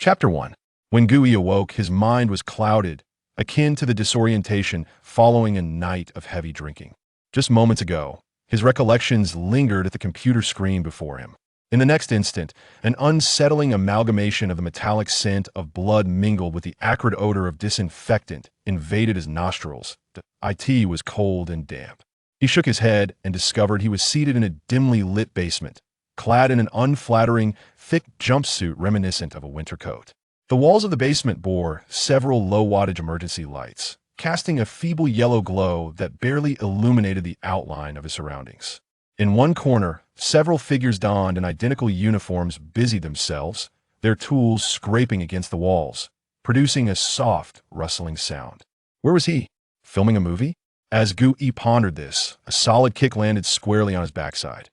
Chapter 1. When Gui awoke, his mind was clouded, akin to the disorientation following a night of heavy drinking. Just moments ago, his recollections lingered at the computer screen before him. In the next instant, an unsettling amalgamation of the metallic scent of blood mingled with the acrid odor of disinfectant invaded his nostrils. The IT was cold and damp. He shook his head and discovered he was seated in a dimly lit basement, clad in an unflattering, thick jumpsuit reminiscent of a winter coat. The walls of the basement bore several low-wattage emergency lights, casting a feeble yellow glow that barely illuminated the outline of his surroundings. In one corner, several figures donned in identical uniforms busied themselves, their tools scraping against the walls, producing a soft, rustling sound. Where was he? Filming a movie? As Gui pondered this, a solid kick landed squarely on his backside.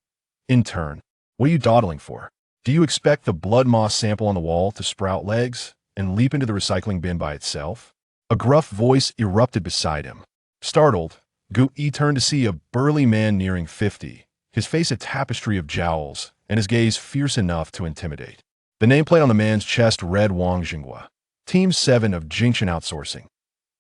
"Intern, what are you dawdling for? Do you expect the blood moss sample on the wall to sprout legs and leap into the recycling bin by itself?" A gruff voice erupted beside him. Startled, Gui turned to see a burly man nearing 50, his face a tapestry of jowls, and his gaze fierce enough to intimidate. The nameplate on the man's chest read Wang Jinghua, Team 7 of Jingchen Outsourcing.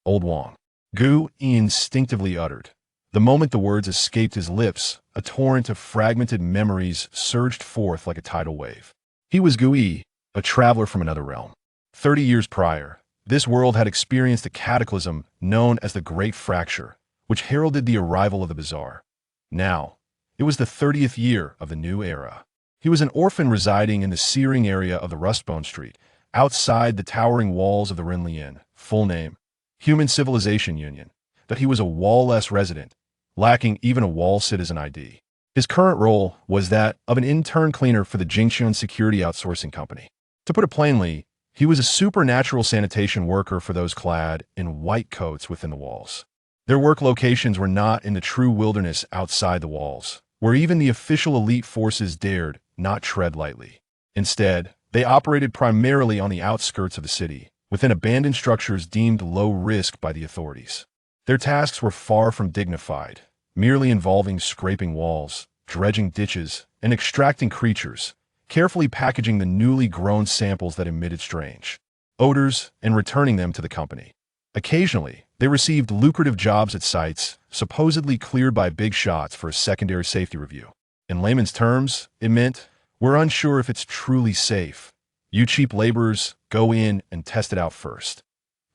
Old Wang. Gui instinctively uttered. The moment the words escaped his lips, a torrent of fragmented memories surged forth like a tidal wave. He was Gui, a traveler from another realm. 30 years prior, this world had experienced a cataclysm known as the Great Fracture, which heralded the arrival of the bizarre. Now, it was the 30th year of the new era. He was an orphan residing in the searing area of the Rustbone Street, outside the towering walls of the Rinli Inn, full name, Human Civilization Union, but he was a wall-less resident, lacking even a wall citizen ID. His current role was that of an intern cleaner for the Jingchen Security Outsourcing Company. To put it plainly, he was a supernatural sanitation worker for those clad in white coats within the walls. Their work locations were not in the true wilderness outside the walls, where even the official elite forces dared not tread lightly. Instead, they operated primarily on the outskirts of the city, within abandoned structures deemed low risk by the authorities. Their tasks were far from dignified, merely involving scraping walls, dredging ditches, and extracting creatures, carefully packaging the newly grown samples that emitted strange odors and returning them to the company. Occasionally, they received lucrative jobs at sites supposedly cleared by big shots for a secondary safety review. In layman's terms, it meant, "We're unsure if it's truly safe. You cheap laborers, go in and test it out first."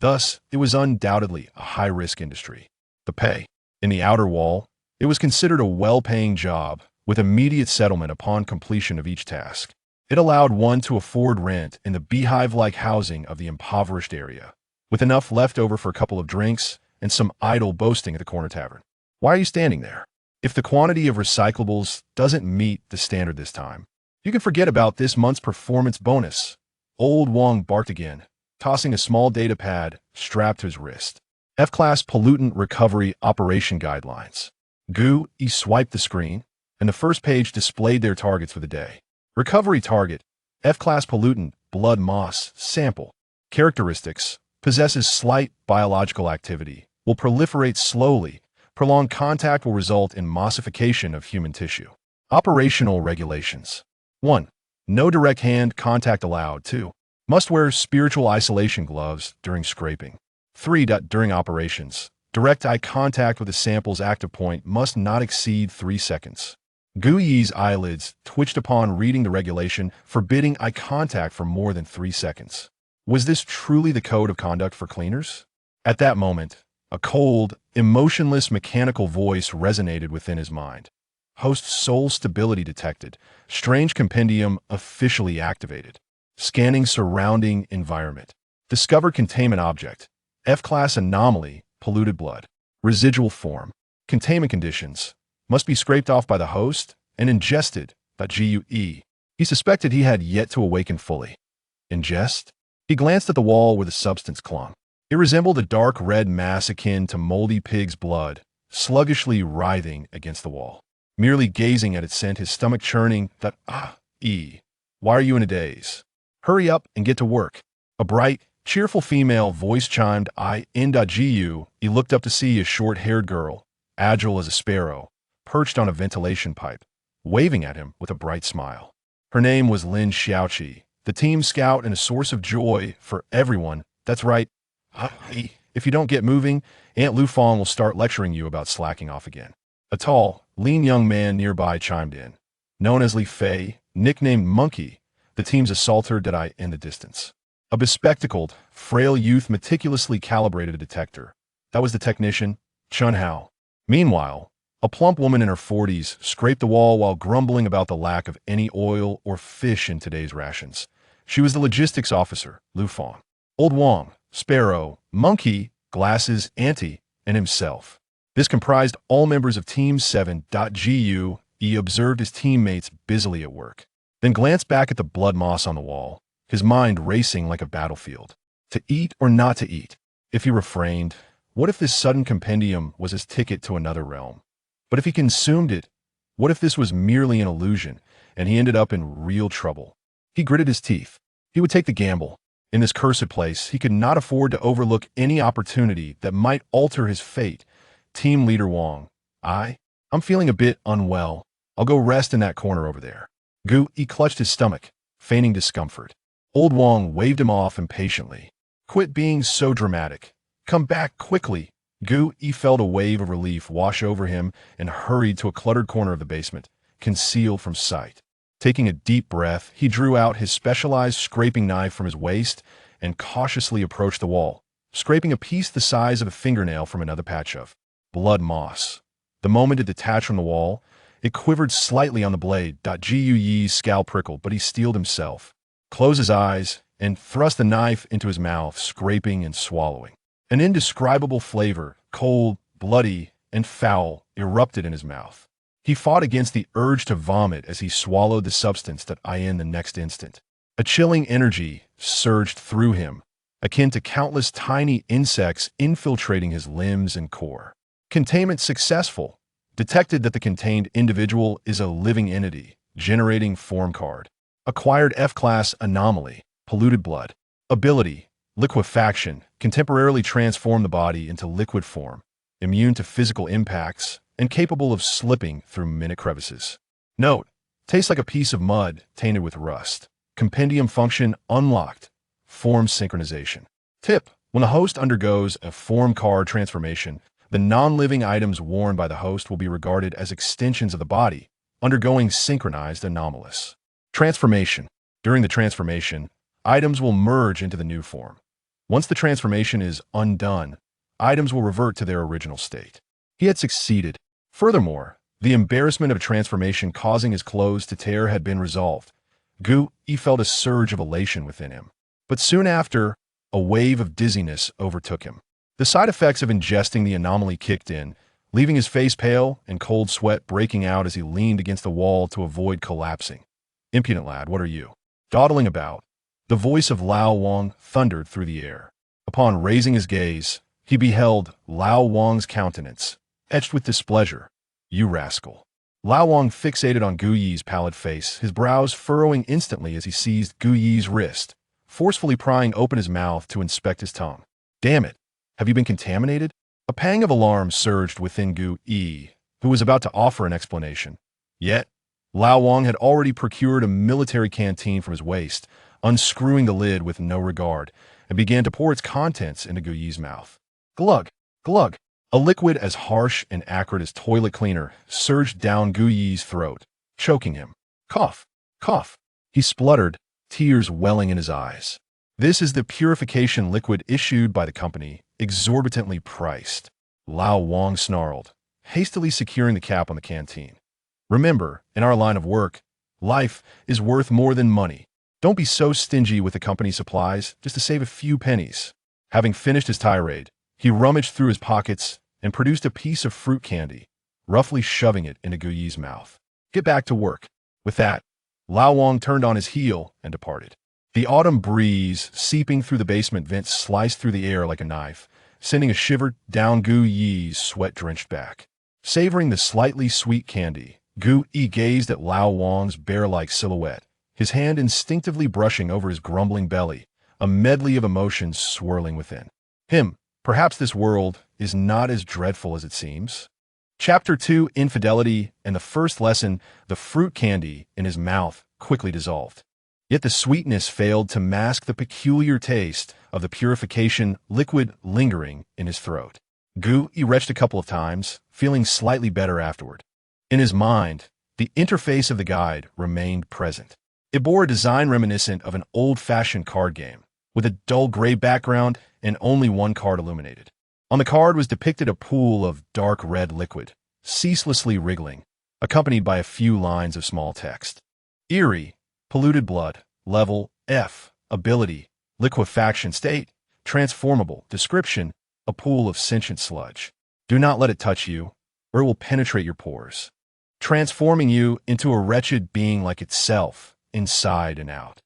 Thus, it was undoubtedly a high-risk industry. The pay. In the outer wall, it was considered a well-paying job, with immediate settlement upon completion of each task. It allowed one to afford rent in the beehive-like housing of the impoverished area, with enough left over for a couple of drinks and some idle boasting at the corner tavern. Why are you standing there? If the quantity of recyclables doesn't meet the standard this time, you can forget about this month's performance bonus. Old Wang barked again, tossing a small data pad strapped to his wrist. F-Class Pollutant Recovery Operation Guidelines. Gui swiped the screen, and the first page displayed their targets for the day. Recovery target, F-Class Pollutant Blood Moss Sample. Characteristics, possesses slight biological activity, will proliferate slowly, prolonged contact will result in mossification of human tissue. Operational regulations. 1. No direct hand contact allowed. 2. Must wear spiritual isolation gloves during scraping. 3. During operations, direct eye contact with the sample's active point must not exceed 3 seconds. Gui's eyelids twitched upon reading the regulation forbidding eye contact for more than 3 seconds. Was this truly the code of conduct for cleaners? At that moment, a cold, emotionless mechanical voice resonated within his mind. Host soul stability detected. Strange compendium officially activated. Scanning surrounding environment. Discovered containment object. F-class anomaly, polluted blood. Residual form. Containment conditions. Must be scraped off by the host and ingested. GUE. He suspected he had yet to awaken fully. Ingest? He glanced at the wall where the substance clung. It resembled a dark red mass akin to moldy pig's blood, sluggishly writhing against the wall. Merely gazing at it sent his stomach churning. Why are you in a daze? Hurry up and get to work. A bright, cheerful female voice chimed in.gu. He looked up to see a short-haired girl, agile as a sparrow, perched on a ventilation pipe, waving at him with a bright smile. Her name was Lin Xiaoqi, the team scout and a source of joy for everyone. That's right. If you don't get moving, Aunt Lufong will start lecturing you about slacking off again. A tall, lean young man nearby chimed in. Known as Li Fei, nicknamed Monkey, the team's assaulter did I in the distance. A bespectacled, frail youth meticulously calibrated a detector. That was the technician, Chun Hao. Meanwhile, a plump woman in her 40s scraped the wall while grumbling about the lack of any oil or fish in today's rations. She was the logistics officer, Lu Fong. Old Wong, Sparrow, Monkey, Glasses, Auntie, and himself. This comprised all members of Team 7.gu. He observed his teammates busily at work, then glanced back at the blood moss on the wall, his mind racing like a battlefield. To eat or not to eat? If he refrained, what if this sudden compendium was his ticket to another realm? But if he consumed it, what if this was merely an illusion, and he ended up in real trouble? He gritted his teeth. He would take the gamble. In this cursed place, he could not afford to overlook any opportunity that might alter his fate. Team Leader Wong. I'm feeling a bit unwell. I'll go rest in that corner over there. He clutched his stomach, feigning discomfort. Old Wong waved him off impatiently. Quit being so dramatic. Come back quickly. He felt a wave of relief wash over him and hurried to a cluttered corner of the basement, concealed from sight. Taking a deep breath, he drew out his specialized scraping knife from his waist and cautiously approached the wall, scraping a piece the size of a fingernail from another patch of blood moss. The moment it detached from the wall, it quivered slightly on the blade. Gu's scalp prickled, but he steeled himself, closed his eyes, and thrust the knife into his mouth, scraping and swallowing. An indescribable flavor, cold, bloody, and foul, erupted in his mouth. He fought against the urge to vomit as he swallowed the substance that in the next instant. A chilling energy surged through him, akin to countless tiny insects infiltrating his limbs and core. Containment successful. Detected that the contained individual is a living entity, generating form card. Acquired F-class anomaly, polluted blood. Ability, liquefaction, can temporarily transform the body into liquid form, immune to physical impacts, and capable of slipping through minute crevices. Note, tastes like a piece of mud tainted with rust. Compendium function unlocked. Form synchronization. Tip, when the host undergoes a form card transformation, the non-living items worn by the host will be regarded as extensions of the body, undergoing synchronized anomalous transformation. During the transformation, items will merge into the new form. Once the transformation is undone, items will revert to their original state. He had succeeded. Furthermore, the embarrassment of transformation causing his clothes to tear had been resolved. He felt a surge of elation within him. But soon after, a wave of dizziness overtook him. The side effects of ingesting the anomaly kicked in, leaving his face pale and cold sweat breaking out as he leaned against the wall to avoid collapsing. Impudent lad, what are you dawdling about? The voice of Lao Wang thundered through the air. Upon raising his gaze, he beheld Lao Wang's countenance, etched with displeasure. You rascal. Lao Wang fixated on Gu Yi's pallid face, his brows furrowing instantly as he seized Gu Yi's wrist, forcefully prying open his mouth to inspect his tongue. Damn it. Have you been contaminated? A pang of alarm surged within Gu Yi, who was about to offer an explanation. Yet, Lao Wang had already procured a military canteen from his waist, unscrewing the lid with no regard, and began to pour its contents into Gu Yi's mouth. Glug, glug. A liquid as harsh and acrid as toilet cleaner surged down Gu Yi's throat, choking him. Cough, cough. He spluttered, tears welling in his eyes. This is the purification liquid issued by the company, exorbitantly priced. Lao Wang snarled, hastily securing the cap on the canteen. Remember, in our line of work, life is worth more than money. Don't be so stingy with the company supplies just to save a few pennies. Having finished his tirade, he rummaged through his pockets and produced a piece of fruit candy, roughly shoving it into Gu Yi's mouth. Get back to work. With that, Lao Wang turned on his heel and departed. The autumn breeze seeping through the basement vent sliced through the air like a knife, sending a shiver down Gu Yi's sweat-drenched back. Savoring the slightly sweet candy, Gu Yi gazed at Lao Wang's bear-like silhouette, his hand instinctively brushing over his grumbling belly, a medley of emotions swirling within him. Perhaps this world is not as dreadful as it seems. Chapter 2, Infidelity, and the first lesson, the fruit candy in his mouth quickly dissolved. Yet the sweetness failed to mask the peculiar taste of the purification liquid lingering in his throat. He retched a couple of times, feeling slightly better afterward. In his mind, the interface of the guide remained present. It bore a design reminiscent of an old-fashioned card game, with a dull gray background and only one card illuminated. On the card was depicted a pool of dark red liquid, ceaselessly wriggling, accompanied by a few lines of small text. Eerie, polluted blood, level F, ability, liquefaction state, transformable, description, a pool of sentient sludge. Do not let it touch you, or it will penetrate your pores, transforming you into a wretched being like itself, inside and out.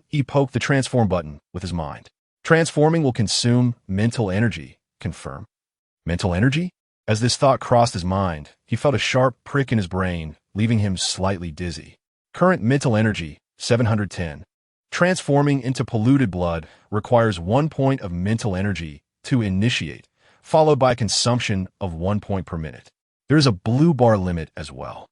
He poked the transform button with his mind. Transforming will consume mental energy, confirm. Mental energy? As this thought crossed his mind, he felt a sharp prick in his brain, leaving him slightly dizzy. Current mental energy, 710. Transforming into polluted blood requires 1 point of mental energy to initiate, followed by consumption of 1 point per minute. There is a blue bar limit as well.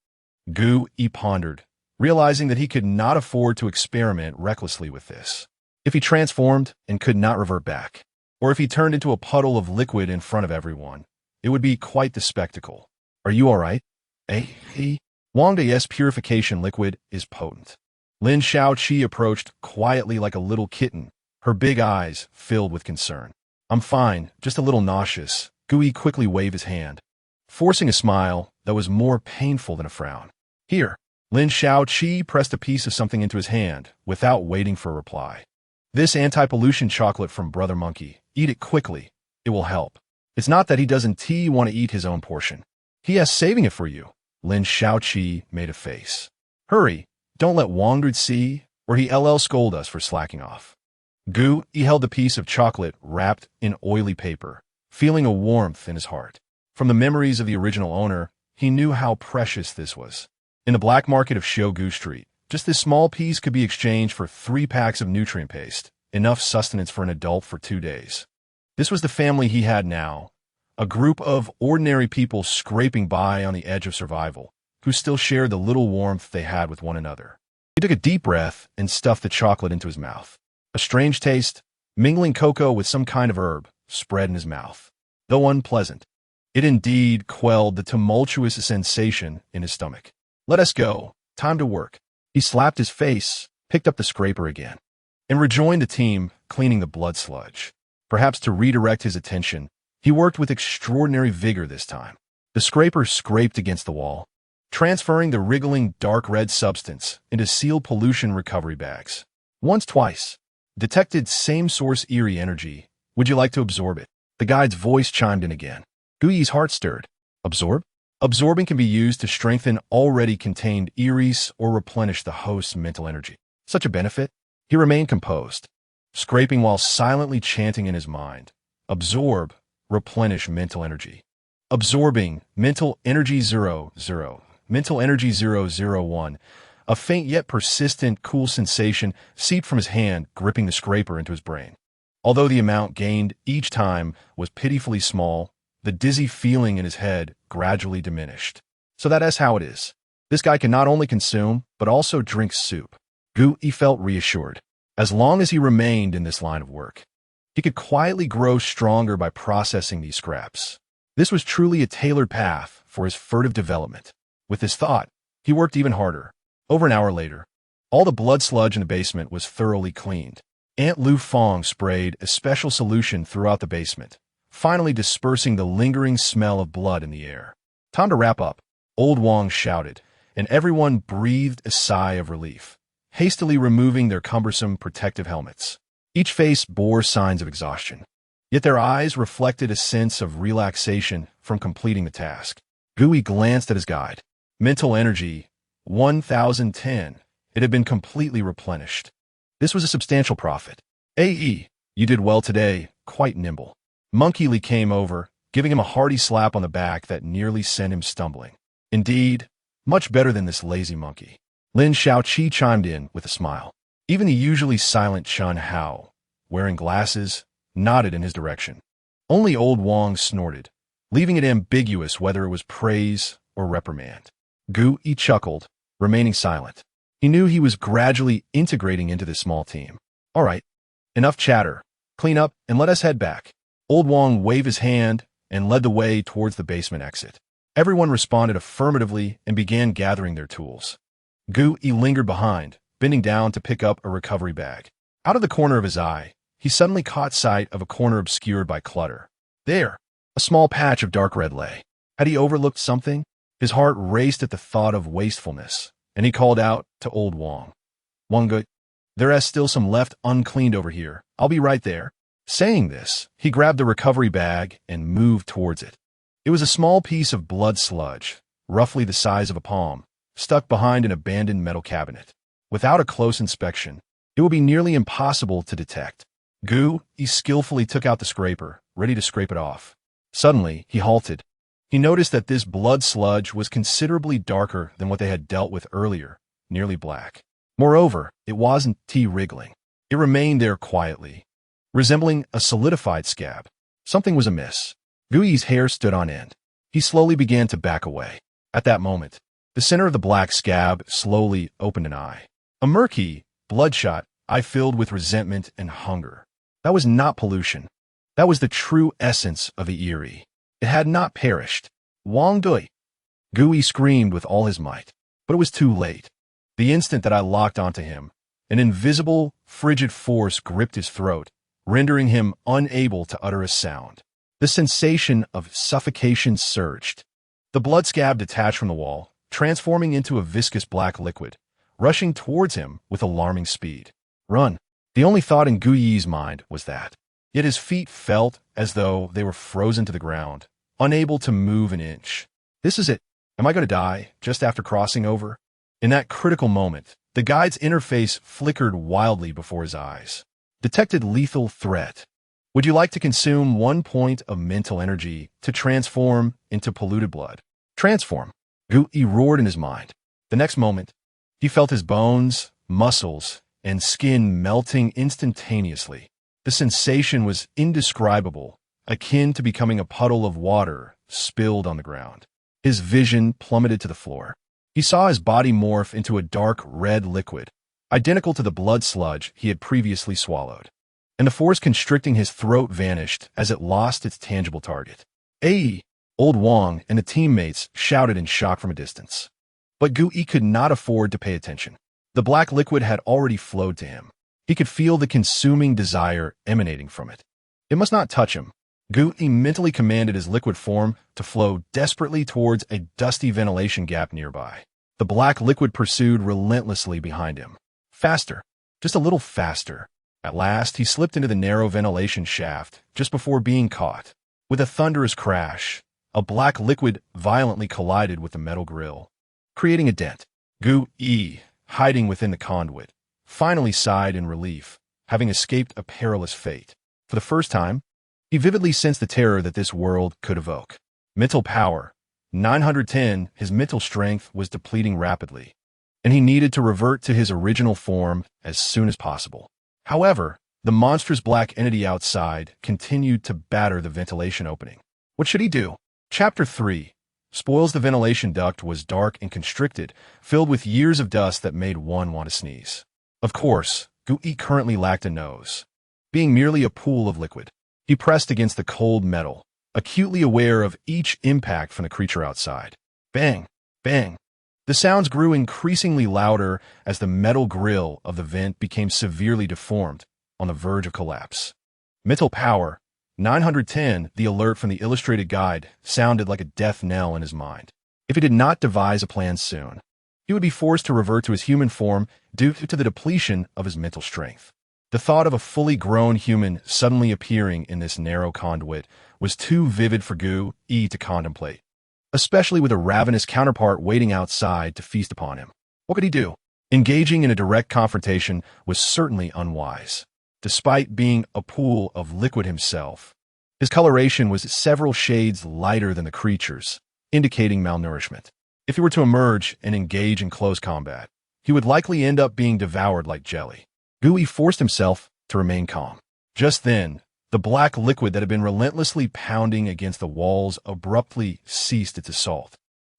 He pondered, realizing that he could not afford to experiment recklessly with this. If he transformed and could not revert back, or if he turned into a puddle of liquid in front of everyone, it would be quite the spectacle. Are you all right? Wang De's purification liquid is potent. Lin Shaoqi approached quietly like a little kitten, her big eyes filled with concern. I'm fine, just a little nauseous. Gui quickly waved his hand, forcing a smile that was more painful than a frown. Here. Lin Shaoqi pressed a piece of something into his hand without waiting for a reply. This anti-pollution chocolate from Brother Monkey. Eat it quickly. It will help. It's not that he doesn't want to eat his own portion. He has saving it for you. Lin Shaoqi made a face. Hurry. Don't let Wangrid see, or he'll scold us for slacking off. He held the piece of chocolate wrapped in oily paper, feeling a warmth in his heart. From the memories of the original owner, he knew how precious this was. In the black market of Shogu Street, just this small piece could be exchanged for 3 packs of nutrient paste, enough sustenance for an adult for 2 days. This was the family he had now, a group of ordinary people scraping by on the edge of survival, who still shared the little warmth they had with one another. He took a deep breath and stuffed the chocolate into his mouth. A strange taste, mingling cocoa with some kind of herb, spread in his mouth. Though unpleasant, it indeed quelled the tumultuous sensation in his stomach. Let us go. Time to work. He slapped his face, picked up the scraper again, and rejoined the team, cleaning the blood sludge. Perhaps to redirect his attention, he worked with extraordinary vigor this time. The scraper scraped against the wall, transferring the wriggling dark red substance into sealed pollution recovery bags. Twice. Detected same source eerie energy. Would you like to absorb it? The guide's voice chimed in again. Gui's heart stirred. Absorb? Absorbing can be used to strengthen already contained eerie's or replenish the host's mental energy. Such a benefit? He remained composed, scraping while silently chanting in his mind. Absorb, replenish mental energy. Absorbing, mental energy 0, 0. Mental energy 001. A faint yet persistent, cool sensation seeped from his hand, gripping the scraper into his brain. Although the amount gained each time was pitifully small, the dizzy feeling in his head gradually diminished. So that's how it is. This guy can not only consume, but also drink soup. He felt reassured. As long as he remained in this line of work, he could quietly grow stronger by processing these scraps. This was truly a tailored path for his furtive development. With this thought, he worked even harder. Over an hour later, all the blood sludge in the basement was thoroughly cleaned. Aunt Lu Fong sprayed a special solution throughout the basement, finally dispersing the lingering smell of blood in the air. Time to wrap up, Old Wang shouted, and everyone breathed a sigh of relief, hastily removing their cumbersome protective helmets. Each face bore signs of exhaustion, yet their eyes reflected a sense of relaxation from completing the task. Gui glanced at his guide. Mental energy, 1010. It had been completely replenished. This was a substantial profit. You did well today, quite nimble. Monkey Lee came over, giving him a hearty slap on the back that nearly sent him stumbling. Indeed, much better than this lazy monkey. Lin Shaoqi chimed in with a smile. Even the usually silent Chun Hao, wearing glasses, nodded in his direction. Only Old Wang snorted, leaving it ambiguous whether it was praise or reprimand. Gui chuckled, remaining silent. He knew he was gradually integrating into this small team. All right, enough chatter. Clean up and let us head back. Old Wong waved his hand and led the way towards the basement exit. Everyone responded affirmatively and began gathering their tools. Gu Yi lingered behind, bending down to pick up a recovery bag. Out of the corner of his eye, he suddenly caught sight of a corner obscured by clutter. There, a small patch of dark red lay. Had he overlooked something? His heart raced at the thought of wastefulness, and he called out to Old Wong. Wong, there is still some left uncleaned over here. I'll be right there. Saying this, he grabbed the recovery bag and moved towards it. It was a small piece of blood sludge, roughly the size of a palm, stuck behind an abandoned metal cabinet. Without a close inspection, it would be nearly impossible to detect. Gu Yi skillfully took out the scraper, ready to scrape it off. Suddenly, he halted. He noticed that this blood sludge was considerably darker than what they had dealt with earlier, nearly black. Moreover, it wasn't wriggling. It remained there quietly, resembling a solidified scab. Something was amiss. Gu Yi's hair stood on end. He slowly began to back away. At that moment, the center of the black scab slowly opened an eye. A murky, bloodshot eye filled with resentment and hunger. That was not pollution. That was the true essence of the eerie. It had not perished. Wang Dui. Gu Yi screamed with all his might, but it was too late. The instant that I locked onto him, an invisible, frigid force gripped his throat, rendering him unable to utter a sound. The sensation of suffocation surged. The blood scab detached from the wall, transforming into a viscous black liquid, rushing towards him with alarming speed. Run. The only thought in Gu Yi's mind was that. Yet his feet felt as though they were frozen to the ground, unable to move an inch. This is it. Am I going to die just after crossing over? In that critical moment, the guide's interface flickered wildly before his eyes. Detected lethal threat. Would you like to consume 1 point of mental energy to transform into polluted blood? Transform. Gu Yi roared in his mind. The next moment, he felt his bones, muscles, and skin melting instantaneously. The sensation was indescribable, akin to becoming a puddle of water spilled on the ground. His vision plummeted to the floor. He saw his body morph into a dark red liquid, identical to the blood sludge he had previously swallowed. And the force constricting his throat vanished as it lost its tangible target. "Hey!" Old Wong and the teammates shouted in shock from a distance. But Gu Yi could not afford to pay attention. The black liquid had already flowed to him. He could feel the consuming desire emanating from it. It must not touch him. Gu Yi mentally commanded his liquid form to flow desperately towards a dusty ventilation gap nearby. The black liquid pursued relentlessly behind him. Faster, just a little faster. At last, he slipped into the narrow ventilation shaft just before being caught. With a thunderous crash, a black liquid violently collided with the metal grill, creating a dent. Gu Yi, hiding within the conduit, finally sighed in relief, having escaped a perilous fate. For the first time, he vividly sensed the terror that this world could evoke. Mental power. 910, his mental strength was depleting rapidly, and he needed to revert to his original form as soon as possible. However, the monstrous black entity outside continued to batter the ventilation opening. What should he do? Chapter 3. Spoils. The ventilation duct was dark and constricted, filled with years of dust that made one want to sneeze. Of course, Gu Yi currently lacked a nose. Being merely a pool of liquid, he pressed against the cold metal, acutely aware of each impact from the creature outside. Bang! Bang! The sounds grew increasingly louder as the metal grill of the vent became severely deformed, on the verge of collapse. Mental power. 910, the alert from the illustrated guide, sounded like a death knell in his mind. If he did not devise a plan soon, he would be forced to revert to his human form due to the depletion of his mental strength. The thought of a fully grown human suddenly appearing in this narrow conduit was too vivid for Gu Yi to contemplate, especially with a ravenous counterpart waiting outside to feast upon him. What could he do? Engaging in a direct confrontation was certainly unwise. Despite being a pool of liquid himself, his coloration was several shades lighter than the creature's, indicating malnourishment. If he were to emerge and engage in close combat, he would likely end up being devoured like jelly. Gu Yi forced himself to remain calm. Just then, the black liquid that had been relentlessly pounding against the walls abruptly ceased its assault.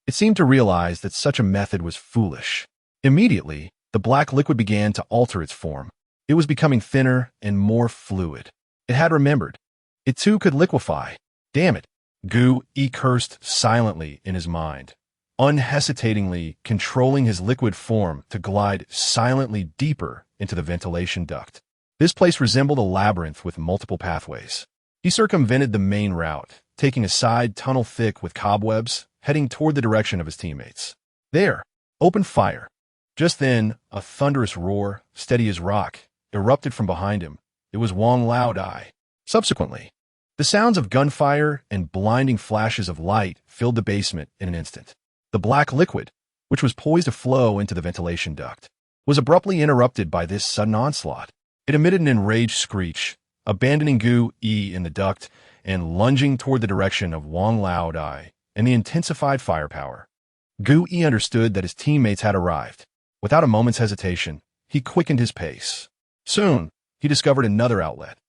It seemed to realize that such a method was foolish. Immediately, the The black liquid began to alter its form. It was becoming thinner and more fluid. It had remembered. It too could liquefy. Damn it. Gu-E cursed silently in his mind, unhesitatingly controlling his liquid form to glide silently deeper into the ventilation duct. This place resembled a labyrinth with multiple pathways. He circumvented the main route, taking a side tunnel thick with cobwebs, heading toward the direction of his teammates. There, open fire. Just then, a thunderous roar, steady as rock, erupted from behind him. It was Wang Lao Dai. Subsequently, the sounds of gunfire and blinding flashes of light filled the basement in an instant. The black liquid, which was poised to flow into the ventilation duct, was abruptly interrupted by this sudden onslaught. It emitted an enraged screech, abandoning Gu-E in the duct and lunging toward the direction of Wang Lao Dai and the intensified firepower. Gu-E understood that his teammates had arrived. Without a moment's hesitation, he quickened his pace. Soon, he discovered another outlet.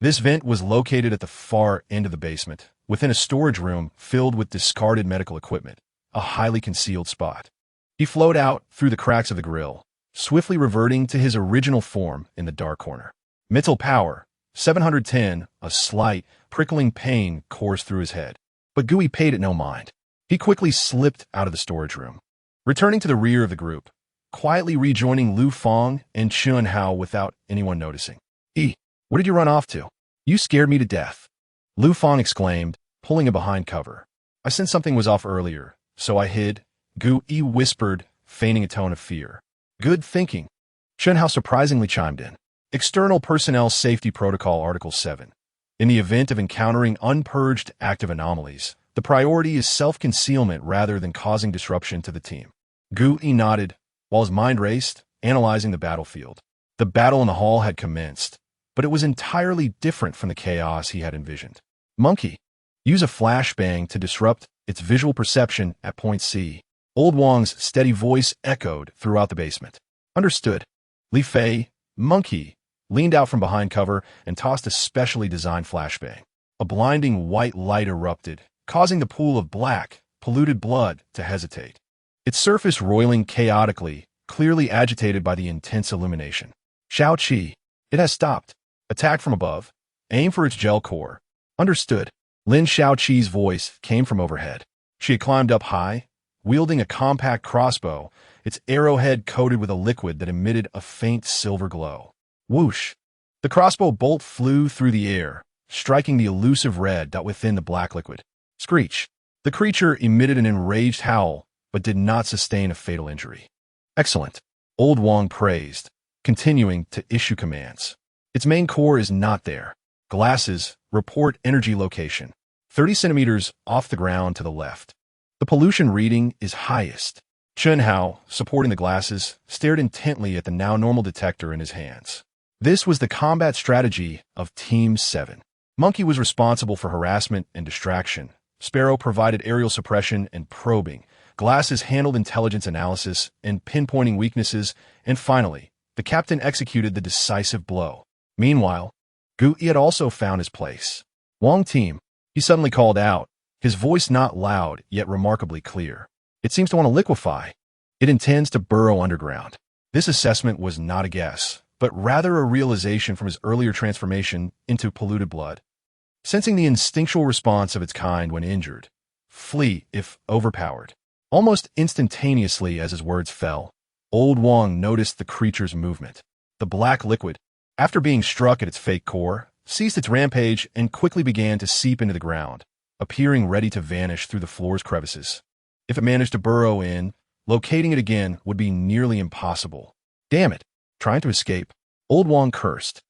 This vent was located at the far end of the basement, within a storage room filled with discarded medical equipment, a highly concealed spot. He flowed out through the cracks of the grill, swiftly reverting to his original form in the dark corner. Mental power, 710, a slight, prickling pain coursed through his head. But Gu-E paid it no mind. He quickly slipped out of the storage room, returning to the rear of the group, quietly rejoining Lu Fang and Chun Hao without anyone noticing. What did you run off to? You scared me to death. Lu Fang exclaimed, pulling him behind cover. I sensed something was off earlier, so I hid. Gu-E whispered, feigning a tone of fear. Good thinking. Chun Hao surprisingly chimed in. External Personnel Safety Protocol Article 7. In the event of encountering unpurged active anomalies, the priority is self-concealment rather than causing disruption to the team. Gu-E nodded, while his mind raced, analyzing the battlefield. The battle in the hall had commenced, but it was entirely different from the chaos he had envisioned. Monkey, use a flashbang to disrupt its visual perception at point C. Old Wang's steady voice echoed throughout the basement. Understood. Li Fei, Monkey, leaned out from behind cover and tossed a specially designed flashbang. A blinding white light erupted, causing the pool of black, polluted blood to hesitate. Its surface roiling chaotically, clearly agitated by the intense illumination. Shao Qi, it has stopped. Attack from above. Aim for its gel core. Understood. Lin Shaoqi's voice came from overhead. She had climbed up high, wielding a compact crossbow, its arrowhead coated with a liquid that emitted a faint silver glow. Whoosh! The crossbow bolt flew through the air, striking the elusive red dot within the black liquid. Screech! The creature emitted an enraged howl, but did not sustain a fatal injury. Excellent. Old Wang praised, continuing to issue commands. Its main core is not there. Glasses, report energy location. 30 centimeters off the ground to the left. The pollution reading is highest. Chun Hao, supporting the glasses, stared intently at the now normal detector in his hands. This was the combat strategy of Team 7. Monkey was responsible for harassment and distraction. Sparrow provided aerial suppression and probing. Glasses handled intelligence analysis and pinpointing weaknesses. And finally, the captain executed the decisive blow. Meanwhile, Gu-E had also found his place. Wang team, he suddenly called out, his voice not loud, yet remarkably clear. It seems to want to liquefy. It intends to burrow underground. This assessment was not a guess, but rather a realization from his earlier transformation into polluted blood. Sensing the instinctual response of its kind when injured, flee if overpowered. Almost instantaneously as his words fell, Old Wang noticed the creature's movement. The black liquid, after being struck at its fake core, ceased its rampage and quickly began to seep into the ground, appearing ready to vanish through the floor's crevices. If it managed to burrow in, locating it again would be nearly impossible. Damn it! Trying to escape, Old Wang cursed,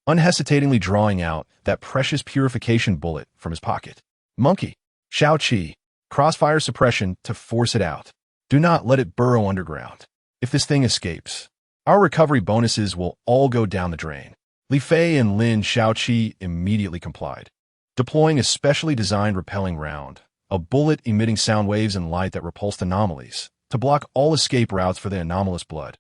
unhesitatingly drawing out that precious purification bullet from his pocket. Monkey, Shao Qi, crossfire suppression to force it out. Do not let it burrow underground. If this thing escapes, our recovery bonuses will all go down the drain. Li Fei and Lin Shaoqi immediately complied, deploying a specially designed repelling round, a bullet emitting sound waves and light that repulsed anomalies, to block all escape routes for the anomalous blood.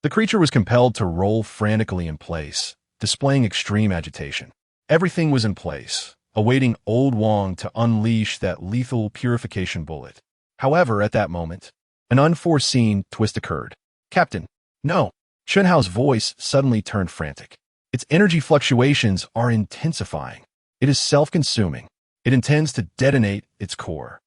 The creature was compelled to roll frantically in place, displaying extreme agitation. Everything was in place, awaiting Old Wang to unleash that lethal purification bullet. However, at that moment, an unforeseen twist occurred. Captain, No. Chunhao's voice suddenly turned frantic. Its energy fluctuations are intensifying. It is self-consuming. It intends to detonate its core.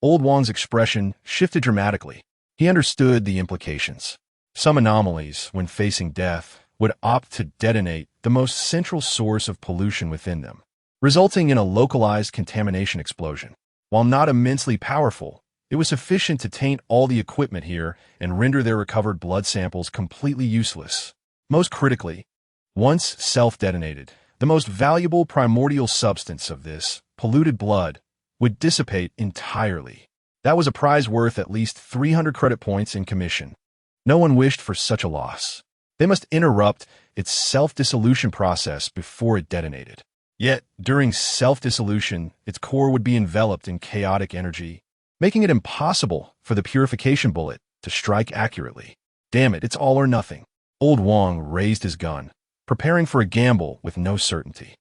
Old Wang's expression shifted dramatically. He understood the implications. Some anomalies, when facing death, would opt to detonate the most central source of pollution within them, resulting in a localized contamination explosion. While not immensely powerful, it was sufficient to taint all the equipment here and render their recovered blood samples completely useless. Most critically, once self-detonated, the most valuable primordial substance of this, polluted blood, would dissipate entirely. That was a prize worth at least 300 credit points in commission. No one wished for such a loss. They must interrupt its self-dissolution process before it detonated. Yet, during self-dissolution, its core would be enveloped in chaotic energy, making it impossible for the purification bullet to strike accurately. Damn it, it's all or nothing. Old Wang raised his gun, preparing for a gamble with no certainty.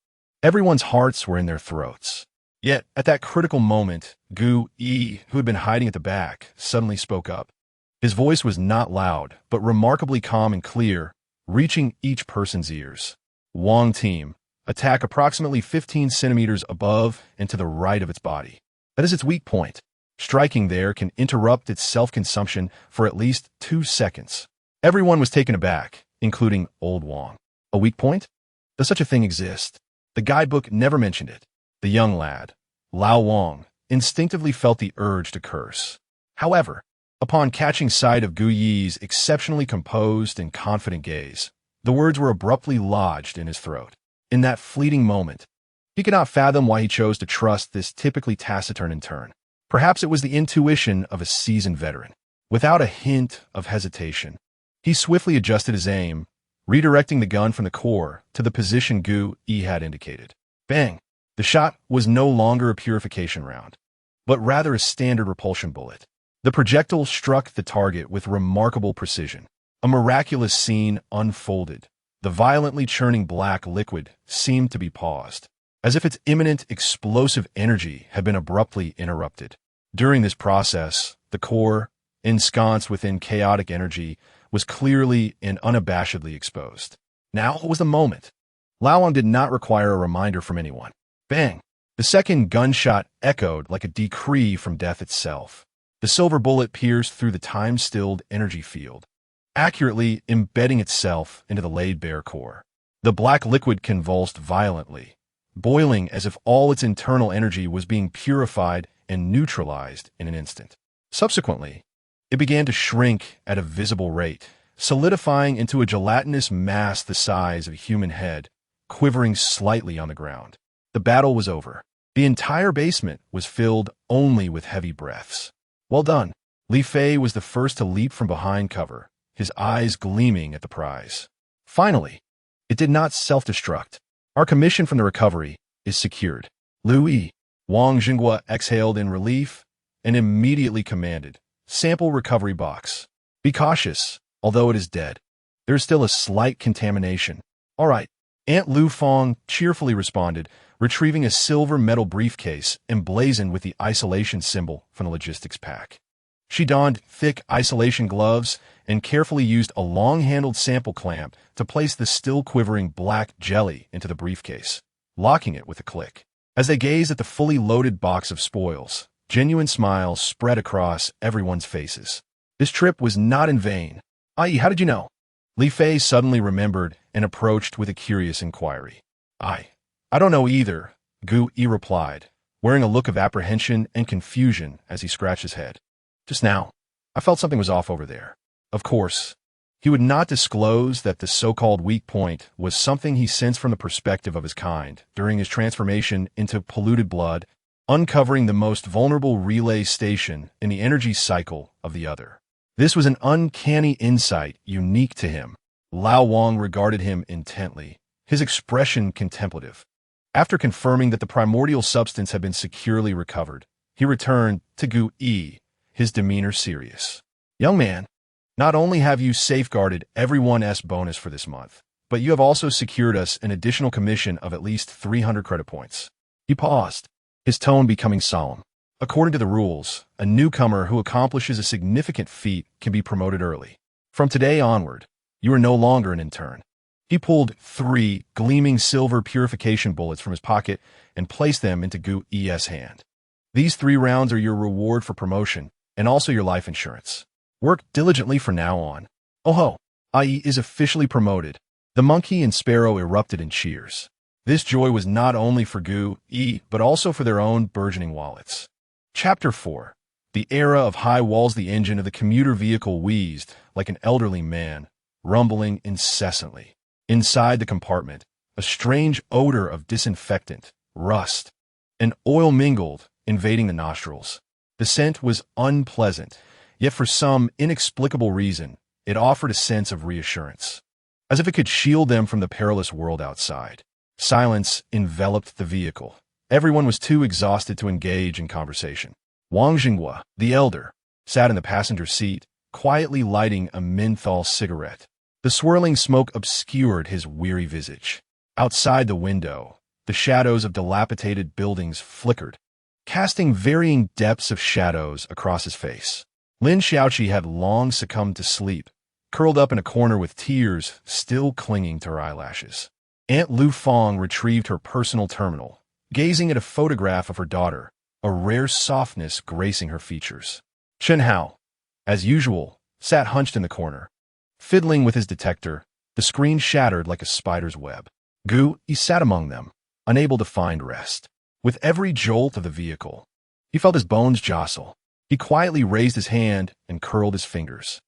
Everyone's hearts were in their throats. Yet, at that critical moment, Gu Yi, who had been hiding at the back, suddenly spoke up. His voice was not loud, but remarkably calm and clear, reaching each person's ears. Wang team, attack approximately 15 centimeters above and to the right of its body. That is its weak point. Striking there can interrupt its self-consumption for at least 2 seconds. Everyone was taken aback, including Old Wang. A weak point? Does such a thing exist? The guidebook never mentioned it. The young lad, Lao Wang, instinctively felt the urge to curse. However, upon catching sight of Gu Yi's exceptionally composed and confident gaze, the words were abruptly lodged in his throat. In that fleeting moment, he could not fathom why he chose to trust this typically taciturn intern. Perhaps it was the intuition of a seasoned veteran. Without a hint of hesitation, he swiftly adjusted his aim, redirecting the gun from the core to the position Gu Yi had indicated. Bang! The shot was no longer a purification round, but rather a standard repulsion bullet. The projectile struck the target with remarkable precision. A miraculous scene unfolded. The violently churning black liquid seemed to be paused, as if its imminent explosive energy had been abruptly interrupted. During this process, the core, ensconced within chaotic energy, was clearly and unabashedly exposed. Now was the moment. Lao Wang did not require a reminder from anyone. Bang! The second gunshot echoed like a decree from death itself. The silver bullet pierced through the time-stilled energy field, accurately embedding itself into the laid-bare core. The black liquid convulsed violently, boiling as if all its internal energy was being purified and neutralized in an instant. Subsequently, it began to shrink at a visible rate, solidifying into a gelatinous mass the size of a human head, quivering slightly on the ground. The battle was over. The entire basement was filled only with heavy breaths. Well done. Li Fei was the first to leap from behind cover, his eyes gleaming at the prize. Finally, it did not self-destruct. Our commission from the recovery is secured. Lui, Wang Jinghua exhaled in relief and immediately commanded, sample recovery box. Be cautious, although it is dead. There is still a slight contamination. All right. Aunt Lu Fong cheerfully responded, retrieving a silver metal briefcase emblazoned with the isolation symbol from the logistics pack. She donned thick isolation gloves and carefully used a long-handled sample clamp to place the still-quivering black jelly into the briefcase, locking it with a click. As they gazed at the fully loaded box of spoils, genuine smiles spread across everyone's faces. This trip was not in vain. Ai, how did you know? Li Fei suddenly remembered and approached with a curious inquiry. I don't know either, Gu Yi replied, wearing a look of apprehension and confusion as he scratched his head. Just now, I felt something was off over there. Of course, he would not disclose that the so-called weak point was something he sensed from the perspective of his kind during his transformation into polluted blood, uncovering the most vulnerable relay station in the energy cycle of the other. This was an uncanny insight unique to him. Lao Wang regarded him intently, his expression contemplative. After confirming that the primordial substance had been securely recovered, he returned to Gu Yi, his demeanor serious. Young man, not only have you safeguarded everyone's bonus for this month, but you have also secured us an additional commission of at least 300 credit points. He paused, his tone becoming solemn. According to the rules, a newcomer who accomplishes a significant feat can be promoted early. From today onward, You are no longer an intern. He pulled 3 gleaming silver purification bullets from his pocket and placed them into Gu Yi's hand. These 3 rounds are your reward for promotion and also your life insurance. Work diligently from now on. Oh ho! Yi is officially promoted. The monkey and sparrow erupted in cheers. This joy was not only for Gu Yi, but also for their own burgeoning wallets. Chapter 4. The era of high walls. The engine of the commuter vehicle wheezed like an elderly man, rumbling incessantly. Inside the compartment, a strange odor of disinfectant, rust, and oil mingled, invading the nostrils. The scent was unpleasant, yet for some inexplicable reason, it offered a sense of reassurance, as if it could shield them from the perilous world outside. Silence enveloped the vehicle. Everyone was too exhausted to engage in conversation. Wang Jinghua, the elder, sat in the passenger seat, quietly lighting a menthol cigarette. The swirling smoke obscured his weary visage. Outside the window, the shadows of dilapidated buildings flickered, casting varying depths of shadows across his face. Lin Xiaoqi had long succumbed to sleep, curled up in a corner with tears still clinging to her eyelashes. Aunt Lu Fong retrieved her personal terminal, gazing at a photograph of her daughter, a rare softness gracing her features. Chen Hao, as usual, sat hunched in the corner. Fiddling with his detector, the screen shattered like a spider's web. Gu Yi sat among them, unable to find rest. With every jolt of the vehicle, he felt his bones jostle. He quietly raised his hand and curled his fingers.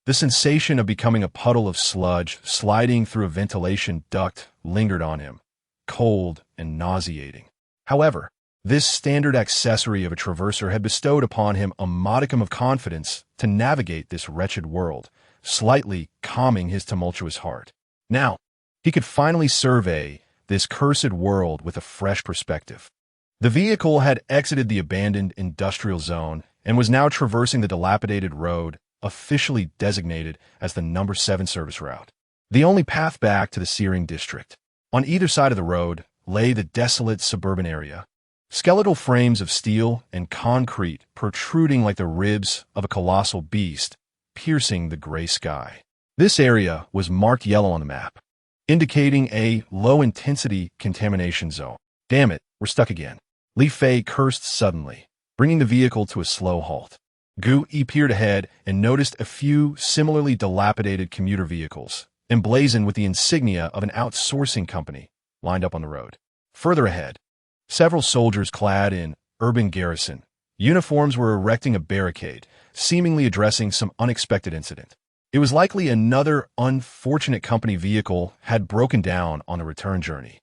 The sensation of becoming a puddle of sludge sliding through a ventilation duct lingered on him, cold and nauseating. However, this standard accessory of a traverser had bestowed upon him a modicum of confidence to navigate this wretched world, slightly calming his tumultuous heart. Now, he could finally survey this cursed world with a fresh perspective. The vehicle had exited the abandoned industrial zone and was now traversing the dilapidated road, officially designated as the number 7 service route, the only path back to the Searing district. On either side of the road lay the desolate suburban area, skeletal frames of steel and concrete protruding like the ribs of a colossal beast, piercing the gray sky. This area was marked yellow on the map, indicating a low-intensity contamination zone. Damn it, we're stuck again. Li Fei cursed suddenly, bringing the vehicle to a slow halt. Gu Yi peered ahead and noticed a few similarly dilapidated commuter vehicles, emblazoned with the insignia of an outsourcing company, lined up on the road. Further ahead, several soldiers clad in urban garrison uniforms were erecting a barricade, seemingly addressing some unexpected incident. It was likely another unfortunate company vehicle had broken down on a return journey,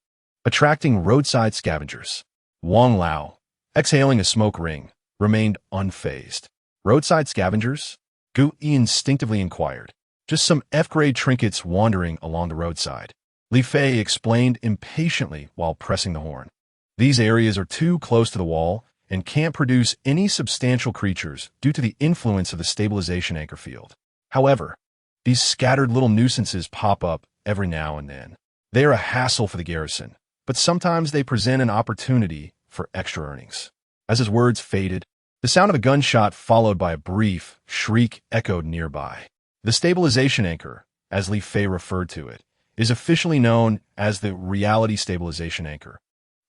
attracting roadside scavengers. Wang Lao, exhaling a smoke ring, remained unfazed. Roadside scavengers? Gu Yi instinctively inquired. Just some F-grade trinkets wandering along the roadside. Li Fei explained impatiently while pressing the horn. These areas are too close to the wall and can't produce any substantial creatures due to the influence of the stabilization anchor field. However, these scattered little nuisances pop up every now and then. They are a hassle for the garrison, but sometimes they present an opportunity for extra earnings. As his words faded, the sound of a gunshot followed by a brief shriek echoed nearby. The stabilization anchor, as Li Fei referred to it, is officially known as the reality stabilization anchor,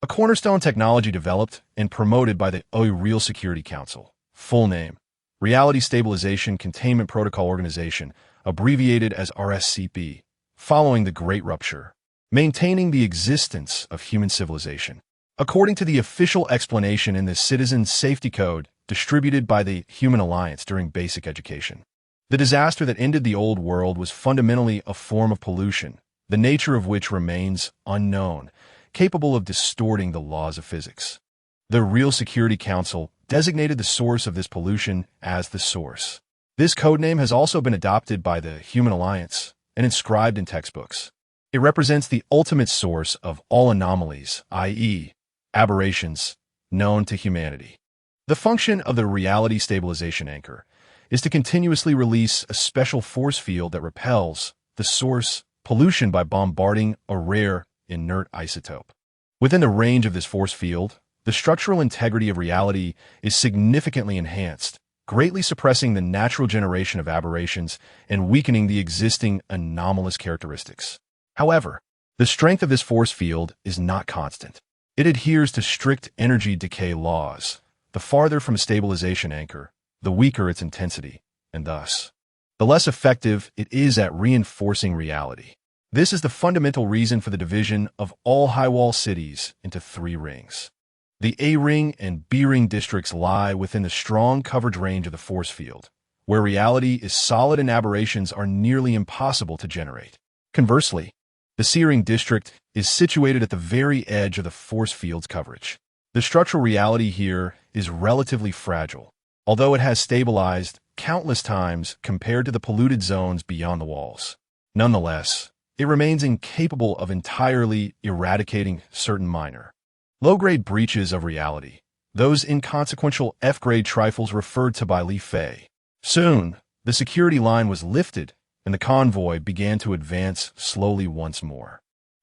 a cornerstone technology developed and promoted by the Real Security Council. Full name: Reality Stabilization Containment Protocol Organization, abbreviated as RSCP, following the Great Rupture, maintaining the existence of human civilization. According to the official explanation in the Citizen Safety Code distributed by the Human Alliance during basic education, the disaster that ended the old world was fundamentally a form of pollution, the nature of which remains unknown, capable of distorting the laws of physics. The Real Security Council designated the source of this pollution as the Source. This codename has also been adopted by the Human Alliance and inscribed in textbooks. It represents the ultimate source of all anomalies, i.e., aberrations, known to humanity. The function of the reality stabilization anchor is to continuously release a special force field that repels the source pollution by bombarding a rare, inert isotope. Within the range of this force field, the structural integrity of reality is significantly enhanced, greatly suppressing the natural generation of aberrations and weakening the existing anomalous characteristics. However, the strength of this force field is not constant. It adheres to strict energy decay laws. The farther from a stabilization anchor, the weaker its intensity, and thus, the less effective it is at reinforcing reality. This is the fundamental reason for the division of all high-wall cities into 3 rings. The A-ring and B-ring districts lie within the strong coverage range of the force field, where reality is solid and aberrations are nearly impossible to generate. Conversely, the C-ring district is situated at the very edge of the force field's coverage. The structural reality here is relatively fragile, although it has stabilized countless times compared to the polluted zones beyond the walls. Nonetheless, it remains incapable of entirely eradicating certain minor, low-grade breaches of reality, those inconsequential F-grade trifles referred to by Li Fei. Soon, the security line was lifted, and the convoy began to advance slowly once more.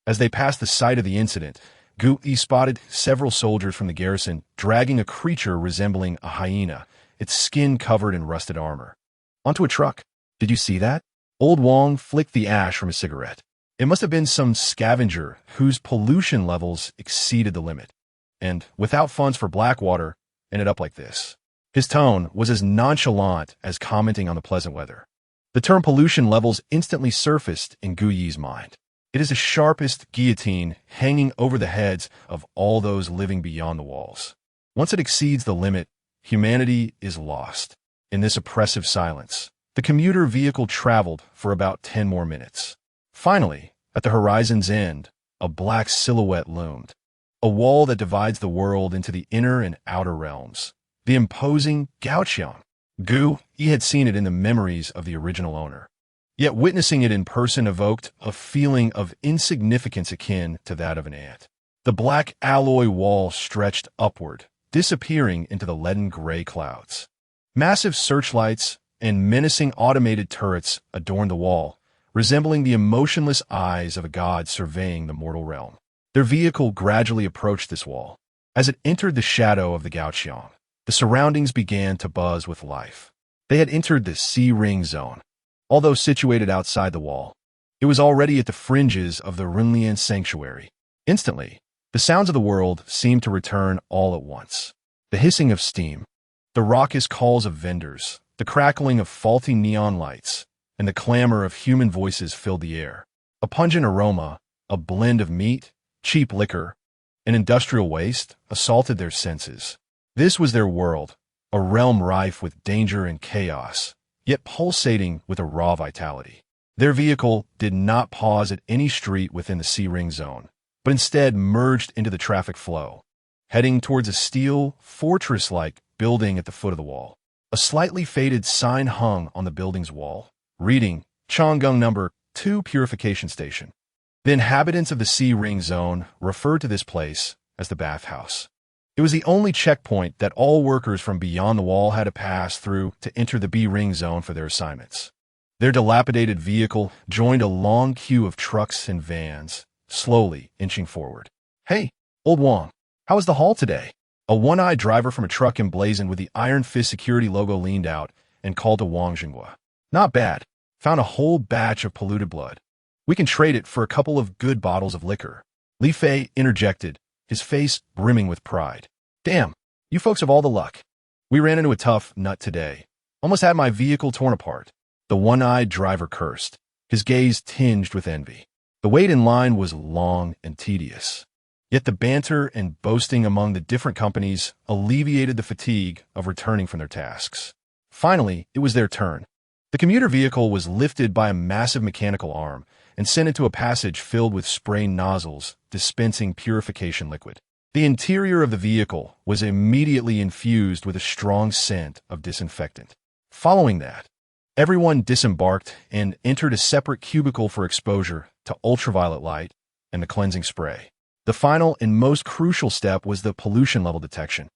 As they passed the site of the incident, Gu Yi spotted several soldiers from the garrison dragging a creature resembling a hyena, its skin covered in rusted armor, onto a truck. "Did you see that?" Old Wong flicked the ash from his cigarette. It must have been some scavenger whose pollution levels exceeded the limit, and, without funds for Blackwater, ended up like this. His tone was as nonchalant as commenting on the pleasant weather. The term pollution levels instantly surfaced in Gu Yi's mind. It is the sharpest guillotine hanging over the heads of all those living beyond the walls. Once it exceeds the limit, humanity is lost. In this oppressive silence, the commuter vehicle traveled for about 10 more minutes. Finally, at the horizon's end, a black silhouette loomed. A wall that divides the world into the inner and outer realms. The imposing Gaoqiang. Gu Yi had seen it in the memories of the original owner. Yet witnessing it in person evoked a feeling of insignificance akin to that of an ant. The black alloy wall stretched upward, disappearing into the leaden gray clouds. Massive searchlights and menacing automated turrets adorned the wall, resembling the emotionless eyes of a god surveying the mortal realm. Their vehicle gradually approached this wall. As it entered the shadow of the Gaoqiang, the surroundings began to buzz with life. They had entered the C-ring zone. Although situated outside the wall, it was already at the fringes of the Runlian sanctuary. Instantly, the sounds of the world seemed to return all at once. The hissing of steam, the raucous calls of vendors, the crackling of faulty neon lights, and the clamor of human voices filled the air. A pungent aroma, a blend of meat, cheap liquor, and industrial waste assaulted their senses. This was their world, a realm rife with danger and chaos, yet pulsating with a raw vitality. Their vehicle did not pause at any street within the C-ring zone, but instead merged into the traffic flow, heading towards a steel, fortress-like building at the foot of the wall. A slightly faded sign hung on the building's wall, reading, Changgung No. 2 Purification Station. The inhabitants of the C-ring zone referred to this place as the bathhouse. It was the only checkpoint that all workers from beyond the wall had to pass through to enter the B-ring zone for their assignments. Their dilapidated vehicle joined a long queue of trucks and vans, slowly inching forward. "Hey, Old Wong, how was the haul today?" A one-eyed driver from a truck emblazoned with the Iron Fist security logo leaned out and called to Wang Xinghua. "Not bad. Found a whole batch of polluted blood. We can trade it for a couple of good bottles of liquor." Li Fei interjected, his face brimming with pride. "Damn, you folks have all the luck. We ran into a tough nut today. Almost had my vehicle torn apart." The one-eyed driver cursed, his gaze tinged with envy. The wait in line was long and tedious. Yet the banter and boasting among the different companies alleviated the fatigue of returning from their tasks. Finally, it was their turn. The commuter vehicle was lifted by a massive mechanical arm and sent into a passage filled with spray nozzles dispensing purification liquid. The interior of the vehicle was immediately infused with a strong scent of disinfectant. Following that, everyone disembarked and entered a separate cubicle for exposure to ultraviolet light and the cleansing spray. The final and most crucial step was the pollution level detection.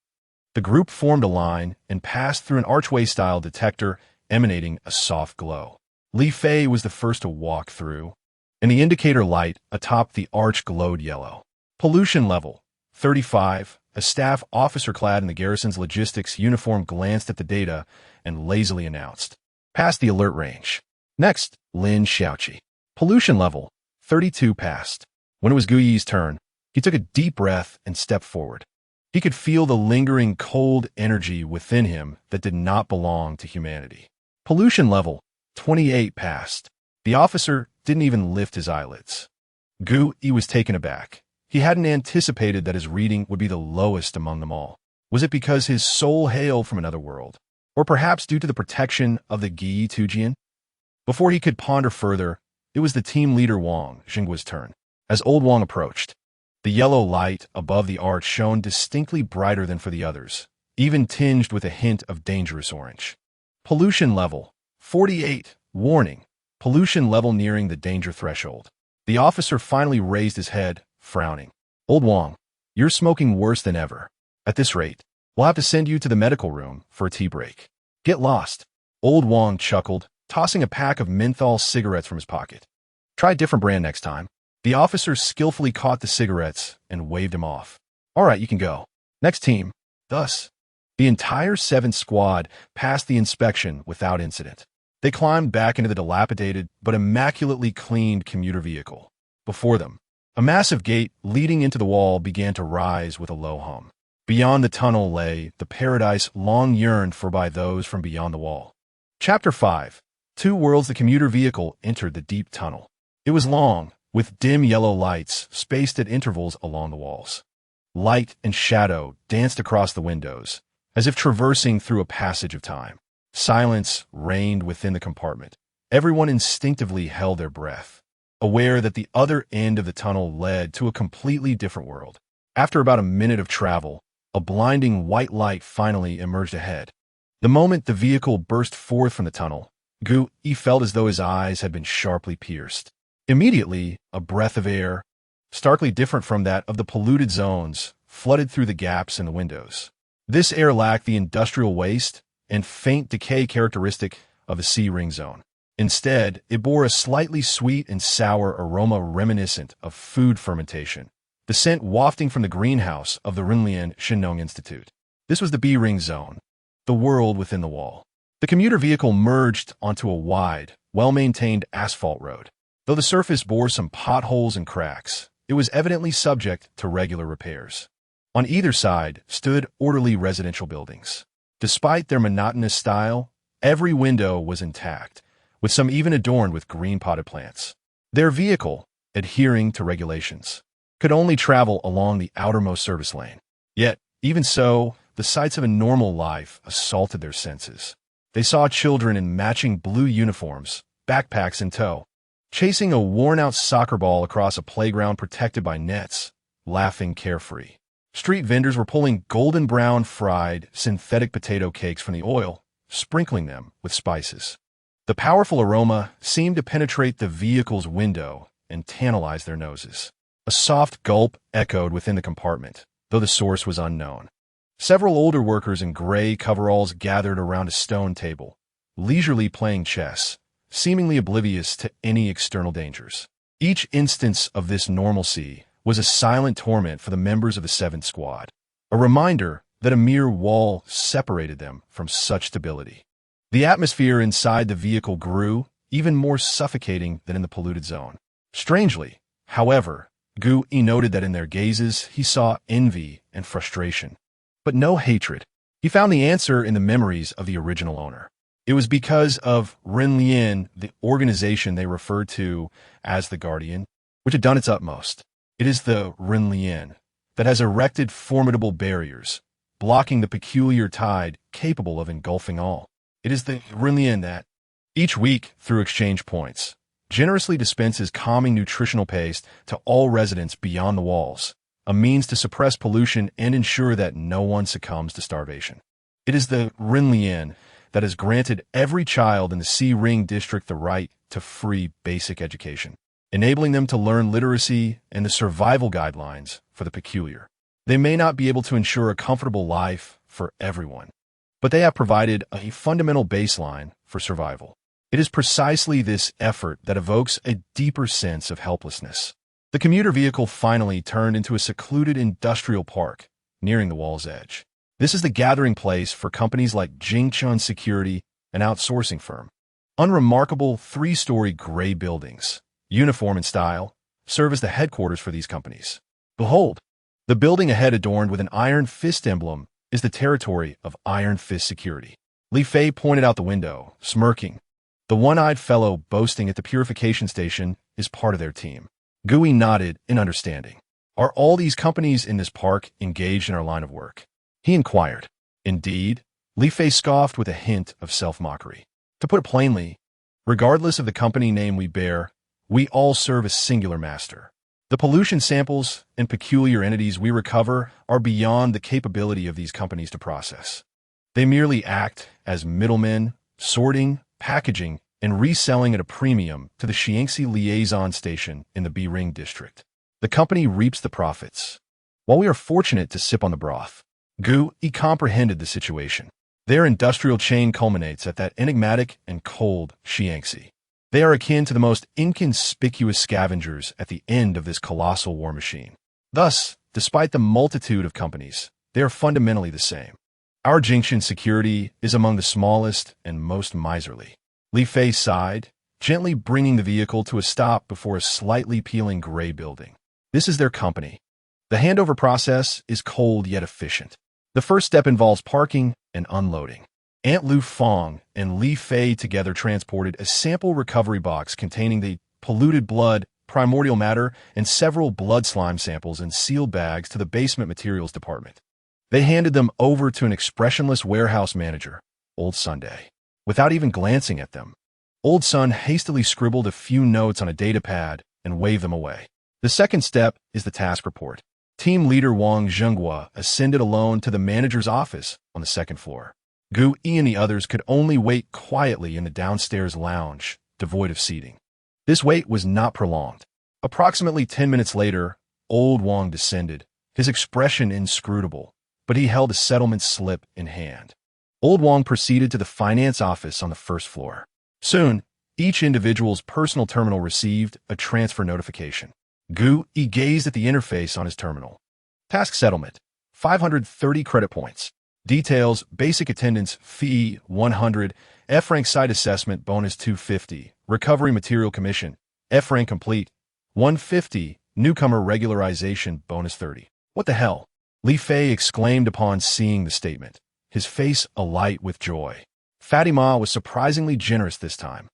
The group formed a line and passed through an archway-style detector emanating a soft glow. Li Fei was the first to walk through, and the indicator light atop the arch glowed yellow. Pollution level 35, a staff officer clad in the garrison's logistics uniform glanced at the data and lazily announced, "Past the alert range." Next, Lin Xiaoqi. Pollution level, 32 passed. When it was Gu Yi's turn, he took a deep breath and stepped forward. He could feel the lingering cold energy within him that did not belong to humanity. Pollution level, 28 passed. The officer didn't even lift his eyelids. Gu Yi was taken aback. He hadn't anticipated that his reading would be the lowest among them all. Was it because his soul hailed from another world? Or perhaps due to the protection of the Gi Tujian? Before he could ponder further, it was the team leader Wang Xingguo's turn. As old Wang approached, the yellow light above the arch shone distinctly brighter than for the others, even tinged with a hint of dangerous orange. Pollution level, 48. Warning. Pollution level nearing the danger threshold. The officer finally raised his head, frowning. "Old Wang, you're smoking worse than ever. At this rate, we'll have to send you to the medical room for a tea break. Get lost." Old Wang chuckled, tossing a pack of menthol cigarettes from his pocket. "Try a different brand next time." The officer skillfully caught the cigarettes and waved him off. "All right, you can go. Next team." Thus, the entire 7th squad passed the inspection without incident. They climbed back into the dilapidated but immaculately cleaned commuter vehicle. Before them, a massive gate leading into the wall began to rise with a low hum. Beyond the tunnel lay the paradise long yearned for by those from beyond the wall. Chapter 5. Two worlds. The commuter vehicle entered the deep tunnel. It was long, with dim yellow lights spaced at intervals along the walls. Light and shadow danced across the windows, as if traversing through a passage of time. Silence reigned within the compartment. Everyone instinctively held their breath, aware that the other end of the tunnel led to a completely different world. After about a minute of travel, a blinding white light finally emerged ahead. The moment the vehicle burst forth from the tunnel, Gu Yi felt as though his eyes had been sharply pierced. Immediately, a breath of air, starkly different from that of the polluted zones, flooded through the gaps in the windows. This air lacked the industrial waste and faint decay characteristic of a C-ring zone. Instead, it bore a slightly sweet and sour aroma reminiscent of food fermentation, the scent wafting from the greenhouse of the Rinlian Shinong Institute. This was the B-ring zone, the world within the wall. The commuter vehicle merged onto a wide, well-maintained asphalt road. Though the surface bore some potholes and cracks, it was evidently subject to regular repairs. On either side stood orderly residential buildings. Despite their monotonous style, every window was intact, with some even adorned with green potted plants. Their vehicle, adhering to regulations, could only travel along the outermost service lane. Yet, even so, the sights of a normal life assaulted their senses. They saw children in matching blue uniforms, backpacks in tow, chasing a worn-out soccer ball across a playground protected by nets, laughing carefree. Street vendors were pulling golden brown fried synthetic potato cakes from the oil, sprinkling them with spices. The powerful aroma seemed to penetrate the vehicle's window and tantalize their noses. A soft gulp echoed within the compartment, though the source was unknown. Several older workers in gray coveralls gathered around a stone table, leisurely playing chess, seemingly oblivious to any external dangers. Each instance of this normalcy was a silent torment for the members of the 7th Squad, a reminder that a mere wall separated them from such stability. The atmosphere inside the vehicle grew, even more suffocating than in the polluted zone. Strangely, however, Gu Yi noted that in their gazes he saw envy and frustration, but no hatred. He found the answer in the memories of the original owner. It was because of Rinlian, the organization they referred to as the Guardian, which had done its utmost. It is the Rinlian that has erected formidable barriers, blocking the peculiar tide capable of engulfing all. It is the Rinlian that, each week through exchange points, generously dispenses calming nutritional paste to all residents beyond the walls, a means to suppress pollution and ensure that no one succumbs to starvation. It is the Rinlian that has granted every child in the C-Ring district the right to free basic education, enabling them to learn literacy and the survival guidelines for the peculiar. They may not be able to ensure a comfortable life for everyone, but they have provided a fundamental baseline for survival. It is precisely this effort that evokes a deeper sense of helplessness. The commuter vehicle finally turned into a secluded industrial park, nearing the wall's edge. This is the gathering place for companies like Zhang Qing Security, an outsourcing firm. Unremarkable three-story gray buildings, uniform in style, serve as the headquarters for these companies. Behold, the building ahead adorned with an Iron Fist emblem is the territory of Iron Fist Security. Li Fei pointed out the window, smirking. The one-eyed fellow boasting at the purification station is part of their team. Gui nodded in understanding. Are all these companies in this park engaged in our line of work? He inquired. Indeed, Li Fei scoffed with a hint of self-mockery. To put it plainly, regardless of the company name we bear, we all serve a singular master. The pollution samples and peculiar entities we recover are beyond the capability of these companies to process. They merely act as middlemen, sorting, packaging, and reselling at a premium to the Xiangxi liaison station in the B-Ring district. The company reaps the profits, while we are fortunate to sip on the broth. Gu comprehended the situation. Their industrial chain culminates at that enigmatic and cold Xiangxi. They are akin to the most inconspicuous scavengers at the end of this colossal war machine. Thus, despite the multitude of companies, they are fundamentally the same. Our Jingxin Security is among the smallest and most miserly. Li Fei sighed, gently bringing the vehicle to a stop before a slightly peeling gray building. This is their company. The handover process is cold yet efficient. The first step involves parking and unloading. Aunt Lu Fong and Li Fei together transported a sample recovery box containing the polluted blood, primordial matter, and several blood slime samples in sealed bags to the basement materials department. They handed them over to an expressionless warehouse manager, Old Sunday. Without even glancing at them, Old Sun hastily scribbled a few notes on a data pad and waved them away. The second step is the task report. Team leader Wang Zhenghua ascended alone to the manager's office on the second floor. Gu and the others could only wait quietly in the downstairs lounge, devoid of seating. This wait was not prolonged. Approximately 10 minutes later, old Wang descended, his expression inscrutable, but he held a settlement slip in hand. Old Wang proceeded to the finance office on the first floor. Soon, each individual's personal terminal received a transfer notification. Gu gazed at the interface on his terminal. Task settlement, 530 credit points. Details, basic attendance, fee, 100, F-rank site assessment, bonus 250, recovery material commission, F-rank complete, 150, newcomer regularization, bonus 30. What the hell? Li Fei exclaimed upon seeing the statement, his face alight with joy. Fatima was surprisingly generous this time.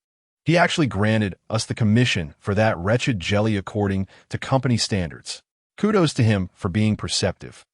He actually granted us the commission for that wretched jelly according to company standards. Kudos to him for being perceptive.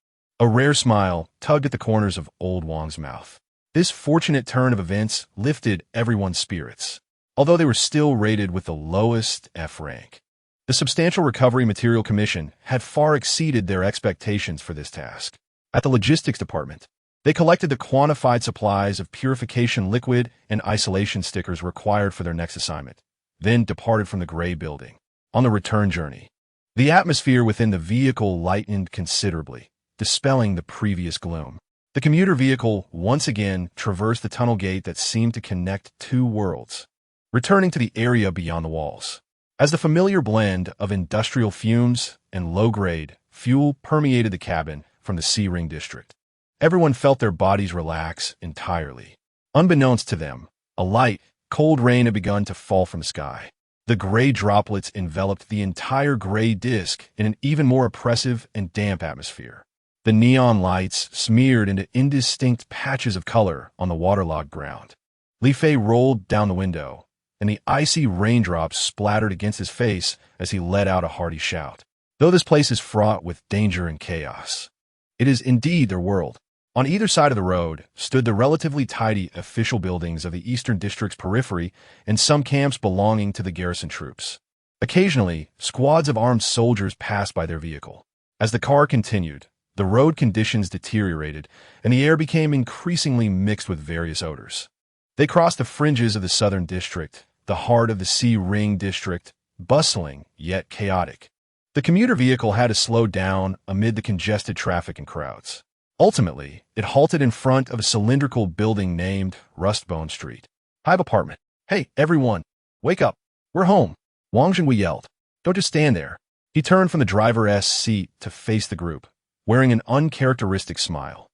A rare smile tugged at the corners of old Wang's mouth. This fortunate turn of events lifted everyone's spirits, although they were still rated with the lowest F rank. The substantial recovery material commission had far exceeded their expectations for this task. At the logistics department, they collected the quantified supplies of purification liquid and isolation stickers required for their next assignment, then departed from the gray building. On the return journey, the atmosphere within the vehicle lightened considerably, dispelling the previous gloom. The commuter vehicle once again traversed the tunnel gate that seemed to connect two worlds, returning to the area beyond the walls. As the familiar blend of industrial fumes and low-grade fuel permeated the cabin from the C-Ring district, everyone felt their bodies relax entirely. Unbeknownst to them, a light, cold rain had begun to fall from the sky. The gray droplets enveloped the entire gray disk in an even more oppressive and damp atmosphere. The neon lights smeared into indistinct patches of color on the waterlogged ground. Li Fei rolled down the window, and the icy raindrops splattered against his face as he let out a hearty shout. Though this place is fraught with danger and chaos, it is indeed their world. On either side of the road stood the relatively tidy official buildings of the Eastern District's periphery and some camps belonging to the garrison troops. Occasionally, squads of armed soldiers passed by their vehicle. As the car continued, the road conditions deteriorated, and the air became increasingly mixed with various odors. They crossed the fringes of the Southern District, the heart of the C-Ring District, bustling yet chaotic. The commuter vehicle had to slow down amid the congested traffic and crowds. Ultimately, it halted in front of a cylindrical building named Rustbone Street. Hive apartment. Hey, everyone, wake up. We're home. Wang Zhenghua yelled. Don't just stand there. He turned from the driver's seat to face the group, wearing an uncharacteristic smile.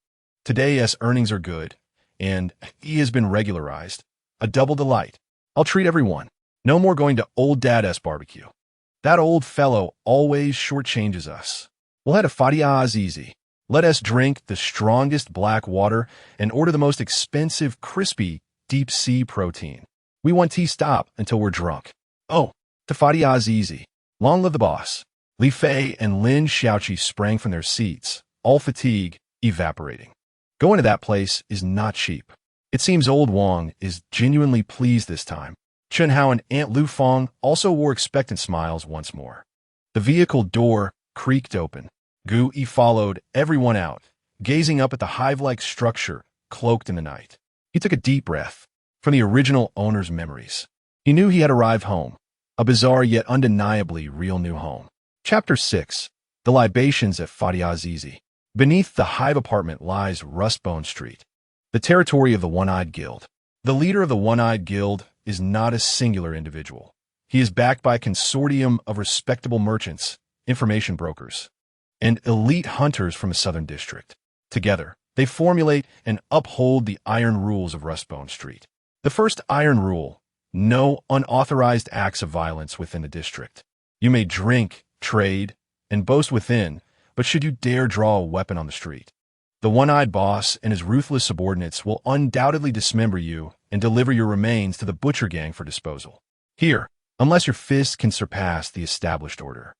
Today's earnings are good, and he has been regularized. A double delight. I'll treat everyone. No more going to old Dad's barbecue. That old fellow always shortchanges us. We'll head to Fadia's easy. Let us drink the strongest black water and order the most expensive, crispy, deep-sea protein. We want tea stop until we're drunk. Oh, to Fadia's easy. Long live the boss. Li Fei and Lin Xiaoqi sprang from their seats, all fatigue evaporating. Going to that place is not cheap. It seems old Wang is genuinely pleased this time. Chen Hao and Aunt Lu Fong also wore expectant smiles once more. The vehicle door creaked open. Gu Yi followed everyone out, gazing up at the hive-like structure cloaked in the night. He took a deep breath from the original owner's memories. He knew he had arrived home, a bizarre yet undeniably real new home. Chapter 6. The Libations at Fadia's Easy. Beneath the hive apartment lies Rustbone Street, the territory of the One-Eyed Guild. The leader of the One-Eyed Guild is not a singular individual. He is backed by a consortium of respectable merchants, information brokers, and elite hunters from a southern district. Together, they formulate and uphold the iron rules of Rustbone Street. The first iron rule: no unauthorized acts of violence within the district. You may drink, trade, and boast within, but should you dare draw a weapon on the street, the one-eyed boss and his ruthless subordinates will undoubtedly dismember you and deliver your remains to the butcher gang for disposal. Here, unless your fist can surpass the established order,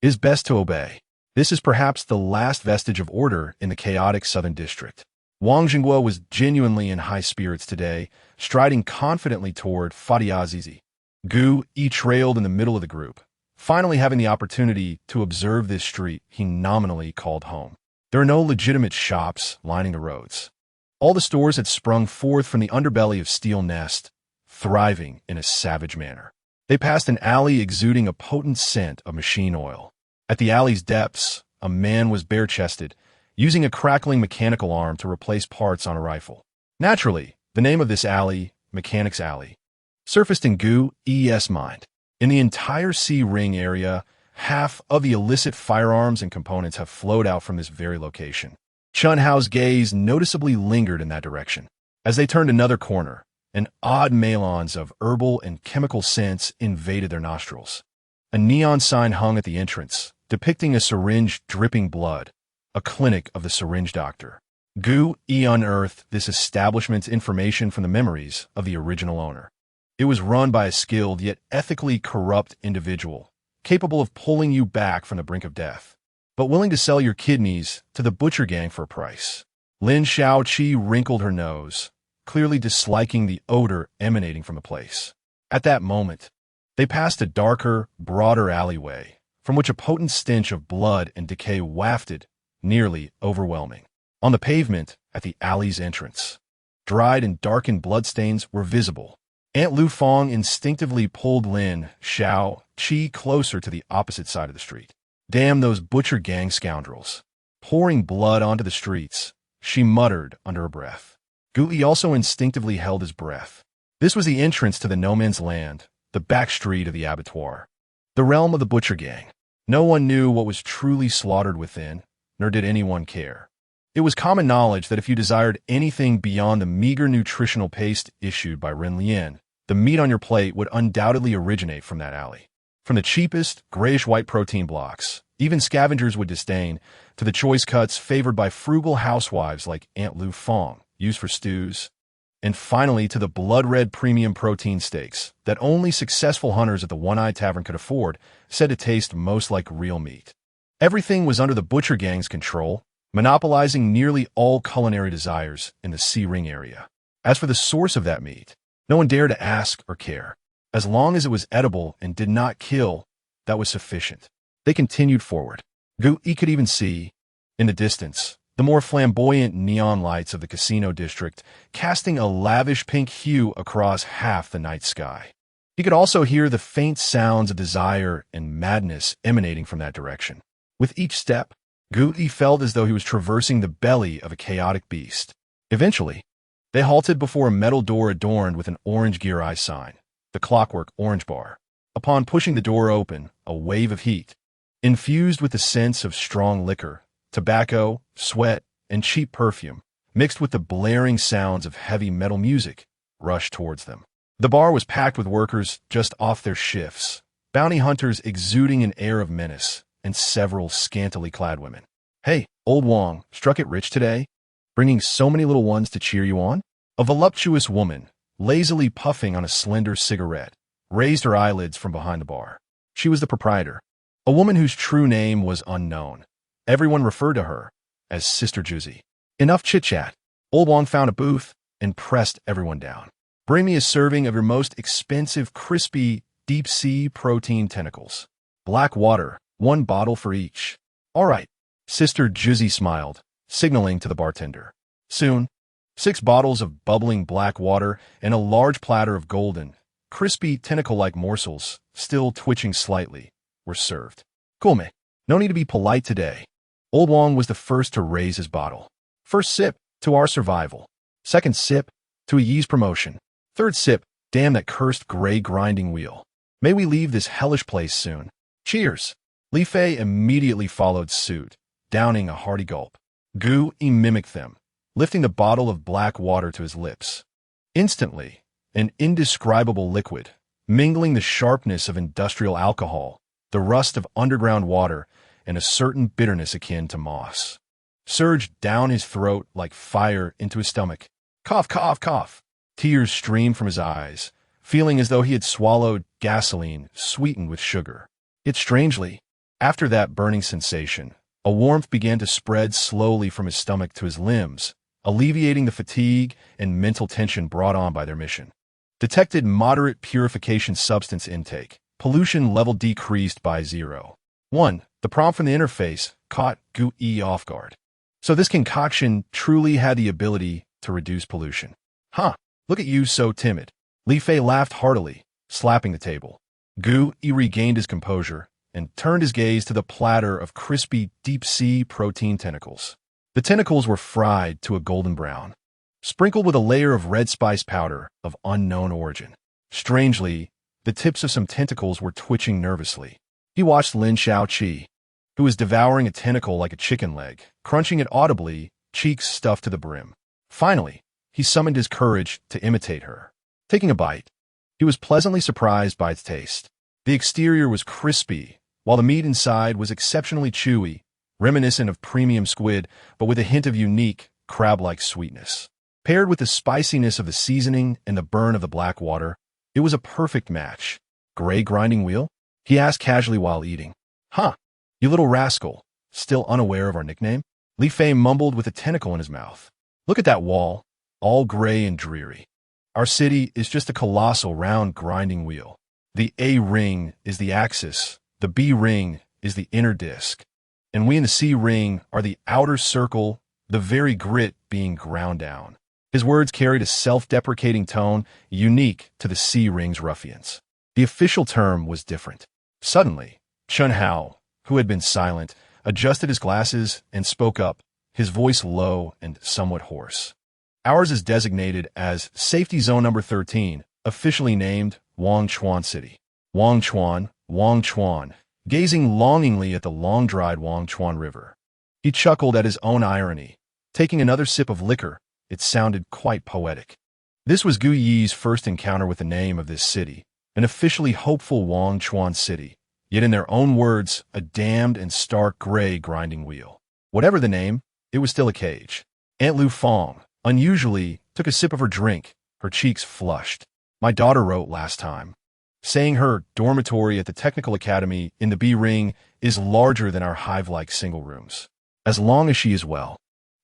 it is best to obey. This is perhaps the last vestige of order in the chaotic southern district. Wang Jingguo was genuinely in high spirits today, striding confidently toward Fadia's Easy. Gu Yi trailed in the middle of the group, finally having the opportunity to observe this street he nominally called home. There are no legitimate shops lining the roads. All the stores had sprung forth from the underbelly of Steel Nest, thriving in a savage manner. They passed an alley exuding a potent scent of machine oil. At the alley's depths, a man was bare-chested, using a crackling mechanical arm to replace parts on a rifle. Naturally, the name of this alley, Mechanic's Alley, surfaced in Gu Yi's mind. In the entire C-ring area, half of the illicit firearms and components have flowed out from this very location. Chen Hao's gaze noticeably lingered in that direction. As they turned another corner, an odd melange of herbal and chemical scents invaded their nostrils. A neon sign hung at the entrance, depicting a syringe dripping blood, a clinic of the syringe doctor. Gu Yi unearthed this establishment's information from the memories of the original owner. It was run by a skilled yet ethically corrupt individual, capable of pulling you back from the brink of death, but willing to sell your kidneys to the butcher gang for a price. Lin Xiaoqi wrinkled her nose, clearly disliking the odor emanating from the place. At that moment, they passed a darker, broader alleyway, from which a potent stench of blood and decay wafted, nearly overwhelming. On the pavement at the alley's entrance, dried and darkened bloodstains were visible. Aunt Lu Fong instinctively pulled Lin Xiaoqi closer to the opposite side of the street. Damn those butcher gang scoundrels. Pouring blood onto the streets, she muttered under her breath. Gu Yi also instinctively held his breath. This was the entrance to the no man's land, the back street of the abattoir, the realm of the butcher gang. No one knew what was truly slaughtered within, nor did anyone care. It was common knowledge that if you desired anything beyond the meager nutritional paste issued by Ren Lian, the meat on your plate would undoubtedly originate from that alley. From the cheapest, grayish-white protein blocks, even scavengers would disdain, to the choice cuts favored by frugal housewives like Aunt Lu Fong, used for stews, and finally to the blood-red premium protein steaks that only successful hunters at the One-Eyed Tavern could afford, said to taste most like real meat. Everything was under the butcher gang's control, monopolizing nearly all culinary desires in the C-ring area. As for the source of that meat, no one dared to ask or care. As long as it was edible and did not kill, that was sufficient. They continued forward. Gu Yi could even see, in the distance, the more flamboyant neon lights of the casino district casting a lavish pink hue across half the night sky. He could also hear the faint sounds of desire and madness emanating from that direction. With each step, Gu Yi felt as though he was traversing the belly of a chaotic beast. Eventually, they halted before a metal door adorned with an orange gear eye sign, the clockwork orange bar. Upon pushing the door open, a wave of heat, infused with the sense of strong liquor, tobacco, sweat, and cheap perfume, mixed with the blaring sounds of heavy metal music, rushed towards them. The bar was packed with workers just off their shifts, bounty hunters exuding an air of menace, and several scantily clad women. "Hey, old Wong, struck it rich today? Bringing so many little ones to cheer you on?" A voluptuous woman, lazily puffing on a slender cigarette, raised her eyelids from behind the bar. She was the proprietor, a woman whose true name was unknown. Everyone referred to her as Sister Juicy. Enough chit-chat. Old Wong found a booth and pressed everyone down. "Bring me a serving of your most expensive, crispy, deep-sea protein tentacles. Black water, 1 bottle for each." "All right." Sister Juicy smiled, signaling to the bartender. Soon, 6 bottles of bubbling black water and a large platter of golden, crispy tentacle-like morsels, still twitching slightly, were served. "Cool, mate. No need to be polite today." Old Wong was the first to raise his bottle. "First sip, to our survival. Second sip, to a yee's promotion. Third sip, damn that cursed gray grinding wheel. May we leave this hellish place soon. Cheers." Li Fei immediately followed suit, downing a hearty gulp. Gu Yi mimicked them, lifting the bottle of black water to his lips. Instantly, an indescribable liquid, mingling the sharpness of industrial alcohol, the rust of underground water, and a certain bitterness akin to moss, surged down his throat like fire into his stomach. Cough, cough, cough. Tears streamed from his eyes, feeling as though he had swallowed gasoline sweetened with sugar. Yet strangely, after that burning sensation, a warmth began to spread slowly from his stomach to his limbs, alleviating the fatigue and mental tension brought on by their mission. Detected moderate purification substance intake. Pollution level decreased by 0.1. The prompt from the interface caught Gu Yi off guard. So this concoction truly had the ability to reduce pollution. "Huh, look at you so timid." Li Fei laughed heartily, slapping the table. Gu Yi regained his composure and turned his gaze to the platter of crispy deep-sea protein tentacles. The tentacles were fried to a golden brown, sprinkled with a layer of red spice powder of unknown origin. Strangely, the tips of some tentacles were twitching nervously. He watched Lin Xiaoqi, who was devouring a tentacle like a chicken leg, crunching it audibly, cheeks stuffed to the brim. Finally, he summoned his courage to imitate her. Taking a bite, he was pleasantly surprised by its taste. The exterior was crispy, while the meat inside was exceptionally chewy, reminiscent of premium squid, but with a hint of unique, crab-like sweetness. Paired with the spiciness of the seasoning and the burn of the black water, it was a perfect match. "Gray grinding wheel?" he asked casually while eating. "Huh, you little rascal, still unaware of our nickname?" Li Fei mumbled with a tentacle in his mouth. "Look at that wall, all gray and dreary. Our city is just a colossal round grinding wheel. The A ring is the axis, the B ring is the inner disk, and we in the C ring are the outer circle, the very grit being ground down." His words carried a self-deprecating tone unique to the C ring's ruffians. The official term was different. Suddenly, Chun Hao, who had been silent, adjusted his glasses and spoke up, his voice low and somewhat hoarse. "Ours is designated as Safety Zone Number 13, officially named Wangchuan City." Wangchuan, gazing longingly at the long-dried Wangchuan River. He chuckled at his own irony. Taking another sip of liquor, it sounded quite poetic. This was Gu Yi's first encounter with the name of this city, an officially hopeful Wangchuan city, yet in their own words, a damned and stark gray grinding wheel. Whatever the name, it was still a cage. Aunt Lu Fong, unusually, took a sip of her drink, her cheeks flushed. "My daughter wrote last time, saying her dormitory at the Technical Academy in the B Ring is larger than our hive-like single rooms. As long as she is well,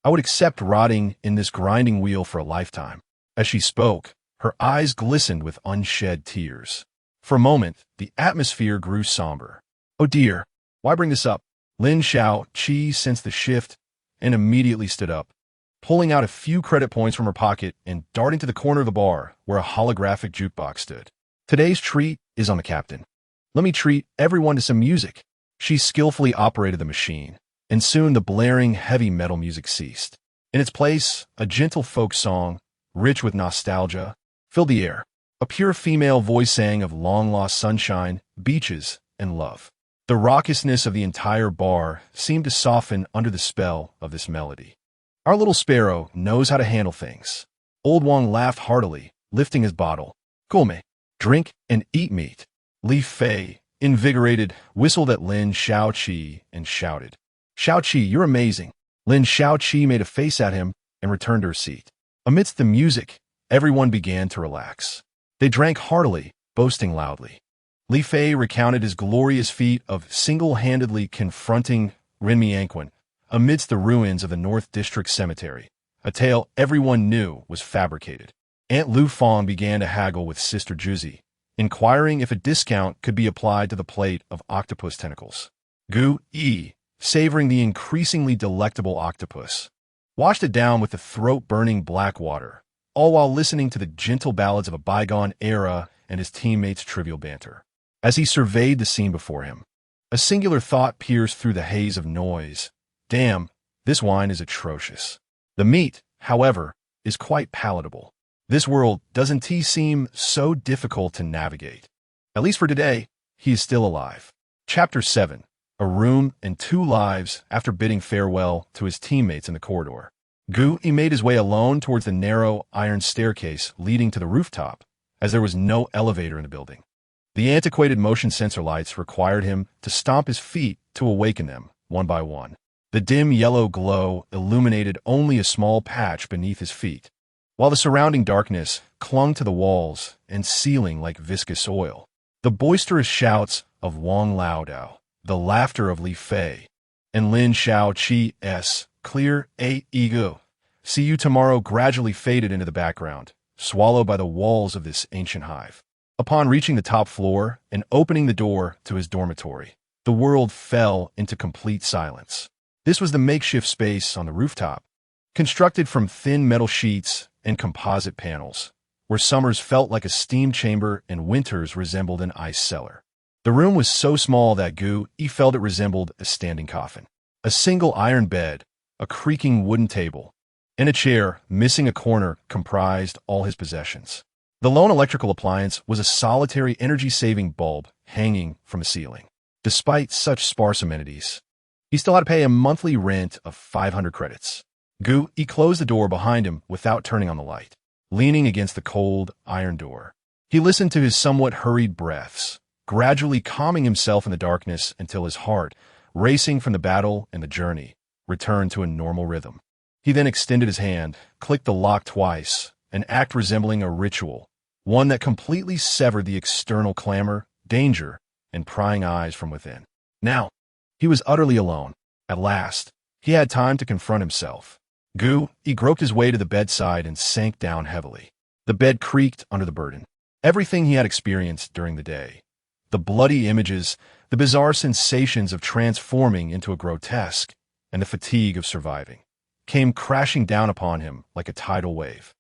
I would accept rotting in this grinding wheel for a lifetime." As she spoke, her eyes glistened with unshed tears. For a moment, the atmosphere grew somber. "Oh dear, why bring this up?" Lin Xiaoqi sensed the shift and immediately stood up, pulling out a few credit points from her pocket and darting to the corner of the bar where a holographic jukebox stood. "Today's treat is on the captain. Let me treat everyone to some music." She skillfully operated the machine, and soon the blaring heavy metal music ceased. In its place, a gentle folk song, rich with nostalgia, filled the air. A pure female voice sang of long-lost sunshine, beaches, and love. The raucousness of the entire bar seemed to soften under the spell of this melody. Our little sparrow knows how to handle things. Old Wang laughed heartily, lifting his bottle. Come, drink and eat meat. Li Fei, invigorated, whistled at Lin Shaoqi and shouted, Shaoqi, you're amazing. Lin Shaoqi made a face at him and returned to her seat. Amidst the music, everyone began to relax. They drank heartily, boasting loudly. Li Fei recounted his glorious feat of single-handedly confronting Renmi Anquan amidst the ruins of the North District Cemetery, a tale everyone knew was fabricated. Aunt Lu Fong began to haggle with Sister Juzi, inquiring if a discount could be applied to the plate of octopus tentacles. Gu Yi, savoring the increasingly delectable octopus, washed it down with the throat-burning black water, all while listening to the gentle ballads of a bygone era and his teammates' trivial banter. As he surveyed the scene before him, a singular thought pierced through the haze of noise. Damn, this wine is atrocious. The meat, however, is quite palatable. This world doesn't seem so difficult to navigate. At least for today, he is still alive. Chapter 7. A room and two lives after bidding farewell to his teammates in the corridor. Gu Yi made his way alone towards the narrow iron staircase leading to the rooftop, as there was no elevator in the building. The antiquated motion sensor lights required him to stomp his feet to awaken them, one by one. The dim yellow glow illuminated only a small patch beneath his feet, while the surrounding darkness clung to the walls and ceiling like viscous oil. The boisterous shouts of Wang Laodao, the laughter of Li Fei, and Lin Shaoqi's clear ego, see you tomorrow gradually faded into the background, swallowed by the walls of this ancient hive. Upon reaching the top floor and opening the door to his dormitory, the world fell into complete silence. This was the makeshift space on the rooftop, constructed from thin metal sheets and composite panels, where summers felt like a steam chamber and winters resembled an ice cellar. The room was so small that Gu Yi felt it resembled a standing coffin. A single iron bed, a creaking wooden table, and a chair missing a corner comprised all his possessions. The lone electrical appliance was a solitary energy-saving bulb hanging from the ceiling. Despite such sparse amenities, he still had to pay a monthly rent of 500 credits. Gu Yi closed the door behind him without turning on the light. Leaning against the cold iron door, he listened to his somewhat hurried breaths, gradually calming himself in the darkness until his heart, racing from the battle and the journey, returned to a normal rhythm. He then extended his hand, clicked the lock twice, an act resembling a ritual, one that completely severed the external clamor, danger, and prying eyes from within. Now, he was utterly alone. At last, he had time to confront himself. Gu Yi groped his way to the bedside and sank down heavily. The bed creaked under the burden. Everything he had experienced during the day, the bloody images, the bizarre sensations of transforming into a grotesque, and the fatigue of surviving, came crashing down upon him like a tidal wave.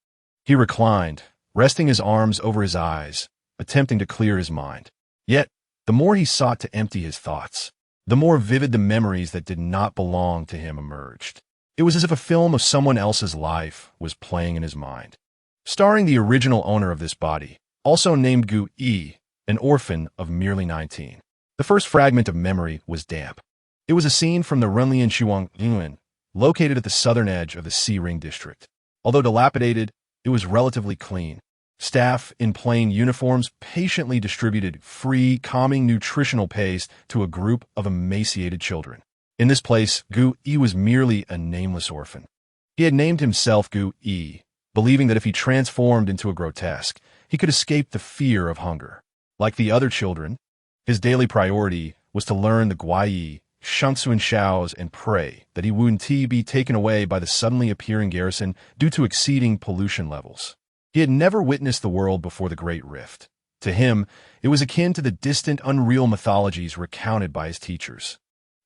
He reclined, resting his arms over his eyes, attempting to clear his mind. Yet, the more he sought to empty his thoughts, the more vivid the memories that did not belong to him emerged. It was as if a film of someone else's life was playing in his mind, starring the original owner of this body, also named Gu Yi, an orphan of merely 19. The first fragment of memory was damp. It was a scene from the Renlian Shuang Yuan, located at the southern edge of the Sea-Ring district. Although dilapidated, it was relatively clean. Staff in plain uniforms patiently distributed free, calming nutritional paste to a group of emaciated children. In this place, Gu Yi was merely a nameless orphan. He had named himself Gu Yi, believing that if he transformed into a grotesque, he could escape the fear of hunger. Like the other children, his daily priority was to learn the Guaiyi, Shangsun Shaos, and pray that he wouldn't be taken away by the suddenly appearing garrison due to exceeding pollution levels. He had never witnessed the world before the Great Rift. To him, it was akin to the distant, unreal mythologies recounted by his teachers.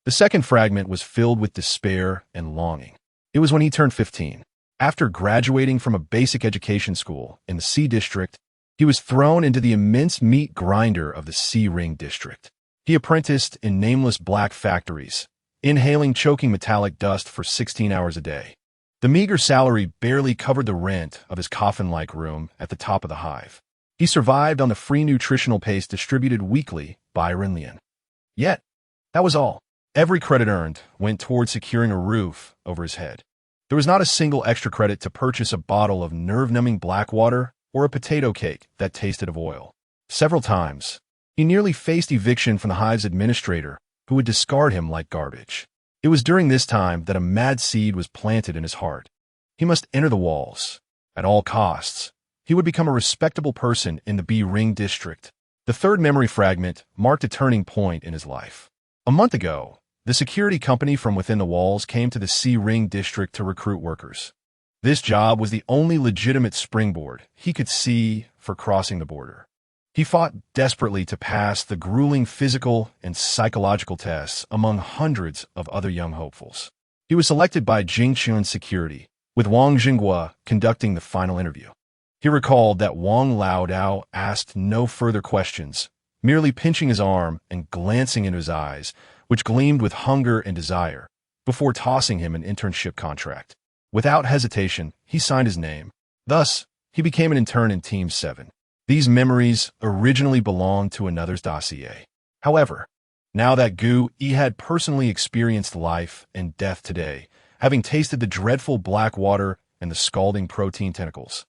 The second fragment was filled with despair and longing. It was when he turned 15. After graduating from a basic education school in the Sea District, he was thrown into the immense meat grinder of the Sea-Ring district. He apprenticed in nameless black factories, inhaling choking metallic dust for 16 hours a day. The meager salary barely covered the rent of his coffin-like room at the top of the hive. He survived on the free nutritional paste distributed weekly by Renlian. Yet, That was all. Every credit earned went toward securing a roof over his head. There was not a single extra credit to purchase a bottle of nerve-numbing black water or a potato cake that tasted of oil. Several times, he nearly faced eviction from the hive's administrator, who would discard him like garbage. It was during this time that a mad seed was planted in his heart. He must enter the walls. At all costs, he would become a respectable person in the B-Ring district. The third memory fragment marked a turning point in his life. A month ago, the security company from within the walls came to the C-Ring district to recruit workers. This job was the only legitimate springboard he could see for crossing the border. He fought desperately to pass the grueling physical and psychological tests among hundreds of other young hopefuls. He was selected by Zhang Qing security, with Wang Jinghua conducting the final interview. He recalled that Wang Laodao asked no further questions, merely pinching his arm and glancing into his eyes, which gleamed with hunger and desire, before tossing him an internship contract. Without hesitation, he signed his name. Thus, he became an intern in Team 7. These memories originally belonged to another's dossier. However, now that Gu Yi had personally experienced life and death today, having tasted the dreadful black water and the scalding protein tentacles,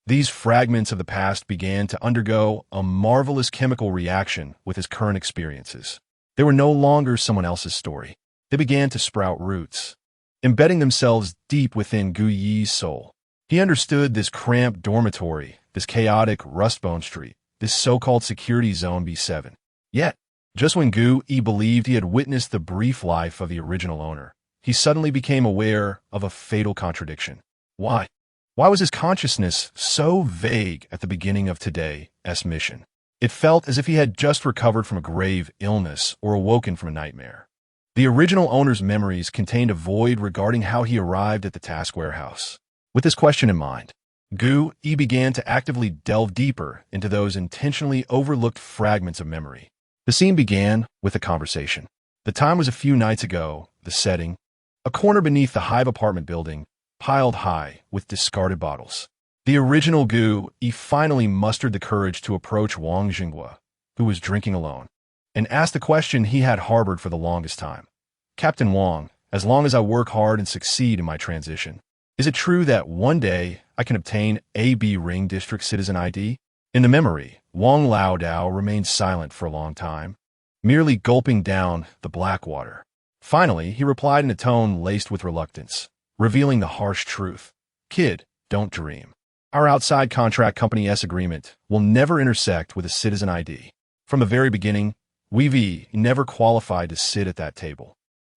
these fragments of the past began to undergo a marvelous chemical reaction with his current experiences. They were no longer someone else's story. They began to sprout roots, embedding themselves deep within Gu Yi's soul. He understood this cramped dormitory, this chaotic Rustbone Street, this so-called security zone B7. Yet, just when Gu Yi believed he had witnessed the brief life of the original owner, he suddenly became aware of a fatal contradiction. Why? Why was his consciousness so vague at the beginning of today's mission? It felt as if he had just recovered from a grave illness or awoken from a nightmare. The original owner's memories contained a void regarding how he arrived at the task warehouse. With this question in mind, Gu Yi began to actively delve deeper into those intentionally overlooked fragments of memory. The scene began with a conversation. The time was a few nights ago, the setting, a corner beneath the Hive apartment building, piled high with discarded bottles. The original Gu Yi finally mustered the courage to approach Wang Jinghua, who was drinking alone, and asked the question he had harbored for the longest time. Captain Wang, as long as I work hard and succeed in my transition, is it true that one day I can obtain a B-Ring District Citizen ID? In the memory, Wang Laodao remained silent for a long time, merely gulping down the black water. Finally, he replied in a tone laced with reluctance, revealing the harsh truth. Kid, don't dream. Our outside contract company S agreement will never intersect with a citizen ID. From the very beginning, we never qualified to sit at that table.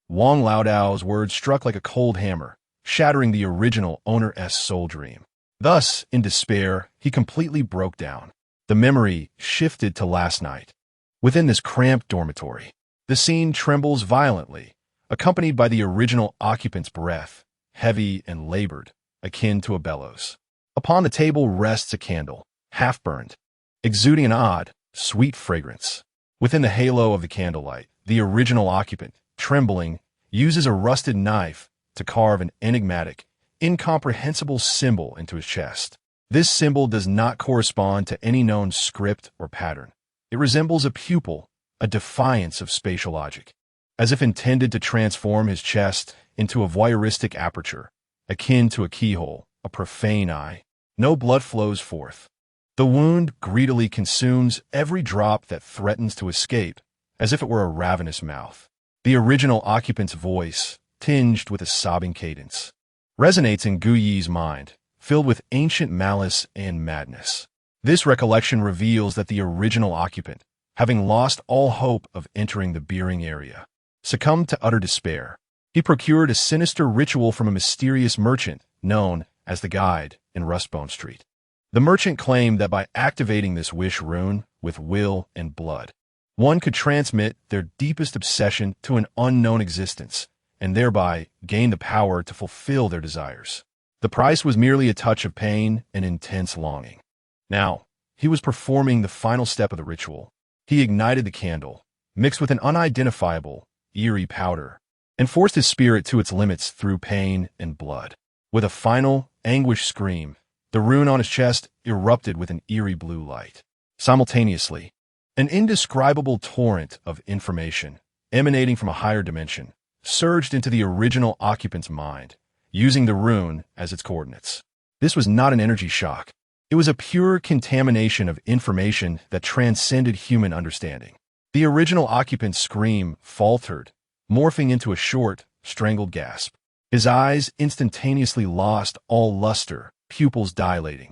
Wang Laodao's words struck like a cold hammer, shattering the original owner's soul dream. Thus, in despair, he completely broke down. The memory shifted to last night. Within this cramped dormitory, the scene trembles violently, accompanied by the original occupant's breath, heavy and labored, akin to a bellows. Upon the table rests a candle, half-burned, exuding an odd, sweet fragrance. Within the halo of the candlelight, the original occupant, trembling, uses a rusted knife to carve an enigmatic, incomprehensible symbol into his chest. This symbol does not correspond to any known script or pattern. It resembles a pupil, a defiance of spatial logic, as if intended to transform his chest into a voyeuristic aperture, akin to a keyhole, a profane eye. No blood flows forth. The wound greedily consumes every drop that threatens to escape, as if it were a ravenous mouth. The original occupant's voice, tinged with a sobbing cadence, resonates in Gu Yi's mind, filled with ancient malice and madness. This recollection reveals that the original occupant, having lost all hope of entering the Beering area, succumbed to utter despair. He procured a sinister ritual from a mysterious merchant known as the Guide in Rustbone Street. The merchant claimed that by activating this wish rune with will and blood, one could transmit their deepest obsession to an unknown existence, and thereby gain the power to fulfill their desires. The price was merely a touch of pain and intense longing. Now, he was performing the final step of the ritual. He ignited the candle, mixed with an unidentifiable, eerie powder, and forced his spirit to its limits through pain and blood. With a final, anguished scream, the rune on his chest erupted with an eerie blue light. Simultaneously, an indescribable torrent of information, emanating from a higher dimension, surged into the original occupant's mind, using the rune as its coordinates. This was not an energy shock. It was a pure contamination of information that transcended human understanding. The original occupant's scream faltered, morphing into a short, strangled gasp. His eyes instantaneously lost all luster, pupils dilating,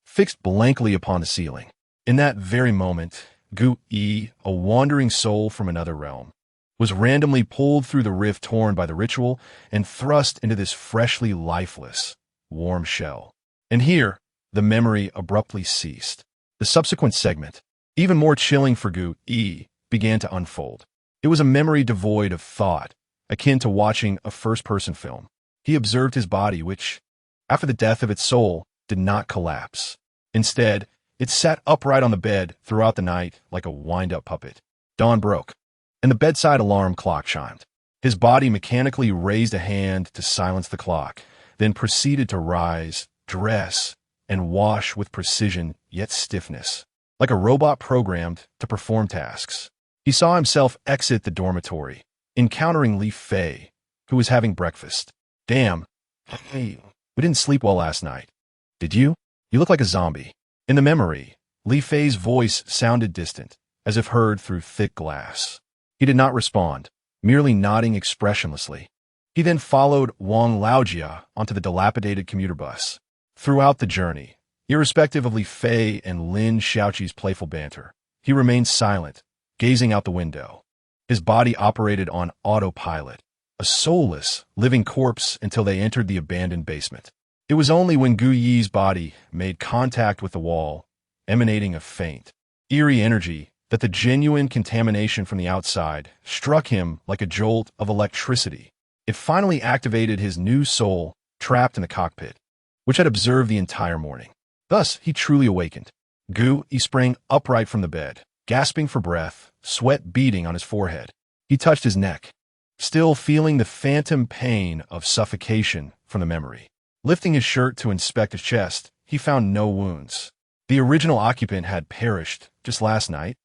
fixed blankly upon the ceiling. In that very moment, Gu-Yi, a wandering soul from another realm, was randomly pulled through the rift torn by the ritual and thrust into this freshly lifeless, warm shell. And here, the memory abruptly ceased. The subsequent segment, even more chilling for Gu-Yi, began to unfold. It was a memory devoid of thought, akin to watching a first-person film. He observed his body, which, after the death of its soul, did not collapse. Instead, it sat upright on the bed throughout the night like a wind-up puppet. Dawn broke, and the bedside alarm clock chimed. His body mechanically raised a hand to silence the clock, then proceeded to rise, dress, and wash with precision yet stiffness, like a robot programmed to perform tasks. He saw himself exit the dormitory, encountering Li Fei, who was having breakfast. Damn, hey, we didn't sleep well last night. Did you? You look like a zombie. In the memory, Li Fei's voice sounded distant, as if heard through thick glass. He did not respond, merely nodding expressionlessly. He then followed Wang Laojia onto the dilapidated commuter bus. Throughout the journey, irrespective of Li Fei and Lin Xiaoqi's playful banter, he remained silent, gazing out the window. His body operated on autopilot, a soulless, living corpse until they entered the abandoned basement. It was only when Gu-Yi's body made contact with the wall, emanating a faint, eerie energy, that the genuine contamination from the outside struck him like a jolt of electricity. It finally activated his new soul, trapped in the cockpit, which had observed the entire morning. Thus, he truly awakened. Gu-Yi sprang upright from the bed, gasping for breath, sweat beading on his forehead. He touched his neck, still feeling the phantom pain of suffocation from the memory. Lifting his shirt to inspect his chest, he found no wounds. The original occupant had perished just last night,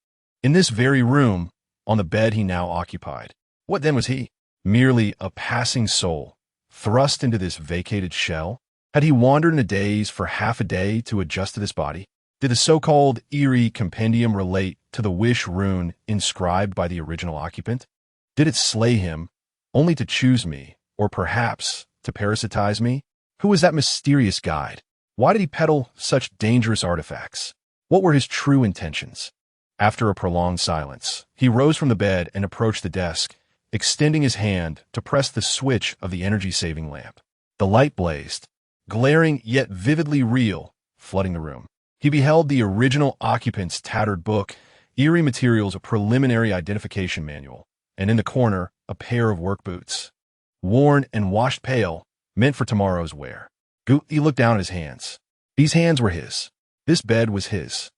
in this very room, on the bed he now occupied. What then was he? Merely a passing soul, thrust into this vacated shell? Had he wandered in a daze for half a day to adjust to this body? Did the so-called eerie compendium relate to the wish rune inscribed by the original occupant? Did it slay him, only to choose me, or perhaps to parasitize me? Who was that mysterious guide? Why did he peddle such dangerous artifacts? What were his true intentions? After a prolonged silence, he rose from the bed and approached the desk, extending his hand to press the switch of the energy-saving lamp. The light blazed, glaring yet vividly real, flooding the room. He beheld the original occupant's tattered book, eerie materials, a preliminary identification manual, and in the corner, a pair of work boots. Worn and washed pale, meant for tomorrow's wear. Gu-Yi looked down at his hands. These hands were his. This bed was his.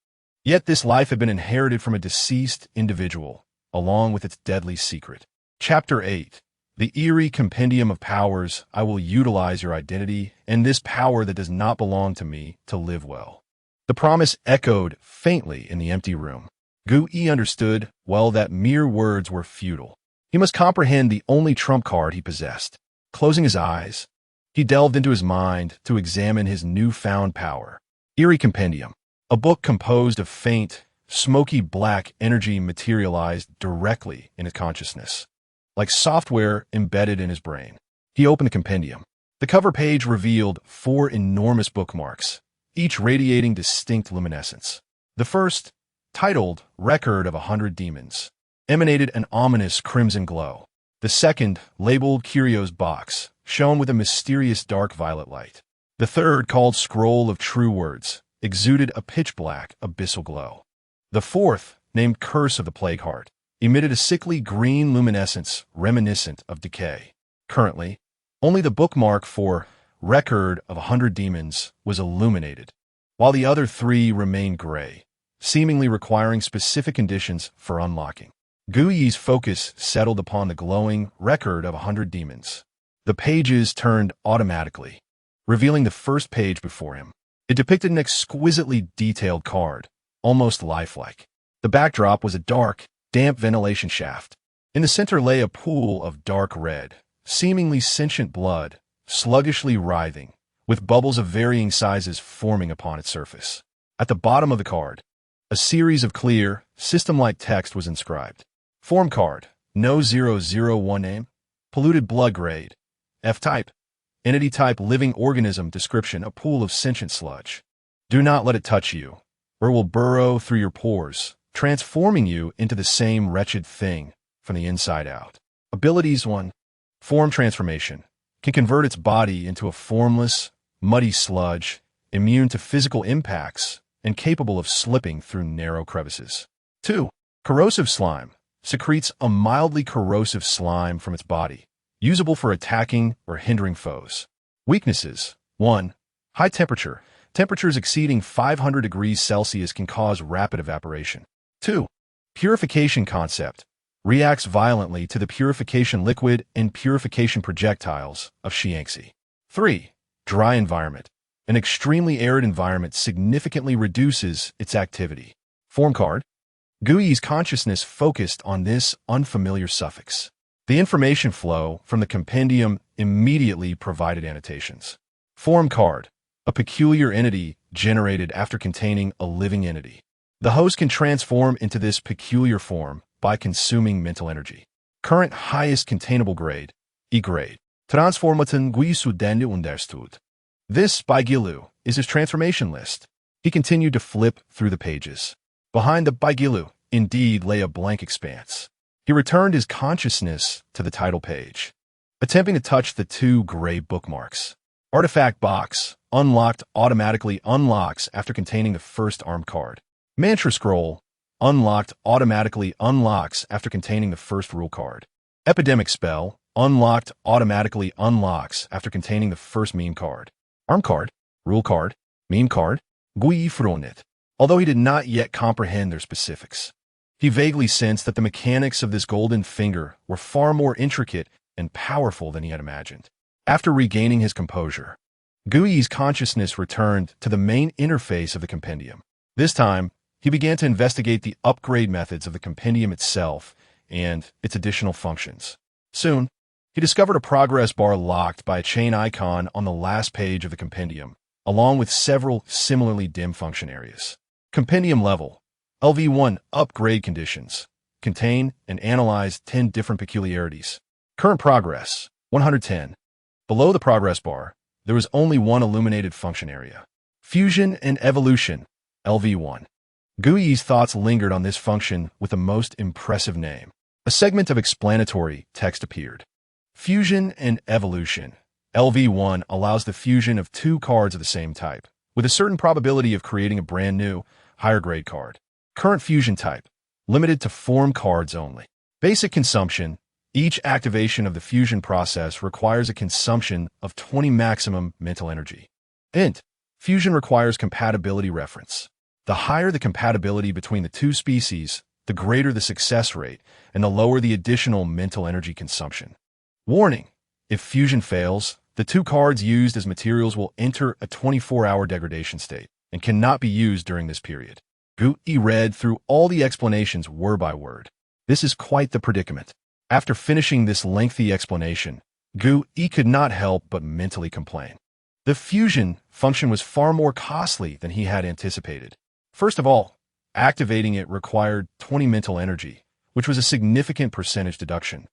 Yet this life had been inherited from a deceased individual, along with its deadly secret. Chapter 8. The eerie compendium of powers. I will utilize your identity and this power that does not belong to me to live well. The promise echoed faintly in the empty room. Gu-Yi understood, well, that mere words were futile. He must comprehend the only trump card he possessed. Closing his eyes, he delved into his mind to examine his newfound power. Eerie Compendium. A book composed of faint, smoky black energy materialized directly in his consciousness, like software embedded in his brain. He opened the compendium. The cover page revealed 4 enormous bookmarks, each radiating distinct luminescence. The first, titled Record of 100 Demons, emanated an ominous crimson glow. The second, labeled Curio's Box, shone with a mysterious dark violet light. The third, called Scroll of True Words, exuded a pitch-black, abyssal glow. The fourth, named Curse of the Plague Heart, emitted a sickly green luminescence reminiscent of decay. Currently, only the bookmark for Record of 100 Demons was illuminated, while the other 3 remained gray, seemingly requiring specific conditions for unlocking. Gu-Yi's focus settled upon the glowing Record of 100 Demons. The pages turned automatically, revealing the first page before him. It depicted an exquisitely detailed card, almost lifelike. The backdrop was a dark, damp ventilation shaft, In the center lay a pool of dark red, seemingly sentient blood, sluggishly writhing, with bubbles of varying sizes forming upon its surface. At the bottom of the card, a series of clear, system-like text was inscribed. Form card, No 001 name, polluted blood grade, F-type, entity type living organism description a pool of sentient sludge. Do not let it touch you, or it will burrow through your pores, transforming you into the same wretched thing from the inside out. Abilities 1. Form transformation. Can convert its body into a formless, muddy sludge, immune to physical impacts, and capable of slipping through narrow crevices. 2. Corrosive slime. Secretes a mildly corrosive slime from its body, usable for attacking or hindering foes. Weaknesses. 1. High temperature. Temperatures exceeding 500 degrees Celsius can cause rapid evaporation. 2. Purification concept. Reacts violently to the purification liquid and purification projectiles of Xiangxi. 3. Dry environment. An extremely arid environment significantly reduces its activity. Form card. Gui's consciousness focused on this unfamiliar suffix. The information flow from the compendium immediately provided annotations. Form card. A peculiar entity generated after containing a living entity. The host can transform into this peculiar form by consuming mental energy. Current highest containable grade, E grade. Transformaten Gui Sudende Understud. This, by Gilu, is his transformation list. He continued to flip through the pages. Behind the by Gilu, indeed, lay a blank expanse. He returned his consciousness to the title page, attempting to touch the 2 gray bookmarks. Artifact box, unlocked automatically unlocks after containing the first arm card. Mantra scroll, unlocked automatically unlocks after containing the first rule card. Epidemic spell, unlocked automatically unlocks after containing the first meme card. Arm card, rule card, meme card, Gui Fronit. Although he did not yet comprehend their specifics, he vaguely sensed that the mechanics of this golden finger were far more intricate and powerful than he had imagined. After regaining his composure, Gui's consciousness returned to the main interface of the compendium. This time, he began to investigate the upgrade methods of the compendium itself and its additional functions. Soon, he discovered a progress bar locked by a chain icon on the last page of the compendium, along with several similarly dim function areas. Compendium level, LV1 upgrade conditions, contain and analyze 10 different peculiarities. Current progress, 110. Below the progress bar, there was only one illuminated function area. Fusion and evolution, LV1. Gui's thoughts lingered on this function with the most impressive name. A segment of explanatory text appeared. Fusion and evolution, LV1 allows the fusion of 2 cards of the same type, with a certain probability of creating a brand new, higher grade card. Current fusion type, limited to form cards only. Basic consumption, each activation of the fusion process requires a consumption of 20 maximum mental energy. Int, fusion requires compatibility reference. The higher the compatibility between the 2 species, the greater the success rate, and the lower the additional mental energy consumption. Warning, if fusion fails, the 2 cards used as materials will enter a 24-hour degradation state and cannot be used during this period. Gui read through all the explanations word by word. This is quite the predicament. After finishing this lengthy explanation, Gui could not help but mentally complain. The fusion function was far more costly than he had anticipated. First of all, activating it required 20 mental energy, which was a significant percentage deduction.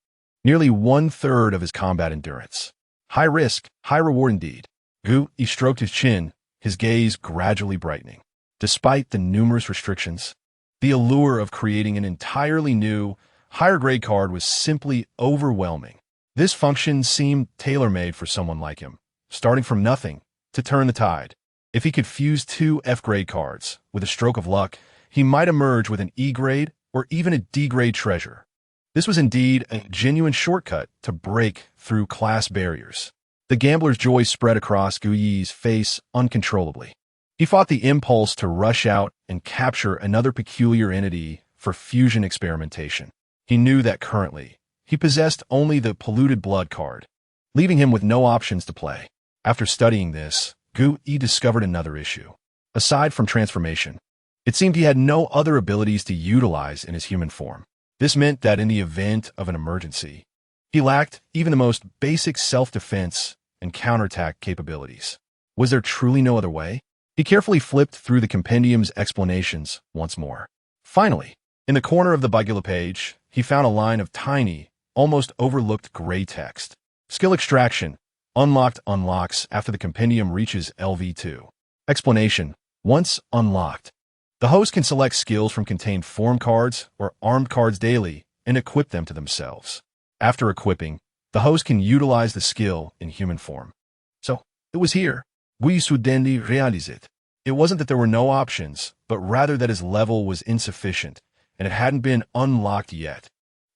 Nearly 1/3 of his combat endurance. High risk, high reward indeed. Gui stroked his chin, his gaze gradually brightening. Despite the numerous restrictions, the allure of creating an entirely new, higher-grade card was simply overwhelming. This function seemed tailor-made for someone like him, starting from nothing to turn the tide. If he could fuse 2 F-grade cards, with a stroke of luck, he might emerge with an E-grade or even a D-grade treasure. This was indeed a genuine shortcut to break through class barriers. The gambler's joy spread across Gui's face uncontrollably. He fought the impulse to rush out and capture another peculiar entity for fusion experimentation. He knew that currently, he possessed only the polluted blood card, leaving him with no options to play. After studying this, Gui discovered another issue. Aside from transformation, it seemed he had no other abilities to utilize in his human form. This meant that in the event of an emergency, he lacked even the most basic self-defense and counterattack capabilities. Was there truly no other way? He carefully flipped through the compendium's explanations once more. Finally, in the corner of the Bagula page, he found a line of tiny, almost overlooked gray text. Skill extraction. Unlocked unlocks after the compendium reaches LV2. Explanation. Once unlocked, the host can select skills from contained form cards or armed cards daily and equip them to themselves. After equipping, the host can utilize the skill in human form. So, it was here. We sudendi realize it. It wasn't that there were no options, but rather that his level was insufficient, and it hadn't been unlocked yet.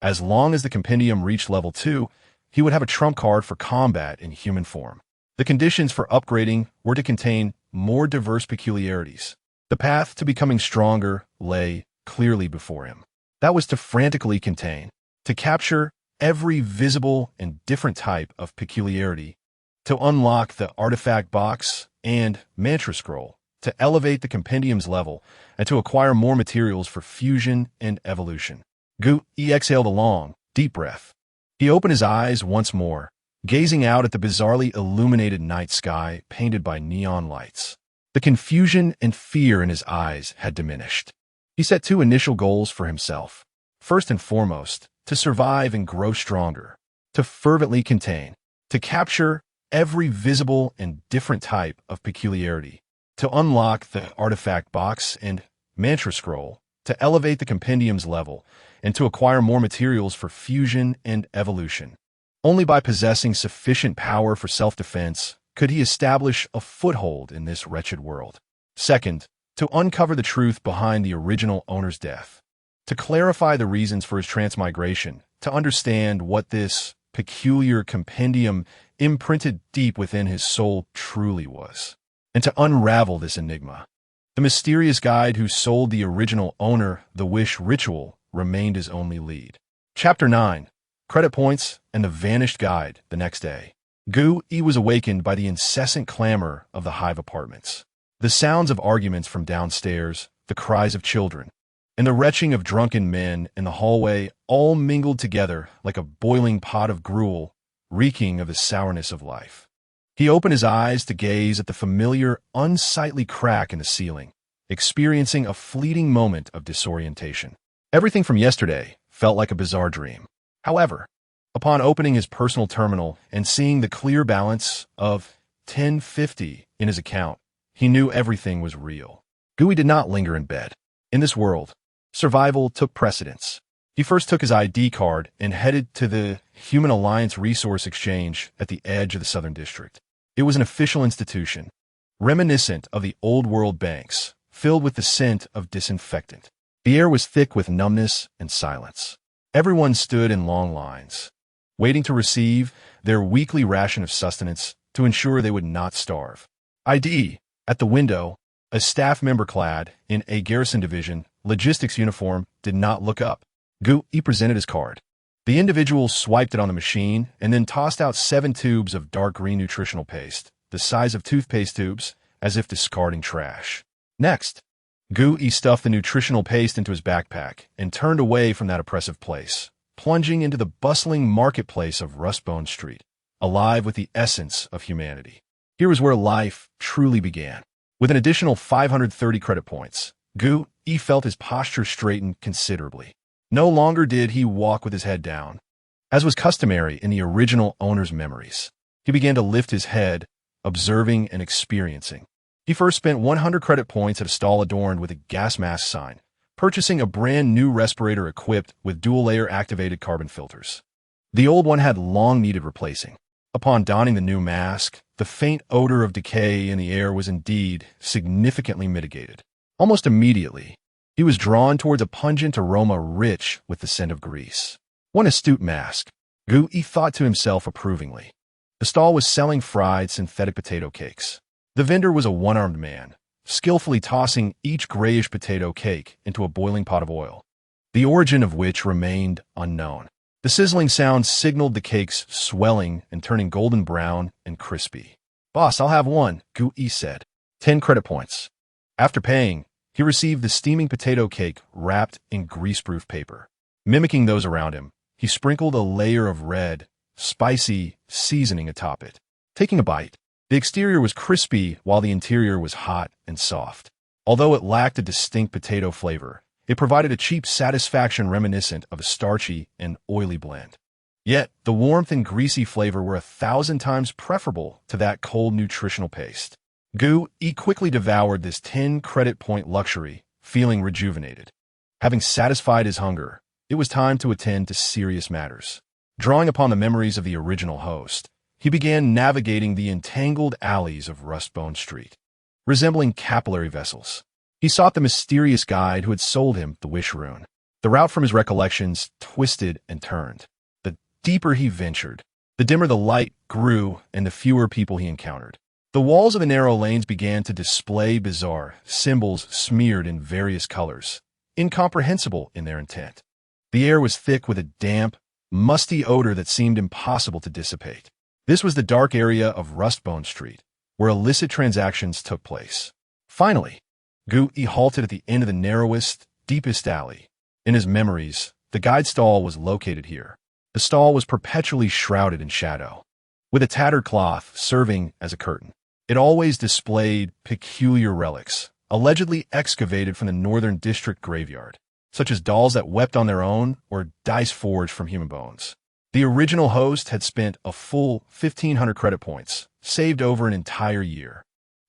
As long as the compendium reached level 2, he would have a trump card for combat in human form. The conditions for upgrading were to contain more diverse peculiarities. The path to becoming stronger lay clearly before him. That was to frantically contain, to capture every visible and different type of peculiarity, to unlock the artifact box and mantra scroll, to elevate the compendium's level, and to acquire more materials for fusion and evolution. Gu exhaled a long, deep breath. He opened his eyes once more, gazing out at the bizarrely illuminated night sky painted by neon lights. The confusion and fear in his eyes had diminished. He set 2 initial goals for himself. First and foremost, to survive and grow stronger, to fervently contain, to capture every visible and different type of peculiarity, to unlock the artifact box and mantra scroll, to elevate the compendium's level, and to acquire more materials for fusion and evolution. Only by possessing sufficient power for self-defense could he establish a foothold in this wretched world. Second, to uncover the truth behind the original owner's death, to clarify the reasons for his transmigration, to understand what this peculiar compendium imprinted deep within his soul truly was, and to unravel this enigma. The mysterious guide who sold the original owner the wish ritual remained his only lead. Chapter 9. Credit Points and the Vanished Guide. The next day, Gu was awakened by the incessant clamor of the hive apartments. The sounds of arguments from downstairs, the cries of children, and the retching of drunken men in the hallway all mingled together like a boiling pot of gruel, reeking of the sourness of life. He opened his eyes to gaze at the familiar, unsightly crack in the ceiling, experiencing a fleeting moment of disorientation. Everything from yesterday felt like a bizarre dream. However, upon opening his personal terminal and seeing the clear balance of 1050 in his account, he knew everything was real. Gui did not linger in bed. In this world, survival took precedence. He first took his ID card and headed to the Human Alliance Resource Exchange at the edge of the Southern District. It was an official institution, reminiscent of the old world banks, filled with the scent of disinfectant. The air was thick with numbness and silence. Everyone stood in long lines, waiting to receive their weekly ration of sustenance to ensure they would not starve. ID. At the window, a staff member clad in a garrison division logistics uniform did not look up. Gu presented his card. The individual swiped it on the machine and then tossed out 7 tubes of dark green nutritional paste, the size of toothpaste tubes, as if discarding trash. Next, Gu stuffed the nutritional paste into his backpack and turned away from that oppressive place, plunging into the bustling marketplace of Rustbone Street, alive with the essence of humanity. Here was where life truly began. With an additional 530 credit points, Gu felt his posture straighten considerably. No longer did he walk with his head down. As was customary in the original owner's memories, he began to lift his head, observing and experiencing. He first spent 100 credit points at a stall adorned with a gas mask sign, purchasing a brand new respirator equipped with dual-layer activated carbon filters. The old one had long needed replacing. Upon donning the new mask, the faint odor of decay in the air was indeed significantly mitigated. Almost immediately, he was drawn towards a pungent aroma rich with the scent of grease. One astute mask, Gu thought to himself approvingly. The stall was selling fried synthetic potato cakes. The vendor was a one-armed man, skillfully tossing each grayish potato cake into a boiling pot of oil, the origin of which remained unknown. The sizzling sound signaled the cakes swelling and turning golden brown and crispy. "Boss, I'll have one," Gu said. 10 credit points. After paying, he received the steaming potato cake wrapped in greaseproof paper. Mimicking those around him, he sprinkled a layer of red, spicy seasoning atop it. Taking a bite, the exterior was crispy while the interior was hot and soft. Although it lacked a distinct potato flavor, it provided a cheap satisfaction reminiscent of a starchy and oily blend. Yet, the warmth and greasy flavor were 1,000 times preferable to that cold nutritional paste. Gu-Yi quickly devoured this 10-credit point luxury, feeling rejuvenated. Having satisfied his hunger, it was time to attend to serious matters. Drawing upon the memories of the original host, he began navigating the entangled alleys of Rustbone Street. Resembling capillary vessels, he sought the mysterious guide who had sold him the Wish Rune. The route from his recollections twisted and turned. The deeper he ventured, the dimmer the light grew and the fewer people he encountered. The walls of the narrow lanes began to display bizarre symbols smeared in various colors, incomprehensible in their intent. The air was thick with a damp, musty odor that seemed impossible to dissipate. This was the dark area of Rustbone Street, where illicit transactions took place. Finally, Gu-Yi halted at the end of the narrowest, deepest alley. In his memories, the guide stall was located here. The stall was perpetually shrouded in shadow, with a tattered cloth serving as a curtain. It always displayed peculiar relics, allegedly excavated from the Northern District graveyard, such as dolls that wept on their own or dice forged from human bones. The original host had spent a full 1,500 credit points, saved over an entire year,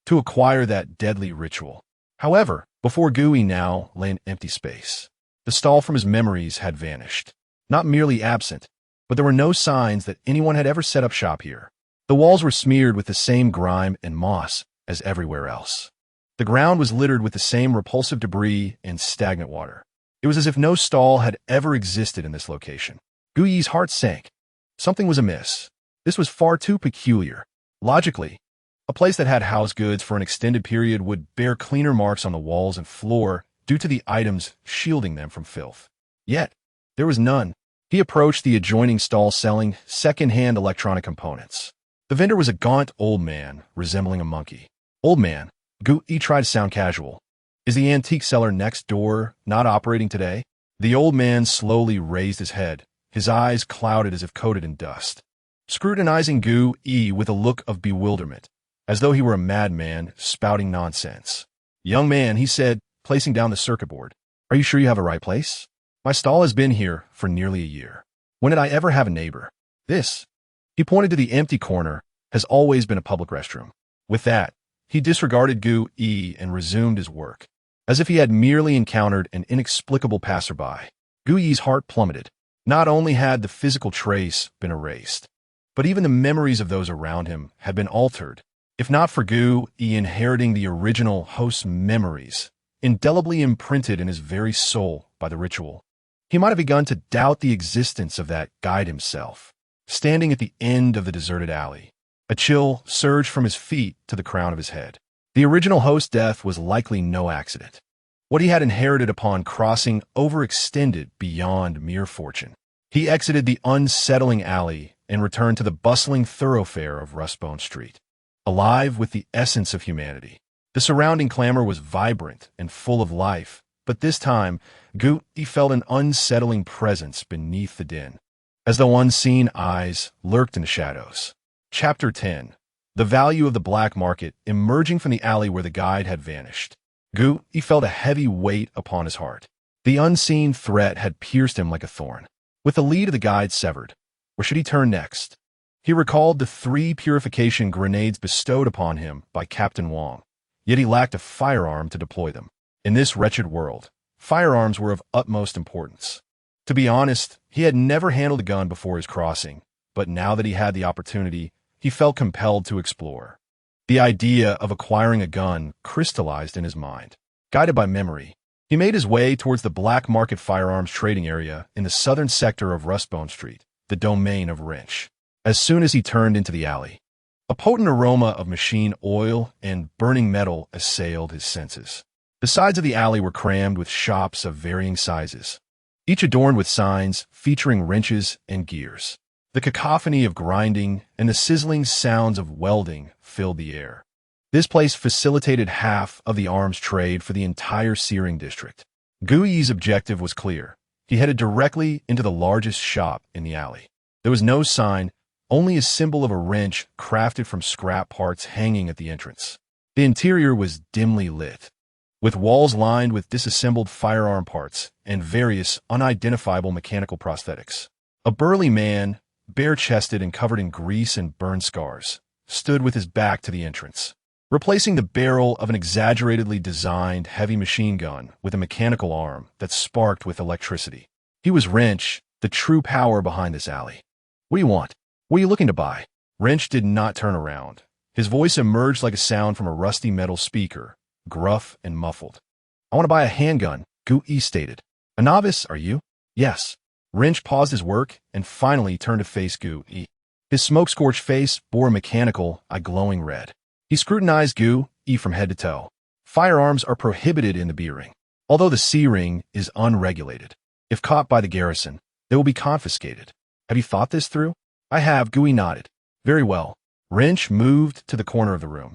to acquire that deadly ritual. However, before Gu-Yi now lay an empty space. The stall from his memories had vanished. Not merely absent, but there were no signs that anyone had ever set up shop here. The walls were smeared with the same grime and moss as everywhere else. The ground was littered with the same repulsive debris and stagnant water. It was as if no stall had ever existed in this location. Gu-Yi's heart sank. Something was amiss. This was far too peculiar. Logically, a place that had house goods for an extended period would bear cleaner marks on the walls and floor due to the items shielding them from filth. Yet, there was none. He approached the adjoining stall selling second-hand electronic components. The vendor was a gaunt old man, resembling a monkey. Old man, Gu-Yi tried to sound casual. Is the antique seller next door not operating today? The old man slowly raised his head, his eyes clouded as if coated in dust, scrutinizing Gu-Yi with a look of bewilderment, as though he were a madman spouting nonsense. Young man, he said, placing down the circuit board. Are you sure you have a right place? My stall has been here for nearly a year. When did I ever have a neighbor? This, he pointed to the empty corner, has always been a public restroom. With that, he disregarded Gu-Yi and resumed his work, as if he had merely encountered an inexplicable passerby. Gu-Yi's heart plummeted. Not only had the physical trace been erased, but even the memories of those around him had been altered. If not for Gu-Yi inheriting the original host's memories, indelibly imprinted in his very soul by the ritual, he might have begun to doubt the existence of that guide himself. Standing at the end of the deserted alley, a chill surged from his feet to the crown of his head. The original host's death was likely no accident. What he had inherited upon crossing overextended beyond mere fortune. He exited the unsettling alley and returned to the bustling thoroughfare of Rustbone Street, alive with the essence of humanity. The surrounding clamor was vibrant and full of life, but this time, Gu-Yi felt an unsettling presence beneath the din, as though unseen eyes lurked in the shadows. Chapter 10. The value of the black market emerging from the alley where the guide had vanished. Gu-Yi felt a heavy weight upon his heart. The unseen threat had pierced him like a thorn. With the lead of the guide severed, where should he turn next? He recalled the 3 purification grenades bestowed upon him by Captain Wong, yet he lacked a firearm to deploy them. In this wretched world, firearms were of utmost importance. To be honest, he had never handled a gun before his crossing, but now that he had the opportunity, he felt compelled to explore. The idea of acquiring a gun crystallized in his mind. Guided by memory, he made his way towards the black market firearms trading area in the southern sector of Rustbone Street, the domain of Wrench. As soon as he turned into the alley, a potent aroma of machine oil and burning metal assailed his senses. The sides of the alley were crammed with shops of varying sizes, each adorned with signs featuring wrenches and gears. The cacophony of grinding and the sizzling sounds of welding filled the air. This place facilitated half of the arms trade for the entire Searing district. Gu-Yi's objective was clear. He headed directly into the largest shop in the alley. There was no sign, only a symbol of a wrench crafted from scrap parts hanging at the entrance. The interior was dimly lit, with walls lined with disassembled firearm parts and various unidentifiable mechanical prosthetics. A burly man, bare-chested and covered in grease and burn scars, stood with his back to the entrance, replacing the barrel of an exaggeratedly designed heavy machine gun with a mechanical arm that sparked with electricity. He was Wrench, the true power behind this alley. "What do you want? What are you looking to buy?" Wrench did not turn around. His voice emerged like a sound from a rusty metal speaker, gruff and muffled. "I want to buy a handgun," Gu-E stated. "A novice, are you?" "Yes." Wrench paused his work and finally turned to face Gu-E. His smoke-scorched face bore a mechanical, eye glowing red. He scrutinized Gu-E from head to toe. Firearms are prohibited in the B ring, although the C ring is unregulated. If caught by the garrison, they will be confiscated. Have you thought this through? I have, Gu-E nodded. Very well. Wrench moved to the corner of the room,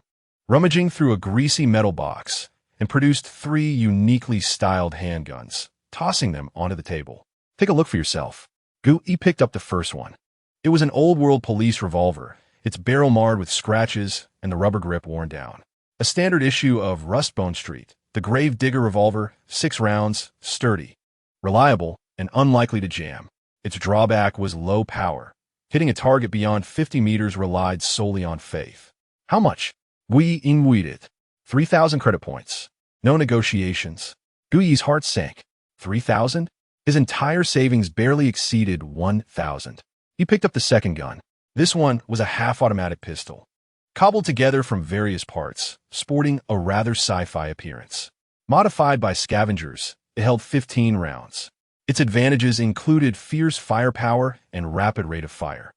rummaging through a greasy metal box, and produced 3 uniquely styled handguns, tossing them onto the table. Take a look for yourself. Gu-E picked up the first one. It was an old-world police revolver, its barrel marred with scratches and the rubber grip worn down. A standard issue of Rustbone Street, the Grave Digger revolver, 6 rounds, sturdy, reliable, and unlikely to jam. Its drawback was low power. Hitting a target beyond 50 meters relied solely on faith. How much? We inweited. 3,000 credit points. No negotiations. Gu-E's heart sank. 3,000? His entire savings barely exceeded 1,000. He picked up the second gun. This one was a half-automatic pistol, cobbled together from various parts, sporting a rather sci-fi appearance. Modified by scavengers, it held 15 rounds. Its advantages included fierce firepower and rapid rate of fire.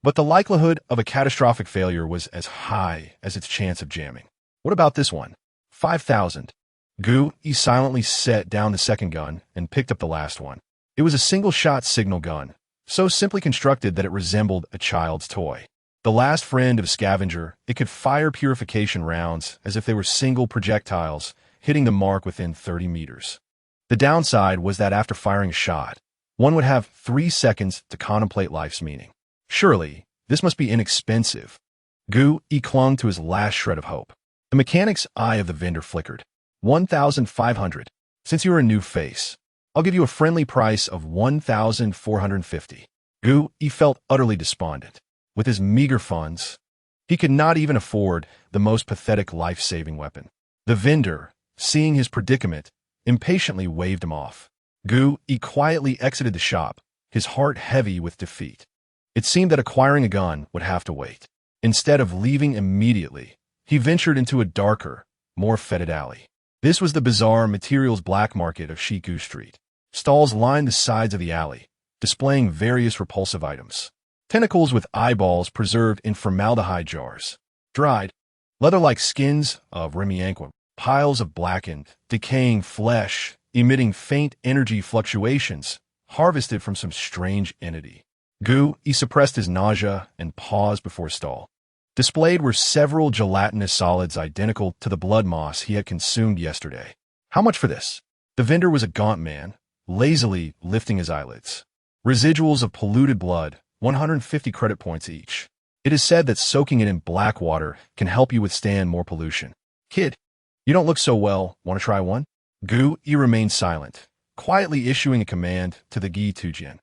But the likelihood of a catastrophic failure was as high as its chance of jamming. What about this one? 5,000. Gu-E silently set down the second gun and picked up the last one. It was a single-shot signal gun, so simply constructed that it resembled a child's toy. The last friend of a scavenger, it could fire purification rounds as if they were single projectiles, hitting the mark within 30 meters. The downside was that after firing a shot, one would have 3 seconds to contemplate life's meaning. Surely, this must be inexpensive. Gu-E clung to his last shred of hope. The mechanic's eye of the vendor flickered. 1,500. Since you're a new face, I'll give you a friendly price of 1,450. Gu-E felt utterly despondent. With his meager funds, he could not even afford the most pathetic life-saving weapon. The vendor, seeing his predicament, impatiently waved him off. Gu-E quietly exited the shop, his heart heavy with defeat. It seemed that acquiring a gun would have to wait. Instead of leaving immediately, he ventured into a darker, more fetid alley. This was the bizarre materials black market of Shiku Street. Stalls lined the sides of the alley, displaying various repulsive items. Tentacles with eyeballs preserved in formaldehyde jars. Dried, leather-like skins of Remianqua. Piles of blackened, decaying flesh, emitting faint energy fluctuations, harvested from some strange entity. Gu-E suppressed his nausea and paused before a stall. Displayed were several gelatinous solids identical to the blood moss he had consumed yesterday. How much for this? The vendor was a gaunt man, lazily lifting his eyelids. Residuals of polluted blood, 150 credit points each. It is said that soaking it in black water can help you withstand more pollution. Kid, you don't look so well. Want to try one? Gu-E remained silent, quietly issuing a command to the Gi Tujin.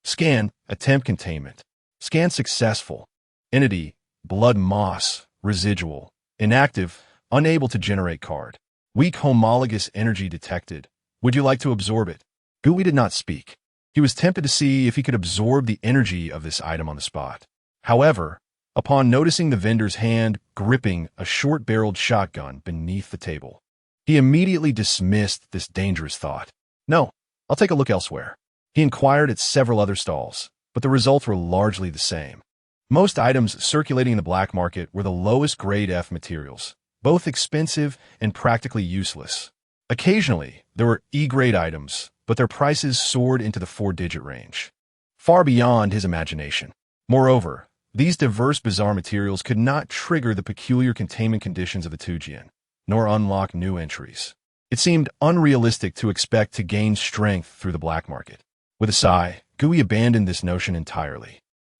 Scan, attempt containment. Scan successful. Entity, blood moss, residual. Inactive, unable to generate card. Weak homologous energy detected. Would you like to absorb it? Gu-E did not speak. He was tempted to see if he could absorb the energy of this item on the spot. However, upon noticing the vendor's hand gripping a short-barreled shotgun beneath the table, he immediately dismissed this dangerous thought. No, I'll take a look elsewhere. He inquired at several other stalls, but the results were largely the same. Most items circulating in the black market were the lowest grade F materials, both expensive and practically useless. Occasionally, there were E-grade items, but their prices soared into the 4-digit range, far beyond his imagination. Moreover, these diverse bizarre materials could not trigger the peculiar containment conditions of the Tujian, nor unlock new entries. It seemed unrealistic to expect to gain strength through the black market. With a sigh, Gui abandoned this notion entirely.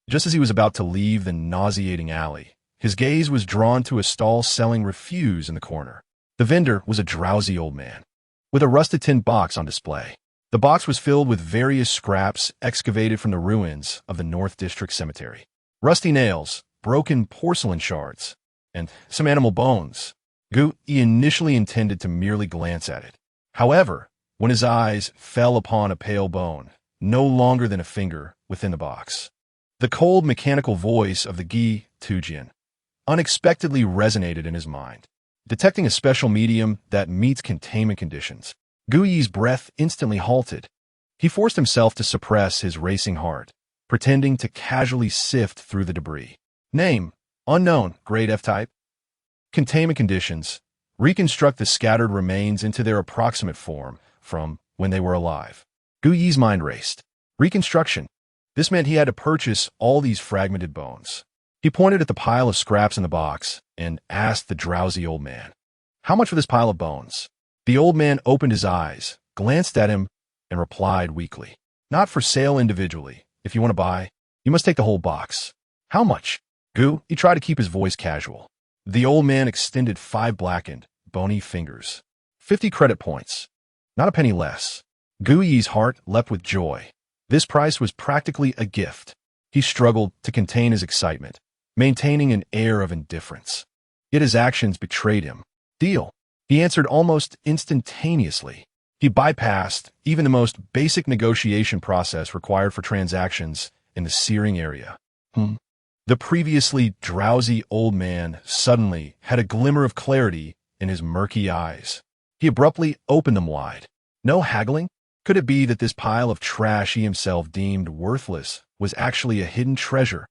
Just as he was about to leave the nauseating alley, his gaze was drawn to a stall selling refuse in the corner. The vendor was a drowsy old man, with a rusted tin box on display. The box was filled with various scraps excavated from the ruins of the North District Cemetery. Rusty nails, broken porcelain shards, and some animal bones. Gui initially intended to merely glance at it. However, when his eyes fell upon a pale bone, no longer than a finger within the box, the cold mechanical voice of the Gi Tujin unexpectedly resonated in his mind. Detecting a special medium that meets containment conditions, Gui's breath instantly halted. He forced himself to suppress his racing heart, pretending to casually sift through the debris. Name: unknown, grade F-type. Containment conditions: reconstruct the scattered remains into their approximate form from when they were alive. Gui's mind raced. Reconstruction. This meant he had to purchase all these fragmented bones. He pointed at the pile of scraps in the box and asked the drowsy old man, "How much for this pile of bones?" The old man opened his eyes, glanced at him, and replied weakly, "Not for sale individually. If you want to buy, you must take the whole box." "How much?" Gui tried to keep his voice casual. The old man extended 5 blackened, bony fingers. 50 credit points. Not a penny less. Gui's heart leapt with joy. This price was practically a gift. He struggled to contain his excitement, maintaining an air of indifference. Yet his actions betrayed him. "Deal," he answered almost instantaneously. He bypassed even the most basic negotiation process required for transactions in the searing area. The previously drowsy old man suddenly had a glimmer of clarity in his murky eyes. He abruptly opened them wide. No haggling? Could it be that this pile of trash he himself deemed worthless was actually a hidden treasure?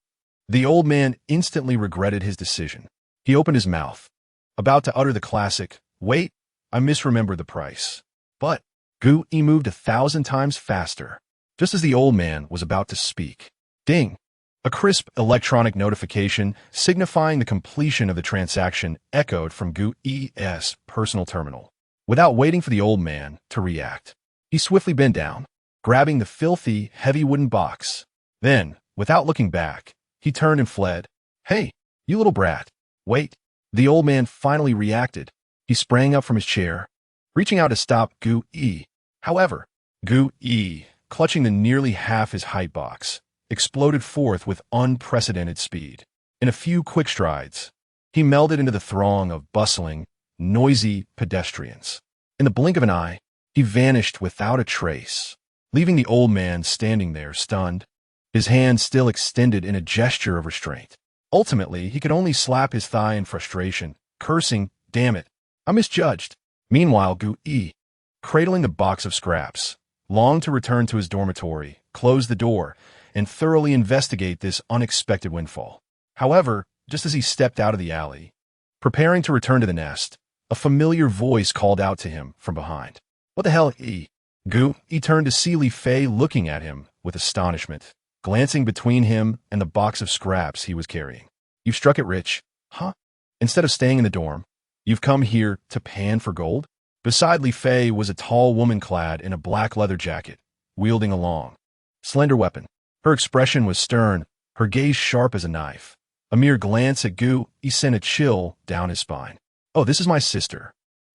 The old man instantly regretted his decision. He opened his mouth, about to utter the classic, "Wait, I misremembered the price." But Gui moved 1,000 times faster. Just as the old man was about to speak, ding! A crisp electronic notification signifying the completion of the transaction echoed from Gui's personal terminal. Without waiting for the old man to react, he swiftly bent down, grabbing the filthy, heavy wooden box. Then, without looking back, he turned and fled. "Hey, you little brat, wait." The old man finally reacted. He sprang up from his chair, reaching out to stop Gui. However, Gui, clutching the nearly half his height box, exploded forth with unprecedented speed. In a few quick strides, he melded into the throng of bustling, noisy pedestrians. In the blink of an eye, he vanished without a trace, leaving the old man standing there stunned, his hand still extended in a gesture of restraint. Ultimately, he could only slap his thigh in frustration, cursing, "Damn it, I misjudged." Meanwhile, Gui, cradling the box of scraps, longed to return to his dormitory, close the door, and thoroughly investigate this unexpected windfall. However, just as he stepped out of the alley, preparing to return to the nest, a familiar voice called out to him from behind. "What the hell, Gui?" He turned to see Li Fei looking at him with astonishment, glancing between him and the box of scraps he was carrying. "You've struck it rich, huh? Instead of staying in the dorm, you've come here to pan for gold?" Beside Li Fei was a tall woman clad in a black leather jacket, wielding a long, slender weapon. Her expression was stern, her gaze sharp as a knife. A mere glance at Gui sent a chill down his spine. "Oh, this is my sister,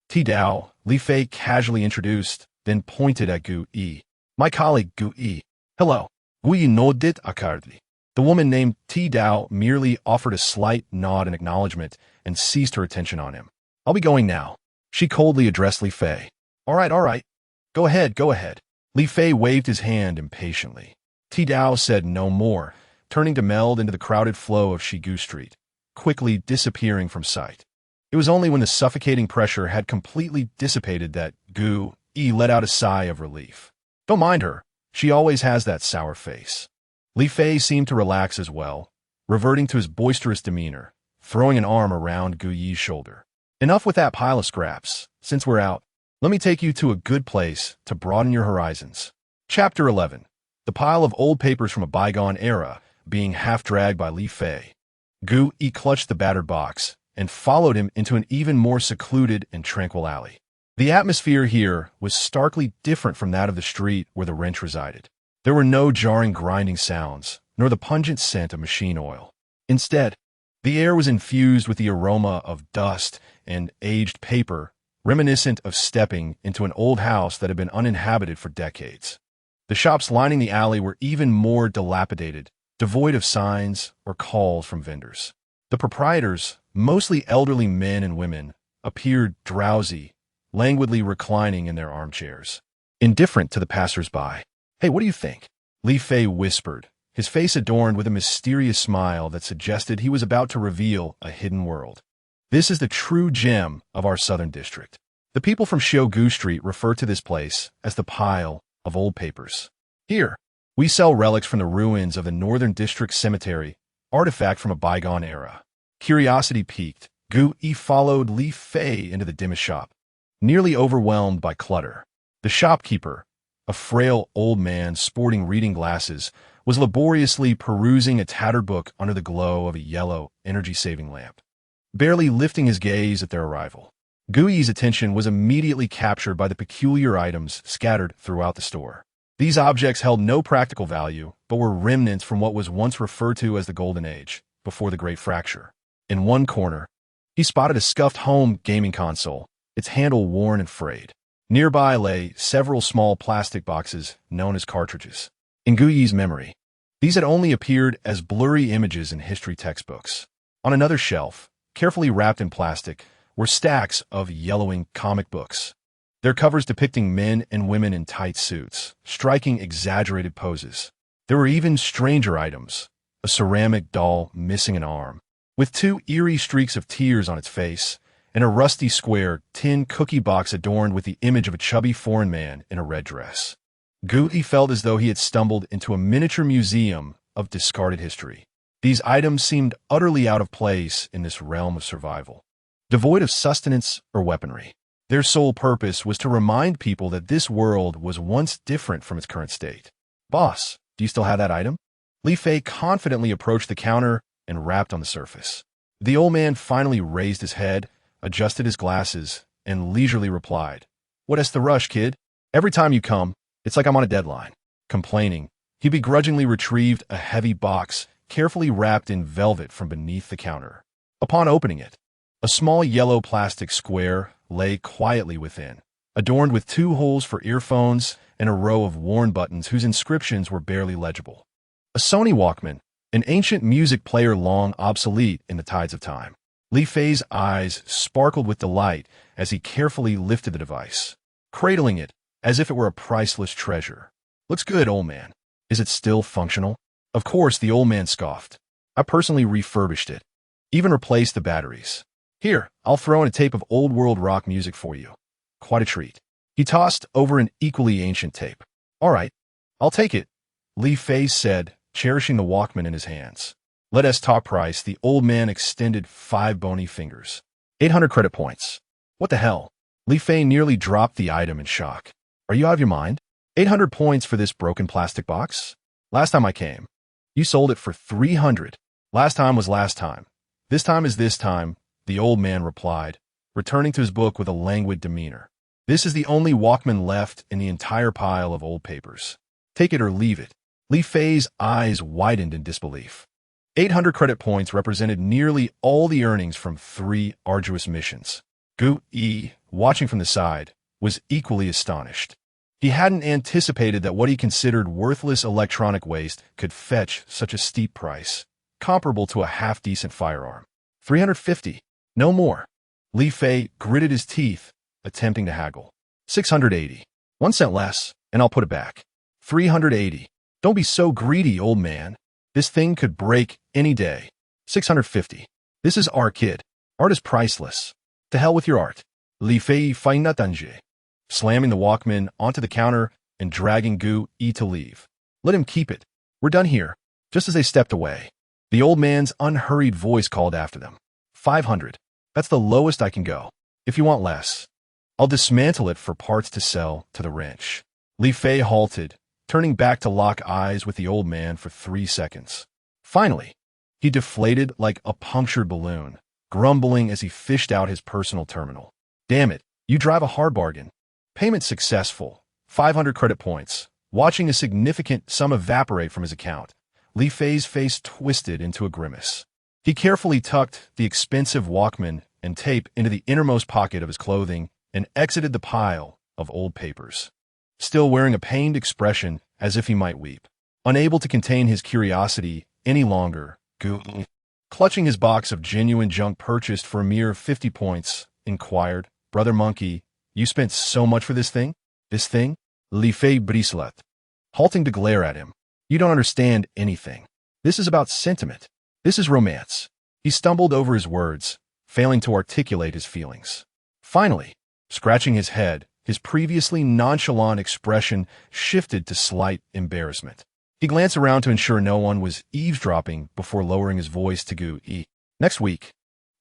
Ti Dao," Li Fei casually introduced, then pointed at Gui. "My colleague, Gui." "Hello." Gui nodded accordingly. The woman named Ti Dao merely offered a slight nod in acknowledgement and ceased her attention on him. "I'll be going now." She coldly addressed Li Fei. All right. Go ahead. Li Fei waved his hand impatiently. Ti Dao said no more, turning to meld into the crowded flow of Shigu Street, quickly disappearing from sight. It was only when the suffocating pressure had completely dissipated that Gui let out a sigh of relief. "Don't mind her. She always has that sour face." Li Fei seemed to relax as well, reverting to his boisterous demeanor, throwing an arm around Gui's shoulder. "Enough with that pile of scraps. Since we're out, let me take you to a good place to broaden your horizons." Chapter 11. The pile of old papers from a bygone era being half-dragged by Li Fei. Gui clutched the battered box and followed him into an even more secluded and tranquil alley. The atmosphere here was starkly different from that of the street where the wrench resided. There were no jarring grinding sounds, nor the pungent scent of machine oil. Instead, the air was infused with the aroma of dust and aged paper, reminiscent of stepping into an old house that had been uninhabited for decades. The shops lining the alley were even more dilapidated, devoid of signs or calls from vendors. The proprietors, mostly elderly men and women, appeared drowsy, languidly reclining in their armchairs, indifferent to the passers-by. "Hey, what do you think?" Li Fei whispered, his face adorned with a mysterious smile that suggested he was about to reveal a hidden world. "This is the true gem of our southern district." The people from Xiaogu Street refer to this place as the pile of old papers. "Here, we sell relics from the ruins of the Northern District Cemetery, artifact from a bygone era." Curiosity piqued, Gu Yi followed Li Fei into the dimmest shop, nearly overwhelmed by clutter. The shopkeeper, a frail old man sporting reading glasses, was laboriously perusing a tattered book under the glow of a yellow, energy-saving lamp, barely lifting his gaze at their arrival. Gu Yi's attention was immediately captured by the peculiar items scattered throughout the store. These objects held no practical value, but were remnants from what was once referred to as the Golden Age, before the Great Fracture. In one corner, he spotted a scuffed home gaming console, its handle worn and frayed. Nearby lay several small plastic boxes known as cartridges. In Gu Yi's memory, these had only appeared as blurry images in history textbooks. On another shelf, carefully wrapped in plastic, were stacks of yellowing comic books, their covers depicting men and women in tight suits, striking exaggerated poses. There were even stranger items, a ceramic doll missing an arm, with two eerie streaks of tears on its face, and a rusty square tin cookie box adorned with the image of a chubby foreign man in a red dress. Gu Yi felt as though he had stumbled into a miniature museum of discarded history. These items seemed utterly out of place in this realm of survival, devoid of sustenance or weaponry. Their sole purpose was to remind people that this world was once different from its current state. "Boss, do you still have that item?" Li Fei confidently approached the counter and rapped on the surface. The old man finally raised his head, adjusted his glasses, and leisurely replied, "What's the rush, kid? Every time you come, it's like I'm on a deadline." Complaining, he begrudgingly retrieved a heavy box carefully wrapped in velvet from beneath the counter. Upon opening it, a small yellow plastic square lay quietly within, adorned with two holes for earphones and a row of worn buttons whose inscriptions were barely legible. A Sony Walkman, an ancient music player long obsolete in the tides of time. Li Fei's eyes sparkled with delight as he carefully lifted the device, cradling it as if it were a priceless treasure. "Looks good, old man. Is it still functional?" Of course, the old man scoffed. "I personally refurbished it, even replaced the batteries. Here, I'll throw in a tape of old-world rock music for you. Quite a treat." He tossed over an equally ancient tape. "All right, I'll take it," Li Fei said, cherishing the Walkman in his hands. "Let us talk price." The old man extended 5 bony fingers. 800 credit points. "What the hell?" Li Fei nearly dropped the item in shock. "Are you out of your mind? 800 points for this broken plastic box? Last time I came, you sold it for 300. Last time was last time. This time is this time," the old man replied, returning to his book with a languid demeanor. "This is the only Walkman left in the entire pile of old papers. Take it or leave it." Li Fei's eyes widened in disbelief. 800 credit points represented nearly all the earnings from 3 arduous missions. Gu Yi, watching from the side, was equally astonished. He hadn't anticipated that what he considered worthless electronic waste could fetch such a steep price, comparable to a half-decent firearm. 350. No more. Li Fei gritted his teeth, attempting to haggle. 680. 1 cent less, and I'll put it back. 380. Don't be so greedy, old man. This thing could break any day. 650. This is art, kid. Art is priceless. To hell with your art. Li Fei faina danger. Slamming the Walkman onto the counter and dragging Gu Yi to leave. "Let him keep it. We're done here." Just as they stepped away, the old man's unhurried voice called after them. 500. That's the lowest I can go. If you want less, I'll dismantle it for parts to sell to the wrench. Li Fei halted, turning back to lock eyes with the old man for 3 seconds. Finally, he deflated like a punctured balloon, grumbling as he fished out his personal terminal. "Damn it, you drive a hard bargain. Payment successful. 500 credit points. Watching a significant sum evaporate from his account, Li Fei's face twisted into a grimace. He carefully tucked the expensive Walkman and tape into the innermost pocket of his clothing and exited the pile of old papers, still wearing a pained expression as if he might weep. Unable to contain his curiosity any longer, Gu, clutching his box of genuine junk purchased for a mere 50 points, inquired, "Brother Monkey, you spent so much for this thing? This thing?" Li Fei bristled, halting to glare at him. "You don't understand anything. This is about sentiment. This is romance." He stumbled over his words, failing to articulate his feelings. Finally, scratching his head, his previously nonchalant expression shifted to slight embarrassment. He glanced around to ensure no one was eavesdropping before lowering his voice to Gu Yi. "Next week.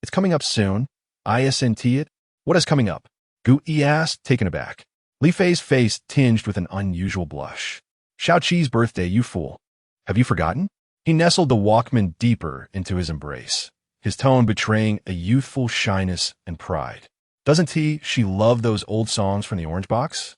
It's coming up soon. Isn't it? What is coming up?" Gu Yi asked, taken aback. Li Fei's face tinged with an unusual blush. "Shao Qi's birthday, you fool. Have you forgotten?" He nestled the Walkman deeper into his embrace, his tone betraying a youthful shyness and pride. "Doesn't she love those old songs from the Orange Box?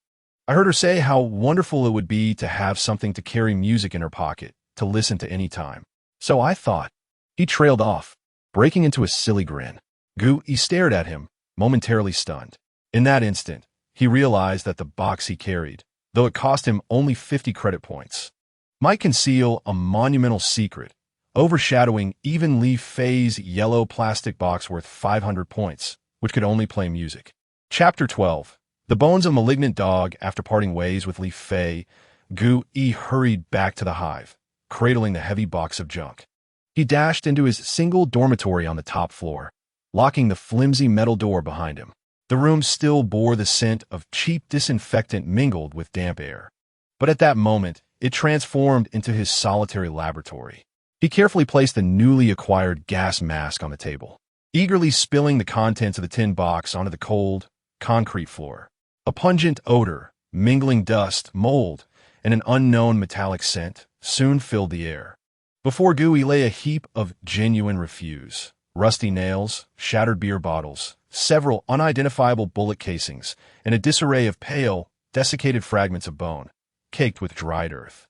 I heard her say how wonderful it would be to have something to carry music in her pocket, to listen to any time. So I thought." He trailed off, breaking into a silly grin. Gu Yi stared at him, momentarily stunned. In that instant, he realized that the box he carried, though it cost him only 50 credit points, might conceal a monumental secret, overshadowing even Li Fei's yellow plastic box worth 500 points, which could only play music. Chapter 12. The bones of a malignant dog. After parting ways with Li Fei, Gu Yi hurried back to the hive, cradling the heavy box of junk. He dashed into his single dormitory on the top floor, locking the flimsy metal door behind him. The room still bore the scent of cheap disinfectant mingled with damp air. But at that moment, it transformed into his solitary laboratory. He carefully placed the newly acquired gas mask on the table, eagerly spilling the contents of the tin box onto the cold, concrete floor. A pungent odor, mingling dust, mold, and an unknown metallic scent, soon filled the air. Before Gu Yi lay a heap of genuine refuse, rusty nails, shattered beer bottles, several unidentifiable bullet casings, and a disarray of pale, desiccated fragments of bone, caked with dried earth.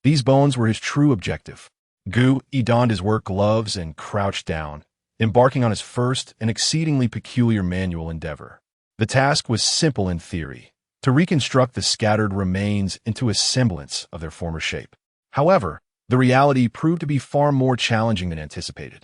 These bones were his true objective. Gu Yi donned his work gloves and crouched down, embarking on his first and exceedingly peculiar manual endeavor. The task was simple in theory, to reconstruct the scattered remains into a semblance of their former shape. However, the reality proved to be far more challenging than anticipated.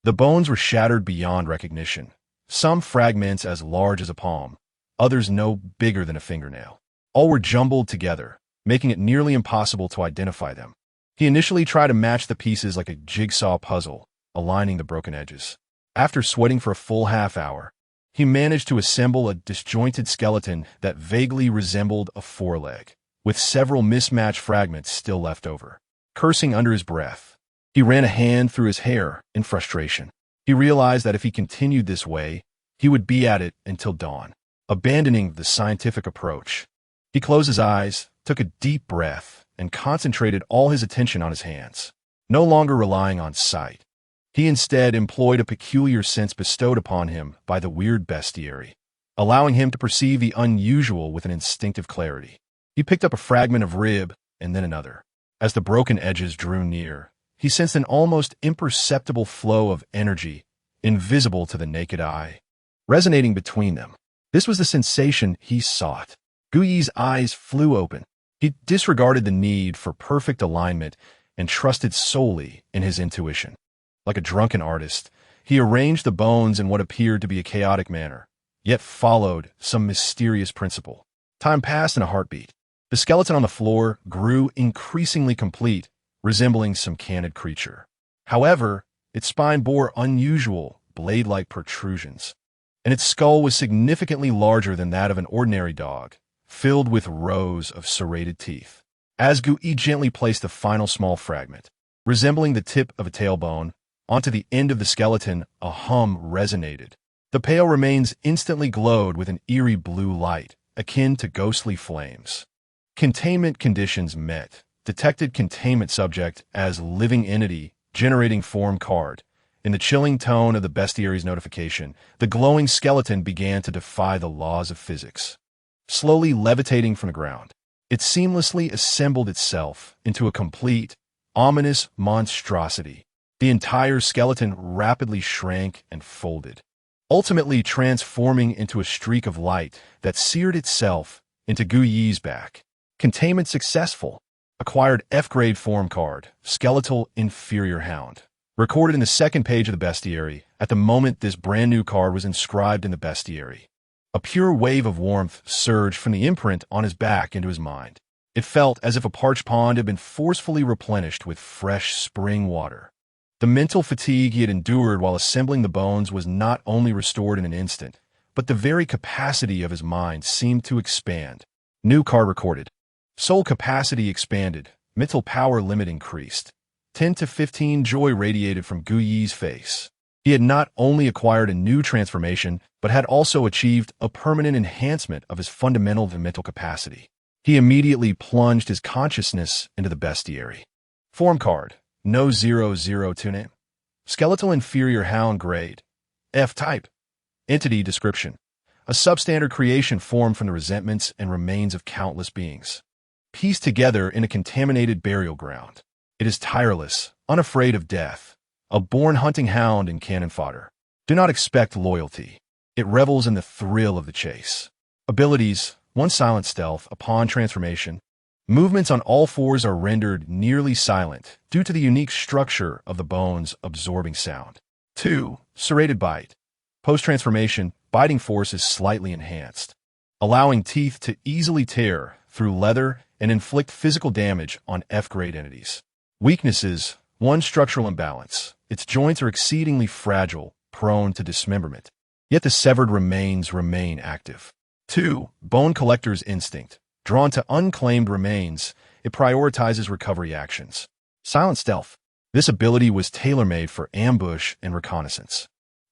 The bones were shattered beyond recognition, some fragments as large as a palm, others no bigger than a fingernail. All were jumbled together, making it nearly impossible to identify them. He initially tried to match the pieces like a jigsaw puzzle, aligning the broken edges. After sweating for a full half-hour, he managed to assemble a disjointed skeleton that vaguely resembled a foreleg, with several mismatched fragments still left over. Cursing under his breath, he ran a hand through his hair in frustration. He realized that if he continued this way, he would be at it until dawn. Abandoning the scientific approach, he closed his eyes, took a deep breath, and concentrated all his attention on his hands. No longer relying on sight, he instead employed a peculiar sense bestowed upon him by the weird bestiary, allowing him to perceive the unusual with an instinctive clarity. He picked up a fragment of rib, and then another. As the broken edges drew near, he sensed an almost imperceptible flow of energy, invisible to the naked eye, resonating between them. This was the sensation he sought. Gu Yi's eyes flew open. He disregarded the need for perfect alignment and trusted solely in his intuition. Like a drunken artist, he arranged the bones in what appeared to be a chaotic manner, yet followed some mysterious principle. Time passed in a heartbeat. The skeleton on the floor grew increasingly complete, resembling some cannid creature. However, its spine bore unusual, blade-like protrusions, and its skull was significantly larger than that of an ordinary dog, filled with rows of serrated teeth. As Gu Yi gently placed the final small fragment, resembling the tip of a tailbone, onto the end of the skeleton, a hum resonated. The pale remains instantly glowed with an eerie blue light, akin to ghostly flames. Containment conditions met. Detected containment subject as living entity, generating form card. In the chilling tone of the bestiary's notification, the glowing skeleton began to defy the laws of physics, slowly levitating from the ground. It seamlessly assembled itself into a complete, ominous monstrosity. The entire skeleton rapidly shrank and folded, ultimately transforming into a streak of light that seared itself into Gu Yi's back. Containment successful. Acquired F-grade form card, Skeletal Inferior Hound. Recorded in the second page of the bestiary, at the moment this brand new card was inscribed in the bestiary. A pure wave of warmth surged from the imprint on his back into his mind. It felt as if a parched pond had been forcefully replenished with fresh spring water. The mental fatigue he had endured while assembling the bones was not only restored in an instant, but the very capacity of his mind seemed to expand. New card recorded. Soul capacity expanded, mental power limit increased. 10 to 15 joy radiated from Gu Yi's face. He had not only acquired a new transformation, but had also achieved a permanent enhancement of his fundamental mental capacity. He immediately plunged his consciousness into the bestiary. Form card. No 002 name. Skeletal Inferior Hound grade. F-type. Entity description. A substandard creation formed from the resentments and remains of countless beings, pieced together in a contaminated burial ground. It is tireless, unafraid of death, a born hunting hound and cannon fodder. Do not expect loyalty. It revels in the thrill of the chase. Abilities: 1 silent stealth upon transformation. Movements on all fours are rendered nearly silent due to the unique structure of the bones absorbing sound. 2 serrated bite. Post-transformation, biting force is slightly enhanced, allowing teeth to easily tear through leather and inflict physical damage on F-grade entities. Weaknesses: 1 structural imbalance. Its joints are exceedingly fragile, prone to dismemberment, yet the severed remains remain active. 2 bone collector's instinct. Drawn to unclaimed remains, it prioritizes recovery actions. Silent stealth. This ability was tailor-made for ambush and reconnaissance.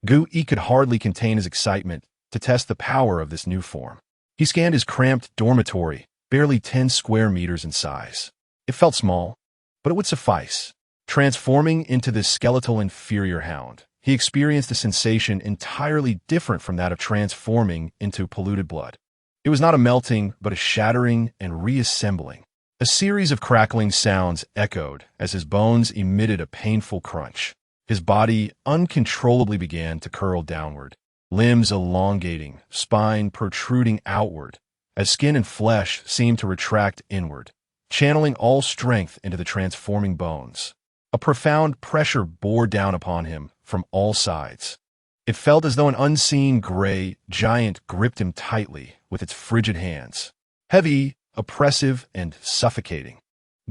Gu Yi could hardly contain his excitement to test the power of this new form. He scanned his cramped dormitory, barely 10 square meters in size. It felt small, but it would suffice. Transforming into this skeletal inferior hound, he experienced a sensation entirely different from that of transforming into polluted blood. It was not a melting, but a shattering and reassembling. A series of crackling sounds echoed as his bones emitted a painful crunch. His body uncontrollably began to curl downward, limbs elongating, spine protruding outward, as skin and flesh seemed to retract inward, channeling all strength into the transforming bones. A profound pressure bore down upon him from all sides. It felt as though an unseen gray giant gripped him tightly with its frigid hands. Heavy, oppressive, and suffocating.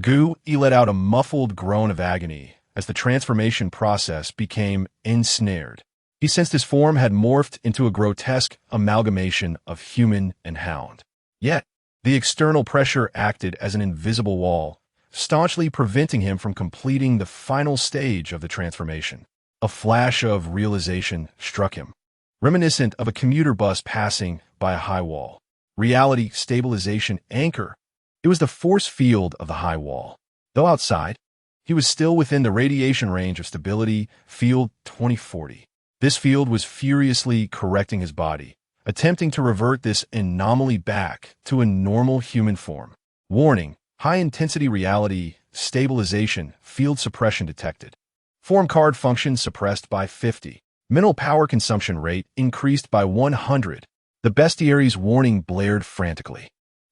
Gu Yi let out a muffled groan of agony as the transformation process became ensnared. He sensed his form had morphed into a grotesque amalgamation of human and hound. Yet, the external pressure acted as an invisible wall, staunchly preventing him from completing the final stage of the transformation. A flash of realization struck him, reminiscent of a commuter bus passing by a high wall. Reality stabilization anchor. It was the force field of the high wall. Though outside, he was still within the radiation range of stability field 2040. This field was furiously correcting his body, attempting to revert this anomaly back to a normal human form. Warning: high-intensity reality stabilization field suppression detected. Form card function suppressed by 50. Mental power consumption rate increased by 100. The bestiary's warning blared frantically.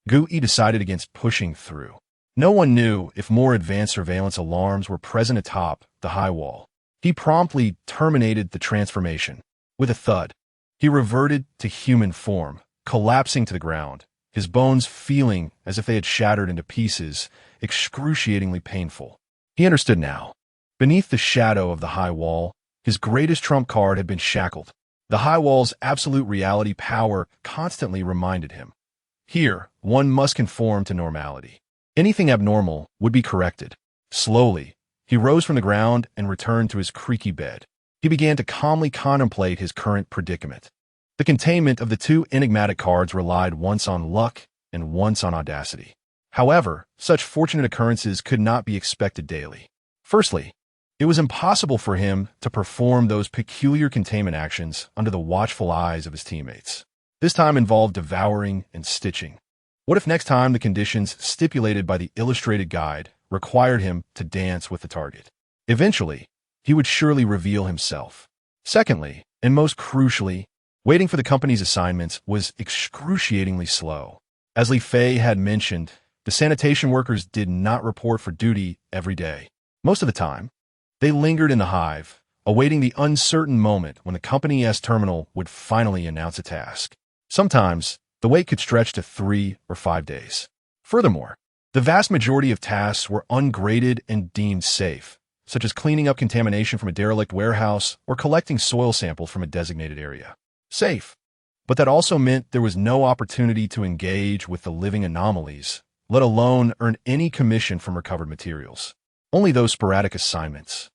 Gu Yi decided against pushing through. No one knew if more advanced surveillance alarms were present atop the high wall. He promptly terminated the transformation. With a thud, he reverted to human form, collapsing to the ground, his bones feeling as if they had shattered into pieces, excruciatingly painful. He understood now. Beneath the shadow of the high wall, his greatest trump card had been shackled. The high wall's absolute reality power constantly reminded him. Here, one must conform to normality. Anything abnormal would be corrected. Slowly, he rose from the ground and returned to his creaky bed. He began to calmly contemplate his current predicament. The containment of the 2 enigmatic cards relied once on luck and once on audacity. However, such fortunate occurrences could not be expected daily. Firstly, it was impossible for him to perform those peculiar containment actions under the watchful eyes of his teammates. This time involved devouring and stitching. What if next time the conditions stipulated by the illustrated guide required him to dance with the target? Eventually, he would surely reveal himself. Secondly, and most crucially, waiting for the company's assignments was excruciatingly slow. As Li Fei had mentioned, the sanitation workers did not report for duty every day. Most of the time, they lingered in the hive, awaiting the uncertain moment when the company's terminal would finally announce a task. Sometimes, the wait could stretch to 3 or 5 days. Furthermore, the vast majority of tasks were ungraded and deemed safe, such as cleaning up contamination from a derelict warehouse or collecting soil samples from a designated area. Safe, but that also meant there was no opportunity to engage with the living anomalies, let alone earn any commission from recovered materials. Only those sporadic assignments,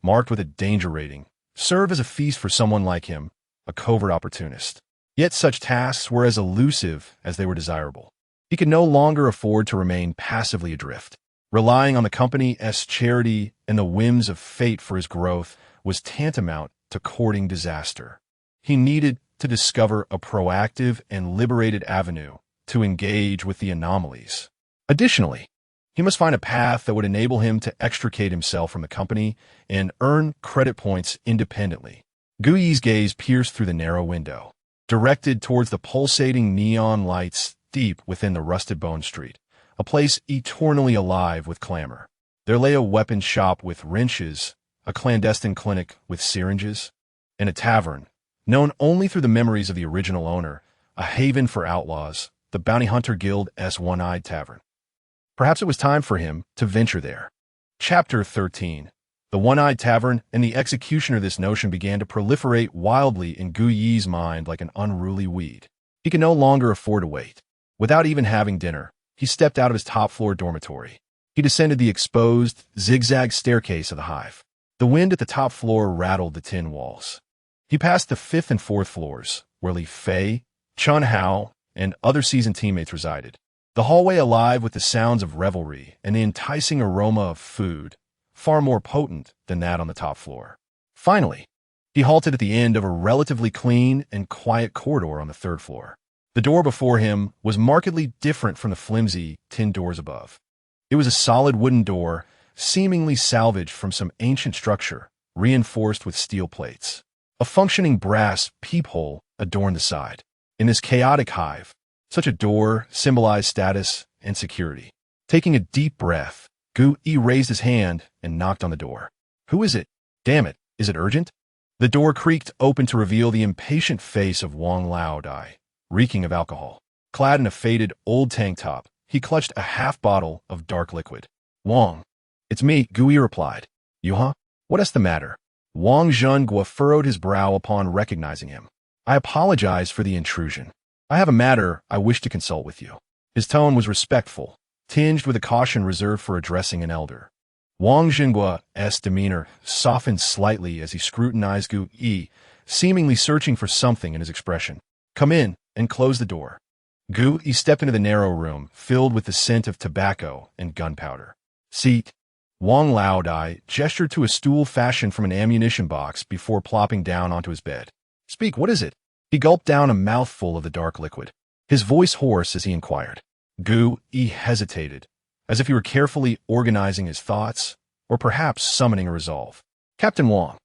marked with a danger rating, served as a feast for someone like him, a covert opportunist. Yet such tasks were as elusive as they were desirable. He could no longer afford to remain passively adrift. Relying on the company's charity and the whims of fate for his growth was tantamount to courting disaster. He needed to discover a proactive and liberated avenue to engage with the anomalies. Additionally, he must find a path that would enable him to extricate himself from the company and earn credit points independently. Gu Yi's gaze pierced through the narrow window, directed towards the pulsating neon lights deep within the rusted bone street, a place eternally alive with clamor. There lay a weapons shop with wrenches, a clandestine clinic with syringes, and a tavern, known only through the memories of the original owner, a haven for outlaws, the Bounty Hunter Guild's One-Eyed Tavern. Perhaps it was time for him to venture there. Chapter 13. The One-Eyed Tavern and the execution of this notion began to proliferate wildly in Gu Yi's mind like an unruly weed. He could no longer afford to wait. Without even having dinner, he stepped out of his top-floor dormitory. He descended the exposed, zigzag staircase of the hive. The wind at the top floor rattled the tin walls. He passed the 5th and 4th floors, where Li Fei, Chun Hao, and other seasoned teammates resided. The hallway alive with the sounds of revelry and the enticing aroma of food, far more potent than that on the top floor. Finally, he halted at the end of a relatively clean and quiet corridor on the 3rd floor. The door before him was markedly different from the flimsy tin doors above. It was a solid wooden door, seemingly salvaged from some ancient structure, reinforced with steel plates. A functioning brass peephole adorned the side. In this chaotic hive, such a door symbolized status and security. Taking a deep breath, Gu Yi raised his hand and knocked on the door. "Who is it? Damn it, is it urgent?" The door creaked open to reveal the impatient face of Wang Laodai, reeking of alcohol. Clad in a faded old tank top, he clutched a half bottle of dark liquid. "Wang, it's me," Gu Yi replied. "You huh? What's the matter?" Wang Zhenghua furrowed his brow upon recognizing him. "I apologize for the intrusion. I have a matter I wish to consult with you." His tone was respectful, tinged with a caution reserved for addressing an elder. Wang Zhenggua's demeanor softened slightly as he scrutinized Gu Yi, seemingly searching for something in his expression. "Come in and close the door." Gu Yi stepped into the narrow room, filled with the scent of tobacco and gunpowder. "Seat." Wang Laodai gestured to a stool fashioned from an ammunition box before plopping down onto his bed. "Speak, what is it?" He gulped down a mouthful of the dark liquid, his voice hoarse as he inquired. Gu Yi hesitated, as if he were carefully organizing his thoughts, or perhaps summoning a resolve. "Captain Wang."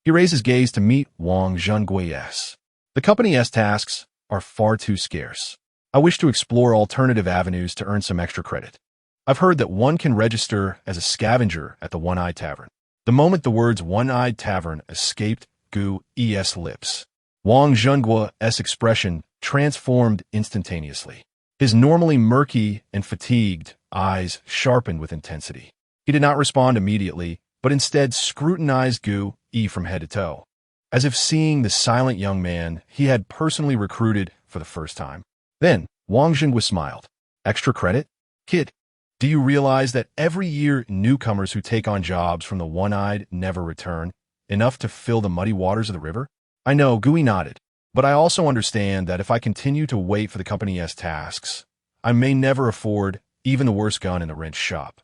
He raised his gaze to meet Wang Zhenggua's. "The company's tasks are far too scarce. I wish to explore alternative avenues to earn some extra credit. I've heard that one can register as a scavenger at the One-Eyed Tavern." The moment the words One-Eyed Tavern escaped Gu Yi's lips, Wang Zhenggua's expression transformed instantaneously. His normally murky and fatigued eyes sharpened with intensity. He did not respond immediately, but instead scrutinized Gu Yi from head to toe, as if seeing the silent young man he had personally recruited for the first time. Then, Wang Zhenghua smiled. "Extra credit? Kid, do you realize that every year newcomers who take on jobs from the One-Eyed never return, enough to fill the muddy waters of the river?" "I know," Gu Yi nodded. "But I also understand that if I continue to wait for the company's tasks, I may never afford even the worst gun in the wrench shop."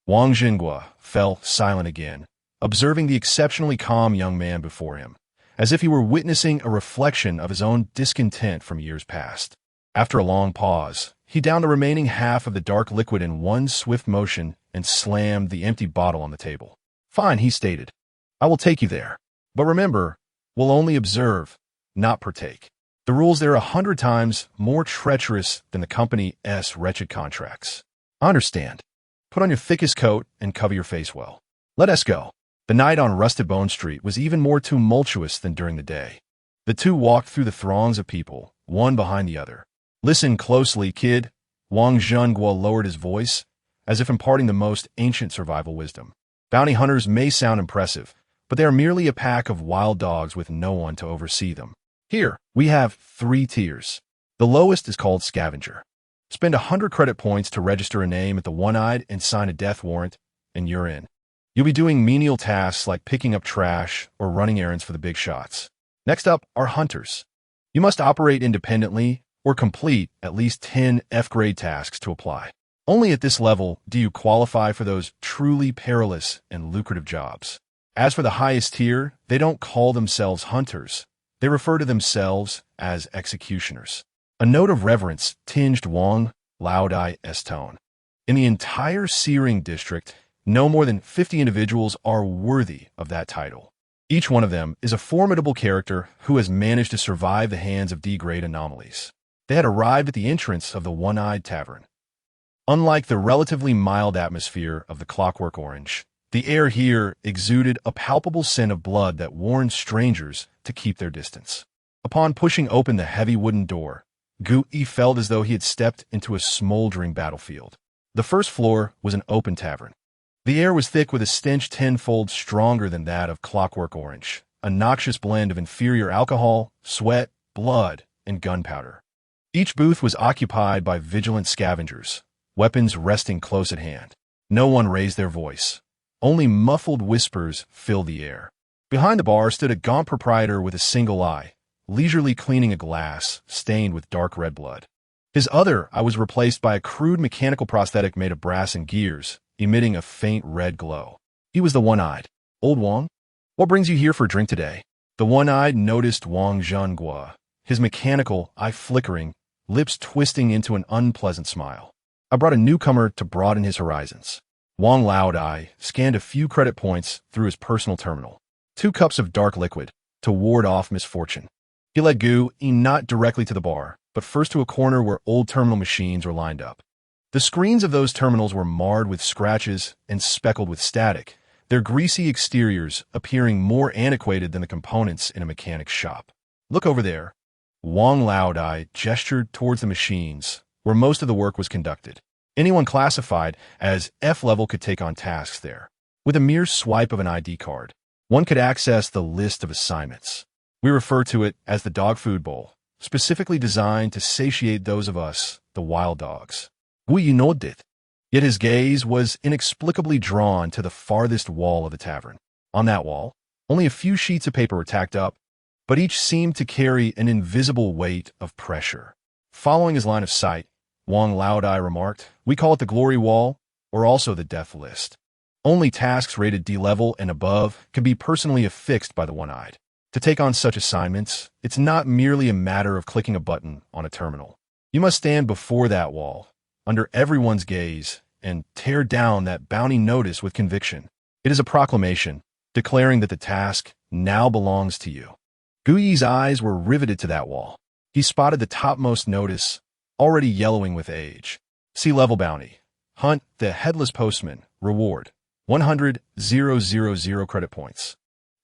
Wang Zhenghua fell silent again, observing the exceptionally calm young man before him, as if he were witnessing a reflection of his own discontent from years past. After a long pause, he downed the remaining half of the dark liquid in one swift motion and slammed the empty bottle on the table. Fine, he stated. I will take you there. But remember, we'll only observe, not partake. The rules there are 100 times more treacherous than the company's wretched contracts. I understand. Put on your thickest coat and cover your face well. Let us go. The night on Rusted Bone Street was even more tumultuous than during the day. The two walked through the throngs of people, one behind the other. Listen closely, kid. Wang Zhenguo lowered his voice, as if imparting the most ancient survival wisdom. Bounty hunters may sound impressive, but they are merely a pack of wild dogs with no one to oversee them. Here, we have 3 tiers. The lowest is called Scavenger. Spend 100 credit points to register a name at the One-Eyed and sign a death warrant, and you're in. You'll be doing menial tasks like picking up trash or running errands for the big shots. Next up are Hunters. You must operate independently or complete at least 10 F-grade tasks to apply. Only at this level do you qualify for those truly perilous and lucrative jobs. As for the highest tier, they don't call themselves Hunters. They refer to themselves as Executioners. A note of reverence tinged Wang Laodai's tone. In the entire Searing district, no more than 50 individuals are worthy of that title. Each one of them is a formidable character who has managed to survive the hands of D-grade anomalies. They had arrived at the entrance of the One-Eyed Tavern. Unlike the relatively mild atmosphere of the Clockwork Orange, the air here exuded a palpable scent of blood that warned strangers to keep their distance. Upon pushing open the heavy wooden door, Gui felt as though he had stepped into a smoldering battlefield. The first floor was an open tavern. The air was thick with a stench tenfold stronger than that of Clockwork Orange, a noxious blend of inferior alcohol, sweat, blood, and gunpowder. Each booth was occupied by vigilant scavengers, weapons resting close at hand. No one raised their voice. Only muffled whispers filled the air. Behind the bar stood a gaunt proprietor with a single eye, leisurely cleaning a glass stained with dark red blood. His other eye was replaced by a crude mechanical prosthetic made of brass and gears, emitting a faint red glow. He was the One-Eyed. Old Wang? What brings you here for a drink today? The One-Eyed noticed Wang Zhenguo, his mechanical eye flickering, lips twisting into an unpleasant smile. I brought a newcomer to broaden his horizons. Wang Laodai scanned a few credit points through his personal terminal. 2 cups of dark liquid to ward off misfortune. He led Gui not directly to the bar, but first to a corner where old terminal machines were lined up. The screens of those terminals were marred with scratches and speckled with static, their greasy exteriors appearing more antiquated than the components in a mechanic's shop. Look over there. Wang Laodai gestured towards the machines, where most of the work was conducted. Anyone classified as F-level could take on tasks there. With a mere swipe of an ID card, one could access the list of assignments. We refer to it as the dog food bowl, specifically designed to satiate those of us, the wild dogs. Gui nodded, yet his gaze was inexplicably drawn to the farthest wall of the tavern. On that wall, only a few sheets of paper were tacked up, but each seemed to carry an invisible weight of pressure. Following his line of sight, Wang Laodai remarked, "We call it the glory wall, or also the death list. Only tasks rated D-level and above can be personally affixed by the One-Eyed. To take on such assignments, it's not merely a matter of clicking a button on a terminal. You must stand before that wall, under everyone's gaze, and tear down that bounty notice with conviction. It is a proclamation, declaring that the task now belongs to you." Gui's eyes were riveted to that wall. He spotted the topmost notice, already yellowing with age. C-level bounty. Hunt the Headless Postman. Reward. 100,000 credit points.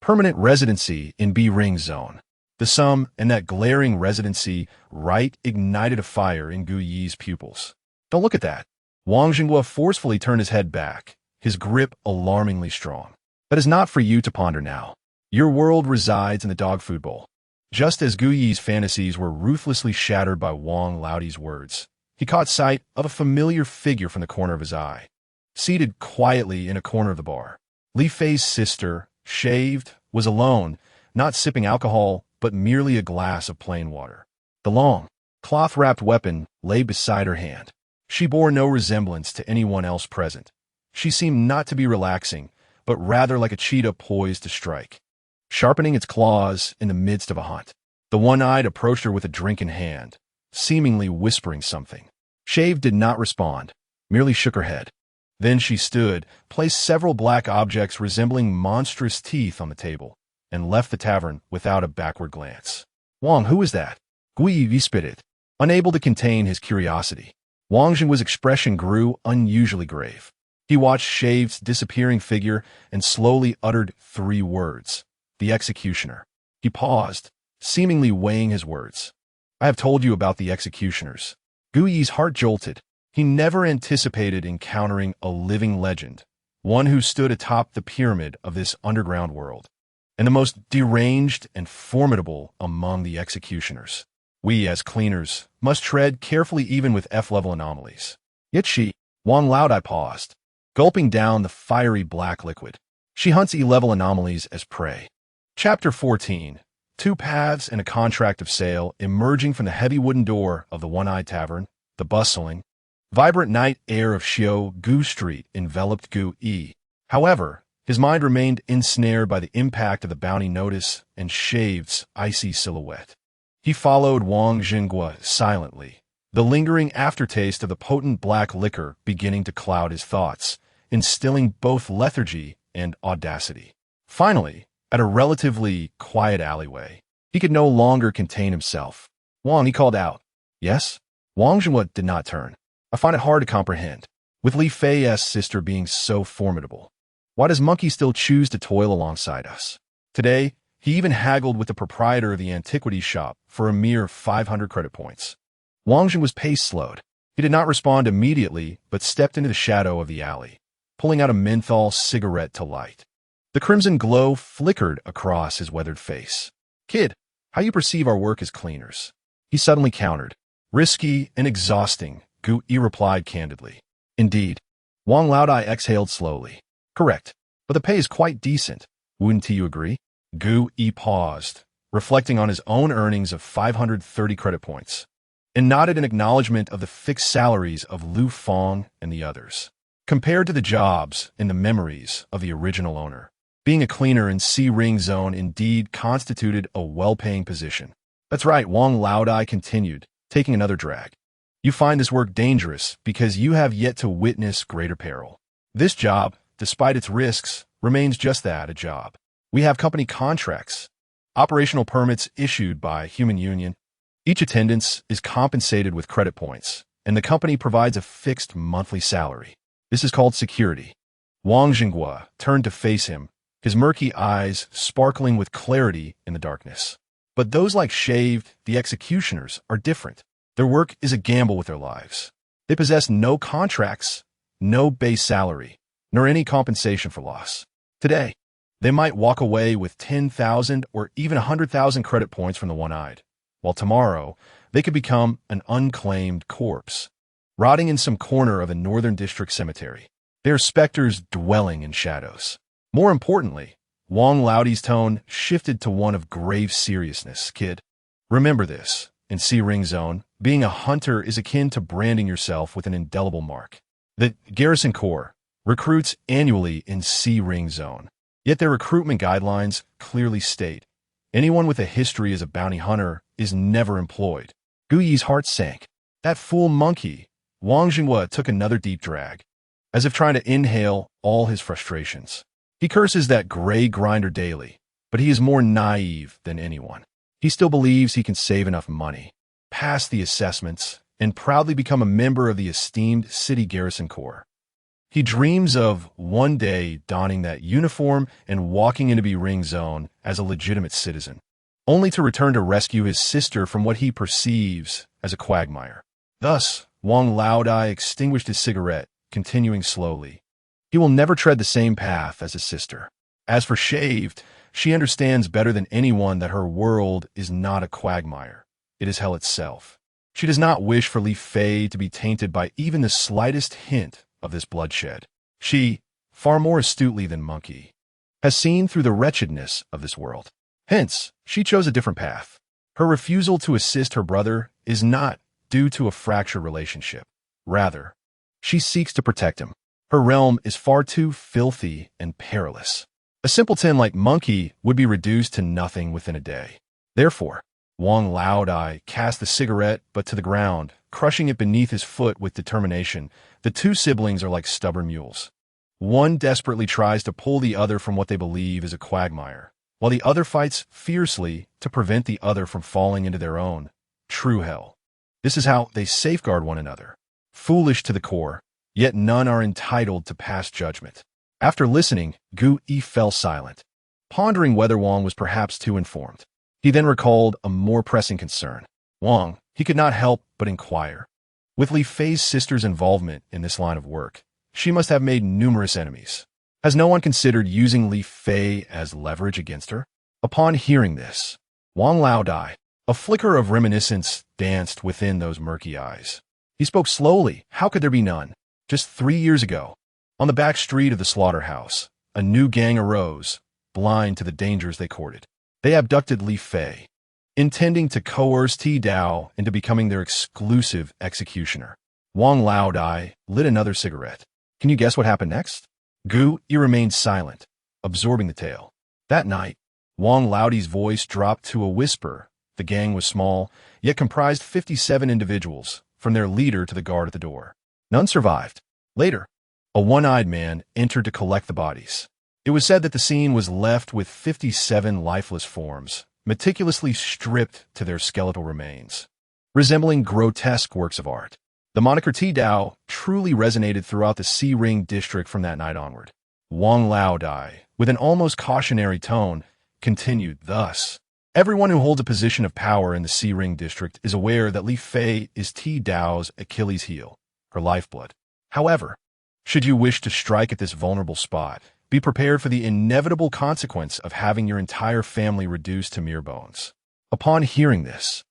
Permanent residency in B-Ring Zone. The sum and that glaring residency right ignited a fire in Gui's pupils. Don't look at that. Wang Zhenguo forcefully turned his head back, his grip alarmingly strong. That is not for you to ponder now. Your world resides in the dog food bowl. Just as Gui's fantasies were ruthlessly shattered by Wang Laodai's words, he caught sight of a familiar figure from the corner of his eye. Seated quietly in a corner of the bar, Li Fei's sister, shaved, was alone, not sipping alcohol, but merely a glass of plain water. The long, cloth-wrapped weapon lay beside her hand. She bore no resemblance to anyone else present. She seemed not to be relaxing, but rather like a cheetah poised to strike, sharpening its claws in the midst of a hunt. The One-Eyed approached her with a drink in hand, seemingly whispering something. Shave did not respond, merely shook her head. Then she stood, placed several black objects resembling monstrous teeth on the table, and left the tavern without a backward glance. Wang, who is that? Gui spitted, unable to contain his curiosity. Wang Jing's expression grew unusually grave. He watched Shave's disappearing figure and slowly uttered 3 words. The executioner. He paused, seemingly weighing his words. I have told you about the executioners. Gui's heart jolted. He never anticipated encountering a living legend, one who stood atop the pyramid of this underground world, and the most deranged and formidable among the executioners. We, as cleaners, must tread carefully even with F-level anomalies. Yet she, Wang Laodai paused, gulping down the fiery black liquid. She hunts E-level anomalies as prey. Chapter 14. 2 paths and a contract of sale emerging from the heavy wooden door of the One-Eyed Tavern. The bustling, vibrant night air of Xiao Gu Street enveloped Gu Yi. However, his mind remained ensnared by the impact of the bounty notice and Shave's icy silhouette. He followed Wang Jingwa silently, the lingering aftertaste of the potent black liquor beginning to cloud his thoughts, instilling both lethargy and audacity. Finally, at a relatively quiet alleyway, he could no longer contain himself. Wang, he called out. Yes? Wang Jingwa did not turn. I find it hard to comprehend, with Li Fei's sister being so formidable. Why does Monkey still choose to toil alongside us? Today, he even haggled with the proprietor of the antiquities shop for a mere 500 credit points. Wang Jing's pace slowed. He did not respond immediately, but stepped into the shadow of the alley, pulling out a menthol cigarette to light. The crimson glow flickered across his weathered face. Kid, how you perceive our work as cleaners? He suddenly countered. Risky and exhausting, Gu Yi replied candidly. Indeed. Wang Laodai exhaled slowly. Correct, but the pay is quite decent. Wouldn't you agree? Gu Yi paused, reflecting on his own earnings of 530 credit points, and nodded in acknowledgement of the fixed salaries of Lu Fong and the others. Compared to the jobs and the memories of the original owner, being a cleaner in C-Ring Zone indeed constituted a well-paying position. That's right, Wang Laodai continued, taking another drag. You find this work dangerous because you have yet to witness greater peril. This job, despite its risks, remains just that, a job. We have company contracts, operational permits issued by Human Union. Each attendance is compensated with credit points, and the company provides a fixed monthly salary. This is called security. Wang Jingwa turned to face him, his murky eyes sparkling with clarity in the darkness. But those like Shaved, the executioners, are different. Their work is a gamble with their lives. They possess no contracts, no base salary, nor any compensation for loss. Today, they might walk away with 10,000 or even 100,000 credit points from the One-Eyed, while tomorrow they could become an unclaimed corpse, rotting in some corner of a Northern District cemetery. They are specters dwelling in shadows. More importantly, Wang Laodai's tone shifted to one of grave seriousness. Kid, remember this. In C-Ring Zone, being a hunter is akin to branding yourself with an indelible mark. The Garrison Corps recruits annually in C-Ring Zone, yet their recruitment guidelines clearly state, anyone with a history as a bounty hunter is never employed. Gu Yi's heart sank. That fool monkey. Wang Jingwa took another deep drag, as if trying to inhale all his frustrations. He curses that gray grinder daily, but he is more naive than anyone. He still believes he can save enough money, pass the assessments, and proudly become a member of the esteemed City Garrison Corps. He dreams of one day donning that uniform and walking into B-Ring Zone as a legitimate citizen, only to return to rescue his sister from what he perceives as a quagmire. Thus, Wang Laodai extinguished his cigarette, continuing slowly. He will never tread the same path as his sister. As for Shaved, she understands better than anyone that her world is not a quagmire. It is hell itself. She does not wish for Li Fei to be tainted by even the slightest hint of this bloodshed. She, far more astutely than Monkey, has seen through the wretchedness of this world. Hence, she chose a different path. Her refusal to assist her brother is not due to a fractured relationship. Rather, she seeks to protect him. Her realm is far too filthy and perilous. A simpleton like Monkey would be reduced to nothing within a day. Therefore, Wang Laodai cast the cigarette, but to the ground, crushing it beneath his foot with determination. The two siblings are like stubborn mules. One desperately tries to pull the other from what they believe is a quagmire, while the other fights fiercely to prevent the other from falling into their own true hell. This is how they safeguard one another. Foolish to the core, yet none are entitled to pass judgment. After listening, Gu Yi fell silent, pondering whether Wang was perhaps too informed. He then recalled a more pressing concern. Wang, he could not help but inquire. With Li Fei's sister's involvement in this line of work, she must have made numerous enemies. Has no one considered using Li Fei as leverage against her? Upon hearing this, Wang Laodai, a flicker of reminiscence danced within those murky eyes. He spoke slowly. How could there be none? Just 3 years ago, on the back street of the slaughterhouse, a new gang arose, blind to the dangers they courted. They abducted Li Fei, intending to coerce Ti Dao into becoming their exclusive executioner. Wang Laodai lit another cigarette. Can you guess what happened next? Gu Yi remained silent, absorbing the tale. That night, Wang Laodai's voice dropped to a whisper. The gang was small, yet comprised 57 individuals, from their leader to the guard at the door. None survived. Later, a one-eyed man entered to collect the bodies. It was said that the scene was left with 57 lifeless forms, meticulously stripped to their skeletal remains, resembling grotesque works of art. The moniker Ti Dao truly resonated throughout the C-Ring district from that night onward. Wang Laodai, with an almost cautionary tone, continued thus. Everyone who holds a position of power in the C-Ring district is aware that Li Fei is Ti Dao's Achilles heel, her lifeblood. However, should you wish to strike at this vulnerable spot, be prepared for the inevitable consequence of having your entire family reduced to mere bones. Upon hearing this,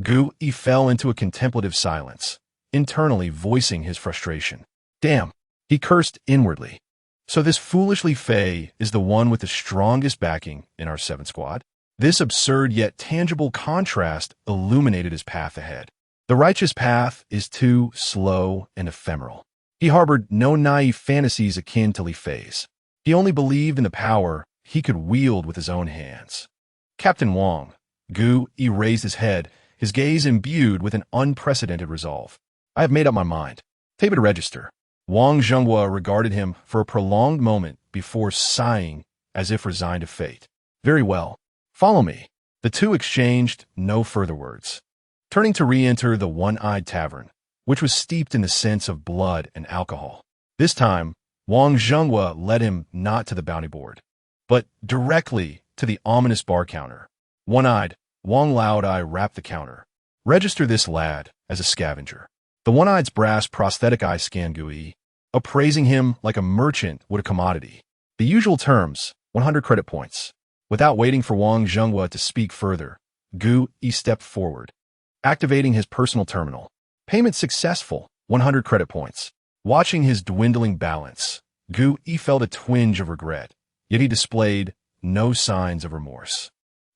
Gu Yi fell into a contemplative silence, internally voicing his frustration. Damn, he cursed inwardly. So this foolish Li Fei is the one with the strongest backing in our 7th squad? This absurd yet tangible contrast illuminated his path ahead. The righteous path is too slow and ephemeral. He harbored no naive fantasies akin to Li Fei's. He only believed in the power he could wield with his own hands. Captain Wang, Gu Yi raised his head, his gaze imbued with an unprecedented resolve. I have made up my mind. Tape it to register. Wang Zhenghua regarded him for a prolonged moment before sighing as if resigned to fate. Very well. Follow me. The two exchanged no further words, turning to re-enter the one-eyed tavern, which was steeped in the scents of blood and alcohol. This time, Wang Zhenghua led him not to the bounty board, but directly to the ominous bar counter. One-eyed, Wang Laodai rapped the counter. Register this lad as a scavenger. The one-eyed's brass prosthetic eye scanned Gu Yi, appraising him like a merchant would a commodity. The usual terms, 100 credit points. Without waiting for Wang Zhenghua to speak further, Gu Yi stepped forward, activating his personal terminal. Payment successful, 100 credit points. Watching his dwindling balance, Gu Yi felt a twinge of regret, yet he displayed no signs of remorse.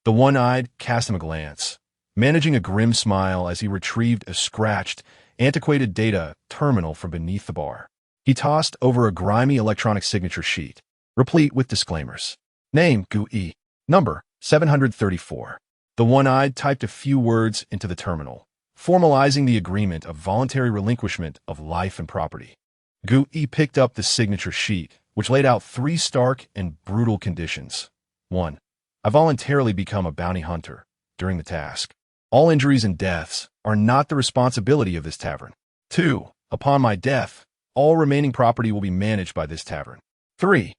The one-eyed cast him a glance, managing a grim smile as he retrieved a scratched, antiquated data terminal from beneath the bar. He tossed over a grimy electronic signature sheet, replete with disclaimers. Name, Gu Yi. Number, 734. The one-eyed typed a few words into the terminal, formalizing the agreement of voluntary relinquishment of life and property. Gu Yi picked up the signature sheet, which laid out 3 stark and brutal conditions. 1. I voluntarily become a bounty hunter during the task. All injuries and deaths are not the responsibility of this tavern. 2. Upon my death, all remaining property will be managed by this tavern. 3.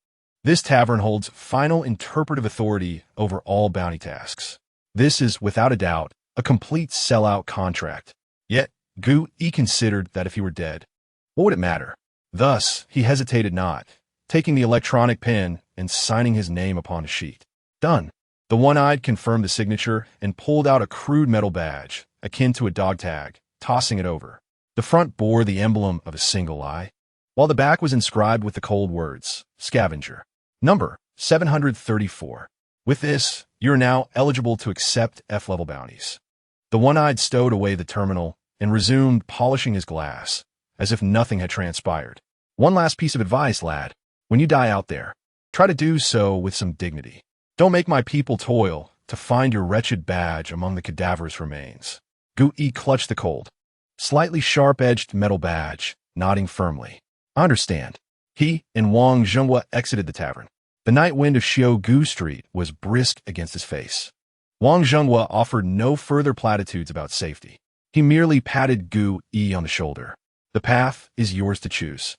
This tavern holds final interpretive authority over all bounty tasks. This is, without a doubt, a complete sellout contract. Yet, Gu Yi considered that if he were dead, what would it matter? Thus, he hesitated not, taking the electronic pen and signing his name upon a sheet. Done. The one-eyed confirmed the signature and pulled out a crude metal badge, akin to a dog tag, tossing it over. The front bore the emblem of a single eye, while the back was inscribed with the cold words, Scavenger. Number, 734. With this, you are now eligible to accept F-level bounties. The one-eyed stowed away the terminal and resumed polishing his glass, as if nothing had transpired. One last piece of advice, lad. When you die out there, try to do so with some dignity. Don't make my people toil to find your wretched badge among the cadaverous remains. Gu Yi clutched the cold, slightly sharp-edged metal badge, nodding firmly. I understand. He and Wang Zhenghua exited the tavern. The night wind of Xiaogu Street was brisk against his face. Wang Zhenghua offered no further platitudes about safety. He merely patted Gu Yi on the shoulder. The path is yours to choose.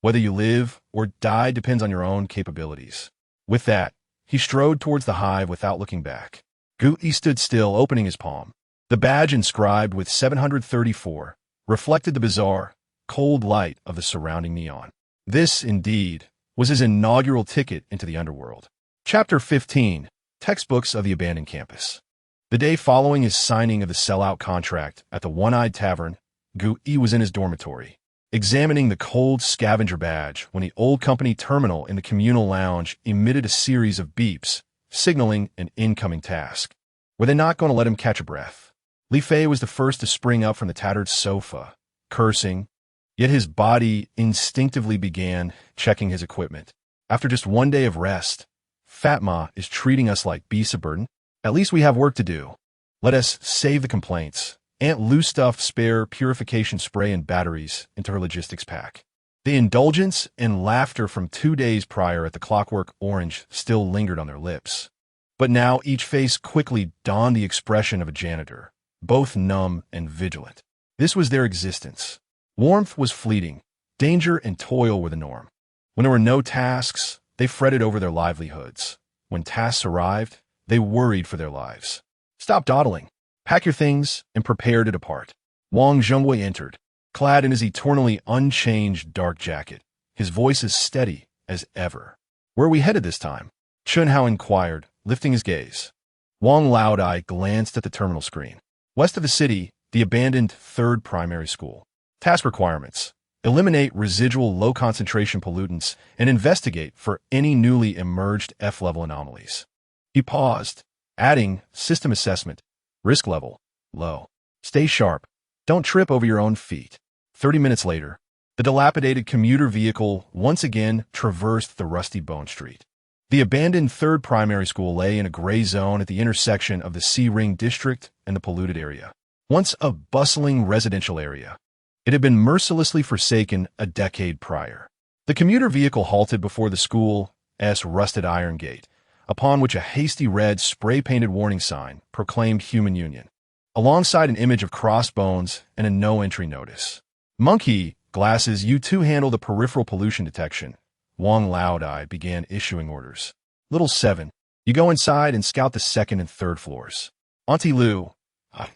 Whether you live or die depends on your own capabilities. With that, he strode towards the hive without looking back. Gu Yi stood still, opening his palm. The badge inscribed with 734 reflected the bizarre, cold light of the surrounding neon. This, indeed, was his inaugural ticket into the underworld. Chapter 15. Textbooks of the Abandoned Campus. The day following his signing of the sellout contract at the One-Eyed Tavern, Gu Yi was in his dormitory, examining the cold scavenger badge when the old company terminal in the communal lounge emitted a series of beeps, signaling an incoming task. Were they not going to let him catch a breath? Li Fei was the first to spring up from the tattered sofa, cursing, yet his body instinctively began checking his equipment. After just one day of rest, Fatma is treating us like beasts of burden. At least we have work to do. Let us save the complaints. Aunt Lou stuffed spare purification spray and batteries into her logistics pack. The indulgence and laughter from 2 days prior at the Clockwork Orange still lingered on their lips. But now each face quickly donned the expression of a janitor, both numb and vigilant. This was their existence. Warmth was fleeting. Danger and toil were the norm. When there were no tasks, they fretted over their livelihoods. When tasks arrived, they worried for their lives. Stop dawdling. Pack your things and prepare to depart. Wang Zhenghua entered, clad in his eternally unchanged dark jacket. His voice as steady as ever. Where are we headed this time? Chun Hao inquired, lifting his gaze. Wang Laodai glanced at the terminal screen. West of the city, the abandoned 3rd primary school. Task requirements. Eliminate residual low-concentration pollutants and investigate for any newly emerged F-level anomalies. He paused, adding system assessment. Risk level, low. Stay sharp. Don't trip over your own feet. 30 minutes later, the dilapidated commuter vehicle once again traversed the rusty Bone Street. The abandoned 3rd primary school lay in a gray zone at the intersection of the C-Ring district and the polluted area. Once a bustling residential area, it had been mercilessly forsaken a decade prior. The commuter vehicle halted before the school's rusted iron gate, upon which a hasty red spray-painted warning sign proclaimed human union, alongside an image of crossbones and a no-entry notice. Monkey, glasses, you two handle the peripheral pollution detection. Wang Laodai began issuing orders. Little 7, you go inside and scout the 2nd and 3rd floors. Auntie Lu,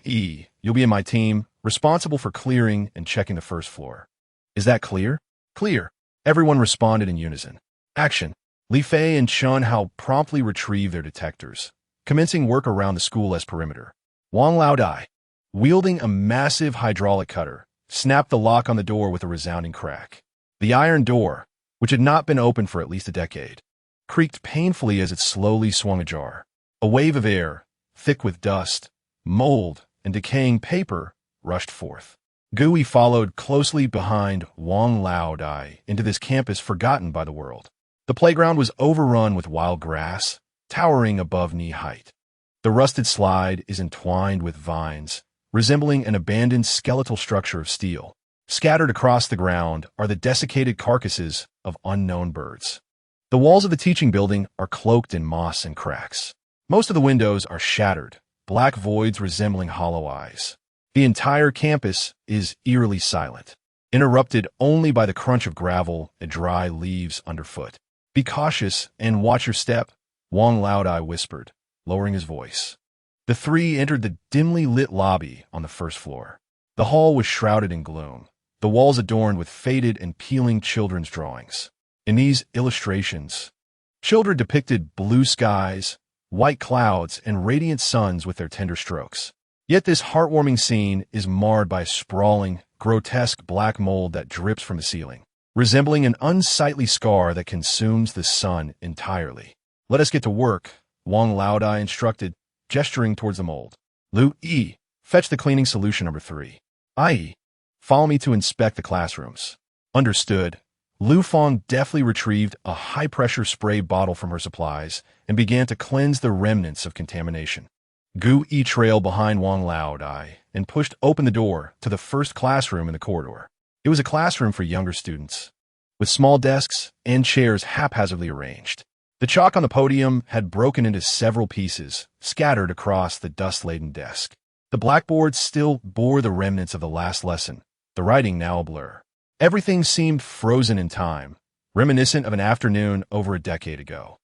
you'll be in my team, responsible for clearing and checking the 1st floor. Is that clear? Clear. Everyone responded in unison. Action. Li Fei and Chun Hao promptly retrieved their detectors, commencing work around the school's perimeter. Wang Laodai, wielding a massive hydraulic cutter, snapped the lock on the door with a resounding crack. The iron door, which had not been opened for at least a decade, creaked painfully as it slowly swung ajar. A wave of air, thick with dust, mold, and decaying paper, rushed forth. Gu Yi followed closely behind Wang Laodai into this campus forgotten by the world. The playground was overrun with wild grass, towering above knee height. The rusted slide is entwined with vines, resembling an abandoned skeletal structure of steel. Scattered across the ground are the desiccated carcasses of unknown birds. The walls of the teaching building are cloaked in moss and cracks. Most of the windows are shattered, black voids resembling hollow eyes. The entire campus is eerily silent, interrupted only by the crunch of gravel and dry leaves underfoot. Be cautious and watch your step, Wang Laodai whispered, lowering his voice. The 3 entered the dimly lit lobby on the 1st floor. The hall was shrouded in gloom, the walls adorned with faded and peeling children's drawings. In these illustrations, children depicted blue skies, white clouds, and radiant suns with their tender strokes. Yet this heartwarming scene is marred by a sprawling, grotesque black mold that drips from the ceiling, resembling an unsightly scar that consumes the sun entirely. Let us get to work, Wang Laodai instructed, gesturing towards the mold. Lu Yi, fetch the cleaning solution number 3. Ai, follow me to inspect the classrooms. Understood, Lu Fong deftly retrieved a high-pressure spray bottle from her supplies and began to cleanse the remnants of contamination. Gu Yi trailed behind Wang Laodai and pushed open the door to the first classroom in the corridor. It was a classroom for younger students, with small desks and chairs haphazardly arranged. The chalk on the podium had broken into several pieces, scattered across the dust-laden desk. The blackboard still bore the remnants of the last lesson, the writing now a blur. Everything seemed frozen in time, reminiscent of an afternoon over a decade ago.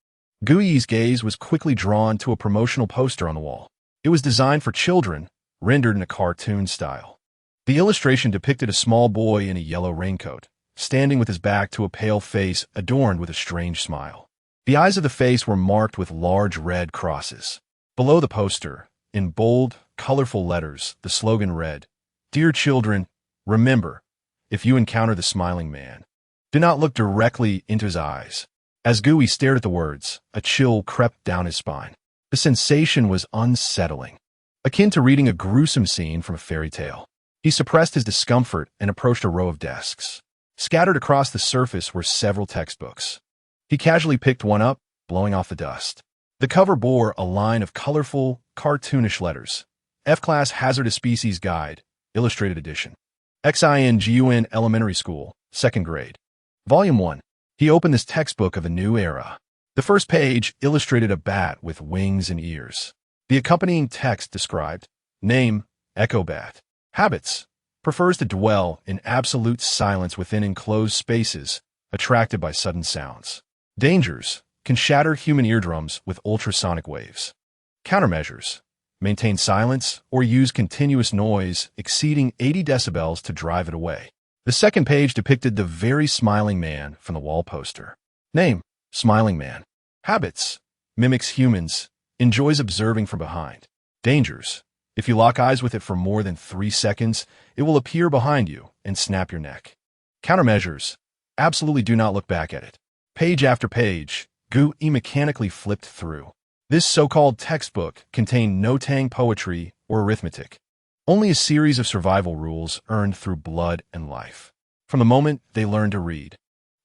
Gu Yi's gaze was quickly drawn to a promotional poster on the wall. It was designed for children, rendered in a cartoon style. The illustration depicted a small boy in a yellow raincoat, standing with his back to a pale face adorned with a strange smile. The eyes of the face were marked with large red crosses. Below the poster, in bold, colorful letters, the slogan read, "Dear children, remember, if you encounter the smiling man, do not look directly into his eyes." As Gu Yi stared at the words, a chill crept down his spine. The sensation was unsettling, akin to reading a gruesome scene from a fairy tale. He suppressed his discomfort and approached a row of desks. Scattered across the surface were several textbooks. He casually picked one up, blowing off the dust. The cover bore a line of colorful, cartoonish letters. F-Class Hazardous Species Guide, Illustrated Edition. XINGUN Elementary School, 2nd grade. Volume 1. He opened this textbook of a new era. The first page illustrated a bat with wings and ears. The accompanying text described, name, Echo Bat. Habits, prefers to dwell in absolute silence within enclosed spaces, attracted by sudden sounds. Dangers, can shatter human eardrums with ultrasonic waves. Countermeasures, maintain silence or use continuous noise exceeding 80 decibels to drive it away. The second page depicted the very smiling man from the wall poster. Name, Smiling Man. Habits, mimics humans, enjoys observing from behind. Dangers, if you lock eyes with it for more than 3 seconds, it will appear behind you and snap your neck. Countermeasures, absolutely do not look back at it. Page after page, Gu Yi mechanically flipped through. This so-called textbook contained no Tang poetry or arithmetic, only a series of survival rules earned through blood and life. From the moment they learned to read,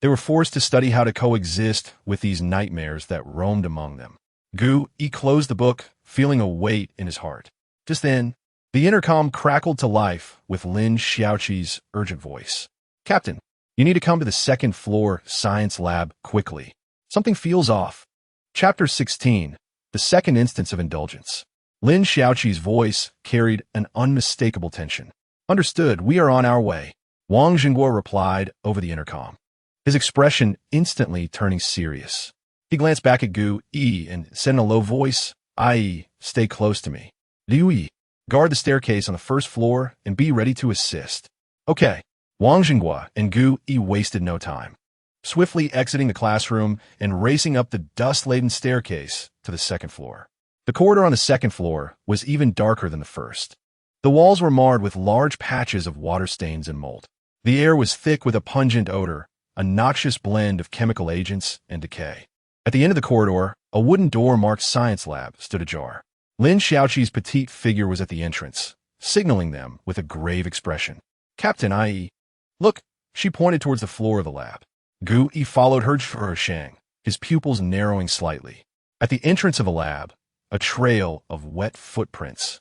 they were forced to study how to coexist with these nightmares that roamed among them. Gu Yi closed the book, feeling a weight in his heart. Just then, the intercom crackled to life with Lin Xiaoqi's urgent voice. "Captain, you need to come to the 2nd floor science lab quickly. Something feels off." Chapter 16. The second instance of indulgence. Lin Xiaoqi's voice carried an unmistakable tension. "Understood, we are on our way," Wang Jingguo replied over the intercom, his expression instantly turning serious. He glanced back at Gu Yi and said in a low voice, "I stay close to me. Liu Yi, guard the staircase on the 1st floor and be ready to assist." "Okay." Wang Jingguo and Gu Yi wasted no time, swiftly exiting the classroom and racing up the dust-laden staircase to the 2nd floor. The corridor on the 2nd floor was even darker than the first. The walls were marred with large patches of water stains and mold. The air was thick with a pungent odor, a noxious blend of chemical agents and decay. At the end of the corridor, a wooden door marked Science Lab stood ajar. Lin Xiaoqi's petite figure was at the entrance, signaling them with a grave expression. "Captain I.E. Look," she pointed towards the floor of the lab. Gu Yi followed her Shang, his pupils narrowing slightly. At the entrance of the lab, a trail of wet footprints,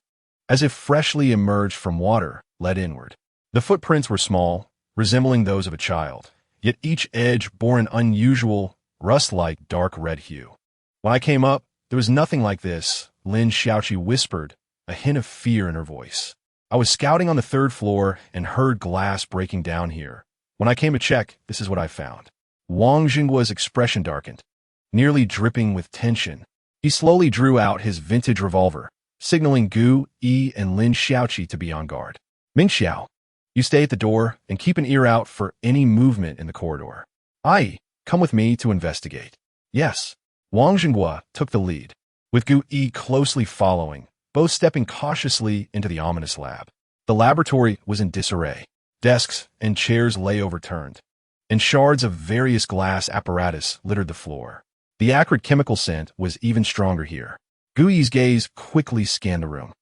as if freshly emerged from water, led inward. The footprints were small, resembling those of a child, yet each edge bore an unusual, rust-like dark red hue. "When I came up, there was nothing like this," Lin Xiaoqi whispered, a hint of fear in her voice. "I was scouting on the 3rd floor and heard glass breaking down here. When I came to check, this is what I found." Wang Jingguo's expression darkened, nearly dripping with tension. He slowly drew out his vintage revolver, signaling Gu Yi and Lin Xiaoqi to be on guard. "Ming Xiao, you stay at the door and keep an ear out for any movement in the corridor. Ai, come with me to investigate." "Yes." Wang Jingguo took the lead, with Gu Yi closely following, both stepping cautiously into the ominous lab. The laboratory was in disarray. Desks and chairs lay overturned, and shards of various glass apparatus littered the floor. The acrid chemical scent was even stronger here. Gu Yi's gaze quickly scanned the room.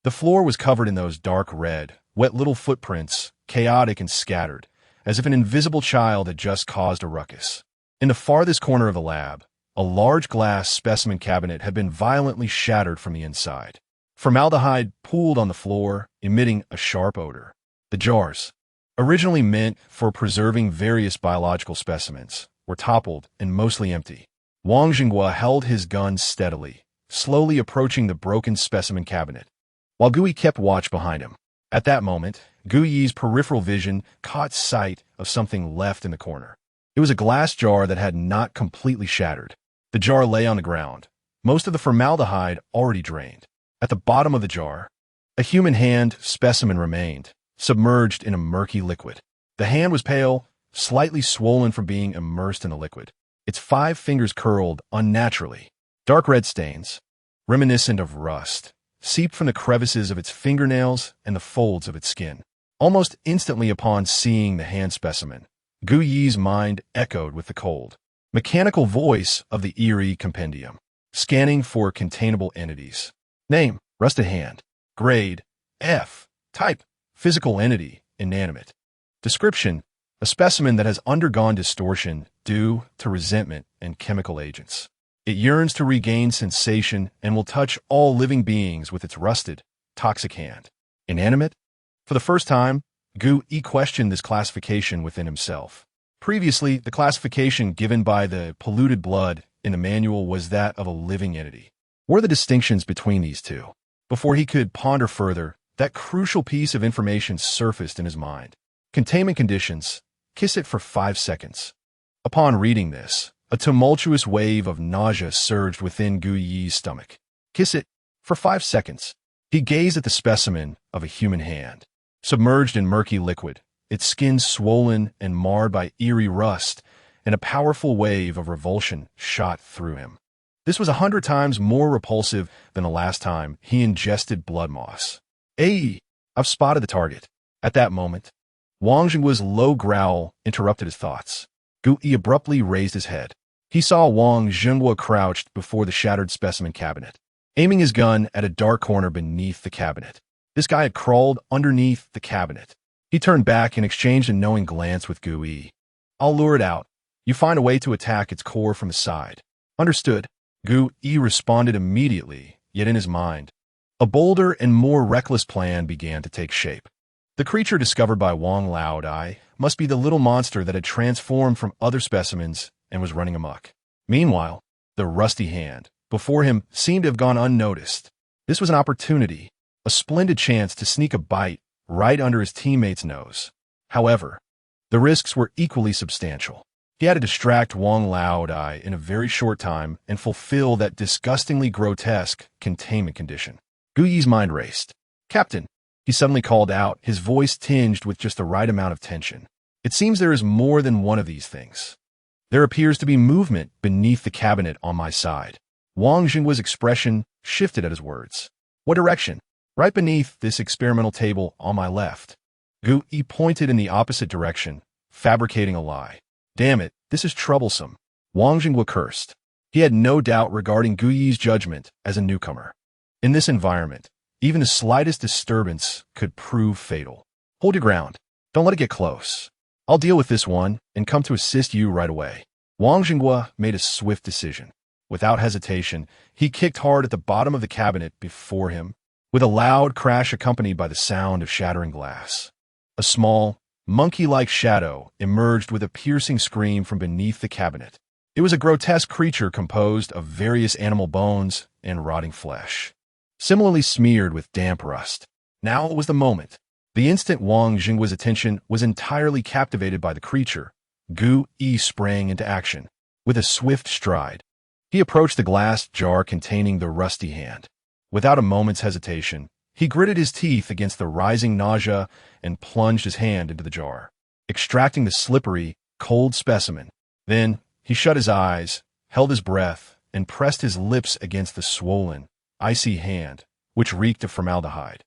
The floor was covered in those dark red, wet little footprints, chaotic and scattered, as if an invisible child had just caused a ruckus. In the farthest corner of the lab, a large glass specimen cabinet had been violently shattered from the inside. Formaldehyde pooled on the floor, emitting a sharp odor. The jars, originally meant for preserving various biological specimens, were toppled and mostly empty. Wang Jinghua held his gun steadily, slowly approaching the broken specimen cabinet, while Gui kept watch behind him. At that moment, Gui's peripheral vision caught sight of something left in the corner. It was a glass jar that had not completely shattered. The jar lay on the ground, most of the formaldehyde already drained. At the bottom of the jar, a human hand specimen remained, submerged in a murky liquid. The hand was pale, slightly swollen from being immersed in the liquid. Its 5 fingers curled unnaturally. Dark red stains, reminiscent of rust, seeped from the crevices of its fingernails and the folds of its skin. Almost instantly upon seeing the hand specimen, Gui's mind echoed with the cold, mechanical voice of the eerie compendium, scanning for containable entities. Name, rusted hand. Grade, F. Type, physical entity, inanimate. Description, a specimen that has undergone distortion due to resentment and chemical agents. It yearns to regain sensation and will touch all living beings with its rusted, toxic hand. Inanimate? For the first time, Gui questioned this classification within himself. Previously, the classification given by the polluted blood in the manual was that of a living entity. What are the distinctions between these two? Before he could ponder further, that crucial piece of information surfaced in his mind. Containment conditions. Kiss it for 5 seconds. Upon reading this, a tumultuous wave of nausea surged within Gui's stomach. Kiss it for 5 seconds. He gazed at the specimen of a human hand, submerged in murky liquid, its skin swollen and marred by eerie rust, and a powerful wave of revulsion shot through him. This was 100 times more repulsive than the last time he ingested blood moss. Hey, I've spotted the target. At that moment, Wang Jinghua's low growl interrupted his thoughts. Gui abruptly raised his head. He saw Wang Jinghua crouched before the shattered specimen cabinet, aiming his gun at a dark corner beneath the cabinet. This guy had crawled underneath the cabinet. He turned back and exchanged a knowing glance with Gui. I'll lure it out. You find a way to attack its core from the side. Understood. Gui responded immediately, yet in his mind, a bolder and more reckless plan began to take shape. The creature discovered by Wang Laodai must be the little monster that had transformed from other specimens and was running amok. Meanwhile, the rusty hand before him seemed to have gone unnoticed. This was an opportunity, a splendid chance to sneak a bite right under his teammate's nose. However, the risks were equally substantial. He had to distract Wang Laodai in a very short time and fulfill that disgustingly grotesque containment condition. Gui's mind raced. Captain, he suddenly called out, his voice tinged with just the right amount of tension. It seems there is more than one of these things. There appears to be movement beneath the cabinet on my side. Wang Jinghua's expression shifted at his words. What direction? Right beneath this experimental table on my left. Gui pointed in the opposite direction, fabricating a lie. Damn it, this is troublesome. Wang Jinghua cursed. He had no doubt regarding Gui's judgment as a newcomer. In this environment, even the slightest disturbance could prove fatal. Hold your ground. Don't let it get close. I'll deal with this one and come to assist you right away. Wang Jinghua made a swift decision. Without hesitation, he kicked hard at the bottom of the cabinet before him, with a loud crash accompanied by the sound of shattering glass. A small, monkey-like shadow emerged with a piercing scream from beneath the cabinet. It was a grotesque creature composed of various animal bones and rotting flesh, similarly smeared with damp rust. Now was the moment. The instant Wang Jinghua's attention was entirely captivated by the creature, Gui sprang into action. With a swift stride, he approached the glass jar containing the rusty hand. Without a moment's hesitation, he gritted his teeth against the rising nausea and plunged his hand into the jar, extracting the slippery, cold specimen. Then, he shut his eyes, held his breath, and pressed his lips against the swollen, icy hand, which reeked of formaldehyde.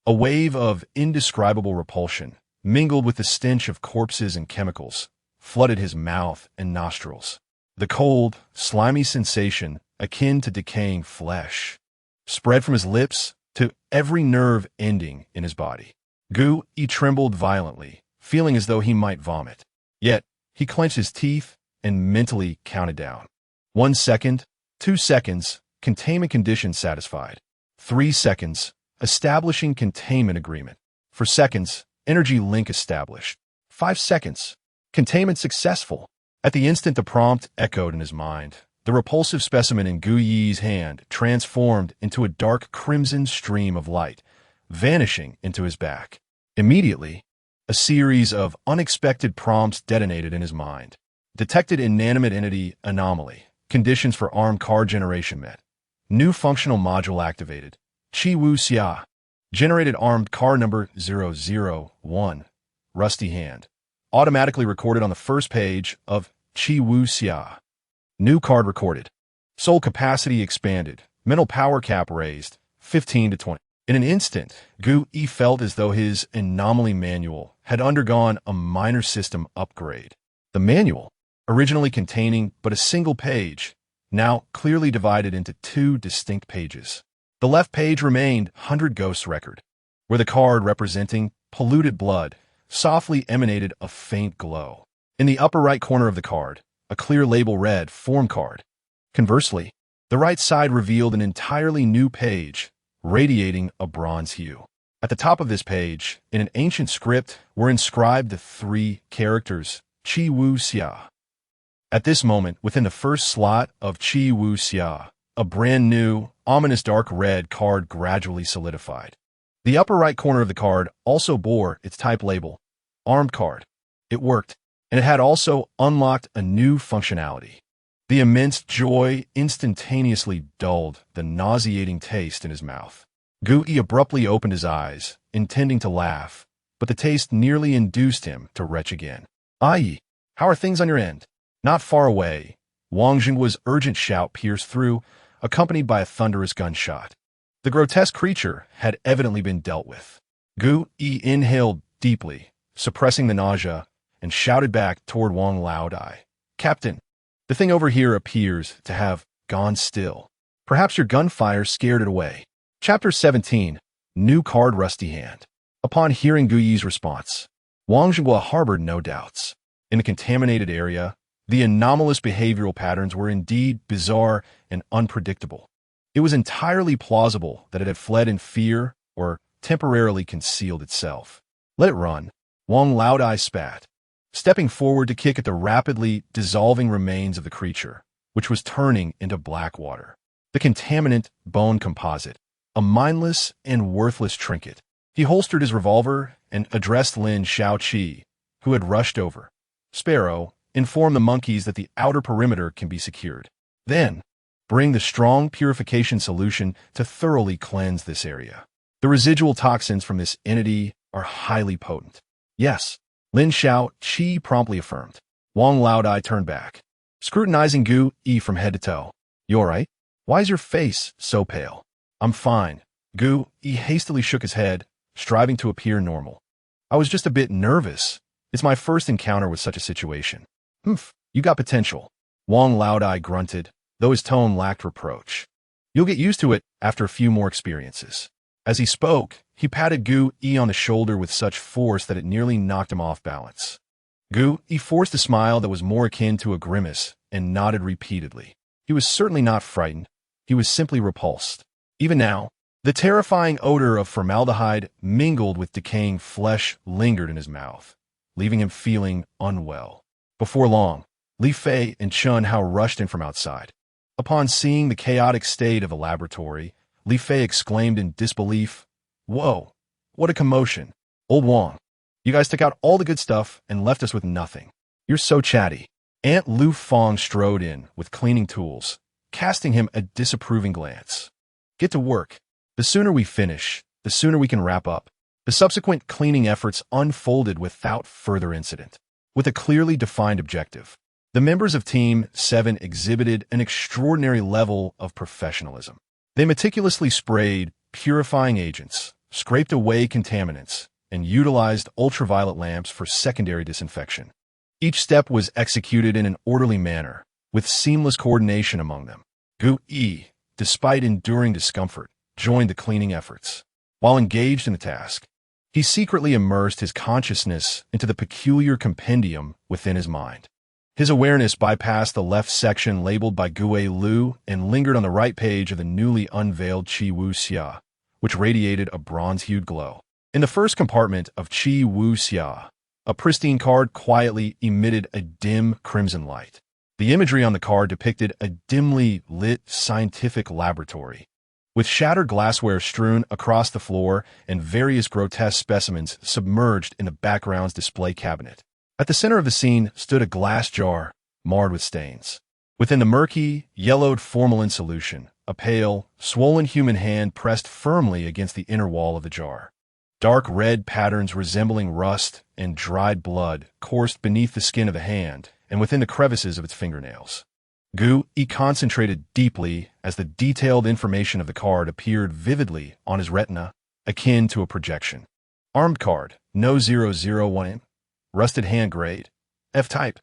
A wave of indescribable repulsion, mingled with the stench of corpses and chemicals, flooded his mouth and nostrils. The cold, slimy sensation, akin to decaying flesh, spread from his lips to every nerve ending in his body. Gui trembled violently, feeling as though he might vomit. Yet, he clenched his teeth and mentally counted down. 1 second, 2 seconds, containment condition satisfied. 3 seconds, establishing containment agreement. 4 seconds, energy link established. 5 seconds, containment successful. At the instant the prompt echoed in his mind, the repulsive specimen in Gu Yi's hand transformed into a dark crimson stream of light, vanishing into his back. Immediately, a series of unexpected prompts detonated in his mind. Detected inanimate entity anomaly. Conditions for armed card generation met. New functional module activated. Qi Wu Xia. Generated armed card number 001. Rusty hand. Automatically recorded on the first page of Qi Wu Xia. New card recorded. Soul capacity expanded. Mental power cap raised. 15 to 20. In an instant, Gu Yi felt as though his anomaly manual had undergone a minor system upgrade. The manual, originally containing but a single page, now clearly divided into 2 distinct pages. The left page remained 100 Ghosts record, where the card representing polluted blood softly emanated a faint glow. In the upper right corner of the card, a clear label read Form Card. Conversely, the right side revealed an entirely new page, radiating a bronze hue. At the top of this page, in an ancient script, were inscribed the 3 characters, Qi Wu Xia. At this moment, within the first slot of Qi Wu Xia, a brand new, ominous dark red card gradually solidified. The upper right corner of the card also bore its type label, Armed Card. It worked, and it had also unlocked a new functionality. The immense joy instantaneously dulled the nauseating taste in his mouth. Gu Yi abruptly opened his eyes, intending to laugh, but the taste nearly induced him to retch again. "Ai, how are things on your end?" Not far away, Wang Jingguo's urgent shout pierced through, accompanied by a thunderous gunshot. The grotesque creature had evidently been dealt with. Gu Yi inhaled deeply, suppressing the nausea, and shouted back toward Wang Laodai. "Captain, the thing over here appears to have gone still. Perhaps your gunfire scared it away." Chapter 17, New Card Rusty Hand. Upon hearing Gu Yi's response, Wang Jingguo harbored no doubts. In the contaminated area, the anomalous behavioral patterns were indeed bizarre and unpredictable. It was entirely plausible that it had fled in fear or temporarily concealed itself. "Let it run," Wang Laodai spat, stepping forward to kick at the rapidly dissolving remains of the creature, which was turning into black water. The contaminant bone composite, a mindless and worthless trinket. He holstered his revolver and addressed Lin Shaoqi, who had rushed over. "Sparrow, inform the monkeys that the outer perimeter can be secured. Then, bring the strong purification solution to thoroughly cleanse this area. The residual toxins from this entity are highly potent." "Yes," Lin Shaoqi promptly affirmed. Wang Laodai turned back, scrutinizing Gu Yi from head to toe. "You all right? Why is your face so pale?" "I'm fine." Gu Yi hastily shook his head, striving to appear normal. "I was just a bit nervous. It's my first encounter with such a situation." "Humph, you got potential," Wang Laodai grunted, though his tone lacked reproach. "You'll get used to it after a few more experiences." As he spoke, he patted Gu Yi on the shoulder with such force that it nearly knocked him off balance. Gu Yi forced a smile that was more akin to a grimace and nodded repeatedly. He was certainly not frightened. He was simply repulsed. Even now, the terrifying odor of formaldehyde mingled with decaying flesh lingered in his mouth, leaving him feeling unwell. Before long, Li Fei and Chun Hao rushed in from outside. Upon seeing the chaotic state of the laboratory, Li Fei exclaimed in disbelief, "Whoa, what a commotion. Old Wang, you guys took out all the good stuff and left us with nothing. You're so chatty." Aunt Lu Fong strode in with cleaning tools, casting him a disapproving glance. "Get to work. The sooner we finish, the sooner we can wrap up." The subsequent cleaning efforts unfolded without further incident. With a clearly defined objective, the members of Team 7 exhibited an extraordinary level of professionalism. They meticulously sprayed purifying agents, scraped away contaminants, and utilized ultraviolet lamps for secondary disinfection. Each step was executed in an orderly manner, with seamless coordination among them. Gu Yi, despite enduring discomfort, joined the cleaning efforts. While engaged in the task, He secretly immersed his consciousness into the peculiar compendium within his mind. His awareness bypassed the left section labeled by Gui Lu and lingered on the right page of the newly unveiled Qi Wu Xia, which radiated a bronze-hued glow. In the first compartment of Qi Wu Xia, a pristine card quietly emitted a dim crimson light. The imagery on the card depicted a dimly lit scientific laboratory, with shattered glassware strewn across the floor and various grotesque specimens submerged in the background's display cabinet. At the center of the scene stood a glass jar, marred with stains. Within the murky, yellowed formalin solution, a pale, swollen human hand pressed firmly against the inner wall of the jar. Dark red patterns resembling rust and dried blood coursed beneath the skin of the hand and within the crevices of its fingernails. Gui concentrated deeply as the detailed information of the card appeared vividly on his retina, akin to a projection. Armed card, No 001, rusted hand grade, F-type,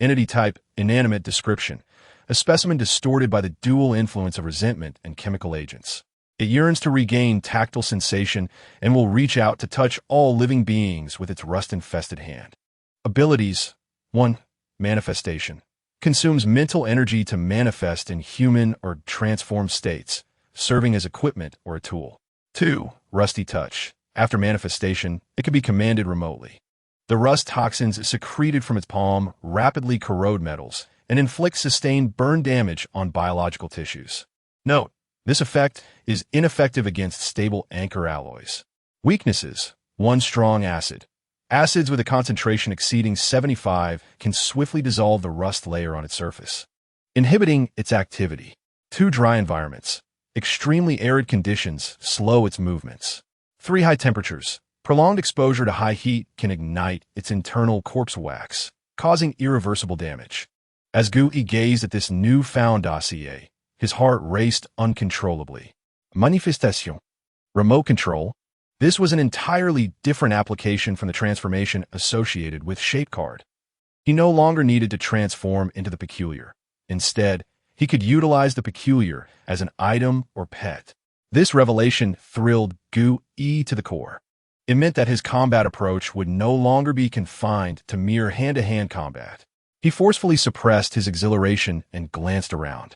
entity type, inanimate description, a specimen distorted by the dual influence of resentment and chemical agents. It yearns to regain tactile sensation and will reach out to touch all living beings with its rust-infested hand. Abilities: 1. Manifestation. Consumes mental energy to manifest in human or transformed states, serving as equipment or a tool. 2. Rusty touch. After manifestation, it can be commanded remotely. The rust toxins secreted from its palm rapidly corrode metals and inflict sustained burn damage on biological tissues. Note: this effect is ineffective against stable anchor alloys. Weaknesses: 1. Strong acid. Acids with a concentration exceeding 75 can swiftly dissolve the rust layer on its surface, inhibiting its activity. 2. Dry environments. Extremely arid conditions slow its movements. 3. High temperatures. Prolonged exposure to high heat can ignite its internal corpse wax, causing irreversible damage. As Gui gazed at this newfound dossier, his heart raced uncontrollably. Manifestation. Remote control. This was an entirely different application from the transformation associated with Shape Card. He no longer needed to transform into the peculiar. Instead, he could utilize the peculiar as an item or pet. This revelation thrilled Gui to the core. It meant that his combat approach would no longer be confined to mere hand-to-hand combat. He forcefully suppressed his exhilaration and glanced around.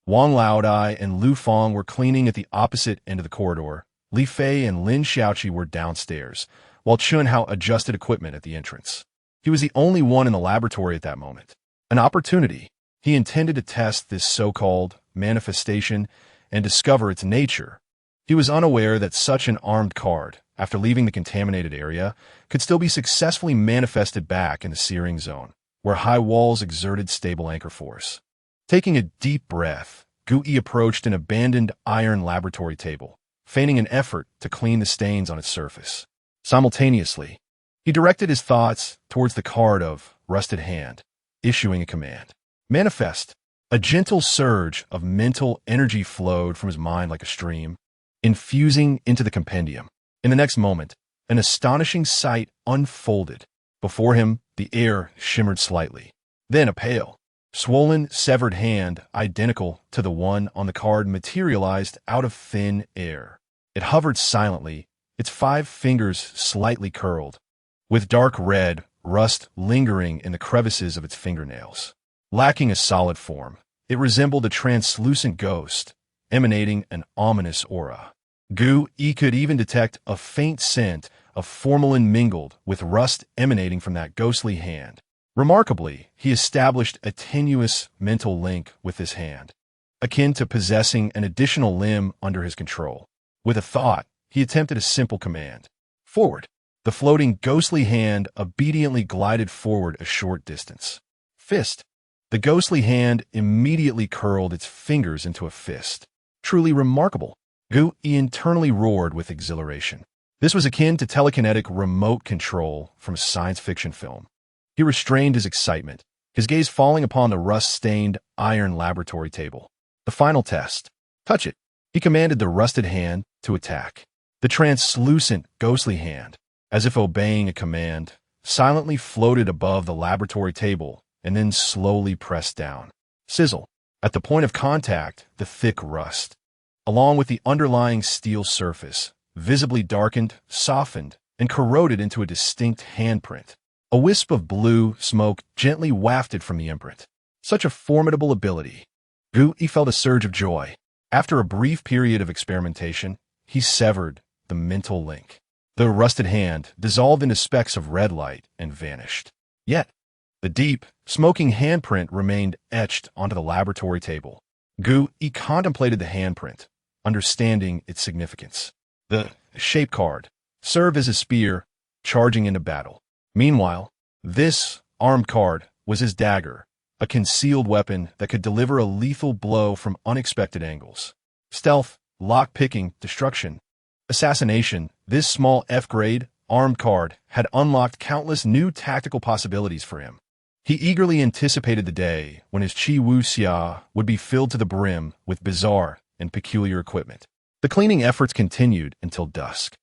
Wang Laodai and Lu Feng were cleaning at the opposite end of the corridor. Li Fei and Lin Xiaoqi were downstairs, while Chun Hao adjusted equipment at the entrance. He was the only one in the laboratory at that moment. An opportunity. He intended to test this so-called manifestation and discover its nature. He was unaware that such an armed card, after leaving the contaminated area, could still be successfully manifested back in the searing zone, where high walls exerted stable anchor force. Taking a deep breath, Gui approached an abandoned iron laboratory table, feigning an effort to clean the stains on its surface. Simultaneously, he directed his thoughts towards the card of Rusted Hand, issuing a command. Manifest. A gentle surge of mental energy flowed from his mind like a stream, infusing into the compendium. In the next moment, an astonishing sight unfolded. Before him, the air shimmered slightly. Then a pale, swollen, severed hand, identical to the one on the card, materialized out of thin air. It hovered silently, its 5 fingers slightly curled, with dark red rust lingering in the crevices of its fingernails. Lacking a solid form, it resembled a translucent ghost, emanating an ominous aura. Gui could even detect a faint scent of formalin mingled with rust emanating from that ghostly hand. Remarkably, he established a tenuous mental link with this hand, akin to possessing an additional limb under his control. With a thought, he attempted a simple command. Forward. The floating ghostly hand obediently glided forward a short distance. Fist. The ghostly hand immediately curled its fingers into a fist. Truly remarkable. Gui internally roared with exhilaration. This was akin to telekinetic remote control from a science fiction film. He restrained his excitement, his gaze falling upon the rust-stained iron laboratory table. The final test. Touch it. He commanded the rusted hand to attack. The translucent, ghostly hand, as if obeying a command, silently floated above the laboratory table and then slowly pressed down. Sizzle. At the point of contact, the thick rust, along with the underlying steel surface, visibly darkened, softened, and corroded into a distinct handprint. A wisp of blue smoke gently wafted from the imprint. Such a formidable ability. He felt a surge of joy. After a brief period of experimentation, he severed the mental link. The rusted hand dissolved into specks of red light and vanished. Yet, the deep, smoking handprint remained etched onto the laboratory table. He contemplated the handprint, understanding its significance. The shape card served as a spear, charging into battle. Meanwhile, this armed card was his dagger, a concealed weapon that could deliver a lethal blow from unexpected angles. Stealth, lock-picking, destruction, assassination, this small F-grade, armed card had unlocked countless new tactical possibilities for him. He eagerly anticipated the day when his Chi Wu Xia would be filled to the brim with bizarre and peculiar equipment. The cleaning efforts continued until dusk.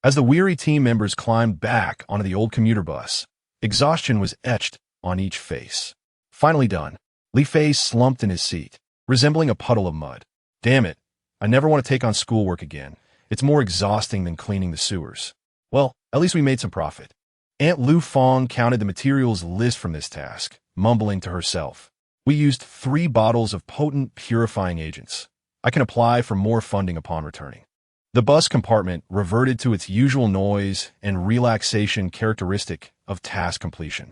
As the weary team members climbed back onto the old commuter bus, exhaustion was etched on each face. Finally done, Li Fei slumped in his seat, resembling a puddle of mud. Damn it, I never want to take on schoolwork again. It's more exhausting than cleaning the sewers. Well, at least we made some profit. Aunt Lu Fong counted the materials list from this task, mumbling to herself. We used 3 bottles of potent purifying agents. I can apply for more funding upon returning. The bus compartment reverted to its usual noise and relaxation characteristic of task completion.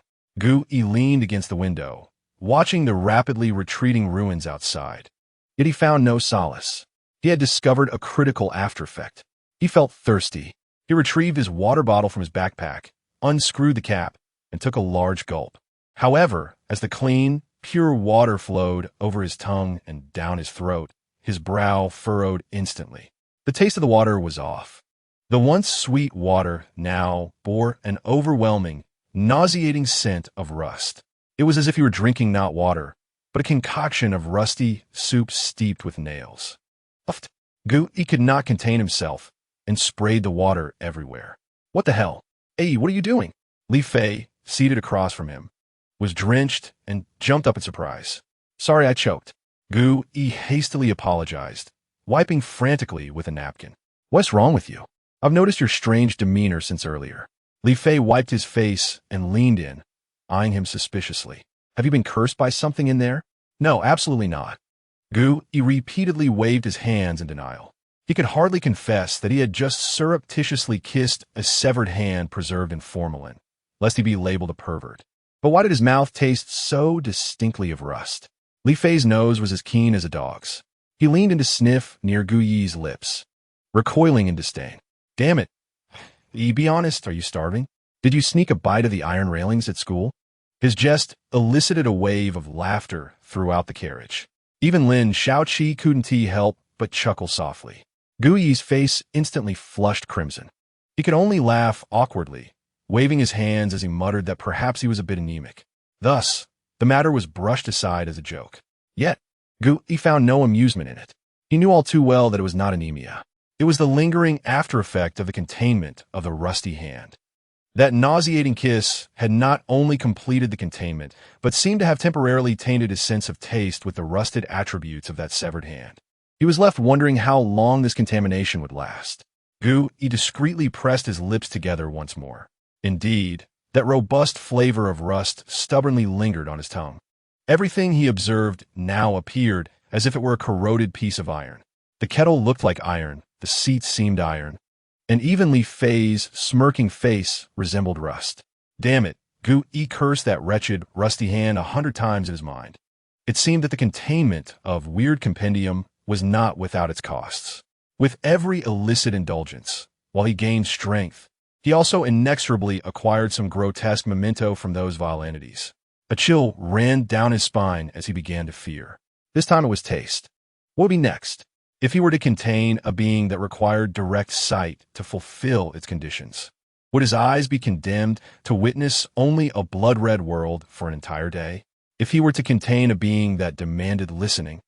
He leaned against the window, watching the rapidly retreating ruins outside. Yet he found no solace. He had discovered a critical aftereffect. He felt thirsty. He retrieved his water bottle from his backpack, unscrewed the cap, and took a large gulp. However, as the clean, pure water flowed over his tongue and down his throat, his brow furrowed instantly. The taste of the water was off. The once sweet water now bore an overwhelming, nauseating scent of rust. It was as if he were drinking not water, but a concoction of rusty soup steeped with nails. He could not contain himself and sprayed the water everywhere. What the hell? Hey, what are you doing? Li Fei, seated across from him, was drenched and jumped up in surprise. Sorry, I choked. He hastily apologized, wiping frantically with a napkin. What's wrong with you? I've noticed your strange demeanor since earlier. Li Fei wiped his face and leaned in, eyeing him suspiciously. Have you been cursed by something in there? No, absolutely not. He repeatedly waved his hands in denial. He could hardly confess that he had just surreptitiously kissed a severed hand preserved in formalin, lest he be labeled a pervert. But why did his mouth taste so distinctly of rust? Li Fei's nose was as keen as a dog's. He leaned in to sniff near Gu Yi's lips, recoiling in disdain. Damn it. Be honest, are you starving? Did you sneak a bite of the iron railings at school? His jest elicited a wave of laughter throughout the carriage. Even Lin Shaoqi couldn't help but chuckle softly. Gu Yi's face instantly flushed crimson. He could only laugh awkwardly, waving his hands as he muttered that perhaps he was a bit anemic. Thus, the matter was brushed aside as a joke. Yet, He found no amusement in it. He knew all too well that it was not anemia. It was the lingering after-effect of the containment of the rusty hand. That nauseating kiss had not only completed the containment, but seemed to have temporarily tainted his sense of taste with the rusted attributes of that severed hand. He was left wondering how long this contamination would last. He discreetly pressed his lips together once more. Indeed, that robust flavor of rust stubbornly lingered on his tongue. Everything he observed now appeared as if it were a corroded piece of iron. The kettle looked like iron, the seats seemed iron, and even Li Fei's smirking face resembled rust. Damn it, He cursed that wretched, rusty hand 100 times in his mind. It seemed that the containment of weird compendium was not without its costs. With every illicit indulgence, while he gained strength, he also inexorably acquired some grotesque memento from those vile entities. A chill ran down his spine as he began to fear. This time it was taste. What would be next? If he were to contain a being that required direct sight to fulfill its conditions, would his eyes be condemned to witness only a blood-red world for an entire day? If he were to contain a being that demanded listening,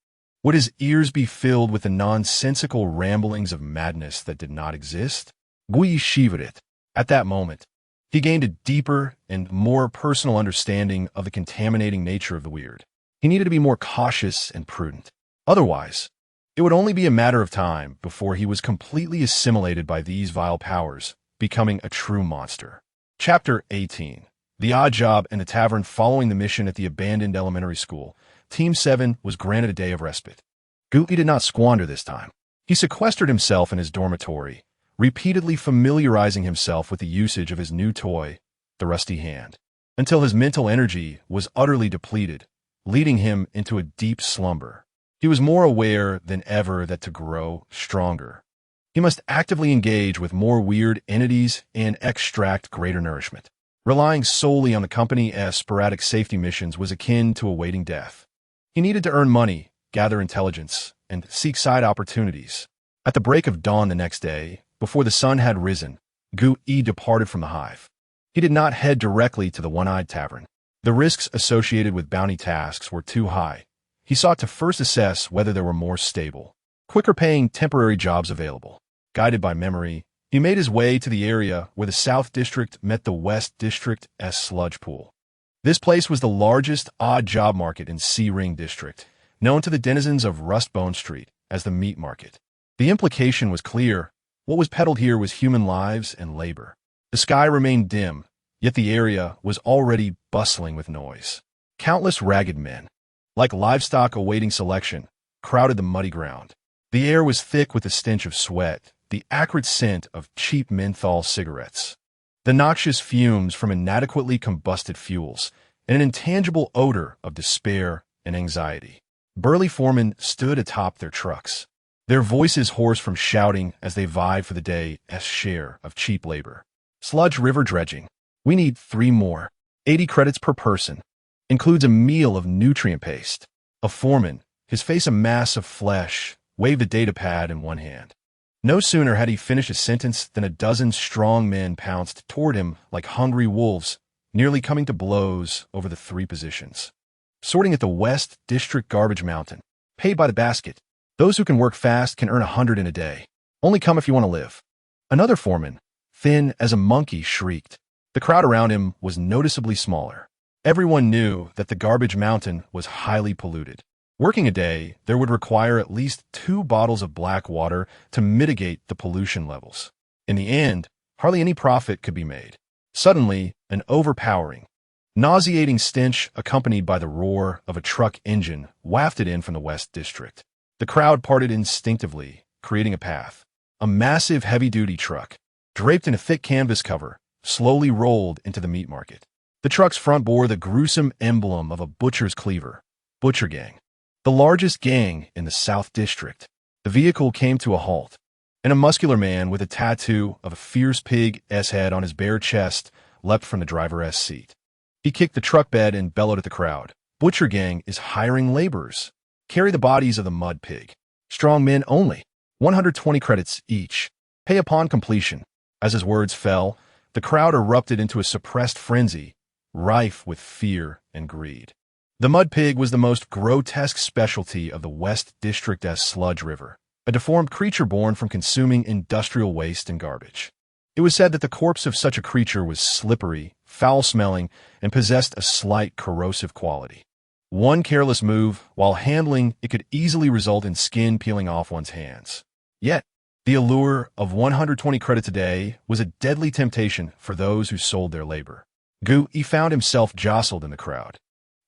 would his ears be filled with the nonsensical ramblings of madness that did not exist? Gui shivered it. At that moment, he gained a deeper and more personal understanding of the contaminating nature of the weird. He needed to be more cautious and prudent. Otherwise, it would only be a matter of time before he was completely assimilated by these vile powers, becoming a true monster. Chapter 18. The Odd Job in the Tavern. Following the mission at the abandoned elementary school, Team 7 was granted a day of respite. Guti did not squander this time. He sequestered himself in his dormitory, repeatedly familiarizing himself with the usage of his new toy, the rusty hand, until his mental energy was utterly depleted, leading him into a deep slumber. He was more aware than ever that to grow stronger, he must actively engage with more weird entities and extract greater nourishment. Relying solely on the company's sporadic safety missions was akin to awaiting death. He needed to earn money, gather intelligence, and seek side opportunities. At the break of dawn the next day, before the sun had risen, Gu-Yi departed from the hive. He did not head directly to the One-Eyed Tavern. The risks associated with bounty tasks were too high. He sought to first assess whether there were more stable, quicker-paying temporary jobs available. Guided by memory, he made his way to the area where the South District met the West District's sludge pool. This place was the largest odd job market in C-Ring District, known to the denizens of Rustbone Street as the meat market. The implication was clear. What was peddled here was human lives and labor. The sky remained dim, yet the area was already bustling with noise. Countless ragged men, like livestock awaiting selection, crowded the muddy ground. The air was thick with the stench of sweat, the acrid scent of cheap menthol cigarettes, the noxious fumes from inadequately combusted fuels, and an intangible odor of despair and anxiety. Burly foremen stood atop their trucks, their voices hoarse from shouting as they vied for the day's share of cheap labor. Sludge river dredging. We need 3 more. 80 credits per person. Includes a meal of nutrient paste. A foreman, his face a mass of flesh, waved a data pad in one hand. No sooner had he finished his sentence than a dozen strong men pounced toward him like hungry wolves, nearly coming to blows over the 3 positions. Sorting at the West District Garbage Mountain. Paid by the basket. Those who can work fast can earn 100 in a day. Only come if you want to live. Another foreman, thin as a monkey, shrieked. The crowd around him was noticeably smaller. Everyone knew that the Garbage Mountain was highly polluted. Working a day, there would require at least 2 bottles of black water to mitigate the pollution levels. In the end, hardly any profit could be made. Suddenly, an overpowering, nauseating stench accompanied by the roar of a truck engine wafted in from the West District. The crowd parted instinctively, creating a path. A massive heavy-duty truck, draped in a thick canvas cover, slowly rolled into the meat market. The truck's front bore the gruesome emblem of a butcher's cleaver, Butcher Gang, the largest gang in the South District. The vehicle came to a halt, and a muscular man with a tattoo of a fierce pig's head on his bare chest leapt from the driver's seat. He kicked the truck bed and bellowed at the crowd. Butcher Gang is hiring laborers. Carry the bodies of the mud pig. Strong men only. 120 credits each. Pay upon completion. As his words fell, the crowd erupted into a suppressed frenzy, rife with fear and greed. The mud pig was the most grotesque specialty of the West District's sludge river, a deformed creature born from consuming industrial waste and garbage. It was said that the corpse of such a creature was slippery, foul-smelling, and possessed a slight corrosive quality. One careless move, while handling, it could easily result in skin peeling off one's hands. Yet, the allure of 120 credits a day was a deadly temptation for those who sold their labor. Gu-Yi found himself jostled in the crowd,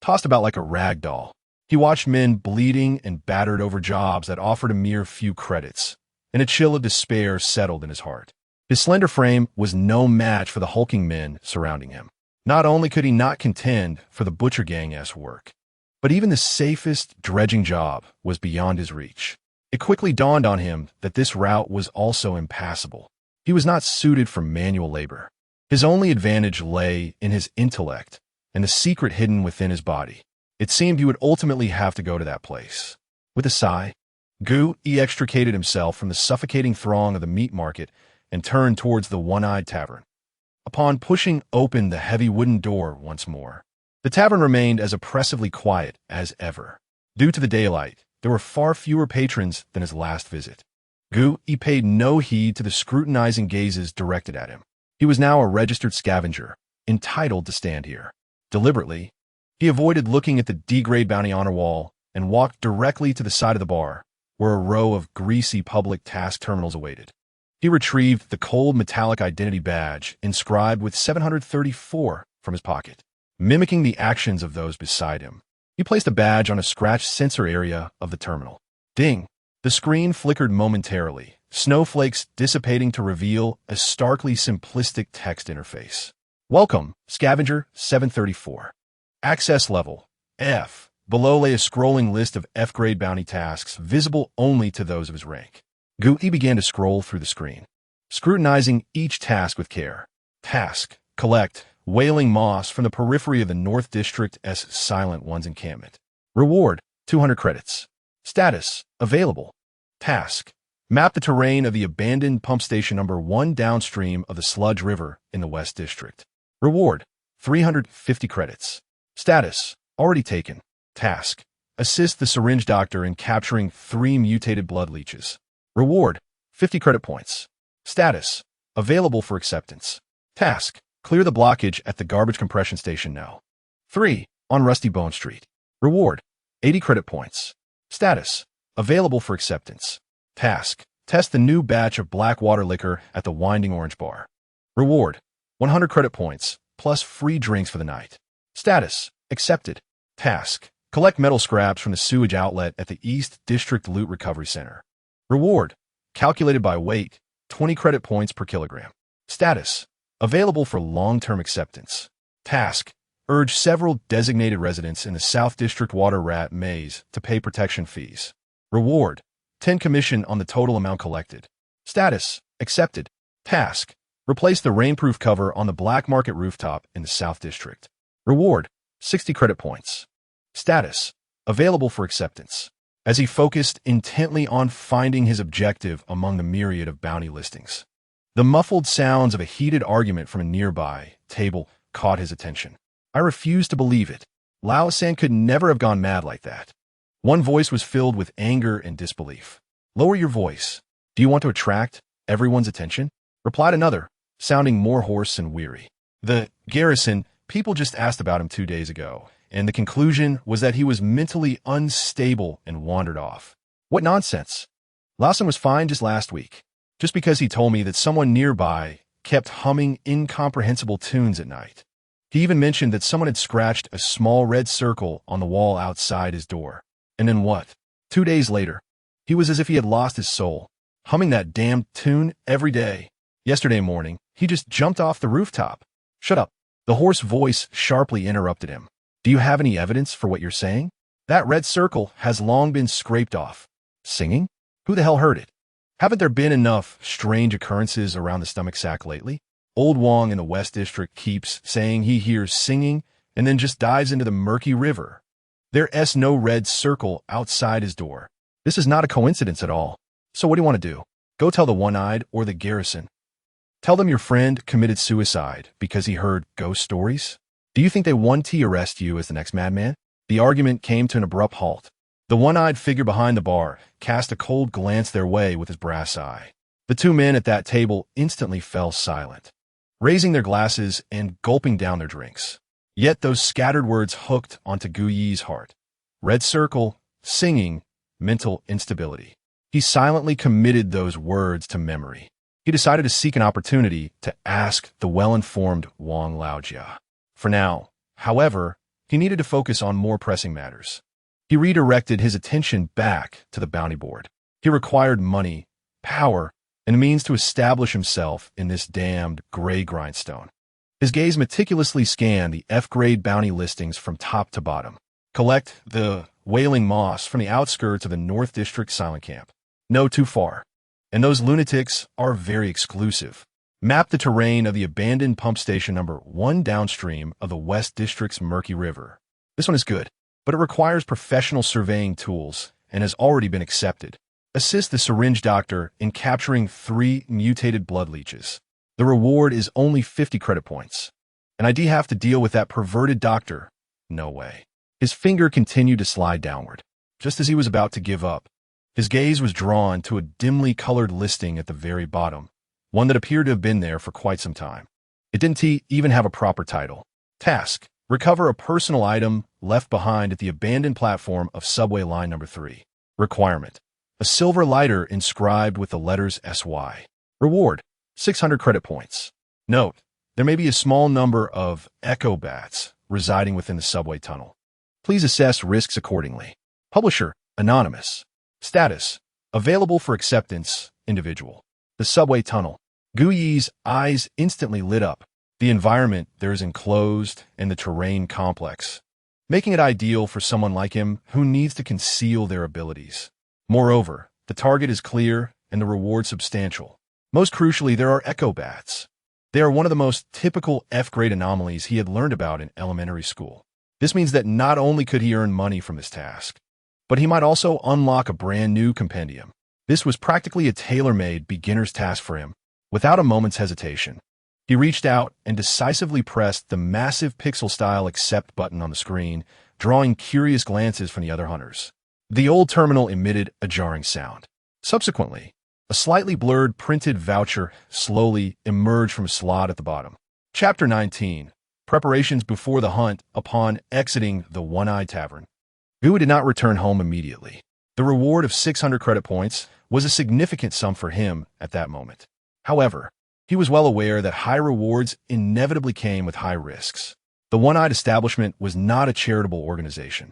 tossed about like a rag doll. He watched men bleeding and battered over jobs that offered a mere few credits, and a chill of despair settled in his heart. His slender frame was no match for the hulking men surrounding him. Not only could he not contend for the Butcher Gang-esque work, but even the safest dredging job was beyond his reach. It quickly dawned on him that this route was also impassable. He was not suited for manual labor. His only advantage lay in his intellect and the secret hidden within his body. It seemed he would ultimately have to go to that place. With a sigh, Gu-Yi extricated himself from the suffocating throng of the meat market and turned towards the One-Eyed Tavern. Upon pushing open the heavy wooden door once more, the tavern remained as oppressively quiet as ever. Due to the daylight, there were far fewer patrons than his last visit. Gu-Yi paid no heed to the scrutinizing gazes directed at him. He was now a registered scavenger, entitled to stand here. Deliberately, he avoided looking at the D-grade bounty honor wall and walked directly to the side of the bar, where a row of greasy public task terminals awaited. He retrieved the cold metallic identity badge inscribed with 734 from his pocket, mimicking the actions of those beside him. He placed a badge on a scratched sensor area of the terminal. Ding! The screen flickered momentarily, snowflakes dissipating to reveal a starkly simplistic text interface. Welcome, Scavenger 734. Access level F. Below lay a scrolling list of F-grade bounty tasks visible only to those of his rank. Gui began to scroll through the screen, scrutinizing each task with care. Task: collect wailing moss from the periphery of the North District's Silent One's encampment. Reward: 200 credits. Status: available. Task: map the terrain of the abandoned pump station number 1 downstream of the Sludge River in the West District. Reward: 350 credits. Status: already taken. Task: assist the syringe doctor in capturing 3 mutated blood leeches. Reward: 50 credit points. Status: available for acceptance. Task: clear the blockage at the garbage compression station now. 3. On Rusty Bone Street. Reward: 80 credit points. Status: available for acceptance. Task: test the new batch of black water liquor at the Winding Orange Bar. Reward: 100 credit points, plus free drinks for the night. Status: accepted. Task: collect metal scraps from the sewage outlet at the East District Loot Recovery Center. Reward: calculated by weight, 20 credit points per kilogram. Status: available for long-term acceptance. Task: urge several designated residents in the South District Water Rat Maze to pay protection fees. Reward: 10 commission on the total amount collected. Status: accepted. Task: replace the rainproof cover on the Black Market rooftop in the South District. Reward: 60 credit points. Status: available for acceptance. As he focused intently on finding his objective among the myriad of bounty listings, the muffled sounds of a heated argument from a nearby table caught his attention. I refuse to believe it. Lao San could never have gone mad like that. One voice was filled with anger and disbelief. Lower your voice. Do you want to attract everyone's attention? Replied another, sounding more hoarse and weary. The garrison people just asked about him 2 days ago, and the conclusion was that he was mentally unstable and wandered off. What nonsense. Lawson was fine just last week, just because he told me that someone nearby kept humming incomprehensible tunes at night. He even mentioned that someone had scratched a small red circle on the wall outside his door. And then what? 2 days later, he was as if he had lost his soul, humming that damned tune every day. Yesterday morning, he just jumped off the rooftop. Shut up. The hoarse voice sharply interrupted him. Do you have any evidence for what you're saying? That red circle has long been scraped off. Singing? Who the hell heard it? Haven't there been enough strange occurrences around the stomach sack lately? Old Wong in the West District keeps saying he hears singing and then just dives into the murky river. There's no red circle outside his door. This is not a coincidence at all. So what do you want to do? Go tell the One-Eyed or the garrison. Tell them your friend committed suicide because he heard ghost stories? Do you think they want to arrest you as the next madman? The argument came to an abrupt halt. The one-eyed figure behind the bar cast a cold glance their way with his brass eye. The 2 men at that table instantly fell silent, raising their glasses and gulping down their drinks. Yet those scattered words hooked onto Gu Yi's heart. Red circle, singing, mental instability. He silently committed those words to memory. He decided to seek an opportunity to ask the well-informed Wang Laojia. For now, however, he needed to focus on more pressing matters. He redirected his attention back to the bounty board. He required money, power, and a means to establish himself in this damned gray grindstone. His gaze meticulously scanned the F-grade bounty listings from top to bottom. Collect the wailing moss from the outskirts of the North District Silent Camp. No, too far. And those lunatics are very exclusive. Map the terrain of the abandoned pump station number 1 downstream of the West District's murky river. This one is good, but it requires professional surveying tools and has already been accepted. Assist the syringe doctor in capturing 3 mutated blood leeches. The reward is only 50 credit points. And I do have to deal with that perverted doctor. No way. His finger continued to slide downward. Just as he was about to give up, his gaze was drawn to a dimly colored listing at the very bottom, one that appeared to have been there for quite some time. It didn't even have a proper title. Task: recover a personal item left behind at the abandoned platform of subway line number 3. Requirement: a silver lighter inscribed with the letters SY. Reward, 600 credit points. Note, there may be a small number of echo bats residing within the subway tunnel. Please assess risks accordingly. Publisher, anonymous. Status, available for acceptance, individual. The subway tunnel. Gu Yi's eyes instantly lit up. The environment there is enclosed and the terrain complex, making it ideal for someone like him who needs to conceal their abilities. Moreover, the target is clear and the reward substantial. Most crucially, there are echo bats. They are one of the most typical F-grade anomalies he had learned about in elementary school. This means that not only could he earn money from this task, but he might also unlock a brand new compendium. This was practically a tailor-made beginner's task for him. Without a moment's hesitation, he reached out and decisively pressed the massive pixel-style accept button on the screen, drawing curious glances from the other hunters. The old terminal emitted a jarring sound. Subsequently, a slightly blurred printed voucher slowly emerged from a slot at the bottom. Chapter 19. Preparations before the hunt upon exiting the One-Eye Tavern. Gu did not return home immediately. The reward of 600 credit points was a significant sum for him at that moment. However, he was well aware that high rewards inevitably came with high risks. The One-Eyed establishment was not a charitable organization.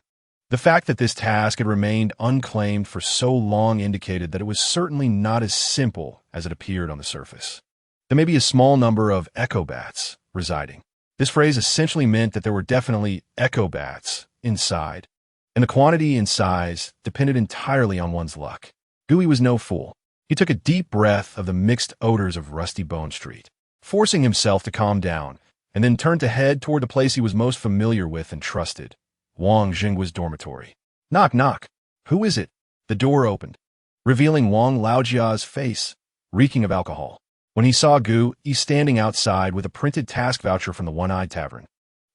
The fact that this task had remained unclaimed for so long indicated that it was certainly not as simple as it appeared on the surface. There may be a small number of echo bats residing. This phrase essentially meant that there were definitely echo bats inside, and the quantity and size depended entirely on one's luck. Gui was no fool. He took a deep breath of the mixed odors of Rusty Bone Street, forcing himself to calm down, and then turned to head toward the place he was most familiar with and trusted, Wang Jinggua's dormitory. Knock, knock. Who is it? The door opened, revealing Wang Laojia's face, reeking of alcohol. When he saw Gu, he standing outside with a printed task voucher from the One-Eyed Tavern.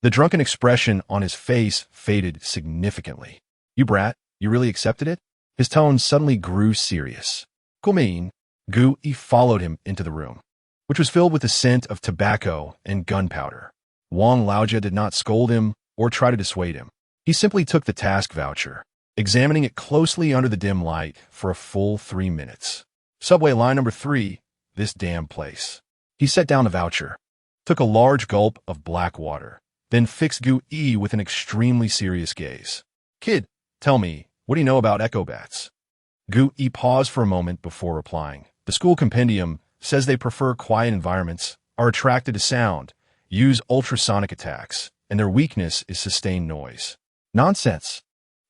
The drunken expression on his face faded significantly. You brat, you really accepted it? His tone suddenly grew serious. Gumin, Gu Yi followed him into the room, which was filled with the scent of tobacco and gunpowder. Wang Laojia did not scold him or try to dissuade him. He simply took the task voucher, examining it closely under the dim light for a full 3 minutes. Subway line number 3, this damn place. He set down the voucher, took a large gulp of black water, then fixed Gu Yi with an extremely serious gaze. Kid, tell me, what do you know about echo bats? Gu Yi paused for a moment before replying. The school compendium says they prefer quiet environments, are attracted to sound, use ultrasonic attacks, and their weakness is sustained noise. Nonsense.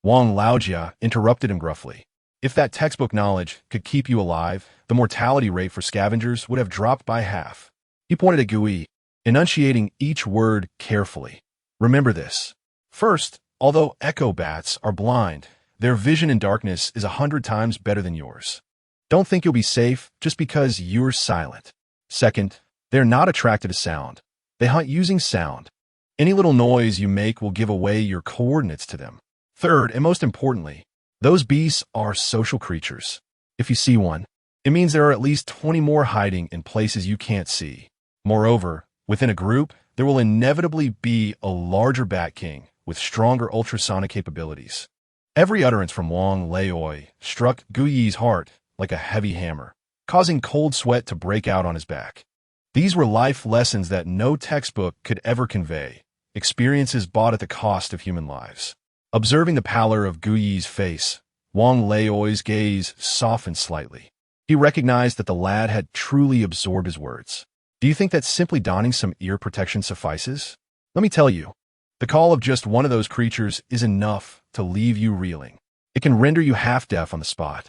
Wang Laojia interrupted him gruffly. If that textbook knowledge could keep you alive, the mortality rate for scavengers would have dropped by half. He pointed at Gu Yi, enunciating each word carefully. Remember this. First, although echo bats are blind, their vision in darkness is 100 times better than yours. Don't think you'll be safe just because you're silent. Second, they're not attracted to sound. They hunt using sound. Any little noise you make will give away your coordinates to them. Third, and most importantly, those beasts are social creatures. If you see one, it means there are at least 20 more hiding in places you can't see. Moreover, within a group, there will inevitably be a larger Bat King with stronger ultrasonic capabilities. Every utterance from Wang Laoi struck Gu Yi's heart like a heavy hammer, causing cold sweat to break out on his back. These were life lessons that no textbook could ever convey, experiences bought at the cost of human lives. Observing the pallor of Gu Yi's face, Wang Laoi's gaze softened slightly. He recognized that the lad had truly absorbed his words. Do you think that simply donning some ear protection suffices? Let me tell you, the call of just one of those creatures is enough to leave you reeling. It can render you half-deaf on the spot,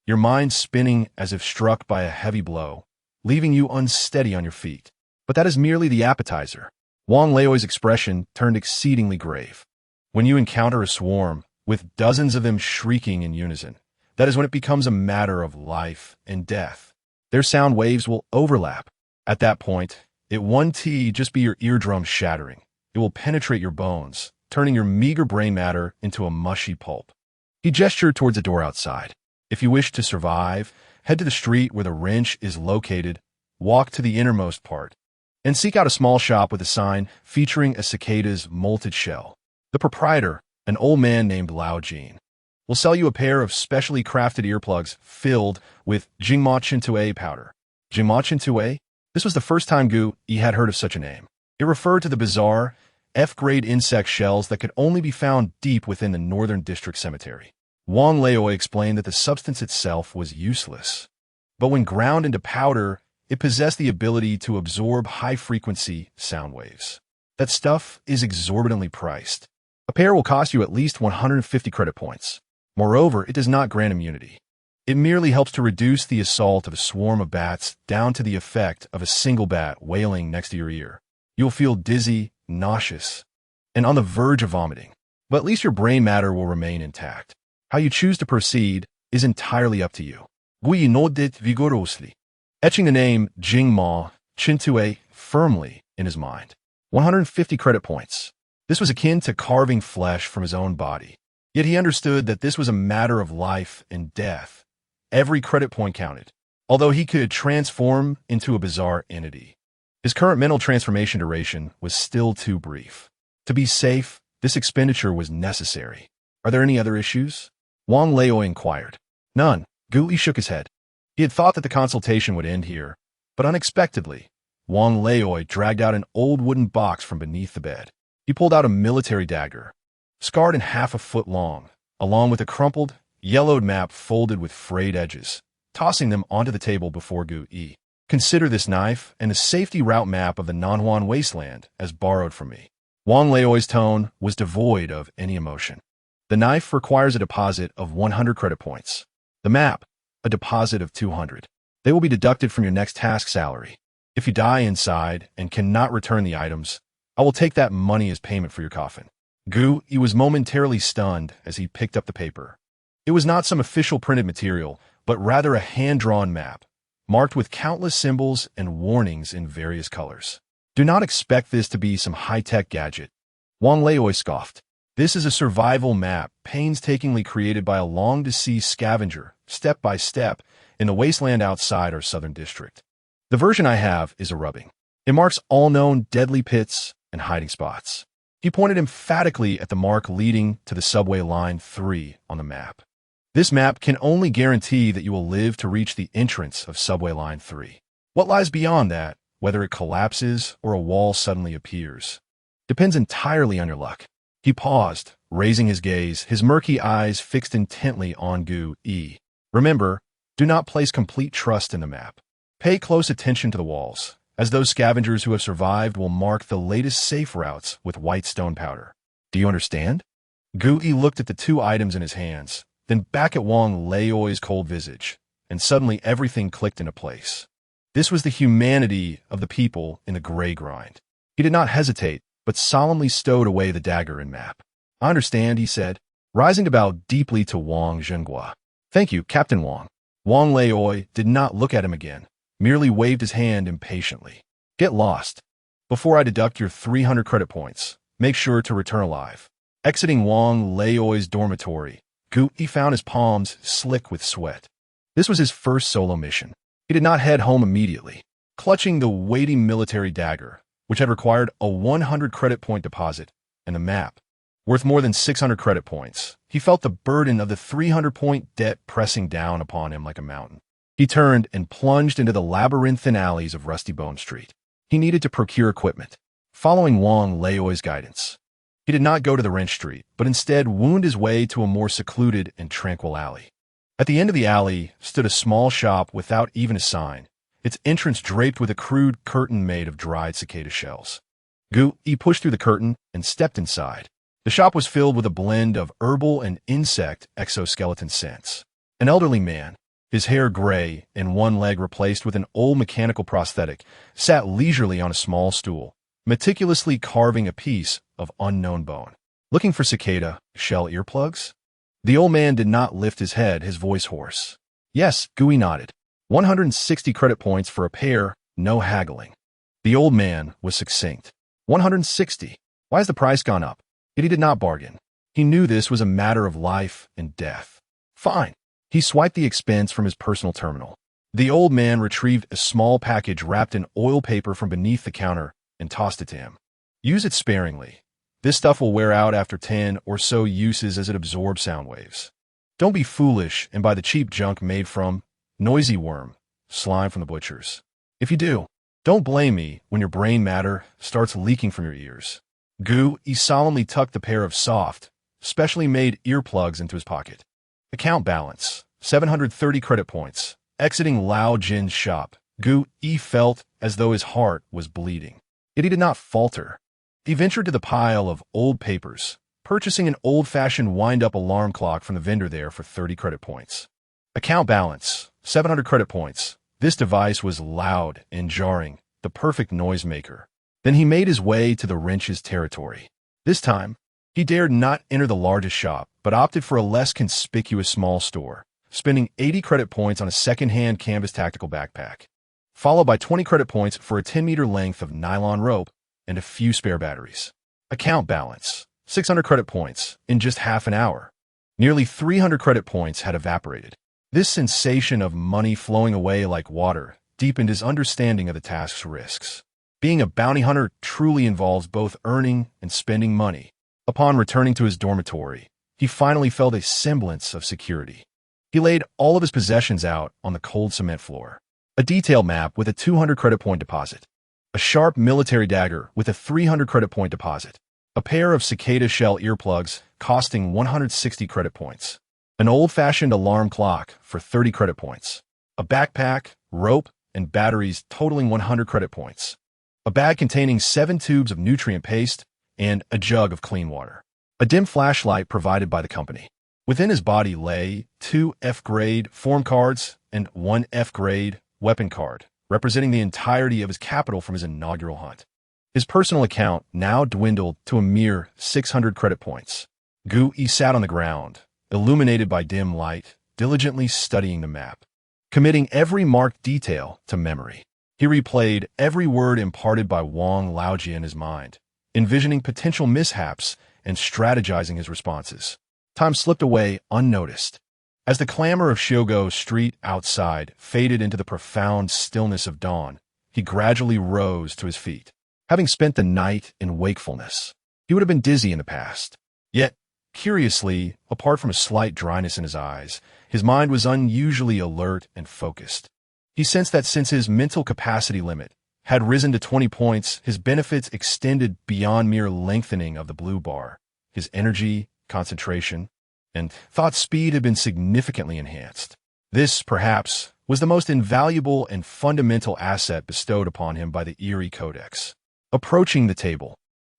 your mind spinning as if struck by a heavy blow, leaving you unsteady on your feet. But that is merely the appetizer. Wang Laoi's expression turned exceedingly grave. When you encounter a swarm, with dozens of them shrieking in unison, that is when it becomes a matter of life and death. Their sound waves will overlap. At that point, it won't just be your eardrum shattering. It will penetrate your bones, turning your meager brain matter into a mushy pulp. He gestured towards the door outside. If you wish to survive, head to the street where the wrench is located, walk to the innermost part, and seek out a small shop with a sign featuring a cicada's molted shell. The proprietor, an old man named Lao Jin, will sell you a pair of specially crafted earplugs filled with Jingma Chintoe powder. Jimachin This was the first time Gu Yi had heard of such a name. It referred to the bizarre, F-grade insect shells that could only be found deep within the Northern District Cemetery. Wang Leoi explained that the substance itself was useless, but when ground into powder, it possessed the ability to absorb high-frequency sound waves. That stuff is exorbitantly priced. A pair will cost you at least 150 credit points. Moreover, it does not grant immunity. It merely helps to reduce the assault of a swarm of bats down to the effect of a single bat wailing next to your ear. You'll feel dizzy, nauseous, and on the verge of vomiting. But at least your brain matter will remain intact. How you choose to proceed is entirely up to you. Gu Yi nodded vigorously, etching the name Jingma Qintue firmly in his mind. 150 credit points. This was akin to carving flesh from his own body. Yet he understood that this was a matter of life and death. Every credit point counted, although he could transform into a bizarre entity. His current mental transformation duration was still too brief. To be safe, this expenditure was necessary. Are there any other issues? Wang Leoi inquired. None. Gu Yi shook his head. He had thought that the consultation would end here, but unexpectedly, Wang Leoi dragged out an old wooden box from beneath the bed. He pulled out a military dagger, scarred and half a foot long, along with a crumpled, yellowed map folded with frayed edges, tossing them onto the table before Gu Yi. Consider this knife and the safety route map of the Nanhuan wasteland as borrowed from me. Wang Leoi's tone was devoid of any emotion. The knife requires a deposit of 100 credit points. The map, a deposit of 200. They will be deducted from your next task salary. If you die inside and cannot return the items, I will take that money as payment for your coffin. Gu Yi was momentarily stunned as he picked up the paper. It was not some official printed material, but rather a hand-drawn map, marked with countless symbols and warnings in various colors. Do not expect this to be some high-tech gadget. Wang Leoi scoffed. This is a survival map painstakingly created by a long-deceased scavenger, step by step, in the wasteland outside our southern district. The version I have is a rubbing. It marks all known deadly pits and hiding spots. He pointed emphatically at the mark leading to the subway line 3 on the map. This map can only guarantee that you will live to reach the entrance of subway line 3. What lies beyond that, whether it collapses or a wall suddenly appears, depends entirely on your luck. He paused, raising his gaze, his murky eyes fixed intently on Gu Yi. Remember, do not place complete trust in the map. Pay close attention to the walls, as those scavengers who have survived will mark the latest safe routes with white stone powder. Do you understand? Gu Yi looked at the two items in his hands, then back at Wang Leoi's cold visage, and suddenly everything clicked into place. This was the humanity of the people in the gray grind. He did not hesitate, but solemnly stowed away the dagger and map. I understand, he said, rising to bow deeply to Wang Zhenghua. Thank you, Captain Wang. Wang Leoi did not look at him again, merely waved his hand impatiently. Get lost. Before I deduct your 300 credit points, make sure to return alive. Exiting Wang Leoi's dormitory, Gu Yi found his palms slick with sweat. This was his first solo mission. He did not head home immediately. Clutching the weighty military dagger, which had required a 100 credit point deposit, and the map, worth more than 600 credit points, he felt the burden of the 300-point debt pressing down upon him like a mountain. He turned and plunged into the labyrinthine alleys of Rusty Bone Street. He needed to procure equipment, following Wang Leoi's guidance. He did not go to the wrench street, but instead wound his way to a more secluded and tranquil alley. At the end of the alley stood a small shop without even a sign, its entrance draped with a crude curtain made of dried cicada shells. Gu Yi pushed through the curtain and stepped inside. The shop was filled with a blend of herbal and insect exoskeleton scents. An elderly man, his hair gray and one leg replaced with an old mechanical prosthetic, sat leisurely on a small stool, meticulously carving a piece of unknown bone. Looking for cicada shell earplugs? The old man did not lift his head, his voice hoarse. Yes, Gu Yi nodded. 160 credit points for a pair, no haggling. The old man was succinct. 160. Why has the price gone up? Yet he did not bargain. He knew this was a matter of life and death. Fine. He swiped the expense from his personal terminal. The old man retrieved a small package wrapped in oil paper from beneath the counter and tossed it to him. Use it sparingly. This stuff will wear out after 10 or so uses as it absorbs sound waves. Don't be foolish and buy the cheap junk made from Noisy Worm, slime from the butchers. If you do, don't blame me when your brain matter starts leaking from your ears. Gu solemnly tucked the pair of soft, specially made earplugs into his pocket. Account balance, 730 credit points. Exiting Lao Jin's shop, Gu felt as though his heart was bleeding. Yet he did not falter. He ventured to the pile of old papers, purchasing an old-fashioned wind-up alarm clock from the vendor there for 30 credit points. Account balance, 700 credit points. This device was loud and jarring, the perfect noisemaker. Then he made his way to the wrench's territory. This time, he dared not enter the largest shop, but opted for a less conspicuous small store, spending 80 credit points on a second-hand canvas tactical backpack, followed by 20 credit points for a 10-meter length of nylon rope and a few spare batteries. Account balance, 600 credit points in just half an hour. Nearly 300 credit points had evaporated. This sensation of money flowing away like water deepened his understanding of the task's risks. Being a bounty hunter truly involves both earning and spending money. Upon returning to his dormitory, he finally felt a semblance of security. He laid all of his possessions out on the cold cement floor. A detail map with a 200 credit point deposit. A sharp military dagger with a 300 credit point deposit. A pair of cicada shell earplugs costing 160 credit points. An old-fashioned alarm clock for 30 credit points. A backpack, rope, and batteries totaling 100 credit points. A bag containing 7 tubes of nutrient paste and a jug of clean water. A dim flashlight provided by the company. Within his body lay 2 F-grade form cards and 1 F-grade weapon card, representing the entirety of his capital from his inaugural hunt. His personal account now dwindled to a mere 600 credit points. Gu sat on the ground, illuminated by dim light, diligently studying the map, committing every marked detail to memory. He replayed every word imparted by Wang Laojie in his mind, envisioning potential mishaps and strategizing his responses. Time slipped away unnoticed. As the clamor of Shiogo Street outside faded into the profound stillness of dawn, he gradually rose to his feet. Having spent the night in wakefulness, he would have been dizzy in the past. Yet, curiously, apart from a slight dryness in his eyes, his mind was unusually alert and focused. He sensed that since his mental capacity limit had risen to 20 points, his benefits extended beyond mere lengthening of the blue bar. His energy, concentration, and thought speed had been significantly enhanced. This, perhaps, was the most invaluable and fundamental asset bestowed upon him by the Eerie Codex. Approaching the table,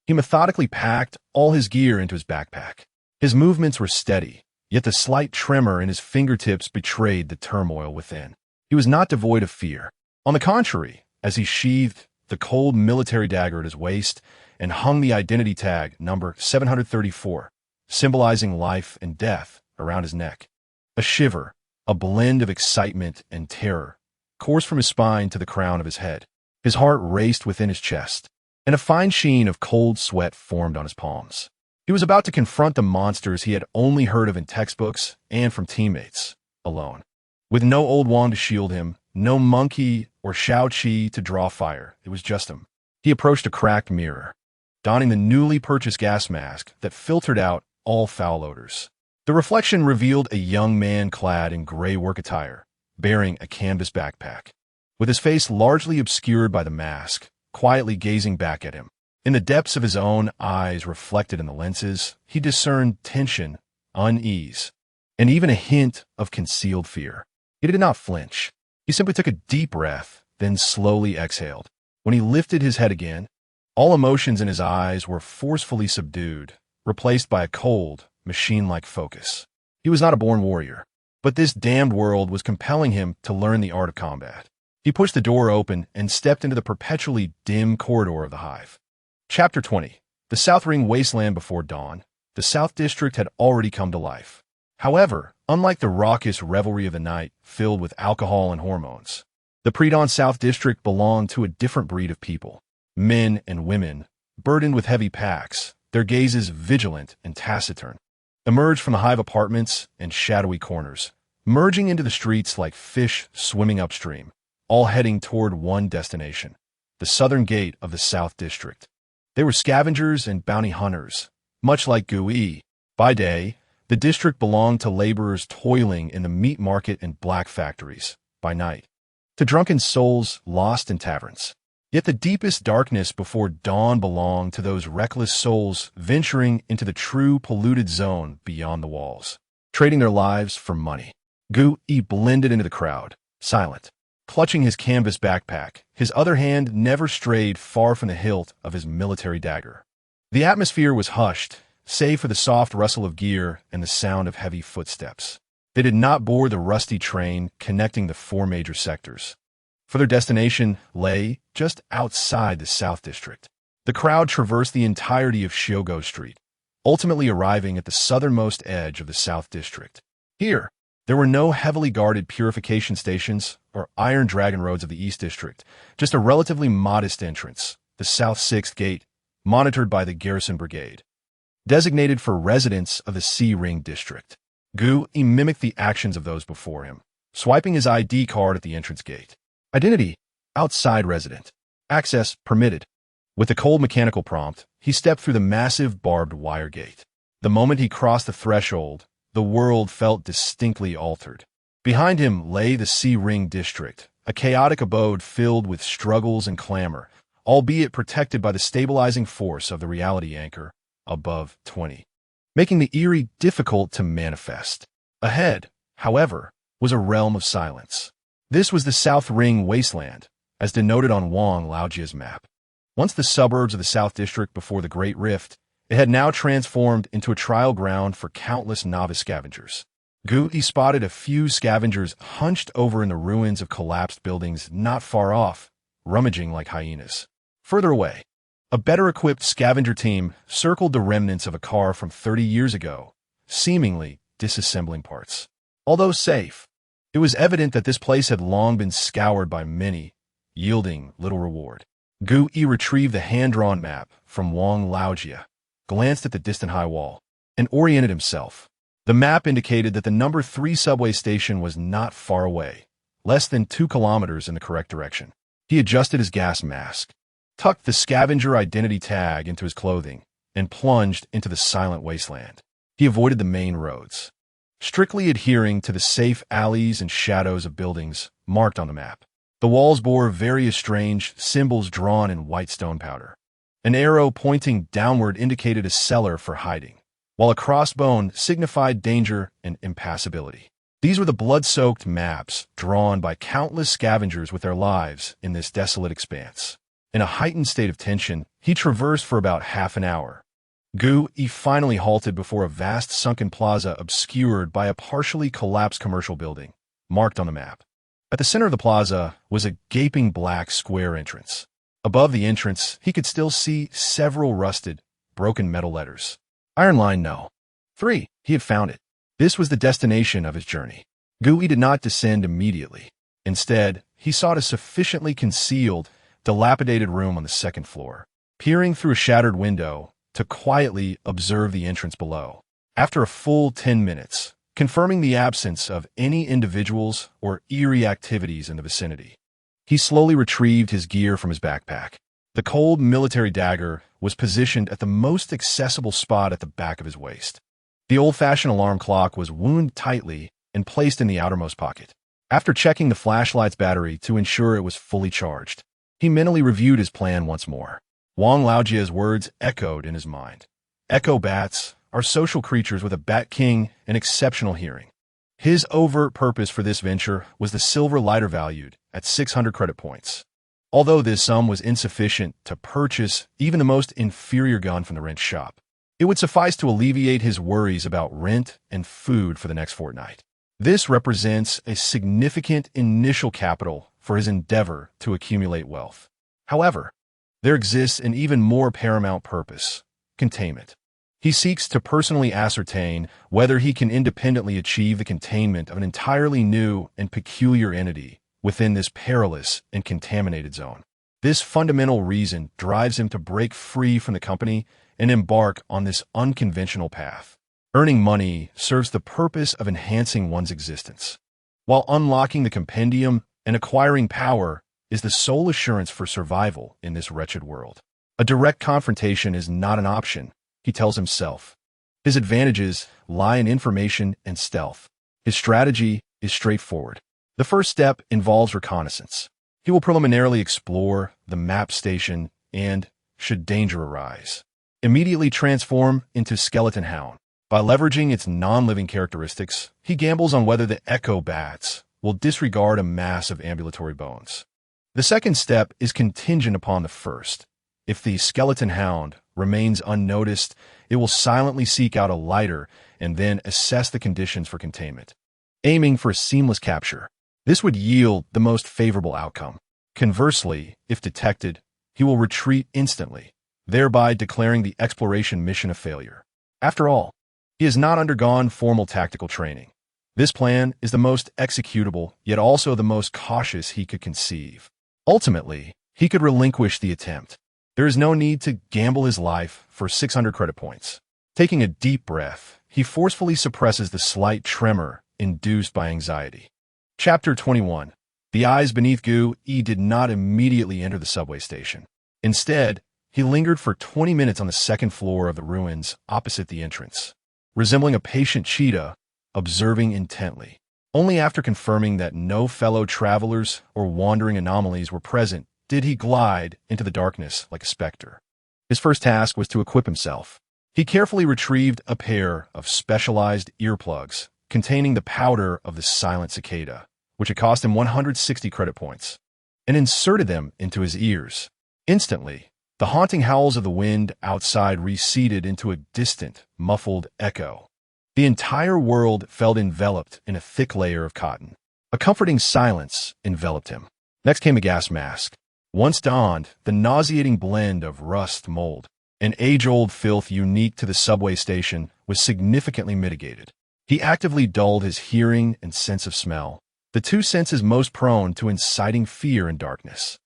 he methodically packed all his gear into his backpack. His movements were steady, yet the slight tremor in his fingertips betrayed the turmoil within. He was not devoid of fear. On the contrary, as he sheathed the cold military dagger at his waist and hung the identity tag number 734, symbolizing life and death, around his neck, a shiver, a blend of excitement and terror, coursed from his spine to the crown of his head. His heart raced within his chest, and a fine sheen of cold sweat formed on his palms. He was about to confront the monsters he had only heard of in textbooks and from teammates, alone. With no old wand to shield him, no monkey or Shao-Chi to draw fire, it was just him. He approached a cracked mirror, donning the newly purchased gas mask that filtered out all foul odors. The reflection revealed a young man clad in gray work attire, bearing a canvas backpack. With his face largely obscured by the mask, quietly gazing back at him. In the depths of his own eyes reflected in the lenses, he discerned tension, unease, and even a hint of concealed fear. He did not flinch. He simply took a deep breath, then slowly exhaled. When he lifted his head again, all emotions in his eyes were forcefully subdued, replaced by a cold, machine-like focus. He was not a born warrior, but this damned world was compelling him to learn the art of combat. He pushed the door open and stepped into the perpetually dim corridor of the hive. Chapter 20. The South Ring Wasteland before dawn. The South District had already come to life. However, unlike the raucous revelry of the night filled with alcohol and hormones, the pre-dawn South District belonged to a different breed of people. Men and women, burdened with heavy packs, their gazes vigilant and taciturn, emerged from the hive apartments and shadowy corners, merging into the streets like fish swimming upstream, all heading toward one destination, the southern gate of the South District. They were scavengers and bounty hunters, much like Gui. By day, the district belonged to laborers toiling in the meat market and black factories. By night, to drunken souls lost in taverns. Yet the deepest darkness before dawn belonged to those reckless souls venturing into the true polluted zone beyond the walls, trading their lives for money. Gu-Yi blended into the crowd, silent, clutching his canvas backpack. His other hand never strayed far from the hilt of his military dagger. The atmosphere was hushed, save for the soft rustle of gear and the sound of heavy footsteps. They did not board the rusty train connecting the 4 major sectors, for their destination lay just outside the South District. The crowd traversed the entirety of Shiogo Street, ultimately arriving at the southernmost edge of the South District. Here, there were no heavily guarded purification stations or iron dragon roads of the East District, just a relatively modest entrance, the South 6th Gate, monitored by the Garrison Brigade, designated for residents of the C-Ring District. Gu-Yi mimicked the actions of those before him, swiping his ID card at the entrance gate. Identity: outside resident. Access permitted. With a cold mechanical prompt, he stepped through the massive barbed wire gate. The moment he crossed the threshold, the world felt distinctly altered. Behind him lay the C-Ring District, a chaotic abode filled with struggles and clamor, albeit protected by the stabilizing force of the reality anchor above 20, making the eerie difficult to manifest. Ahead, however, was a realm of silence. This was the South Ring Wasteland, as denoted on Wang Laojia's map. Once the suburbs of the South District before the Great Rift, it had now transformed into a trial ground for countless novice scavengers. Gu-Yi spotted a few scavengers hunched over in the ruins of collapsed buildings not far off, rummaging like hyenas. Further away, a better-equipped scavenger team circled the remnants of a car from 30 years ago, seemingly disassembling parts. Although safe, it was evident that this place had long been scoured by many, yielding little reward. Gu-Yi retrieved the hand-drawn map from Wang Laojia, glanced at the distant high wall, and oriented himself. The map indicated that the number 3 subway station was not far away, less than 2 kilometers in the correct direction. He adjusted his gas mask, tucked the scavenger identity tag into his clothing, and plunged into the silent wasteland. He avoided the main roads, strictly adhering to the safe alleys and shadows of buildings marked on the map. The walls bore various strange symbols drawn in white stone powder. An arrow pointing downward indicated a cellar for hiding, while a crossbone signified danger and impassability. These were the blood-soaked maps drawn by countless scavengers with their lives in this desolate expanse. In a heightened state of tension, he traversed for about half an hour. Gu-Yi finally halted before a vast sunken plaza obscured by a partially collapsed commercial building, marked on the map. At the center of the plaza was a gaping black square entrance. Above the entrance, he could still see several rusted, broken metal letters. Iron Line No. 3. He had found it. This was the destination of his journey. Gu-Yi did not descend immediately. Instead, he sought a sufficiently concealed, dilapidated room on the second floor, peering through a shattered window to quietly observe the entrance below. After a full 10 minutes, confirming the absence of any individuals or eerie activities in the vicinity, he slowly retrieved his gear from his backpack. The cold military dagger was positioned at the most accessible spot at the back of his waist. The old-fashioned alarm clock was wound tightly and placed in the outermost pocket. After checking the flashlight's battery to ensure it was fully charged, he mentally reviewed his plan once more. Wang Laojia's words echoed in his mind. Echo bats are social creatures with a bat king and exceptional hearing. His overt purpose for this venture was the silver lighter valued at 600 credit points. Although this sum was insufficient to purchase even the most inferior gun from the rent shop, it would suffice to alleviate his worries about rent and food for the next fortnight. This represents a significant initial capital for his endeavor to accumulate wealth. However, there exists an even more paramount purpose: containment. He seeks to personally ascertain whether he can independently achieve the containment of an entirely new and peculiar entity within this perilous and contaminated zone. This fundamental reason drives him to break free from the company and embark on this unconventional path. Earning money serves the purpose of enhancing one's existence, while unlocking the compendium and acquiring power is the sole assurance for survival in this wretched world. A direct confrontation is not an option, he tells himself. His advantages lie in information and stealth. His strategy is straightforward. The first step involves reconnaissance. He will preliminarily explore the map station and, should danger arise, immediately transform into Skeleton Hound. By leveraging its non-living characteristics, he gambles on whether the echo bats will disregard a mass of ambulatory bones. The second step is contingent upon the first. If the Skeleton Hound remains unnoticed, it will silently seek out a lighter and then assess the conditions for containment, aiming for a seamless capture. This would yield the most favorable outcome. Conversely, if detected, he will retreat instantly, thereby declaring the exploration mission a failure. After all, he has not undergone formal tactical training. This plan is the most executable, yet also the most cautious he could conceive. Ultimately, he could relinquish the attempt. There is no need to gamble his life for 600 credit points. Taking a deep breath, he forcefully suppresses the slight tremor induced by anxiety. Chapter 21. The eyes beneath Gu Yi did not immediately enter the subway station. Instead, he lingered for 20 minutes on the second floor of the ruins opposite the entrance, resembling a patient cheetah, observing intently. Only after confirming that no fellow travelers or wandering anomalies were present did he glide into the darkness like a specter. His first task was to equip himself. He carefully retrieved a pair of specialized earplugs containing the powder of the silent cicada, which had cost him 160 credit points, and inserted them into his ears. Instantly, the haunting howls of the wind outside receded into a distant, muffled echo. The entire world felt enveloped in a thick layer of cotton. A comforting silence enveloped him. Next came a gas mask. Once donned, the nauseating blend of rust, mold, and age-old filth unique to the subway station was significantly mitigated. He actively dulled his hearing and sense of smell, the two senses most prone to inciting fear in darkness.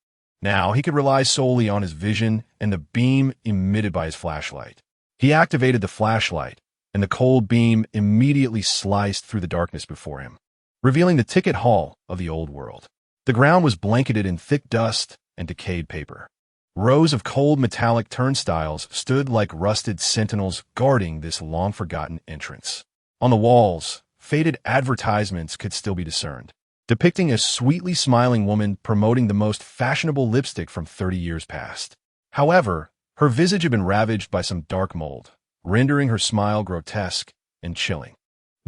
Now he could rely solely on his vision and the beam emitted by his flashlight. He activated the flashlight, and the cold beam immediately sliced through the darkness before him, revealing the ticket hall of the old world. The ground was blanketed in thick dust and decayed paper. Rows of cold metallic turnstiles stood like rusted sentinels guarding this long-forgotten entrance. On the walls, faded advertisements could still be discerned, depicting a sweetly smiling woman promoting the most fashionable lipstick from 30 years past. However, her visage had been ravaged by some dark mold, rendering her smile grotesque and chilling.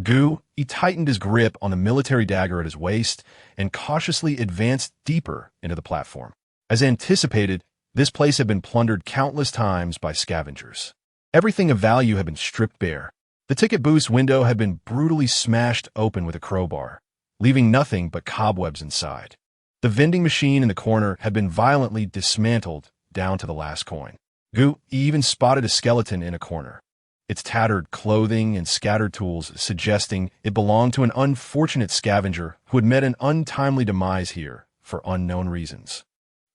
Gu Yi tightened his grip on the military dagger at his waist and cautiously advanced deeper into the platform. As anticipated, this place had been plundered countless times by scavengers. Everything of value had been stripped bare. The ticket booth's window had been brutally smashed open with a crowbar, leaving nothing but cobwebs inside. The vending machine in the corner had been violently dismantled down to the last coin. Gu even spotted a skeleton in a corner, its tattered clothing and scattered tools suggesting it belonged to an unfortunate scavenger who had met an untimely demise here for unknown reasons.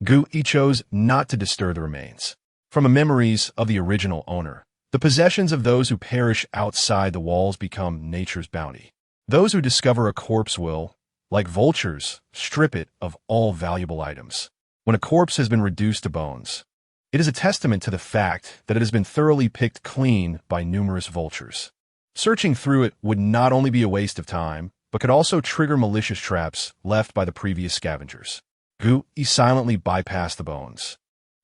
Gu Yi chose not to disturb the remains. From the memories of the original owner, the possessions of those who perish outside the walls become nature's bounty. Those who discover a corpse will, like vultures, strip it of all valuable items. When a corpse has been reduced to bones, it is a testament to the fact that it has been thoroughly picked clean by numerous vultures. Searching through it would not only be a waste of time, but could also trigger malicious traps left by the previous scavengers. Gu Yi silently bypassed the bones.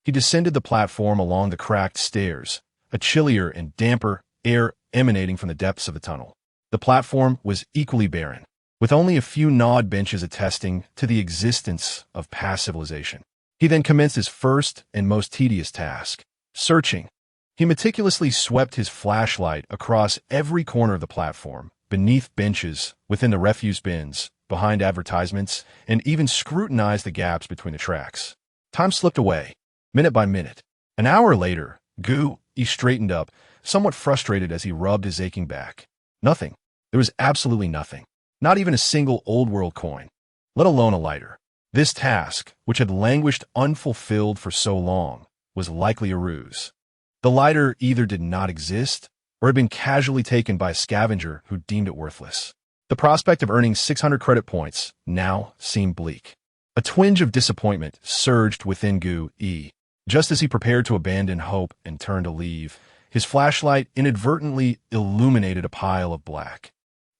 He descended the platform along the cracked stairs, a chillier and damper air emanating from the depths of the tunnel. The platform was equally barren, with only a few gnawed benches attesting to the existence of past civilization. He then commenced his first and most tedious task, searching. He meticulously swept his flashlight across every corner of the platform, beneath benches, within the refuse bins, behind advertisements, and even scrutinized the gaps between the tracks. Time slipped away, minute by minute. An hour later, Gu Yi straightened up, somewhat frustrated as he rubbed his aching back. Nothing. There was absolutely nothing. Not even a single old-world coin, let alone a lighter. This task, which had languished unfulfilled for so long, was likely a ruse. The lighter either did not exist or had been casually taken by a scavenger who deemed it worthless. The prospect of earning 600 credit points now seemed bleak. A twinge of disappointment surged within Gu Yi. Just as he prepared to abandon hope and turn to leave, his flashlight inadvertently illuminated a pile of black,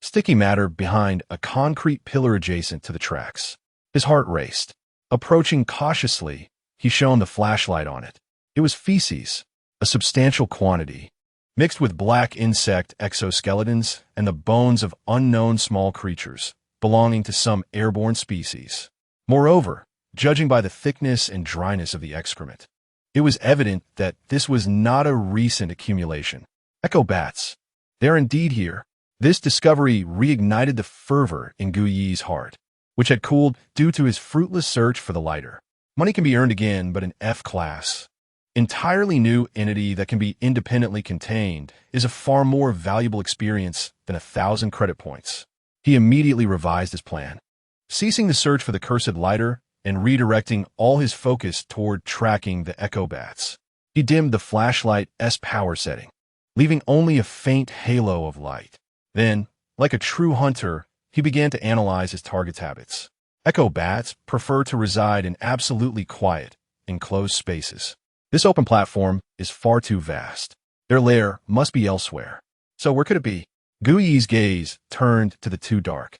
sticky matter behind a concrete pillar adjacent to the tracks. His heart raced. Approaching cautiously, he shone the flashlight on it. It was feces, a substantial quantity, mixed with black insect exoskeletons and the bones of unknown small creatures belonging to some airborne species. Moreover, judging by the thickness and dryness of the excrement, it was evident that this was not a recent accumulation. Echo bats. They're indeed here. This discovery reignited the fervor in Gu Yi's heart, which had cooled due to his fruitless search for the lighter. Money can be earned again, but an F-class, entirely new entity that can be independently contained is a far more valuable experience than 1,000 credit points. He immediately revised his plan, ceasing the search for the cursed lighter and redirecting all his focus toward tracking the echo bats. He dimmed the flashlight's power setting, leaving only a faint halo of light. Then, like a true hunter, he began to analyze his target's habits. Echo bats prefer to reside in absolutely quiet, enclosed spaces. This open platform is far too vast. Their lair must be elsewhere. So where could it be? Gu Yi's gaze turned to the two dark,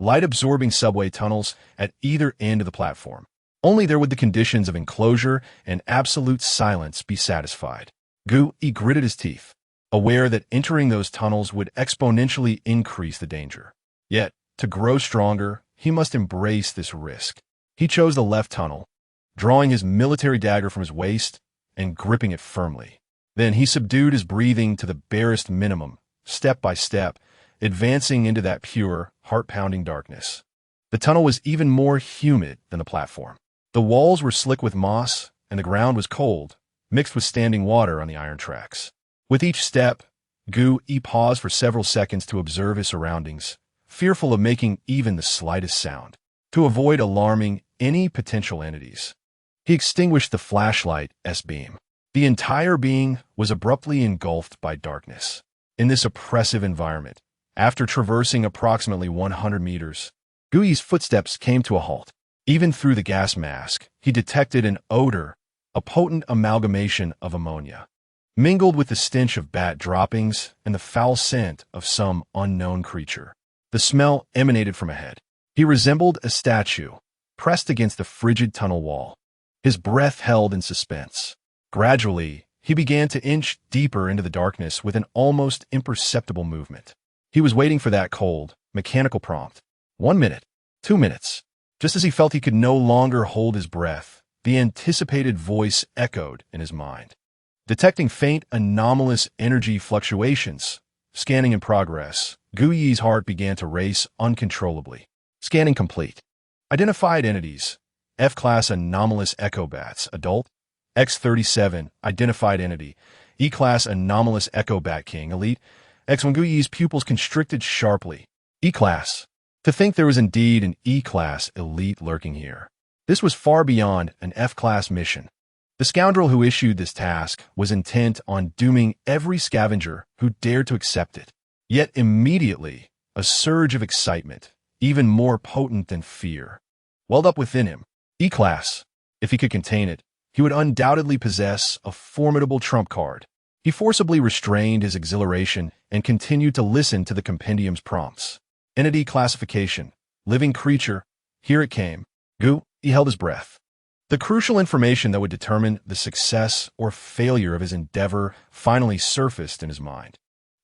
light-absorbing subway tunnels at either end of the platform. Only there would the conditions of enclosure and absolute silence be satisfied. Gu Yi gritted his teeth, aware that entering those tunnels would exponentially increase the danger. Yet, to grow stronger, he must embrace this risk. He chose the left tunnel, drawing his military dagger from his waist and gripping it firmly. Then he subdued his breathing to the barest minimum, step by step, advancing into that pure, heart-pounding darkness. The tunnel was even more humid than the platform. The walls were slick with moss, and the ground was cold, mixed with standing water on the iron tracks. With each step, Gu Yi paused for several seconds to observe his surroundings, fearful of making even the slightest sound, to avoid alarming any potential entities. He extinguished the flashlight's beam. The entire being was abruptly engulfed by darkness. In this oppressive environment, after traversing approximately 100 meters, Gu Yi's footsteps came to a halt. Even through the gas mask, he detected an odor, a potent amalgamation of ammonia, mingled with the stench of bat droppings and the foul scent of some unknown creature. The smell emanated from ahead. He resembled a statue, pressed against the frigid tunnel wall, his breath held in suspense. Gradually, he began to inch deeper into the darkness with an almost imperceptible movement. He was waiting for that cold, mechanical prompt. 1 minute, 2 minutes. Just as he felt he could no longer hold his breath, the anticipated voice echoed in his mind. Detecting faint, anomalous energy fluctuations, scanning in progress, Gu Yi's heart began to race uncontrollably. Scanning complete. Identified entities. F-class anomalous echo bats, adult. X-37, identified entity. E-class anomalous echo bat king, elite. X1 Gu Yi's pupils constricted sharply. E-class. To think there was indeed an E-class elite lurking here. This was far beyond an F-class mission. The scoundrel who issued this task was intent on dooming every scavenger who dared to accept it. Yet immediately, a surge of excitement, even more potent than fear, welled up within him. E-class. If he could contain it, he would undoubtedly possess a formidable trump card. He forcibly restrained his exhilaration and continued to listen to the compendium's prompts. Entity classification. Living creature. Here it came. Gu Yi held his breath. The crucial information that would determine the success or failure of his endeavor finally surfaced in his mind.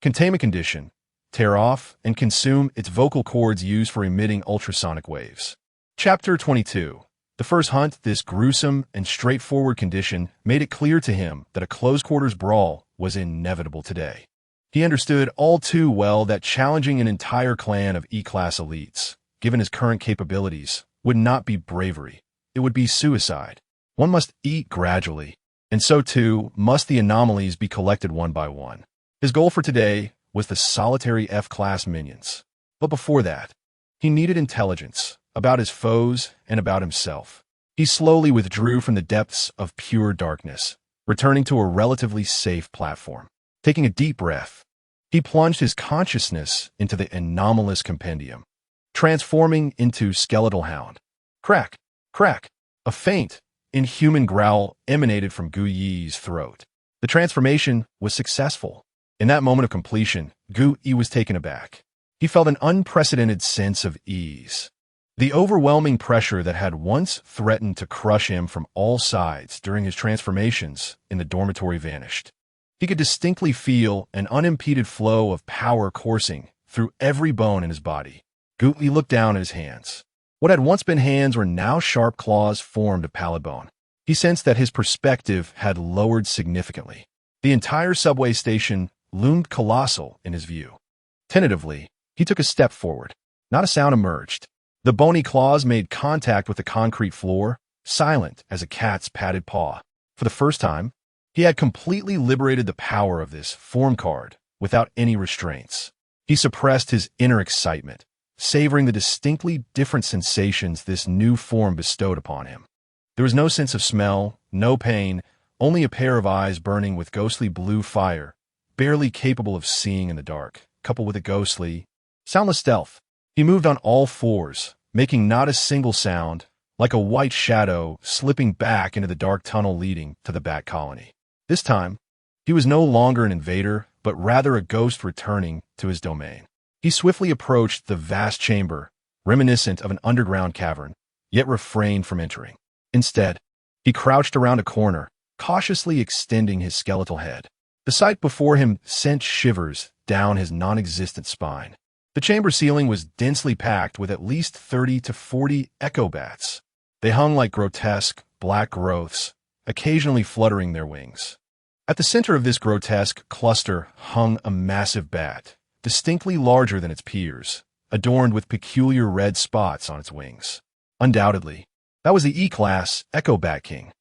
Containment condition. Tear off and consume its vocal cords used for emitting ultrasonic waves. Chapter 22. The first hunt, this gruesome and straightforward condition made it clear to him that a close-quarters brawl was inevitable today. He understood all too well that challenging an entire clan of E-class elites, given his current capabilities, would not be bravery. It would be suicide. One must eat gradually, and so too must the anomalies be collected one by one. His goal for today was the solitary F-class minions. But before that, he needed intelligence about his foes and about himself. He slowly withdrew from the depths of pure darkness, returning to a relatively safe platform. Taking a deep breath, he plunged his consciousness into the anomalous compendium, transforming into skeletal hound. Crack, crack, a faint, inhuman growl emanated from Gu Yi's throat. The transformation was successful. In that moment of completion, Gu Yi was taken aback. he felt an unprecedented sense of ease. The overwhelming pressure that had once threatened to crush him from all sides during his transformations in the dormitory vanished. He could distinctly feel an unimpeded flow of power coursing through every bone in his body. He looked down at his hands. What had once been hands were now sharp claws formed of pallid bone. He sensed that his perspective had lowered significantly. The entire subway station loomed colossal in his view. Tentatively, he took a step forward. Not a sound emerged. The bony claws made contact with the concrete floor, silent as a cat's padded paw. For the first time, he had completely liberated the power of this form card without any restraints. He suppressed his inner excitement, savoring the distinctly different sensations this new form bestowed upon him. There was no sense of smell, no pain, only a pair of eyes burning with ghostly blue fire, barely capable of seeing in the dark, coupled with a ghostly, soundless stealth. He moved on all fours, making not a single sound, like a white shadow slipping back into the dark tunnel leading to the Bat Colony. This time, he was no longer an invader, but rather a ghost returning to his domain. He swiftly approached the vast chamber, reminiscent of an underground cavern, yet refrained from entering. Instead, he crouched around a corner, cautiously extending his skeletal head. The sight before him sent shivers down his non-existent spine. The chamber ceiling was densely packed with at least 30 to 40 echo bats. They hung like grotesque, black growths, occasionally fluttering their wings. At the center of this grotesque cluster hung a massive bat, distinctly larger than its peers, adorned with peculiar red spots on its wings. Undoubtedly, that was the E-Class Echo Bat King.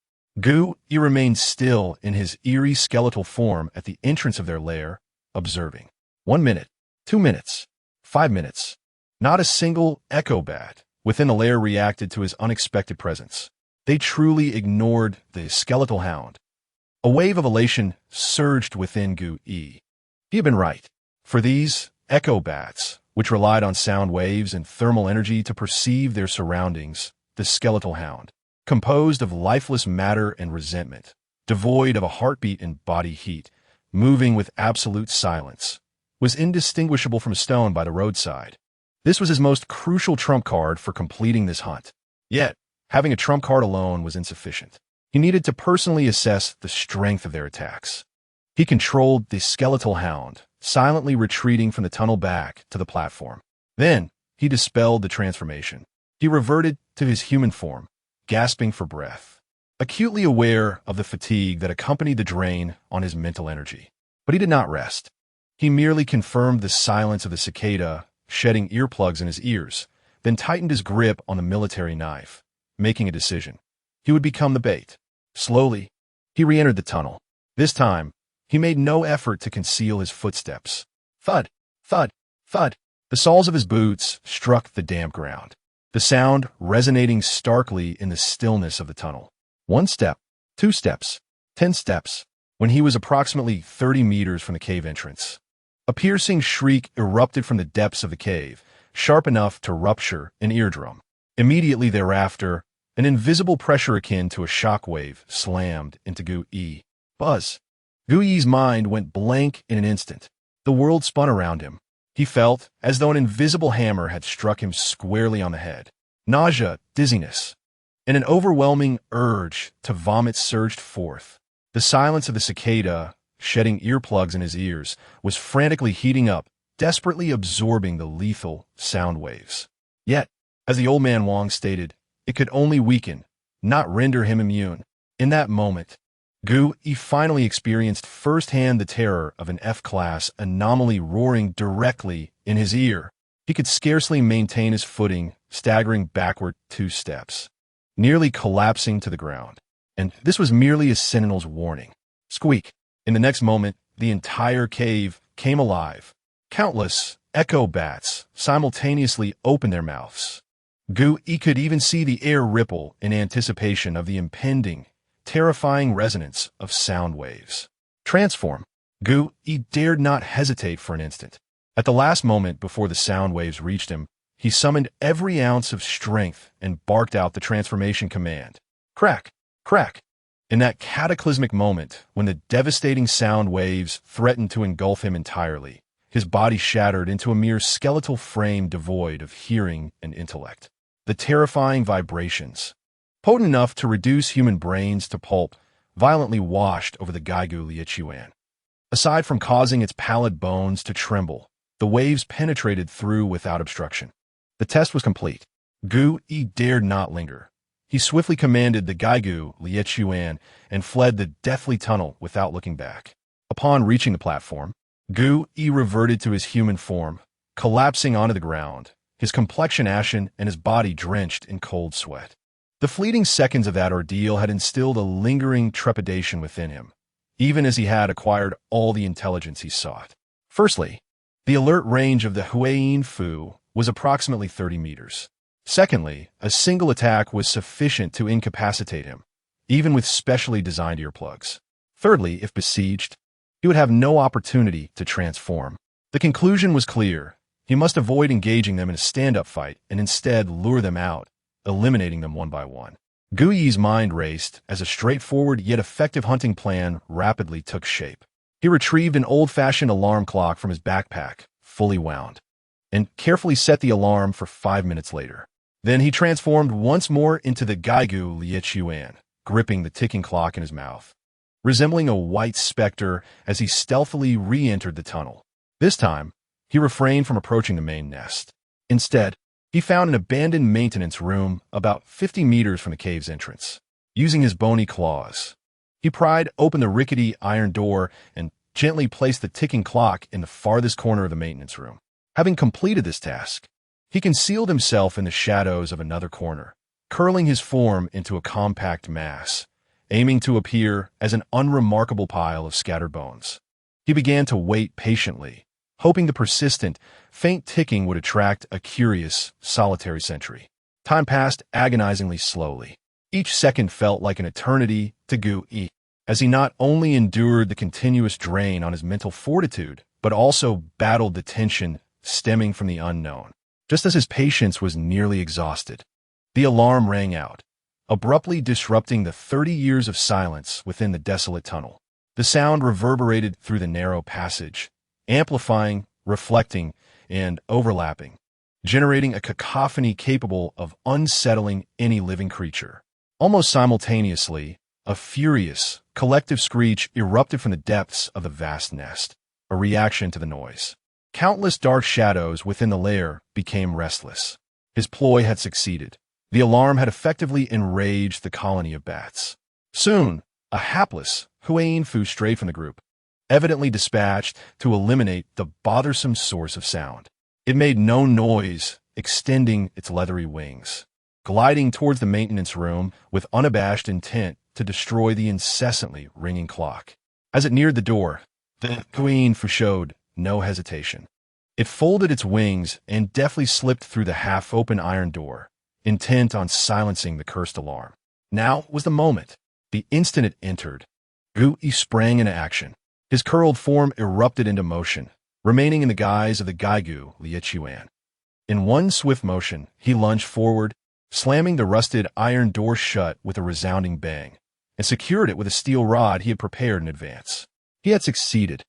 He remained still in his eerie skeletal form at the entrance of their lair, observing. 1 minute, 2 minutes, 5 minutes. Not a single echo bat within the lair reacted to his unexpected presence. They truly ignored the skeletal hound. A wave of elation surged within He had been right. For these echo bats, which relied on sound waves and thermal energy to perceive their surroundings, the skeletal hound, composed of lifeless matter and resentment, devoid of a heartbeat and body heat, moving with absolute silence, was indistinguishable from a stone by the roadside. This was his most crucial trump card for completing this hunt. Yet, having a trump card alone was insufficient. He needed to personally assess the strength of their attacks. He controlled the skeletal hound, silently retreating from the tunnel back to the platform. Then, he dispelled the transformation. He reverted to his human form, gasping for breath, acutely aware of the fatigue that accompanied the drain on his mental energy. But he did not rest. He merely confirmed the silence of the cicada, shedding earplugs in his ears, then tightened his grip on the military knife, making a decision. He would become the bait. Slowly, he re-entered the tunnel. This time, he made no effort to conceal his footsteps. Thud, thud, thud. The soles of his boots struck the damp ground, the sound resonating starkly in the stillness of the tunnel. 1 step, 2 steps, 10 steps, when he was approximately 30 meters from the cave entrance. A piercing shriek erupted from the depths of the cave, sharp enough to rupture an eardrum. Immediately thereafter, an invisible pressure akin to a shockwave slammed into Gu-Yi. Buzz. Gu-Yi's mind went blank in an instant. The world spun around him. He felt as though an invisible hammer had struck him squarely on the head. Nausea, dizziness, and an overwhelming urge to vomit surged forth. The silence of the cicada, shedding earplugs in his ears, was frantically heating up, desperately absorbing the lethal sound waves. Yet, as the old man Wong stated, it could only weaken, not render him immune. In that moment, He finally experienced firsthand the terror of an F-class anomaly roaring directly in his ear. He could scarcely maintain his footing, staggering backward 2 steps, nearly collapsing to the ground. And this was merely a sentinel's warning. Squeak. In the next moment, the entire cave came alive. Countless echo bats simultaneously opened their mouths. He could even see the air ripple in anticipation of the impending, terrifying resonance of sound waves. Transform. He dared not hesitate for an instant. At the last moment before the sound waves reached him, he summoned every ounce of strength and barked out the transformation command. Crack! Crack! In that cataclysmic moment, when the devastating sound waves threatened to engulf him entirely, his body shattered into a mere skeletal frame devoid of hearing and intellect. The terrifying vibrations, potent enough to reduce human brains to pulp, violently washed over the Gaigu Liuchuan. Aside from causing its pallid bones to tremble, the waves penetrated through without obstruction. The test was complete. Gu Yi dared not linger. He swiftly commanded the Gaigu Liuchuan and fled the deathly tunnel without looking back. Upon reaching the platform, Gu Yi reverted to his human form, collapsing onto the ground, his complexion ashen and his body drenched in cold sweat. The fleeting seconds of that ordeal had instilled a lingering trepidation within him, even as he had acquired all the intelligence he sought. Firstly, the alert range of the Huayin Fu was approximately 30 meters. Secondly, a single attack was sufficient to incapacitate him, even with specially designed earplugs. Thirdly, if besieged, he would have no opportunity to transform. The conclusion was clear. He must avoid engaging them in a stand-up fight and instead lure them out, eliminating them one by one. Gu Yi's mind raced as a straightforward yet effective hunting plan rapidly took shape. He retrieved an old-fashioned alarm clock from his backpack, fully wound, and carefully set the alarm for 5 minutes later. Then he transformed once more into the Gaigu Liuchuan, gripping the ticking clock in his mouth, resembling a white specter as he stealthily re-entered the tunnel. This time, he refrained from approaching the main nest. Instead, he found an abandoned maintenance room about 50 meters from the cave's entrance. Using his bony claws, he pried open the rickety iron door and gently placed the ticking clock in the farthest corner of the maintenance room. Having completed this task, he concealed himself in the shadows of another corner, curling his form into a compact mass, aiming to appear as an unremarkable pile of scattered bones. He began to wait patiently, hoping the persistent, faint ticking would attract a curious, solitary sentry. Time passed agonizingly slowly. Each second felt like an eternity to Gu Yi, as he not only endured the continuous drain on his mental fortitude, but also battled the tension stemming from the unknown. Just as his patience was nearly exhausted, the alarm rang out, abruptly disrupting the 30 years of silence within the desolate tunnel. The sound reverberated through the narrow passage, amplifying, reflecting, and overlapping, generating a cacophony capable of unsettling any living creature. Almost simultaneously, a furious, collective screech erupted from the depths of the vast nest, a reaction to the noise. Countless dark shadows within the lair became restless. His ploy had succeeded. The alarm had effectively enraged the colony of bats. Soon, a hapless Huayin Fu strayed from the group, evidently dispatched to eliminate the bothersome source of sound. It made no noise, extending its leathery wings, gliding towards the maintenance room with unabashed intent to destroy the incessantly ringing clock. As it neared the door, the Huayin Fu showed no hesitation. It folded its wings and deftly slipped through the half-open iron door, intent on silencing the cursed alarm. Now was the moment. The instant it entered, Gu Yi sprang into action. His curled form erupted into motion, remaining in the guise of the Gaigu Liuchuan. In one swift motion, he lunged forward, slamming the rusted iron door shut with a resounding bang, and secured it with a steel rod he had prepared in advance. He had succeeded.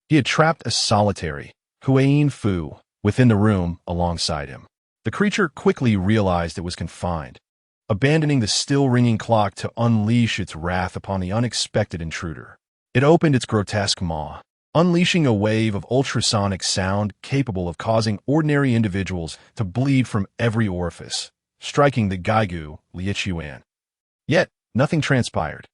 He had trapped a solitary Huayin Fu within the room alongside him. The creature quickly realized it was confined, abandoning the still-ringing clock to unleash its wrath upon the unexpected intruder. It opened its grotesque maw, unleashing a wave of ultrasonic sound capable of causing ordinary individuals to bleed from every orifice, striking the Gaigu Liuchuan. Yet, nothing transpired.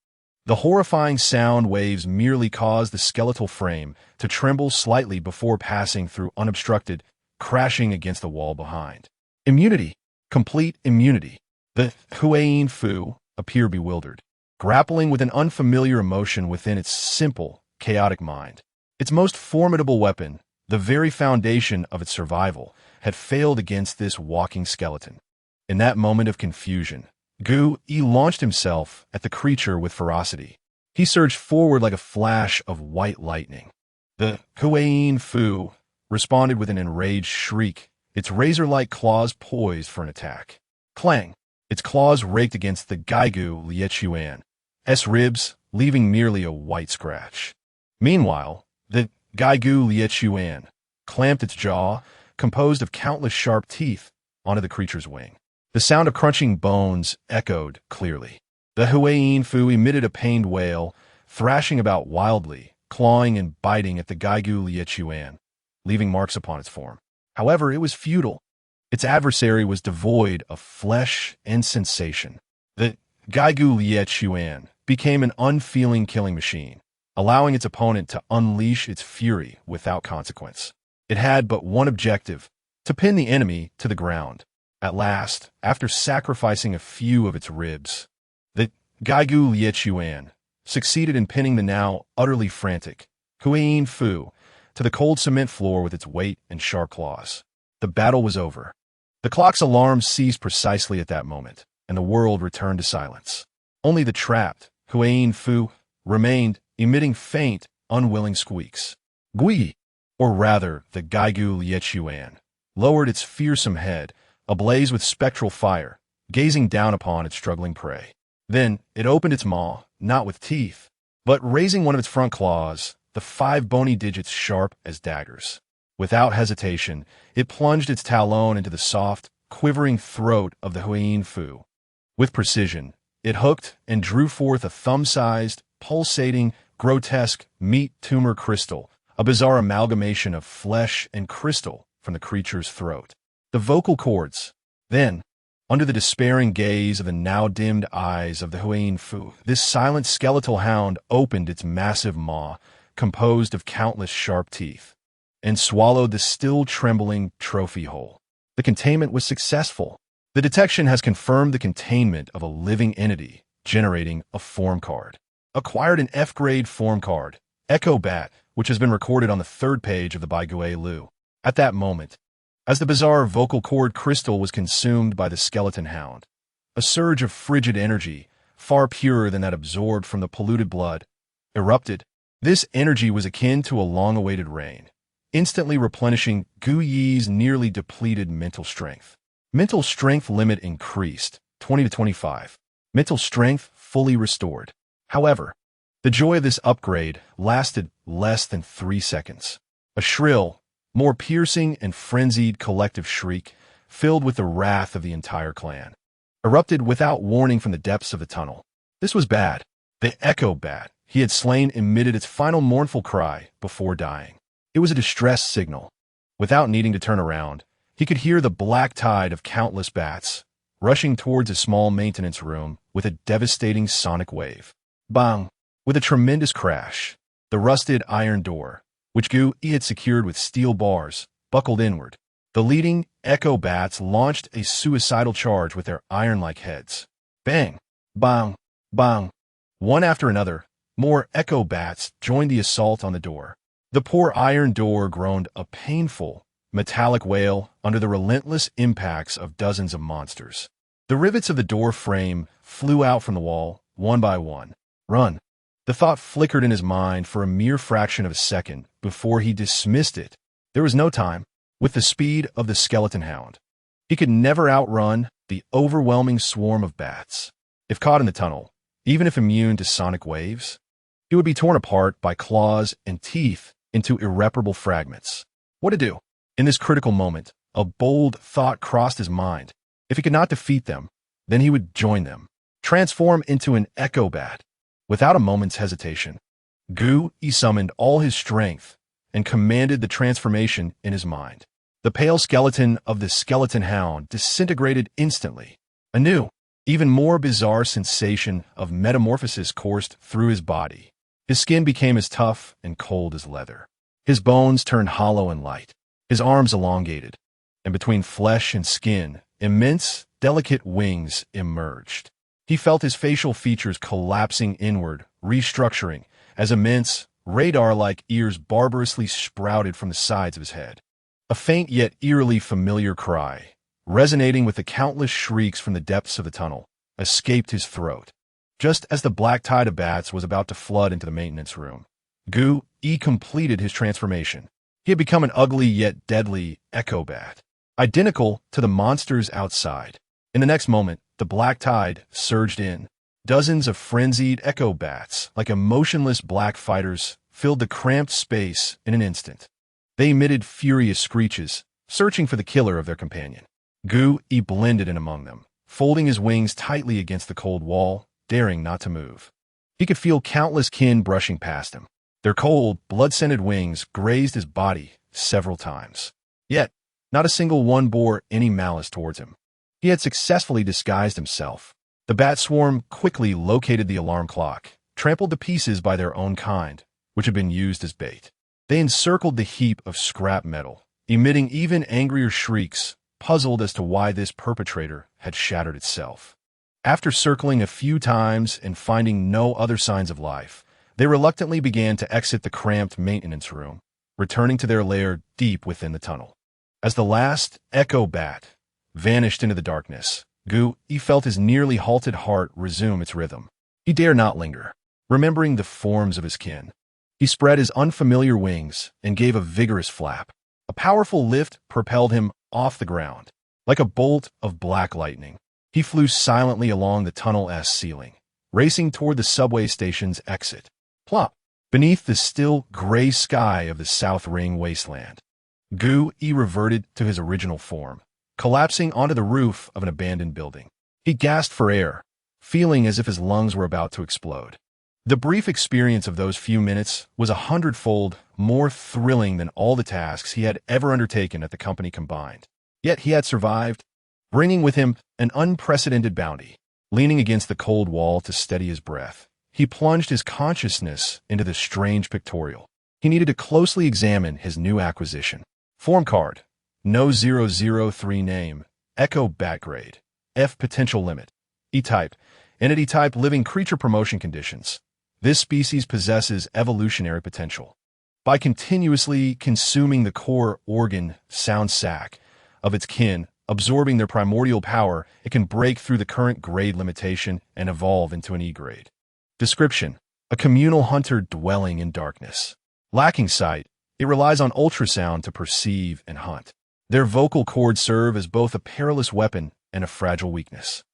The horrifying sound waves merely caused the skeletal frame to tremble slightly before passing through unobstructed, crashing against the wall behind. Immunity. Complete immunity. The Huayin Fu appeared bewildered, grappling with an unfamiliar emotion within its simple, chaotic mind. Its most formidable weapon, the very foundation of its survival, had failed against this walking skeleton. In that moment of confusion, Gu Yi launched himself at the creature with ferocity. He surged forward like a flash of white lightning. The Huayin Fu responded with an enraged shriek, its razor-like claws poised for an attack. Clang! Its claws raked against the Gaigu Liuchuan's ribs, leaving merely a white scratch. Meanwhile, the Gaigu Liuchuan, clamped its jaw, composed of countless sharp teeth, onto the creature's wing. The sound of crunching bones echoed clearly. The Huayin Fu emitted a pained wail, thrashing about wildly, clawing and biting at the Gaigu Liechuan, leaving marks upon its form. However, it was futile. Its adversary was devoid of flesh and sensation. The Gaigu Liechuan became an unfeeling killing machine, allowing its opponent to unleash its fury without consequence. It had but one objective: to pin the enemy to the ground. At last, after sacrificing a few of its ribs, the Gaigu Liechuan succeeded in pinning the now utterly frantic Huayin Fu to the cold cement floor with its weight and sharp claws. The battle was over. The clock's alarms ceased precisely at that moment, and the world returned to silence. Only the trapped Huayin Fu remained, emitting faint, unwilling squeaks. Gui, or rather the Gaigu Liechuan, lowered its fearsome head, ablaze with spectral fire, gazing down upon its struggling prey. Then it opened its maw, not with teeth, but raising one of its front claws, the 5 bony digits sharp as daggers. Without hesitation, it plunged its talon into the soft, quivering throat of the Huayin Fu. With precision, it hooked and drew forth a thumb-sized, pulsating, grotesque meat tumor crystal, a bizarre amalgamation of flesh and crystal from the creature's throat. The vocal cords. Then, under the despairing gaze of the now-dimmed eyes of the Huayin Fu, this silent skeletal hound opened its massive maw, composed of countless sharp teeth, and swallowed the still-trembling trophy whole. The containment was successful. The detection has confirmed the containment of a living entity, generating a form card. Acquired an F-grade form card, Echo Bat, which has been recorded on the 3rd page of the Baigui Lu. At that moment, as the bizarre vocal cord crystal was consumed by the skeleton hound, a surge of frigid energy, far purer than that absorbed from the polluted blood, erupted. This energy was akin to a long-awaited rain, instantly replenishing Gu Yi's nearly depleted mental strength. Mental strength limit increased, 20 to 25. Mental strength fully restored. However, the joy of this upgrade lasted less than 3 seconds. A shrill, more piercing and frenzied collective shriek, filled with the wrath of the entire clan, erupted without warning from the depths of the tunnel. This was bad. The Echo Bat he had slain emitted its final mournful cry before dying. It was a distress signal. Without needing to turn around, he could hear the black tide of countless bats rushing towards a small maintenance room with a devastating sonic wave. Bang! With a tremendous crash, the rusted iron door, which Gu Yi had secured with steel bars, buckled inward. The leading Echo Bats launched a suicidal charge with their iron-like heads. Bang! Bang! Bang! One after another, more Echo Bats joined the assault on the door. The poor iron door groaned a painful, metallic wail under the relentless impacts of dozens of monsters. The rivets of the door frame flew out from the wall, one by one. Run! The thought flickered in his mind for a mere fraction of a second before he dismissed it. There was no time. With the speed of the skeleton hound, he could never outrun the overwhelming swarm of bats. If caught in the tunnel, even if immune to sonic waves, he would be torn apart by claws and teeth into irreparable fragments. What to do? In this critical moment, a bold thought crossed his mind. If he could not defeat them, then he would join them, transform into an Echo Bat. Without a moment's hesitation, Gu Yi summoned all his strength and commanded the transformation in his mind. The pale skeleton of the skeleton hound disintegrated instantly. A new, even more bizarre sensation of metamorphosis coursed through his body. His skin became as tough and cold as leather. His bones turned hollow and light. His arms elongated, and between flesh and skin, immense, delicate wings emerged. He felt his facial features collapsing inward, restructuring, as immense, radar-like ears barbarously sprouted from the sides of his head. A faint yet eerily familiar cry, resonating with the countless shrieks from the depths of the tunnel, escaped his throat. Just as the black tide of bats was about to flood into the maintenance room, Gu Yi completed his transformation. He had become an ugly yet deadly Echo Bat, identical to the monsters outside. In the next moment, the black tide surged in. Dozens of frenzied Echo Bats, like emotionless black fighters, filled the cramped space in an instant. They emitted furious screeches, searching for the killer of their companion. Gu Yi blended in among them, folding his wings tightly against the cold wall, daring not to move. He could feel countless kin brushing past him. Their cold, blood-scented wings grazed his body several times. Yet, not a single one bore any malice towards him. He had successfully disguised himself. The bat swarm quickly located the alarm clock, trampled to pieces by their own kind, which had been used as bait. They encircled the heap of scrap metal, emitting even angrier shrieks, puzzled as to why this perpetrator had shattered itself. After circling a few times and finding no other signs of life, they reluctantly began to exit the cramped maintenance room, returning to their lair deep within the tunnel. As the last echo bat vanished into the darkness, Gu Yi felt his nearly halted heart resume its rhythm. He dared not linger, remembering the forms of his kin. He spread his unfamiliar wings and gave a vigorous flap. A powerful lift propelled him off the ground. Like a bolt of black lightning, he flew silently along the tunnel's ceiling, racing toward the subway station's exit. Plop! Beneath the still gray sky of the South Ring wasteland, Gu Yi reverted to his original form, collapsing onto the roof of an abandoned building. He gasped for air, feeling as if his lungs were about to explode. The brief experience of those few minutes was 100-fold more thrilling than all the tasks he had ever undertaken at the company combined. Yet he had survived, bringing with him an unprecedented bounty. Leaning against the cold wall to steady his breath, he plunged his consciousness into the strange pictorial. He needed to closely examine his new acquisition. Form card. No 003 name. Echo bat grade. F potential limit. E-type. Entity type living creature promotion conditions. This species possesses evolutionary potential. By continuously consuming the core organ sound sac of its kin, absorbing their primordial power, it can break through the current grade limitation and evolve into an E-grade. Description: a communal hunter dwelling in darkness. Lacking sight, it relies on ultrasound to perceive and hunt. Their vocal cords serve as both a perilous weapon and a fragile weakness.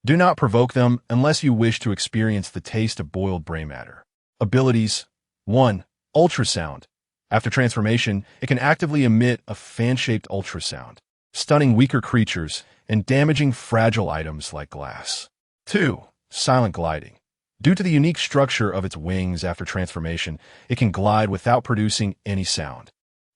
Do not provoke them unless you wish to experience the taste of boiled brain matter. Abilities: 1. Ultrasound. After transformation, it can actively emit a fan-shaped ultrasound, stunning weaker creatures and damaging fragile items like glass. 2. Silent gliding. Due to the unique structure of its wings after transformation, it can glide without producing any sound.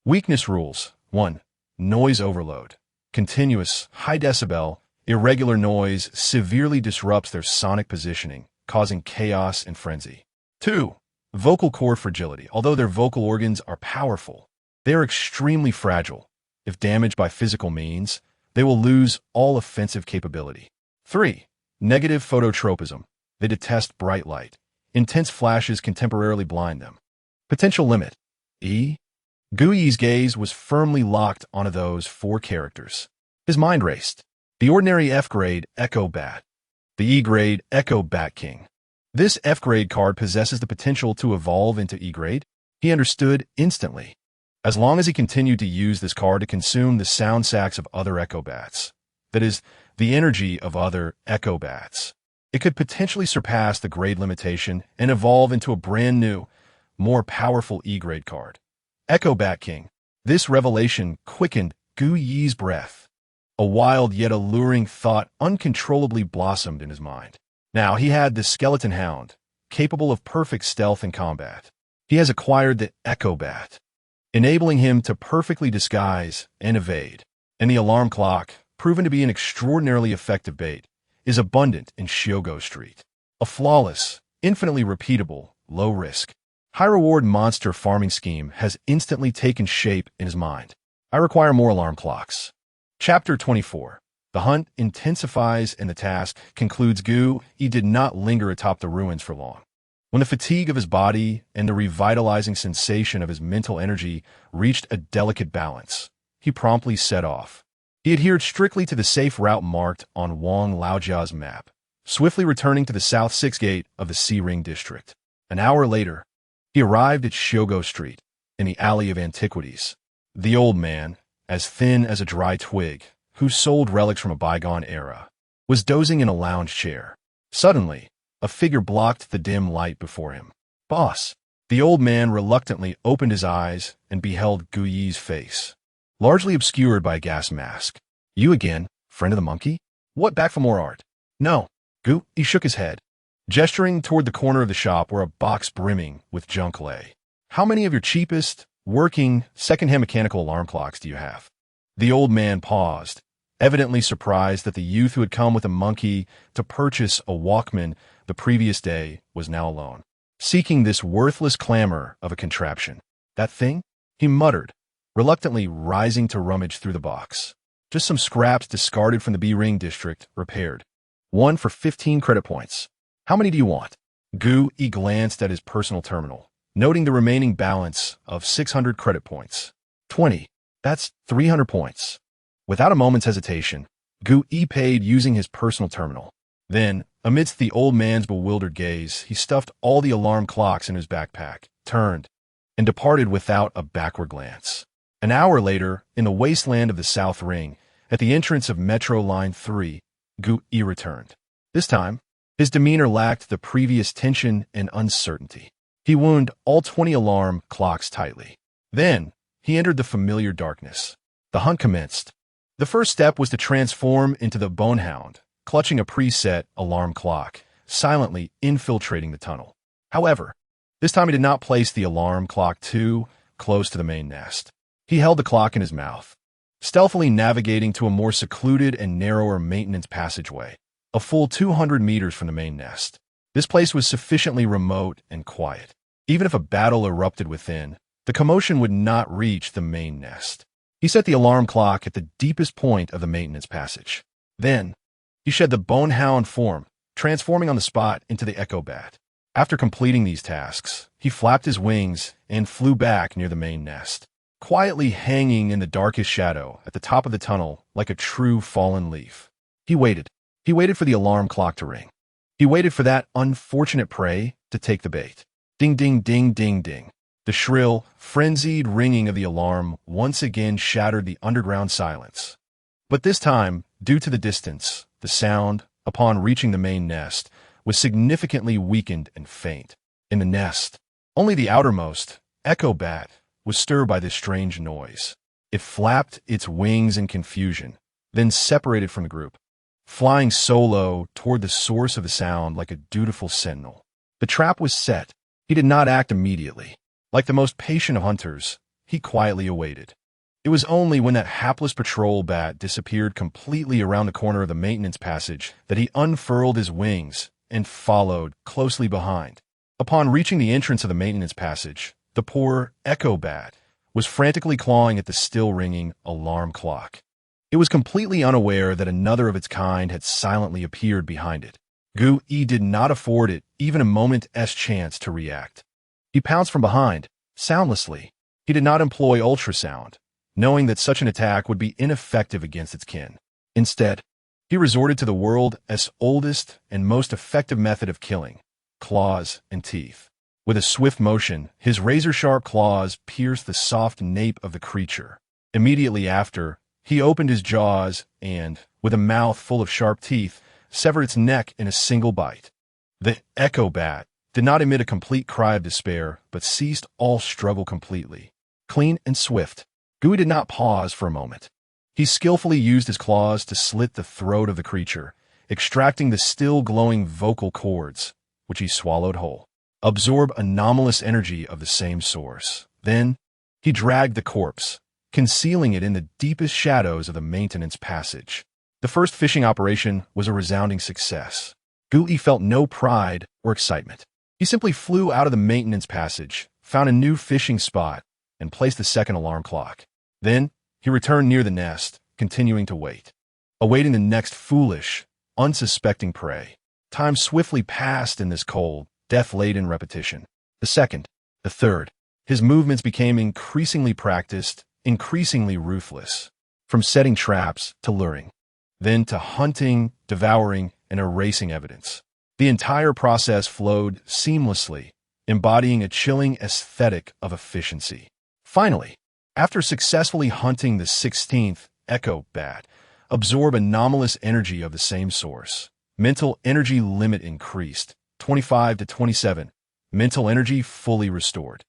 Weakness rules: 1. Noise overload. Continuous, high decibel, irregular noise severely disrupts their sonic positioning, causing chaos and frenzy. 2. Vocal cord fragility. Although their vocal organs are powerful, they are extremely fragile. If damaged by physical means, they will lose all offensive capability. 3. Negative phototropism. They detest bright light. Intense flashes can temporarily blind them. Potential limit: E. Gu Yi's gaze was firmly locked onto those 4 characters. His mind raced. The ordinary F-grade Echo Bat. The E-grade Echo Bat King. This F-grade card possesses the potential to evolve into E-grade. He understood instantly. As long as he continued to use this card to consume the sound sacs of other Echo Bats, that is, the energy of other Echo Bats, it could potentially surpass the grade limitation and evolve into a brand new, more powerful E-grade card. Echo Bat King. This revelation quickened Gu Yi's breath. A wild yet alluring thought uncontrollably blossomed in his mind. Now he had the Skeleton Hound, capable of perfect stealth and combat. He has acquired the Echo Bat, enabling him to perfectly disguise and evade. And the alarm clock, proven to be an extraordinarily effective bait, is abundant in Shiogo Street. A flawless, infinitely repeatable, low-risk, high-reward monster farming scheme has instantly taken shape in his mind. I require more alarm clocks. Chapter 24. The hunt intensifies and the task concludes. Gu Yi did not linger atop the ruins for long. When the fatigue of his body and the revitalizing sensation of his mental energy reached a delicate balance, he promptly set off. He adhered strictly to the safe route marked on Wang Laojia's map, swiftly returning to the South 6 Gate of the C-Ring district. An hour later, he arrived at Shiogo Street, in the Alley of Antiquities. The old man, as thin as a dry twig, who sold relics from a bygone era, was dozing in a lounge chair. Suddenly, a figure blocked the dim light before him. "Boss." The old man reluctantly opened his eyes and beheld Gu Yi's face, largely obscured by a gas mask. You again, friend of the monkey? What, back for more art? No. Gu Yi shook his head, gesturing toward the corner of the shop where a box brimming with junk lay. How many of your cheapest, working, second-hand mechanical alarm clocks do you have? The old man paused, evidently surprised that the youth who had come with a monkey to purchase a Walkman the previous day was now alone, seeking this worthless clamor of a contraption. That thing? He muttered, reluctantly rising to rummage through the box. Just some scraps discarded from the B-Ring district, repaired. One for 15 credit points. How many do you want? Gu Yi glanced at his personal terminal, noting the remaining balance of 600 credit points. 20. That's 300 points. Without a moment's hesitation, Gu Yi paid using his personal terminal. Then, amidst the old man's bewildered gaze, he stuffed all the alarm clocks in his backpack, turned, and departed without a backward glance. An hour later, in the wasteland of the South Ring, at the entrance of Metro Line 3, Gu Yi returned. This time, his demeanor lacked the previous tension and uncertainty. He wound all 20 alarm clocks tightly. Then, he entered the familiar darkness. The hunt commenced. The first step was to transform into the Bonehound, clutching a preset alarm clock, silently infiltrating the tunnel. However, this time he did not place the alarm clock too close to the main nest. He held the clock in his mouth, stealthily navigating to a more secluded and narrower maintenance passageway, a full 200 meters from the main nest. This place was sufficiently remote and quiet. Even if a battle erupted within, the commotion would not reach the main nest. He set the alarm clock at the deepest point of the maintenance passage. Then, he shed the Bonehound form, transforming on the spot into the Echo Bat. After completing these tasks, he flapped his wings and flew back near the main nest, quietly hanging in the darkest shadow at the top of the tunnel like a true fallen leaf. He waited. He waited for the alarm clock to ring. He waited for that unfortunate prey to take the bait. Ding, ding, ding, ding, ding. The shrill, frenzied ringing of the alarm once again shattered the underground silence. But this time, due to the distance, the sound, upon reaching the main nest, was significantly weakened and faint. In the nest, only the outermost, Echo Bat, was stirred by this strange noise. It flapped its wings in confusion, then separated from the group, flying solo toward the source of the sound like a dutiful sentinel. The trap was set. He did not act immediately. Like the most patient of hunters, he quietly awaited. It was only when that hapless patrol bat disappeared completely around the corner of the maintenance passage that he unfurled his wings and followed closely behind. Upon reaching the entrance of the maintenance passage, the poor Echo Bat was frantically clawing at the still-ringing alarm clock. It was completely unaware that another of its kind had silently appeared behind it. Gu Yi did not afford it even a moment's chance to react. He pounced from behind, soundlessly. He did not employ ultrasound, knowing that such an attack would be ineffective against its kin. Instead, he resorted to the world's oldest and most effective method of killing, claws and teeth. With a swift motion, his razor-sharp claws pierced the soft nape of the creature. Immediately after, he opened his jaws and, with a mouth full of sharp teeth, severed its neck in a single bite. The Echo Bat did not emit a complete cry of despair, but ceased all struggle completely. Clean and swift, Gu Yi did not pause for a moment. He skillfully used his claws to slit the throat of the creature, extracting the still glowing vocal cords, which he swallowed whole. Absorb anomalous energy of the same source. Then, he dragged the corpse, concealing it in the deepest shadows of the maintenance passage. The first fishing operation was a resounding success. Gu Yi felt no pride or excitement. He simply flew out of the maintenance passage, found a new fishing spot, and placed the second alarm clock. Then, he returned near the nest, continuing to wait, awaiting the next foolish, unsuspecting prey. Time swiftly passed in this cold, death-laden repetition. The second, the third. His movements became increasingly practiced, increasingly ruthless, from setting traps to luring, then to hunting, devouring, and erasing evidence. The entire process flowed seamlessly, embodying a chilling aesthetic of efficiency. Finally, after successfully hunting the 16th Echo Bat, absorb anomalous energy of the same source. Mental energy limit increased, 25 to 27. mental energy fully restored.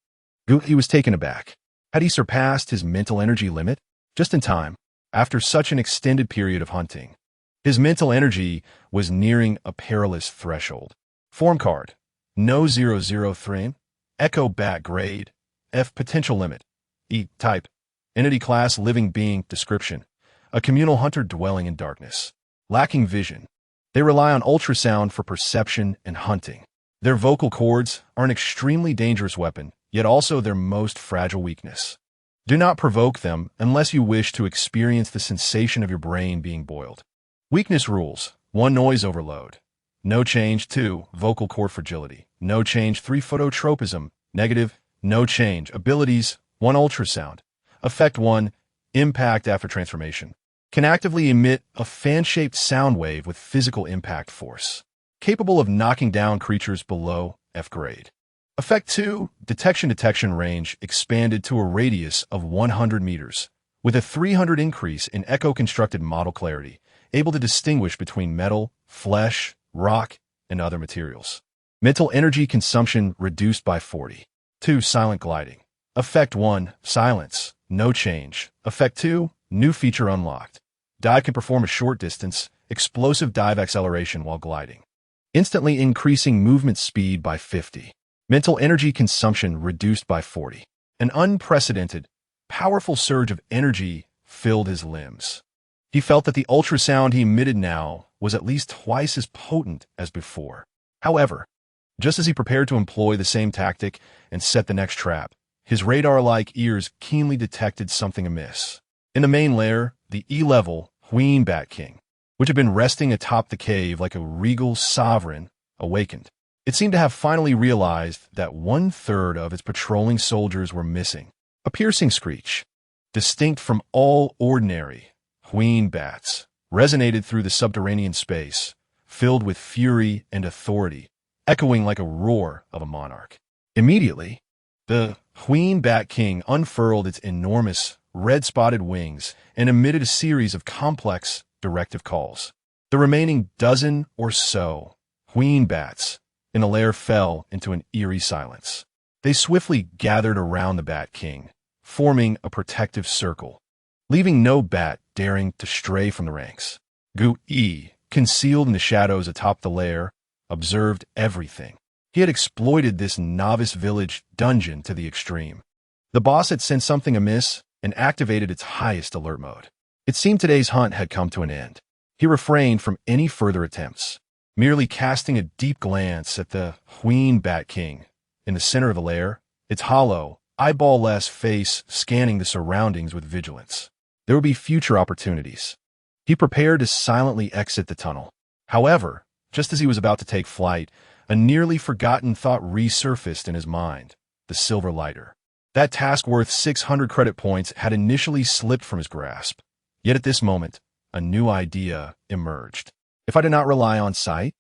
Gu was taken aback. Had he surpassed his mental energy limit? Just in time, after such an extended period of hunting. His mental energy was nearing a perilous threshold. Form card. No 003. Echo Bat Grade. F. Potential Limit. E. Type. Entity Class Living Being. Description. A communal hunter dwelling in darkness. Lacking vision. They rely on ultrasound for perception and hunting. Their vocal cords are an extremely dangerous weapon, yet also their most fragile weakness. Do not provoke them unless you wish to experience the sensation of your brain being boiled. Weakness rules. 1. Noise overload. No change. 2. Vocal cord fragility. No change. 3. Phototropism. Negative. No change. Abilities. 1. Ultrasound. Effect 1. Impact after transformation. Can actively emit a fan-shaped sound wave with physical impact force. Capable of knocking down creatures below F grade. Effect 2. Detection range expanded to a radius of 100 meters, with a 300 increase in echo-constructed model clarity, able to distinguish between metal, flesh, rock, and other materials. Mental energy consumption reduced by 40. 2. Silent gliding. Effect 1. Silence. No change. Effect 2. New feature unlocked. Dive can perform a short distance, explosive dive acceleration while gliding, instantly increasing movement speed by 50. Mental energy consumption reduced by 40. An unprecedented, powerful surge of energy filled his limbs. He felt that the ultrasound he emitted now was at least twice as potent as before. However, just as he prepared to employ the same tactic and set the next trap, his radar-like ears keenly detected something amiss. In the main lair, the E-level Queen Bat King, which had been resting atop the cave like a regal sovereign, awakened. It seemed to have finally realized that 1/3 of its patrolling soldiers were missing. A piercing screech, distinct from all ordinary queen bats, resonated through the subterranean space, filled with fury and authority, echoing like a roar of a monarch. Immediately, the Queen Bat King unfurled its enormous, red-spotted wings and emitted a series of complex, directive calls. The remaining dozen or so queen bats in the lair fell into an eerie silence. They swiftly gathered around the Bat King, forming a protective circle, leaving no bat daring to stray from the ranks. Gu-E, concealed in the shadows atop the lair, observed everything. He had exploited this novice village dungeon to the extreme. The boss had sensed something amiss and activated its highest alert mode. It seemed today's hunt had come to an end. He refrained from any further attempts, merely casting a deep glance at the Queen Bat King in the center of the lair, its hollow, eyeball-less face scanning the surroundings with vigilance. There would be future opportunities. He prepared to silently exit the tunnel. However, just as he was about to take flight, a nearly forgotten thought resurfaced in his mind: the silver lighter. That task worth 600 credit points had initially slipped from his grasp. Yet at this moment, a new idea emerged. If I did not rely on sight?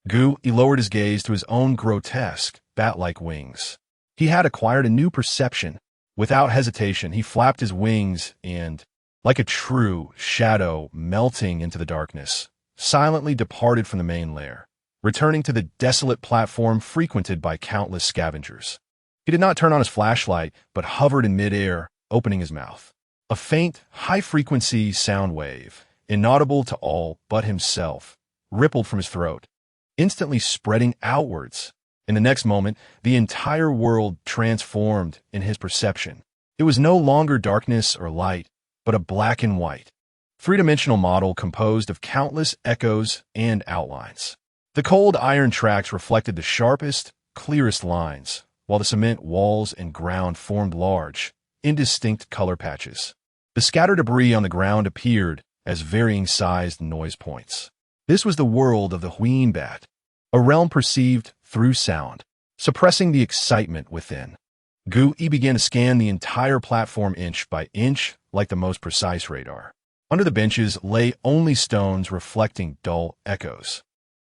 He lowered his gaze to his own grotesque, bat-like wings. He had acquired a new perception. Without hesitation, he flapped his wings and, like a true shadow melting into the darkness, silently departed from the main lair, returning to the desolate platform frequented by countless scavengers. He did not turn on his flashlight, but hovered in midair, opening his mouth. A faint, high-frequency sound wave, inaudible to all but himself, rippled from his throat, instantly spreading outwards. In the next moment, the entire world transformed in his perception. It was no longer darkness or light, but a black and white, three-dimensional model composed of countless echoes and outlines. The cold iron tracks reflected the sharpest, clearest lines, while the cement walls and ground formed large, indistinct color patches. The scattered debris on the ground appeared as varying-sized noise points. This was the world of the Queen Bat, a realm perceived through sound, suppressing the excitement within. Gu-E began to scan the entire platform inch by inch like the most precise radar. Under the benches lay only stones reflecting dull echoes.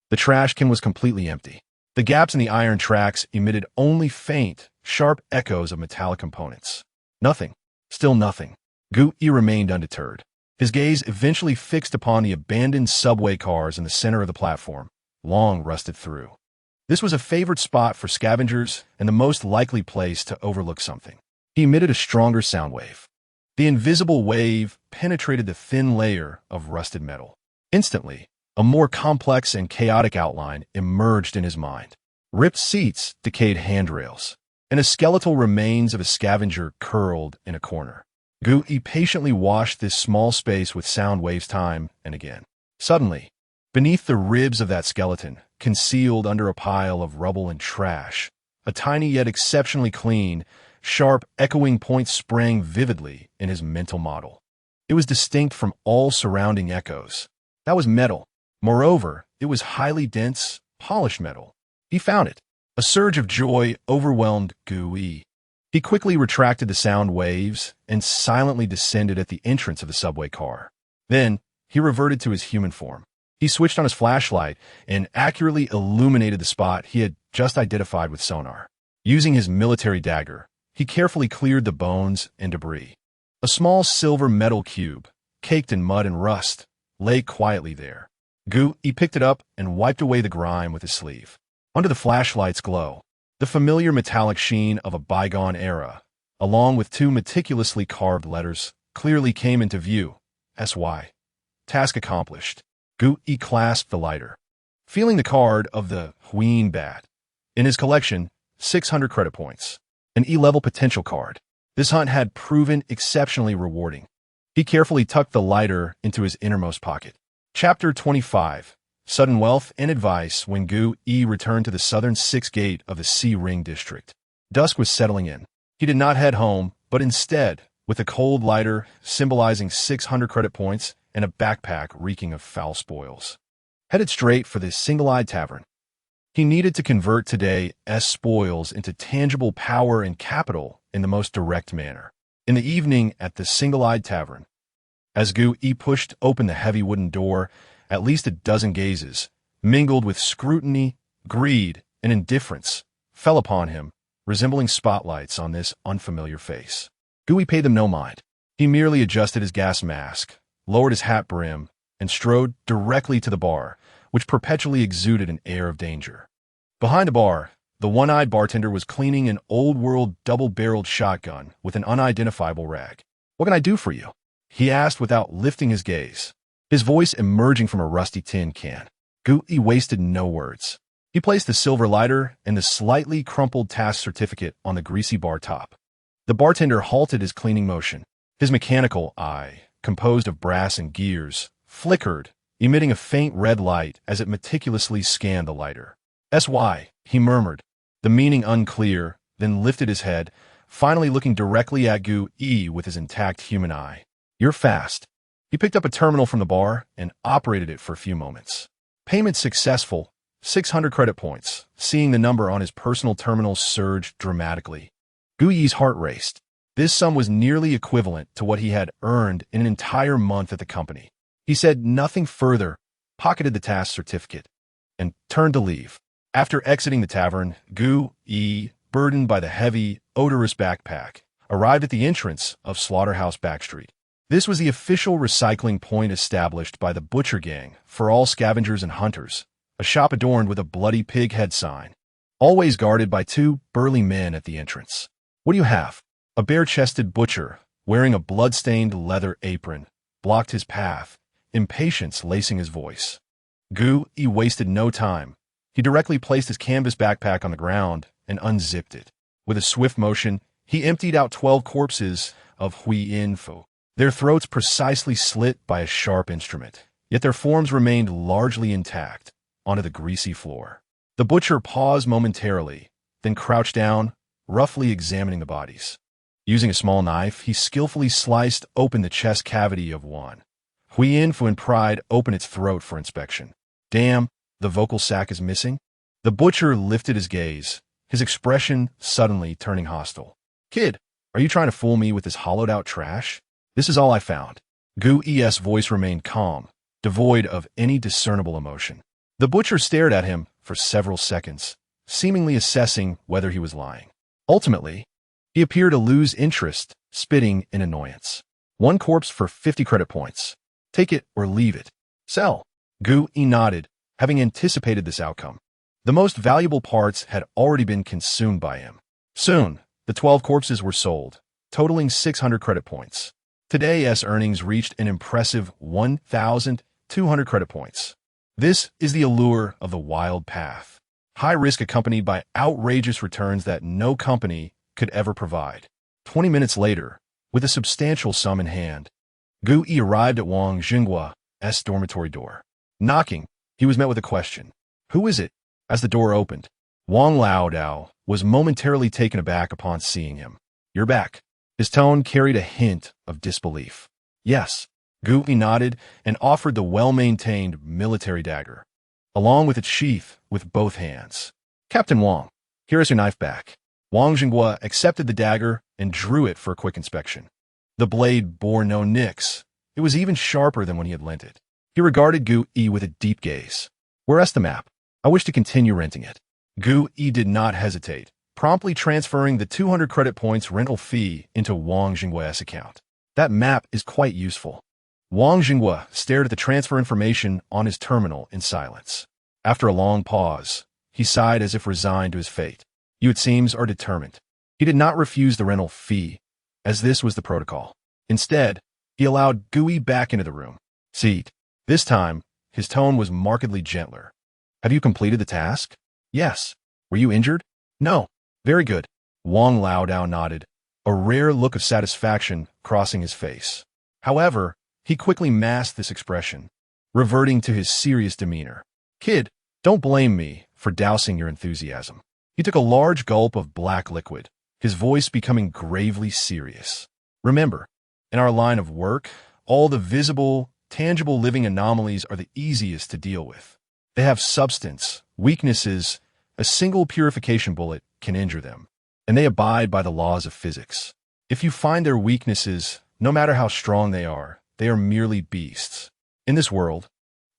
The trash can was completely empty. The gaps in the iron tracks emitted only faint, sharp echoes of metallic components. Nothing. Still nothing. Gu-E remained undeterred. His gaze eventually fixed upon the abandoned subway cars in the center of the platform, long rusted through. This was a favorite spot for scavengers and the most likely place to overlook something. He emitted a stronger sound wave. The invisible wave penetrated the thin layer of rusted metal. Instantly, a more complex and chaotic outline emerged in his mind. Ripped seats, decayed handrails, and a skeletal remains of a scavenger curled in a corner. Gu patiently washed this small space with sound waves time and again. Suddenly, beneath the ribs of that skeleton, concealed under a pile of rubble and trash, a tiny yet exceptionally clean, sharp, echoing point sprang vividly in his mental model. It was distinct from all surrounding echoes. That was metal. Moreover, it was highly dense, polished metal. He found it. A surge of joy overwhelmed Gu. He quickly retracted the sound waves and silently descended at the entrance of the subway car. Then, he reverted to his human form. He switched on his flashlight and accurately illuminated the spot he had just identified with sonar. Using his military dagger, he carefully cleared the bones and debris. A small silver metal cube, caked in mud and rust, lay quietly there. Gu picked it up and wiped away the grime with his sleeve. Under the flashlight's glow, the familiar metallic sheen of a bygone era, along with two meticulously carved letters, clearly came into view. S.Y. Task accomplished. Gu clasped the lighter. Feeling the card of the Hueen Bat. In his collection, 600 credit points. An E-level potential card. This hunt had proven exceptionally rewarding. He carefully tucked the lighter into his innermost pocket. Chapter 25. Sudden Wealth and Advice when Gu returned to the southern 6th gate of the Sea Ring district. Dusk was settling in. He did not head home, but instead, with a cold lighter symbolizing 600 credit points and a backpack reeking of foul spoils, headed straight for the Single-Eyed Tavern. He needed to convert today's spoils into tangible power and capital in the most direct manner. In the evening at the Single-Eyed Tavern, as Gu pushed open the heavy wooden door, at least a dozen gazes, mingled with scrutiny, greed, and indifference, fell upon him, resembling spotlights on this unfamiliar face. Gu paid them no mind. He merely adjusted his gas mask, lowered his hat brim, and strode directly to the bar, which perpetually exuded an air of danger. Behind the bar, the one-eyed bartender was cleaning an old-world double-barreled shotgun with an unidentifiable rag. "What can I do for you?" he asked without lifting his gaze, his voice emerging from a rusty tin can. Gu wasted no words. He placed the silver lighter and the slightly crumpled task certificate on the greasy bar top. The bartender halted his cleaning motion. His mechanical eye, composed of brass and gears, flickered, emitting a faint red light as it meticulously scanned the lighter. "S.Y.," he murmured, the meaning unclear, then lifted his head, finally looking directly at Gu with his intact human eye. "You're fast." He picked up a terminal from the bar and operated it for a few moments. Payment successful, 600 credit points. Seeing the number on his personal terminal surged dramatically. Gu's heart raced. This sum was nearly equivalent to what he had earned in an entire month at the company. He said nothing further, pocketed the task certificate, and turned to leave. After exiting the tavern, Gu, burdened by the heavy, odorous backpack, arrived at the entrance of Slaughterhouse Backstreet. This was the official recycling point established by the Butcher Gang for all scavengers and hunters, a shop adorned with a bloody pig head sign, always guarded by two burly men at the entrance. "What do you have?" A bare-chested butcher, wearing a blood-stained leather apron, blocked his path, impatience lacing his voice. Gu wasted no time. He directly placed his canvas backpack on the ground and unzipped it. With a swift motion, he emptied out 12 corpses of Hueen Fu, their throats precisely slit by a sharp instrument, yet their forms remained largely intact, onto the greasy floor. The butcher paused momentarily, then crouched down, roughly examining the bodies. Using a small knife, he skillfully sliced open the chest cavity of one. Hueen Fu and pried open its throat for inspection. "Damn, the vocal sac is missing?" The butcher lifted his gaze, his expression suddenly turning hostile. "Kid, are you trying to fool me with this hollowed-out trash? This is all I found." Gu's voice remained calm, devoid of any discernible emotion. The butcher stared at him for several seconds, seemingly assessing whether he was lying. Ultimately, he appeared to lose interest, spitting in annoyance. "One corpse for 50 credit points. Take it or leave it." "Sell." Gu nodded, having anticipated this outcome. The most valuable parts had already been consumed by him. Soon, the 12 corpses were sold, totaling 600 credit points. Today's earnings reached an impressive 1,200 credit points. This is the allure of the wild path. High risk accompanied by outrageous returns that no company could ever provide. 20 minutes later, with a substantial sum in hand, Gu Yi arrived at Wang Jinggua's dormitory door. Knocking, he was met with a question. "Who is it?" As the door opened, Wang Laodao was momentarily taken aback upon seeing him. "You're back." His tone carried a hint of disbelief. "Yes." Gu Yi nodded and offered the well-maintained military dagger, along with its sheath with both hands. "Captain Wang, here is your knife back." Wang Jinghua accepted the dagger and drew it for a quick inspection. The blade bore no nicks. It was even sharper than when he had lent it. He regarded Gu Yi with a deep gaze. "Where's the map? I wish to continue renting it." Gu Yi did not hesitate, promptly transferring the 200 credit points rental fee into Wang Jinghua's account. "That map is quite useful." Wang Jinghua stared at the transfer information on his terminal in silence. After a long pause, he sighed as if resigned to his fate. "You, it seems, are determined." He did not refuse the rental fee, as this was the protocol. Instead, he allowed Gu Yi back into the room. "Seat." This time, his tone was markedly gentler. "Have you completed the task?" "Yes." "Were you injured?" "No." "Very good." Wang Laodao nodded, a rare look of satisfaction crossing his face. However, he quickly masked this expression, reverting to his serious demeanor. "Kid, don't blame me for dousing your enthusiasm." He took a large gulp of black liquid, his voice becoming gravely serious. "Remember, in our line of work, all the visible, tangible living anomalies are the easiest to deal with. They have substance, weaknesses. A single purification bullet can injure them, and they abide by the laws of physics. If you find their weaknesses, no matter how strong they are merely beasts. In this world,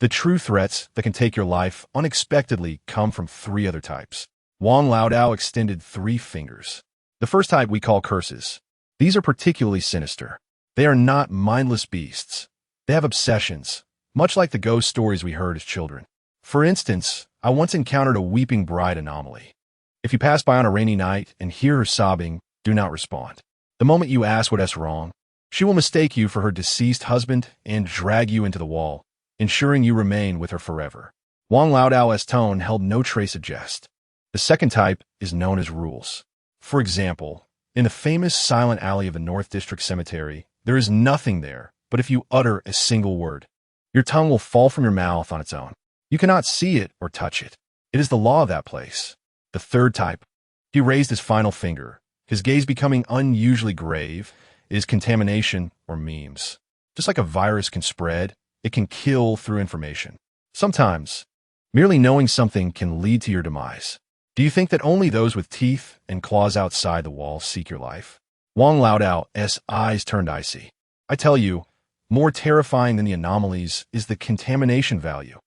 the true threats that can take your life unexpectedly come from 3 other types." Wang Laodao extended 3 fingers. "The first type we call curses. These are particularly sinister. They are not mindless beasts. They have obsessions, much like the ghost stories we heard as children. For instance, I once encountered a weeping bride anomaly. If you pass by on a rainy night and hear her sobbing, do not respond. The moment you ask what's wrong, she will mistake you for her deceased husband and drag you into the wall, ensuring you remain with her forever." Wang Laodao's tone held no trace of jest. The second type is known as rules. For example, in the famous silent alley of the North District Cemetery, there is nothing there, but if you utter a single word, your tongue will fall from your mouth on its own. You cannot see it or touch it. It is the law of that place. The third type. He raised his final finger, his gaze becoming unusually grave, is contamination or memes. Just like a virus can spread, it can kill through information. Sometimes, merely knowing something can lead to your demise. Do you think that only those with teeth and claws outside the wall seek your life? Wang Laodao's eyes turned icy. "I tell you, more terrifying than the anomalies is the contamination value.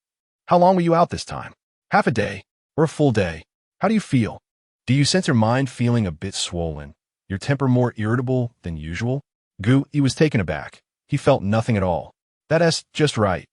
How long were you out this time? Half a day or a full day? How do you feel? Do you sense your mind feeling a bit swollen, your temper more irritable than usual?" Gu Yi was taken aback. He felt nothing at all. "That's just right."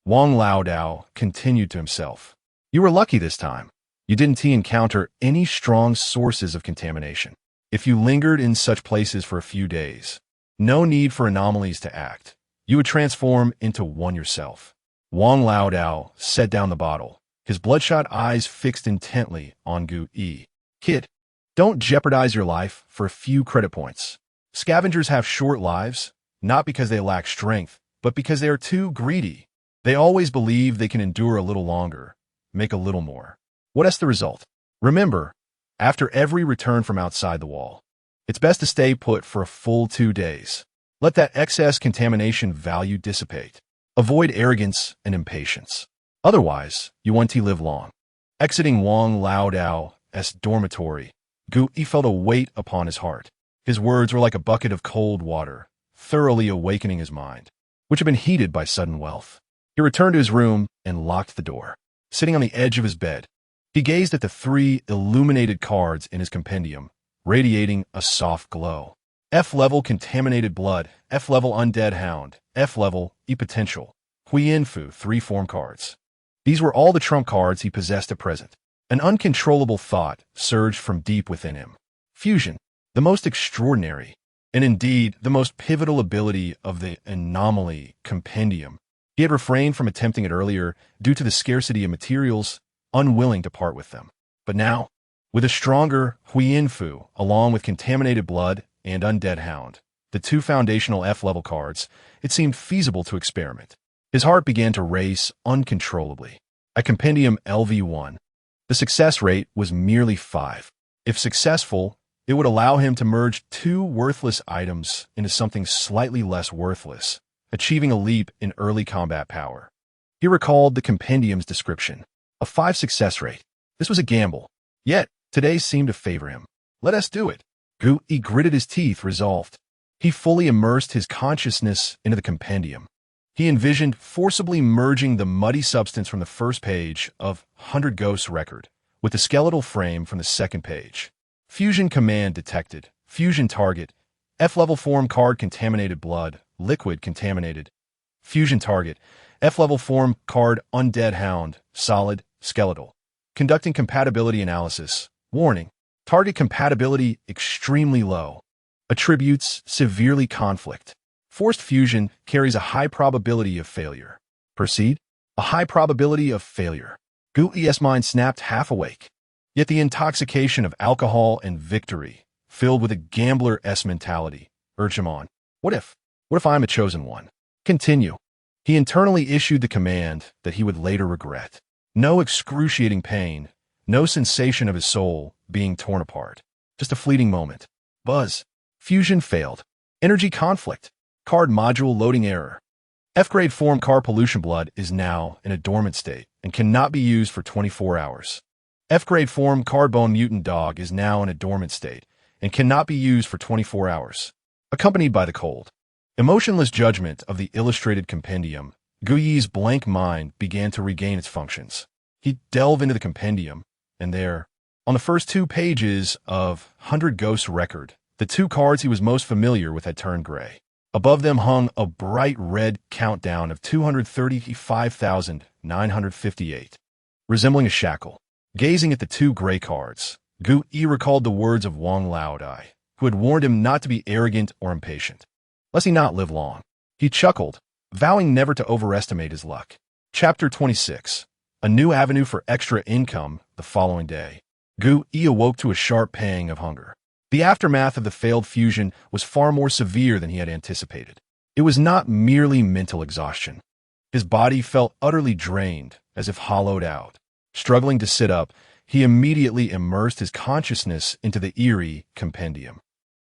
Wang Laodao continued to himself. "You were lucky this time. You didn't encounter any strong sources of contamination. If you lingered in such places for a few days, no need for anomalies to act. You would transform into one yourself." Wang Laodao set down the bottle, his bloodshot eyes fixed intently on Gu Yi. "Kid, don't jeopardize your life for a few credit points. Scavengers have short lives, not because they lack strength, but because they are too greedy. They always believe they can endure a little longer, make a little more. What's the result? Remember, after every return from outside the wall, it's best to stay put for a full 2 days. Let that excess contamination value dissipate. Avoid arrogance and impatience. Otherwise, you won't live long." Exiting Wang Laodao's dormitory, Gu Yi felt a weight upon his heart. His words were like a bucket of cold water, thoroughly awakening his mind, which had been heated by sudden wealth. He returned to his room and locked the door. Sitting on the edge of his bed, he gazed at the 3 illuminated cards in his compendium, radiating a soft glow. F-level contaminated blood, F-level undead hound, F-level e-potential, Huiyanfu 3 form cards. These were all the trump cards he possessed at present. An uncontrollable thought surged from deep within him. Fusion, the most extraordinary, and indeed the most pivotal ability of the anomaly compendium. He had refrained from attempting it earlier due to the scarcity of materials, unwilling to part with them. But now, with a stronger Huiyin-Fu, along with contaminated blood and undead hound, the two foundational F-level cards, it seemed feasible to experiment. His heart began to race uncontrollably. At Compendium LV1, the success rate was merely 5. If successful, it would allow him to merge two worthless items into something slightly less worthless, achieving a leap in early combat power. He recalled the compendium's description. A 5 success rate. This was a gamble. Yet, today seemed to favor him. Let us do it. He gritted his teeth, resolved. He fully immersed his consciousness into the compendium. He envisioned forcibly merging the muddy substance from the first page of 100 Ghosts record with the skeletal frame from the second page. Fusion command detected. Fusion target. F-level form card contaminated blood. Liquid contaminated. Fusion target. F-level form card undead hound. Solid. Skeletal. Conducting compatibility analysis. Warning. Target compatibility extremely low. Attributes severely conflict. Forced fusion carries a high probability of failure. Proceed. A high probability of failure. Gu's mind snapped half awake. Yet the intoxication of alcohol and victory, filled with a gambler-s mentality, urged him on. What if I'm a chosen one? Continue. He internally issued the command that he would later regret. No excruciating pain, no sensation of his soul being torn apart. Just a fleeting moment. Buzz. Fusion failed. Energy conflict. Card module loading error. F-grade form card pollution blood is now in a dormant state and cannot be used for 24 hours. F-grade form cardbone mutant dog is now in a dormant state and cannot be used for 24 hours. Accompanied by the cold, emotionless judgment of the illustrated compendium, Guyi's blank mind began to regain its functions. He delved into the compendium, and there, on the first 2 pages of 100 Ghosts record, the 2 cards he was most familiar with had turned gray. Above them hung a bright red countdown of 235,958, resembling a shackle. Gazing at the 2 gray cards, Gu Yi recalled the words of Wang Laodai, who had warned him not to be arrogant or impatient, lest he not live long. He chuckled, vowing never to overestimate his luck. Chapter 26. A new avenue for extra income the following day. Gu Yi awoke to a sharp pang of hunger. The aftermath of the failed fusion was far more severe than he had anticipated. It was not merely mental exhaustion. His body felt utterly drained, as if hollowed out. Struggling to sit up, he immediately immersed his consciousness into the eerie compendium.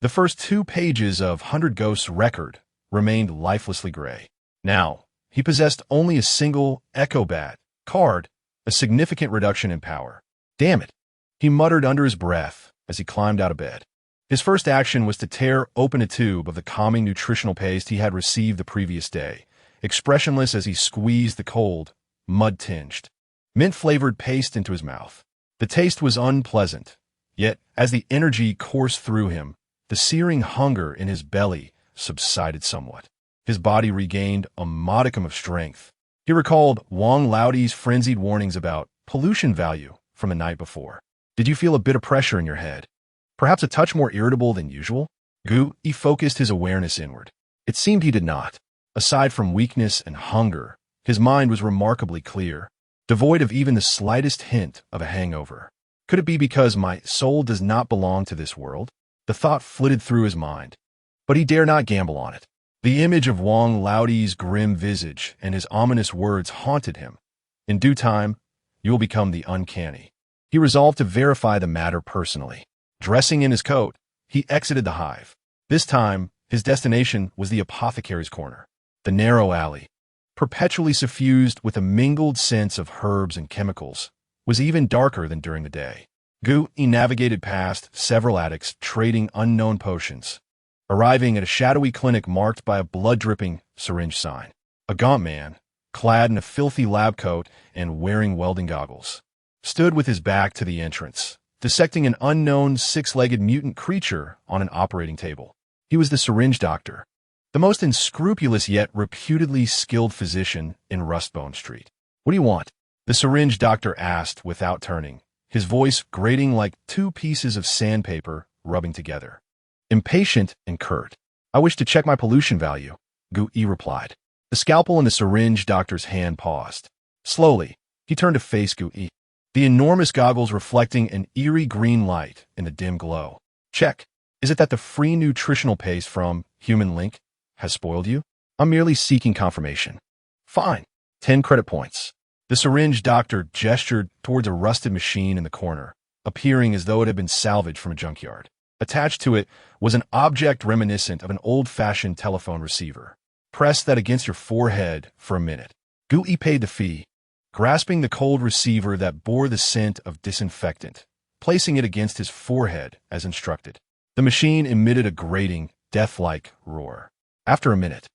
The first 2 pages of 100 Ghosts record remained lifelessly gray. Now, he possessed only a single Echo Bat card, a significant reduction in power. Damn it, he muttered under his breath as he climbed out of bed. His first action was to tear open a tube of the calming nutritional paste he had received the previous day, expressionless as he squeezed the cold, mud-tinged, mint-flavored paste into his mouth. The taste was unpleasant, yet as the energy coursed through him, the searing hunger in his belly subsided somewhat. His body regained a modicum of strength. He recalled Wang Laodai's frenzied warnings about pollution value from the night before. Did you feel a bit of pressure in your head? Perhaps a touch more irritable than usual? He focused his awareness inward. It seemed he did not. Aside from weakness and hunger, his mind was remarkably clear, devoid of even the slightest hint of a hangover. Could it be because my soul does not belong to this world? The thought flitted through his mind, but he dare not gamble on it. The image of Wang Laodai's grim visage and his ominous words haunted him. In due time, you will become the uncanny. He resolved to verify the matter personally. Dressing in his coat, he exited the hive. This time, his destination was the apothecary's corner, the narrow alley. Perpetually suffused with a mingled sense of herbs and chemicals, was even darker than during the day. He navigated past several addicts trading unknown potions, arriving at a shadowy clinic marked by a blood-dripping syringe sign. A gaunt man, clad in a filthy lab coat and wearing welding goggles, stood with his back to the entrance, dissecting an unknown 6-legged mutant creature on an operating table. He was the syringe doctor, the most unscrupulous yet reputedly skilled physician in Rustbone Street. What do you want? The syringe doctor asked without turning, his voice grating like two pieces of sandpaper rubbing together. Impatient and curt. "I wish to check my pollution value," Gu Yi replied. The scalpel in the syringe doctor's hand paused. Slowly, he turned to face Gu Yi, the enormous goggles reflecting an eerie green light in the dim glow. "Check. Is it that the free nutritional paste from Human Link has spoiled you? I'm merely seeking confirmation." "Fine. 10 credit points." The syringe doctor gestured towards a rusted machine in the corner, appearing as though it had been salvaged from a junkyard. Attached to it was an object reminiscent of an old-fashioned telephone receiver. "Press that against your forehead for a minute." Gu Yi paid the fee, grasping the cold receiver that bore the scent of disinfectant, placing it against his forehead as instructed. The machine emitted a grating, death-like roar. After a minute,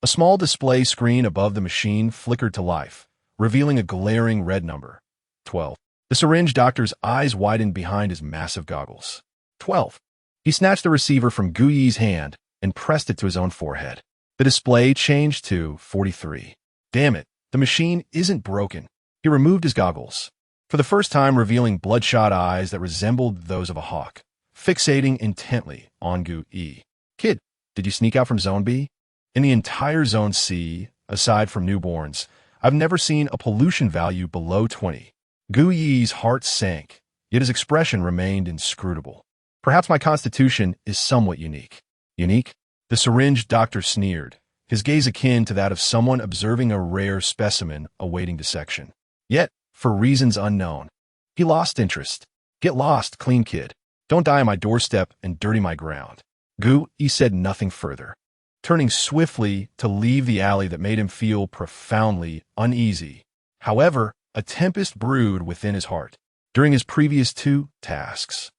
a small display screen above the machine flickered to life, revealing a glaring red number, 12. The syringe doctor's eyes widened behind his massive goggles. 12. He snatched the receiver from Gu Yi's hand and pressed it to his own forehead. The display changed to 43. "Damn it, the machine isn't broken." He removed his goggles, for the first time revealing bloodshot eyes that resembled those of a hawk, fixating intently on Gu Yi. "Kid, did you sneak out from Zone B? In the entire Zone C, aside from newborns, I've never seen a pollution value below 20. Gu Yi's heart sank, yet his expression remained inscrutable. "Perhaps my constitution is somewhat unique." "Unique?" The syringe doctor sneered, his gaze akin to that of someone observing a rare specimen awaiting dissection. Yet, for reasons unknown, he lost interest. "Get lost, clean kid. Don't die on my doorstep and dirty my ground." Gu Yi said nothing further, turning swiftly to leave the alley that made him feel profoundly uneasy. However, a tempest brewed within his heart. During his previous 2 tasks,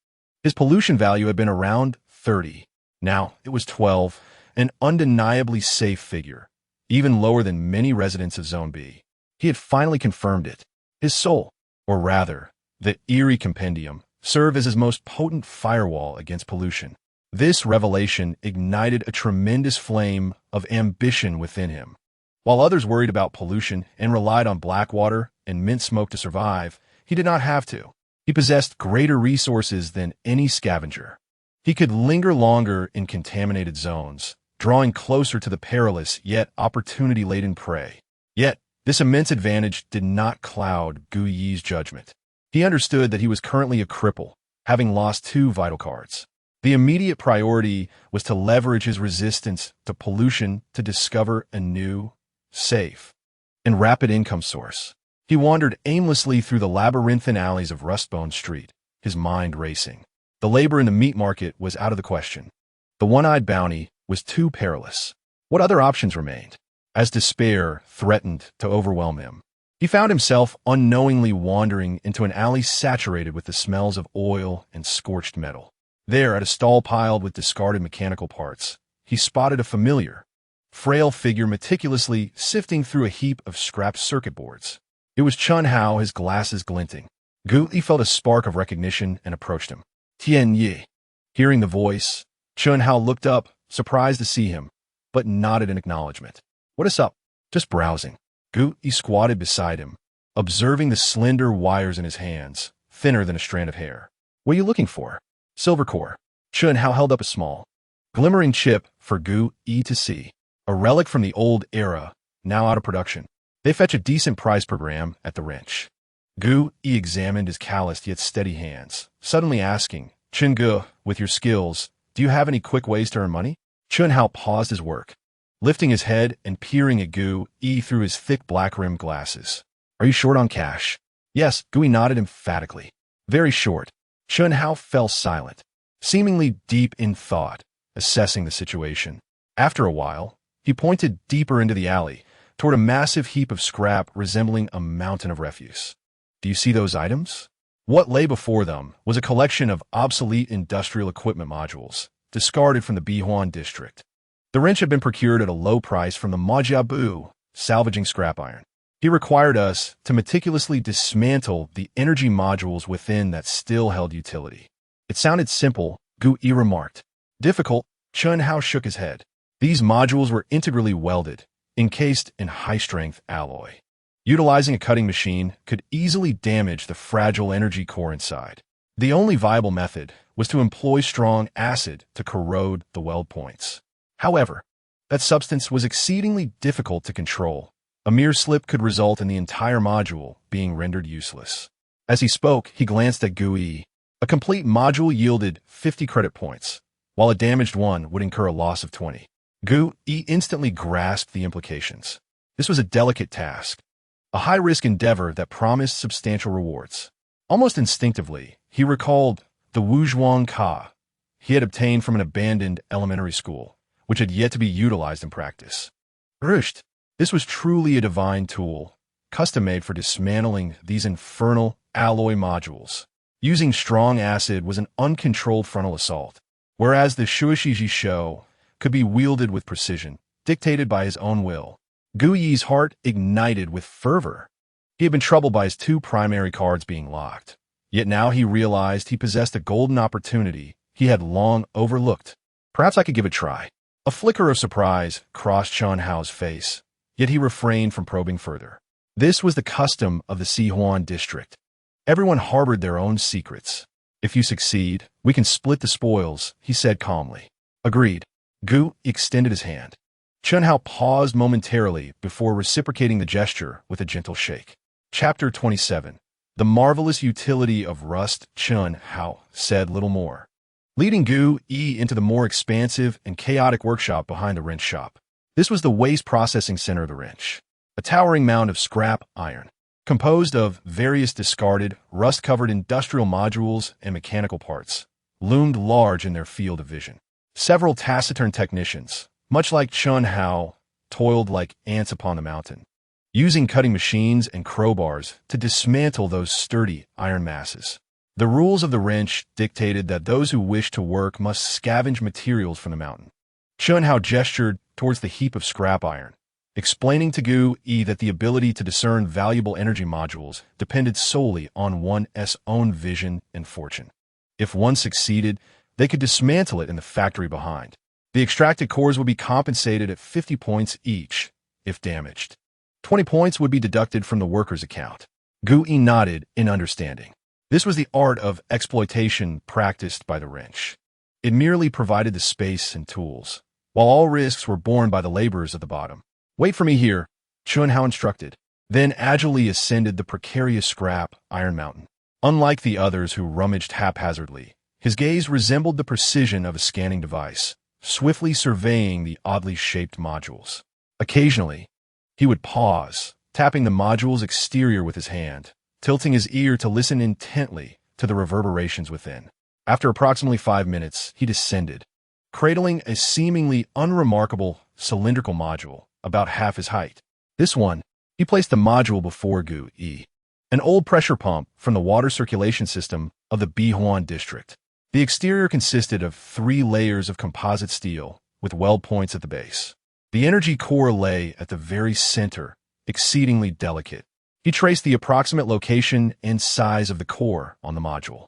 his pollution value had been around 30. Now it was 12, an undeniably safe figure, even lower than many residents of Zone B. He had finally confirmed it. His soul, or rather, the eerie compendium, served as his most potent firewall against pollution. This revelation ignited a tremendous flame of ambition within him. While others worried about pollution and relied on black water and mint smoke to survive, he did not have to. He possessed greater resources than any scavenger. He could linger longer in contaminated zones, drawing closer to the perilous yet opportunity-laden prey. Yet, this immense advantage did not cloud Gu Yi's judgment. He understood that he was currently a cripple, having lost 2 vital cards. The immediate priority was to leverage his resistance to pollution to discover a new, safe, and rapid income source. He wandered aimlessly through the labyrinthine alleys of Rustbone Street, his mind racing. The labor in the meat market was out of the question. The one-eyed bounty was too perilous. What other options remained? As despair threatened to overwhelm him, he found himself unknowingly wandering into an alley saturated with the smells of oil and scorched metal. There, at a stall piled with discarded mechanical parts, he spotted a familiar, frail figure meticulously sifting through a heap of scrapped circuit boards. It was Chun Hao, his glasses glinting. Gu Yi felt a spark of recognition and approached him. "Tian Yi." Hearing the voice, Chun Hao looked up, surprised to see him, but nodded in acknowledgement. "What is up?" "Just browsing." Gu Yi squatted beside him, observing the slender wires in his hands, thinner than a strand of hair. "What are you looking for?" "Silver core." Chun Hao held up a small, glimmering chip for Gu Yi to see, a relic from the old era, now out of production. "They fetch a decent price per gram at the wrench." Gu Yi examined his calloused yet steady hands, suddenly asking, "Chun Gu, with your skills, do you have any quick ways to earn money?" Chun Hao paused his work, lifting his head and peering at Gu Yi through his thick black-rimmed glasses. "Are you short on cash?" "Yes," Gu Yi nodded emphatically. "Very short." Chun Hao fell silent, seemingly deep in thought, assessing the situation. After a while, he pointed deeper into the alley, toward a massive heap of scrap resembling a mountain of refuse. "Do you see those items?" What lay before them was a collection of obsolete industrial equipment modules, discarded from the Bihuan district. The wrench had been procured at a low price from the Majiabu, salvaging scrap iron. He required us to meticulously dismantle the energy modules within that still held utility. It sounded simple, Gu Yi remarked. Difficult, Chun Hao shook his head. These modules were integrally welded, encased in high-strength alloy. Utilizing a cutting machine could easily damage the fragile energy core inside. The only viable method was to employ strong acid to corrode the weld points. However, that substance was exceedingly difficult to control. A mere slip could result in the entire module being rendered useless. As he spoke, he glanced at Gui. A complete module yielded 50 credit points, while a damaged one would incur a loss of 20. Gui instantly grasped the implications. This was a delicate task, a high-risk endeavor that promised substantial rewards. Almost instinctively, he recalled the Wuzhuang Ka he had obtained from an abandoned elementary school, which had yet to be utilized in practice. Rushed. This was truly a divine tool, custom-made for dismantling these infernal alloy modules. Using strong acid was an uncontrolled frontal assault, whereas the Shuishiji Shou could be wielded with precision, dictated by his own will. Gui's heart ignited with fervor. He had been troubled by his two primary cards being locked. Yet now he realized he possessed a golden opportunity he had long overlooked. Perhaps I could give it a try. A flicker of surprise crossed Chun Hao's face, yet he refrained from probing further. This was the custom of the Sihuan district. Everyone harbored their own secrets. If you succeed, we can split the spoils, he said calmly. Agreed. Gu extended his hand. Chun Hao paused momentarily before reciprocating the gesture with a gentle shake. Chapter 27. The marvelous utility of rust. Chun Hao said little more, leading Gu into the more expansive and chaotic workshop behind the wrench shop. This was the waste processing center of the wrench, a towering mound of scrap iron, composed of various discarded, rust-covered industrial modules and mechanical parts, loomed large in their field of vision. Several taciturn technicians, much like Chun Hao, toiled like ants upon the mountain, using cutting machines and crowbars to dismantle those sturdy iron masses. The rules of the wrench dictated that those who wished to work must scavenge materials from the mountain. Chun Hao gestured towards the heap of scrap iron, explaining to Gu that the ability to discern valuable energy modules depended solely on one's own vision and fortune. If one succeeded, they could dismantle it in the factory behind. The extracted cores would be compensated at 50 points each if damaged. 20 points would be deducted from the worker's account. Gu nodded in understanding. This was the art of exploitation practiced by the wrench. It merely provided the space and tools, while all risks were borne by the laborers at the bottom. Wait for me here, Chun Hao instructed, then agilely ascended the precarious scrap iron mountain. Unlike the others who rummaged haphazardly, his gaze resembled the precision of a scanning device, swiftly surveying the oddly shaped modules. Occasionally, he would pause, tapping the module's exterior with his hand, tilting his ear to listen intently to the reverberations within. After approximately 5 minutes, he descended, cradling a seemingly unremarkable cylindrical module about half his height. This one, he placed the module before Gu, an old pressure pump from the water circulation system of the Bihuan district. The exterior consisted of 3 layers of composite steel with weld points at the base. The energy core lay at the very center, exceedingly delicate. He traced the approximate location and size of the core on the module.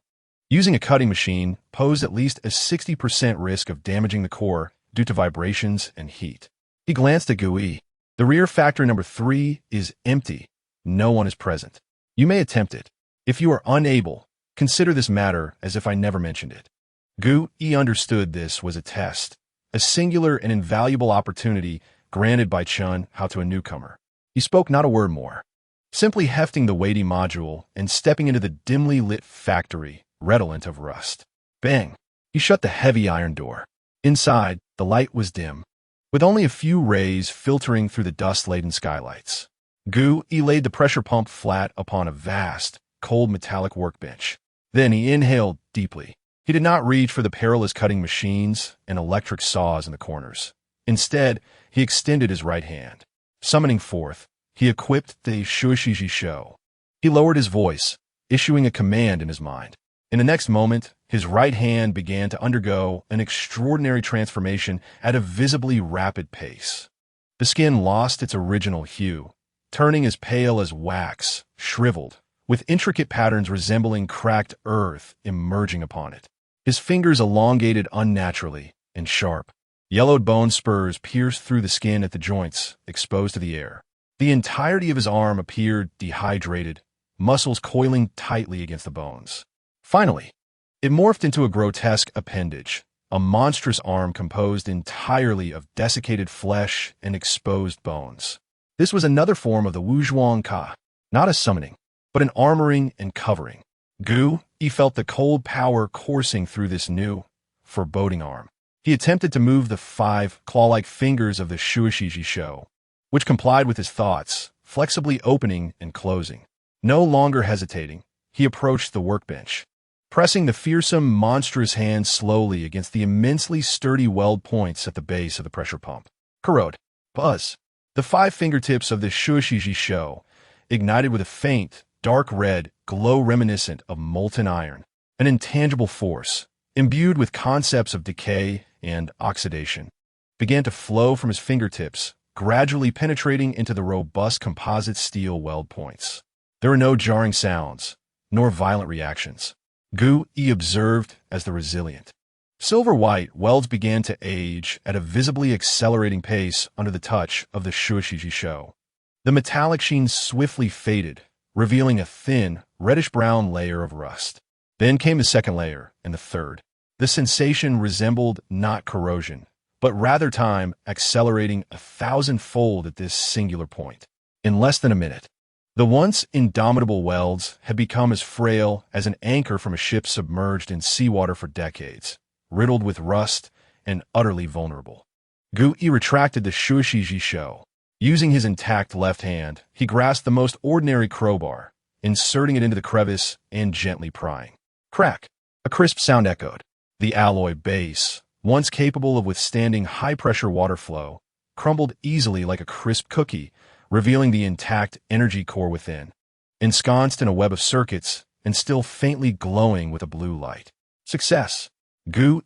Using a cutting machine posed at least a 60% risk of damaging the core due to vibrations and heat. He glanced at Gui. The rear factory number 3 is empty. No one is present. You may attempt it. If you are unable, consider this matter as if I never mentioned it. Gu understood this was a test, a singular and invaluable opportunity granted by Chun Hao to a newcomer. He spoke not a word more, simply hefting the weighty module and stepping into the dimly lit factory, redolent of rust. Bang! He shut the heavy iron door. Inside, the light was dim, with only a few rays filtering through the dust-laden skylights. Gu laid the pressure pump flat upon a vast, cold metallic workbench. Then he inhaled deeply. He did not reach for the perilous cutting machines and electric saws in the corners. Instead, he extended his right hand. Summoning forth, he equipped the Shuishiji Shou. He lowered his voice, issuing a command in his mind. In the next moment, his right hand began to undergo an extraordinary transformation at a visibly rapid pace. The skin lost its original hue, turning as pale as wax, shriveled, with intricate patterns resembling cracked earth emerging upon it. His fingers elongated unnaturally and sharp. Yellowed bone spurs pierced through the skin at the joints, exposed to the air. The entirety of his arm appeared dehydrated, muscles coiling tightly against the bones. Finally, it morphed into a grotesque appendage, a monstrous arm composed entirely of desiccated flesh and exposed bones. This was another form of the Wuzhuang Ka, not a summoning, but an armoring and covering. He felt the cold power coursing through this new, foreboding arm. He attempted to move the 5 claw-like fingers of the Shuishiji Shou, which complied with his thoughts, flexibly opening and closing. No longer hesitating, he approached the workbench, pressing the fearsome, monstrous hand slowly against the immensely sturdy weld points at the base of the pressure pump. Corrode. Buzz. The 5 fingertips of the Shuishiji Shou ignited with a faint, dark red glow reminiscent of molten iron, an intangible force, imbued with concepts of decay and oxidation, began to flow from his fingertips, gradually penetrating into the robust composite steel weld points. There were no jarring sounds, nor violent reactions. He observed as the resilient, silver-white welds began to age at a visibly accelerating pace under the touch of the Shuishiji Shou. The metallic sheen swiftly faded, revealing a thin, reddish-brown layer of rust. Then came the second layer, and the third. The sensation resembled not corrosion, but rather time accelerating 1,000-fold at this singular point. In less than a minute, the once indomitable welds had become as frail as an anchor from a ship submerged in seawater for decades, riddled with rust and utterly vulnerable. He retracted the Shuishiji Shou. Using his intact left hand, he grasped the most ordinary crowbar, inserting it into the crevice and gently prying. Crack! A crisp sound echoed. The alloy base, once capable of withstanding high-pressure water flow, crumbled easily like a crisp cookie, revealing the intact energy core within, ensconced in a web of circuits and still faintly glowing with a blue light. Success!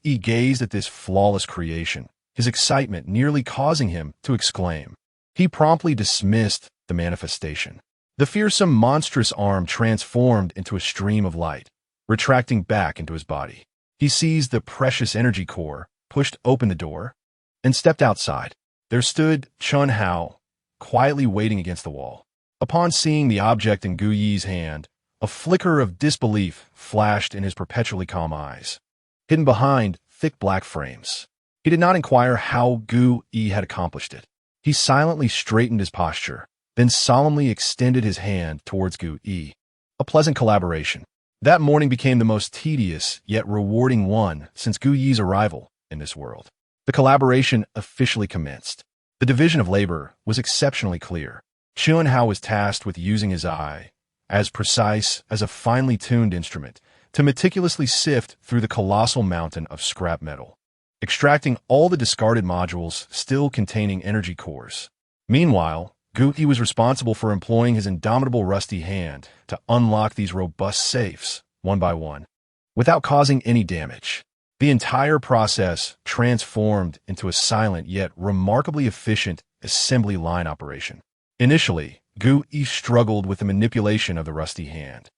He gazed at this flawless creation, his excitement nearly causing him to exclaim. He promptly dismissed the manifestation. The fearsome, monstrous arm transformed into a stream of light, retracting back into his body. He seized the precious energy core, pushed open the door, and stepped outside. There stood Chun Hao, quietly waiting against the wall. Upon seeing the object in Gu Yi's hand, a flicker of disbelief flashed in his perpetually calm eyes, hidden behind thick black frames. He did not inquire how Gu Yi had accomplished it. He silently straightened his posture, then solemnly extended his hand towards Gu Yi. A pleasant collaboration. That morning became the most tedious yet rewarding one since Gu Yi's arrival in this world. The collaboration officially commenced. The division of labor was exceptionally clear. Chun Hao was tasked with using his eye, as precise as a finely tuned instrument, to meticulously sift through the colossal mountain of scrap metal, extracting all the discarded modules still containing energy cores. Meanwhile, Gu Yi was responsible for employing his indomitable rusty hand to unlock these robust safes, one by one, without causing any damage. The entire process transformed into a silent yet remarkably efficient assembly line operation. Initially, Gu Yi struggled with the manipulation of the rusty hand,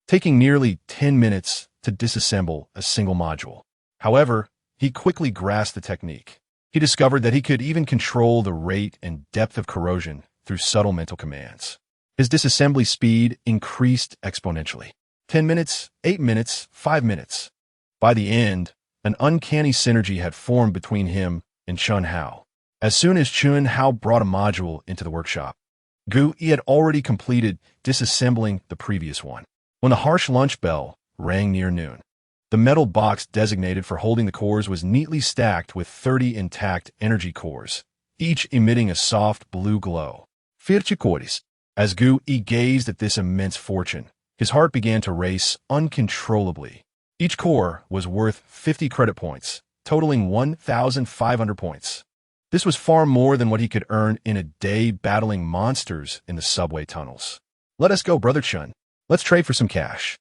taking nearly 10 minutes to disassemble a single module. However, he quickly grasped the technique. He discovered that he could even control the rate and depth of corrosion through subtle mental commands. His disassembly speed increased exponentially. 10 minutes, 8 minutes, 5 minutes. By the end, an uncanny synergy had formed between him and Chun Hao. As soon as Chun Hao brought a module into the workshop, Gu Yi had already completed disassembling the previous one. When the harsh lunch bell rang near noon, the metal box designated for holding the cores was neatly stacked with 30 intact energy cores, each emitting a soft blue glow. As Gu Yi gazed at this immense fortune, his heart began to race uncontrollably. Each core was worth 50 credit points, totaling 1,500 points. This was far more than what he could earn in a day battling monsters in the subway tunnels. "Let us go, Brother Chun. Let's trade for some cash."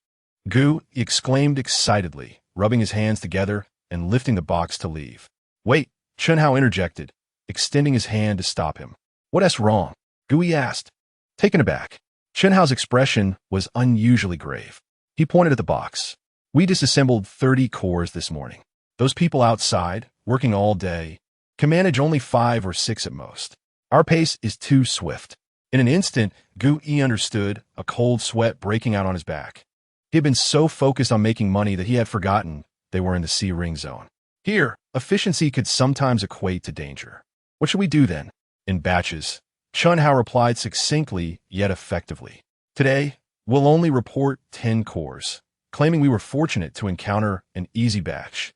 Gu exclaimed excitedly, rubbing his hands together and lifting the box to leave. "Wait," Chun Hao interjected, extending his hand to stop him. "What's wrong?" Gu asked, taken aback. Chun Hao's expression was unusually grave. He pointed at the box. "We disassembled 30 cores this morning. Those people outside, working all day, can manage only 5 or 6 at most. Our pace is too swift. In an instant, Gu Yi understood, a cold sweat breaking out on his back. He had been so focused on making money that he had forgotten they were in the C-ring zone. Here, efficiency could sometimes equate to danger. What should we do then? In batches, Chun Hao replied succinctly yet effectively. Today, we'll only report 10 cores, claiming we were fortunate to encounter an easy batch.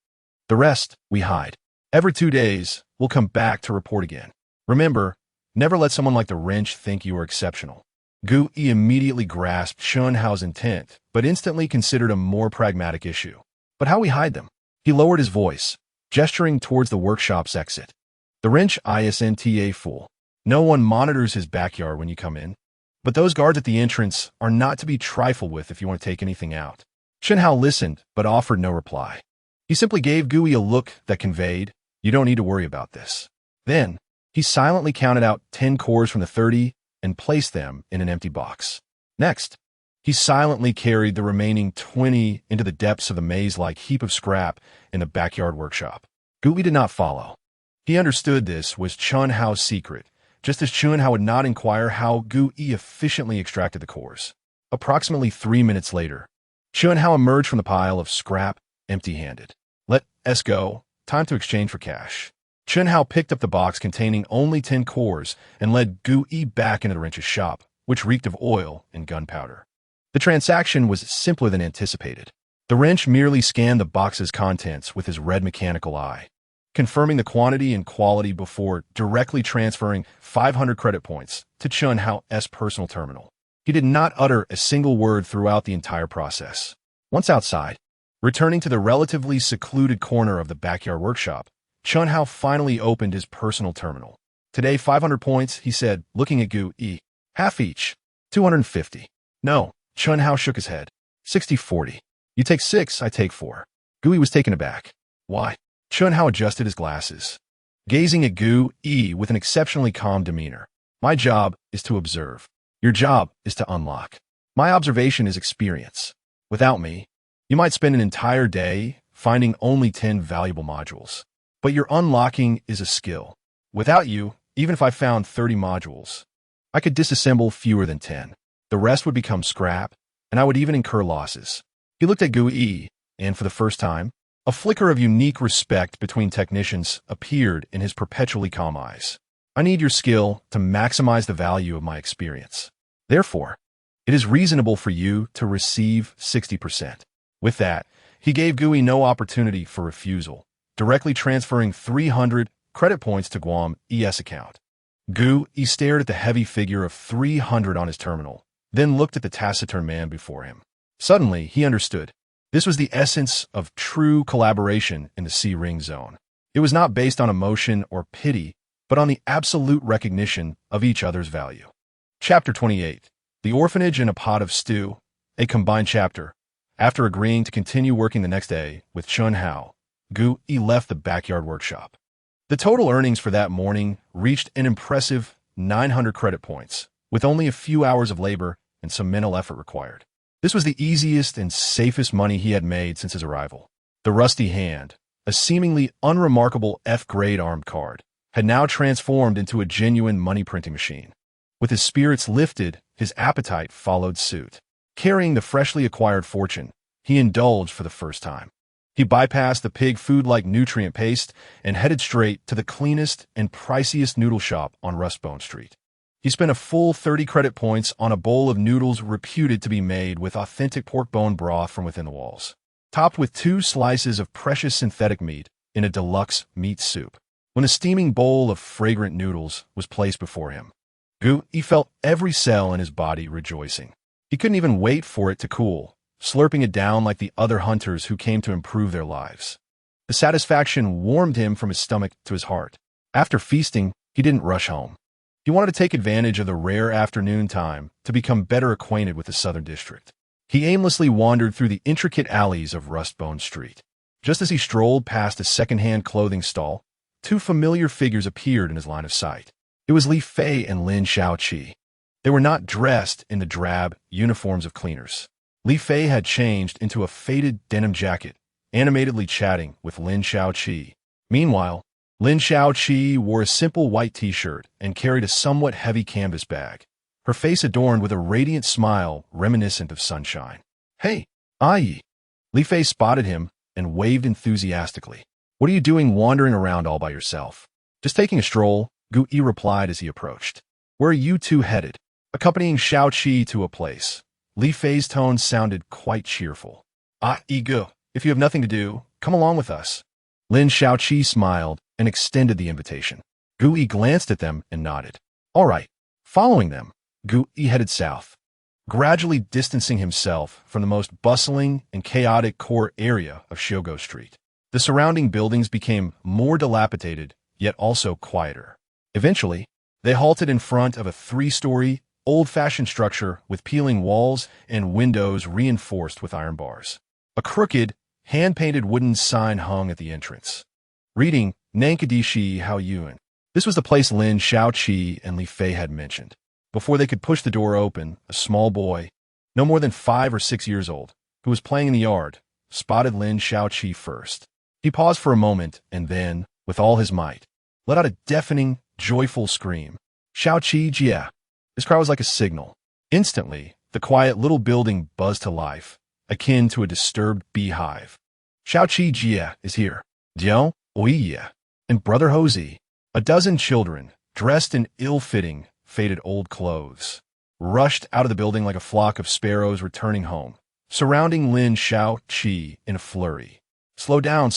The rest, we hide. Every 2 days, we'll come back to report again. Remember, never let someone like the wrench think you are exceptional. Gu Yi immediately grasped Chun Hao's intent, but instantly considered a more pragmatic issue. But how we hide them? He lowered his voice, gesturing towards the workshop's exit. The wrench isn't fool. No one monitors his backyard when you come in. But those guards at the entrance are not to be trifled with if you want to take anything out. Chun Hao listened, but offered no reply. He simply gave Gu Yi a look that conveyed, you don't need to worry about this. Then, he silently counted out 10 cores from the 30 and placed them in an empty box. Next, he silently carried the remaining 20 into the depths of the maze-like heap of scrap in the backyard workshop. Gu Yi did not follow. He understood this was Chun Hao's secret, just as Chun Hao would not inquire how Gu Yi efficiently extracted the cores. Approximately 3 minutes later, Chun Hao emerged from the pile of scrap, empty-handed. Let's go. Time to exchange for cash. Chun Hao picked up the box containing only 10 cores and led Gu Yi back into the wrench's shop, which reeked of oil and gunpowder. The transaction was simpler than anticipated. The wrench merely scanned the box's contents with his red mechanical eye, confirming the quantity and quality before directly transferring 500 credit points to Chun Hao's personal terminal. He did not utter a single word throughout the entire process. Once outside, returning to the relatively secluded corner of the backyard workshop, Chun Hao finally opened his personal terminal. Today, 500 points, he said, looking at Gu Yi. Half each. 250. No, Chun Hao shook his head. 60-40. You take 6, I take 4. Gu Yi was taken aback. Why? Chun Hao adjusted his glasses, gazing at Gu Yi with an exceptionally calm demeanor. My job is to observe. Your job is to unlock. My observation is experience. Without me, you might spend an entire day finding only 10 valuable modules. But your unlocking is a skill. Without you, even if I found 30 modules, I could disassemble fewer than 10. The rest would become scrap, and I would even incur losses. He looked at Gu Yi, and for the first time, a flicker of unique respect between technicians appeared in his perpetually calm eyes. I need your skill to maximize the value of my experience. Therefore, it is reasonable for you to receive 60%. With that, he gave Gu Yi no opportunity for refusal, directly transferring 300 credit points to Guam ES account. Gu Yi stared at the heavy figure of 300 on his terminal, then looked at the taciturn man before him. Suddenly, he understood. This was the essence of true collaboration in the C-ring zone. It was not based on emotion or pity, but on the absolute recognition of each other's value. Chapter 28. The Orphanage and a Pot of Stew, a combined chapter. After agreeing to continue working the next day with Chun Hao, Gu Yi left the backyard workshop. The total earnings for that morning reached an impressive 900 credit points, with only a few hours of labor and some mental effort required. This was the easiest and safest money he had made since his arrival. The rusty hand, a seemingly unremarkable F-grade armed card, had now transformed into a genuine money-printing machine. With his spirits lifted, his appetite followed suit. Carrying the freshly acquired fortune, he indulged for the first time. He bypassed the pig food-like nutrient paste and headed straight to the cleanest and priciest noodle shop on Rustbone Street. He spent a full 30 credit points on a bowl of noodles reputed to be made with authentic pork bone broth from within the walls, topped with 2 slices of precious synthetic meat in a deluxe meat soup. When a steaming bowl of fragrant noodles was placed before him, Gu Yi felt every cell in his body rejoicing. He couldn't even wait for it to cool, slurping it down like the other hunters who came to improve their lives. The satisfaction warmed him from his stomach to his heart. After feasting, he didn't rush home. He wanted to take advantage of the rare afternoon time to become better acquainted with the Southern District. He aimlessly wandered through the intricate alleys of Rustbone Street. Just as he strolled past a second-hand clothing stall, 2 familiar figures appeared in his line of sight. It was Li Fei and Lin Xiaoqi. They were not dressed in the drab uniforms of cleaners. Li Fei had changed into a faded denim jacket, animatedly chatting with Lin Xiaoqi. Meanwhile, Lin Xiaoqi wore a simple white t-shirt and carried a somewhat heavy canvas bag. her face adorned with a radiant smile reminiscent of sunshine. "Hey, Ai!" Li Fei spotted him and waved enthusiastically. "What are you doing wandering around all by yourself?" "Just taking a stroll," Gu Yi replied as he approached. "Where are you two headed?" "Accompanying Shao Qi to a place." Li Fei's tone sounded quite cheerful. Gu, if you have nothing to do, come along with us." Lin Shaoqi smiled and extended the invitation. Gu Yi glanced at them and nodded. "All right." Following them, Gu Yi headed south, gradually distancing himself from the most bustling and chaotic core area of Shogo Street. The surrounding buildings became more dilapidated, yet also quieter. Eventually, they halted in front of a 3-story, old-fashioned structure with peeling walls and windows reinforced with iron bars. A crooked, hand-painted wooden sign hung at the entrance, reading Nankadishi Hao Yuan. This was the place Lin Shaoqi and Li Fei had mentioned. Before they could push the door open, a small boy, no more than 5 or 6 years old, who was playing in the yard, spotted Lin Shaoqi first. He paused for a moment and then, with all his might, let out a deafening, joyful scream. "Shaoqi Jia!" His cry was like a signal. Instantly, the quiet little building buzzed to life, akin to a disturbed beehive. "Shaoqi Jia is here. Diao, Oiya, and Brother Hosey." A dozen children, dressed in ill-fitting, faded old clothes, rushed out of the building like a flock of sparrows returning home, surrounding Lin Shaoqi in a flurry. Slow down.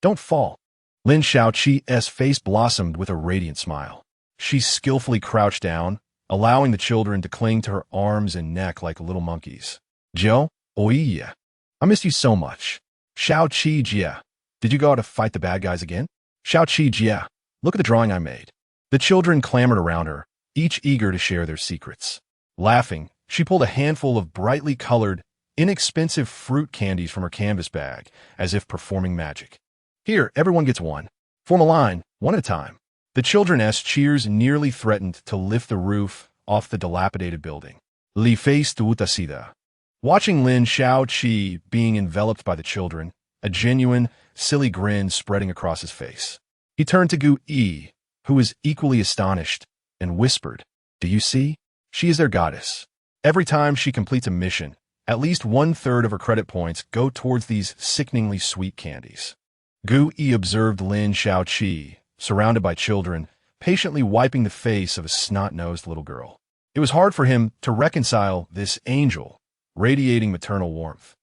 Don't fall." Lin Shaoqi's face blossomed with a radiant smile. She skillfully crouched down, allowing the children to cling to her arms and neck like little monkeys. "Jiao, Oiya, I missed you so much." "Shaoqi Jia, did you go out to fight the bad guys again?" "Shaoqi Jia, look at the drawing I made." The children clamored around her, each eager to share their secrets. Laughing, she pulled a handful of brightly colored, inexpensive fruit candies from her canvas bag, as if performing magic. "Here, everyone gets one. Form a line, one at a time." The children's cheers nearly threatened to lift the roof off the dilapidated building. Li Fei stood asida, watching Lin Shaoqi being enveloped by the children, a genuine, silly grin spreading across his face. He turned to Gu Yi, who was equally astonished, and whispered, "Do you see? She is their goddess. Every time she completes a mission, at least 1/3 of her credit points go towards these sickeningly sweet candies." Gu Yi observed Lin Shaoqi, surrounded by children, patiently wiping the face of a snot-nosed little girl. It was hard for him to reconcile this angel, radiating maternal warmth,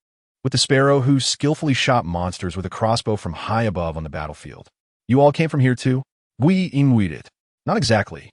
with the sparrow who skillfully shot monsters with a crossbow from high above on the battlefield. "You all came from here too?" Gui inwided. "Not exactly."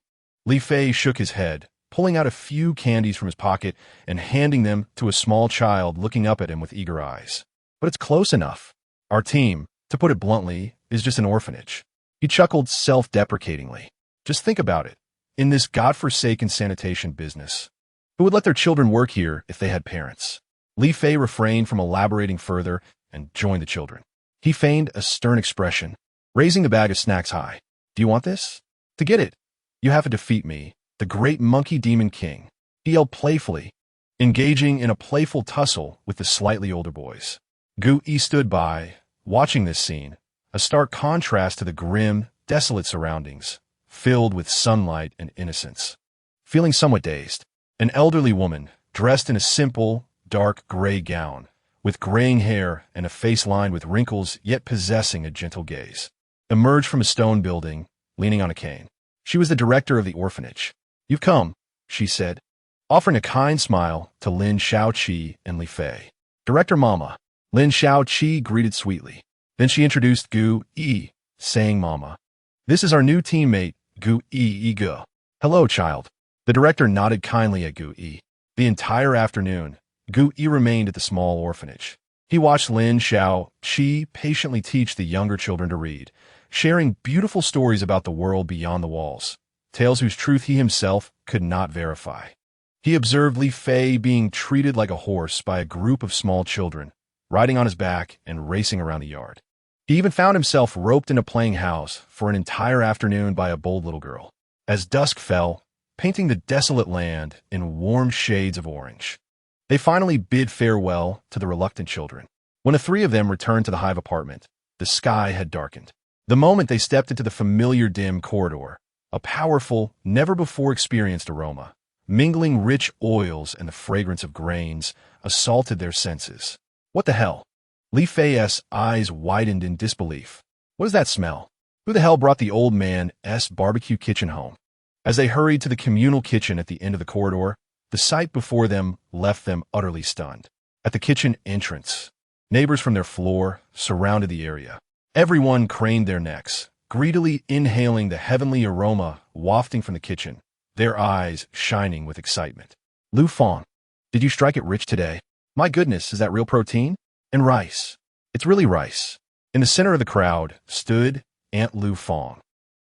Li Fei shook his head, pulling out a few candies from his pocket and handing them to a small child looking up at him with eager eyes. "But it's close enough. Our team, to put it bluntly, is just an orphanage." He chuckled self-deprecatingly. "Just think about it. In this godforsaken sanitation business, who would let their children work here if they had parents?" Li Fei refrained from elaborating further and joined the children. He feigned a stern expression, raising the bag of snacks high. "Do you want this? To get it, you have to defeat me, the great monkey demon king." He yelled playfully, engaging in a playful tussle with the slightly older boys. Gu Yi stood by, watching this scene, a stark contrast to the grim, desolate surroundings, filled with sunlight and innocence. Feeling somewhat dazed, an elderly woman, dressed in a simple, dark gray gown, with graying hair and a face lined with wrinkles yet possessing a gentle gaze, emerged from a stone building, leaning on a cane. She was the director of the orphanage. "You've come," she said, offering a kind smile to Lin Shaoqi and Li Fei. "Director Mama." Lin Shaoqi greeted sweetly. Then she introduced Gu Yi, saying Mama. "This is our new teammate, Gu Yi. Hello, child." The director nodded kindly at Gu Yi. The entire afternoon, Gu Yi remained at the small orphanage. He watched Lin Shaoqi patiently teach the younger children to read, sharing beautiful stories about the world beyond the walls, tales whose truth he himself could not verify. He observed Li Fei being treated like a horse by a group of small children, riding on his back and racing around the yard. He even found himself roped in a playing house for an entire afternoon by a bold little girl. As dusk fell, painting the desolate land in warm shades of orange, they finally bid farewell to the reluctant children. When the three of them returned to the hive apartment, the sky had darkened. The moment they stepped into the familiar dim corridor, a powerful, never-before-experienced aroma, mingling rich oils and the fragrance of grains, assaulted their senses. What the hell? Li Fei's eyes widened in disbelief. What is that smell? Who the hell brought the old man's barbecue kitchen home? As they hurried to the communal kitchen at the end of the corridor, the sight before them left them utterly stunned. At the kitchen entrance, neighbors from their floor surrounded the area. Everyone craned their necks, greedily inhaling the heavenly aroma wafting from the kitchen, their eyes shining with excitement. Lu Fong, did you strike it rich today? My goodness, is that real protein? And rice. It's really rice. In the center of the crowd stood Aunt Lu Fong.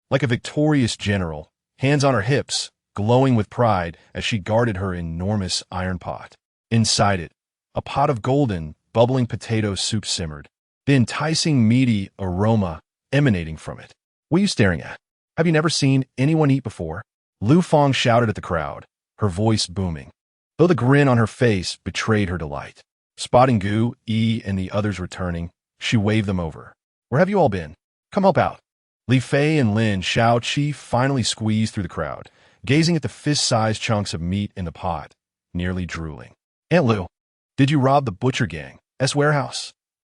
Like a victorious general, hands on her hips, glowing with pride as she guarded her enormous iron pot. Inside it, a pot of golden, bubbling potato soup simmered, the enticing meaty aroma emanating from it. What are you staring at? Have you never seen anyone eat before? Lu Fong shouted at the crowd, her voice booming, though the grin on her face betrayed her delight. Spotting Gu, Yi, and the others returning, she waved them over. Where have you all been? Come help out. Li Fei and Lin Shaoqi finally squeezed through the crowd, gazing at the fist-sized chunks of meat in the pot, nearly drooling. Aunt Lu, did you rob the butcher gang's warehouse?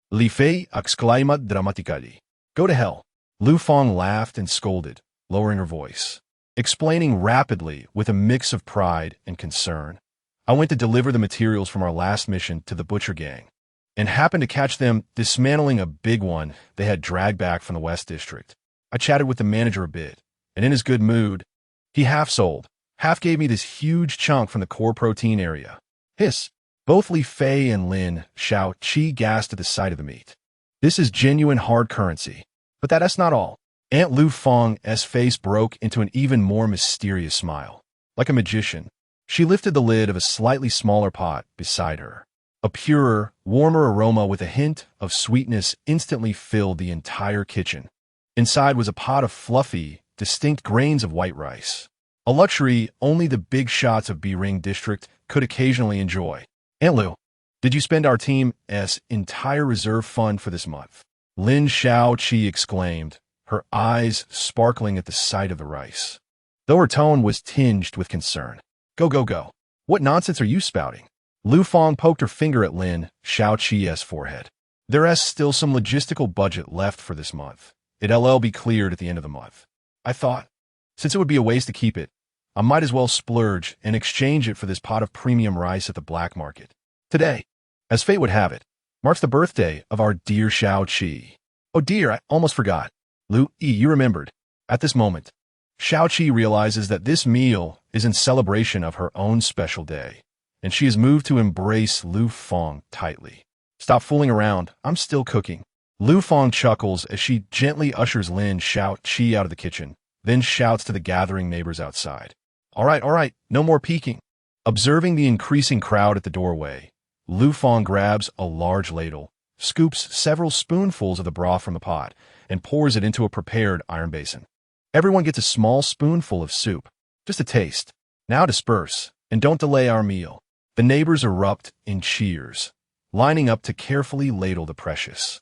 Li Fei exclaimed dramatically. Go to hell. Lu Fong laughed and scolded, lowering her voice, explaining rapidly with a mix of pride and concern. I went to deliver the materials from our last mission to the butcher gang, and happened to catch them dismantling a big one they had dragged back from the West District. I chatted with the manager a bit, and in his good mood, he half sold, half gave me this huge chunk from the core protein area. Hiss. Both Li Fei and Lin Shaoqi gasped at the sight of the meat. This is genuine hard currency. But that's not all. Aunt Lu Fong's face broke into an even more mysterious smile. Like a magician, she lifted the lid of a slightly smaller pot beside her. A purer, warmer aroma with a hint of sweetness instantly filled the entire kitchen. Inside was a pot of fluffy, distinct grains of white rice, a luxury only the big shots of B-Ring District could occasionally enjoy. Aunt Lu, did you spend our team's entire reserve fund for this month? Lin Shaoqi exclaimed, her eyes sparkling at the sight of the rice, though her tone was tinged with concern. Go, go, go. What nonsense are you spouting? Lu Fong poked her finger at Lin Shaoqi's forehead. There's still some logistical budget left for this month. It'll be cleared at the end of the month. I thought, since it would be a waste to keep it, I might as well splurge and exchange it for this pot of premium rice at the black market. Today, as fate would have it, marks the birthday of our dear Shaoqi. Oh dear, I almost forgot. Lu Yi, you remembered. At this moment, Shaoqi realizes that this meal is in celebration of her own special day, and she is moved to embrace Lu Fong tightly. Stop fooling around, I'm still cooking. Lu Fong chuckles as she gently ushers Lin Shaoqi out of the kitchen, then shouts to the gathering neighbors outside. All right, no more peeking. Observing the increasing crowd at the doorway, Lu Fong grabs a large ladle, scoops several spoonfuls of the broth from the pot, and pours it into a prepared iron basin. Everyone gets a small spoonful of soup, just a taste. Now disperse, and don't delay our meal. The neighbors erupt in cheers, lining up to carefully ladle the precious,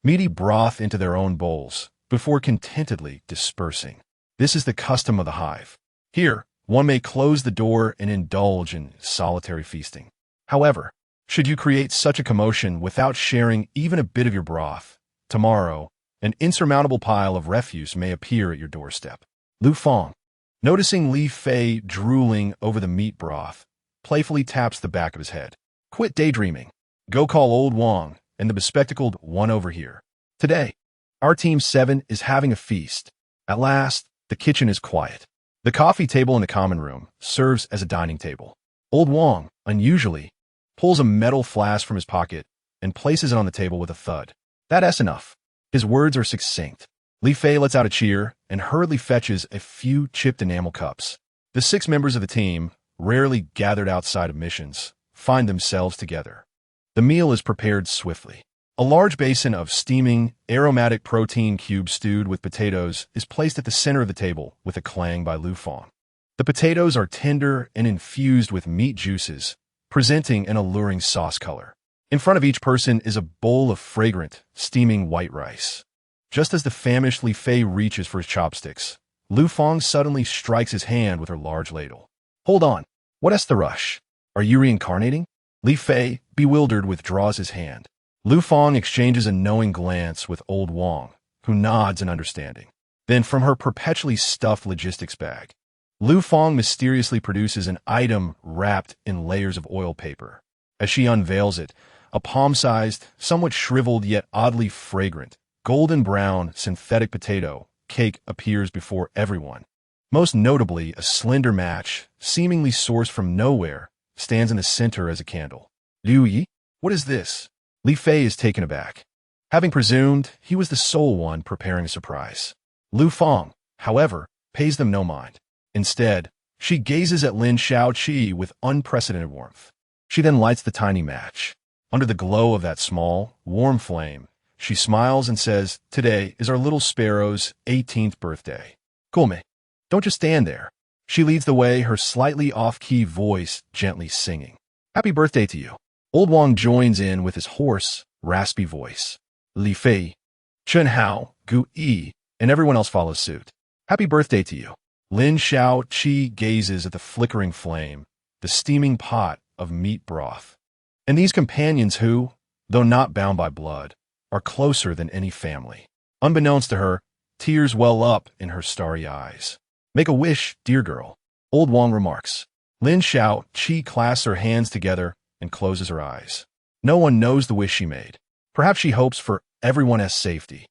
meaty broth into their own bowls, before contentedly dispersing. This is the custom of the hive. Here, one may close the door and indulge in solitary feasting. However, should you create such a commotion without sharing even a bit of your broth, tomorrow, an insurmountable pile of refuse may appear at your doorstep. Lu Fong, noticing Li Fei drooling over the meat broth, playfully taps the back of his head. Quit daydreaming. Go call old Wang and the bespectacled one over here. Today, our Team 7 is having a feast. At last, the kitchen is quiet. The coffee table in the common room serves as a dining table. Old Wang, unusually, pulls a metal flask from his pocket and places it on the table with a thud. That's enough. His words are succinct. Li Fei lets out a cheer and hurriedly fetches a few chipped enamel cups. The 6 members of the team, rarely gathered outside of missions, find themselves together. The meal is prepared swiftly. A large basin of steaming, aromatic protein cubes stewed with potatoes is placed at the center of the table with a clang by Lu Fong. The potatoes are tender and infused with meat juices, presenting an alluring sauce color. In front of each person is a bowl of fragrant, steaming white rice. Just as the famished Li Fei reaches for his chopsticks, Lu Fong suddenly strikes his hand with her large ladle. Hold on. What's the rush? Are you reincarnating? Li Fei, bewildered, withdraws his hand. Lu Fang exchanges a knowing glance with old Wang, who nods in understanding. Then from her perpetually stuffed logistics bag, Lu Fang mysteriously produces an item wrapped in layers of oil paper. As she unveils it, a palm-sized, somewhat shriveled yet oddly fragrant, golden brown synthetic potato cake appears before everyone. Most notably, a slender match, seemingly sourced from nowhere, stands in the center as a candle. Liu Yi? What is this? Li Fei is taken aback, having presumed he was the sole one preparing a surprise. Lu Fang, however, pays them no mind. Instead, she gazes at Lin Shaoqi with unprecedented warmth. She then lights the tiny match. Under the glow of that small, warm flame, she smiles and says, "Today is our little sparrow's 18th birthday. Come, don't just stand there." She leads the way, her slightly off-key voice gently singing. "Happy birthday to you." Old Wang joins in with his hoarse, raspy voice. Li Fei, Chen Hao, Gu Yi, and everyone else follows suit. "Happy birthday to you." Lin Shaoqi gazes at the flickering flame, the steaming pot of meat broth. And these companions who, though not bound by blood, are closer than any family. Unbeknownst to her, tears well up in her starry eyes. "Make a wish, dear girl," Old Wang remarks. Lin Shaoqi clasps her hands together and closes her eyes. No one knows the wish she made. Perhaps she hopes for everyone's safety.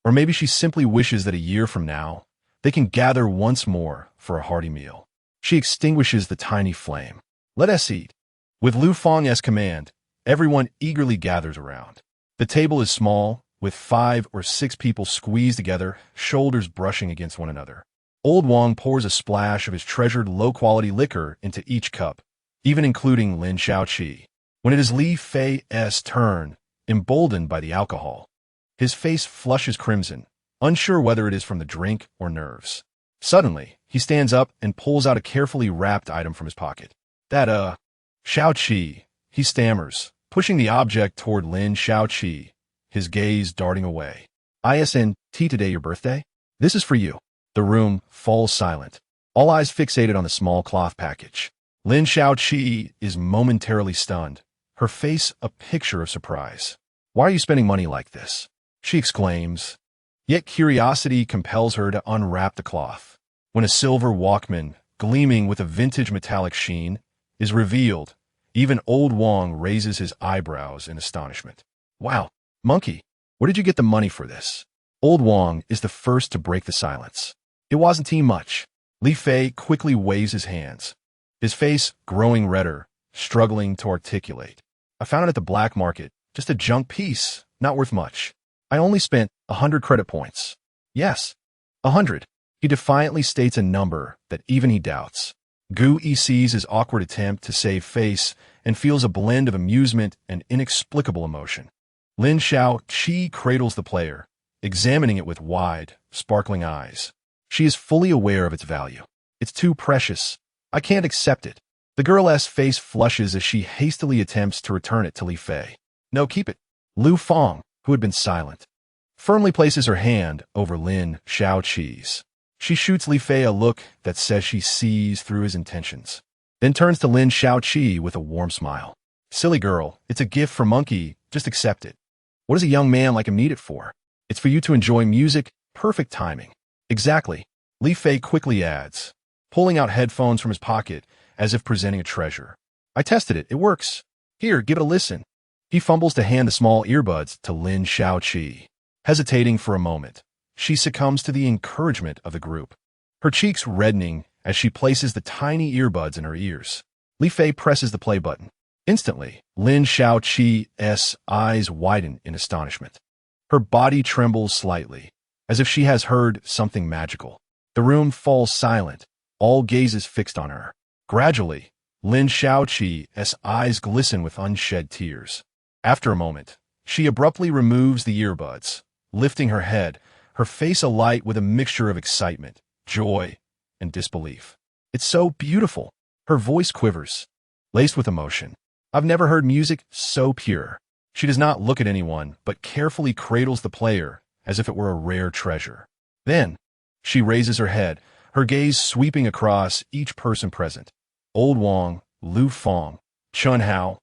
Or maybe she simply wishes that a year from now, they can gather once more for a hearty meal. She extinguishes the tiny flame. "Let us eat." With Lu Fang's command, everyone eagerly gathers around. The table is small, with 5 or 6 people squeezed together, shoulders brushing against one another. Old Wang pours a splash of his treasured low-quality liquor into each cup, even including Lin Shaoqi. When it is Li Fei's turn, emboldened by the alcohol, his face flushes crimson, unsure whether it is from the drink or nerves. Suddenly, he stands up and pulls out a carefully wrapped item from his pocket. "That, Shaoqi," he stammers, pushing the object toward Lin Shaoqi, his gaze darting away. "Isn't today your birthday? This is for you." The room falls silent, all eyes fixated on the small cloth package. Lin Shaoqi is momentarily stunned, her face a picture of surprise. "Why are you spending money like this?" she exclaims. Yet curiosity compels her to unwrap the cloth. When a silver Walkman, gleaming with a vintage metallic sheen, is revealed, even Old Wang raises his eyebrows in astonishment. "Wow, monkey, where did you get the money for this?" Old Wang is the first to break the silence. "It wasn't much." Li Fei quickly waves his hands, his face growing redder, struggling to articulate. "I found it at the black market, just a junk piece, not worth much. I only spent 100 credit points." "Yes, 100. He defiantly states a number that even he doubts. Gu Yi sees his awkward attempt to save face and feels a blend of amusement and inexplicable emotion. Lin Shaoqi cradles the player, examining it with wide, sparkling eyes. She is fully aware of its value. "It's too precious. I can't accept it." The girl's face flushes as she hastily attempts to return it to Li Fei. "No, keep it." Lu Fang, who had been silent, firmly places her hand over Lin Shaoqi's. She shoots Li Fei a look that says she sees through his intentions, then turns to Lin Shaoqi with a warm smile. "Silly girl, it's a gift for Monkey, just accept it. What does a young man like him need it for? It's for you to enjoy music, perfect timing." "Exactly," Li Fei quickly adds, pulling out headphones from his pocket as if presenting a treasure. "I tested it, it works. Here, give it a listen." He fumbles to hand the small earbuds to Lin Shaoqi. Hesitating for a moment, she succumbs to the encouragement of the group, her cheeks reddening as she places the tiny earbuds in her ears. Li Fei presses the play button. Instantly, Lin Shaoqi's eyes widen in astonishment. Her body trembles slightly, as if she has heard something magical. The room falls silent, all gazes fixed on her. Gradually, Lin Shaoqi's eyes glisten with unshed tears. After a moment, she abruptly removes the earbuds, lifting her head, her face alight with a mixture of excitement, joy, and disbelief. "It's so beautiful." Her voice quivers, laced with emotion. "I've never heard music so pure." She does not look at anyone, but carefully cradles the player as if it were a rare treasure. Then, she raises her head, her gaze sweeping across each person present. Old Wang, Lu Feng, Chun Hao,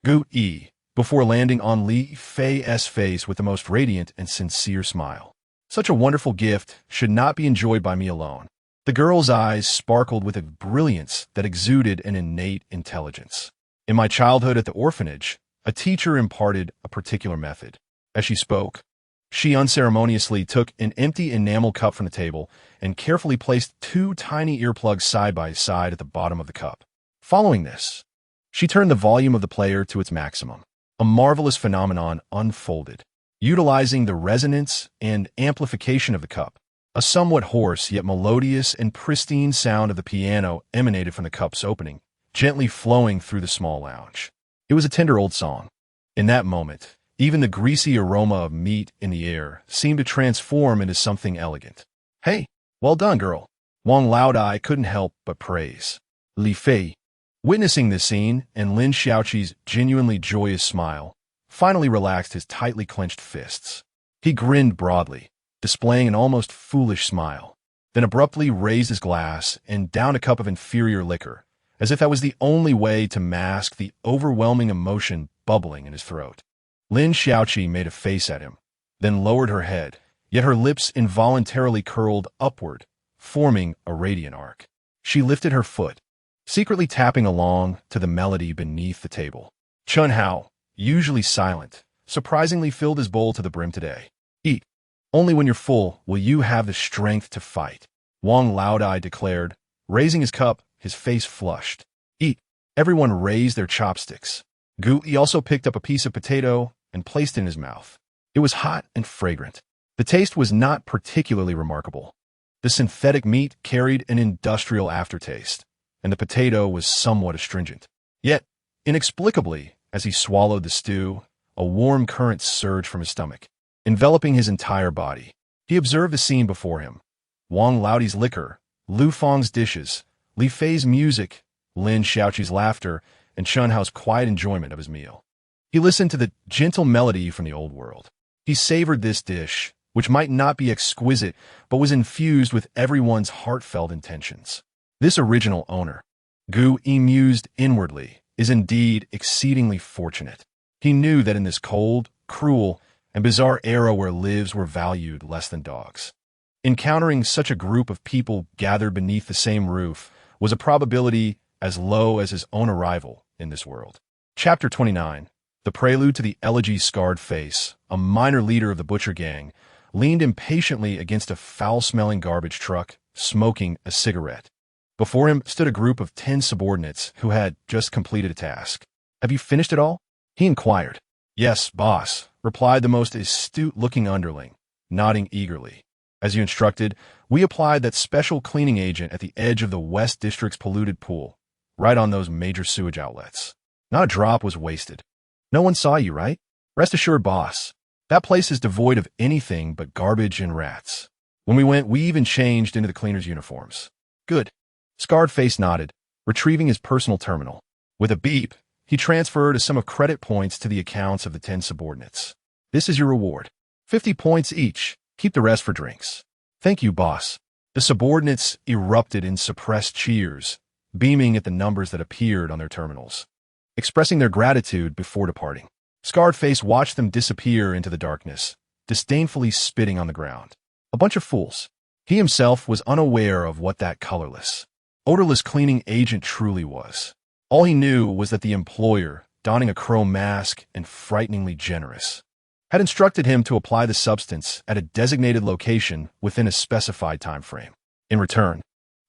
Gu Yi, before landing on Li Fei's face with the most radiant and sincere smile. Such a wonderful gift should not be enjoyed by me alone. The girl's eyes sparkled with a brilliance that exuded an innate intelligence. In my childhood at the orphanage, a teacher imparted a particular method. As she spoke, she unceremoniously took an empty enamel cup from the table and carefully placed 2 tiny earplugs side by side at the bottom of the cup. Following this, she turned the volume of the player to its maximum. A marvelous phenomenon unfolded. Utilizing the resonance and amplification of the cup, a somewhat hoarse yet melodious and pristine sound of the piano emanated from the cup's opening, gently flowing through the small lounge. It was a tender old song. In that moment, even the greasy aroma of meat in the air seemed to transform into something elegant. "Hey, well done, girl," Wang Laodai couldn't help but praise. Li Fei, witnessing this scene and Lin Xiaoqi's genuinely joyous smile, finally relaxed his tightly clenched fists. He grinned broadly, displaying an almost foolish smile, then abruptly raised his glass and downed a cup of inferior liquor, as if that was the only way to mask the overwhelming emotion bubbling in his throat. Lin Xiaoqi made a face at him, then lowered her head, yet her lips involuntarily curled upward, forming a radiant arc. She lifted her foot, secretly tapping along to the melody beneath the table. Chun Hao, usually silent, surprisingly filled his bowl to the brim today. "Eat. Only when you're full will you have the strength to fight," Wang Laodai declared, raising his cup, his face flushed. "Eat." Everyone raised their chopsticks. Gu Yi also picked up a piece of potato and placed it in his mouth. It was hot and fragrant. The taste was not particularly remarkable. The synthetic meat carried an industrial aftertaste, and the potato was somewhat astringent. Yet, inexplicably, as he swallowed the stew, a warm current surged from his stomach, enveloping his entire body. He observed the scene before him. Wang Laodai's liquor, Lu Feng's dishes, Li Fei's music, Lin Xiaoqi's laughter, and Chun Hao's quiet enjoyment of his meal. He listened to the gentle melody from the old world. He savored this dish, which might not be exquisite, but was infused with everyone's heartfelt intentions. This original owner, Gu Yi mused inwardly, is indeed exceedingly fortunate. He knew that in this cold, cruel, and bizarre era where lives were valued less than dogs, encountering such a group of people gathered beneath the same roof was a probability as low as his own arrival in this world. Chapter 29. The prelude to the elegy scarred face, a minor leader of the butcher gang, leaned impatiently against a foul-smelling garbage truck, smoking a cigarette. Before him stood a group of 10 subordinates who had just completed a task. "Have you finished it all?" he inquired. "Yes, boss," replied the most astute-looking underling, nodding eagerly. "As you instructed, we applied that special cleaning agent at the edge of the West District's polluted pool, right on those major sewage outlets. Not a drop was wasted. No one saw you, right? Rest assured, boss. That place is devoid of anything but garbage and rats. When we went, we even changed into the cleaner's uniforms." "Good." Scarred Face nodded, retrieving his personal terminal. With a beep, he transferred a sum of credit points to the accounts of the 10 subordinates. "This is your reward. 50 points each. Keep the rest for drinks." "Thank you, boss." The subordinates erupted in suppressed cheers, beaming at the numbers that appeared on their terminals, expressing their gratitude before departing. Scarred Face watched them disappear into the darkness, disdainfully spitting on the ground. A bunch of fools. He himself was unaware of what that colorless, odorless cleaning agent truly was. All he knew was that the employer, donning a crow mask and frighteningly generous, had instructed him to apply the substance at a designated location within a specified time frame. In return,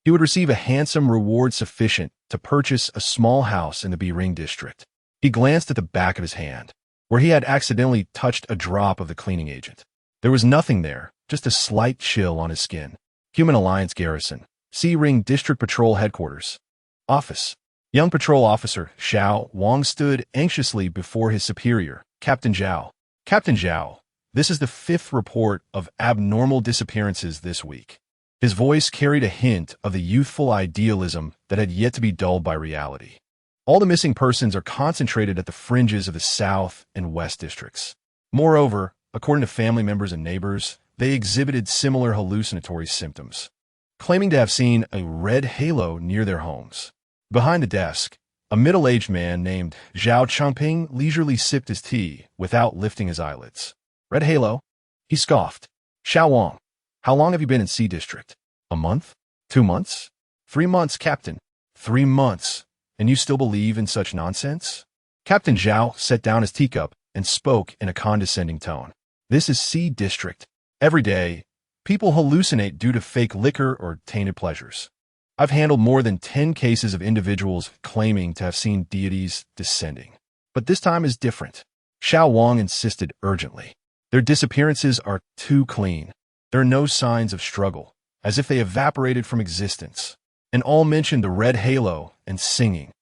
he would receive a handsome reward sufficient to purchase a small house in the Biring district. He glanced at the back of his hand, where he had accidentally touched a drop of the cleaning agent. There was nothing there, just a slight chill on his skin. Human Alliance Garrison, C-Ring District Patrol Headquarters. Office. Young Patrol Officer Xiao Wang stood anxiously before his superior, Captain Zhao. "Captain Zhao, this is the 5th report of abnormal disappearances this week." His voice carried a hint of the youthful idealism that had yet to be dulled by reality. "All the missing persons are concentrated at the fringes of the South and West districts. Moreover, according to family members and neighbors, they exhibited similar hallucinatory symptoms, claiming to have seen a red halo near their homes. Behind a desk, a middle-aged man named Zhang Qing leisurely sipped his tea without lifting his eyelids. Red Halo? He scoffed. Xiao Wang, how long have you been in C District? A month? 2 months? 3 months, Captain. 3 months. And you still believe in such nonsense? Captain Zhao set down his teacup and spoke in a condescending tone. This is C District. Every day, people hallucinate due to fake liquor or tainted pleasures. I've handled more than 10 cases of individuals claiming to have seen deities descending. But this time is different. Xiao Wang insisted urgently. Their disappearances are too clean. There are no signs of struggle, as if they evaporated from existence. And all mentioned the red halo and singing.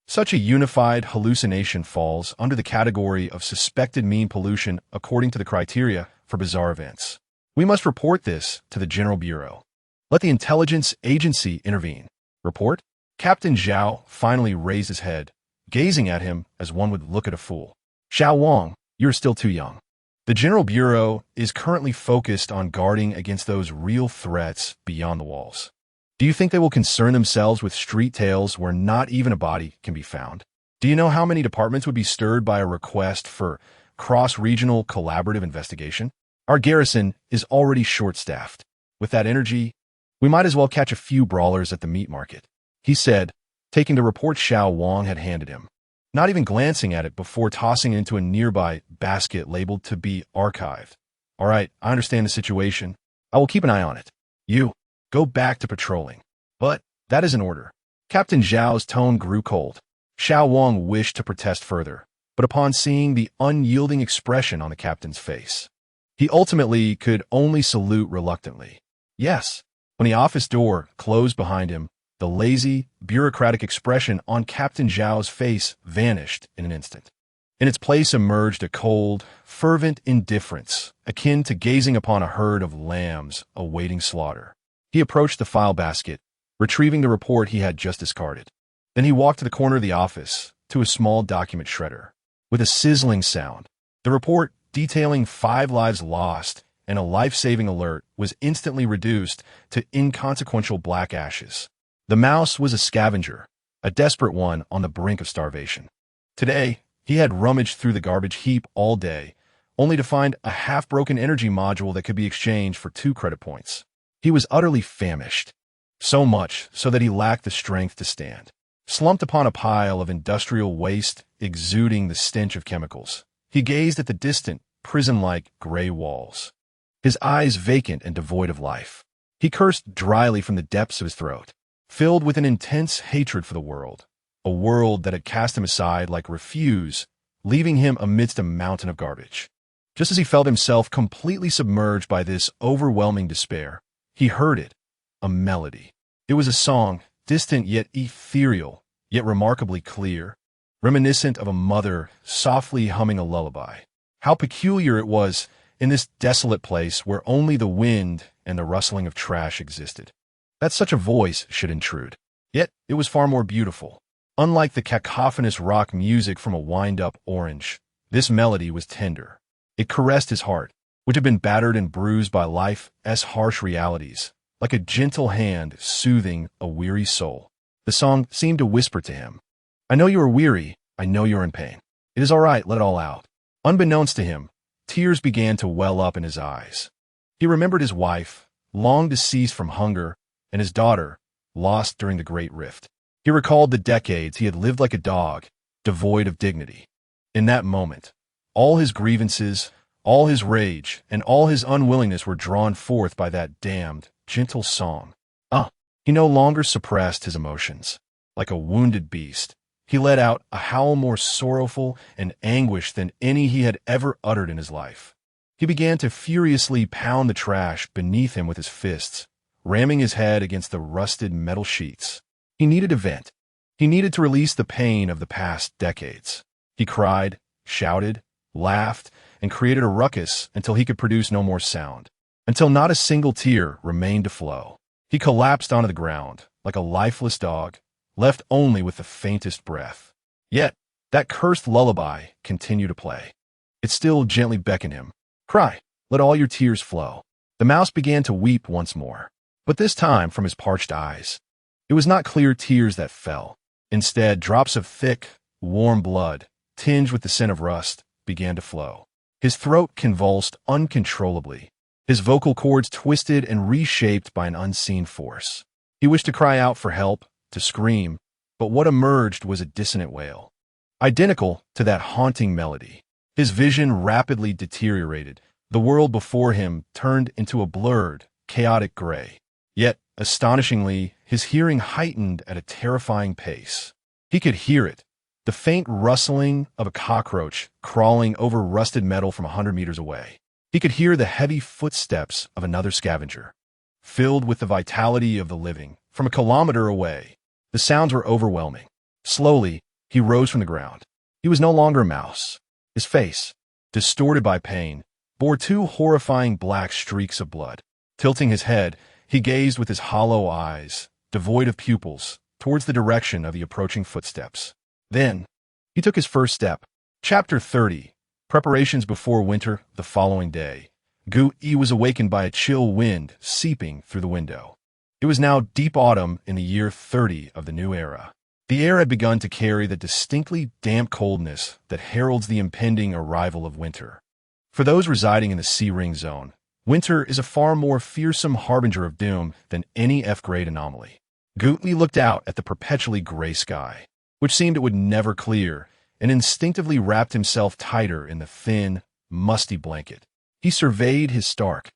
Such a unified hallucination falls under the category of suspected mean pollution according to the criteria for bizarre events. We must report this to the General Bureau. Let the intelligence agency intervene. Report? Captain Zhao finally raised his head, gazing at him as one would look at a fool. Xiao Wang, you're still too young. The General Bureau is currently focused on guarding against those real threats beyond the walls. Do you think they will concern themselves with street tales where not even a body can be found? Do you know how many departments would be stirred by a request for cross-regional collaborative investigation? Our garrison is already short-staffed. With that energy, we might as well catch a few brawlers at the meat market, he said, taking the report Xiao Wang had handed him, not even glancing at it before tossing it into a nearby basket labeled to be archived. All right, I understand the situation. I will keep an eye on it. You, go back to patrolling. But that is an order. Captain Zhao's tone grew cold. Xiao Wang wished to protest further, but upon seeing the unyielding expression on the captain's face, he ultimately could only salute reluctantly. Yes. When the office door closed behind him, the lazy, bureaucratic expression on Captain Zhao's face vanished in an instant. In its place emerged a cold, fervent indifference, akin to gazing upon a herd of lambs awaiting slaughter. He approached the file basket, retrieving the report he had just discarded. Then he walked to the corner of the office, to a small document shredder. With a sizzling sound, the report detailing 5 lives lost and a life-saving alert was instantly reduced to inconsequential black ashes. The mouse was a scavenger, a desperate one on the brink of starvation. Today, he had rummaged through the garbage heap all day, only to find a half-broken energy module that could be exchanged for 2 credit points. He was utterly famished, so much so that he lacked the strength to stand. Slumped upon a pile of industrial waste exuding the stench of chemicals, he gazed at the distant, prison-like gray walls, his eyes vacant and devoid of life. He cursed dryly from the depths of his throat, filled with an intense hatred for the world, a world that had cast him aside like refuse, leaving him amidst a mountain of garbage. Just as he felt himself completely submerged by this overwhelming despair, he heard it, a melody. It was a song, distant yet ethereal, yet remarkably clear, reminiscent of a mother softly humming a lullaby. How peculiar it was in this desolate place where only the wind and the rustling of trash existed, that such a voice should intrude. Yet it was far more beautiful. Unlike the cacophonous rock music from a wind-up orange, this melody was tender. It caressed his heart, which had been battered and bruised by life's harsh realities, like a gentle hand soothing a weary soul. The song seemed to whisper to him, I know you are weary, I know you are in pain. It is all right, let it all out. Unbeknownst to him, tears began to well up in his eyes. He remembered his wife, long deceased from hunger, and his daughter, lost during the Great Rift. He recalled the decades he had lived like a dog, devoid of dignity. In that moment, all his grievances, all his rage, and all his unwillingness were drawn forth by that damned, gentle song. He no longer suppressed his emotions. Like a wounded beast, he let out a howl more sorrowful and anguished than any he had ever uttered in his life. He began to furiously pound the trash beneath him with his fists, ramming his head against the rusted metal sheets. He needed a vent. He needed to release the pain of the past decades. He cried, shouted, laughed, and created a ruckus until he could produce no more sound, until not a single tear remained to flow. He collapsed onto the ground, like a lifeless dog, left only with the faintest breath. Yet, that cursed lullaby continued to play. It still gently beckoned him. Cry, let all your tears flow. The mouse began to weep once more, but this time from his parched eyes. It was not clear tears that fell. Instead, drops of thick, warm blood, tinged with the scent of rust, began to flow. His throat convulsed uncontrollably. His vocal cords twisted and reshaped by an unseen force. He wished to cry out for help, to scream, but what emerged was a dissonant wail, identical to that haunting melody. His vision rapidly deteriorated. The world before him turned into a blurred, chaotic gray. Yet, astonishingly, his hearing heightened at a terrifying pace. He could hear it, the faint rustling of a cockroach crawling over rusted metal from 100 meters away. He could hear the heavy footsteps of another scavenger, filled with the vitality of the living, from a kilometer away. The sounds were overwhelming. Slowly, he rose from the ground. He was no longer a mouse. His face, distorted by pain, bore two horrifying black streaks of blood. Tilting his head, he gazed with his hollow eyes, devoid of pupils, towards the direction of the approaching footsteps. Then, he took his first step. Chapter 30. Preparations before winter. The following day, Gu Yi was awakened by a chill wind seeping through the window. It was now deep autumn in the year 30 of the new era. The air had begun to carry the distinctly damp coldness that heralds the impending arrival of winter. For those residing in the C-ring zone, winter is a far more fearsome harbinger of doom than any F-grade anomaly. Gu Yi looked out at the perpetually gray sky, which seemed it would never clear, and instinctively wrapped himself tighter in the thin, musty blanket. He surveyed his stark,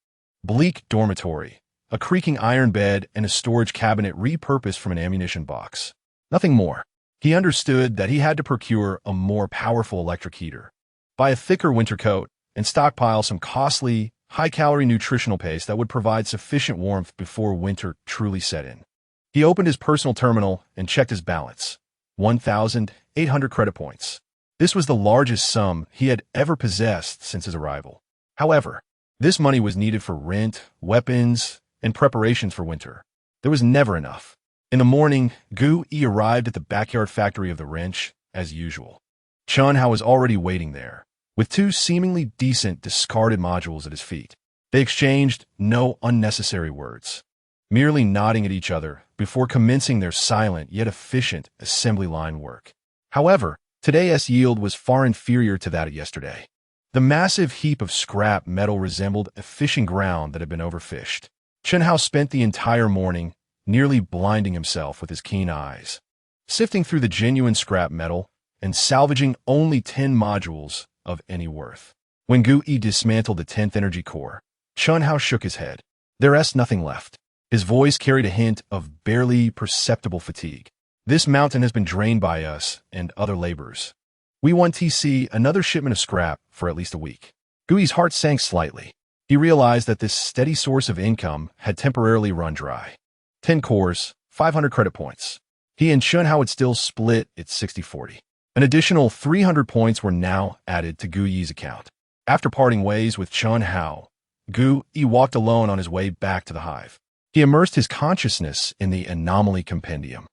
bleak dormitory, a creaking iron bed and a storage cabinet repurposed from an ammunition box. Nothing more. He understood that he had to procure a more powerful electric heater, buy a thicker winter coat, and stockpile some costly, high-calorie nutritional paste that would provide sufficient warmth before winter truly set in. He opened his personal terminal and checked his balance. 1,800 credit points. This was the largest sum he had ever possessed since his arrival. However, this money was needed for rent, weapons, and preparations for winter. There was never enough. In the morning, Gu Yi arrived at the backyard factory of the wrench, as usual. Chun Hao was already waiting there, with two seemingly decent discarded modules at his feet. They exchanged no unnecessary words, merely nodding at each other before commencing their silent yet efficient assembly line work. However, today's yield was far inferior to that of yesterday. The massive heap of scrap metal resembled a fishing ground that had been overfished. Chun Hao spent the entire morning nearly blinding himself with his keen eyes, sifting through the genuine scrap metal and salvaging only 10 modules of any worth. When Gu Yi dismantled the 10th energy core, Chun Hao shook his head. There's nothing left. His voice carried a hint of barely perceptible fatigue. This mountain has been drained by us and other laborers. We want TC another shipment of scrap for at least a week. Gu Yi's heart sank slightly. He realized that this steady source of income had temporarily run dry. 10 cores, 500 credit points. He and Chun Hao would still split at 60-40. An additional 300 points were now added to Gu Yi's account. After parting ways with Chun Hao, Gu Yi walked alone on his way back to the hive. He immersed his consciousness in the anomaly compendium.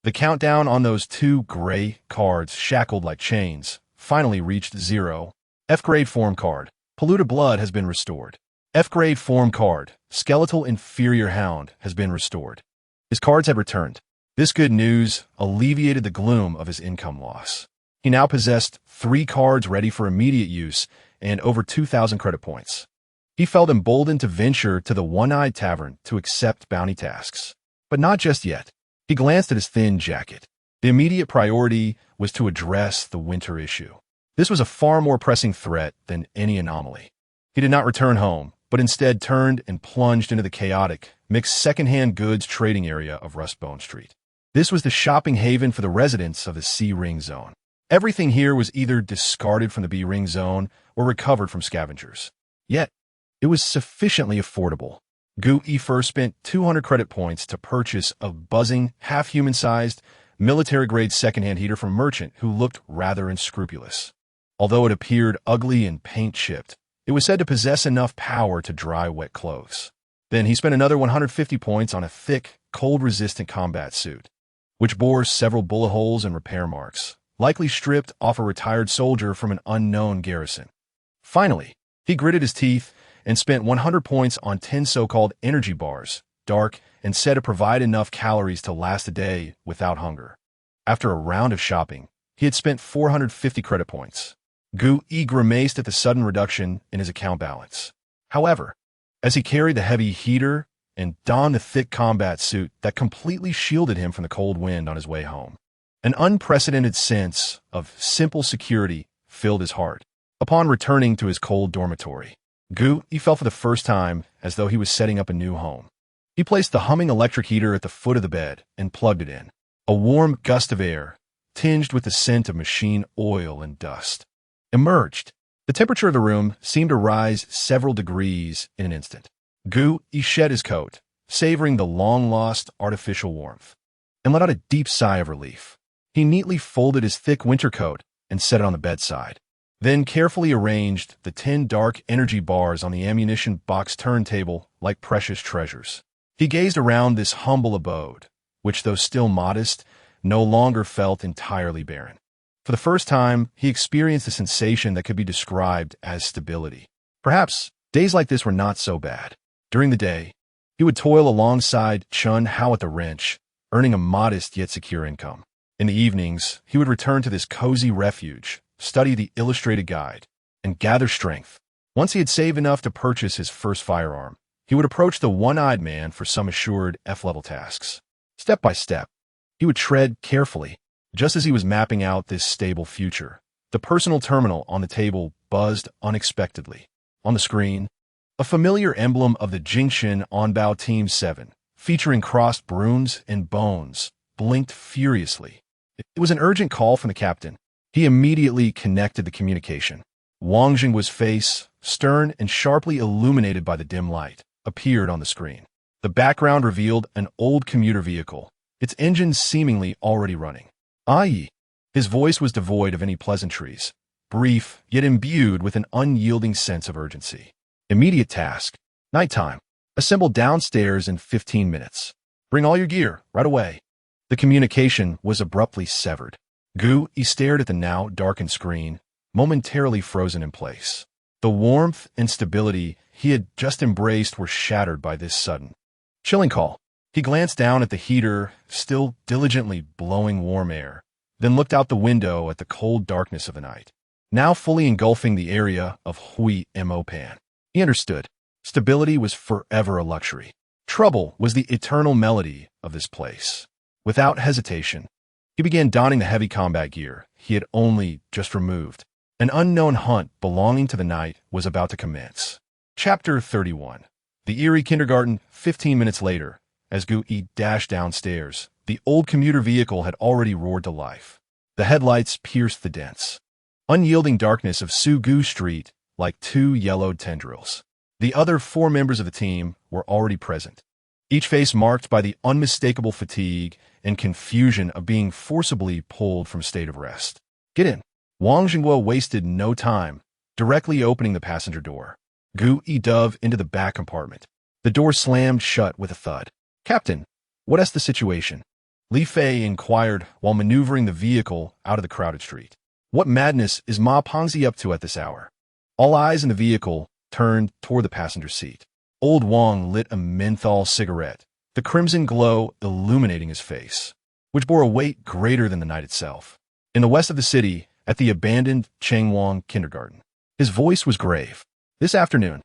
The countdown on those two gray cards shackled like chains finally reached 0. F-grade form card. Polluted blood has been restored. F-grade form card. Skeletal inferior hound has been restored. His cards had returned. This good news alleviated the gloom of his income loss. He now possessed 3 cards ready for immediate use and over 2,000 credit points. He felt emboldened to venture to the One-Eyed Tavern to accept bounty tasks. But not just yet. He glanced at his thin jacket. The immediate priority was to address the winter issue. This was a far more pressing threat than any anomaly. He did not return home, but instead turned and plunged into the chaotic, mixed second-hand goods trading area of Rustbone Street. This was the shopping haven for the residents of the C-ring zone. Everything here was either discarded from the B-ring zone or recovered from scavengers. Yet, it was sufficiently affordable. Gu Yi first spent 200 credit points to purchase a buzzing, half-human-sized, military-grade second-hand heater from a merchant who looked rather unscrupulous. Although it appeared ugly and paint-chipped, it was said to possess enough power to dry wet clothes. Then he spent another 150 points on a thick, cold-resistant combat suit, which bore several bullet holes and repair marks, likely stripped off a retired soldier from an unknown garrison. Finally, he gritted his teeth and spent 100 points on 10 so-called energy bars, dark and said to provide enough calories to last a day without hunger. After a round of shopping, he had spent 450 credit points. Gu Yi grimaced at the sudden reduction in his account balance. However, as he carried the heavy heater and donned the thick combat suit that completely shielded him from the cold wind on his way home, an unprecedented sense of simple security filled his heart. Upon returning to his cold dormitory, Gu Yi felt for the first time as though he was setting up a new home. He placed the humming electric heater at the foot of the bed and plugged it in. A warm gust of air, tinged with the scent of machine oil and dust, emerged. The temperature of the room seemed to rise several degrees in an instant. Gu Yi shed his coat, savoring the long-lost artificial warmth, and let out a deep sigh of relief. He neatly folded his thick winter coat and set it on the bedside, then carefully arranged the 10 dark energy bars on the ammunition box turntable like precious treasures. He gazed around this humble abode, which, though still modest, no longer felt entirely barren. For the first time, he experienced a sensation that could be described as stability. Perhaps days like this were not so bad. During the day, he would toil alongside Chun Hao at the wrench, earning a modest yet secure income. In the evenings, he would return to this cozy refuge, study the illustrated guide, and gather strength. Once he had saved enough to purchase his first firearm, he would approach the one-eyed man for some assured F-level tasks. Step by step, he would tread carefully, just as he was mapping out this stable future. The personal terminal on the table buzzed unexpectedly. On the screen, a familiar emblem of the Jingxin Onbao Team 7, featuring crossed bruins and bones, blinked furiously. It was an urgent call from the captain. He immediately connected the communication. Wang Jingguo's face, stern and sharply illuminated by the dim light, appeared on the screen. The background revealed an old commuter vehicle, its engines seemingly already running. Aye. His voice was devoid of any pleasantries, brief yet imbued with an unyielding sense of urgency. Immediate task. Nighttime. Assemble downstairs in 15 minutes. Bring all your gear, right away. The communication was abruptly severed. Gu Yi stared at the now darkened screen, momentarily frozen in place. The warmth and stability he had just embraced were shattered by this sudden, chilling call. He glanced down at the heater, still diligently blowing warm air, then looked out the window at the cold darkness of the night, now fully engulfing the area of Hui Mo Pan. He understood. Stability was forever a luxury. Trouble was the eternal melody of this place. Without hesitation, he began donning the heavy combat gear he had only just removed. An unknown hunt belonging to the night was about to commence. Chapter 31. The eerie kindergarten. 15 minutes later, as Gu Yi dashed downstairs, the old commuter vehicle had already roared to life. The headlights pierced the dense, unyielding darkness of Su Gu Street like two yellowed tendrils. The other 4 members of the team were already present, each face marked by the unmistakable fatigue and confusion of being forcibly pulled from a state of rest. Get in. Wang Jingguo wasted no time, directly opening the passenger door. Gu Yi dove into the back compartment. The door slammed shut with a thud. Captain, what's the situation? Li Fei inquired while maneuvering the vehicle out of the crowded street. What madness is Ma Pengzi up to at this hour? All eyes in the vehicle turned toward the passenger seat. Old Wang lit a menthol cigarette, the crimson glow illuminating his face, which bore a weight greater than the night itself. In the west of the city, at the abandoned Changwang kindergarten, his voice was grave. This afternoon,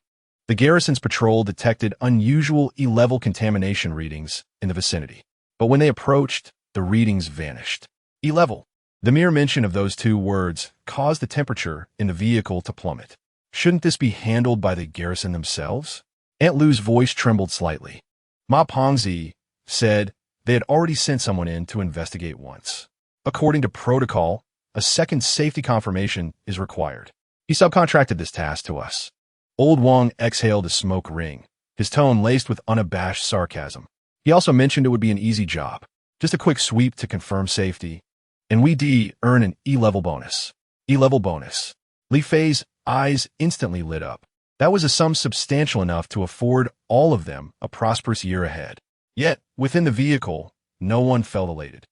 the garrison's patrol detected unusual E-level contamination readings in the vicinity. But when they approached, the readings vanished. E-level. The mere mention of those 2 words caused the temperature in the vehicle to plummet. Shouldn't this be handled by the garrison themselves? Aunt Lu's voice trembled slightly. Ma Pengzi said they had already sent someone in to investigate once. According to protocol, a second safety confirmation is required. He subcontracted this task to us. Old Wang exhaled a smoke ring, his tone laced with unabashed sarcasm. He also mentioned it would be an easy job, just a quick sweep to confirm safety, and we earn an E-level bonus. E-level bonus. Li Fei's eyes instantly lit up. That was a sum substantial enough to afford all of them a prosperous year ahead. Yet, within the vehicle, no one felt elated.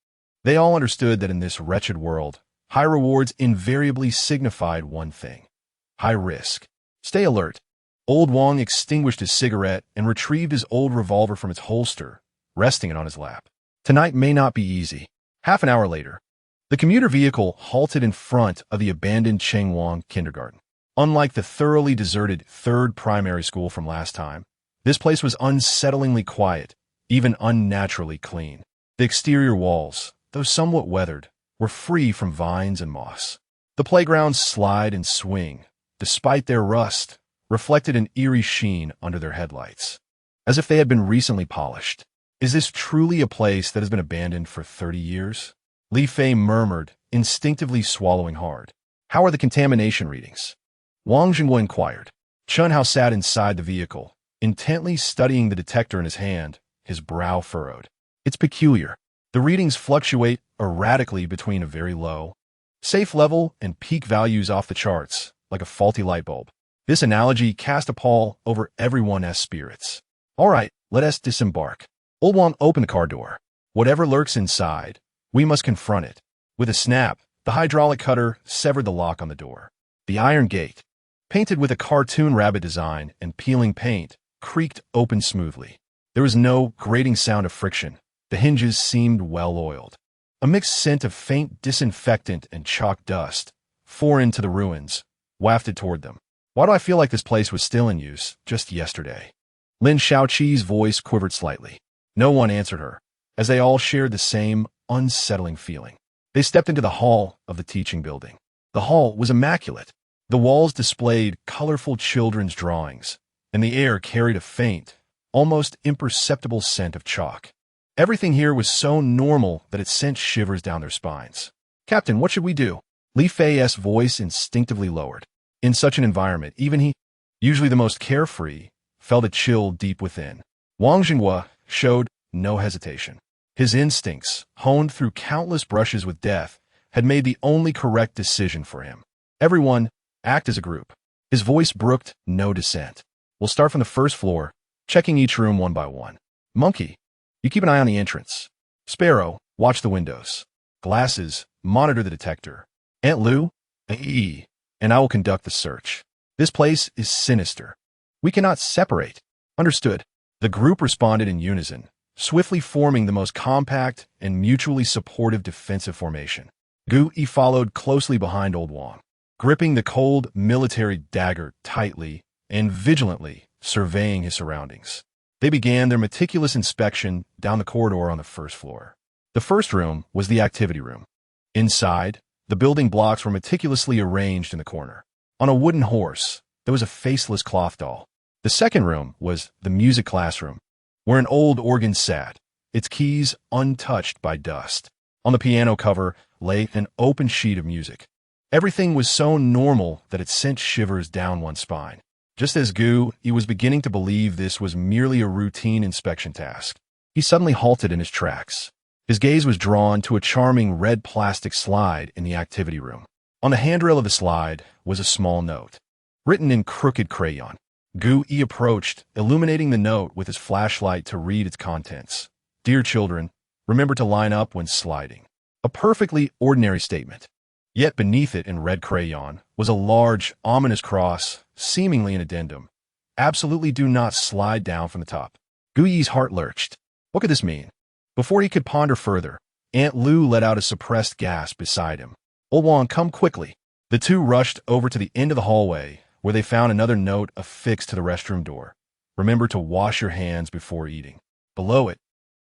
They all understood that in this wretched world, high rewards invariably signified one thing: high risk. Stay alert. Old Wang extinguished his cigarette and retrieved his old revolver from its holster, resting it on his lap. Tonight may not be easy. Half an hour later, the commuter vehicle halted in front of the abandoned Chengwang kindergarten. Unlike the thoroughly deserted third primary school from last time, this place was unsettlingly quiet, even unnaturally clean. The exterior walls, though somewhat weathered, were free from vines and moss. The playground's slide and swing, despite their rust, reflected an eerie sheen under their headlights, as if they had been recently polished. Is this truly a place that has been abandoned for 30 years? Li Fei murmured, instinctively swallowing hard. How are the contamination readings? Wang Jingguo inquired. Chun Hao sat inside the vehicle, intently studying the detector in his hand, his brow furrowed. It's peculiar. The readings fluctuate erratically between a very low, safe level and peak values off the charts, like a faulty light bulb. This analogy cast a pall over everyone's spirits. All right, let us disembark. Old Wang opened the car door. Whatever lurks inside, we must confront it. With a snap, the hydraulic cutter severed the lock on the door. The iron gate, painted with a cartoon rabbit design and peeling paint, creaked open smoothly. There was no grating sound of friction. The hinges seemed well-oiled. A mixed scent of faint disinfectant and chalk dust, foreign to the ruins, wafted toward them. Why do I feel like this place was still in use just yesterday? Lin Shaoqi's voice quivered slightly. No one answered her, as they all shared the same unsettling feeling. They stepped into the hall of the teaching building. The hall was immaculate. The walls displayed colorful children's drawings, and the air carried a faint, almost imperceptible scent of chalk. Everything here was so normal that it sent shivers down their spines. Captain, what should we do? Li Fei's voice instinctively lowered. In such an environment, even he, usually the most carefree, felt a chill deep within. Wang Jingguo showed no hesitation. His instincts, honed through countless brushes with death, had made the only correct decision for him. Everyone, act as a group. His voice brooked no dissent. We'll start from the first floor, checking each room one by one. Monkey, you keep an eye on the entrance. Sparrow, watch the windows. Glasses, monitor the detector. Aunt Lu, and I will conduct the search. This place is sinister. We cannot separate. Understood. The group responded in unison, swiftly forming the most compact and mutually supportive defensive formation. Gu Yi followed closely behind Old Wang, gripping the cold military dagger tightly and vigilantly surveying his surroundings. They began their meticulous inspection down the corridor on the first floor. The first room was the activity room. Inside, the building blocks were meticulously arranged in the corner. On a wooden horse, there was a faceless cloth doll. The second room was the music classroom, where an old organ sat, its keys untouched by dust. On the piano cover lay an open sheet of music. Everything was so normal that it sent shivers down one's spine. Just as Gu Yi was beginning to believe this was merely a routine inspection task, he suddenly halted in his tracks. His gaze was drawn to a charming red plastic slide in the activity room. On the handrail of the slide was a small note, written in crooked crayon. Gu Yi approached, illuminating the note with his flashlight to read its contents. Dear children, remember to line up when sliding. A perfectly ordinary statement. Yet beneath it in red crayon was a large, ominous cross, seemingly an addendum. Absolutely do not slide down from the top. Gu Yi's heart lurched. What could this mean? Before he could ponder further, Aunt Lu let out a suppressed gasp beside him. Old Wang, come quickly. The two rushed over to the end of the hallway, where they found another note affixed to the restroom door. Remember to wash your hands before eating. Below it,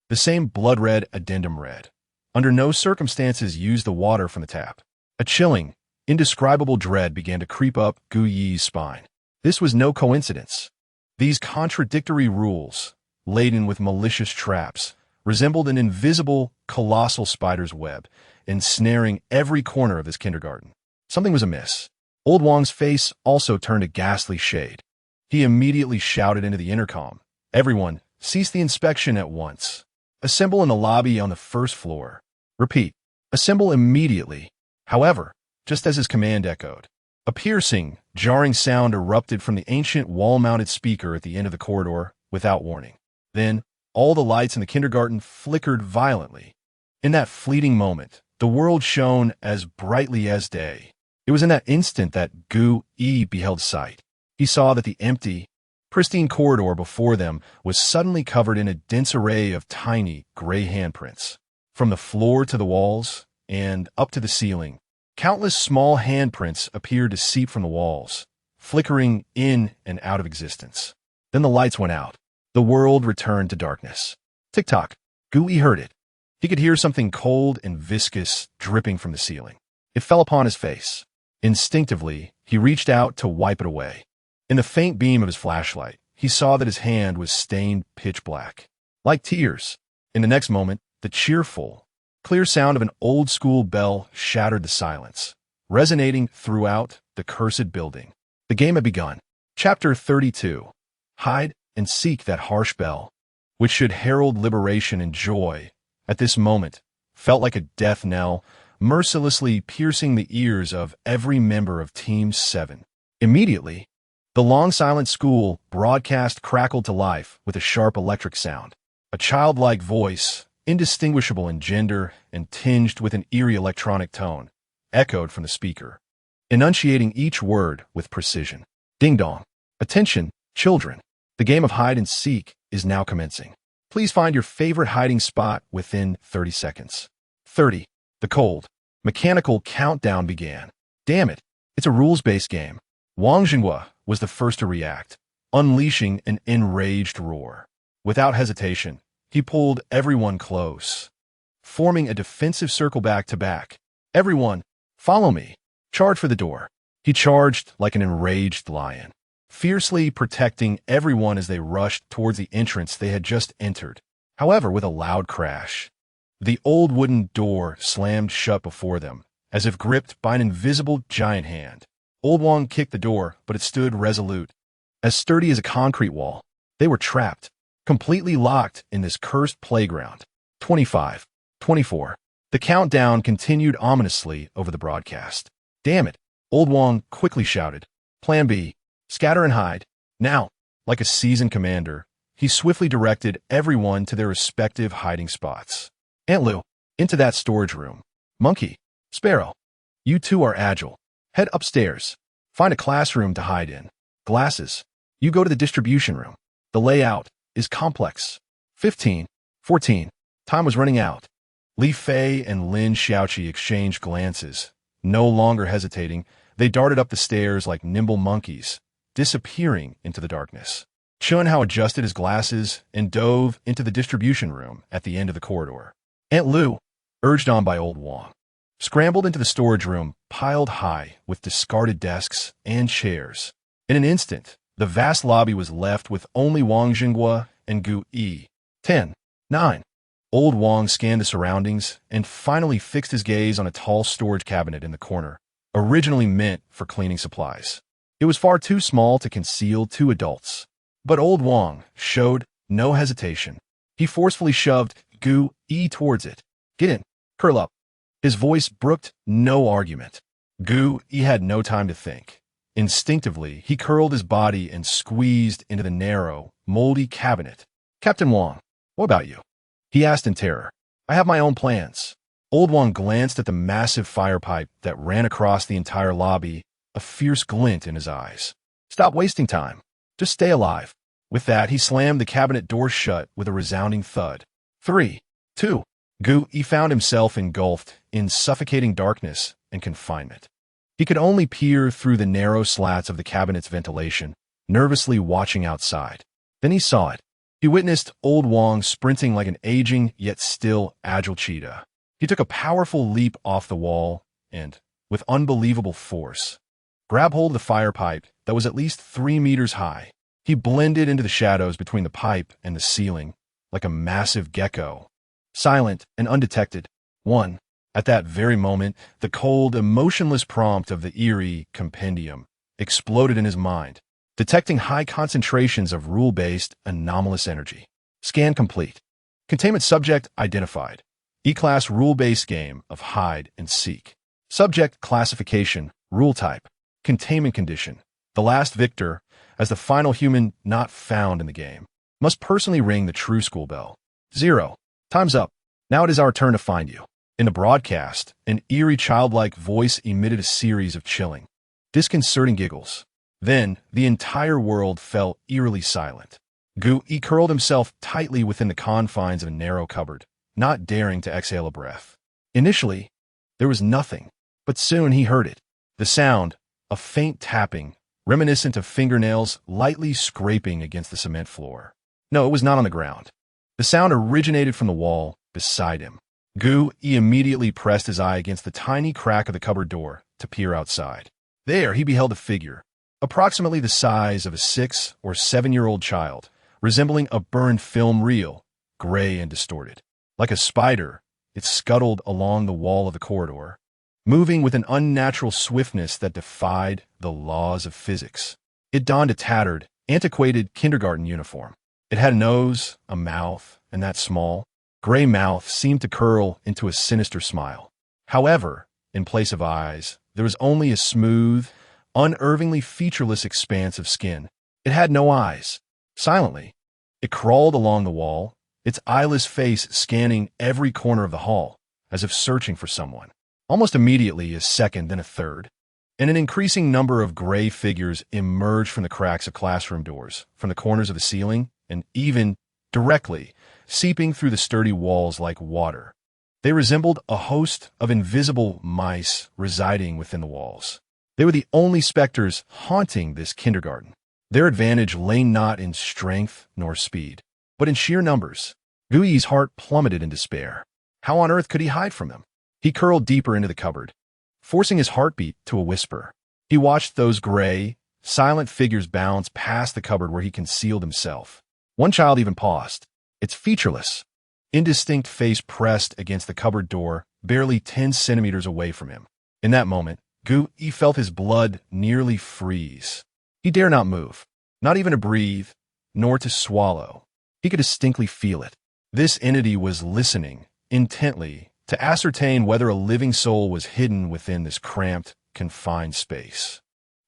the same blood-red addendum read. Under no circumstances use the water from the tap. A chilling, indescribable dread began to creep up Gu Yi's spine. This was no coincidence. These contradictory rules, laden with malicious traps, resembled an invisible, colossal spider's web, ensnaring every corner of this kindergarten. Something was amiss. Old Wang's face also turned a ghastly shade. He immediately shouted into the intercom. Everyone, cease the inspection at once. Assemble in the lobby on the first floor. Repeat, assemble immediately. However, just as his command echoed, a piercing, jarring sound erupted from the ancient wall-mounted speaker at the end of the corridor without warning. Then, all the lights in the kindergarten flickered violently. In that fleeting moment, the world shone as brightly as day. It was in that instant that Gu Yi beheld sight. He saw that the empty, pristine corridor before them was suddenly covered in a dense array of tiny, gray handprints. From the floor to the walls and up to the ceiling, countless small handprints appeared to seep from the walls, flickering in and out of existence. Then the lights went out. The world returned to darkness. Tick-tock. Gui heard it. He could hear something cold and viscous dripping from the ceiling. It fell upon his face. Instinctively, he reached out to wipe it away. In the faint beam of his flashlight, he saw that his hand was stained pitch black, like tears. In the next moment, the cheerful, clear sound of an old-school bell shattered the silence, resonating throughout the cursed building. The game had begun. Chapter 32. Hide and seek that harsh bell, which should herald liberation and joy, at this moment, felt like a death knell, mercilessly piercing the ears of every member of Team 7. Immediately, the long silent school broadcast crackled to life with a sharp electric sound. A childlike voice, indistinguishable in gender and tinged with an eerie electronic tone, echoed from the speaker, enunciating each word with precision. Ding-dong. Attention, children. The game of hide and seek is now commencing. Please find your favorite hiding spot within 30 seconds. 30. The cold, mechanical countdown began. Damn it, it's a rules-based game. Wang Jinghua was the first to react, unleashing an enraged roar. Without hesitation, he pulled everyone close, forming a defensive circle back-to-back. Everyone, follow me. Charge for the door. He charged like an enraged lion, fiercely protecting everyone as they rushed towards the entrance they had just entered. However, with a loud crash, the old wooden door slammed shut before them, as if gripped by an invisible giant hand. Old Wang kicked the door, but it stood resolute, as sturdy as a concrete wall. They were trapped, completely locked in this cursed playground. 25. 24. The countdown continued ominously over the broadcast. Damn it, Old Wang quickly shouted. Plan B. Scatter and hide. Now, like a seasoned commander, he swiftly directed everyone to their respective hiding spots. Aunt Lu, into that storage room. Monkey, Sparrow, you two are agile. Head upstairs. Find a classroom to hide in. Glasses, you go to the distribution room. The layout is complex. 15. 14. Time was running out. Li Fei and Lin Xiaoqi exchanged glances. No longer hesitating, they darted up the stairs like nimble monkeys, disappearing into the darkness. Chun Hao adjusted his glasses and dove into the distribution room at the end of the corridor. Aunt Lu, urged on by Old Wang, scrambled into the storage room piled high with discarded desks and chairs. In an instant, the vast lobby was left with only Wang Jinghua and Gu Yi. 10. 9. Old Wang scanned the surroundings and finally fixed his gaze on a tall storage cabinet in the corner, originally meant for cleaning supplies. It was far too small to conceal two adults, but Old Wang showed no hesitation. He forcefully shoved Gu Yi towards it. Get in. Curl up. His voice brooked no argument. Gu Yi had no time to think. Instinctively, he curled his body and squeezed into the narrow, moldy cabinet. Captain Wang, what about you? He asked in terror. I have my own plans. Old Wang glanced at the massive fire pipe that ran across the entire lobby, a fierce glint in his eyes. Stop wasting time. Just stay alive. With that, he slammed the cabinet door shut with a resounding thud. 3. 2. Gu Yi found himself engulfed in suffocating darkness and confinement. He could only peer through the narrow slats of the cabinet's ventilation, nervously watching outside. Then he saw it. He witnessed Old Wang sprinting like an aging yet still agile cheetah. He took a powerful leap off the wall and, with unbelievable force, grabbed hold of the fire pipe that was at least 3 meters high. He blended into the shadows between the pipe and the ceiling like a massive gecko, silent and undetected. 1. At that very moment, the cold, emotionless prompt of the eerie compendium exploded in his mind, detecting high concentrations of rule-based, anomalous energy. Scan complete. Containment subject identified. E-class rule-based game of hide and seek. Subject classification, rule type, containment condition. The last victor, as the final human not found in the game, must personally ring the true school bell. 0. Time's up. Now it is our turn to find you. In the broadcast, an eerie childlike voice emitted a series of chilling, disconcerting giggles. Then, the entire world fell eerily silent. Gu Yi curled himself tightly within the confines of a narrow cupboard, not daring to exhale a breath. Initially, there was nothing, but soon he heard it. The sound, a faint tapping, reminiscent of fingernails lightly scraping against the cement floor. No, it was not on the ground. The sound originated from the wall beside him. He immediately pressed his eye against the tiny crack of the cupboard door to peer outside. There he beheld a figure, approximately the size of a 6 or 7-year-old child, resembling a burned film reel, gray and distorted. Like a spider, it scuttled along the wall of the corridor, moving with an unnatural swiftness that defied the laws of physics. It donned a tattered, antiquated kindergarten uniform. It had a nose, a mouth, and that small, gray mouth seemed to curl into a sinister smile. However, in place of eyes, there was only a smooth, unnervingly featureless expanse of skin. It had no eyes. Silently, it crawled along the wall, its eyeless face scanning every corner of the hall, as if searching for someone. Almost immediately, a second, then a third, and an increasing number of gray figures emerged from the cracks of classroom doors, from the corners of the ceiling, and even, directly, seeping through the sturdy walls like water. They resembled a host of invisible mice residing within the walls. They were the only specters haunting this kindergarten. Their advantage lay not in strength nor speed, but in sheer numbers. Gui's heart plummeted in despair. How on earth could he hide from them? He curled deeper into the cupboard, forcing his heartbeat to a whisper. He watched those gray, silent figures bounce past the cupboard where he concealed himself. One child even paused, its featureless, indistinct face pressed against the cupboard door, barely 10 centimeters away from him. In that moment, Gui felt his blood nearly freeze. He dared not move, not even to breathe, nor to swallow. He could distinctly feel it. This entity was listening, intently, to ascertain whether a living soul was hidden within this cramped, confined space.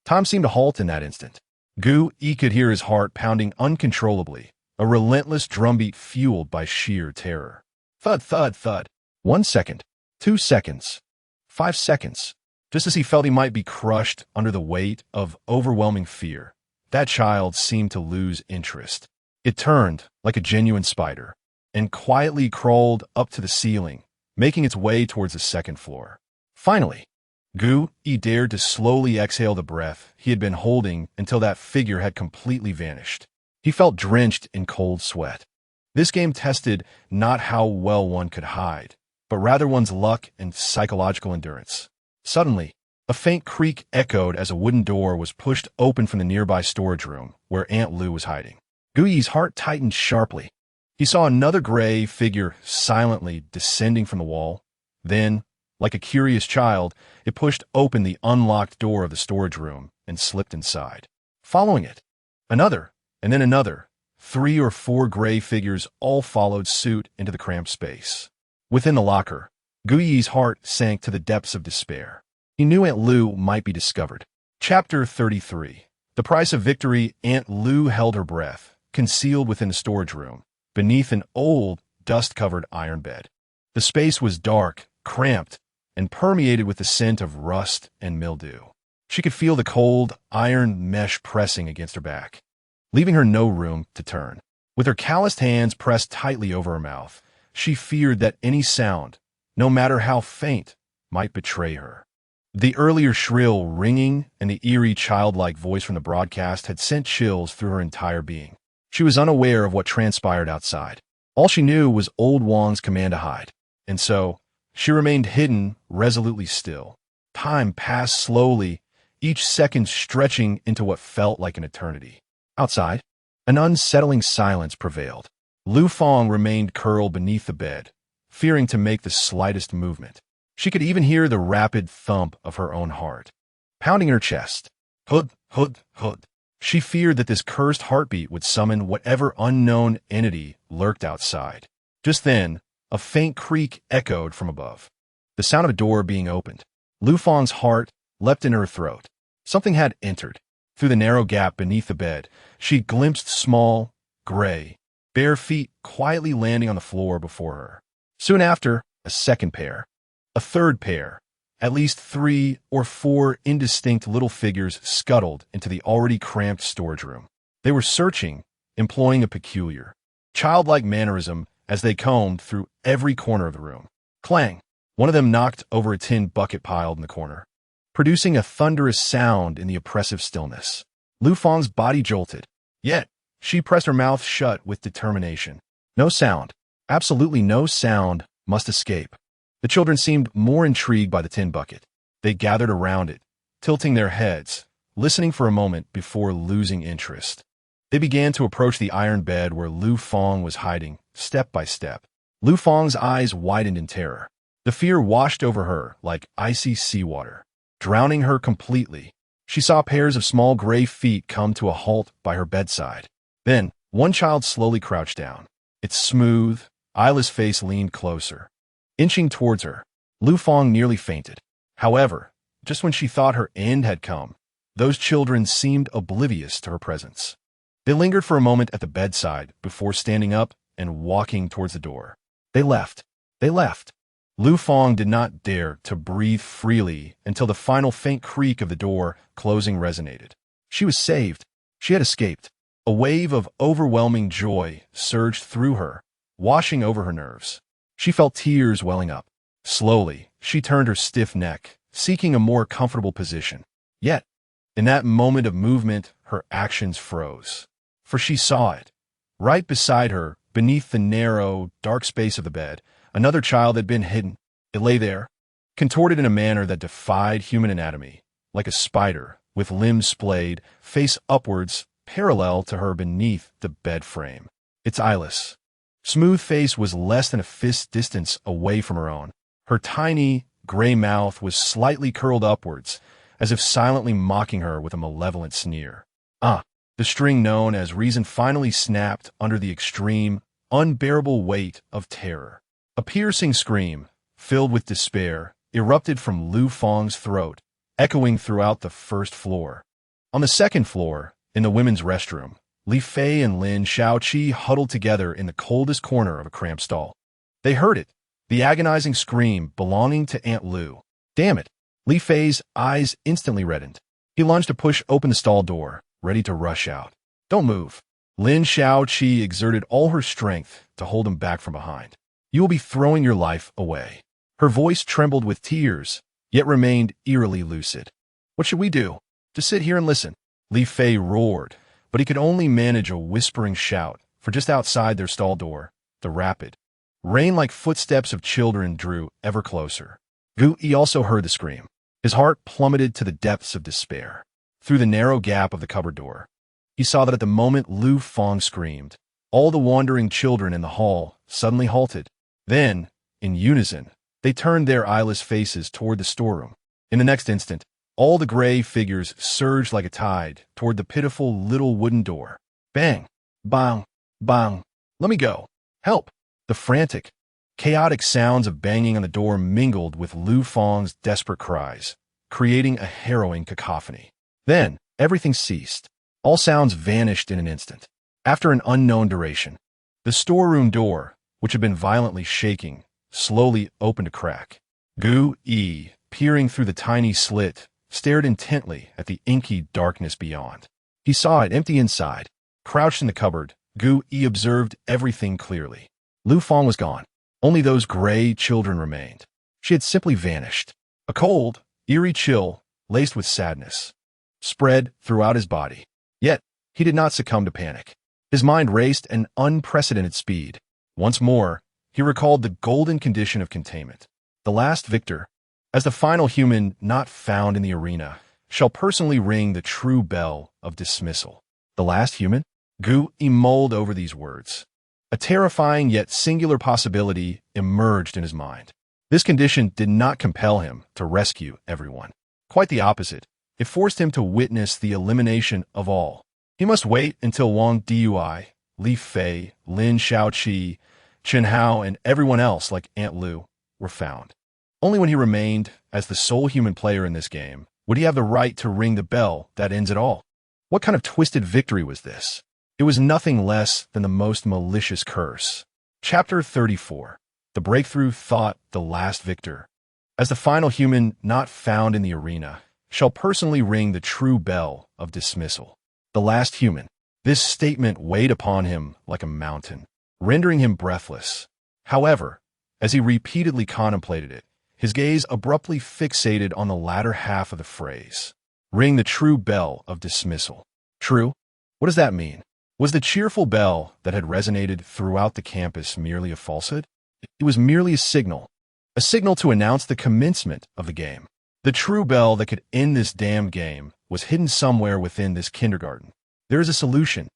Time seemed to halt in that instant. Gui could hear his heart pounding uncontrollably, a relentless drumbeat fueled by sheer terror. Thud, thud, thud. 1 second, 2 seconds, 5 seconds. Just as he felt he might be crushed under the weight of overwhelming fear, that child seemed to lose interest. It turned like a genuine spider and quietly crawled up to the ceiling, making its way towards the second floor. Finally, Gui dared to slowly exhale the breath he had been holding until that figure had completely vanished. He felt drenched in cold sweat. This game tested not how well one could hide, but rather one's luck and psychological endurance. Suddenly, a faint creak echoed as a wooden door was pushed open from the nearby storage room where Aunt Lou was hiding. Gui's heart tightened sharply. He saw another gray figure silently descending from the wall. Then, like a curious child, it pushed open the unlocked door of the storage room and slipped inside. Following it, another, and then another. 3 or 4 gray figures all followed suit into the cramped space. Within the locker, Gui's heart sank to the depths of despair. He knew Aunt Lou might be discovered. Chapter 33. The price of victory. Aunt Lou held her breath, concealed within the storage room, beneath an old, dust-covered iron bed. The space was dark, cramped, and permeated with the scent of rust and mildew. She could feel the cold, iron mesh pressing against her back, leaving her no room to turn. With her calloused hands pressed tightly over her mouth, she feared that any sound, no matter how faint, might betray her. The earlier shrill ringing and the eerie childlike voice from the broadcast had sent chills through her entire being. She was unaware of what transpired outside. All she knew was old Wang's command to hide, and so she remained hidden, resolutely still. Time passed slowly, each second stretching into what felt like an eternity. Outside, an unsettling silence prevailed. Lu Fang remained curled beneath the bed, fearing to make the slightest movement. She could even hear the rapid thump of her own heart, pounding in her chest. Hud, hud, hud. She feared that this cursed heartbeat would summon whatever unknown entity lurked outside. Just then, a faint creak echoed from above, the sound of a door being opened. Lu Fang's heart leapt in her throat. Something had entered. Through the narrow gap beneath the bed, she glimpsed small, gray, bare feet quietly landing on the floor before her. Soon after, a second pair, a third pair, at least 3 or 4 indistinct little figures scuttled into the already cramped storage room. They were searching, employing a peculiar, childlike mannerism as they combed through every corner of the room. Clang! One of them knocked over a tin bucket piled in the corner, producing a thunderous sound in the oppressive stillness. Lu Fang's body jolted. Yet, she pressed her mouth shut with determination. No sound, absolutely no sound, must escape. The children seemed more intrigued by the tin bucket. They gathered around it, tilting their heads, listening for a moment before losing interest. They began to approach the iron bed where Lu Fang was hiding, step by step. Lu Fang's eyes widened in terror. The fear washed over her like icy seawater, drowning her completely. She saw pairs of small gray feet come to a halt by her bedside. Then, one child slowly crouched down. Its smooth, eyeless face leaned closer. Inching towards her, Lu Fang nearly fainted. However, just when she thought her end had come, those children seemed oblivious to her presence. They lingered for a moment at the bedside before standing up and walking towards the door. They left. They left. Lu Fang did not dare to breathe freely until the final faint creak of the door closing resonated. She was saved. She had escaped. A wave of overwhelming joy surged through her, washing over her nerves. She felt tears welling up. Slowly, she turned her stiff neck, seeking a more comfortable position. Yet, in that moment of movement, her actions froze. For she saw it. Right beside her, beneath the narrow, dark space of the bed, another child had been hidden. It lay there, contorted in a manner that defied human anatomy, like a spider, with limbs splayed, face upwards, parallel to her beneath the bed frame. Its eyeless, smooth face was less than a fist's distance away from her own. Her tiny, gray mouth was slightly curled upwards, as if silently mocking her with a malevolent sneer. The string known as reason finally snapped under the extreme, unbearable weight of terror. A piercing scream, filled with despair, erupted from Lu Fang's throat, echoing throughout the first floor. On the second floor, in the women's restroom, Li Fei and Lin Shaoqi huddled together in the coldest corner of a cramped stall. They heard it, the agonizing scream belonging to Aunt Lu. Damn it! Li Fei's eyes instantly reddened. He lunged to push open the stall door, ready to rush out. Don't move. Lin Shaoqi exerted all her strength to hold him back from behind. You will be throwing your life away. Her voice trembled with tears, yet remained eerily lucid. What should we do? Just sit here and listen. Li Fei roared, but he could only manage a whispering shout, for just outside their stall door, the rapid, rain-like footsteps of children drew ever closer. Gu Yi also heard the scream. His heart plummeted to the depths of despair. Through the narrow gap of the cupboard door, he saw that at the moment Lu Fang screamed, all the wandering children in the hall suddenly halted. Then, in unison, they turned their eyeless faces toward the storeroom. In the next instant, all the gray figures surged like a tide toward the pitiful little wooden door. Bang! Bang! Bang! Let me go! Help! The frantic, chaotic sounds of banging on the door mingled with Lu Fang's desperate cries, creating a harrowing cacophony. Then, everything ceased. All sounds vanished in an instant. After an unknown duration, the storeroom door, which had been violently shaking, slowly opened a crack. Gu Yi, peering through the tiny slit, stared intently at the inky darkness beyond. He saw it empty inside. Crouched in the cupboard, Gu Yi observed everything clearly. Lu Fang was gone. Only those gray children remained. She had simply vanished. A cold, eerie chill, laced with sadness, spread throughout his body. Yet, he did not succumb to panic. His mind raced at an unprecedented speed. Once more, he recalled the golden condition of containment. The last victor, as the final human not found in the arena, shall personally ring the true bell of dismissal. The last human? Gu Yi mulled over these words. A terrifying yet singular possibility emerged in his mind. This condition did not compel him to rescue everyone. Quite the opposite. It forced him to witness the elimination of all. He must wait until Wang Dui, Li Fei, Lin Shaoqi, Chen Hao, and everyone else like Aunt Lu were found. Only when he remained as the sole human player in this game would he have the right to ring the bell that ends it all. What kind of twisted victory was this? It was nothing less than the most malicious curse. Chapter 34. The breakthrough thought the last victor, as the final human not found in the arena, shall personally ring the true bell of dismissal. The last human. This statement weighed upon him like a mountain. rendering him breathless. However, as he repeatedly contemplated it, his gaze abruptly fixated on the latter half of the phrase. Ring the true bell of dismissal. True? What does that mean? Was the cheerful bell that had resonated throughout the campus merely a falsehood? It was merely a signal to announce the commencement of the game. The true bell that could end this damn game was hidden somewhere within this kindergarten. There is a solution.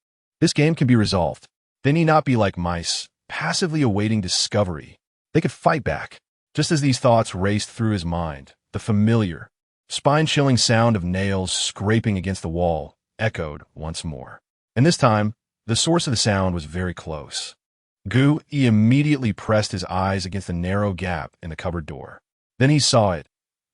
This game can be resolved. They need not be like mice, passively awaiting discovery. They could fight back. Just as these thoughts raced through his mind, the familiar, spine-chilling sound of nails scraping against the wall echoed once more. And this time, the source of the sound was very close. Gu immediately pressed his eyes against the narrow gap in the cupboard door. Then he saw it,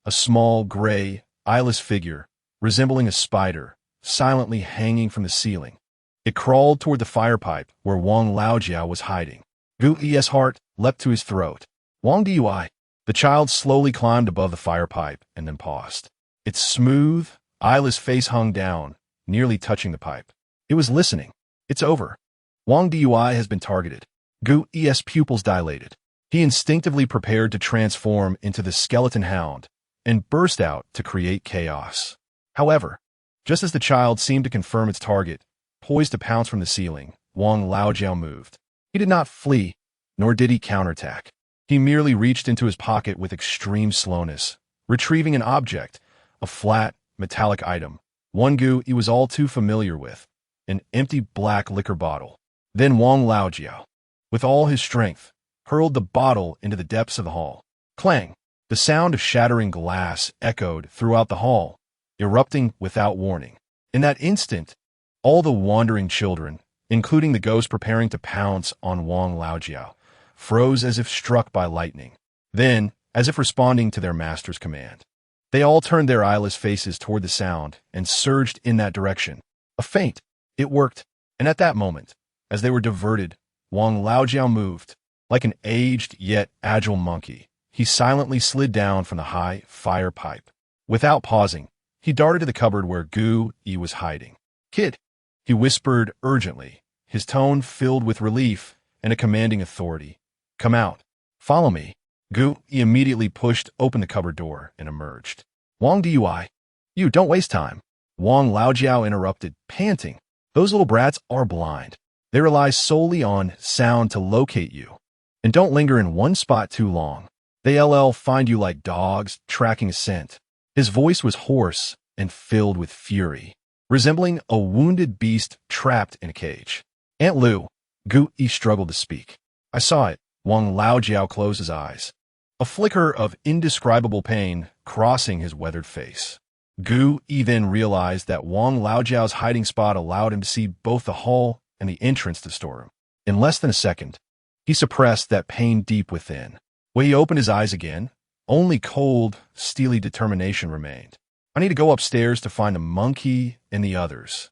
a small, gray, eyeless figure, resembling a spider, silently hanging from the ceiling. It crawled toward the fire pipe where Wang Laojiao was hiding. Gu's heart leapt to his throat. Wang Dui. The child slowly climbed above the fire pipe and then paused. Its smooth, eyeless face hung down, nearly touching the pipe. It was listening. It's over. Wang Dui has been targeted. Gu's pupils dilated. He instinctively prepared to transform into the skeleton hound and burst out to create chaos. However, just as the child seemed to confirm its target, poised to pounce from the ceiling, Wang Laojiao moved. He did not flee, nor did he counterattack. He merely reached into his pocket with extreme slowness, retrieving an object, a flat, metallic item, one Gu he was all too familiar with, an empty black liquor bottle. Then Wang Laojiao, with all his strength, hurled the bottle into the depths of the hall. Clang! The sound of shattering glass echoed throughout the hall, erupting without warning. In that instant, all the wandering children, including the ghost preparing to pounce on Wang Laojiao, froze as if struck by lightning. Then, as if responding to their master's command, they all turned their eyeless faces toward the sound and surged in that direction. A feint. It worked. And at that moment, as they were diverted, Wang Laojiao moved. Like an aged yet agile monkey, he silently slid down from the high fire pipe. Without pausing, he darted to the cupboard where Gu Yi was hiding. Kid, he whispered urgently, his tone filled with relief and a commanding authority. Come out. Follow me. Gu Yi immediately pushed open the cupboard door and emerged. Wang Dui. You don't waste time. Wang Laojiao interrupted, panting. Those little brats are blind. They rely solely on sound to locate you. And don't linger in one spot too long. They'll find you like dogs tracking a scent. His voice was hoarse and filled with fury, resembling a wounded beast trapped in a cage. Aunt Lu, Gu Yi struggled to speak. I saw it. Wang Laojiao closed his eyes, a flicker of indescribable pain crossing his weathered face. Gu Yi then realized that Wang Laojiao's hiding spot allowed him to see both the hall and the entrance to the storeroom. In less than a second, he suppressed that pain deep within. When he opened his eyes again, only cold, steely determination remained. I need to go upstairs to find the monkey and the others.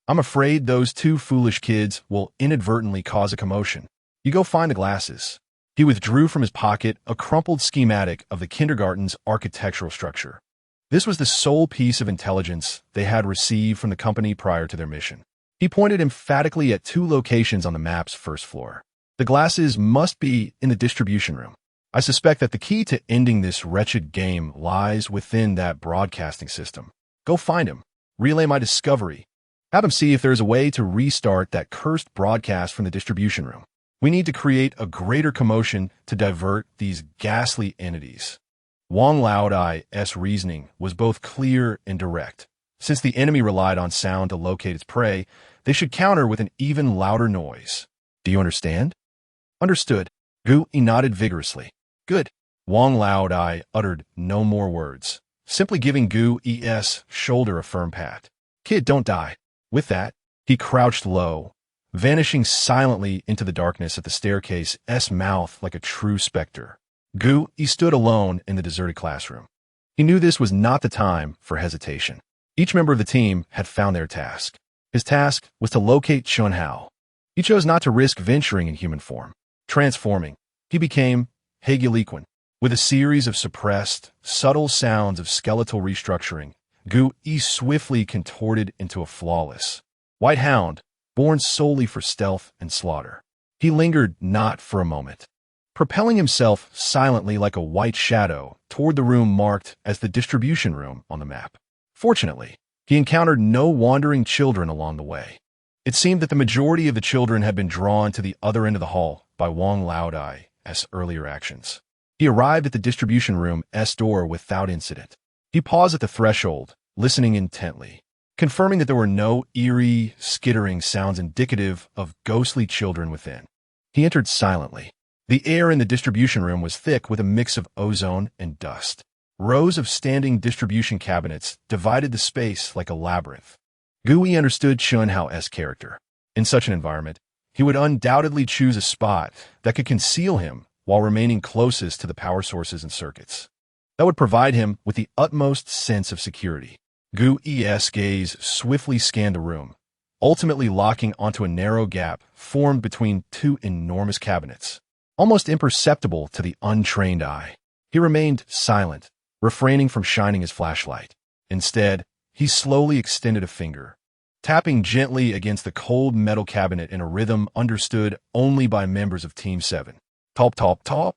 I'm afraid those two foolish kids will inadvertently cause a commotion. You go find the glasses. He withdrew from his pocket a crumpled schematic of the kindergarten's architectural structure. This was the sole piece of intelligence they had received from the company prior to their mission. He pointed emphatically at two locations on the map's first floor. The glasses must be in the distribution room. I suspect that the key to ending this wretched game lies within that broadcasting system. Go find him. Relay my discovery. Have him see if there is a way to restart that cursed broadcast from the distribution room. We need to create a greater commotion to divert these ghastly entities. Wang Laojiao's reasoning was both clear and direct. Since the enemy relied on sound to locate its prey, they should counter with an even louder noise. Do you understand? Understood. Gu Yi nodded vigorously. Good. Wang Laojiao uttered no more words, simply giving Gu Yi's shoulder a firm pat. Kid, don't die. With that, he crouched low, vanishing silently into the darkness at the staircase's mouth like a true specter. Gu Yi stood alone in the deserted classroom. He knew this was not the time for hesitation. Each member of the team had found their task. His task was to locate Chunhao. He chose not to risk venturing in human form. Transforming, he became Hegeliquan. With a series of suppressed, subtle sounds of skeletal restructuring, Gu Yi swiftly contorted into a flawless white hound, born solely for stealth and slaughter. He lingered not for a moment, propelling himself silently like a white shadow toward the room marked as the distribution room on the map. Fortunately, he encountered no wandering children along the way. It seemed that the majority of the children had been drawn to the other end of the hall by Wang Laodai's earlier actions. He arrived at the distribution room's door without incident. He paused at the threshold, listening intently, confirming that there were no eerie, skittering sounds indicative of ghostly children within. He entered silently. The air in the distribution room was thick with a mix of ozone and dust. Rows of standing distribution cabinets divided the space like a labyrinth. Gui understood Chun Hao's character. In such an environment, he would undoubtedly choose a spot that could conceal him while remaining closest to the power sources and circuits. That would provide him with the utmost sense of security. Gui's gaze swiftly scanned the room, ultimately locking onto a narrow gap formed between two enormous cabinets, almost imperceptible to the untrained eye. He remained silent, refraining from shining his flashlight. Instead, he slowly extended a finger, tapping gently against the cold metal cabinet in a rhythm understood only by members of Team 7. Top, top, top.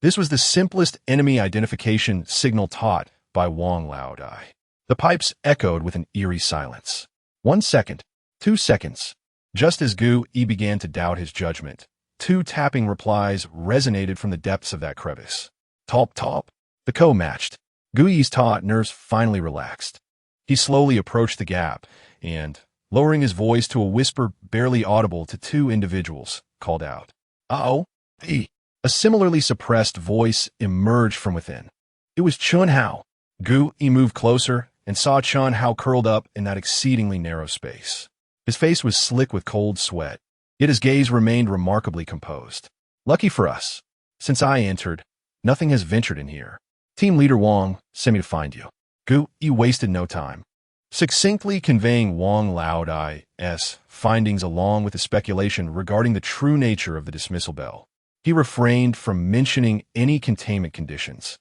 This was the simplest enemy identification signal taught by Wang Laodai. The pipes echoed with an eerie silence. 1 second, 2 seconds. Just as Gui began to doubt his judgment, 2 tapping replies resonated from the depths of that crevice. Top, top. The code matched. Gui's taut nerves finally relaxed. He slowly approached the gap and, lowering his voice to a whisper barely audible to 2 individuals, called out, "Uh-oh, B." A similarly suppressed voice emerged from within. It was Chun Hao. Gui moved closer and saw Chun Hao curled up in that exceedingly narrow space. His face was slick with cold sweat, yet his gaze remained remarkably composed. "Lucky for us. Since I entered, nothing has ventured in here. Team Leader Wang sent me to find you." Gui wasted no time, succinctly conveying Wang Laodai's findings along with the speculation regarding the true nature of the dismissal bell. He refrained from mentioning any containment conditions,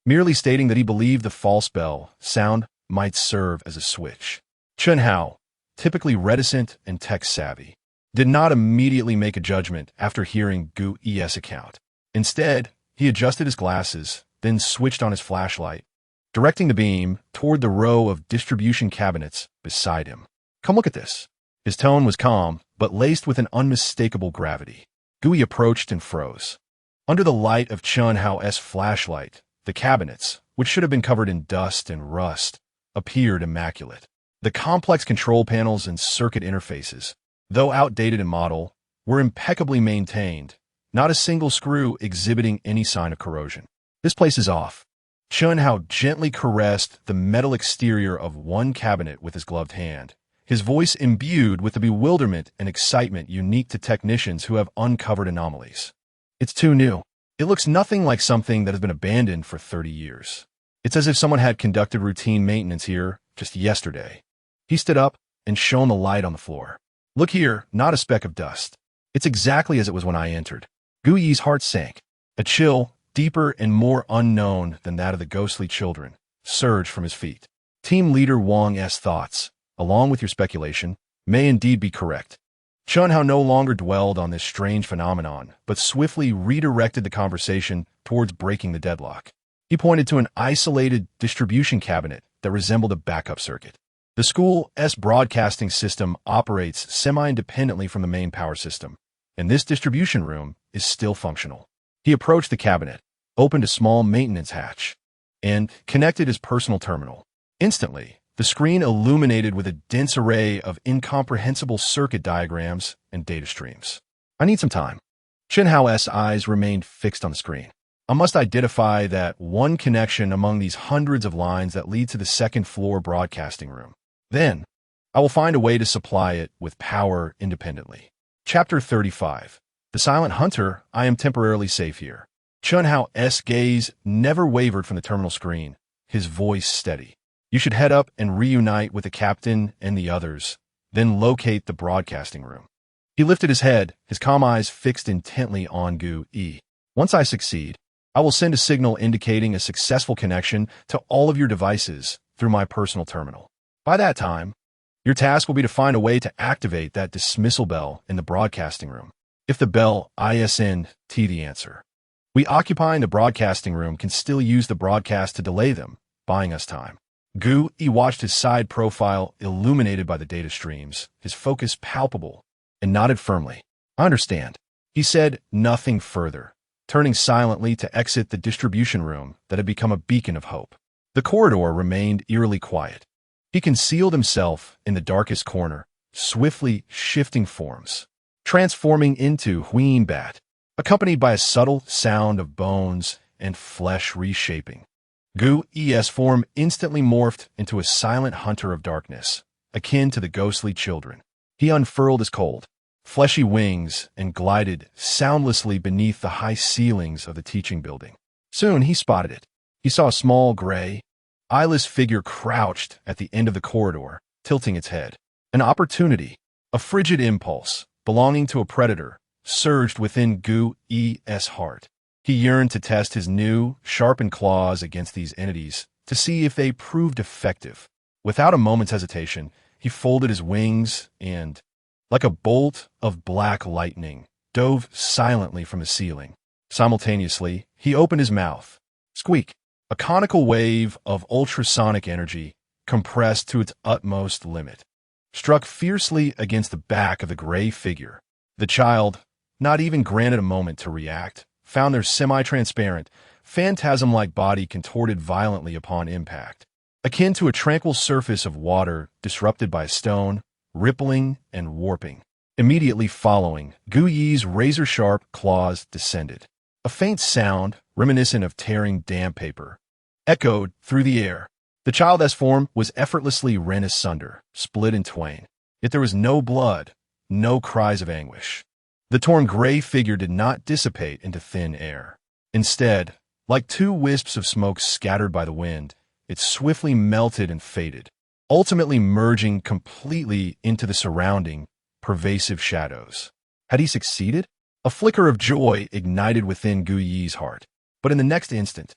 merely stating that he believed the false bell sound might serve as a switch. Chun Hao, typically reticent and tech-savvy, did not immediately make a judgment after hearing Gui's account. Instead, he adjusted his glasses, then switched on his flashlight, directing the beam toward the row of distribution cabinets beside him. "Come look at this." His tone was calm, but laced with an unmistakable gravity. Gui approached and froze. Under the light of Chun Hao's flashlight, the cabinets, which should have been covered in dust and rust, appeared immaculate. The complex control panels and circuit interfaces, though outdated in model, were impeccably maintained, not a single screw exhibiting any sign of corrosion. "This place is off." Chun Hao gently caressed the metal exterior of one cabinet with his gloved hand, his voice imbued with the bewilderment and excitement unique to technicians who have uncovered anomalies. "It's too new. It looks nothing like something that has been abandoned for 30 years. It's as if someone had conducted routine maintenance here just yesterday." He stood up and shone the light on the floor. "Look here, not a speck of dust. It's exactly as it was when I entered." Gui's heart sank. A chill, deeper and more unknown than that of the ghostly children, surged from his feet. Team Leader Wang's thoughts, along with your speculation, may indeed be correct. Chun Hao no longer dwelled on this strange phenomenon, but swiftly redirected the conversation towards breaking the deadlock. He pointed to an isolated distribution cabinet that resembled a backup circuit. The school's broadcasting system operates semi-independently from the main power system, and this distribution room is still functional. He approached the cabinet, opened a small maintenance hatch, and connected his personal terminal. Instantly, the screen illuminated with a dense array of incomprehensible circuit diagrams and data streams. "I need some time." Chun Hao's eyes remained fixed on the screen. "I must identify that one connection among these hundreds of lines that lead to the second-floor broadcasting room. Then, I will find a way to supply it with power independently." Chapter 35. The Silent Hunter. I am temporarily safe here. Chun Hao's gaze never wavered from the terminal screen, his voice steady. "You should head up and reunite with the captain and the others, then locate the broadcasting room." He lifted his head, his calm eyes fixed intently on Gui. "Once I succeed, I will send a signal indicating a successful connection to all of your devices through my personal terminal. By that time, your task will be to find a way to activate that dismissal bell in the broadcasting room. If the bell isn't the answer. We occupying the broadcasting room can still use the broadcast to delay them, buying us time. Gu Yi watched his side profile illuminated by the data streams, his focus palpable, and nodded firmly. I understand. He said nothing further, turning silently to exit the distribution room that had become a beacon of hope. The corridor remained eerily quiet. He concealed himself in the darkest corner, swiftly shifting forms, transforming into Hueen Bat, accompanied by a subtle sound of bones and flesh reshaping. Gu Yi's form instantly morphed into a silent hunter of darkness, akin to the ghostly children. He unfurled his cold, fleshy wings and glided soundlessly beneath the high ceilings of the teaching building. Soon he spotted it. He saw a small, gray, eyeless figure crouched at the end of the corridor, tilting its head. An opportunity, a frigid impulse, belonging to a predator, surged within Gu Yi's heart. He yearned to test his new, sharpened claws against these entities, to see if they proved effective. Without a moment's hesitation, he folded his wings and, like a bolt of black lightning, dove silently from the ceiling. Simultaneously, he opened his mouth. Squeak! A conical wave of ultrasonic energy, compressed to its utmost limit, struck fiercely against the back of the gray figure. The child, not even granted a moment to react, found their semi-transparent, phantasm-like body contorted violently upon impact, akin to a tranquil surface of water disrupted by a stone, rippling and warping. Immediately following, Gu Yi's razor-sharp claws descended. A faint sound, reminiscent of tearing damp paper, echoed through the air. The child's form was effortlessly rent asunder, split in twain. Yet there was no blood, no cries of anguish. The torn gray figure did not dissipate into thin air. Instead, like two wisps of smoke scattered by the wind, it swiftly melted and faded, ultimately merging completely into the surrounding, pervasive shadows. Had he succeeded? A flicker of joy ignited within Gu Yi's heart. But in the next instant,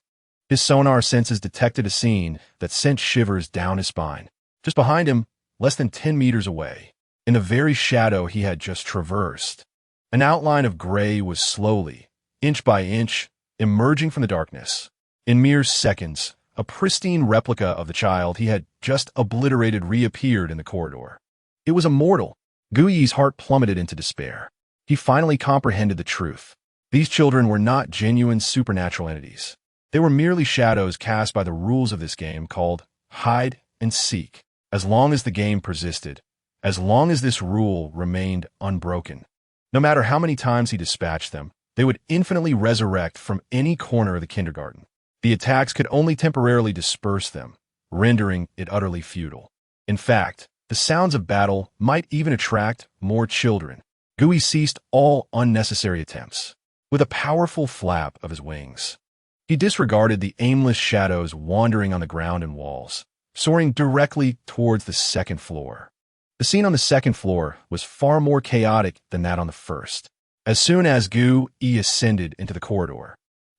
his sonar senses detected a scene that sent shivers down his spine. Just behind him, less than 10 meters away, in the very shadow he had just traversed, an outline of gray was slowly, inch by inch, emerging from the darkness. In mere seconds, a pristine replica of the child he had just obliterated reappeared in the corridor. It was immortal. Gu Yi's heart plummeted into despair. He finally comprehended the truth. These children were not genuine supernatural entities. They were merely shadows cast by the rules of this game called hide and seek. As long as the game persisted, as long as this rule remained unbroken, no matter how many times he dispatched them, they would infinitely resurrect from any corner of the kindergarten. The attacks could only temporarily disperse them, rendering it utterly futile. In fact, the sounds of battle might even attract more children. Gu Yi ceased all unnecessary attempts. With a powerful flap of his wings, he disregarded the aimless shadows wandering on the ground and walls, soaring directly towards the second floor. The scene on the second floor was far more chaotic than that on the first. As soon as Gu Yi ascended into the corridor,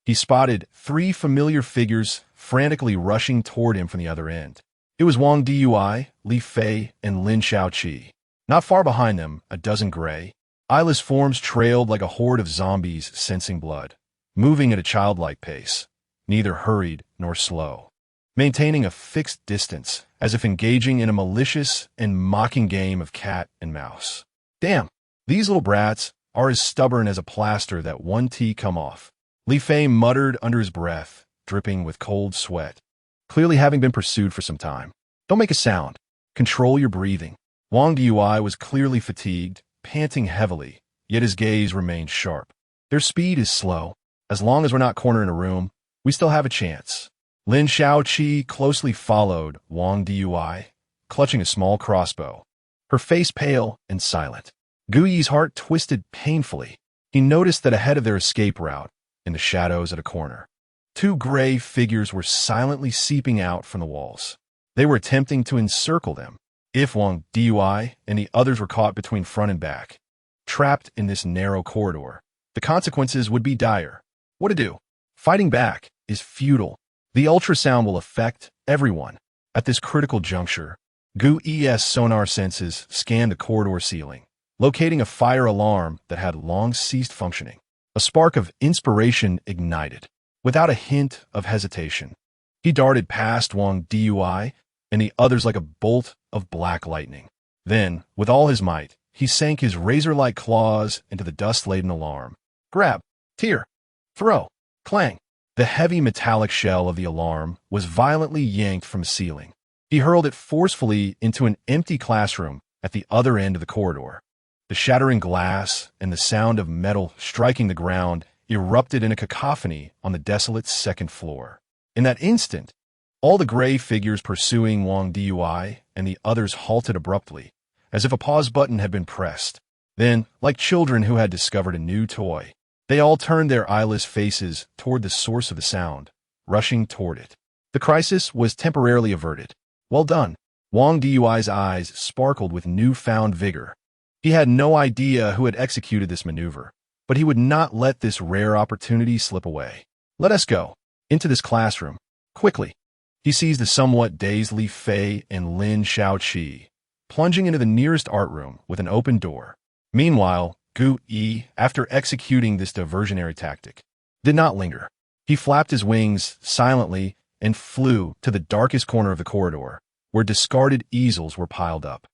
he spotted 3 familiar figures frantically rushing toward him from the other end. It was Wang Dui, Li Fei, and Lin Shaoqi. Not far behind them, a dozen gray, eyeless forms trailed like a horde of zombies sensing blood, moving at a childlike pace, neither hurried nor slow, maintaining a fixed distance, as if engaging in a malicious and mocking game of cat and mouse. Damn, these little brats are as stubborn as a plaster that one T come off. Li Fei muttered under his breath, dripping with cold sweat, clearly having been pursued for some time. Don't make a sound. Control your breathing. Wang Dui was clearly fatigued, panting heavily, yet his gaze remained sharp. Their speed is slow. As long as we're not cornered in a room, we still have a chance. Lin Shaoqi closely followed Wang Dui, clutching a small crossbow, her face pale and silent. Gu Yi's heart twisted painfully. He noticed that ahead of their escape route, in the shadows at a corner, 2 gray figures were silently seeping out from the walls. They were attempting to encircle them. If Wang Dui and the others were caught between front and back, trapped in this narrow corridor, the consequences would be dire. What to do? Fighting back is futile. The ultrasound will affect everyone. At this critical juncture, Gu Yi's sonar senses scanned the corridor ceiling, locating a fire alarm that had long ceased functioning. A spark of inspiration ignited. Without a hint of hesitation, he darted past Wang Dui and the others like a bolt of black lightning. Then, with all his might, he sank his razor-like claws into the dust-laden alarm. Grab, tear, throw, clang. The heavy metallic shell of the alarm was violently yanked from the ceiling. He hurled it forcefully into an empty classroom at the other end of the corridor. The shattering glass and the sound of metal striking the ground erupted in a cacophony on the desolate second floor. In that instant, all the gray figures pursuing Wang Dui and the others halted abruptly, as if a pause button had been pressed. Then, like children who had discovered a new toy, they all turned their eyeless faces toward the source of the sound, rushing toward it. The crisis was temporarily averted. Well done. Wang Dui's eyes sparkled with newfound vigor. He had no idea who had executed this maneuver, but he would not let this rare opportunity slip away. Let us go. Into this classroom. Quickly. He seized the somewhat dazed Li Fei and Lin Shaoqi, plunging into the nearest art room with an open door. Meanwhile, Gu Yi, after executing this diversionary tactic, did not linger. He flapped his wings silently and flew to the darkest corner of the corridor, where discarded easels were piled up.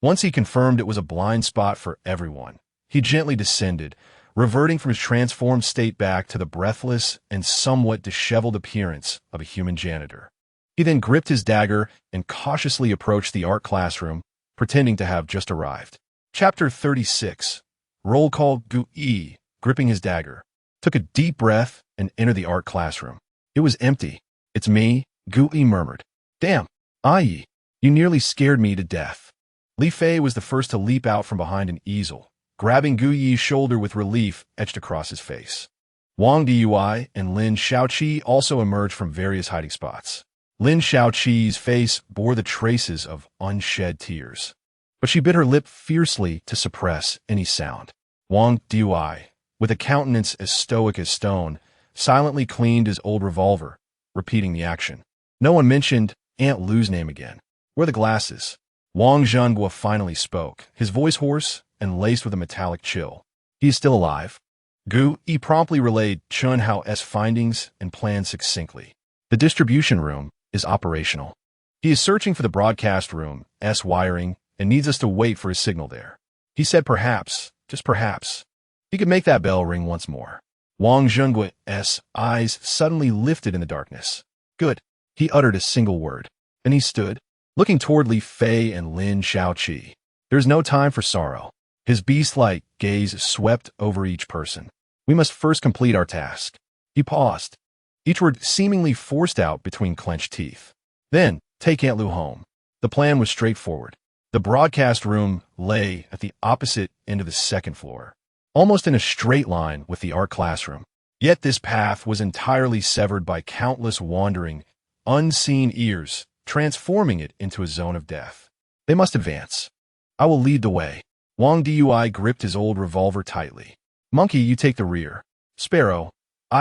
Once he confirmed it was a blind spot for everyone, he gently descended, reverting from his transformed state back to the breathless and somewhat disheveled appearance of a human janitor. He then gripped his dagger and cautiously approached the art classroom, pretending to have just arrived. Chapter 36. Roll call. Gu Yi, gripping his dagger, took a deep breath and entered the art classroom. It was empty. It's me, Gu Yi murmured. Damn, Ai, you nearly scared me to death. Li Fei was the first to leap out from behind an easel, grabbing Gu Yi's shoulder with relief etched across his face. Wang Dui and Lin Shaoqi also emerged from various hiding spots. Lin Shaoqi's face bore the traces of unshed tears, but she bit her lip fiercely to suppress any sound. Wang Dui, with a countenance as stoic as stone, silently cleaned his old revolver, repeating the action. No one mentioned Aunt Lu's name again. Where are the glasses? Wang Zhenghua finally spoke, his voice hoarse and laced with a metallic chill. He is still alive. Gu Yi promptly relayed Chun Hao's findings and plans succinctly. The distribution room is operational. He is searching for the broadcast room's wiring and needs us to wait for his signal there. He said perhaps, just perhaps, he could make that bell ring once more. Wang Zhenghua's eyes suddenly lifted in the darkness. Good. He uttered a single word. Then he stood, looking toward Li Fei and Lin Shaoqi. There's no time for sorrow. His beast-like gaze swept over each person. We must first complete our task. He paused, each word seemingly forced out between clenched teeth. Then, take Aunt Lu home. The plan was straightforward. The broadcast room lay at the opposite end of the second floor, almost in a straight line with the art classroom. Yet this path was entirely severed by countless wandering, unseen ears, transforming it into a zone of death. They must advance. I will lead the way. Wang Dui gripped his old revolver tightly. Monkey, you take the rear. Sparrow,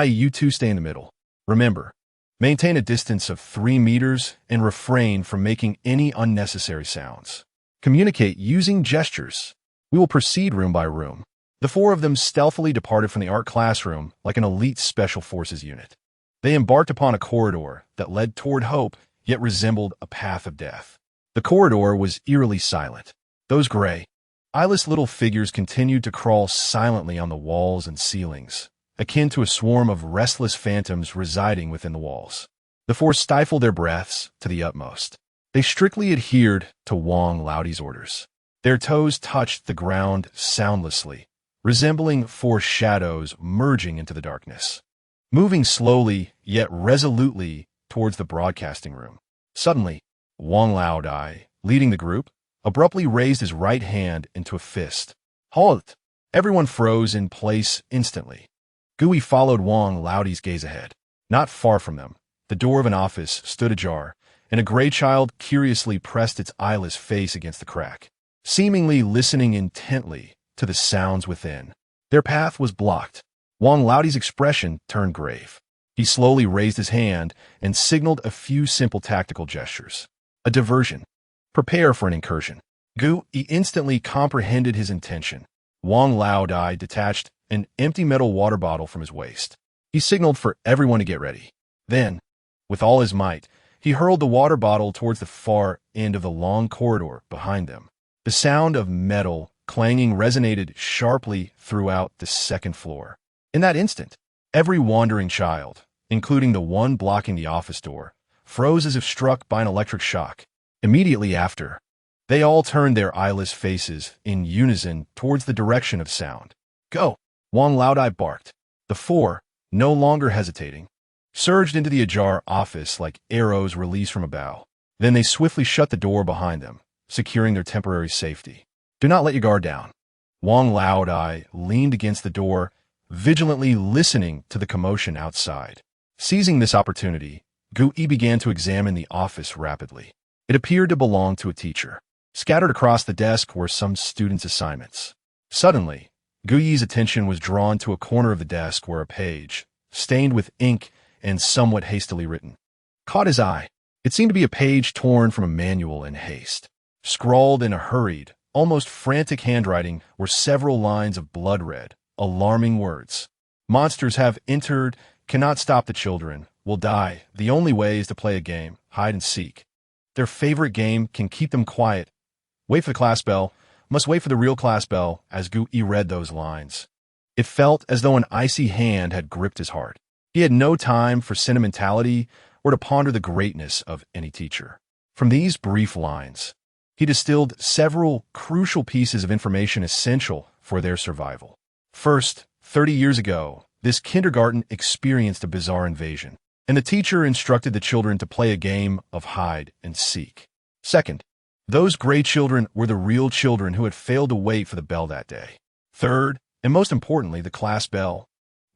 you two stay in the middle. Remember, maintain a distance of 3 meters and refrain from making any unnecessary sounds. Communicate using gestures. We will proceed room by room. The 4 of them stealthily departed from the art classroom like an elite special forces unit. They embarked upon a corridor that led toward hope, yet resembled a path of death. The corridor was eerily silent. Those gray, eyeless little figures continued to crawl silently on the walls and ceilings, akin to a swarm of restless phantoms residing within the walls. The 4 stifled their breaths to the utmost. They strictly adhered to Wang Laodi's orders. Their toes touched the ground soundlessly, resembling 4 shadows merging into the darkness. Moving slowly, yet resolutely, towards the broadcasting room. Suddenly, Wang Laodi, leading the group, abruptly raised his right hand into a fist. Halt! Everyone froze in place instantly. Gu Yi followed Wang Laodi's gaze ahead. Not far from them, the door of an office stood ajar, and a gray child curiously pressed its eyeless face against the crack, seemingly listening intently to the sounds within. Their path was blocked. Wang Laodi's expression turned grave. He slowly raised his hand and signaled a few simple tactical gestures. A diversion. Prepare for an incursion. Gu Yi instantly comprehended his intention. Wang Laodai detached an empty metal water bottle from his waist. He signaled for everyone to get ready. Then, with all his might, he hurled the water bottle towards the far end of the long corridor behind them. The sound of metal clanging resonated sharply throughout the second floor. In that instant, every wandering child, including the one blocking the office door, froze as if struck by an electric shock. Immediately after, they all turned their eyeless faces in unison towards the direction of sound. Go! Wang Laodai barked. The four, no longer hesitating, surged into the ajar office like arrows released from a bow. Then they swiftly shut the door behind them, securing their temporary safety. Do not let your guard down. Wang Laodai leaned against the door, vigilantly listening to the commotion outside. Seizing this opportunity, Gu Yi began to examine the office rapidly. It appeared to belong to a teacher. Scattered across the desk were some students' assignments. Suddenly, Gu Yi's attention was drawn to a corner of the desk where a page, stained with ink and somewhat hastily written, caught his eye. It seemed to be a page torn from a manual in haste. Scrawled in a hurried, almost frantic handwriting were several lines of blood-red, alarming words. Monsters have entered, cannot stop the children, will die. The only way is to play a game, hide and seek. Their favorite game can keep them quiet. Wait for the class bell, must wait for the real class bell. As Gu Yi read those lines, it felt as though an icy hand had gripped his heart. He had no time for sentimentality or to ponder the greatness of any teacher. From these brief lines, he distilled several crucial pieces of information essential for their survival. First, 30 years ago, this kindergarten experienced a bizarre invasion, and the teacher instructed the children to play a game of hide and seek. Second, those gray children were the real children who had failed to wait for the bell that day. Third, and most importantly, the class bell.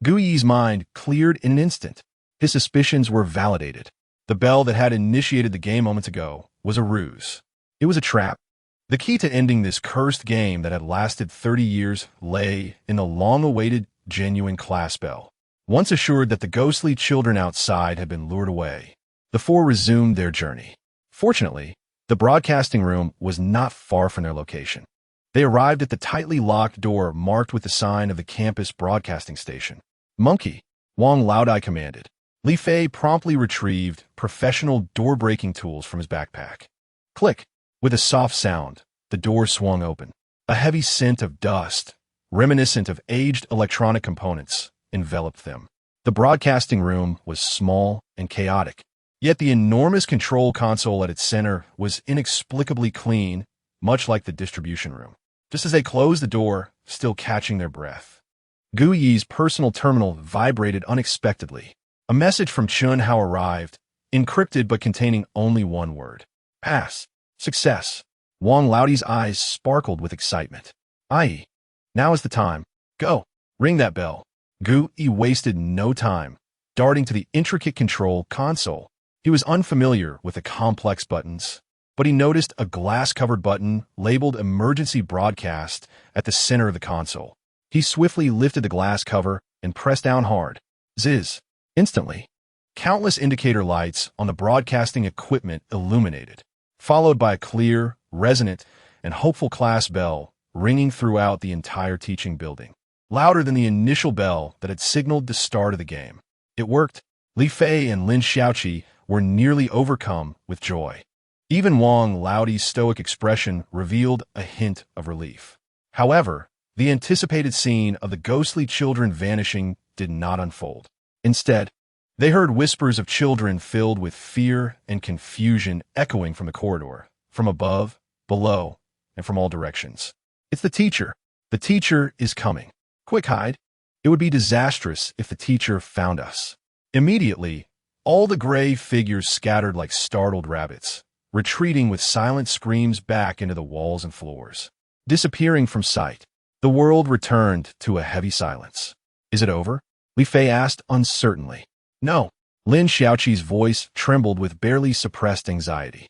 Gu Yi's mind cleared in an instant. His suspicions were validated. The bell that had initiated the game moments ago was a ruse. It was a trap. The key to ending this cursed game that had lasted 30 years lay in the long-awaited genuine class bell. Once assured that the ghostly children outside had been lured away, the four resumed their journey. Fortunately, the broadcasting room was not far from their location. They arrived at the tightly locked door marked with the sign of the campus broadcasting station. Monkey, Wang Laodai commanded. Li Fei promptly retrieved professional door-breaking tools from his backpack. Click! With a soft sound, the door swung open. A heavy scent of dust, reminiscent of aged electronic components, enveloped them. The broadcasting room was small and chaotic, yet the enormous control console at its center was inexplicably clean, much like the distribution room. Just as they closed the door, still catching their breath, Gu Yi's personal terminal vibrated unexpectedly. A message from Chun Hao arrived, encrypted but containing only one word. Pass. Success. Wang Laodai's eyes sparkled with excitement. Aye. Now is the time. Go. Ring that bell. Gu Yi wasted no time, darting to the intricate control console. He was unfamiliar with the complex buttons, but he noticed a glass-covered button labeled Emergency Broadcast at the center of the console. He swiftly lifted the glass cover and pressed down hard. Ziz. Instantly, countless indicator lights on the broadcasting equipment illuminated, followed by a clear, resonant, and hopeful class bell ringing throughout the entire teaching building, louder than the initial bell that had signaled the start of the game. It worked. Li Fei and Lin Xiaoqi were nearly overcome with joy. Even Wang Laodai's stoic expression revealed a hint of relief. However, the anticipated scene of the ghostly children vanishing did not unfold. Instead, they heard whispers of children filled with fear and confusion echoing from the corridor, from above, below, and from all directions. It's the teacher. The teacher is coming. Quick, hide. It would be disastrous if the teacher found us. Immediately, all the gray figures scattered like startled rabbits, retreating with silent screams back into the walls and floors. Disappearing from sight, the world returned to a heavy silence. Is it over? Li Fei asked uncertainly. No. Lin Xiaoqi's voice trembled with barely suppressed anxiety.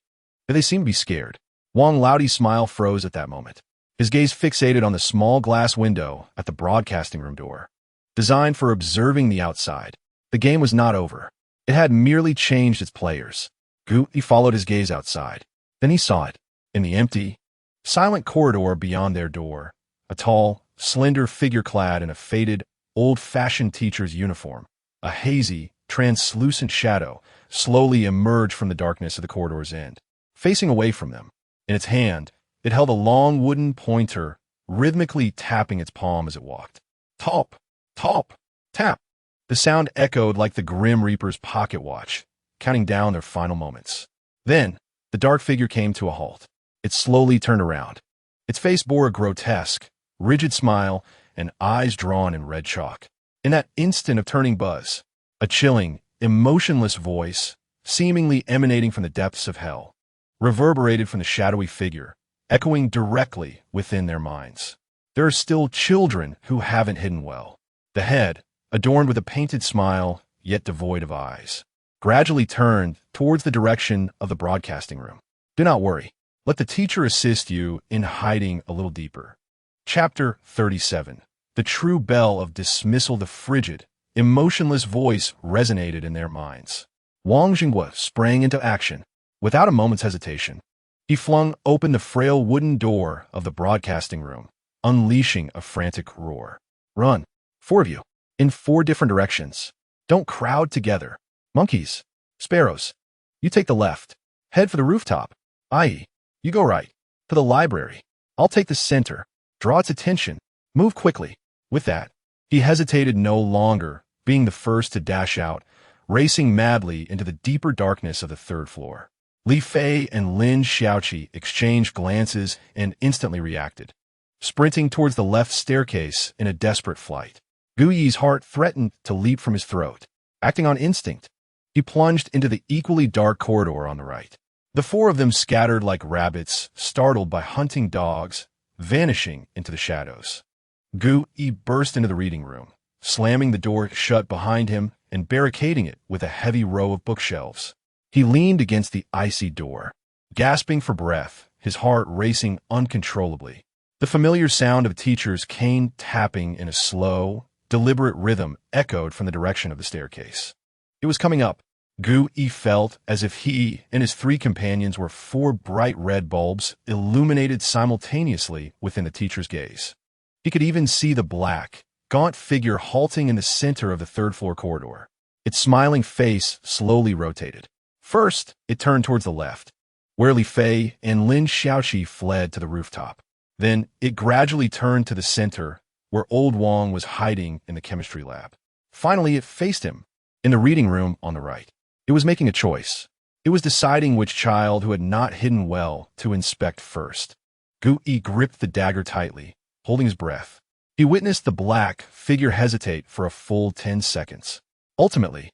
They seemed to be scared. Wang Laodai's smile froze at that moment. His gaze fixated on the small glass window at the broadcasting room door. Designed for observing the outside, the game was not over. It had merely changed its players. Gu Yi followed his gaze outside. Then he saw it. In the empty, Silent corridor beyond their door. A tall, slender figure clad in a faded, old-fashioned teacher's uniform. A hazy, translucent shadow slowly emerged from the darkness of the corridor's end. Facing away from them, in its hand, it held a long wooden pointer, rhythmically tapping its palm as it walked. Top, top, tap. The sound echoed like the Grim Reaper's pocket watch, counting down their final moments. Then, the dark figure came to a halt. It slowly turned around. Its face bore a grotesque, rigid smile and eyes drawn in red chalk. In that instant of turning buzz, a chilling, emotionless voice, seemingly emanating from the depths of hell, reverberated from the shadowy figure, echoing directly within their minds. There are still children who haven't hidden well. The head, adorned with a painted smile, yet devoid of eyes, gradually turned towards the direction of the broadcasting room. Do not worry. Let the teacher assist you in hiding a little deeper. Chapter 37. The true bell of dismissal. The frigid, emotionless voice resonated in their minds. Wang Jinghua sprang into action. Without a moment's hesitation, he flung open the frail wooden door of the broadcasting room, unleashing a frantic roar. Run, 4 of you, in 4 different directions. Don't crowd together. Monkeys, sparrows, you take the left. Head for the rooftop. I.e., you go right. To the library. I'll take the center. Draw its attention. Move quickly. With that, he hesitated no longer, being the first to dash out, racing madly into the deeper darkness of the 3rd floor. Li Fei and Lin Xiaoqi exchanged glances and instantly reacted, sprinting towards the left staircase in a desperate flight. Gu Yi's heart threatened to leap from his throat. Acting on instinct, he plunged into the equally dark corridor on the right. The 4 of them scattered like rabbits, startled by hunting dogs, vanishing into the shadows. Gu Yi burst into the reading room, slamming the door shut behind him and barricading it with a heavy row of bookshelves. He leaned against the icy door, gasping for breath, his heart racing uncontrollably. The familiar sound of a teacher's cane tapping in a slow, deliberate rhythm echoed from the direction of the staircase. It was coming up. Gu Yi felt as if he and his 3 companions were 4 bright red bulbs illuminated simultaneously within the teacher's gaze. He could even see the black, gaunt figure halting in the center of the 3rd floor corridor. Its smiling face slowly rotated. First, it turned towards the left, where Li Fei and Lin Xiaoqi fled to the rooftop. Then, it gradually turned to the center, where old Wang was hiding in the chemistry lab. Finally, it faced him, in the reading room on the right. It was making a choice. It was deciding which child who had not hidden well to inspect first. Gu Yi gripped the dagger tightly, holding his breath. He witnessed the black figure hesitate for a full 10 seconds. Ultimately,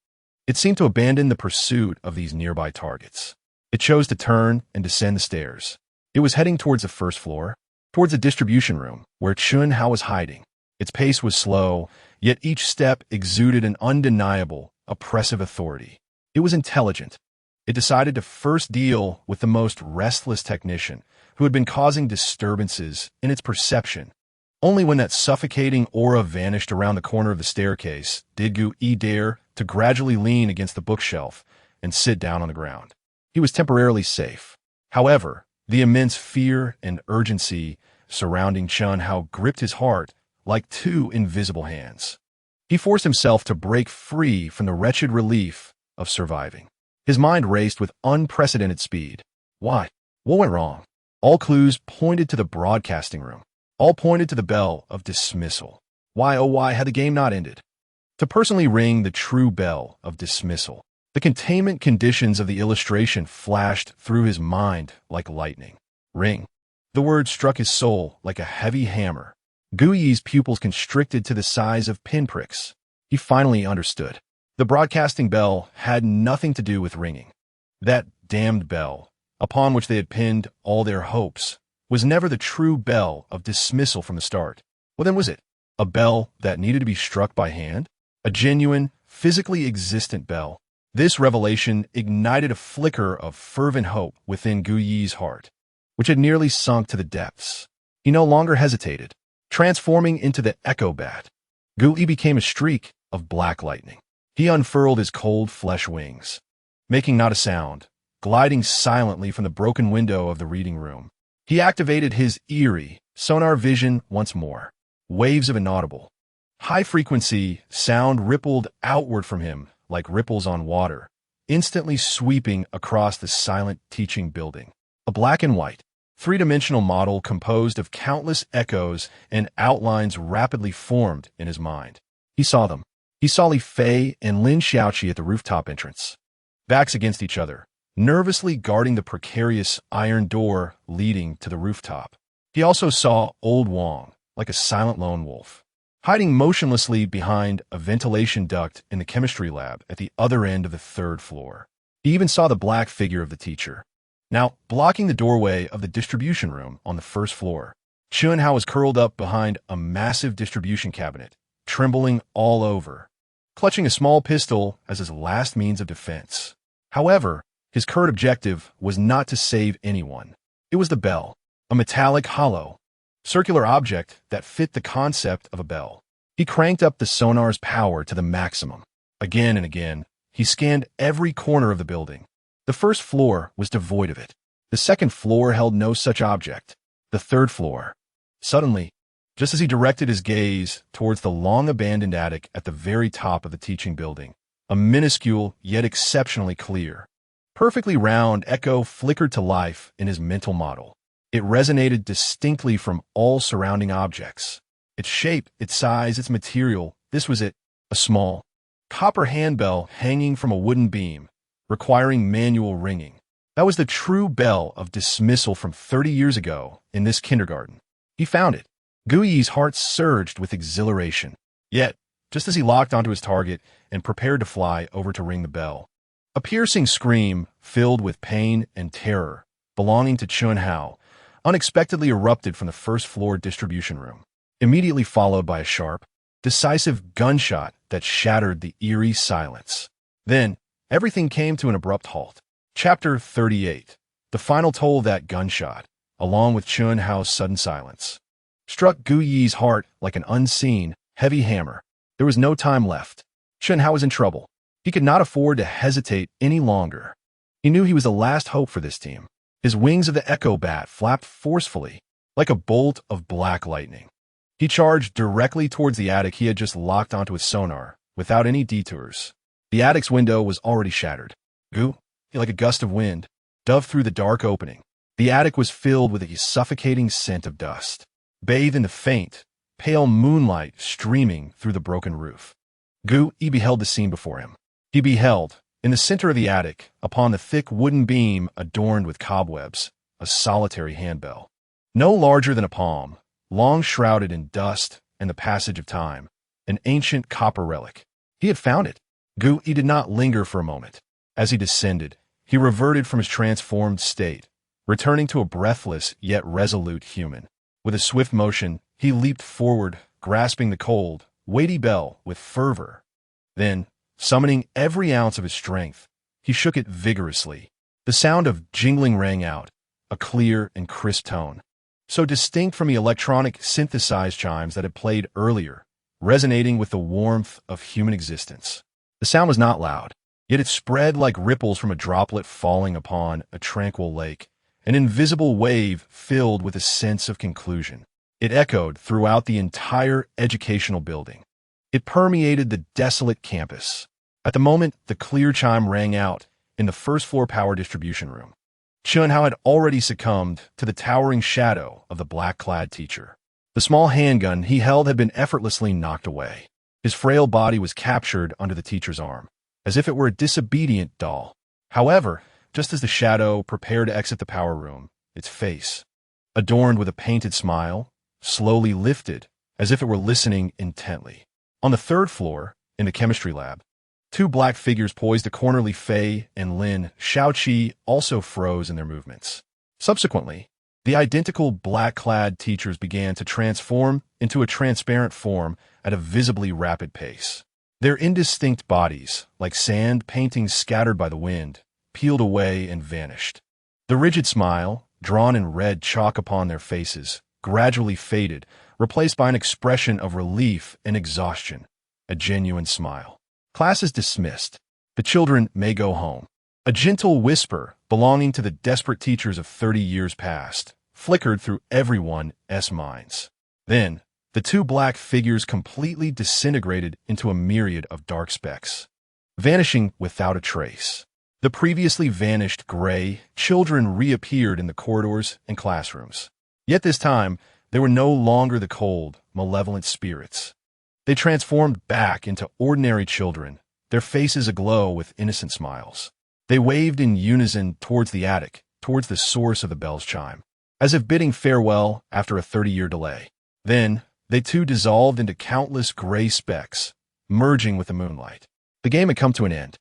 it seemed to abandon the pursuit of these nearby targets. It chose to turn and descend the stairs. It was heading towards the 1st floor, towards the distribution room, where Chun Hao was hiding. Its pace was slow, yet each step exuded an undeniable, oppressive authority. It was intelligent. It decided to first deal with the most restless technician who had been causing disturbances in its perception. Only when that suffocating aura vanished around the corner of the staircase did Gu Yi dare to gradually lean against the bookshelf and sit down on the ground. He was temporarily safe. However, the immense fear and urgency surrounding Chun Hao gripped his heart like 2 invisible hands. He forced himself to break free from the wretched relief of surviving. His mind raced with unprecedented speed. Why? What went wrong? All clues pointed to the broadcasting room. All pointed to the bell of dismissal. Why, oh why, had the game not ended? To personally ring the true bell of dismissal, the containment conditions of the illustration flashed through his mind like lightning. Ring. The word struck his soul like a heavy hammer. Gu Yi's pupils constricted to the size of pinpricks. He finally understood. The broadcasting bell had nothing to do with ringing. That damned bell, upon which they had pinned all their hopes, was never the true bell of dismissal from the start. What then was it? A bell that needed to be struck by hand? A genuine, physically existent bell? This revelation ignited a flicker of fervent hope within Gu Yi's heart, which had nearly sunk to the depths. He no longer hesitated. Transforming into the echo bat, Gu Yi became a streak of black lightning. He unfurled his cold flesh wings, making not a sound, gliding silently from the broken window of the reading room. He He activated his eerie sonar vision once more. Waves of inaudible, high-frequency sound rippled outward from him like ripples on water, instantly sweeping across the silent teaching building. A black and white, three-dimensional model composed of countless echoes and outlines rapidly formed in his mind. He saw them. He saw Li Fei and Lin Xiaoqi at the rooftop entrance, backs against each other, nervously guarding the precarious iron door leading to the rooftop. He also saw Old Wang, like a silent lone wolf, hiding motionlessly behind a ventilation duct in the chemistry lab at the other end of the third floor. He even saw the black figure of the teacher, now blocking the doorway of the distribution room on the first floor. Chunhao was curled up behind a massive distribution cabinet, trembling all over, clutching a small pistol as his last means of defense. However, his current objective was not to save anyone. It was the bell, a metallic, hollow, circular object that fit the concept of a bell. He cranked up the sonar's power to the maximum. Again and again, he scanned every corner of the building. The first floor was devoid of it. The second floor held no such object. The third floor. Suddenly, just as he directed his gaze towards the long-abandoned attic at the very top of the teaching building, a minuscule yet exceptionally clear, perfectly round echo flickered to life in his mental model. It resonated distinctly from all surrounding objects. Its shape, its size, its material, this was it, a small, copper handbell hanging from a wooden beam, requiring manual ringing. That was the true bell of dismissal from 30 years ago in this kindergarten. He found it. Gu Yi's heart surged with exhilaration. Yet, just as he locked onto his target and prepared to fly over to ring the bell, a piercing scream filled with pain and terror, belonging to Chunhao, unexpectedly erupted from the first-floor distribution room, immediately followed by a sharp, decisive gunshot that shattered the eerie silence. Then, everything came to an abrupt halt. Chapter 38. The final toll of that gunshot, along with Chunhao's sudden silence, struck Gu Yi's heart like an unseen, heavy hammer. There was no time left. Chunhao was in trouble. He could not afford to hesitate any longer. He knew he was the last hope for this team. His wings of the echo bat flapped forcefully, like a bolt of black lightning. He charged directly towards the attic he had just locked onto his sonar, without any detours. The attic's window was already shattered. Gu, like a gust of wind, dove through the dark opening. The attic was filled with a suffocating scent of dust, bathed in the faint, pale moonlight streaming through the broken roof. Gu Yi beheld the scene before him. He beheld, in the center of the attic, upon the thick wooden beam adorned with cobwebs, a solitary handbell. No larger than a palm, long shrouded in dust and the passage of time, an ancient copper relic. He had found it. Gu Yi did not linger for a moment. As he descended, he reverted from his transformed state, returning to a breathless yet resolute human. With a swift motion, he leaped forward, grasping the cold, weighty bell with fervor. Then, summoning every ounce of his strength, he shook it vigorously. The sound of jingling rang out, a clear and crisp tone, so distinct from the electronic synthesized chimes that had played earlier, resonating with the warmth of human existence. The sound was not loud, yet it spread like ripples from a droplet falling upon a tranquil lake, an invisible wave filled with a sense of conclusion. It echoed throughout the entire educational building. It permeated the desolate campus. At the moment the clear chime rang out in the first-floor power distribution room, Chunhao had already succumbed to the towering shadow of the black-clad teacher. The small handgun he held had been effortlessly knocked away. His frail body was captured under the teacher's arm, as if it were a disobedient doll. However, just as the shadow prepared to exit the power room, its face, adorned with a painted smile, slowly lifted as if it were listening intently. On the third floor, in the chemistry lab, two black figures poised a corner. Li Fei and Lin Xiaoqi also froze in their movements. Subsequently, the identical black-clad teachers began to transform into a transparent form at a visibly rapid pace. Their indistinct bodies, like sand paintings scattered by the wind, peeled away and vanished. The rigid smile, drawn in red chalk upon their faces, gradually faded, replaced by an expression of relief and exhaustion, a genuine smile. Class is dismissed. The children may go home. A gentle whisper belonging to the desperate teachers of 30 years past flickered through everyone's minds. Then, the two black figures completely disintegrated into a myriad of dark specks, vanishing without a trace. The previously vanished gray children reappeared in the corridors and classrooms. Yet this time, they were no longer the cold, malevolent spirits. They transformed back into ordinary children, their faces aglow with innocent smiles. They waved in unison towards the attic, towards the source of the bell's chime, as if bidding farewell after a 30-year delay. Then, they too dissolved into countless gray specks, merging with the moonlight. The game had come to an end.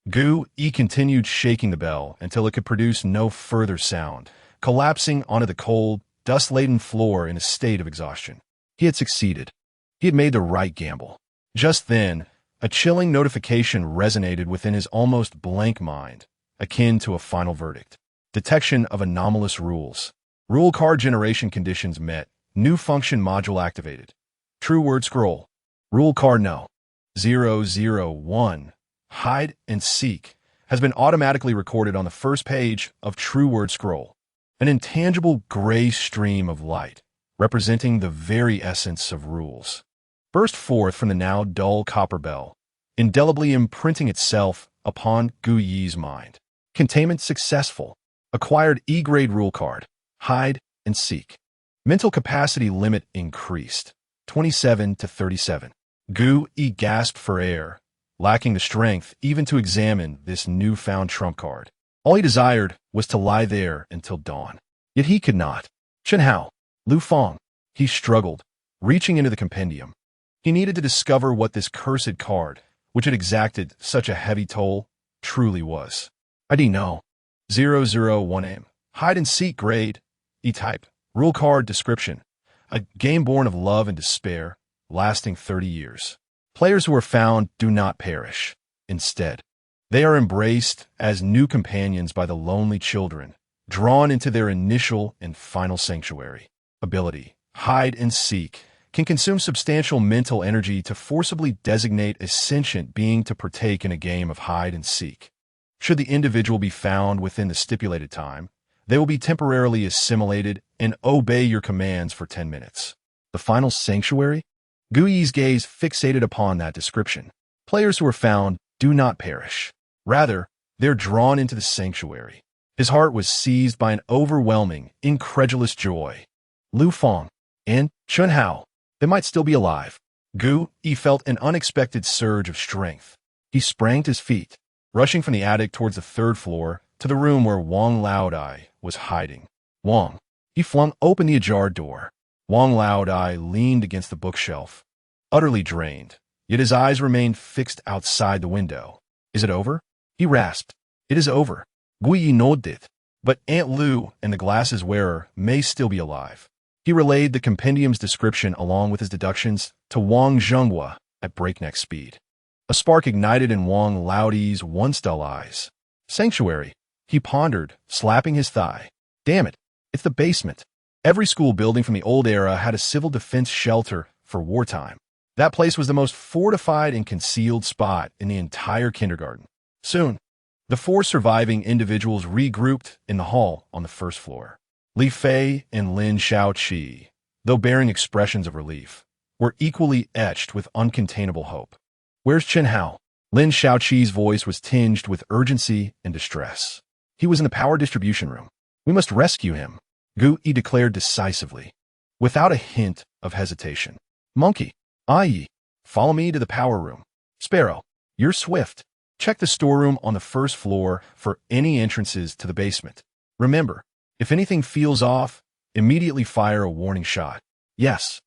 Gu-yi continued shaking the bell until it could produce no further sound, collapsing onto the cold, dust-laden floor in a state of exhaustion. He had succeeded. He had made the right gamble. Just then, a chilling notification resonated within his almost blank mind, akin to a final verdict. Detection of anomalous rules. Rule card generation conditions met. New function module activated. True word scroll. Rule card no. 001. Hide and seek has been automatically recorded on the first page of True Word Scroll. An intangible gray stream of light, representing the very essence of rules, burst forth from the now dull copper bell, indelibly imprinting itself upon Gu-yi's mind. Containment successful. Acquired E-grade rule card. Hide and seek. Mental capacity limit increased. 27 to 37. Gu-yi gasped for air, lacking the strength even to examine this newfound trump card. All he desired was to lie there until dawn. Yet he could not. Chen Hao, Lu Feng, he struggled, reaching into the compendium. He needed to discover what this cursed card, which had exacted such a heavy toll, truly was. ID no. 001M. Hide and seek grade. E-type. Rule card description. A game born of love and despair, lasting 30 years. Players who are found do not perish. Instead, they are embraced as new companions by the lonely children, drawn into their initial and final sanctuary. Ability. Hide and seek can consume substantial mental energy to forcibly designate a sentient being to partake in a game of hide and seek. Should the individual be found within the stipulated time, they will be temporarily assimilated and obey your commands for 10 minutes. The final sanctuary? Gu-yi's gaze fixated upon that description. Players who are found do not perish. Rather, they're drawn into the sanctuary. His heart was seized by an overwhelming, incredulous joy. Lu Feng and Chen Hao, they might still be alive. Gu-yi felt an unexpected surge of strength. He sprang to his feet, rushing from the attic towards the third floor to the room where Wang Laodai was hiding. Wang. He flung open the ajar door. Wang Laodai leaned against the bookshelf, utterly drained, yet his eyes remained fixed outside the window. Is it over? He rasped. It is over. Gu-yi nodded. But Aunt Lu and the glasses wearer may still be alive. He relayed the compendium's description along with his deductions to Wang Zhenghua at breakneck speed. A spark ignited in Wang Laodai's once dull eyes. Sanctuary, he pondered, slapping his thigh. Damn it, it's the basement. Every school building from the old era had a civil defense shelter for wartime. That place was the most fortified and concealed spot in the entire kindergarten. Soon, the four surviving individuals regrouped in the hall on the first floor. Li Fei and Lin Shaoqi, though bearing expressions of relief, were equally etched with uncontainable hope. Where's Chen Hao? Lin Shaoqi's voice was tinged with urgency and distress. He was in the power distribution room. We must rescue him, Gu-yi declared decisively, without a hint of hesitation. Monkey, Ai, follow me to the power room. Sparrow, you're swift. Check the storeroom on the first floor for any entrances to the basement. Remember, if anything feels off, immediately fire a warning shot. Yes.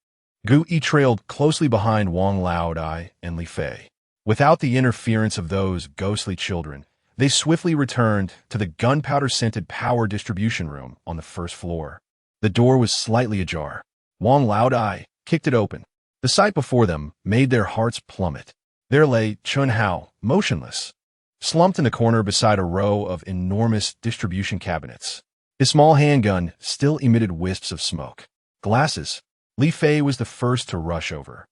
Gu-yi trailed closely behind Wang Laodai and Li Fei. Without the interference of those ghostly children, they swiftly returned to the gunpowder-scented power distribution room on the first floor. The door was slightly ajar. Wang Laodai kicked it open. The sight before them made their hearts plummet. There lay Chen Hao, motionless, slumped in the corner beside a row of enormous distribution cabinets. His small handgun still emitted wisps of smoke. Glasses. Li Fei was the first to rush over,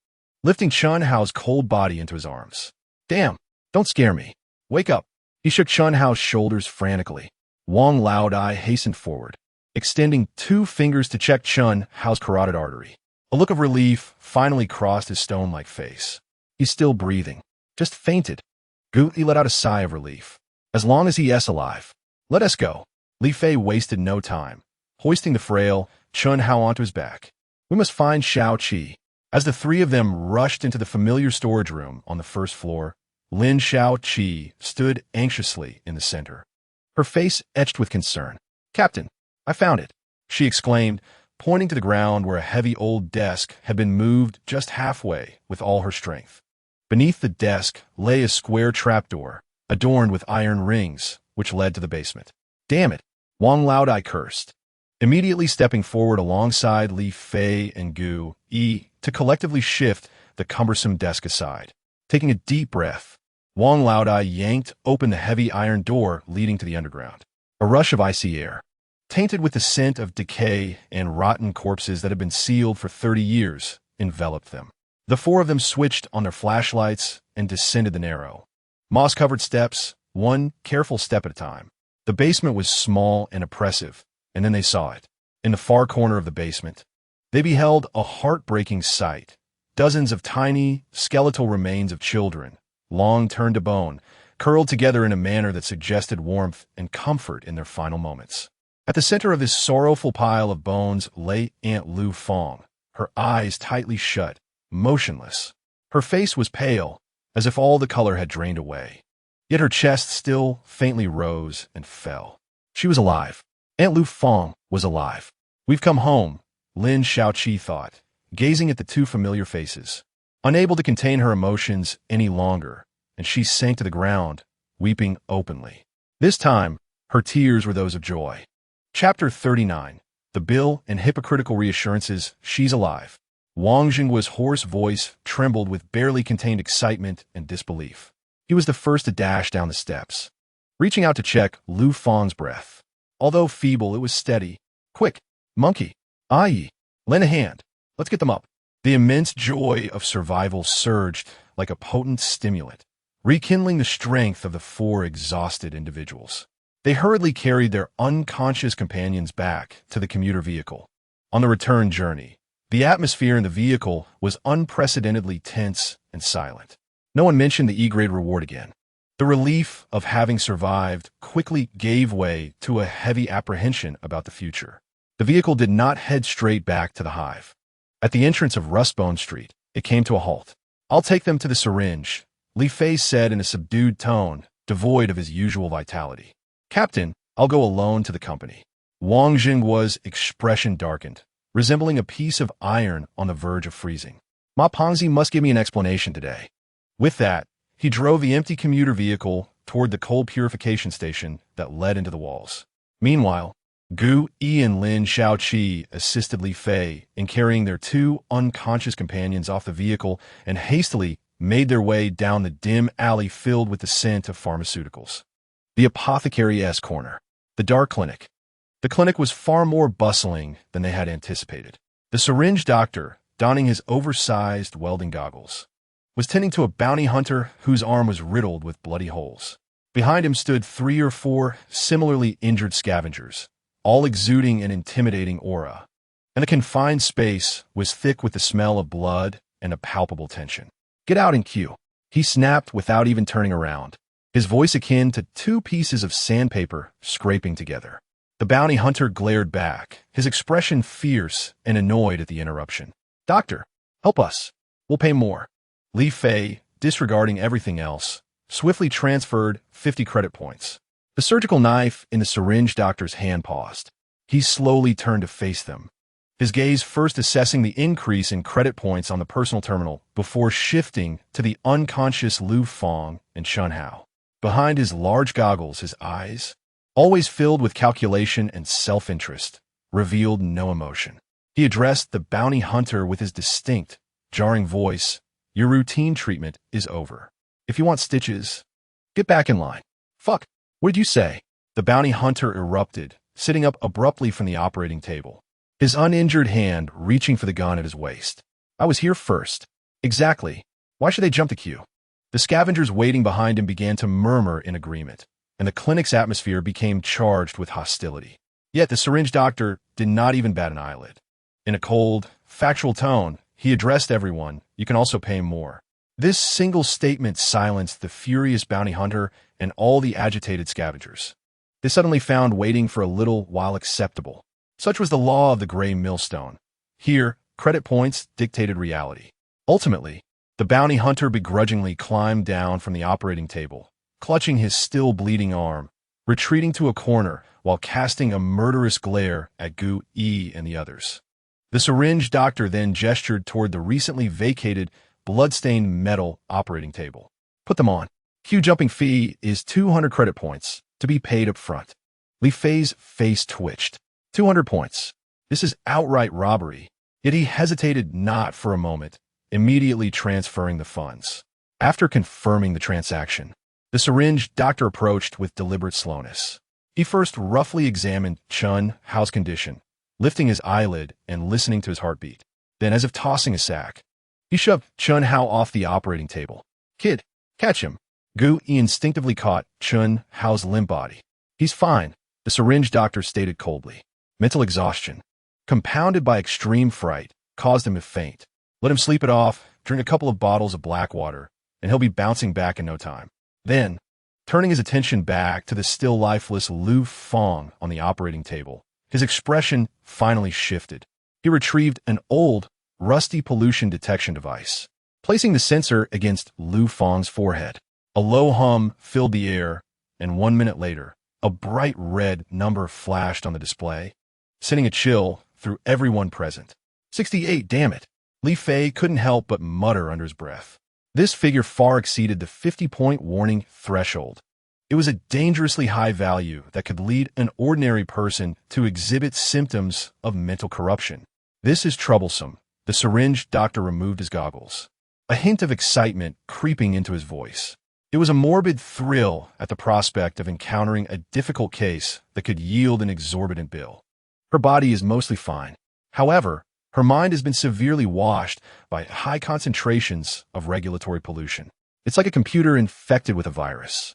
lifting Chen Hao's cold body into his arms. Damn, don't scare me. Wake up. He shook Chen Hao's shoulders frantically. Wang Laodai hastened forward. extending 2 fingers to check Chun Hao's carotid artery. A look of relief finally crossed his stone-like face. He's still breathing. Just fainted. He let out a sigh of relief. As long as he is alive. Let us go. Li Fei wasted no time, hoisting the frail Chun Hao onto his back. We must find Xiao Qi. As the 3 of them rushed into the familiar storage room on the first floor, Lin Xiao Qi stood anxiously in the center, her face etched with concern. "Captain, I found it," she exclaimed, pointing to the ground where a heavy old desk had been moved just halfway with all her strength. Beneath the desk lay a square trapdoor, adorned with iron rings, which led to the basement. "Damn it," Wang Laodai cursed, immediately stepping forward alongside Li Fei and Gu Yi to collectively shift the cumbersome desk aside. Taking a deep breath, Wang Laodai yanked open the heavy iron door leading to the underground. A rush of icy air, tainted with the scent of decay and rotten corpses that had been sealed for 30 years, enveloped them. The 4 of them switched on their flashlights and descended the narrow, moss-covered steps, one careful step at a time. The basement was small and oppressive, and then they saw it. In the far corner of the basement, they beheld a heartbreaking sight. Dozens of tiny, skeletal remains of children, long turned to bone, curled together in a manner that suggested warmth and comfort in their final moments. At the center of this sorrowful pile of bones lay Aunt Lu Fong, her eyes tightly shut, motionless. Her face was pale, as if all the color had drained away. Yet her chest still faintly rose and fell. She was alive. Aunt Lu Fong was alive. "We've come home," Lin Xiaoqi thought, gazing at the 2 familiar faces. Unable to contain her emotions any longer, and she sank to the ground, weeping openly. This time, her tears were those of joy. Chapter 39. The Bill and Hypocritical Reassurances. She's alive. Wang Jinghua's hoarse voice trembled with barely contained excitement and disbelief. He was the first to dash down the steps, reaching out to check Lu Fong's breath. Although feeble, it was steady. "Quick, monkey, Ai, lend a hand. Let's get them up." The immense joy of survival surged like a potent stimulant, rekindling the strength of the 4 exhausted individuals. They hurriedly carried their unconscious companions back to the commuter vehicle. On the return journey, the atmosphere in the vehicle was unprecedentedly tense and silent. No one mentioned the E-grade reward again. The relief of having survived quickly gave way to a heavy apprehension about the future. The vehicle did not head straight back to the hive. At the entrance of Rustbone Street, it came to a halt. "I'll take them to the syringe," Li Fei said in a subdued tone, devoid of his usual vitality. "Captain, I'll go alone to the company." Wang Jinghua's expression darkened, resembling a piece of iron on the verge of freezing. "Ma Pengzi must give me an explanation today." With that, he drove the empty commuter vehicle toward the cold purification station that led into the walls. Meanwhile, Gu Yi and Lin Xiaoqi assisted Li Fei in carrying their 2 unconscious companions off the vehicle and hastily made their way down the dim alley filled with the scent of pharmaceuticals. The apothecary's corner. The dark clinic. The clinic was far more bustling than they had anticipated. The syringe doctor, donning his oversized welding goggles, was tending to a bounty hunter whose arm was riddled with bloody holes. Behind him stood 3 or 4 similarly injured scavengers, all exuding an intimidating aura, and the confined space was thick with the smell of blood and a palpable tension. "Get out in queue," he snapped without even turning around, his voice akin to 2 pieces of sandpaper scraping together. The bounty hunter glared back, his expression fierce and annoyed at the interruption. "Doctor, help us. We'll pay more." Li Fei, disregarding everything else, swiftly transferred 50 credit points. The surgical knife in the syringe doctor's hand paused. He slowly turned to face them, his gaze first assessing the increase in credit points on the personal terminal before shifting to the unconscious Lu Fong and Chun Hao. Behind his large goggles, his eyes, always filled with calculation and self-interest, revealed no emotion. He addressed the bounty hunter with his distinct, jarring voice. "Your routine treatment is over. If you want stitches, get back in line." "Fuck, what did you say?" The bounty hunter erupted, sitting up abruptly from the operating table, his uninjured hand reaching for the gun at his waist. "I was here first." "Exactly. Why should they jump the queue?" The scavengers waiting behind him began to murmur in agreement, and the clinic's atmosphere became charged with hostility. Yet the syringe doctor did not even bat an eyelid. In a cold, factual tone, he addressed everyone, "You can also pay more." This single statement silenced the furious bounty hunter and all the agitated scavengers. They suddenly found waiting for a little while acceptable. Such was the law of the gray millstone. Here, credit points dictated reality. Ultimately, the bounty hunter begrudgingly climbed down from the operating table, clutching his still bleeding arm, retreating to a corner while casting a murderous glare at Gu Yi and the others. The syringe doctor then gestured toward the recently vacated, blood-stained metal operating table. "Put them on. Queue jumping fee is 200 credit points, to be paid up front." Li Fei's face twitched. 200 points. This is outright robbery. Yet he hesitated not for a moment, immediately transferring the funds. After confirming the transaction, the syringe doctor approached with deliberate slowness. He first roughly examined Chun Hao's condition, lifting his eyelid and listening to his heartbeat. Then, as if tossing a sack, he shoved Chun Hao off the operating table. "Kid, catch him." Gu Yi instinctively caught Chun Hao's limp body. "He's fine," the syringe doctor stated coldly. Mental exhaustion, compounded by extreme fright, caused him to faint. "Let him sleep it off, drink a couple of bottles of black water, and he'll be bouncing back in no time." Then, turning his attention back to the still lifeless Lu Fong on the operating table, his expression finally shifted. He retrieved an old, rusty pollution detection device, placing the sensor against Lu Fong's forehead. A low hum filled the air, and 1 minute later, a bright red number flashed on the display, sending a chill through everyone present. 68, damn it. Li Fei couldn't help but mutter under his breath. This figure far exceeded the 50-point warning threshold. It was a dangerously high value that could lead an ordinary person to exhibit symptoms of mental corruption. "This is troublesome." The syringe doctor removed his goggles, a hint of excitement creeping into his voice. It was a morbid thrill at the prospect of encountering a difficult case that could yield an exorbitant bill. Her body is mostly fine. However, her mind has been severely washed by high concentrations of regulatory pollution. It's like a computer infected with a virus.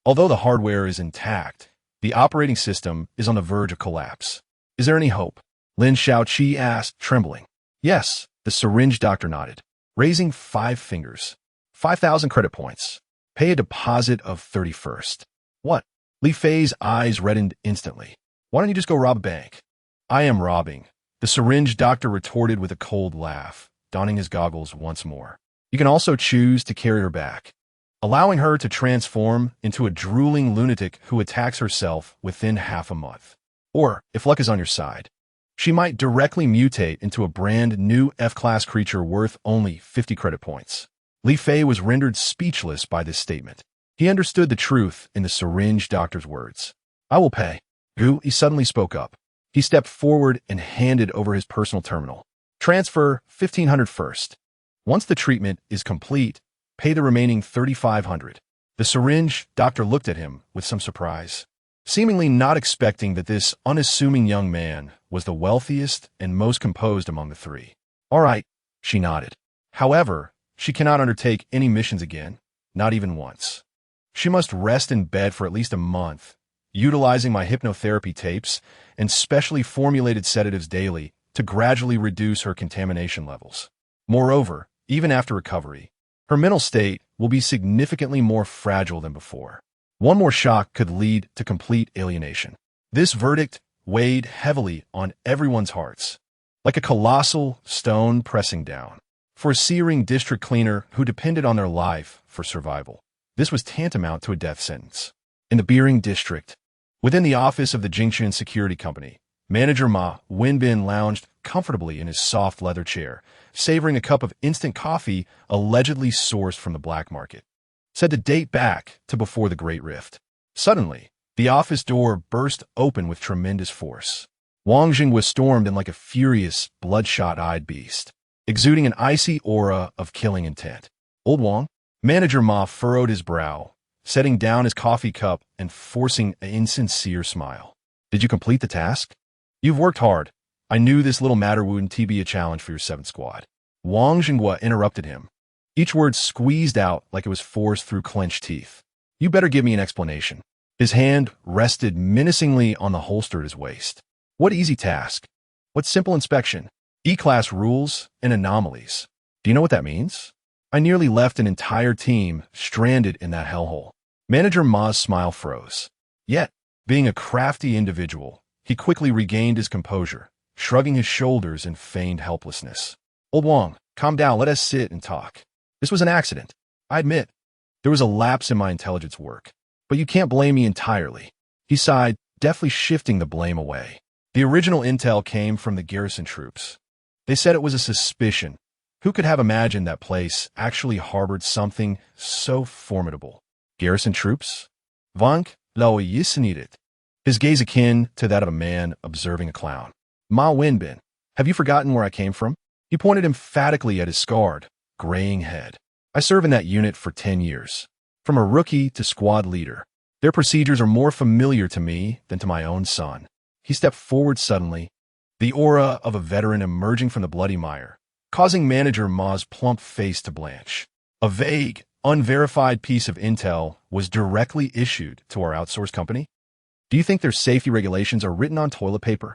Although the hardware is intact, the operating system is on the verge of collapse. "Is there any hope?" Lin Shaoqi asked, trembling. "Yes," the syringe doctor nodded, raising 5 fingers. 5,000 credit points. Pay a deposit of 31st. "What?" Li Fei's eyes reddened instantly. "Why don't you just go rob a bank?" "I am robbing," the syringe doctor retorted with a cold laugh, donning his goggles once more. "You can also choose to carry her back, allowing her to transform into a drooling lunatic who attacks herself within half a month. Or, if luck is on your side, she might directly mutate into a brand new F-class creature worth only 50 credit points." Li Fei was rendered speechless by this statement. He understood the truth in the syringe doctor's words. "I will pay." Gu Yi suddenly spoke up. He stepped forward and handed over his personal terminal. "Transfer 1,500 first. Once the treatment is complete, pay the remaining 3,500. The syringe doctor looked at him with some surprise, seemingly not expecting that this unassuming young man was the wealthiest and most composed among the three. "All right," she nodded. However, she cannot undertake any missions again, not even once. She must rest in bed for at least a month, utilizing my hypnotherapy tapes and specially formulated sedatives daily to gradually reduce her contamination levels. Moreover, even after recovery, her mental state will be significantly more fragile than before. One more shock could lead to complete alienation. This verdict weighed heavily on everyone's hearts, like a colossal stone pressing down. For a searing district cleaner who depended on their life for survival, this was tantamount to a death sentence. In the Beering district, within the office of the Jingchen Security Company, manager Ma Wenbin lounged comfortably in his soft leather chair, savoring a cup of instant coffee allegedly sourced from the black market. Said to date back to before the Great Rift. Suddenly, the office door burst open with tremendous force. Wang Jing was stormed in like a furious, bloodshot-eyed beast, exuding an icy aura of killing intent. "Old Wang?" Manager Ma furrowed his brow, setting down his coffee cup and forcing an insincere smile. "Did you complete the task?" "You've worked hard. I knew this little matter wouldn't be a challenge for your 7th squad." Wang Jinghua interrupted him, each word squeezed out like it was forced through clenched teeth. "You better give me an explanation." His hand rested menacingly on the holster at his waist. What easy task? What simple inspection? E-class rules and anomalies. Do you know what that means? I nearly left an entire team stranded in that hellhole. Manager Ma's smile froze. Yet, being a crafty individual, he quickly regained his composure, shrugging his shoulders in feigned helplessness. Old Wang, calm down, let us sit and talk. This was an accident. I admit, there was a lapse in my intelligence work, but you can't blame me entirely. He sighed, deftly shifting the blame away. The original intel came from the garrison troops. They said it was a suspicion. Who could have imagined that place actually harbored something so formidable? Garrison troops? Vank lao yisinit. His gaze akin to that of a man observing a clown. Ma Winbin, have you forgotten where I came from? He pointed emphatically at his scarred, graying head. I serve in that unit for 10 years. From a rookie to squad leader. Their procedures are more familiar to me than to my own son. He stepped forward suddenly, the aura of a veteran emerging from the bloody mire, causing Manager Ma's plump face to blanch. A vague, unverified piece of intel was directly issued to our outsourced company? Do you think their safety regulations are written on toilet paper?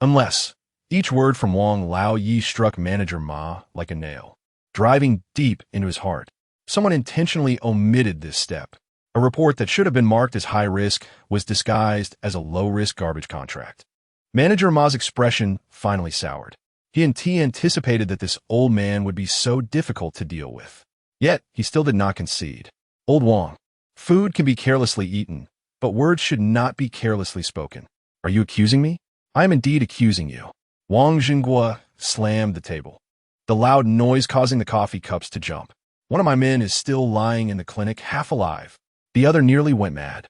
Unless, each word from Wang Lao Yi struck Manager Ma like a nail, driving deep into his heart. Someone intentionally omitted this step. A report that should have been marked as high risk was disguised as a low-risk garbage contract. Manager Ma's expression finally soured. He anticipated that this old man would be so difficult to deal with. Yet, he still did not concede. Old Wang, food can be carelessly eaten, but words should not be carelessly spoken. Are you accusing me? I am indeed accusing you. Wang Jinghua slammed the table, the loud noise causing the coffee cups to jump. One of my men is still lying in the clinic, half alive. The other nearly went mad.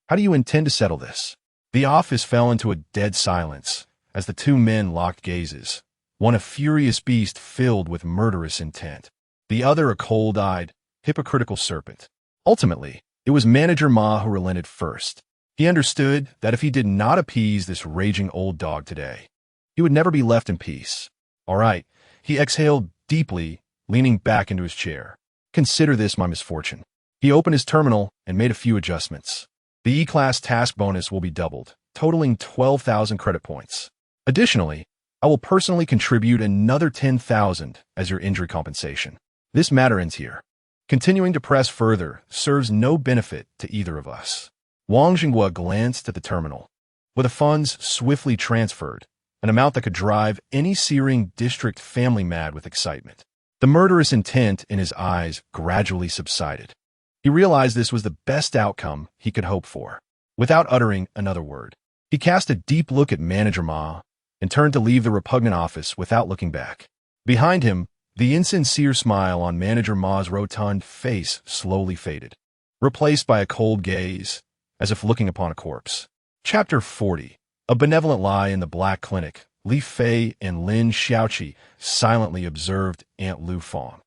How do you intend to settle this? The office fell into a dead silence as the two men locked gazes, one a furious beast filled with murderous intent, the other a cold-eyed, hypocritical serpent. Ultimately, it was Manager Ma who relented first. He understood that if he did not appease this raging old dog today, he would never be left in peace. All right, he exhaled deeply, leaning back into his chair. Consider this my misfortune. He opened his terminal and made a few adjustments. The E-Class task bonus will be doubled, totaling 12,000 credit points. Additionally, I will personally contribute another 10,000 as your injury compensation. This matter ends here. Continuing to press further serves no benefit to either of us. Wang Jinghua glanced at the terminal. With the funds swiftly transferred, an amount that could drive any Searing district family mad with excitement. The murderous intent in his eyes gradually subsided. He realized this was the best outcome he could hope for. Without uttering another word, he cast a deep look at Manager Ma and turned to leave the repugnant office without looking back. Behind him, the insincere smile on Manager Ma's rotund face slowly faded, replaced by a cold gaze, as if looking upon a corpse. Chapter 40. A benevolent lie in the Black Clinic. Li Fei and Lin Xiaoqi silently observed Aunt Lu Fong,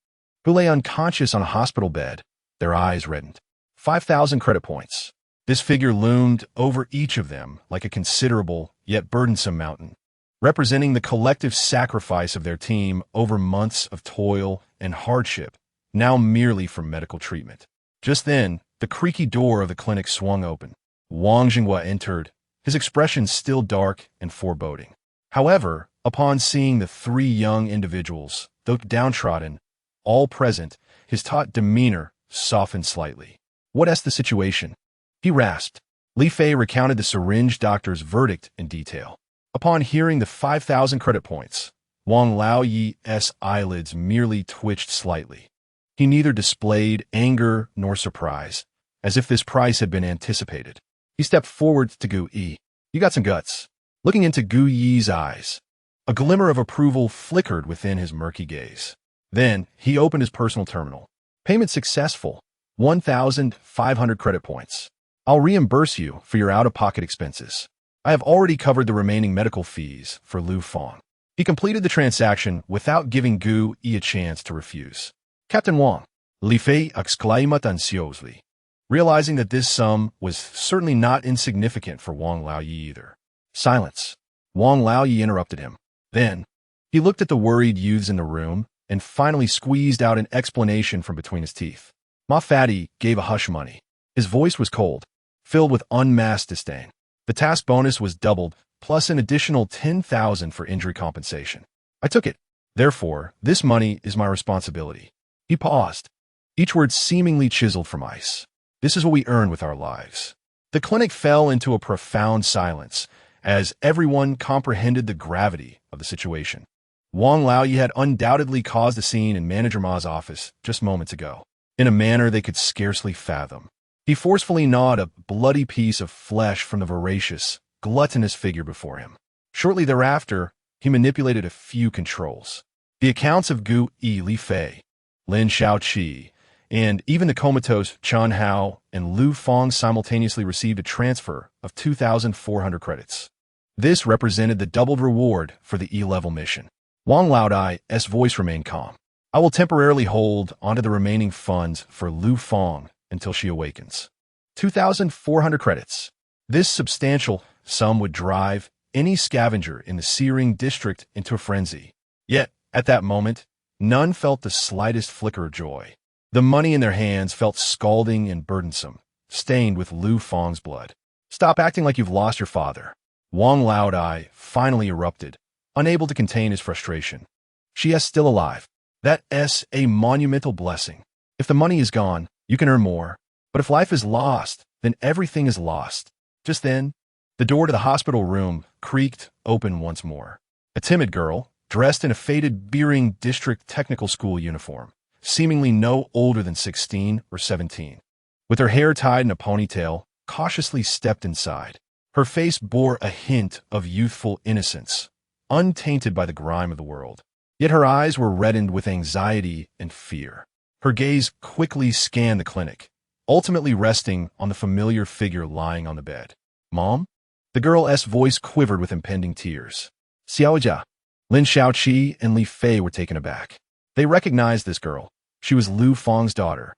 who lay unconscious on a hospital bed. Their eyes reddened. 5,000 credit points. This figure loomed over each of them like a considerable yet burdensome mountain, representing the collective sacrifice of their team over months of toil and hardship, now merely for medical treatment. Just then, the creaky door of the clinic swung open. Wang Jinghua entered, his expression still dark and foreboding. However, upon seeing the three young individuals, though downtrodden, all present, his taut demeanor softened slightly. What's the situation? He rasped. Li Fei recounted the syringe doctor's verdict in detail. Upon hearing the 5,000 credit points, Wang Lao Yi's eyelids merely twitched slightly. He neither displayed anger nor surprise, as if this price had been anticipated. He stepped forward to Gu Yi. You got some guts. Looking into Gu Yi's eyes, a glimmer of approval flickered within his murky gaze. Then, he opened his personal terminal. Payment successful. 1,500 credit points. I'll reimburse you for your out-of-pocket expenses. I have already covered the remaining medical fees for Lu Fong. He completed the transaction without giving Gu Yi a chance to refuse. Captain Wang, Li Fei exclaimed anxiously, realizing that this sum was certainly not insignificant for Wang Lao Yi either. Silence. Wang Lao Yi interrupted him. Then, he looked at the worried youths in the room and finally squeezed out an explanation from between his teeth. Ma Fati gave a hush money. His voice was cold. filled with unmasked disdain. The task bonus was doubled, plus an additional 10,000 for injury compensation. I took it. Therefore, this money is my responsibility. He paused, each word seemingly chiseled from ice. This is what we earn with our lives. The clinic fell into a profound silence as everyone comprehended the gravity of the situation. Wang Laoyi had undoubtedly caused a scene in Manager Ma's office just moments ago, in a manner they could scarcely fathom. He forcefully gnawed a bloody piece of flesh from the voracious, gluttonous figure before him. Shortly thereafter, he manipulated a few controls. The accounts of Gu Yi Li Fei, Lin Shaoqi, and even the comatose Chen Hao and Lu Fong simultaneously received a transfer of 2,400 credits. This represented the doubled reward for the E-level mission. Wang Laodai's voice remained calm. I will temporarily hold onto the remaining funds for Lu Fong until she awakens. 2,400 credits. This substantial sum would drive any scavenger in the Searing district into a frenzy. Yet, at that moment, none felt the slightest flicker of joy. The money in their hands felt scalding and burdensome, stained with Lu Fong's blood. Stop acting like you've lost your father. Wang Laodai finally erupted, unable to contain his frustration. She is still alive. That's a monumental blessing. If the money is gone, you can earn more. But if life is lost, then everything is lost. Just then, the door to the hospital room creaked open once more. A timid girl, dressed in a faded Beering District Technical School uniform, seemingly no older than 16 or 17, with her hair tied in a ponytail, cautiously stepped inside. Her face bore a hint of youthful innocence, untainted by the grime of the world. Yet her eyes were reddened with anxiety and fear. Her gaze quickly scanned the clinic, ultimately resting on the familiar figure lying on the bed. Mom? The girl's voice quivered with impending tears. Xiaojia. Lin Shaoqi and Li Fei were taken aback. They recognized this girl. She was Lu Fong's daughter,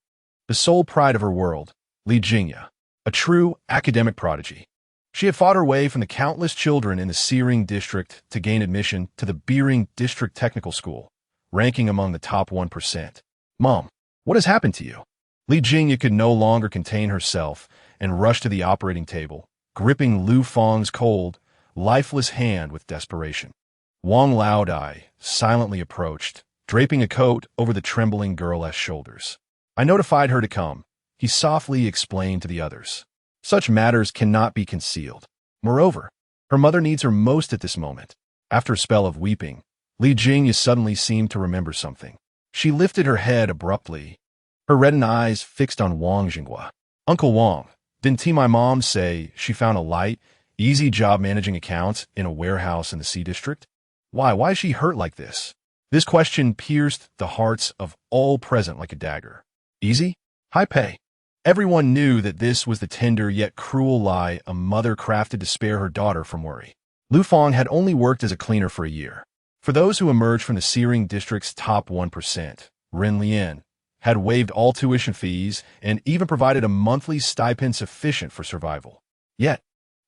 the sole pride of her world, Li Jingya, a true academic prodigy. She had fought her way from the countless children in the Searing district to gain admission to the Beering District Technical School, ranking among the top 1%. Mom, what has happened to you? Li Jingya could no longer contain herself and rushed to the operating table, gripping Lu Fong's cold, lifeless hand with desperation. Wang Laodai silently approached, draping a coat over the trembling girl's shoulders. I notified her to come, he softly explained to the others. Such matters cannot be concealed. Moreover, her mother needs her most at this moment. After a spell of weeping, Li Jingya suddenly seemed to remember something. She lifted her head abruptly, her reddened eyes fixed on Wang Jinghua. Uncle Wang, didn't my mom say she found a light, easy job managing accounts in a warehouse in the C district? Why is she hurt like this? This question pierced the hearts of all present like a dagger. Easy? High pay. Everyone knew that this was the tender yet cruel lie a mother crafted to spare her daughter from worry. Lu Fong had only worked as a cleaner for a year. For those who emerged from the Searing district's top 1%, Ren Lian had waived all tuition fees and even provided a monthly stipend sufficient for survival. Yet,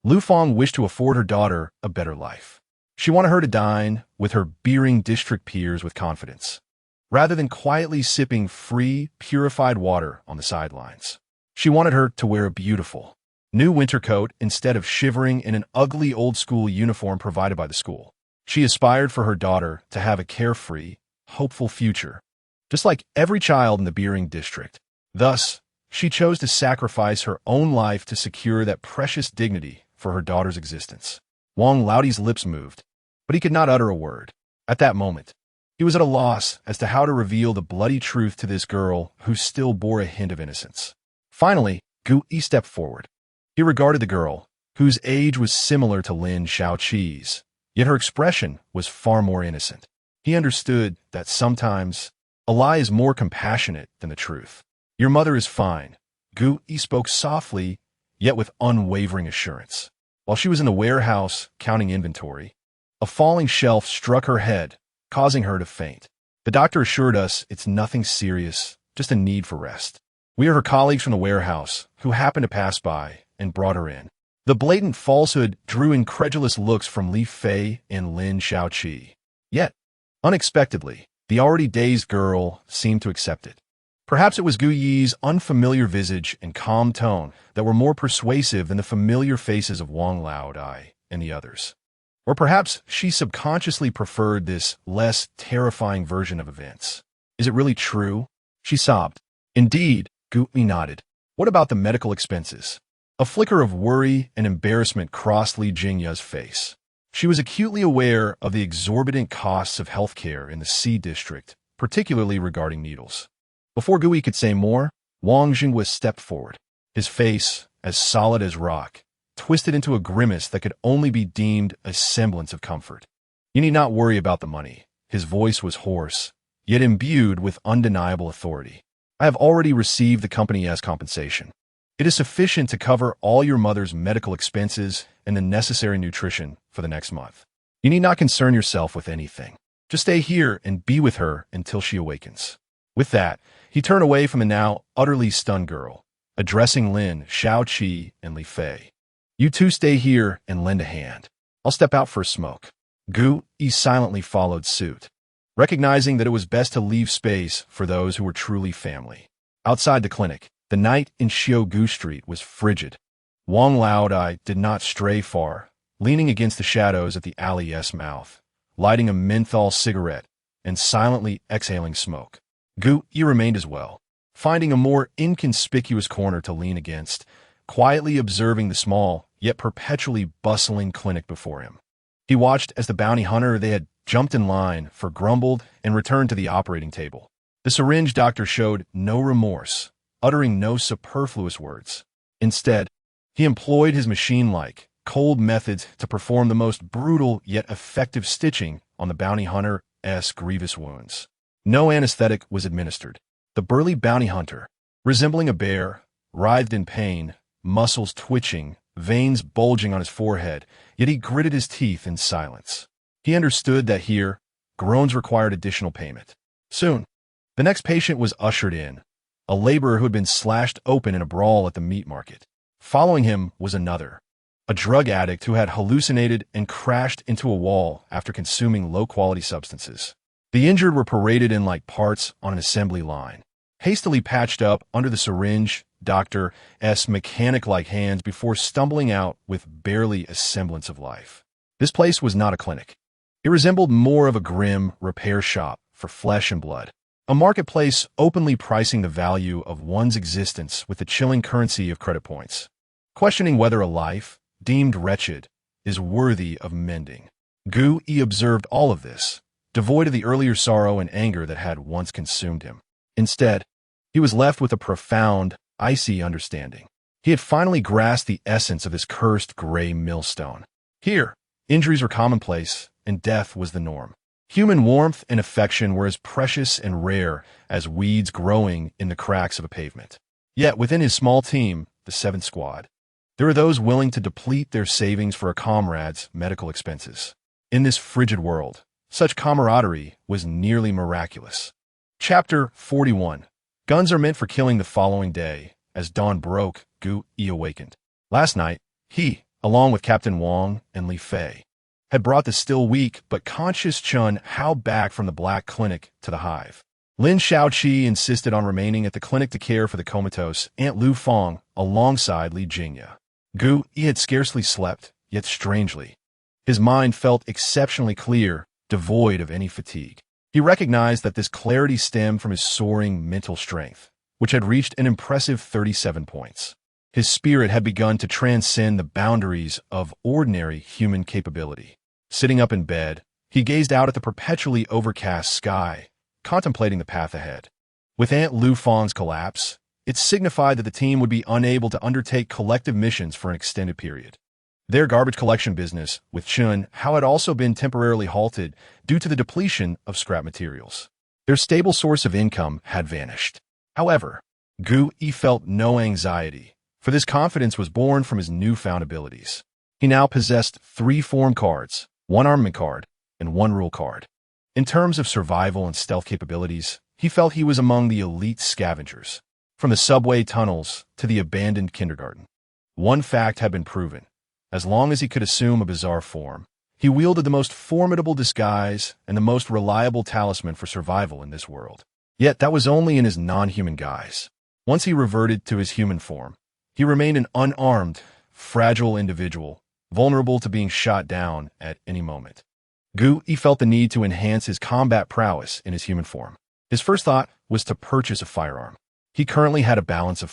Lu Fong wished to afford her daughter a better life. She wanted her to dine with her Beering district peers with confidence, rather than quietly sipping free, purified water on the sidelines. She wanted her to wear a beautiful, new winter coat instead of shivering in an ugly old-school uniform provided by the school. She aspired for her daughter to have a carefree, hopeful future, just like every child in the Beering district. Thus, she chose to sacrifice her own life to secure that precious dignity for her daughter's existence. Wang Laodai's lips moved, but he could not utter a word. At that moment, he was at a loss as to how to reveal the bloody truth to this girl who still bore a hint of innocence. Finally, Gu Yi stepped forward. He regarded the girl, whose age was similar to Lin Shaoqi's, yet her expression was far more innocent. He understood that sometimes a lie is more compassionate than the truth. Your mother is fine. Gu Yi spoke softly, yet with unwavering assurance. While she was in the warehouse counting inventory, a falling shelf struck her head, causing her to faint. The doctor assured us it's nothing serious, just a need for rest. We are her colleagues from the warehouse, who happened to pass by and brought her in. The blatant falsehood drew incredulous looks from Li Fei and Lin Shaoqi. Yet, unexpectedly, the already dazed girl seemed to accept it. Perhaps it was Gu Yi's unfamiliar visage and calm tone that were more persuasive than the familiar faces of Wang Laodai and the others. Or perhaps she subconsciously preferred this less terrifying version of events. Is it really true? She sobbed. Indeed, Gu Yi nodded. What about the medical expenses? A flicker of worry and embarrassment crossed Li Jingya's face. She was acutely aware of the exorbitant costs of healthcare in the C district, particularly regarding needles. Before Gu Yi could say more, Wang Jingwa stepped forward. His face, as solid as rock, twisted into a grimace that could only be deemed a semblance of comfort. You need not worry about the money. His voice was hoarse, yet imbued with undeniable authority. I have already received the company as compensation. It is sufficient to cover all your mother's medical expenses and the necessary nutrition for the next month. You need not concern yourself with anything. Just stay here and be with her until she awakens. With that, he turned away from the now utterly stunned girl, addressing Lin, Xiaoqi, and Li Fei. You two stay here and lend a hand. I'll step out for a smoke. Gu Yi silently followed suit, recognizing that it was best to leave space for those who were truly family. Outside the clinic, the night in Xiaogu Street was frigid. Wang Laodai did not stray far, leaning against the shadows at the alley's mouth, lighting a menthol cigarette and silently exhaling smoke. Gu Yi remained as well, finding a more inconspicuous corner to lean against, quietly observing the small, yet perpetually bustling clinic before him. He watched as the bounty hunter they had jumped in line for grumbled and returned to the operating table. The syringe doctor showed no remorse, uttering no superfluous words. Instead, he employed his machine-like, cold methods to perform the most brutal yet effective stitching on the bounty hunter's grievous wounds. No anesthetic was administered. The burly bounty hunter, resembling a bear, writhed in pain, muscles twitching, veins bulging on his forehead, yet he gritted his teeth in silence. He understood that here, groans required additional payment. Soon, the next patient was ushered in, a laborer who had been slashed open in a brawl at the meat market. Following him was another, a drug addict who had hallucinated and crashed into a wall after consuming low-quality substances. The injured were paraded in like parts on an assembly line, hastily patched up under the syringe doctor's mechanic-like hands before stumbling out with barely a semblance of life. This place was not a clinic. It resembled more of a grim repair shop for flesh and blood, a marketplace openly pricing the value of one's existence with the chilling currency of credit points, questioning whether a life, deemed wretched, is worthy of mending. Gu Yi observed all of this, devoid of the earlier sorrow and anger that had once consumed him. Instead, he was left with a profound, icy understanding. He had finally grasped the essence of this cursed gray millstone. Here, injuries were commonplace, and death was the norm. Human warmth and affection were as precious and rare as weeds growing in the cracks of a pavement. Yet within his small team, the 7th Squad, there were those willing to deplete their savings for a comrade's medical expenses. In this frigid world, such camaraderie was nearly miraculous. Chapter 41. Guns are meant for killing. The following day, as dawn broke, Gu Yi awakened. Last night, he, along with Captain Wang and Li Fei, had brought the still weak but conscious Chun Hao back from the Black Clinic to the hive. Lin Xiaoqi insisted on remaining at the clinic to care for the comatose Aunt Lu Fong alongside Li Jingya. Gu Yi had scarcely slept, yet strangely, his mind felt exceptionally clear, devoid of any fatigue. He recognized that this clarity stemmed from his soaring mental strength, which had reached an impressive 37 points. His spirit had begun to transcend the boundaries of ordinary human capability. Sitting up in bed, he gazed out at the perpetually overcast sky, contemplating the path ahead. With Aunt Lu Fong's collapse, it signified that the team would be unable to undertake collective missions for an extended period. Their garbage collection business with Chun Hao had also been temporarily halted due to the depletion of scrap materials. Their stable source of income had vanished. However, Gu Yi felt no anxiety, for this confidence was born from his newfound abilities. He now possessed 3 form cards, 1 armament card, and 1 rule card. In terms of survival and stealth capabilities, he felt he was among the elite scavengers, from the subway tunnels to the abandoned kindergarten. One fact had been proven. As long as he could assume a bizarre form, he wielded the most formidable disguise and the most reliable talisman for survival in this world. Yet that was only in his non-human guise. Once he reverted to his human form, he remained an unarmed, fragile individual, vulnerable to being shot down at any moment. Gu Yi felt the need to enhance his combat prowess in his human form. His first thought was to purchase a firearm. He currently had a balance of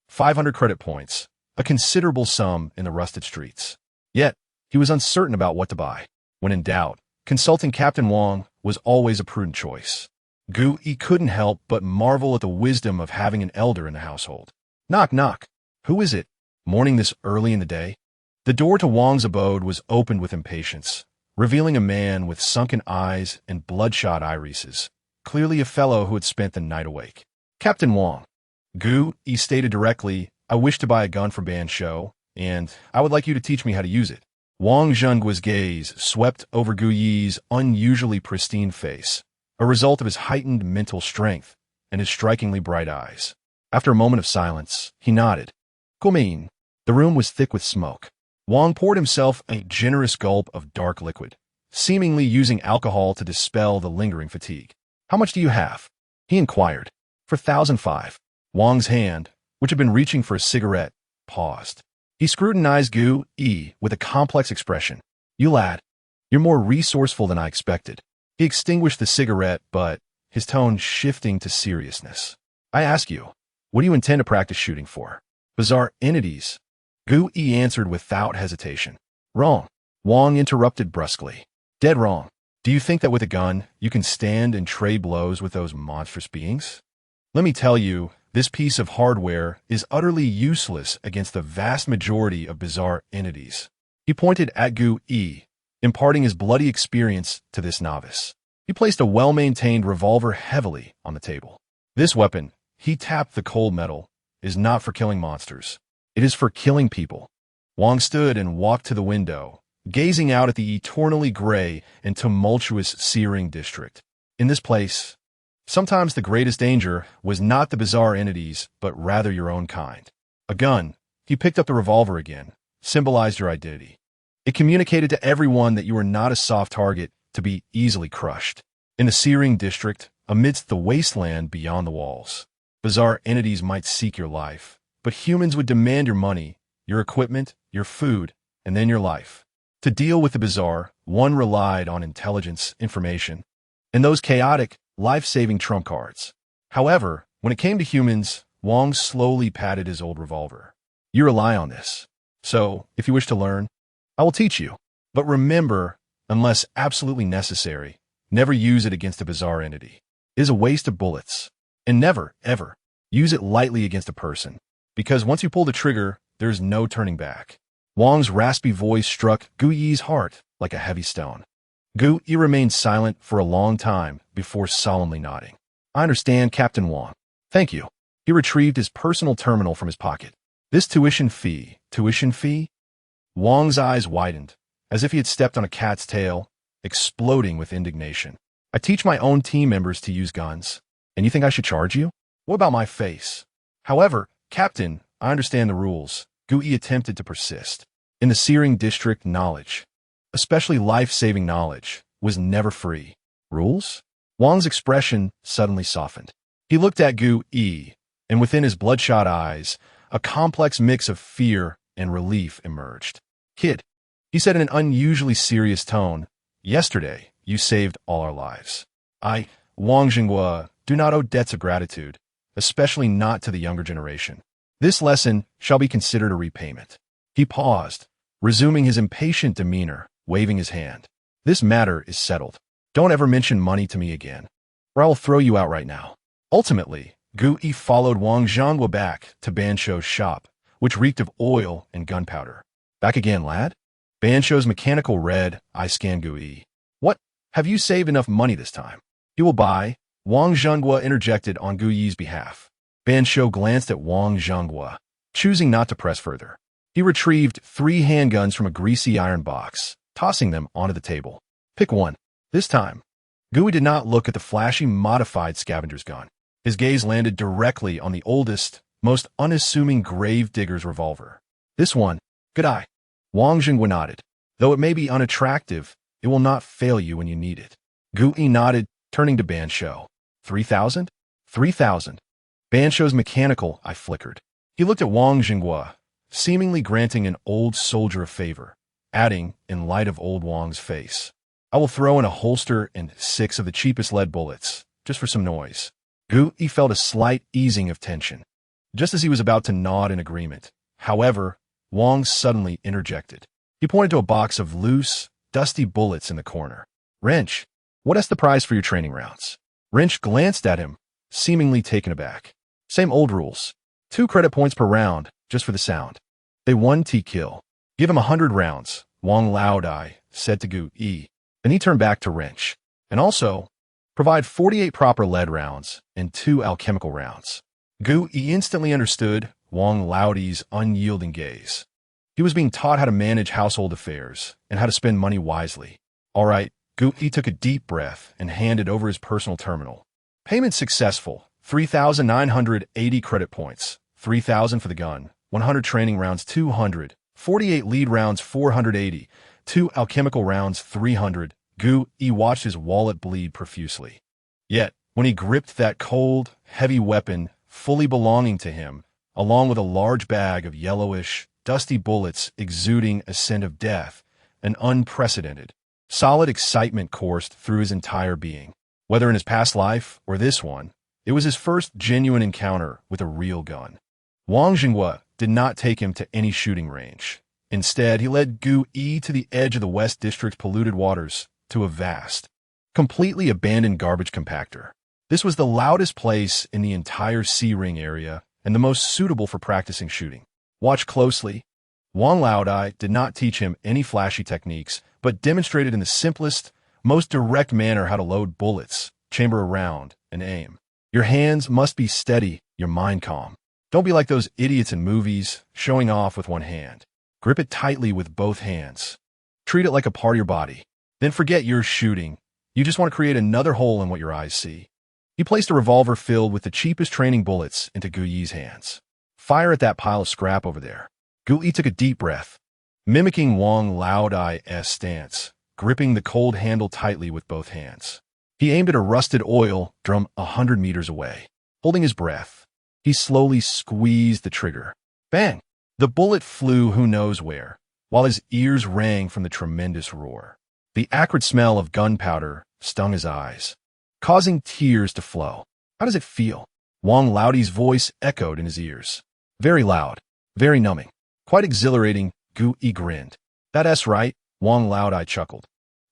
500 credit points, a considerable sum in the rusted streets. Yet, he was uncertain about what to buy. When in doubt, consulting Captain Wang was always a prudent choice. Gu Yi couldn't help but marvel at the wisdom of having an elder in the household. Knock, knock. Who is it? Morning this early in the day? The door to Wang's abode was opened with impatience, revealing a man with sunken eyes and bloodshot irises, clearly a fellow who had spent the night awake. Captain Wang. Gu Yi stated directly, I wish to buy a gun from Ban Shou, and I would like you to teach me how to use it. Wang Zhengguo's gaze swept over Gu Yi's unusually pristine face, a result of his heightened mental strength and his strikingly bright eyes. After a moment of silence, he nodded. Guomin. The room was thick with smoke. Wang poured himself a generous gulp of dark liquid, seemingly using alcohol to dispel the lingering fatigue. How much do you have? He inquired. For 1,005. Wang's hand, which had been reaching for a cigarette, paused. He scrutinized Gu Yi with a complex expression. You lad, you're more resourceful than I expected. He extinguished the cigarette, but his tone shifting to seriousness. I ask you, what do you intend to practice shooting for? Bizarre entities. Gu Yi answered without hesitation. Wrong. Wang interrupted brusquely. Dead wrong. Do you think that with a gun, you can stand and trade blows with those monstrous beings? Let me tell you, this piece of hardware is utterly useless against the vast majority of bizarre entities. He pointed at Gu Yi, imparting his bloody experience to this novice. He placed a well-maintained revolver heavily on the table. This weapon, he tapped the cold metal, is not for killing monsters. It is for killing people. Wang stood and walked to the window, gazing out at the eternally gray and tumultuous searing district. In this place, sometimes the greatest danger was not the bizarre entities, but rather your own kind. A gun, he picked up the revolver again, symbolized your identity. It communicated to everyone that you were not a soft target to be easily crushed. In the searing district, amidst the wasteland beyond the walls, bizarre entities might seek your life, but humans would demand your money, your equipment, your food, and then your life. To deal with the bizarre, one relied on intelligence, information, and those chaotic, life-saving trump cards. However, when it came to humans, Wang slowly patted his old revolver. You rely on this. So, if you wish to learn, I will teach you. But remember, unless absolutely necessary, never use it against a bizarre entity. It is a waste of bullets. And never, ever, use it lightly against a person. Because once you pull the trigger, there is no turning back. Wang's raspy voice struck Gu Yi's heart like a heavy stone. Gu Yi remained silent for a long time before solemnly nodding. I understand, Captain Wang. Thank you. He retrieved his personal terminal from his pocket. This tuition fee? Wang's eyes widened, as if he had stepped on a cat's tail, exploding with indignation. I teach my own team members to use guns, and you think I should charge you? What about my face? However, Captain, I understand the rules. Gu Yi attempted to persist. In the searing district, knowledge, especially life-saving knowledge, was never free. Rules? Wang's expression suddenly softened. He looked at Gu Yi, and within his bloodshot eyes, a complex mix of fear and relief emerged. Kid, he said in an unusually serious tone, yesterday you saved all our lives. I, Wang Zhengguo, do not owe debts of gratitude, especially not to the younger generation. This lesson shall be considered a repayment. He paused, resuming his impatient demeanor, waving his hand. This matter is settled. Don't ever mention money to me again, or I will throw you out right now. Ultimately, Gu Yi followed Wang Zhengguo back to Ban Shou's shop, which reeked of oil and gunpowder. Back again, lad? Ban Shou's mechanical red eye scanned Gu Yi. What? Have you saved enough money this time? You will buy, Wang Zhengguo interjected on Gu Yi's behalf. Ban Shou glanced at Wang Zhengguo, choosing not to press further. He retrieved 3 handguns from a greasy iron box, tossing them onto the table. Pick one. This time, Gu Yi did not look at the flashy modified scavenger's gun. His gaze landed directly on the oldest, most unassuming gravedigger's revolver. This one. Good eye. Wang Zhengguo nodded. Though it may be unattractive, it will not fail you when you need it. Gu Yi nodded, turning to Ban Shou. 3,000? 3,000. Ban shows mechanical, I flickered. He looked at Wang Jinghua, seemingly granting an old soldier a favor, adding, in light of old Wang's face, I will throw in a holster and 6 of the cheapest lead bullets, just for some noise. Gu Yi felt a slight easing of tension, just as he was about to nod in agreement. However, Wang suddenly interjected. He pointed to a box of loose, dusty bullets in the corner. Wrench, what's the price for your training rounds? Wrench glanced at him, seemingly taken aback. Same old rules. 2 credit points per round, just for the sound. They 1T kill. Give him 100 rounds, Wang Laodai said to Gu Yi. Then he turned back to Wrench. And also, provide 48 proper lead rounds and 2 alchemical rounds. Gu Yi instantly understood Wang Laodai's unyielding gaze. He was being taught how to manage household affairs and how to spend money wisely. All right, Gu Yi took a deep breath and handed over his personal terminal. Payment successful. 3,980 credit points. 3,000 for the gun. 100 training rounds 200. 48 lead rounds 480. 2 alchemical rounds 300. Gu Yi watched his wallet bleed profusely. Yet, when he gripped that cold, heavy weapon fully belonging to him, along with a large bag of yellowish, dusty bullets exuding a scent of death, an unprecedented, solid excitement coursed through his entire being. Whether in his past life or this one, it was his first genuine encounter with a real gun. Wang Jinghua did not take him to any shooting range. Instead, he led Gu Yi to the edge of the West District's polluted waters, to a vast, completely abandoned garbage compactor. This was the loudest place in the entire Sea Ring area and the most suitable for practicing shooting. Watch closely. Wang Laodai did not teach him any flashy techniques, but demonstrated in the simplest, most direct manner how to load bullets, chamber a round, and aim. Your hands must be steady, your mind calm. Don't be like those idiots in movies, showing off with one hand. Grip it tightly with both hands. Treat it like a part of your body. Then forget you're shooting. You just want to create another hole in what your eyes see. He placed a revolver filled with the cheapest training bullets into Gu Yi's hands. Fire at that pile of scrap over there. Gu Yi took a deep breath, mimicking Wang Laodai's stance, gripping the cold handle tightly with both hands. He aimed at a rusted oil drum 100 meters away. Holding his breath, he slowly squeezed the trigger. Bang! The bullet flew who knows where, while his ears rang from the tremendous roar. The acrid smell of gunpowder stung his eyes, causing tears to flow. How does it feel? Wang Laodai's voice echoed in his ears. Very loud, very numbing, quite exhilarating. Gu Yi grinned. That's right, Wang Laodai chuckled.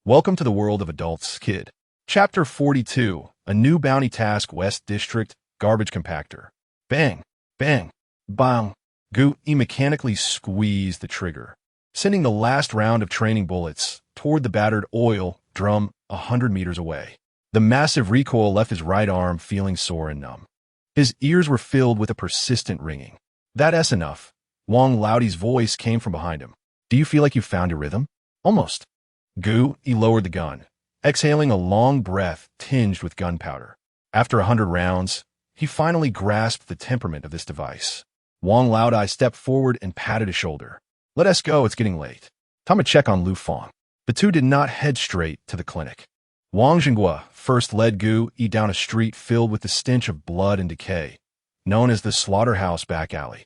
Welcome to the world of adults, kid. Chapter 42, a new bounty task, West District, garbage compactor. Bang, bang, bang. Gu Yi mechanically squeezed the trigger, sending the last round of training bullets toward the battered oil drum 100 meters away. The massive recoil left his right arm feeling sore and numb. His ears were filled with a persistent ringing. That's enough. Wang Laodai's voice came from behind him. Do you feel like you found your rhythm? Almost. Gu Yi lowered the gun, exhaling a long breath tinged with gunpowder. After 100 rounds, he finally grasped the temperament of this device. Wang Laodai stepped forward and patted his shoulder. Let us go, it's getting late. Time to check on Lu Fang. The two did not head straight to the clinic. Wang Jinghua first led Gu Yi down a street filled with the stench of blood and decay, known as the slaughterhouse back alley.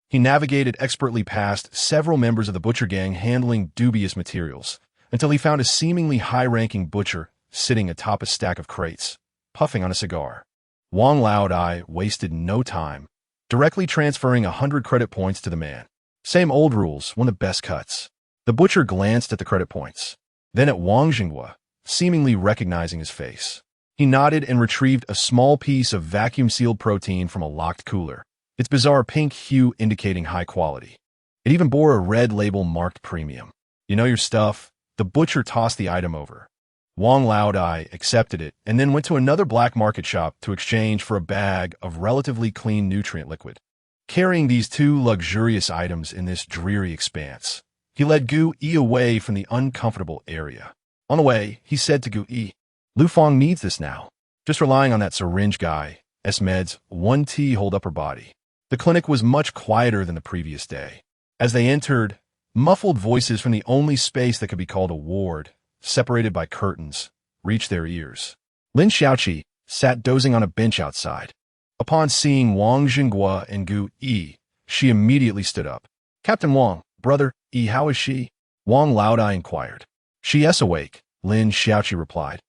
He navigated expertly past several members of the butcher gang handling dubious materials, until he found a seemingly high-ranking butcher sitting atop a stack of crates, puffing on a cigar. Wang Laodai wasted no time, directly transferring 100 credit points to the man. Same old rules, one of the best cuts. The butcher glanced at the credit points, then at Wang Jinghua, seemingly recognizing his face. He nodded and retrieved a small piece of vacuum-sealed protein from a locked cooler, its bizarre pink hue indicating high quality. It even bore a red label marked premium. You know your stuff? The butcher tossed the item over. Wang Laodai accepted it and then went to another black market shop to exchange for a bag of relatively clean nutrient liquid. Carrying these 2 luxurious items in this dreary expanse, he led Gu Yi away from the uncomfortable area. On the way, he said to Gu Yi, Lu Fang needs this now. Just relying on that syringe guy, meds, 1T hold up her body. The clinic was much quieter than the previous day. As they entered, muffled voices from the only space that could be called a ward, separated by curtains, reached their ears. Lin Xiaoqi, sat dozing on a bench outside. Upon seeing Wang Xinghua and Gu Yi, she immediately stood up. "Captain Wang, brother, Yi, how is she?" Wang Laodai inquired. "She is awake," Lin Xiaoqi replied,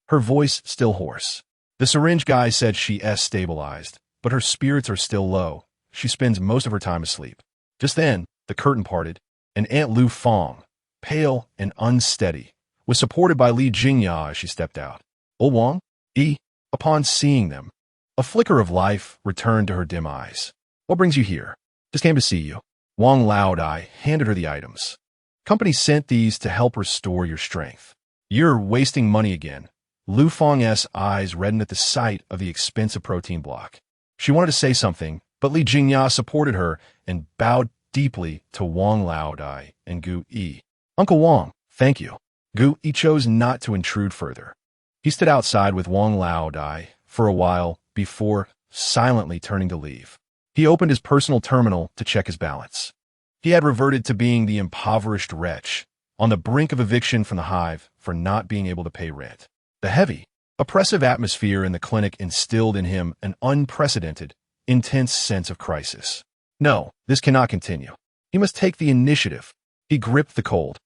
her voice still hoarse. "The syringe guy said she is stabilized, but her spirits are still low. She spends most of her time asleep." Just then, the curtain parted, and Aunt Lu Fong, pale and unsteady, was supported by Li Jingya as she stepped out. "Oh, Wang?" Yi, upon seeing them, a flicker of life returned to her dim eyes. "What brings you here?" "Just came to see you." Wang Laodai handed her the items. "Company sent these to help restore your strength." "You're wasting money again." Lu Feng's eyes reddened at the sight of the expensive protein block. She wanted to say something, but Li Jingya supported her and bowed deeply to Wang Laodai and Gu Yi. "Uncle Wang, thank you." Gu Yi chose not to intrude further. He stood outside with Wang Laodai for a while before silently turning to leave. He opened his personal terminal to check his balance. He had reverted to being the impoverished wretch, on the brink of eviction from the hive for not being able to pay rent. The heavy, oppressive atmosphere in the clinic instilled in him an unprecedented, intense sense of crisis. No, this cannot continue. He must take the initiative. He gripped the cold,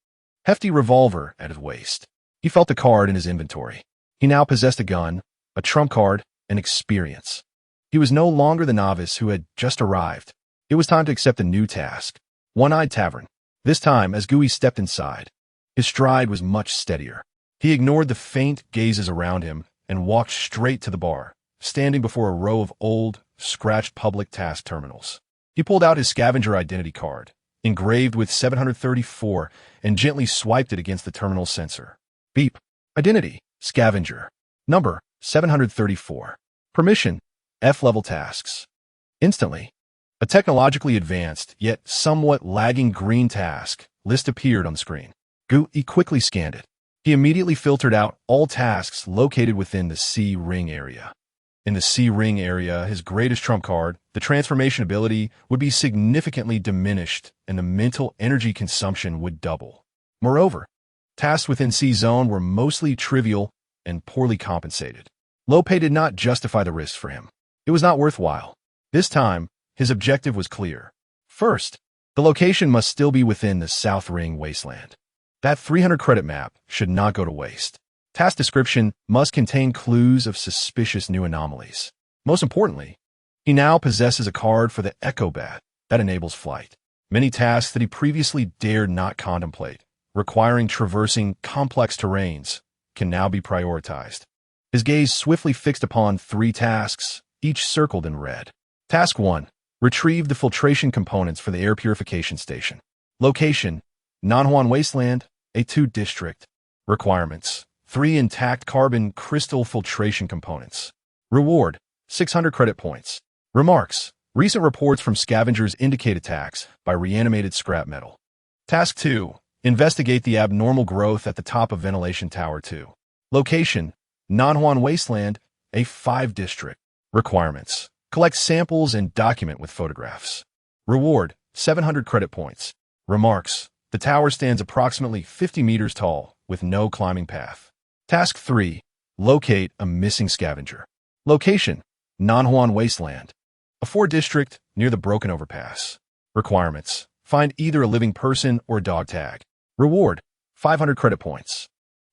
hefty revolver at his waist. He felt the card in his inventory. He now possessed a gun, a trump card, and experience. He was no longer the novice who had just arrived. It was time to accept a new task. One-Eyed Tavern. This time, as Gui stepped inside, his stride was much steadier. He ignored the faint gazes around him and walked straight to the bar, standing before a row of old, scratched public task terminals. He pulled out his scavenger identity card, engraved with 734, and gently swiped it against the terminal sensor. Beep. Identity. Scavenger. Number. 734. Permission. F-level tasks. Instantly, a technologically advanced, yet somewhat lagging green task list appeared on the screen. Gui quickly scanned it. He immediately filtered out all tasks located within the C-ring area. In the C-ring area, his greatest trump card, the transformation ability, would be significantly diminished and the mental energy consumption would double. Moreover, tasks within C-zone were mostly trivial and poorly compensated. Low pay did not justify the risks for him. It was not worthwhile. This time, his objective was clear. First, the location must still be within the South Ring wasteland. That 300 credit map should not go to waste. Task description must contain clues of suspicious new anomalies. Most importantly, he now possesses a card for the Echo Bat that enables flight. Many tasks that he previously dared not contemplate, requiring traversing complex terrains, can now be prioritized. His gaze swiftly fixed upon 3 tasks, each circled in red. Task 1. Retrieve the filtration components for the air purification station. Location. Nanhuan Wasteland, A2 District. Requirements. 3 intact carbon crystal filtration components. Reward. 600 credit points. Remarks. Recent reports from scavengers indicate attacks by reanimated scrap metal. Task 2. Investigate the abnormal growth at the top of Ventilation Tower 2. Location. Nanhuan Wasteland, A5 District. Requirements. Collect samples and document with photographs. Reward. 700 credit points. Remarks. The tower stands approximately 50 meters tall, with no climbing path. Task 3. Locate a missing scavenger. Location. Nanhuan Wasteland. A4 district near the broken overpass. Requirements. Find either a living person or a dog tag. Reward. 500 credit points.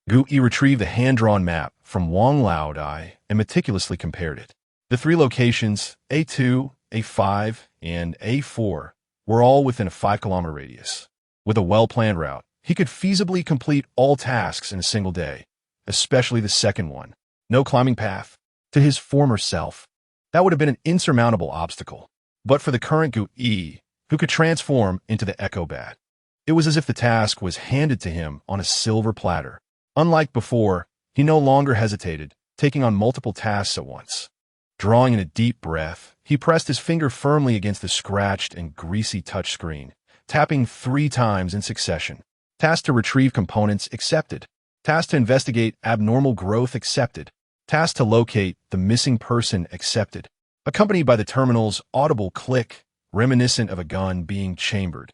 Gui retrieved the hand-drawn map from Wang Laodai and meticulously compared it. The 3 locations, A2, A5, and A4, were all within a 5-kilometer radius. With a well-planned route, he could feasibly complete all tasks in a single day, especially the second one. No climbing path. To his former self, that would have been an insurmountable obstacle. But for the current Gui, who could transform into the Echo Bat, it was as if the task was handed to him on a silver platter. Unlike before, he no longer hesitated, taking on multiple tasks at once. Drawing in a deep breath, he pressed his finger firmly against the scratched and greasy touchscreen, tapping 3 times in succession. Task to retrieve components accepted. Task to investigate abnormal growth accepted. Task to locate the missing person accepted. Accompanied by the terminal's audible click, reminiscent of a gun being chambered.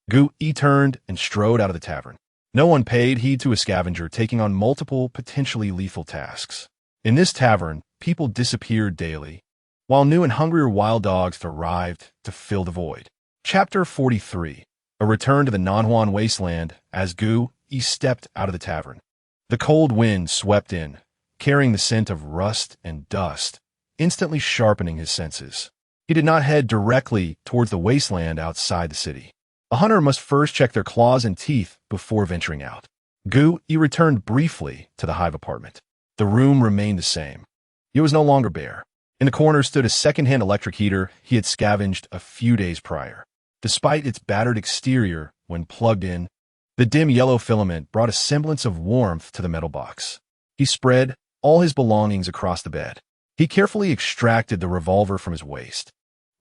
Gui turned and strode out of the tavern. No one paid heed to a scavenger taking on multiple, potentially lethal tasks. In this tavern, people disappeared daily, while new and hungrier wild dogs arrived to fill the void. Chapter 43. A return to the Nanhuan wasteland as Gu Yi stepped out of the tavern. The cold wind swept in, carrying the scent of rust and dust, instantly sharpening his senses. He did not head directly towards the wasteland outside the city. A hunter must first check their claws and teeth before venturing out. Gu Yi returned briefly to the hive apartment. The room remained the same. It was no longer bare. In the corner stood a second-hand electric heater he had scavenged a few days prior. Despite its battered exterior, when plugged in, the dim yellow filament brought a semblance of warmth to the metal box. He spread all his belongings across the bed. He carefully extracted the revolver from his waist,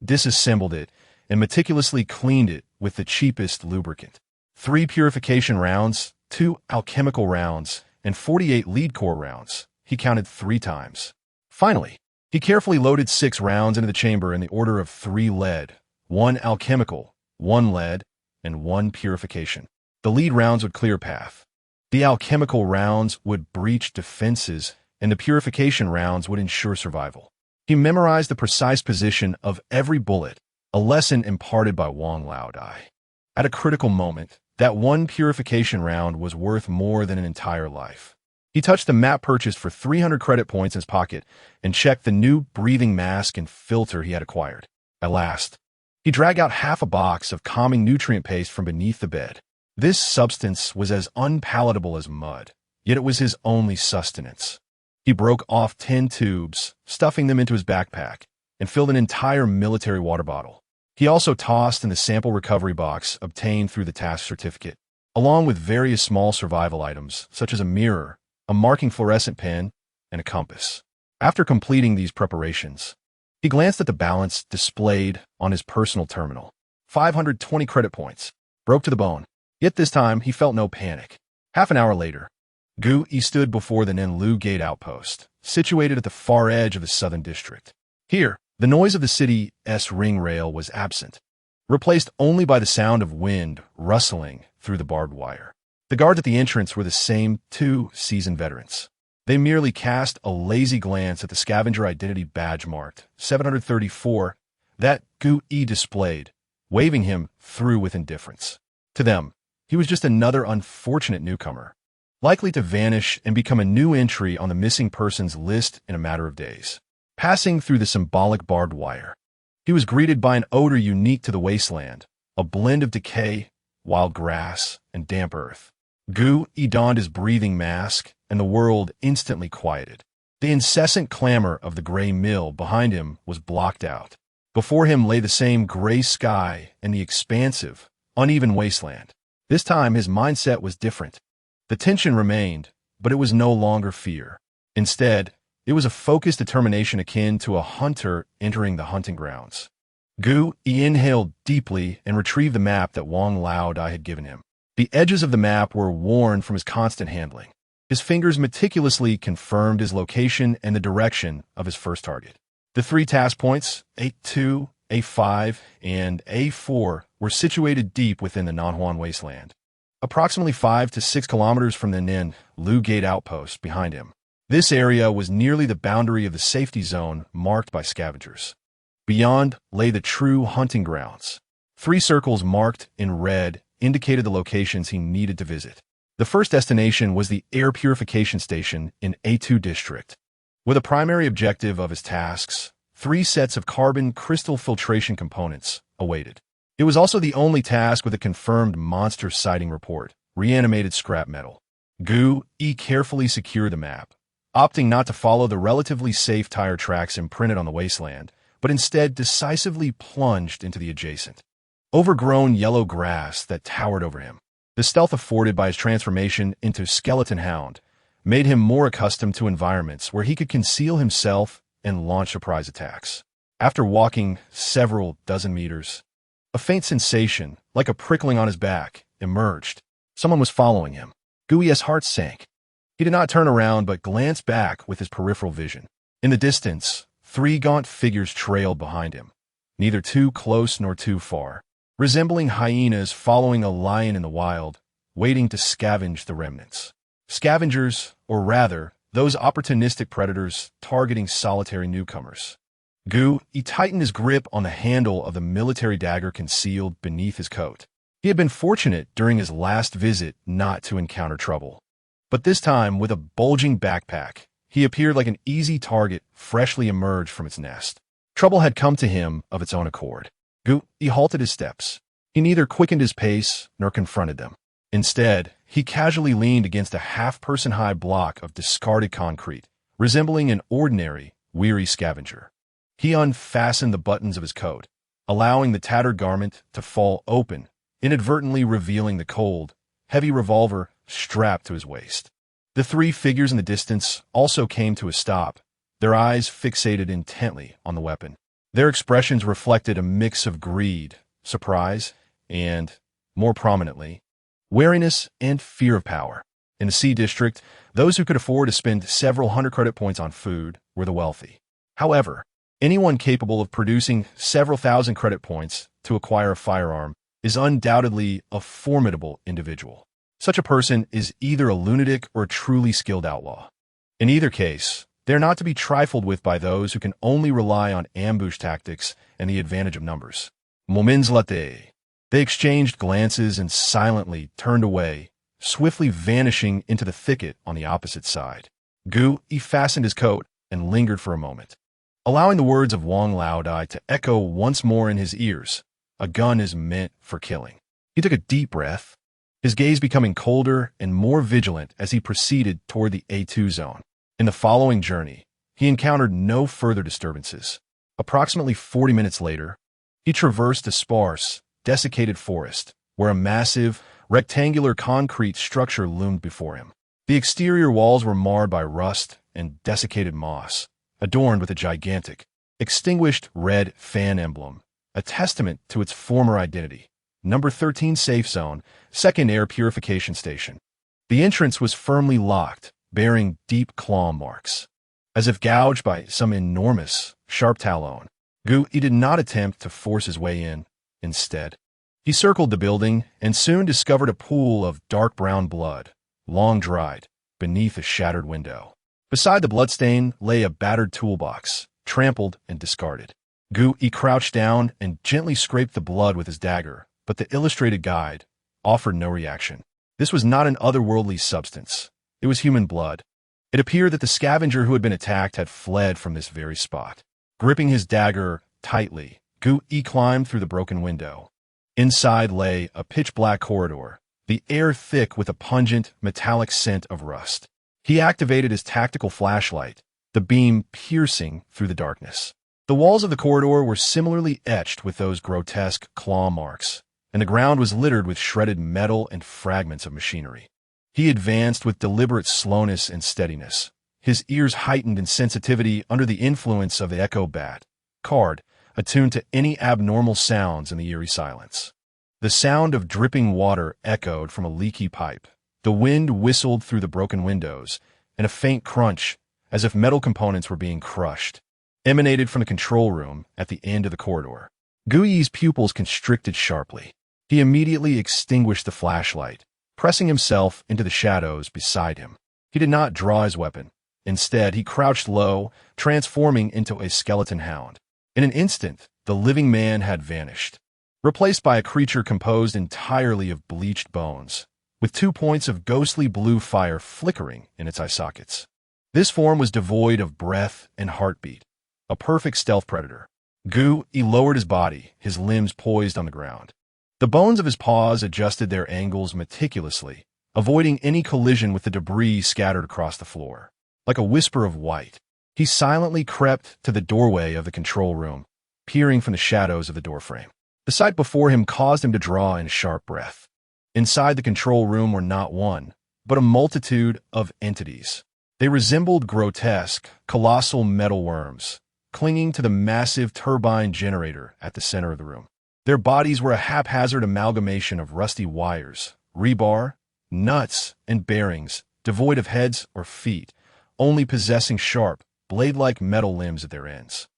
disassembled it, and meticulously cleaned it with the cheapest lubricant. 3 purification rounds, 2 alchemical rounds, and 48 lead core rounds. He counted 3 times. Finally, he carefully loaded 6 rounds into the chamber in the order of 3 lead, 1 alchemical, 1 lead, and 1 purification. The lead rounds would clear a path. The alchemical rounds would breach defenses, and the purification rounds would ensure survival. He memorized the precise position of every bullet, a lesson imparted by Wang Laodai. At a critical moment, that 1 purification round was worth more than an entire life. He touched the map purchased for 300 credit points in his pocket and checked the new breathing mask and filter he had acquired. At last, he dragged out half a box of calming nutrient paste from beneath the bed. This substance was as unpalatable as mud, yet it was his only sustenance. He broke off 10 tubes, stuffing them into his backpack, and filled an entire military water bottle. He also tossed in the sample recovery box obtained through the task certificate, along with various small survival items, such as a mirror, a marking fluorescent pen, and a compass. After completing these preparations, he glanced at the balance displayed on his personal terminal. 520 credit points. Broke to the bone. Yet this time, he felt no panic. Half an hour later, Gu Yi stood before the Nenlu Gate outpost, situated at the far edge of the southern district. Here, the noise of the city's ring rail was absent, replaced only by the sound of wind rustling through the barbed wire. The guards at the entrance were the same 2 seasoned veterans. They merely cast a lazy glance at the scavenger identity badge marked 734 that Gu Yi displayed, waving him through with indifference. To them, he was just another unfortunate newcomer, likely to vanish and become a new entry on the missing persons list in a matter of days. Passing through the symbolic barbed wire, he was greeted by an odor unique to the wasteland, a blend of decay, wild grass, and damp earth. Gu Yi donned his breathing mask, and the world instantly quieted. The incessant clamor of the gray mill behind him was blocked out. Before him lay the same gray sky and the expansive, uneven wasteland. This time his mindset was different. The tension remained, but it was no longer fear. Instead, it was a focused determination akin to a hunter entering the hunting grounds. Gu Yi inhaled deeply and retrieved the map that Wang Laodai had given him. The edges of the map were worn from his constant handling. His fingers meticulously confirmed his location and the direction of his first target. The 3 task points, A2, A5, and A4, were situated deep within the Nanhuan wasteland, approximately 5 to 6 kilometers from the Nen Lu Gate outpost behind him. This area was nearly the boundary of the safety zone marked by scavengers. Beyond lay the true hunting grounds. 3 circles marked in red indicated the locations he needed to visit. The first destination was the air purification station in A2 district. With a primary objective of his tasks, 3 sets of carbon crystal filtration components awaited. It was also the only task with a confirmed monster sighting report, reanimated scrap metal. Gu Yi carefully secured the map, opting not to follow the relatively safe tire tracks imprinted on the wasteland, but instead decisively plunged into the adjacent, overgrown yellow grass that towered over him. The stealth afforded by his transformation into skeleton hound made him more accustomed to environments where he could conceal himself and launch surprise attacks. After walking several dozen meters, a faint sensation, like a prickling on his back, emerged. Someone was following him. Gu Yi's heart sank. He did not turn around but glanced back with his peripheral vision. In the distance, 3 gaunt figures trailed behind him, neither too close nor too far, resembling hyenas following a lion in the wild, waiting to scavenge the remnants. Scavengers, or rather, those opportunistic predators targeting solitary newcomers. He tightened his grip on the handle of the military dagger concealed beneath his coat. He had been fortunate during his last visit not to encounter trouble. But this time, with a bulging backpack, he appeared like an easy target freshly emerged from its nest. Trouble had come to him of its own accord. He halted his steps. He neither quickened his pace nor confronted them. Instead, he casually leaned against a half-person-high block of discarded concrete, resembling an ordinary, weary scavenger. He unfastened the buttons of his coat, allowing the tattered garment to fall open, inadvertently revealing the cold, heavy revolver strapped to his waist. The three figures in the distance also came to a stop, their eyes fixated intently on the weapon. Their expressions reflected a mix of greed, surprise, and, more prominently, wariness and fear of power. In the C District, those who could afford to spend several hundred credit points on food were the wealthy. However, anyone capable of producing several thousand credit points to acquire a firearm is undoubtedly a formidable individual. Such a person is either a lunatic or a truly skilled outlaw. In either case, they're not to be trifled with by those who can only rely on ambush tactics and the advantage of numbers. Moments later, they exchanged glances and silently turned away, swiftly vanishing into the thicket on the opposite side. He fastened his coat and lingered for a moment, allowing the words of Wang Laodai to echo once more in his ears. A gun is meant for killing. He took a deep breath, his gaze becoming colder and more vigilant as he proceeded toward the A2 zone. In the following journey, he encountered no further disturbances. Approximately 40 minutes later, he traversed a sparse, desiccated forest, where a massive, rectangular concrete structure loomed before him. The exterior walls were marred by rust and desiccated moss, adorned with a gigantic, extinguished red fan emblem, a testament to its former identity. Number 13 Safe Zone, Second Air Purification Station. The entrance was firmly locked, bearing deep claw marks, as if gouged by some enormous, sharp talon. He did not attempt to force his way in. Instead, he circled the building and soon discovered a pool of dark brown blood, long dried, beneath a shattered window. Beside the bloodstain lay a battered toolbox, trampled and discarded. He crouched down and gently scraped the blood with his dagger, but the illustrated guide offered no reaction. This was not an otherworldly substance. It was human blood. It appeared that the scavenger who had been attacked had fled from this very spot. Gripping his dagger tightly, he climbed through the broken window. Inside lay a pitch-black corridor, the air thick with a pungent, metallic scent of rust. He activated his tactical flashlight, the beam piercing through the darkness. The walls of the corridor were similarly etched with those grotesque claw marks, and the ground was littered with shredded metal and fragments of machinery. He advanced with deliberate slowness and steadiness, his ears heightened in sensitivity under the influence of the echo bat card, attuned to any abnormal sounds in the eerie silence. The sound of dripping water echoed from a leaky pipe. The wind whistled through the broken windows, and a faint crunch, as if metal components were being crushed, emanated from the control room at the end of the corridor. Gui's pupils constricted sharply. He immediately extinguished the flashlight, pressing himself into the shadows beside him. He did not draw his weapon. Instead, he crouched low, transforming into a skeleton hound. In an instant, the living man had vanished, replaced by a creature composed entirely of bleached bones, with 2 points of ghostly blue fire flickering in its eye sockets. This form was devoid of breath and heartbeat, a perfect stealth predator. He lowered his body, his limbs poised on the ground. The bones of his paws adjusted their angles meticulously, avoiding any collision with the debris scattered across the floor. Like a whisper of white, he silently crept to the doorway of the control room, peering from the shadows of the doorframe. The sight before him caused him to draw in a sharp breath. Inside the control room were not one, but a multitude of entities. They resembled grotesque, colossal metal worms, clinging to the massive turbine generator at the center of the room. Their bodies were a haphazard amalgamation of rusty wires, rebar, nuts, and bearings, devoid of heads or feet, only possessing sharp, blade-like metal limbs at their ends.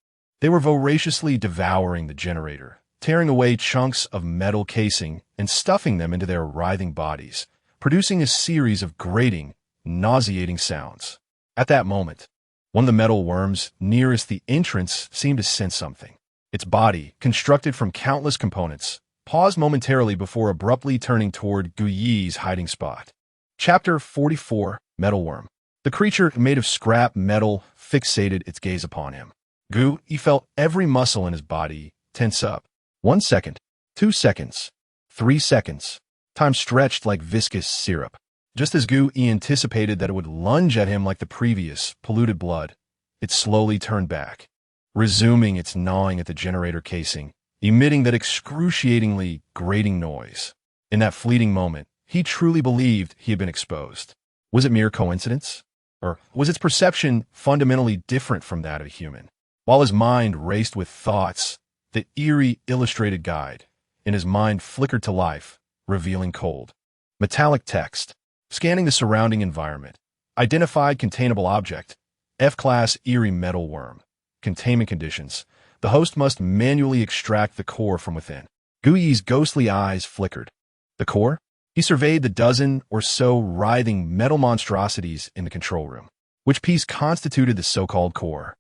They were voraciously devouring the generator, tearing away chunks of metal casing and stuffing them into their writhing bodies, producing a series of grating, nauseating sounds. At that moment, one of the metal worms nearest the entrance seemed to sense something. Its body, constructed from countless components, paused momentarily before abruptly turning toward Gu Yi's hiding spot. Chapter 44, Metalworm. The creature, made of scrap metal, fixated its gaze upon him. Gu Yi felt every muscle in his body tense up. 1 second, 2 seconds, 3 seconds. Time stretched like viscous syrup. Just as Gu Yi anticipated that it would lunge at him like the previous, polluted blood, it slowly turned back, resuming its gnawing at the generator casing, emitting that excruciatingly grating noise. In that fleeting moment, he truly believed he had been exposed. Was it mere coincidence? Or was its perception fundamentally different from that of a human? While his mind raced with thoughts, the eerie illustrated guide in his mind flickered to life, revealing cold, metallic text. Scanning the surrounding environment. Identified containable object. F-class eerie metal worm. Containment conditions. The host must manually extract the core from within. Gu Yi's ghostly eyes flickered. The core? He surveyed the dozen or so writhing metal monstrosities in the control room. Which piece constituted the so-called core?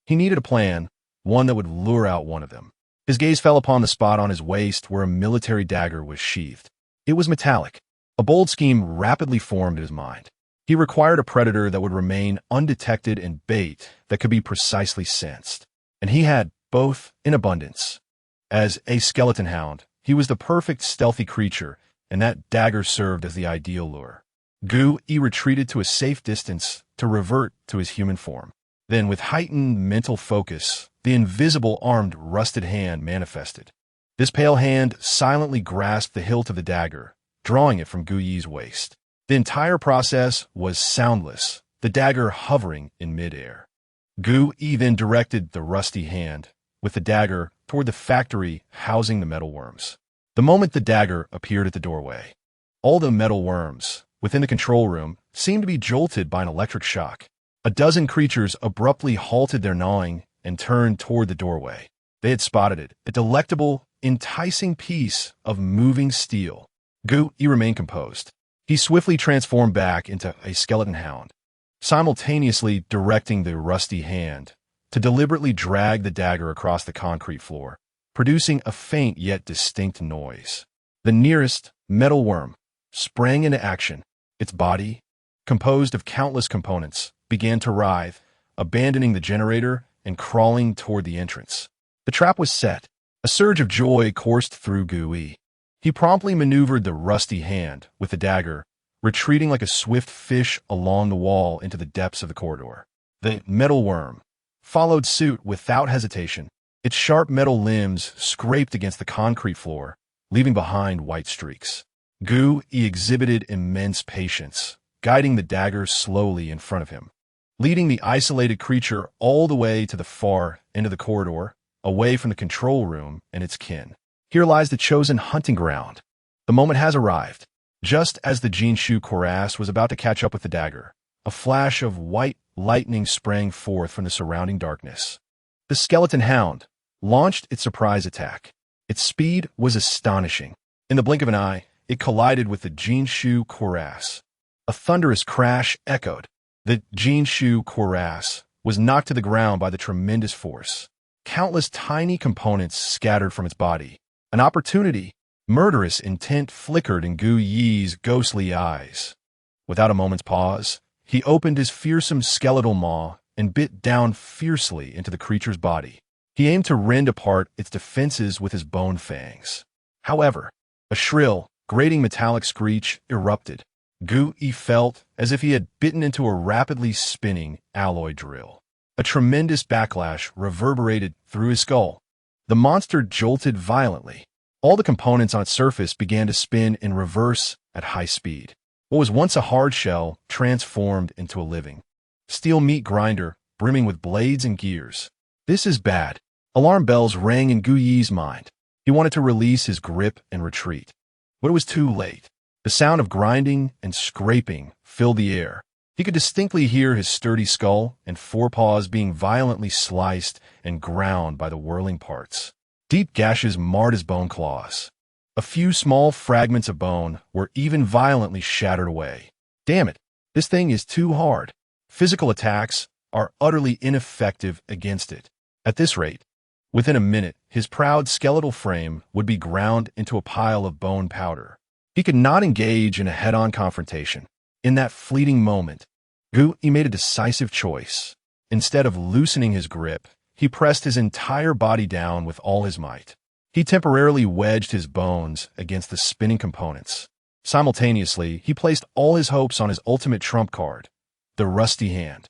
He needed a plan, one that would lure out one of them. His gaze fell upon the spot on his waist where a military dagger was sheathed. It was metallic. A bold scheme rapidly formed in his mind. He required a predator that would remain undetected and bait that could be precisely sensed. And he had both in abundance. As a skeleton hound, he was the perfect stealthy creature, and that dagger served as the ideal lure. Gu Yi retreated to a safe distance to revert to his human form. Then, with heightened mental focus, the invisible armed rusted hand manifested. This pale hand silently grasped the hilt of the dagger, drawing it from Gu Yi's waist. The entire process was soundless, the dagger hovering in midair. Gu Yi then directed the rusty hand, with the dagger, toward the factory housing the metal worms. The moment the dagger appeared at the doorway, all the metal worms within the control room seemed to be jolted by an electric shock. A dozen creatures abruptly halted their gnawing and turned toward the doorway. They had spotted it, a delectable, enticing piece of moving steel. Gu Yi remained composed. He swiftly transformed back into a skeleton hound, simultaneously directing the rusty hand to deliberately drag the dagger across the concrete floor, producing a faint yet distinct noise. The nearest metal worm sprang into action. Its body, composed of countless components, began to writhe, abandoning the generator and crawling toward the entrance. The trap was set. A surge of joy coursed through Gu Yi. He promptly maneuvered the rusty hand with the dagger, retreating like a swift fish along the wall into the depths of the corridor. The metal worm followed suit without hesitation. Its sharp metal limbs scraped against the concrete floor, leaving behind white streaks. Gu Yi exhibited immense patience, guiding the dagger slowly in front of him, leading the isolated creature all the way to the far end of the corridor, away from the control room and its kin. Here lies the chosen hunting ground. The moment has arrived. Just as the Jinshu cuirass was about to catch up with the dagger, a flash of white lightning sprang forth from the surrounding darkness. The skeleton hound launched its surprise attack. Its speed was astonishing. In the blink of an eye, it collided with the Jinshu cuirass. A thunderous crash echoed. The Jinshu cuirass was knocked to the ground by the tremendous force. Countless tiny components scattered from its body. An opportunity, murderous intent flickered in Gu Yi's ghostly eyes. Without a moment's pause, he opened his fearsome skeletal maw and bit down fiercely into the creature's body. He aimed to rend apart its defenses with his bone fangs. However, a shrill, grating metallic screech erupted. Gu Yi felt as if he had bitten into a rapidly spinning alloy drill. A tremendous backlash reverberated through his skull. The monster jolted violently. All the components on its surface began to spin in reverse at high speed. What was once a hard shell transformed into a living steel meat grinder brimming with blades and gears. This is bad. Alarm bells rang in Gu Yi's mind. He wanted to release his grip and retreat. But it was too late. The sound of grinding and scraping filled the air. He could distinctly hear his sturdy skull and forepaws being violently sliced and ground by the whirling parts. Deep gashes marred his bone claws. A few small fragments of bone were even violently shattered away. Damn it, this thing is too hard. Physical attacks are utterly ineffective against it. At this rate, within a minute, his proud skeletal frame would be ground into a pile of bone powder. He could not engage in a head-on confrontation. In that fleeting moment, Gu Yi made a decisive choice. Instead of loosening his grip, he pressed his entire body down with all his might. He temporarily wedged his bones against the spinning components. Simultaneously, he placed all his hopes on his ultimate trump card, the rusty hand.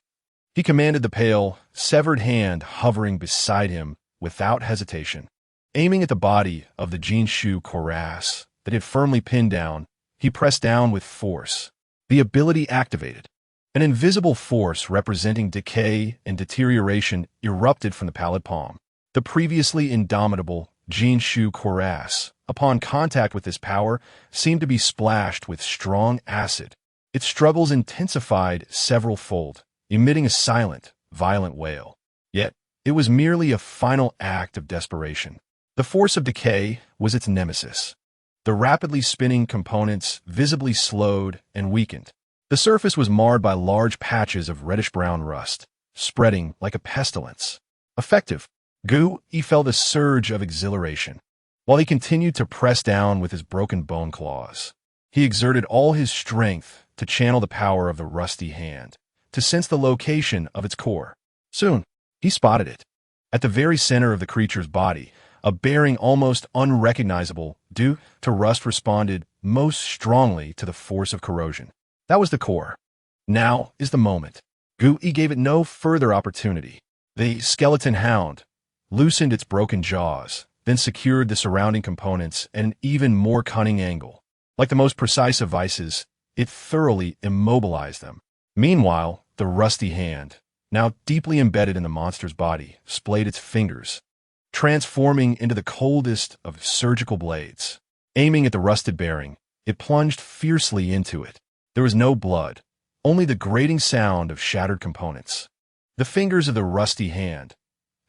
He commanded the pale, severed hand hovering beside him without hesitation. Aiming at the body of the Jinshu cuirass that had firmly pinned down, he pressed down with force. The ability activated. An invisible force representing decay and deterioration erupted from the pallid palm. The previously indomitable Jinshu cuirass, upon contact with this power, seemed to be splashed with strong acid. Its struggles intensified several-fold, emitting a silent, violent wail. Yet, it was merely a final act of desperation. The force of decay was its nemesis. The rapidly spinning components visibly slowed and weakened. The surface was marred by large patches of reddish-brown rust, spreading like a pestilence. Effective. Gu Yi felt a surge of exhilaration. While he continued to press down with his broken bone claws, he exerted all his strength to channel the power of the rusty hand, to sense the location of its core. Soon, he spotted it. At the very center of the creature's body, a bearing almost unrecognizable due to rust responded most strongly to the force of corrosion. That was the core. Now is the moment. Gu Yi gave it no further opportunity. The skeleton hound loosened its broken jaws, then secured the surrounding components at an even more cunning angle. Like the most precise of vices, it thoroughly immobilized them. Meanwhile, the rusty hand, now deeply embedded in the monster's body, splayed its fingers, transforming into the coldest of surgical blades. Aiming at the rusted bearing, it plunged fiercely into it. There was no blood, only the grating sound of shattered components. The fingers of the rusty hand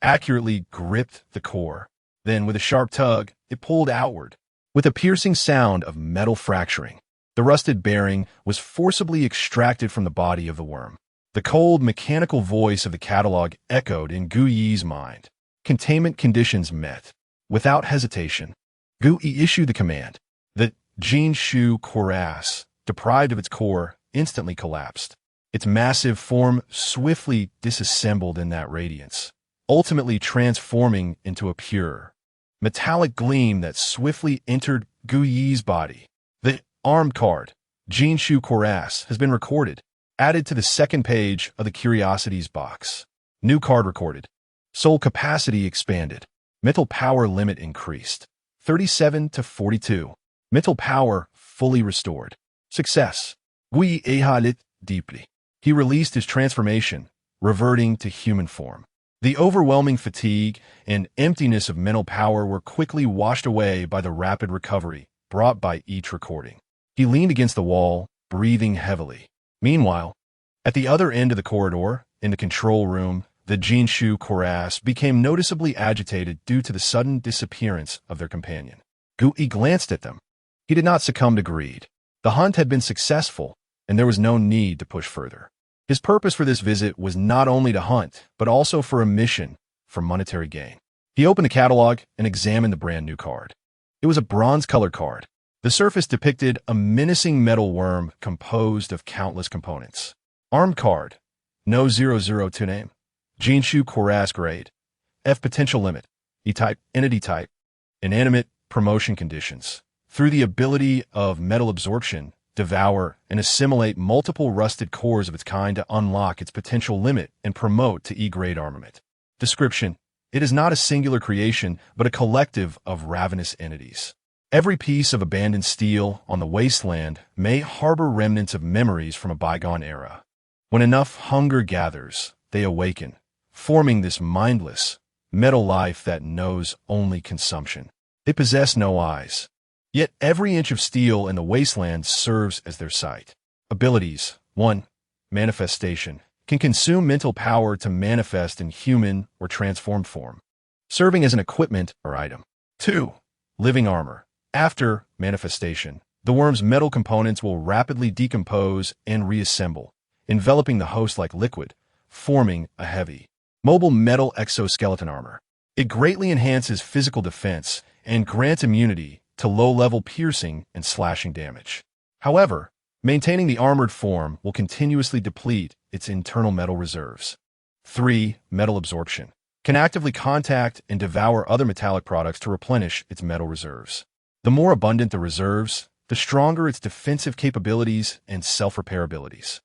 accurately gripped the core. Then, with a sharp tug, it pulled outward. With a piercing sound of metal fracturing, the rusted bearing was forcibly extracted from the body of the worm. The cold, mechanical voice of the catalog echoed in Gu Yi's mind. Containment conditions met. Without hesitation, Gu Yi issued the command. The Jinshu cuirass, deprived of its core, instantly collapsed. Its massive form swiftly disassembled in that radiance, ultimately transforming into a pure, metallic gleam that swiftly entered Gu Yi's body. The armed card, Jinshu cuirass, has been recorded, added to the second page of the Curiosities box. New card recorded. Soul capacity expanded. Mental power limit increased. 37 to 42. Mental power fully restored. Success. Gu Yi inhaled deeply. He released his transformation, reverting to human form. The overwhelming fatigue and emptiness of mental power were quickly washed away by the rapid recovery brought by each recording. He leaned against the wall, breathing heavily. Meanwhile, at the other end of the corridor, in the control room, the Jinshu cuirass became noticeably agitated due to the sudden disappearance of their companion. Gu Yi glanced at them. He did not succumb to greed. The hunt had been successful, and there was no need to push further. His purpose for this visit was not only to hunt, but also for a mission for monetary gain. He opened the catalog and examined the brand new card. It was a bronze-colored card. The surface depicted a menacing metal worm composed of countless components. Armed card. No 002 name. Jinshu cuirass grade. F potential limit. E-type, entity type. Inanimate promotion conditions. Through the ability of metal absorption, devour, and assimilate multiple rusted cores of its kind to unlock its potential limit and promote to E-grade armament. Description: it is not a singular creation, but a collective of ravenous entities. Every piece of abandoned steel on the wasteland may harbor remnants of memories from a bygone era. When enough hunger gathers, they awaken, forming this mindless, metal life that knows only consumption. They possess no eyes. Yet every inch of steel in the wasteland serves as their sight. Abilities. 1. Manifestation. Can consume mental power to manifest in human or transformed form, serving as an equipment or item. 2. Living armor. After manifestation, the worm's metal components will rapidly decompose and reassemble, enveloping the host like liquid, forming a heavy, mobile metal exoskeleton armor. It greatly enhances physical defense and grants immunity to low-level piercing and slashing damage. However, maintaining the armored form will continuously deplete its internal metal reserves. 3. Metal absorption. Can actively contact and devour other metallic products to replenish its metal reserves. The more abundant the reserves, the stronger its defensive capabilities and self-repair abilities.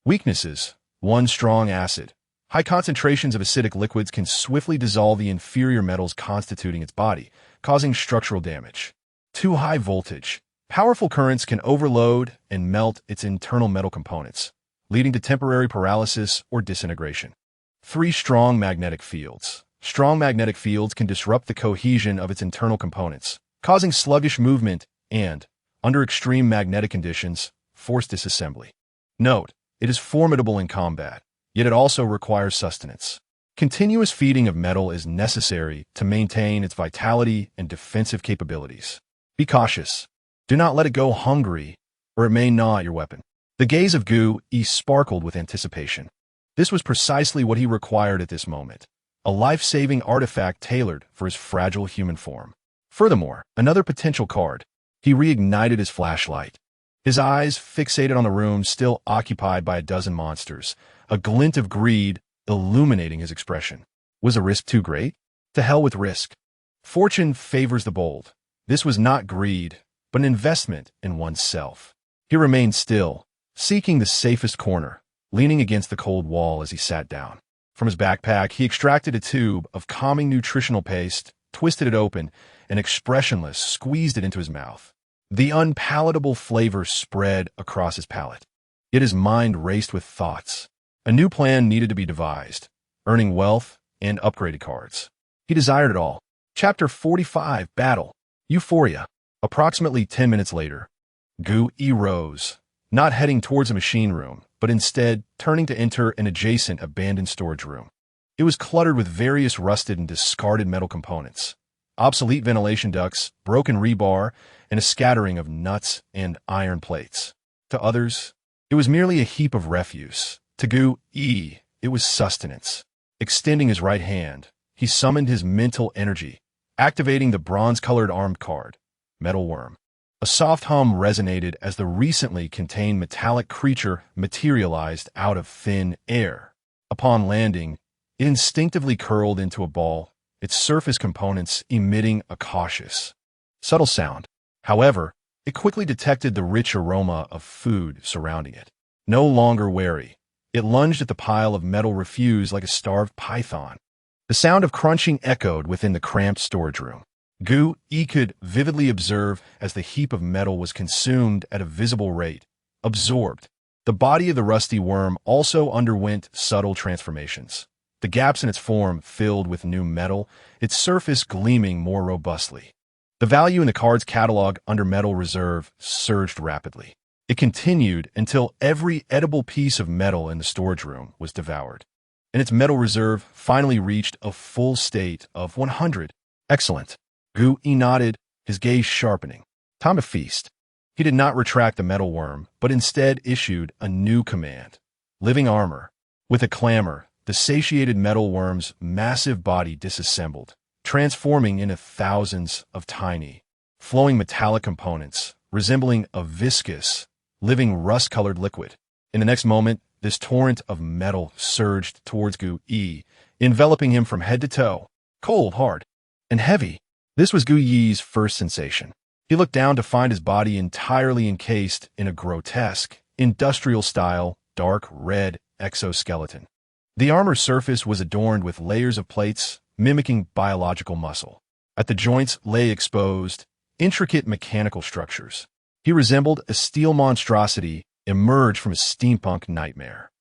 Weaknesses. 1. Strong acid. High concentrations of acidic liquids can swiftly dissolve the inferior metals constituting its body, causing structural damage. 2. High voltage. Powerful currents can overload and melt its internal metal components, leading to temporary paralysis or disintegration. 3. Strong magnetic fields. Strong magnetic fields can disrupt the cohesion of its internal components, causing sluggish movement and, under extreme magnetic conditions, forced disassembly. Note, it is formidable in combat, yet it also requires sustenance. Continuous feeding of metal is necessary to maintain its vitality and defensive capabilities. Be cautious. Do not let it go hungry, or it may gnaw at your weapon. The gaze of Gu Yi sparkled with anticipation. This was precisely what he required at this moment, a life-saving artifact tailored for his fragile human form. Furthermore, another potential card. He reignited his flashlight. His eyes, fixated on the room still occupied by a dozen monsters, a glint of greed illuminating his expression. Was the risk too great? To hell with risk. Fortune favors the bold. This was not greed, but an investment in oneself. He remained still, seeking the safest corner, leaning against the cold wall as he sat down. From his backpack, he extracted a tube of calming nutritional paste, twisted it open, and expressionless squeezed it into his mouth. The unpalatable flavor spread across his palate. Yet his mind raced with thoughts. A new plan needed to be devised, earning wealth and upgraded cards. He desired it all. Chapter 45, Battle. Euphoria. Approximately 10 minutes later, Gu Yi rose, not heading towards a machine room, but instead turning to enter an adjacent abandoned storage room. It was cluttered with various rusted and discarded metal components, obsolete ventilation ducts, broken rebar, and a scattering of nuts and iron plates. To others, it was merely a heap of refuse. To Gu Yi, it was sustenance. Extending his right hand, he summoned his mental energy, activating the bronze-colored armed card, Metal Worm. A soft hum resonated as the recently contained metallic creature materialized out of thin air. Upon landing, it instinctively curled into a ball, its surface components emitting a cautious, subtle sound. However, it quickly detected the rich aroma of food surrounding it. No longer wary, it lunged at the pile of metal refuse like a starved python. The sound of crunching echoed within the cramped storage room. Gu Yi could vividly observe as the heap of metal was consumed at a visible rate, absorbed. The body of the rusty worm also underwent subtle transformations. The gaps in its form filled with new metal, its surface gleaming more robustly. The value in the card's catalog under Metal Reserve surged rapidly. It continued until every edible piece of metal in the storage room was devoured, and its Metal Reserve finally reached a full state of 100. Excellent. Gu Yi nodded, his gaze sharpening. Time to feast. He did not retract the metal worm, but instead issued a new command. Living armor. With a clamor, the satiated metal worm's massive body disassembled, transforming into thousands of tiny, flowing metallic components, resembling a viscous, living rust-colored liquid. In the next moment, this torrent of metal surged towards Gu Yi, enveloping him from head to toe, cold, hard, and heavy. This was Gu Yi's first sensation. He looked down to find his body entirely encased in a grotesque, industrial-style, dark red exoskeleton. The armor's surface was adorned with layers of plates, mimicking biological muscle. At the joints lay exposed, intricate mechanical structures. He resembled a steel monstrosity emerged from a steampunk nightmare.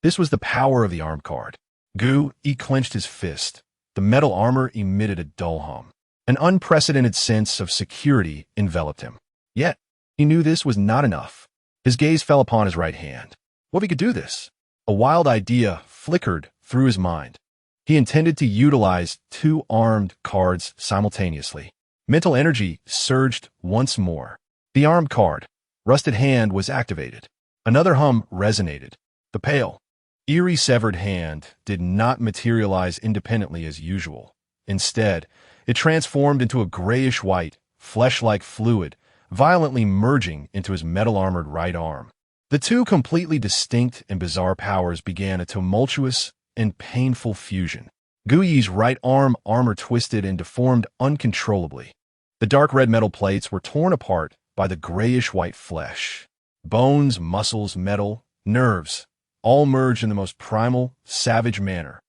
This was the power of the arm card. Gu Yi clenched his fist. The metal armor emitted a dull hum. An unprecedented sense of security enveloped him. Yet, he knew this was not enough. His gaze fell upon his right hand. What if he could do this? A wild idea flickered through his mind. He intended to utilize two armed cards simultaneously. Mental energy surged once more. The armed card, Rusted Hand, was activated. Another hum resonated. The pale, eerie severed hand did not materialize independently as usual. Instead, it transformed into a grayish-white, flesh-like fluid, violently merging into his metal-armored right arm. The two completely distinct and bizarre powers began a tumultuous and painful fusion. Gu Yi's right arm armor twisted and deformed uncontrollably. The dark red metal plates were torn apart by the grayish-white flesh. Bones, muscles, metal, nerves, all merged in the most primal, savage manner.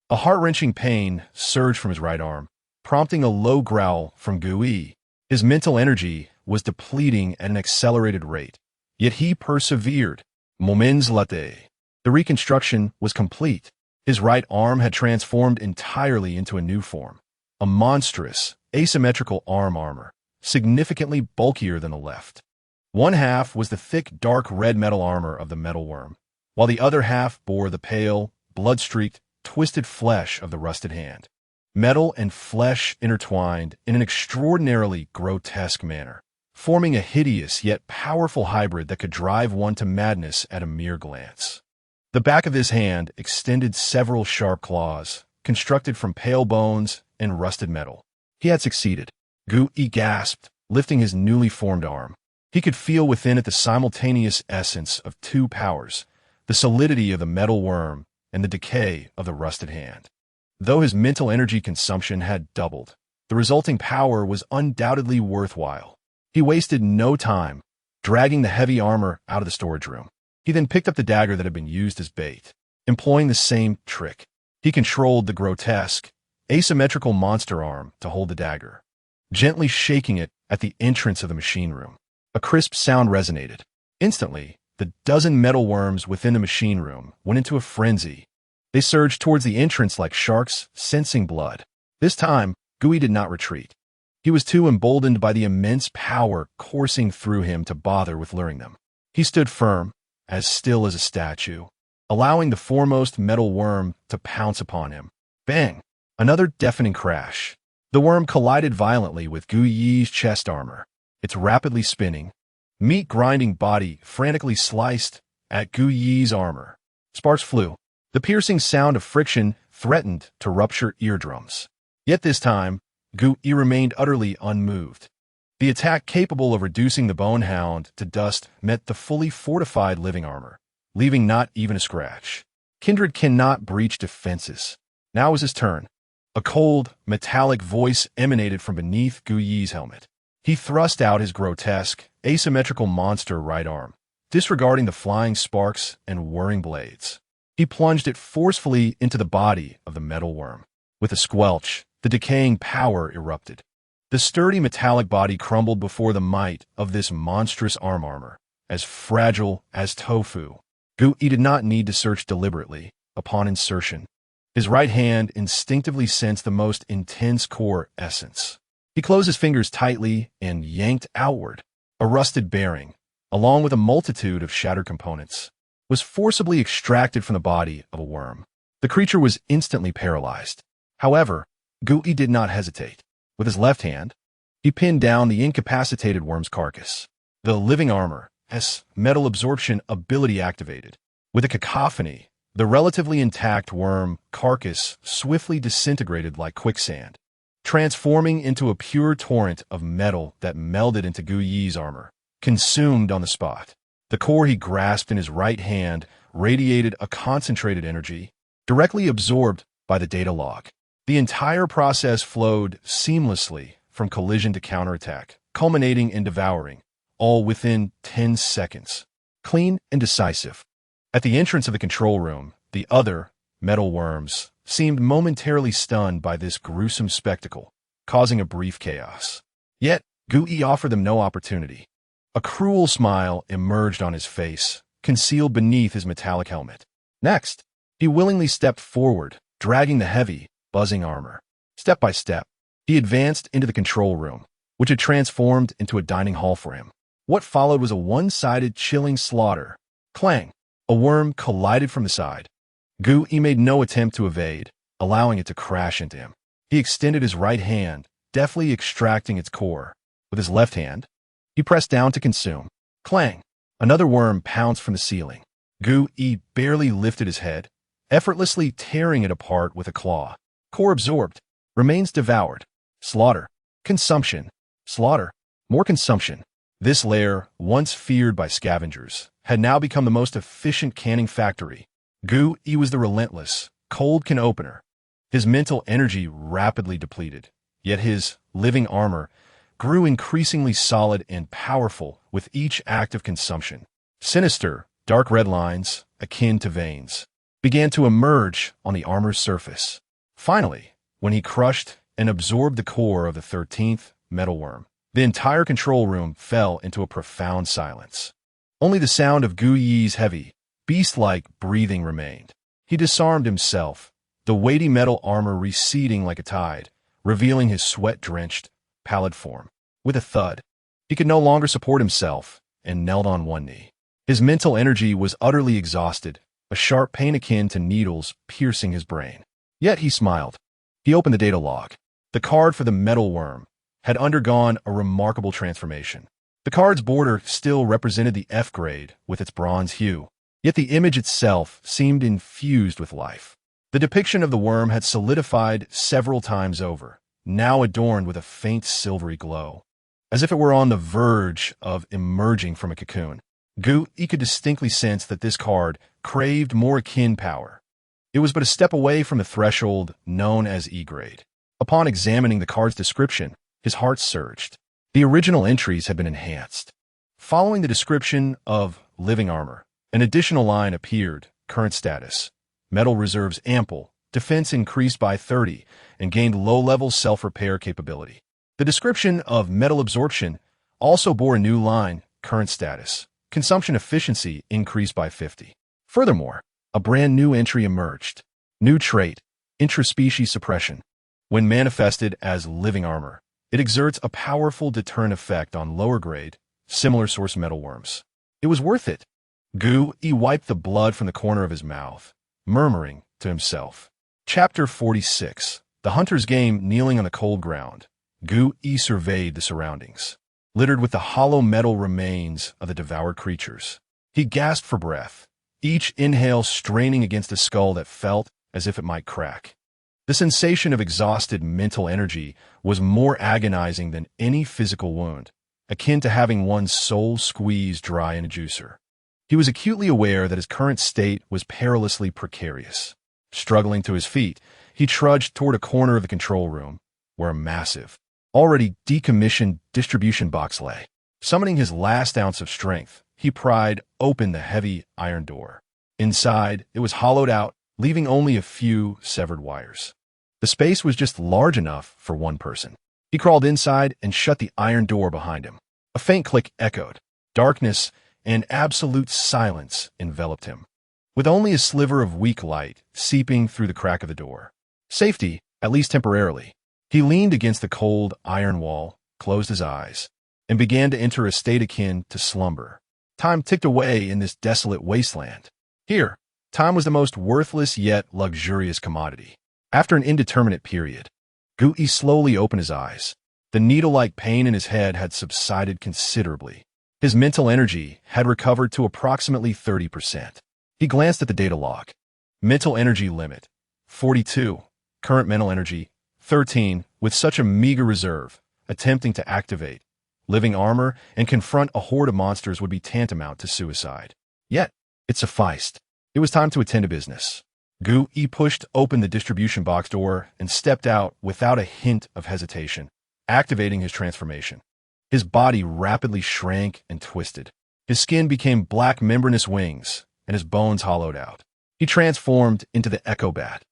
A heart-wrenching pain surged from his right arm, prompting a low growl from Gu Yi. His mental energy was depleting at an accelerated rate. Yet he persevered. Moments later, the reconstruction was complete. His right arm had transformed entirely into a new form. A monstrous, asymmetrical arm armor, significantly bulkier than the left. One half was the thick, dark red metal armor of the metal worm, while the other half bore the pale, blood-streaked, twisted flesh of the rusted hand. Metal and flesh intertwined in an extraordinarily grotesque manner, forming a hideous yet powerful hybrid that could drive one to madness at a mere glance. The back of his hand extended several sharp claws, constructed from pale bones and rusted metal. He had succeeded. Gu Yi gasped, lifting his newly formed arm. He could feel within it the simultaneous essence of two powers, the solidity of the metal worm and the decay of the rusted hand. Though his mental energy consumption had doubled, the resulting power was undoubtedly worthwhile. He wasted no time, dragging the heavy armor out of the storage room. He then picked up the dagger that had been used as bait, employing the same trick. He controlled the grotesque, asymmetrical monster arm to hold the dagger, gently shaking it at the entrance of the machine room. A crisp sound resonated. Instantly, the dozen metal worms within the machine room went into a frenzy. They surged towards the entrance like sharks sensing blood. This time, Gu Yi did not retreat. He was too emboldened by the immense power coursing through him to bother with luring them. He stood firm, as still as a statue, allowing the foremost metal worm to pounce upon him. Bang! Another deafening crash. The worm collided violently with Gu Yi's chest armor. Its rapidly spinning, meat-grinding body frantically sliced at Gu Yi's armor. Sparks flew. The piercing sound of friction threatened to rupture eardrums. Yet this time, Gu Yi remained utterly unmoved. The attack capable of reducing the bone hound to dust met the fully fortified living armor, leaving not even a scratch. Kindred cannot breach defenses. Now was his turn. A cold, metallic voice emanated from beneath Gu Yi's helmet. He thrust out his grotesque, asymmetrical monster right arm, disregarding the flying sparks and whirring blades. He plunged it forcefully into the body of the metal worm. With a squelch, the decaying power erupted. The sturdy metallic body crumbled before the might of this monstrous arm armor, as fragile as tofu. Gu Yi did not need to search deliberately. Upon insertion, his right hand instinctively sensed the most intense core essence. He closed his fingers tightly and yanked outward. A rusted bearing, along with a multitude of shattered components, was forcibly extracted from the body of a worm. The creature was instantly paralyzed. However, Gu Yi did not hesitate. With his left hand, he pinned down the incapacitated worm's carcass. The living armor, as metal absorption ability activated. With a cacophony, the relatively intact worm carcass swiftly disintegrated like quicksand, transforming into a pure torrent of metal that melded into Gu Yi's armor, consumed on the spot. The core he grasped in his right hand radiated a concentrated energy, directly absorbed by the data log. The entire process flowed seamlessly from collision to counterattack, culminating in devouring, all within 10 seconds. Clean and decisive. At the entrance of the control room, the other metal worms seemed momentarily stunned by this gruesome spectacle, causing a brief chaos. Yet, Gu Yi offered them no opportunity. A cruel smile emerged on his face, concealed beneath his metallic helmet. Next, he willingly stepped forward, dragging the heavy, buzzing armor. Step by step, he advanced into the control room, which had transformed into a dining hall for him. What followed was a one-sided, chilling slaughter. Clang! A worm collided from the side. Gu Yi made no attempt to evade, allowing it to crash into him. He extended his right hand, deftly extracting its core. With his left hand, he pressed down to consume. Clang! Another worm pounced from the ceiling. Gu Yi barely lifted his head, effortlessly tearing it apart with a claw. Core absorbed. Remains devoured. Slaughter. Consumption. Slaughter. More consumption. This lair, once feared by scavengers, had now become the most efficient canning factory. Gu Yi was the relentless, cold can opener. His mental energy rapidly depleted, yet his living armor grew increasingly solid and powerful with each act of consumption. Sinister, dark red lines, akin to veins, began to emerge on the armor's surface. Finally, when he crushed and absorbed the core of the 13th metalworm, the entire control room fell into a profound silence. Only the sound of Gu Yi's heavy, beast-like breathing remained. He disarmed himself, the weighty metal armor receding like a tide, revealing his sweat-drenched, pallid form. With a thud, he could no longer support himself and knelt on one knee. His mental energy was utterly exhausted, a sharp pain akin to needles piercing his brain. Yet he smiled. He opened the data log. The card for the metalworm had undergone a remarkable transformation. The card's border still represented the F grade with its bronze hue, yet the image itself seemed infused with life. The depiction of the worm had solidified several times over, now adorned with a faint silvery glow, as if it were on the verge of emerging from a cocoon. Gu Yi could distinctly sense that this card craved more akin power. It was but a step away from the threshold known as E grade. Upon examining the card's description, his heart surged. The original entries had been enhanced. Following the description of living armor, an additional line appeared: current status. Metal reserves ample, defense increased by 30, and gained low-level self-repair capability. The description of metal absorption also bore a new line: current status. Consumption efficiency increased by 50. Furthermore, a brand new entry emerged. New trait: intraspecies suppression. When manifested as living armor, it exerts a powerful deterrent effect on lower-grade, similar source metalworms. It was worth it. Gu Yi wiped the blood from the corner of his mouth, murmuring to himself. Chapter 46. The Hunter's Game. Kneeling on the cold ground, Gu Yi surveyed the surroundings, littered with the hollow metal remains of the devoured creatures. He gasped for breath, each inhale straining against a skull that felt as if it might crack. The sensation of exhausted mental energy was more agonizing than any physical wound, akin to having one's soul squeezed dry in a juicer. He was acutely aware that his current state was perilously precarious. Struggling to his feet, he trudged toward a corner of the control room, where a massive, already decommissioned distribution box lay. Summoning his last ounce of strength, he pried open the heavy iron door. Inside, it was hollowed out, leaving only a few severed wires. The space was just large enough for one person. He crawled inside and shut the iron door behind him. A faint click echoed. Darkness and absolute silence enveloped him, with only a sliver of weak light seeping through the crack of the door. Safety, at least temporarily. He leaned against the cold iron wall, closed his eyes, and began to enter a state akin to slumber. Time ticked away in this desolate wasteland. Here, time was the most worthless yet luxurious commodity. After an indeterminate period, Gu Yi slowly opened his eyes. The needle-like pain in his head had subsided considerably. His mental energy had recovered to approximately 30%. He glanced at the data log. Mental energy limit: 42. Current mental energy: 13. With such a meager reserve, attempting to activate living armor and confront a horde of monsters would be tantamount to suicide. Yet, it sufficed. It was time to attend to business. Gu Yi pushed open the distribution box door and stepped out without a hint of hesitation, activating his transformation. His body rapidly shrank and twisted. His skin became black membranous wings, and his bones hollowed out. He transformed into the Echo Bat,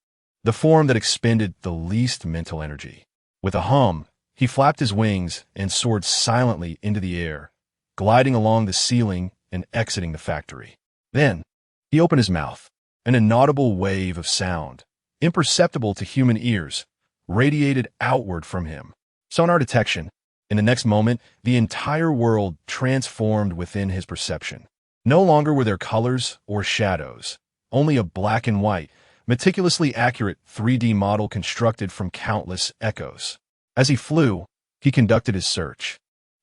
the form that expended the least mental energy. With a hum, he flapped his wings and soared silently into the air, gliding along the ceiling and exiting the factory. Then, he opened his mouth. An inaudible wave of sound, imperceptible to human ears, radiated outward from him. Sonar detection. In the next moment, the entire world transformed within his perception. No longer were there colors or shadows, only a black and white, meticulously accurate 3D model constructed from countless echoes. As he flew, he conducted his search.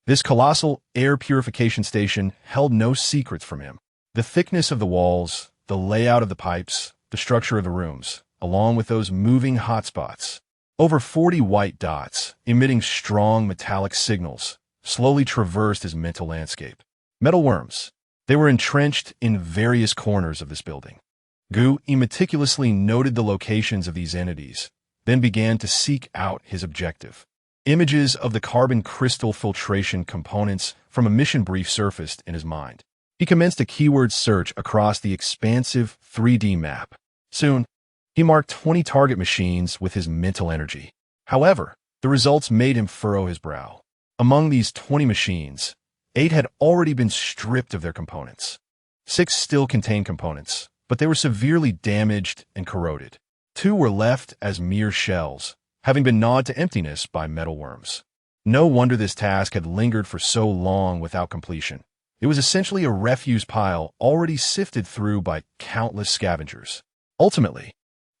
This colossal air purification station held no secrets from him. The thickness of the walls, the layout of the pipes, the structure of the rooms, along with those moving hotspots. Over 40 white dots, emitting strong metallic signals, slowly traversed his mental landscape. Metal worms. They were entrenched in various corners of this building. Gu Yi meticulously noted the locations of these entities, then began to seek out his objective. Images of the carbon crystal filtration components from a mission brief surfaced in his mind. He commenced a keyword search across the expansive 3D map. Soon, he marked 20 target machines with his mental energy. However, the results made him furrow his brow. Among these 20 machines, 8 had already been stripped of their components. 6 still contained components, but they were severely damaged and corroded. 2 were left as mere shells, having been gnawed to emptiness by metal worms. No wonder this task had lingered for so long without completion. It was essentially a refuse pile already sifted through by countless scavengers. Ultimately,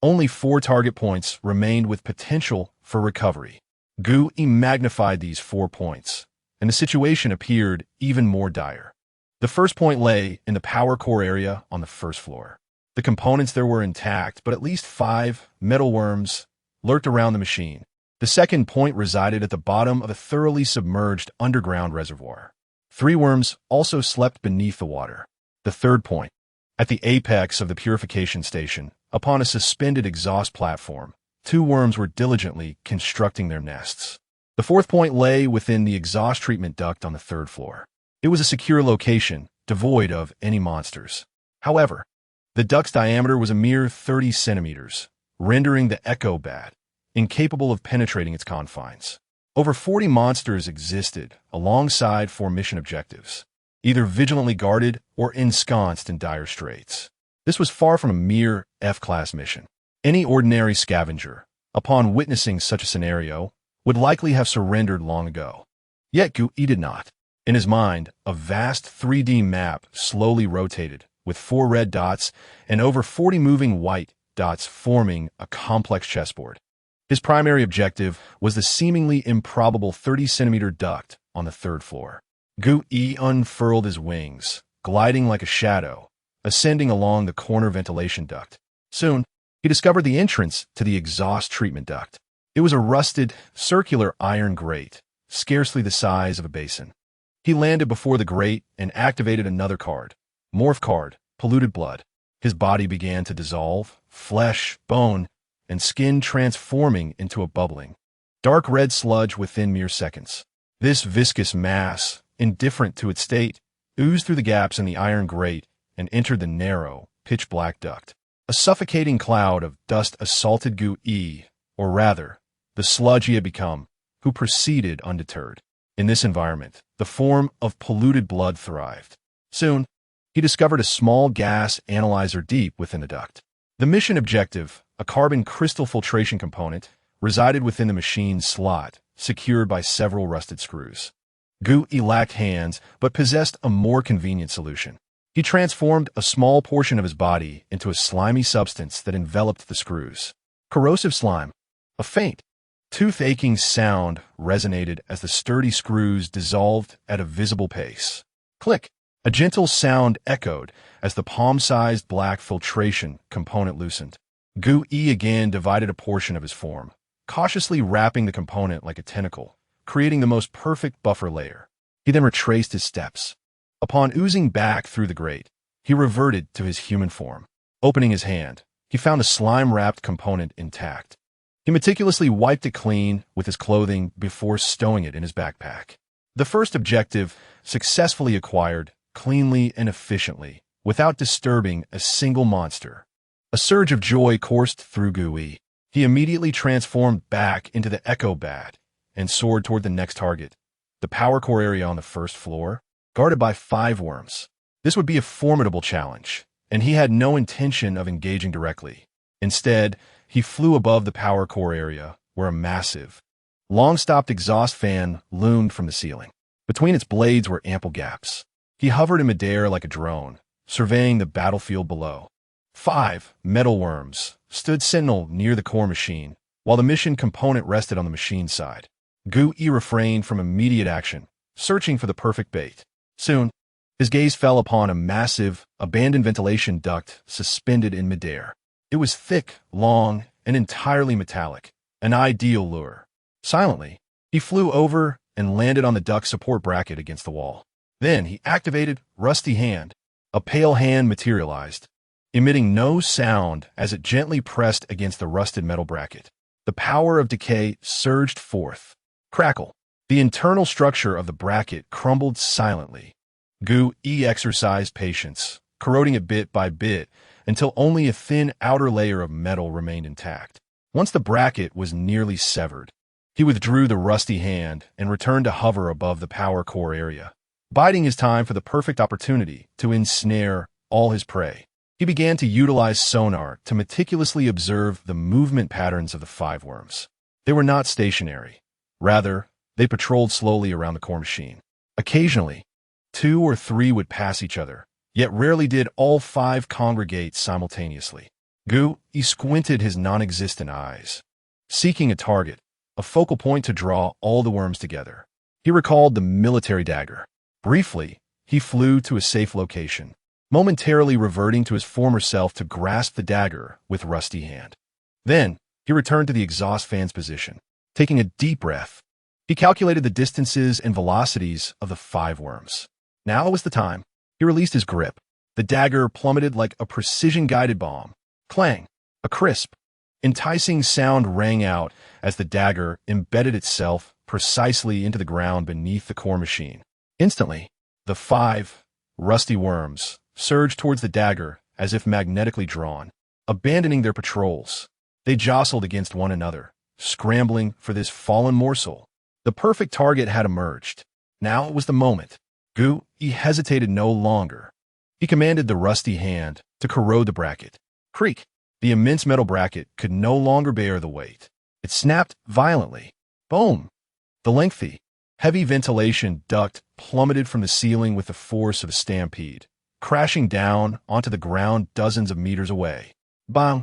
only 4 target points remained with potential for recovery. Gu Yi magnified these 4 points, and the situation appeared even more dire. The first point lay in the power core area on the first floor. The components there were intact, but at least 5 metal worms lurked around the machine. The second point resided at the bottom of a thoroughly submerged underground reservoir. 3 worms also slept beneath the water. The third point, at the apex of the purification station, upon a suspended exhaust platform, 2 worms were diligently constructing their nests. The fourth point lay within the exhaust treatment duct on the 3rd floor. It was a secure location, devoid of any monsters. However, the duct's diameter was a mere 30 centimeters, rendering the echo bat incapable of penetrating its confines. Over 40 monsters existed alongside 4 mission objectives, either vigilantly guarded or ensconced in dire straits. This was far from a mere F-class mission. Any ordinary scavenger, upon witnessing such a scenario, would likely have surrendered long ago. Yet Gu Yi did not. In his mind, a vast 3D map slowly rotated, with 4 red dots and over 40 moving white dots forming a complex chessboard. His primary objective was the seemingly improbable 30-centimeter duct on the 3rd floor. Gu Yi unfurled his wings, gliding like a shadow, ascending along the corner ventilation duct. Soon, he discovered the entrance to the exhaust treatment duct. It was a rusted, circular iron grate, scarcely the size of a basin. He landed before the grate and activated another card. Morph card, polluted blood. His body began to dissolve, flesh, bone, and skin transforming into a bubbling, dark red sludge within mere seconds. This viscous mass, indifferent to its state, oozed through the gaps in the iron grate and entered the narrow, pitch-black duct. A suffocating cloud of dust assaulted Gu Yi, or rather, the sludge he had become, who proceeded undeterred. In this environment, the form of polluted blood thrived. Soon, he discovered a small gas analyzer deep within the duct. The mission objective, a carbon crystal filtration component, resided within the machine's slot, secured by several rusted screws. Gu Yi lacked hands, but possessed a more convenient solution. He transformed a small portion of his body into a slimy substance that enveloped the screws. Corrosive slime. A faint, tooth-aching sound resonated as the sturdy screws dissolved at a visible pace. Click. A gentle sound echoed as the palm-sized black filtration component loosened. Gu Yi again divided a portion of his form, cautiously wrapping the component like a tentacle, creating the most perfect buffer layer. He then retraced his steps. Upon oozing back through the grate, he reverted to his human form. Opening his hand, he found a slime-wrapped component intact. He meticulously wiped it clean with his clothing before stowing it in his backpack. The first objective successfully acquired, cleanly and efficiently, without disturbing a single monster. A surge of joy coursed through Gu Yi. He immediately transformed back into the Echo Bat and soared toward the next target, the power core area on the 1st floor, guarded by 5 worms. This would be a formidable challenge, and he had no intention of engaging directly. Instead, he flew above the power core area, where a massive, long-stopped exhaust fan loomed from the ceiling. Between its blades were ample gaps. He hovered in midair like a drone, surveying the battlefield below. 5 metal worms stood sentinel near the core machine, while the mission component rested on the machine side. Gu Yi refrained from immediate action, searching for the perfect bait. Soon, His gaze fell upon a massive, abandoned ventilation duct suspended in midair. It was thick, long, and entirely metallic, an ideal lure. Silently, he flew over and landed on the duct support bracket against the wall. Then he activated Rusty Hand. A pale hand materialized, emitting no sound as it gently pressed against the rusted metal bracket. The power of decay surged forth. Crackle. The internal structure of the bracket crumbled silently. Gu exercised patience, corroding it bit by bit until only a thin outer layer of metal remained intact. Once the bracket was nearly severed, he withdrew the rusty hand and returned to hover above the power core area, biding his time for the perfect opportunity to ensnare all his prey. He began to utilize sonar to meticulously observe the movement patterns of the five worms. They were not stationary. Rather, they patrolled slowly around the core machine. Occasionally, 2 or 3 would pass each other, yet rarely did all 5 congregate simultaneously. Gu squinted his non-existent eyes, seeking a target, a focal point to draw all the worms together. He recalled the military dagger. Briefly, he flew to a safe location, momentarily reverting to his former self to grasp the dagger with Rusty Hand. Then, he returned to the exhaust fan's position. Taking a deep breath, he calculated the distances and velocities of the 5 worms. Now was the time. He released his grip. The dagger plummeted like a precision-guided bomb. Clang! A crisp, enticing sound rang out as the dagger embedded itself precisely into the ground beneath the core machine. Instantly, the 5 rusty worms surged towards the dagger as if magnetically drawn. Abandoning their patrols, they jostled against one another, scrambling for this fallen morsel. The perfect target had emerged. Now was the moment. Gu hesitated no longer. He commanded the Rusty Hand to corrode the bracket. Creak! The immense metal bracket could no longer bear the weight. It snapped violently. Boom! The lengthy, heavy ventilation duct plummeted from the ceiling with the force of a stampede, crashing down onto the ground dozens of meters away. Bang!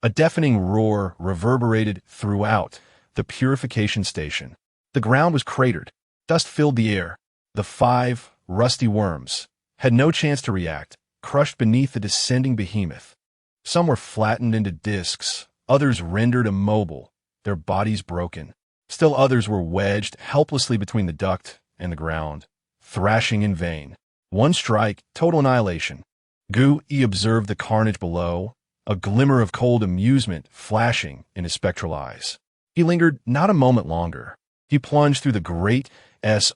A deafening roar reverberated throughout the purification station. The ground was cratered. Dust filled the air. The 5 rusty worms had no chance to react, crushed beneath the descending behemoth. Some were flattened into discs, others rendered immobile, their bodies broken. Still others were wedged helplessly between the duct and the ground, thrashing in vain. One strike, total annihilation. Gu observed the carnage below, a glimmer of cold amusement flashing in his spectral eyes. He lingered not a moment longer. He plunged through the great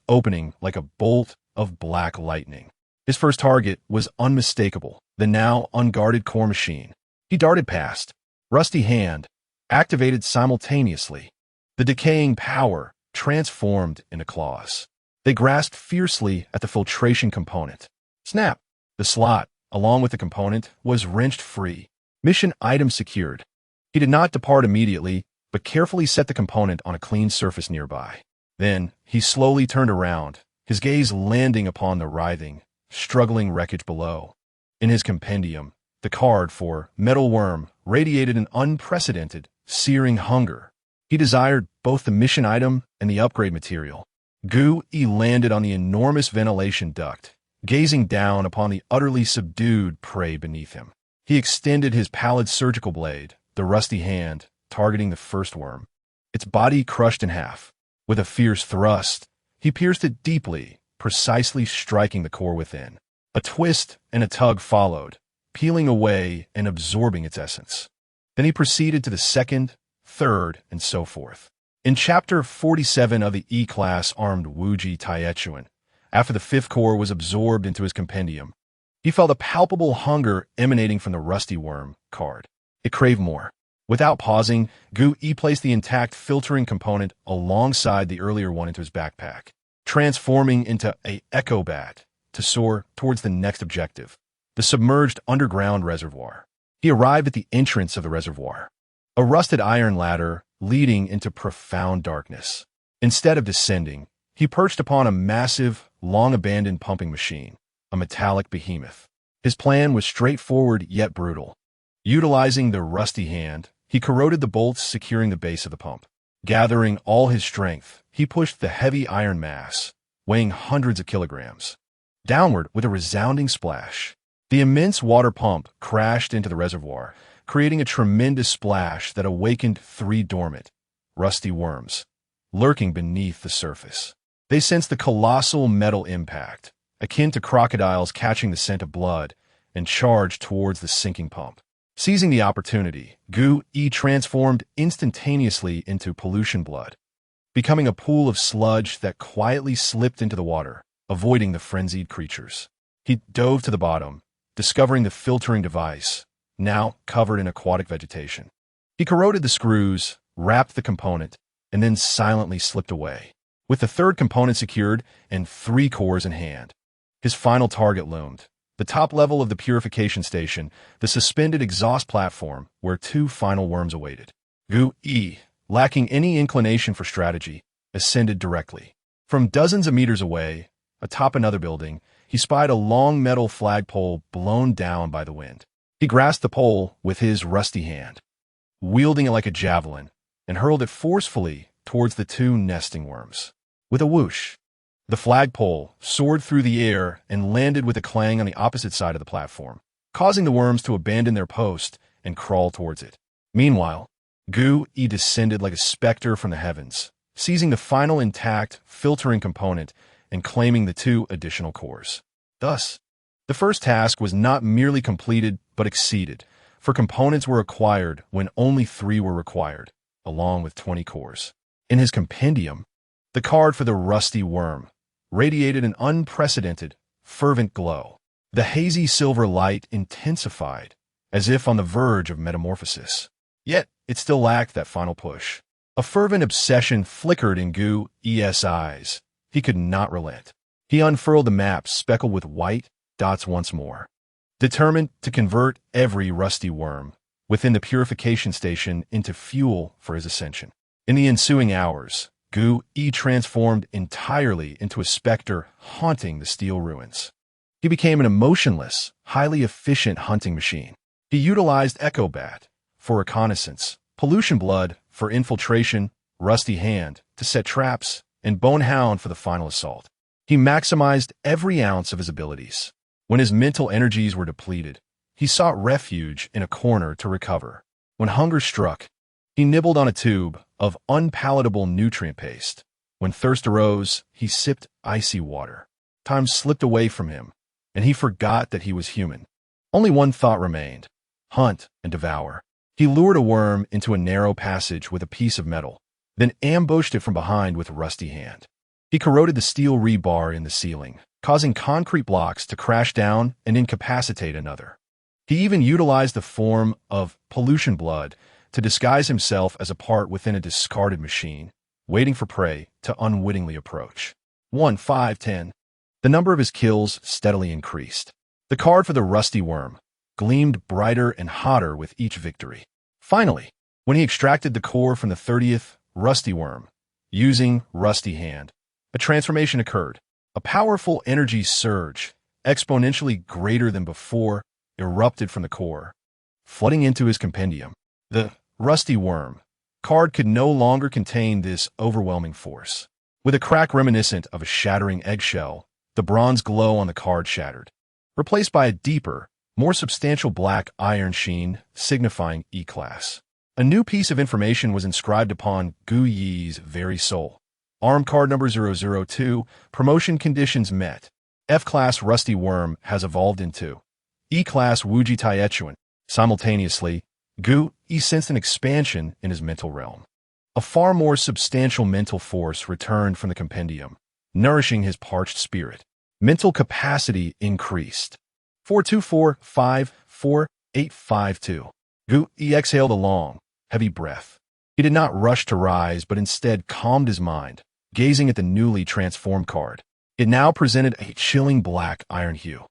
opening like a bolt of black lightning. His first target was unmistakable, the now unguarded core machine. He darted past. Rusty Hand activated simultaneously. The decaying power transformed into claws. They grasped fiercely at the filtration component. Snap! The slot, along with the component, was wrenched free. Mission item secured. He did not depart immediately, but carefully set the component on a clean surface nearby. Then, he slowly turned around, his gaze landing upon the writhing, struggling wreckage below. In his compendium, the card for Metal Worm radiated an unprecedented, searing hunger. He desired both the mission item and the upgrade material. Gu landed on the enormous ventilation duct, gazing down upon the utterly subdued prey beneath him. He extended his pallid surgical blade, the Rusty Hand, targeting the first worm. Its body crushed in half. With a fierce thrust, he pierced it deeply, precisely striking the core within. A twist and a tug followed, peeling away and absorbing its essence. Then he proceeded to the second, third, and so forth. In Chapter 47 of the E-Class Armed Wuji Taichuan, after the 5th core was absorbed into his compendium, he felt a palpable hunger emanating from the Rusty Worm card. It craved more. Without pausing, Gu placed the intact filtering component alongside the earlier one into his backpack, transforming into a echo bat to soar towards the next objective, the submerged underground reservoir. He arrived at the entrance of the reservoir, a rusted iron ladder leading into profound darkness. Instead of descending, he perched upon a massive, long-abandoned pumping machine, a metallic behemoth. His plan was straightforward yet brutal. Utilizing the Rusty Hand, he corroded the bolts securing the base of the pump. Gathering all his strength, he pushed the heavy iron mass, weighing hundreds of kilograms. downward with a resounding splash. The immense water pump crashed into the reservoir, creating a tremendous splash that awakened 3 dormant, rusty worms, lurking beneath the surface. They sensed the colossal metal impact, akin to crocodiles catching the scent of blood, and charged towards the sinking pump. Seizing the opportunity, Gu-E transformed instantaneously into pollution blood, becoming a pool of sludge that quietly slipped into the water, avoiding the frenzied creatures. He dove to the bottom, discovering the filtering device, now covered in aquatic vegetation. He corroded the screws, wrapped the component, and then silently slipped away. With the 3rd component secured and 3 cores in hand, his final target loomed. The top level of the purification station, the suspended exhaust platform where 2 final worms awaited. Gu-E, lacking any inclination for strategy, ascended directly. From dozens of meters away, atop another building, he spied a long metal flagpole blown down by the wind. He grasped the pole with his rusty hand, wielding it like a javelin, and hurled it forcefully towards the 2 nesting worms. With a whoosh, the flagpole soared through the air and landed with a clang on the opposite side of the platform, causing the worms to abandon their post and crawl towards it. Meanwhile, Gu-E descended like a specter from the heavens, seizing the final intact filtering component and claiming the 2 additional cores. Thus, the first task was not merely completed but exceeded, for components were acquired when only 3 were required, along with 20 cores. In his compendium, the card for the rusty worm radiated an unprecedented, fervent glow. The hazy silver light intensified, as if on the verge of metamorphosis. Yet, it still lacked that final push. A fervent obsession flickered in Gu-E's eyes. He could not relent. He unfurled the map speckled with white dots once more, determined to convert every rusty worm within the purification station into fuel for his ascension. In the ensuing hours, Gu-E transformed entirely into a specter haunting the steel ruins. He became an emotionless, highly efficient hunting machine. He utilized Echo Bat for reconnaissance, pollution blood for infiltration, rusty hand to set traps, and bone hound for the final assault. He maximized every ounce of his abilities. When his mental energies were depleted, he sought refuge in a corner to recover. When hunger struck, he nibbled on a tube of unpalatable nutrient paste. When thirst arose, he sipped icy water. Time slipped away from him, and he forgot that he was human. Only one thought remained: hunt and devour. He lured a worm into a narrow passage with a piece of metal, then ambushed it from behind with a rusty hand. He corroded the steel rebar in the ceiling, causing concrete blocks to crash down and incapacitate another. He even utilized the form of pollution blood to disguise himself as a part within a discarded machine, waiting for prey to unwittingly approach. 1, 5, 10. The number of his kills steadily increased. The card for the rusty worm gleamed brighter and hotter with each victory. Finally, when he extracted the core from the 30th rusty worm, using rusty hand, a transformation occurred. A powerful energy surge, exponentially greater than before, erupted from the core, flooding into his compendium. The rusty worm card could no longer contain this overwhelming force. With a crack reminiscent of a shattering eggshell, the bronze glow on the card shattered, replaced by a deeper, more substantial black iron sheen signifying E-class. A new piece of information was inscribed upon Gu-E's very soul. Arm card number 002, promotion conditions met. F-class Rusty Worm has evolved into E-class Wuji Taichuan. Simultaneously, Gu-E sensed an expansion in his mental realm. A far more substantial mental force returned from the compendium, nourishing his parched spirit. Mental capacity increased. 42454852. Gu-E exhaled a long, heavy breath. He did not rush to rise, but instead calmed his mind, gazing at the newly transformed card. It now presented a chilling black iron hue,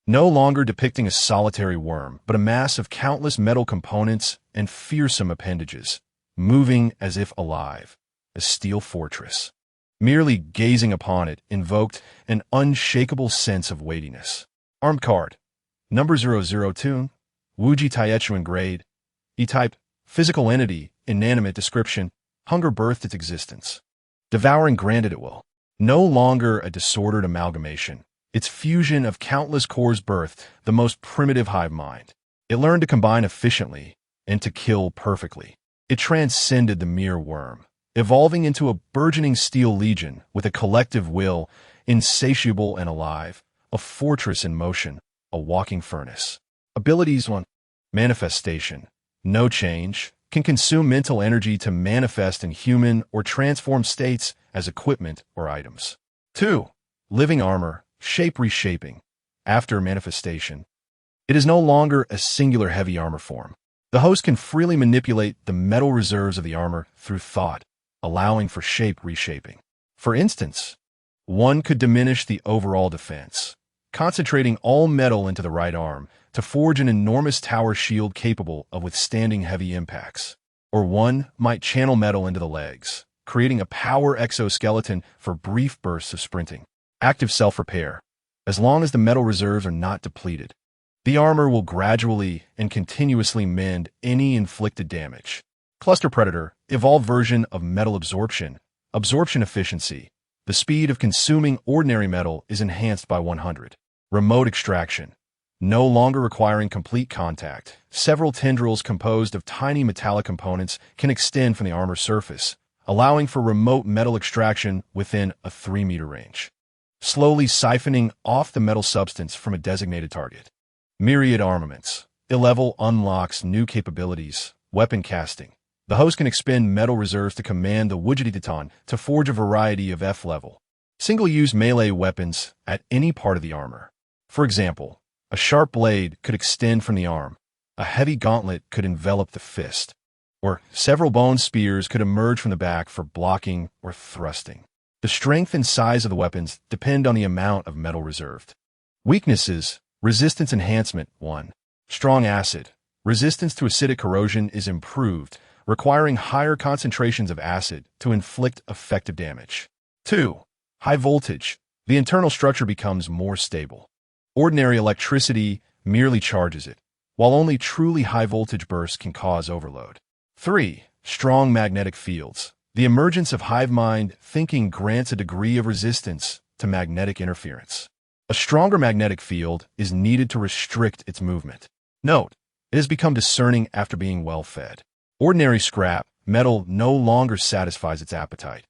no longer depicting a solitary worm, but a mass of countless metal components and fearsome appendages, moving as if alive, a steel fortress. Merely gazing upon it invoked an unshakable sense of weightiness. Armed card, number 002, Wuji Taichuan grade, E-type, physical entity, inanimate description, hunger birthed its existence. Devouring granted it will. No longer a disordered amalgamation, Its fusion of countless cores birthed the most primitive hive mind. It learned to combine efficiently and to kill perfectly. It transcended the mere worm, evolving into a burgeoning steel legion with a collective will, insatiable and alive, a fortress in motion, a walking furnace. Abilities 1. Manifestation. No change. Can consume mental energy to manifest in human or transform states as equipment or items. 2. Living armor. Shape reshaping. After manifestation, it is no longer a singular heavy armor form. The host can freely manipulate the metal reserves of the armor through thought, allowing for shape reshaping. For instance, one could diminish the overall defense, concentrating all metal into the right arm to forge an enormous tower shield capable of withstanding heavy impacts. Or one might channel metal into the legs, creating a power exoskeleton for brief bursts of sprinting. Active self-repair. As long as the metal reserves are not depleted, the armor will gradually and continuously mend any inflicted damage. Cluster Predator, evolved version of metal absorption. Absorption efficiency. The speed of consuming ordinary metal is enhanced by 100. Remote extraction. No longer requiring complete contact, several tendrils composed of tiny metallic components can extend from the armor surface, allowing for remote metal extraction within a 3-meter range. Slowly siphoning off the metal substance from a designated target. Myriad armaments. A-level unlocks new capabilities. Weapon casting. The host can expend metal reserves to command the Wujititan to forge a variety of F-level single-use melee weapons at any part of the armor. For example, a sharp blade could extend from the arm, a heavy gauntlet could envelop the fist, or several bone spears could emerge from the back for blocking or thrusting. The strength and size of the weapons depend on the amount of metal reserved. Weaknesses. Resistance enhancement 1. Strong acid. Resistance to acidic corrosion is improved, requiring higher concentrations of acid to inflict effective damage. 2. High voltage. The internal structure becomes more stable. Ordinary electricity merely charges it, while only truly high-voltage bursts can cause overload. 3. Strong magnetic fields. The emergence of hive mind thinking grants a degree of resistance to magnetic interference. A stronger magnetic field is needed to restrict its movement. Note, it has become discerning after being well fed. Ordinary scrap, metal no longer satisfies its appetite.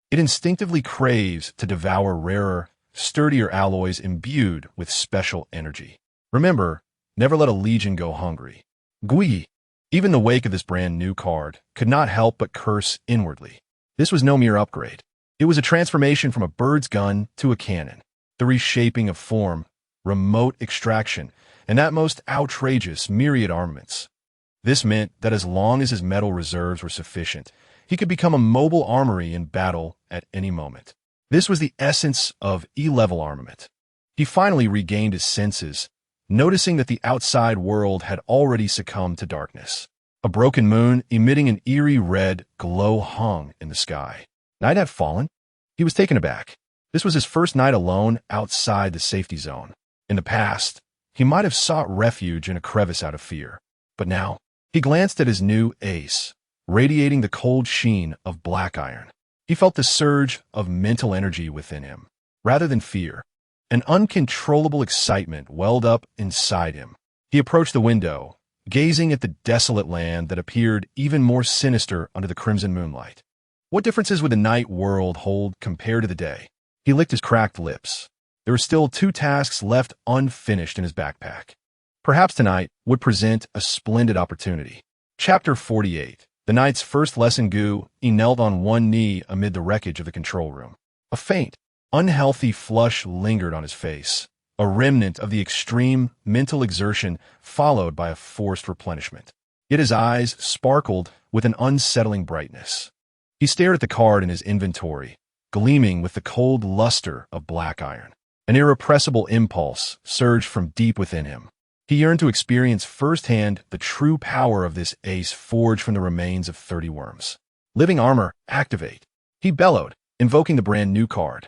It instinctively craves to devour rarer, sturdier alloys imbued with special energy. Remember, never let a legion go hungry. Gui. Even the wake of this brand new card could not help but curse inwardly. This was no mere upgrade. It was a transformation from a bird's gun to a cannon. The reshaping of form, remote extraction, and that most outrageous myriad armaments. This meant that as long as his metal reserves were sufficient, he could become a mobile armory in battle at any moment. This was the essence of E-level armament. He finally regained his senses, noticing that the outside world had already succumbed to darkness. A broken moon emitting an eerie red glow hung in the sky. Night had fallen. He was taken aback. This was his first night alone outside the safety zone. In the past, he might have sought refuge in a crevice out of fear. But now, he glanced at his new ace, radiating the cold sheen of black iron. He felt the surge of mental energy within him. Rather than fear, an uncontrollable excitement welled up inside him. He approached the window, gazing at the desolate land that appeared even more sinister under the crimson moonlight. What differences would the night world hold compared to the day? He licked his cracked lips. There were still 2 tasks left unfinished in his backpack. Perhaps tonight would present a splendid opportunity. Chapter 48. The night's first lesson. He knelt on one knee amid the wreckage of the control room. A faint, unhealthy flush lingered on his face, a remnant of the extreme mental exertion followed by a forced replenishment. Yet his eyes sparkled with an unsettling brightness. He stared at the card in his inventory, gleaming with the cold luster of black iron. An irrepressible impulse surged from deep within him. He yearned to experience firsthand the true power of this ace forged from the remains of 30 worms. Living armor, activate. He bellowed, invoking the brand new card.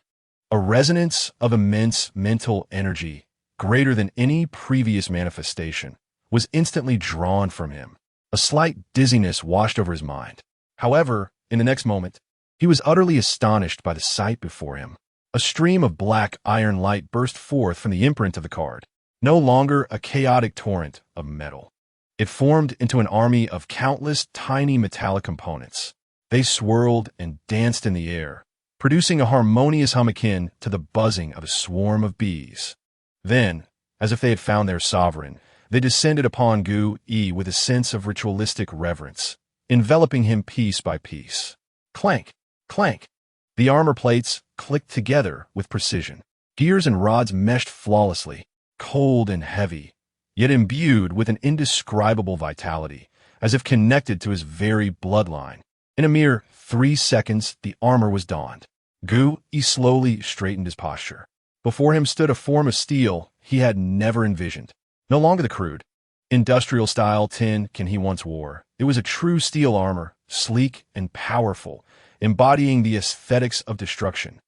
A resonance of immense mental energy, greater than any previous manifestation, was instantly drawn from him. A slight dizziness washed over his mind. However, in the next moment, he was utterly astonished by the sight before him. A stream of black iron light burst forth from the imprint of the card, no longer a chaotic torrent of metal. It formed into an army of countless tiny metallic components. They swirled and danced in the air, producing a harmonious hum akin to the buzzing of a swarm of bees. Then, as if they had found their sovereign, they descended upon Gu Yi with a sense of ritualistic reverence, enveloping him piece by piece. Clank, clank. The armor plates clicked together with precision. Gears and rods meshed flawlessly, cold and heavy, yet imbued with an indescribable vitality, as if connected to his very bloodline. In a mere 3 seconds, the armor was donned. Gu Yi slowly straightened his posture. Before him stood a form of steel he had never envisioned. No longer the crude, industrial-style tin he once wore. It was a true steel armor, sleek and powerful, embodying the aesthetics of destruction.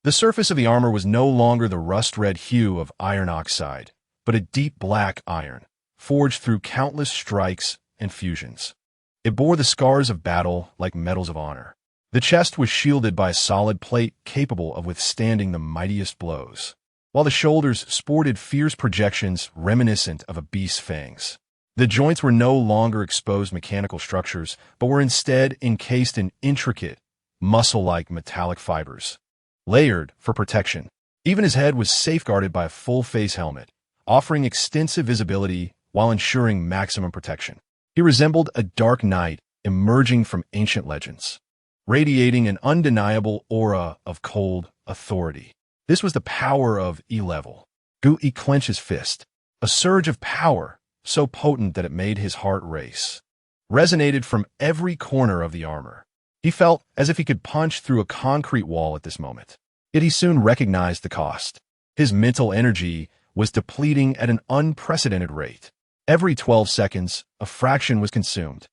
The surface of the armor was no longer the rust-red hue of iron oxide, but a deep black iron, forged through countless strikes and fusions. It bore the scars of battle like medals of honor. The chest was shielded by a solid plate capable of withstanding the mightiest blows, while the shoulders sported fierce projections reminiscent of a beast's fangs. The joints were no longer exposed mechanical structures, but were instead encased in intricate, muscle-like metallic fibers, layered for protection. Even his head was safeguarded by a full-face helmet, offering extensive visibility while ensuring maximum protection. He resembled a dark knight emerging from ancient legends, radiating an undeniable aura of cold authority. This was the power of E-level. Gu Yi clenched his fist. A surge of power, so potent that it made his heart race, resonated from every corner of the armor. He felt as if he could punch through a concrete wall at this moment. Yet he soon recognized the cost. His mental energy was depleting at an unprecedented rate. Every 12 seconds, a fraction was consumed.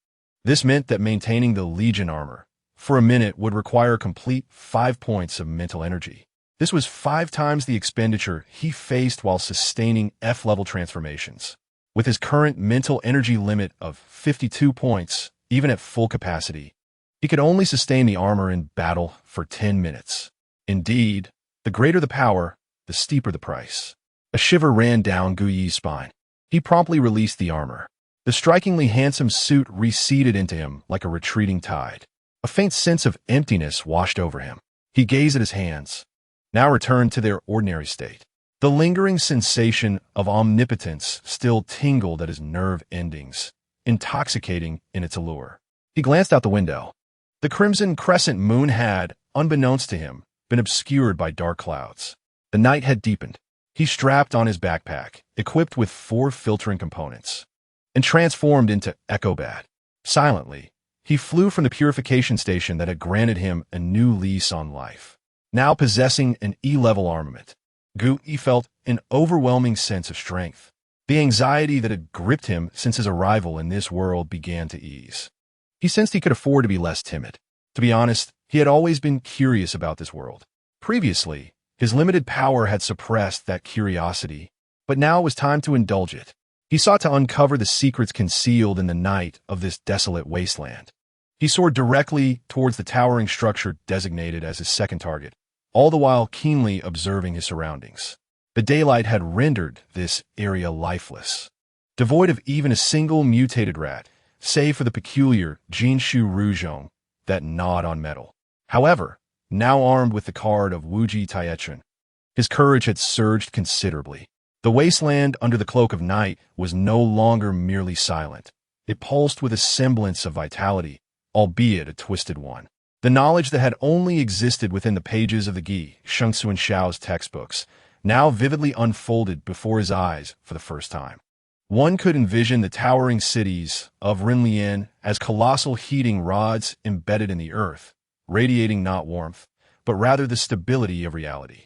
This meant that maintaining the Legion armor for a minute would require a complete 5 points of mental energy. This was 5 times the expenditure he faced while sustaining F-level transformations. With his current mental energy limit of 52 points, even at full capacity, he could only sustain the armor in battle for 10 minutes. Indeed, the greater the power, the steeper the price. A shiver ran down Gu Yi's spine. He promptly released the armor. The strikingly handsome suit receded into him like a retreating tide. A faint sense of emptiness washed over him. He gazed at his hands, now returned to their ordinary state. The lingering sensation of omnipotence still tingled at his nerve endings, intoxicating in its allure. He glanced out the window. The crimson crescent moon had, unbeknownst to him, been obscured by dark clouds. The night had deepened. He strapped on his backpack, equipped with 4 filtering components, and transformed into Echo Bat. Silently, he flew from the purification station that had granted him a new lease on life. Now possessing an E-level armament, Gu Yi felt an overwhelming sense of strength. The anxiety that had gripped him since his arrival in this world began to ease. He sensed he could afford to be less timid. To be honest, he had always been curious about this world. Previously, his limited power had suppressed that curiosity, but now it was time to indulge it. He sought to uncover the secrets concealed in the night of this desolate wasteland. He soared directly towards the towering structure designated as his second target, all the while keenly observing his surroundings. The daylight had rendered this area lifeless, devoid of even a single mutated rat, save for the peculiar Jinshu Ruzhong that gnawed on metal. However, now armed with the card of Wuji Taichun, his courage had surged considerably. The wasteland under the cloak of night was no longer merely silent. It pulsed with a semblance of vitality, albeit a twisted one. The knowledge that had only existed within the pages of the Gi, Shengsu and Xiao's textbooks, now vividly unfolded before his eyes for the first time. One could envision the towering cities of Rinlian as colossal heating rods embedded in the earth, radiating not warmth, but rather the stability of reality.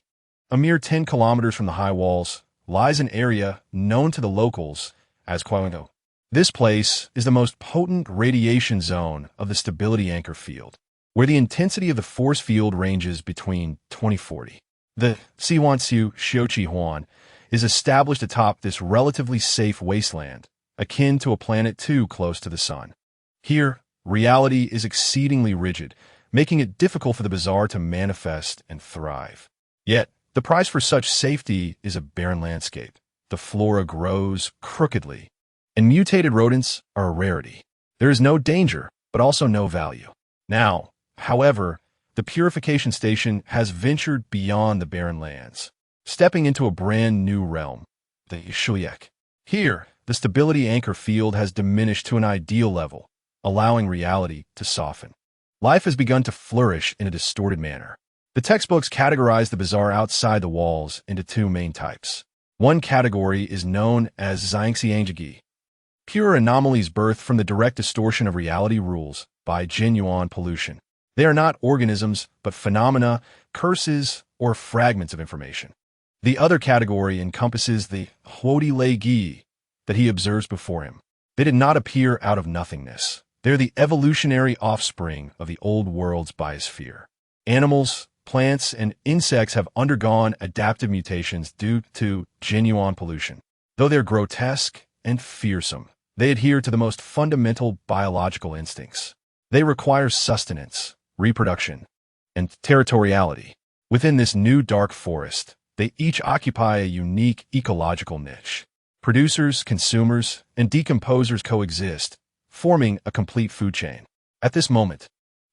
A mere 10 kilometers from the high walls lies an area known to the locals as Quaoingo. This place is the most potent radiation zone of the stability anchor field, where the intensity of the force field ranges between 2040. The Siwansu Shouchi Huan is established atop this relatively safe wasteland, akin to a planet too close to the sun. Here, reality is exceedingly rigid, making it difficult for the bizarre to manifest and thrive. Yet, the price for such safety is a barren landscape. The flora grows crookedly, and mutated rodents are a rarity. There is no danger, but also no value. Now, however, the purification station has ventured beyond the barren lands, stepping into a brand new realm, the Shuyek. Here, the stability anchor field has diminished to an ideal level, allowing reality to soften. Life has begun to flourish in a distorted manner. The textbooks categorize the bizarre outside the walls into two main types. One category is known as Zhang Qing, pure anomalies birthed from the direct distortion of reality rules by genuine pollution. They are not organisms, but phenomena, curses, or fragments of information. The other category encompasses the bodily that he observes before him. They did not appear out of nothingness. They are the evolutionary offspring of the old world's biosphere. Animals, plants, and insects have undergone adaptive mutations due to genuine pollution. Though they're grotesque and fearsome, they adhere to the most fundamental biological instincts. They require sustenance, reproduction, and territoriality. Within this new dark forest, they each occupy a unique ecological niche. Producers, consumers, and decomposers coexist, forming a complete food chain. At this moment,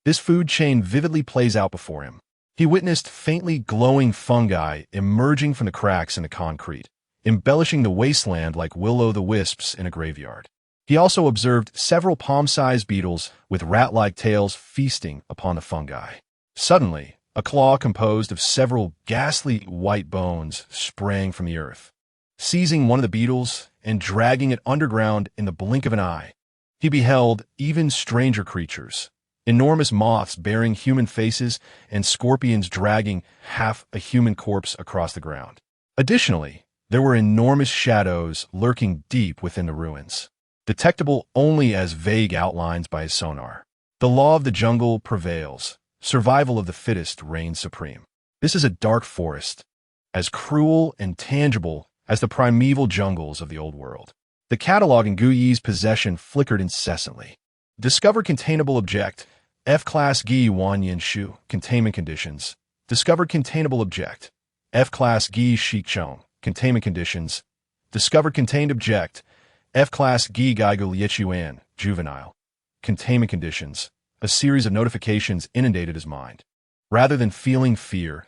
this food chain vividly plays out before him. He witnessed faintly glowing fungi emerging from the cracks in the concrete, embellishing the wasteland like will-o'-the-wisps in a graveyard. He also observed several palm-sized beetles with rat-like tails feasting upon the fungi. Suddenly, a claw composed of several ghastly white bones sprang from the earth. Seizing one of the beetles and dragging it underground in the blink of an eye, he beheld even stranger creatures, enormous moths bearing human faces and scorpions dragging half a human corpse across the ground. Additionally, there were enormous shadows lurking deep within the ruins, detectable only as vague outlines by his sonar. The law of the jungle prevails. Survival of the fittest reigns supreme. This is a dark forest, as cruel and tangible as the primeval jungles of the old world. The catalog in Guyi's possession flickered incessantly. Discover containable object. F-Class Gi Wanyan Shu. Containment conditions. Discovered containable object. F-Class Gi Shikchong. Containment conditions. Discovered contained object. F-Class Gi Gaigu Liechuan. Juvenile. Containment conditions. A series of notifications inundated his mind. Rather than feeling fear,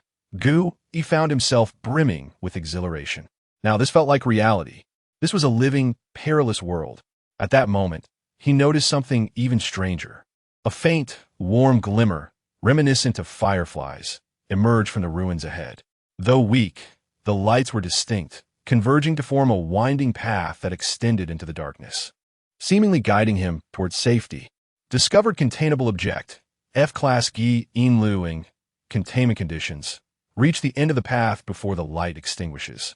he found himself brimming with exhilaration. Now, this felt like reality. This was a living, perilous world. At that moment, he noticed something even stranger. A faint, warm glimmer, reminiscent of fireflies, emerged from the ruins ahead. Though weak, the lights were distinct, converging to form a winding path that extended into the darkness, seemingly guiding him towards safety. Discovered containable object. F-Class Gi In Luing. Containment conditions. Reach the end of the path before the light extinguishes.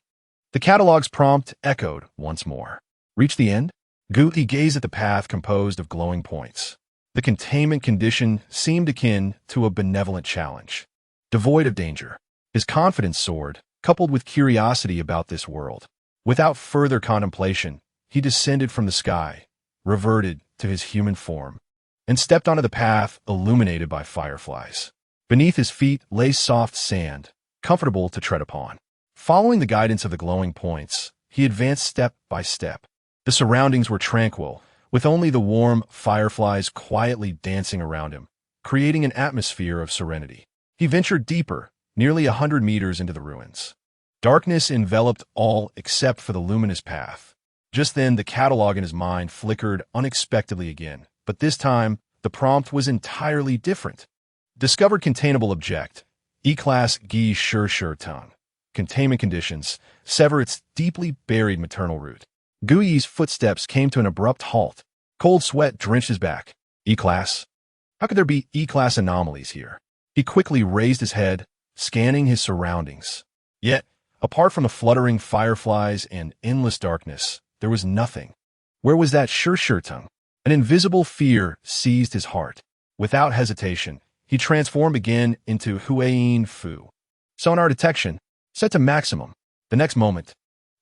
The catalog's prompt echoed once more. Reach the end? He gazed at the path composed of glowing points. The containment condition seemed akin to a benevolent challenge. Devoid of danger, his confidence soared, coupled with curiosity about this world. Without further contemplation, he descended from the sky, reverted to his human form, and stepped onto the path illuminated by fireflies. Beneath his feet lay soft sand, comfortable to tread upon. Following the guidance of the glowing points, he advanced step by step. The surroundings were tranquil, with only the warm fireflies quietly dancing around him, creating an atmosphere of serenity. He ventured deeper, nearly 100 meters into the ruins. Darkness enveloped all except for the luminous path. Just then, the catalog in his mind flickered unexpectedly again, but this time, the prompt was entirely different. Discovered containable object. E-Class Gi Shur Tongue. Containment conditions. Sever its deeply buried maternal root. Guyi's footsteps came to an abrupt halt. Cold sweat drenched his back. E-Class? How could there be E-Class anomalies here? He quickly raised his head, scanning his surroundings. Yet, apart from the fluttering fireflies and endless darkness, there was nothing. Where was that Shur Tongue? An invisible fear seized his heart. Without hesitation, he transformed again into Huayin Fu. Sonar detection, set to maximum. The next moment,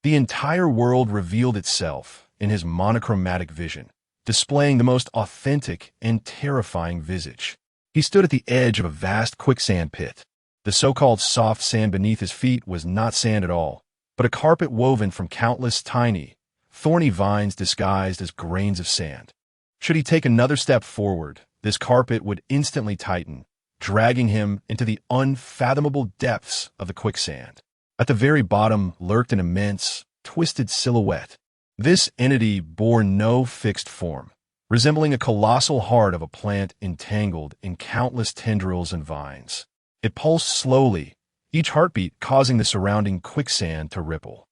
the entire world revealed itself in his monochromatic vision, displaying the most authentic and terrifying visage. He stood at the edge of a vast quicksand pit. The so-called soft sand beneath his feet was not sand at all, but a carpet woven from countless tiny, thorny vines disguised as grains of sand. Should he take another step forward, this carpet would instantly tighten, dragging him into the unfathomable depths of the quicksand. At the very bottom lurked an immense, twisted silhouette. This entity bore no fixed form, resembling a colossal heart of a plant entangled in countless tendrils and vines. It pulsed slowly, each heartbeat causing the surrounding quicksand to ripple.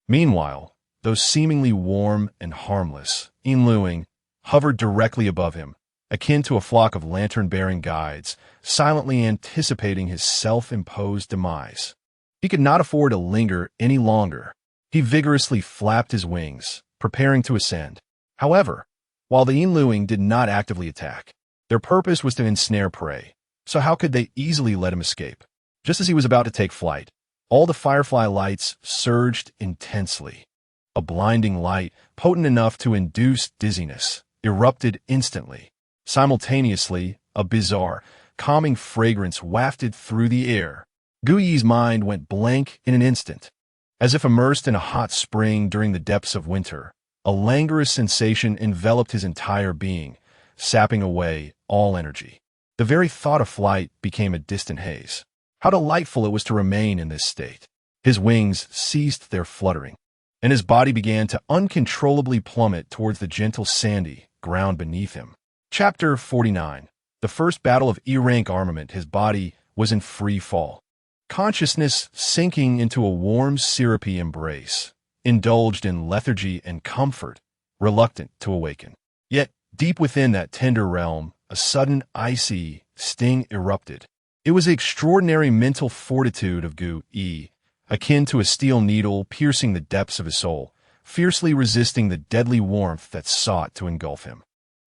Meanwhile, though seemingly warm and harmless, Inluing hovered directly above him, akin to a flock of lantern-bearing guides, silently anticipating his self-imposed demise. He could not afford to linger any longer. He vigorously flapped his wings, preparing to ascend. However, while the Inluing did not actively attack, their purpose was to ensnare prey, so how could they easily let him escape? Just as he was about to take flight, all the firefly lights surged intensely. A blinding light, potent enough to induce dizziness, erupted instantly. Simultaneously, a bizarre, calming fragrance wafted through the air. Gu Yi's mind went blank in an instant. As if immersed in a hot spring during the depths of winter, a languorous sensation enveloped his entire being, sapping away all energy. The very thought of flight became a distant haze. How delightful it was to remain in this state. His wings ceased their fluttering, and his body began to uncontrollably plummet towards the gentle sandy ground beneath him. Chapter 49. The first battle of E-rank armament. His body was in free fall. Consciousness sinking into a warm, syrupy embrace, indulged in lethargy and comfort, reluctant to awaken. Yet, deep within that tender realm, a sudden icy sting erupted. It was the extraordinary mental fortitude of Gu Yi, akin to a steel needle piercing the depths of his soul, fiercely resisting the deadly warmth that sought to engulf him.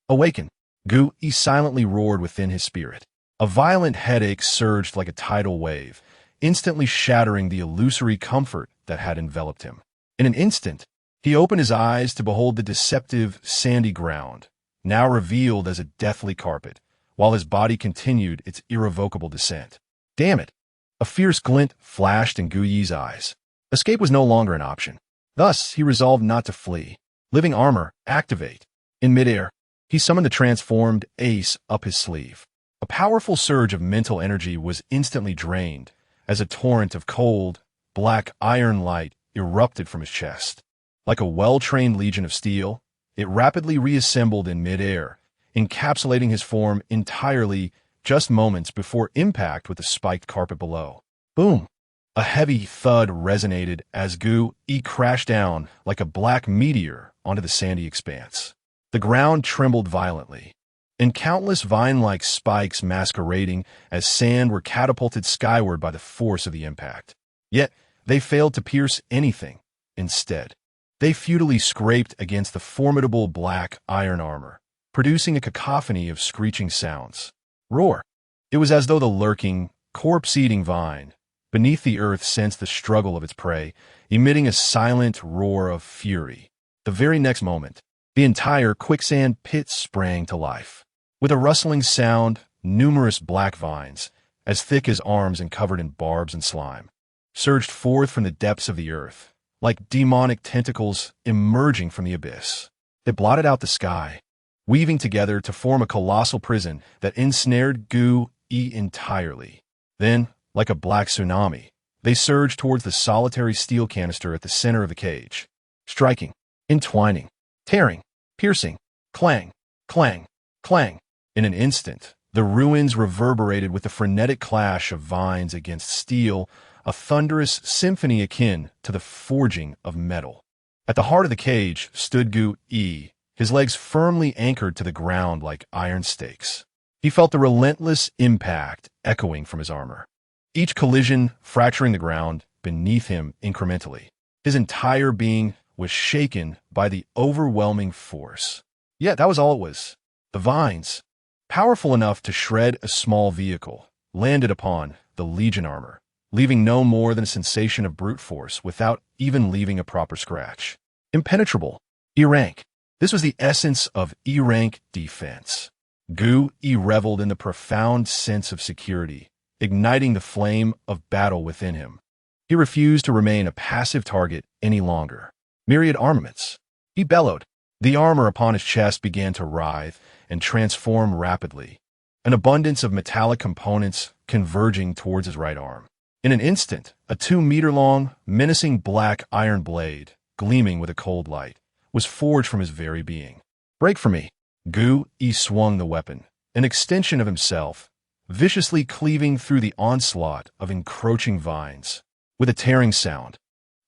Awaken! Gu Yi silently roared within his spirit. A violent headache surged like a tidal wave, instantly shattering the illusory comfort that had enveloped him. In an instant, he opened his eyes to behold the deceptive, sandy ground, now revealed as a deathly carpet, while his body continued its irrevocable descent. Damn it! A fierce glint flashed in Gu Yi's eyes. Escape was no longer an option. Thus, he resolved not to flee. Living armor, activate. In midair, he summoned the transformed ace up his sleeve. A powerful surge of mental energy was instantly drained, as a torrent of cold, black iron light erupted from his chest. Like a well-trained legion of steel, it rapidly reassembled in midair, encapsulating his form entirely just moments before impact with the spiked carpet below. Boom! A heavy thud resonated as Gu Yi crashed down like a black meteor onto the sandy expanse. The ground trembled violently, and countless vine-like spikes masquerading as sand were catapulted skyward by the force of the impact. Yet, they failed to pierce anything. Instead, they futilely scraped against the formidable black iron armor, producing a cacophony of screeching sounds. Roar! It was as though the lurking, corpse-eating vine beneath the earth sensed the struggle of its prey, emitting a silent roar of fury. The very next moment, the entire quicksand pit sprang to life. With a rustling sound, numerous black vines, as thick as arms and covered in barbs and slime, surged forth from the depths of the earth, like demonic tentacles emerging from the abyss. They blotted out the sky, weaving together to form a colossal prison that ensnared Gu Yi entirely. Then, like a black tsunami, they surged towards the solitary steel canister at the center of the cage, striking, entwining, tearing, piercing, clang, clang, clang. In an instant, the ruins reverberated with the frenetic clash of vines against steel, a thunderous symphony akin to the forging of metal. At the heart of the cage stood Gu Yi, his legs firmly anchored to the ground like iron stakes. He felt the relentless impact echoing from his armor, each collision fracturing the ground beneath him incrementally. His entire being was shaken by the overwhelming force. Yet that was all it was. The vines, powerful enough to shred a small vehicle, landed upon the Legion armor, leaving no more than a sensation of brute force without even leaving a proper scratch. Impenetrable. E-rank. This was the essence of E-rank defense. Gu Yi reveled in the profound sense of security igniting the flame of battle within him. He refused to remain a passive target any longer. Myriad armaments. He bellowed. The armor upon his chest began to writhe and transform rapidly, an abundance of metallic components converging towards his right arm. In an instant, a 2-meter-long, menacing black iron blade, gleaming with a cold light, was forged from his very being. Break from me. Gu Yi swung the weapon, an extension of himself, viciously cleaving through the onslaught of encroaching vines. With a tearing sound,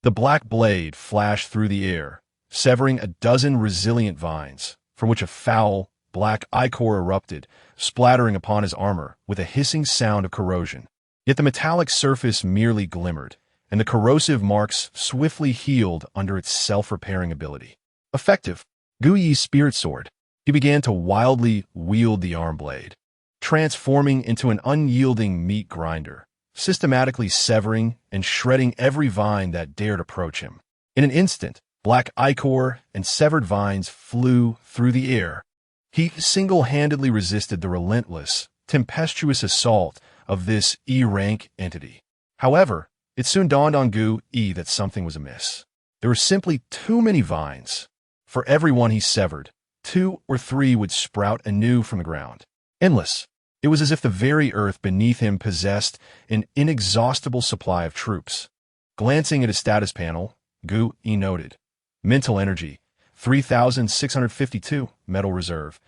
the black blade flashed through the air, severing a dozen resilient vines, from which a foul, black ichor erupted, splattering upon his armor with a hissing sound of corrosion. Yet the metallic surface merely glimmered, and the corrosive marks swiftly healed under its self-repairing ability. Effective. Gu Yi's spirit sword. He began to wildly wield the arm blade, transforming into an unyielding meat grinder, systematically severing and shredding every vine that dared approach him. In an instant, black ichor and severed vines flew through the air. He single-handedly resisted the relentless, tempestuous assault of this E-rank entity. However, it soon dawned on Gu Yi that something was amiss. There were simply too many vines. For every one he severed, 2 or 3 would sprout anew from the ground. Endless. It was as if the very earth beneath him possessed an inexhaustible supply of troops. Glancing at his status panel, Gu Yi noted, mental energy, 3,652, metal reserve,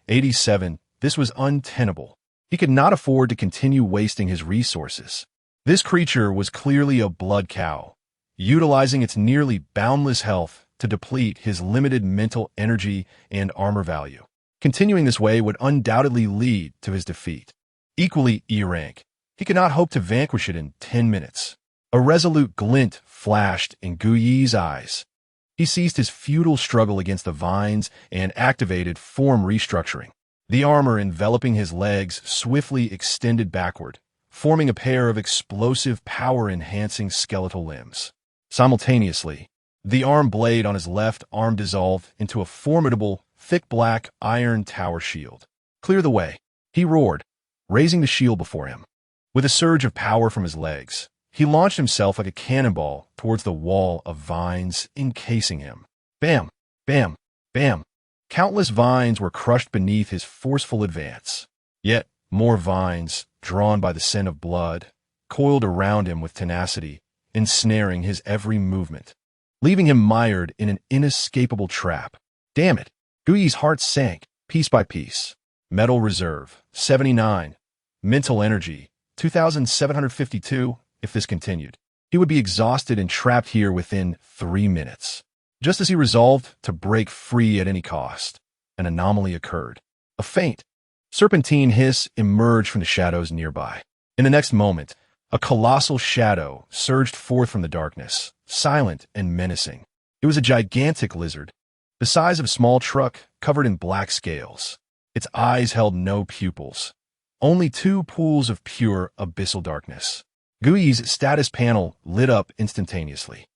87. This was untenable. He could not afford to continue wasting his resources. This creature was clearly a blood cow, utilizing its nearly boundless health to deplete his limited mental energy and armor value. Continuing this way would undoubtedly lead to his defeat. Equally E-rank, he could not hope to vanquish it in 10 minutes. A resolute glint flashed in Gu Yi's eyes. He ceased his futile struggle against the vines and activated form restructuring. The armor enveloping his legs swiftly extended backward, forming a pair of explosive power-enhancing skeletal limbs. Simultaneously, the arm blade on his left arm dissolved into a formidable, thick black iron tower shield. Clear the way, he roared, raising the shield before him. With a surge of power from his legs, he launched himself like a cannonball towards the wall of vines encasing him. Bam! Bam! Bam! Countless vines were crushed beneath his forceful advance. Yet more vines, drawn by the scent of blood, coiled around him with tenacity, ensnaring his every movement, leaving him mired in an inescapable trap. Damn it! Gu Yi's heart sank, piece by piece. Metal reserve, 79. Mental energy, 2,752. If this continued, he would be exhausted and trapped here within 3 minutes. Just as he resolved to break free at any cost, an anomaly occurred. A faint, serpentine hiss emerged from the shadows nearby. In the next moment, a colossal shadow surged forth from the darkness, silent and menacing. It was a gigantic lizard, the size of a small truck, covered in black scales. Its eyes held no pupils, only 2 pools of pure abyssal darkness. Gu Yi's status panel lit up instantaneously.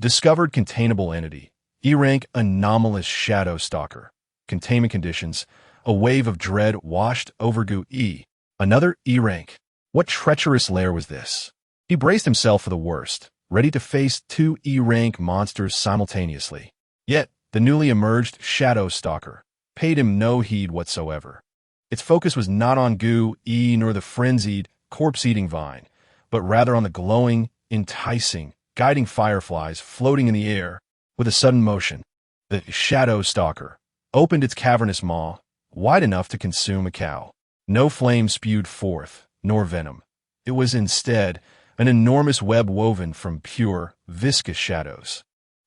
Discovered containable entity, E-rank anomalous shadow stalker. Containment conditions, a wave of dread washed over Gu Yi. Another E-rank. What treacherous lair was this? He braced himself for the worst, ready to face 2 E-rank monsters simultaneously. Yet, the newly emerged shadow stalker paid him no heed whatsoever. Its focus was not on Gu Yi nor the frenzied, corpse-eating vine, but rather on the glowing, enticing, guiding fireflies floating in the air. With a sudden motion, the shadow stalker opened its cavernous maw, wide enough to consume a cow. No flame spewed forth, nor venom. It was instead an enormous web woven from pure, viscous shadows.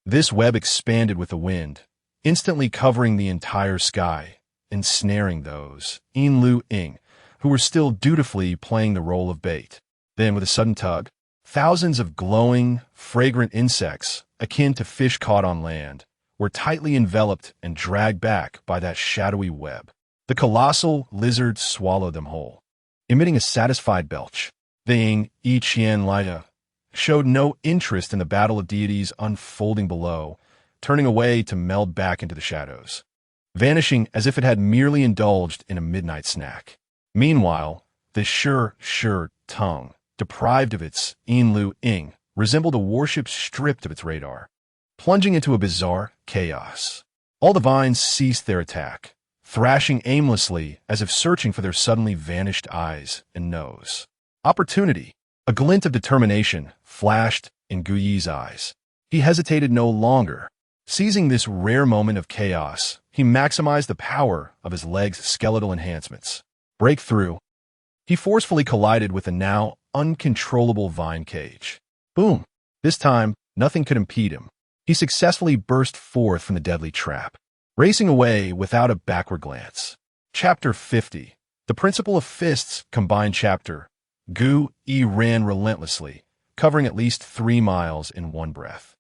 This web expanded with the wind, instantly covering the entire sky, ensnaring those, In Lu Ing, who were still dutifully playing the role of bait. Then, with a sudden tug, thousands of glowing, fragrant insects, akin to fish caught on land, were tightly enveloped and dragged back by that shadowy web. The colossal lizard swallowed them whole. Emitting a satisfied belch, the Yi Qian Lida showed no interest in the battle of deities unfolding below, turning away to meld back into the shadows, vanishing as if it had merely indulged in a midnight snack. Meanwhile, the sure, tongue, deprived of its ing, resembled a warship stripped of its radar, plunging into a bizarre chaos. All the vines ceased their attack, thrashing aimlessly as if searching for their suddenly vanished eyes and nose. Opportunity. A glint of determination flashed in Guyi's eyes. He hesitated no longer. Seizing this rare moment of chaos, he maximized the power of his leg's skeletal enhancements. Breakthrough. He forcefully collided with the now uncontrollable vine cage. Boom! This time, nothing could impede him. He successfully burst forth from the deadly trap, racing away without a backward glance. Chapter 50. The Principle of Fists Combined Chapter. Gu Yi ran relentlessly, covering at least 3 miles in one breath.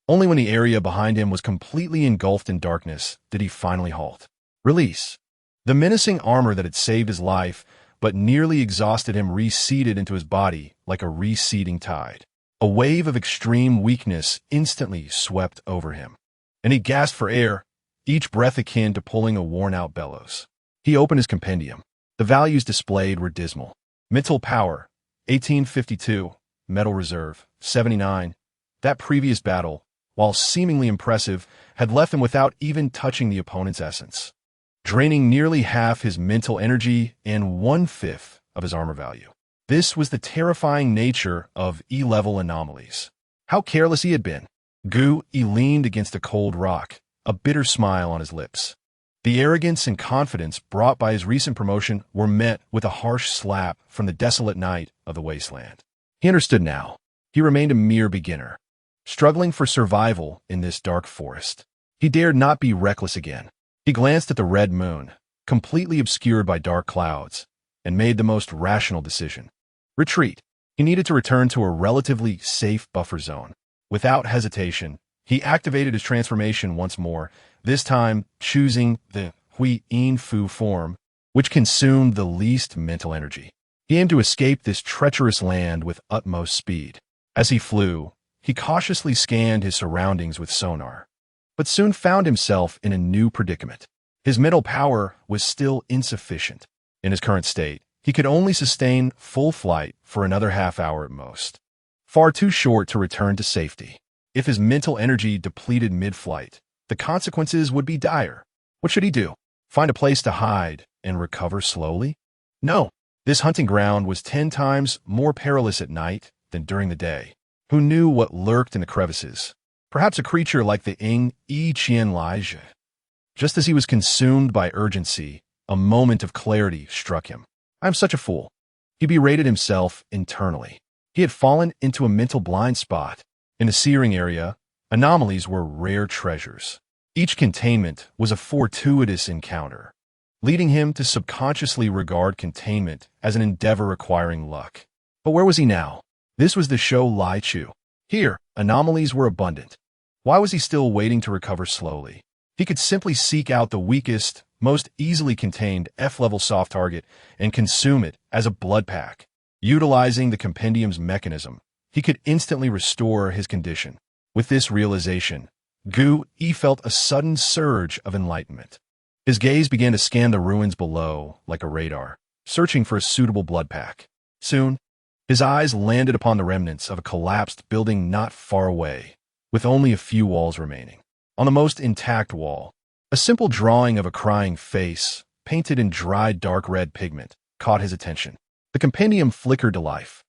Only when the area behind him was completely engulfed in darkness did he finally halt. Release. The menacing armor that had saved his life but nearly exhausted him receded into his body like a receding tide. A wave of extreme weakness instantly swept over him, and he gasped for air, each breath akin to pulling a worn-out bellows. He opened his compendium. The values displayed were dismal. Mental power, 1852. Metal reserve, 79. That previous battle, while seemingly impressive, had left him without even touching the opponent's essence, draining nearly half his mental energy and 1/5 of his armor value. This was the terrifying nature of E-level anomalies. How careless he had been. Gu Yi leaned against a cold rock, a bitter smile on his lips. The arrogance and confidence brought by his recent promotion were met with a harsh slap from the desolate night of the wasteland. He understood now. He remained a mere beginner, struggling for survival in this dark forest. He dared not be reckless again. He glanced at the red moon, completely obscured by dark clouds, and made the most rational decision. Retreat. He needed to return to a relatively safe buffer zone. Without hesitation, he activated his transformation once more, this time choosing the Hui Yin Fu form, which consumed the least mental energy. He aimed to escape this treacherous land with utmost speed. As he flew, he cautiously scanned his surroundings with sonar, but soon found himself in a new predicament. His mental power was still insufficient. In his current state, he could only sustain full flight for another half-hour at most, far too short to return to safety. If his mental energy depleted mid-flight, the consequences would be dire. What should he do? Find a place to hide and recover slowly? No. This hunting ground was 10 times more perilous at night than during the day. Who knew what lurked in the crevices? Perhaps a creature like the Ing Yi Qian Laizhe. Just as he was consumed by urgency, a moment of clarity struck him. I'm such a fool. He berated himself internally. He had fallen into a mental blind spot. In the searing area, anomalies were rare treasures. Each containment was a fortuitous encounter, leading him to subconsciously regard containment as an endeavor requiring luck. But where was he now? This was the show Lai Chu. Here, anomalies were abundant. Why was he still waiting to recover slowly? He could simply seek out the weakest, most easily contained F-level soft target and consume it as a blood pack. Utilizing the compendium's mechanism, he could instantly restore his condition. With this realization, Gu Yi felt a sudden surge of enlightenment. His gaze began to scan the ruins below like a radar, searching for a suitable blood pack. Soon, his eyes landed upon the remnants of a collapsed building not far away, with only a few walls remaining. On the most intact wall, a simple drawing of a crying face, painted in dried dark red pigment, caught his attention. The compendium flickered to life.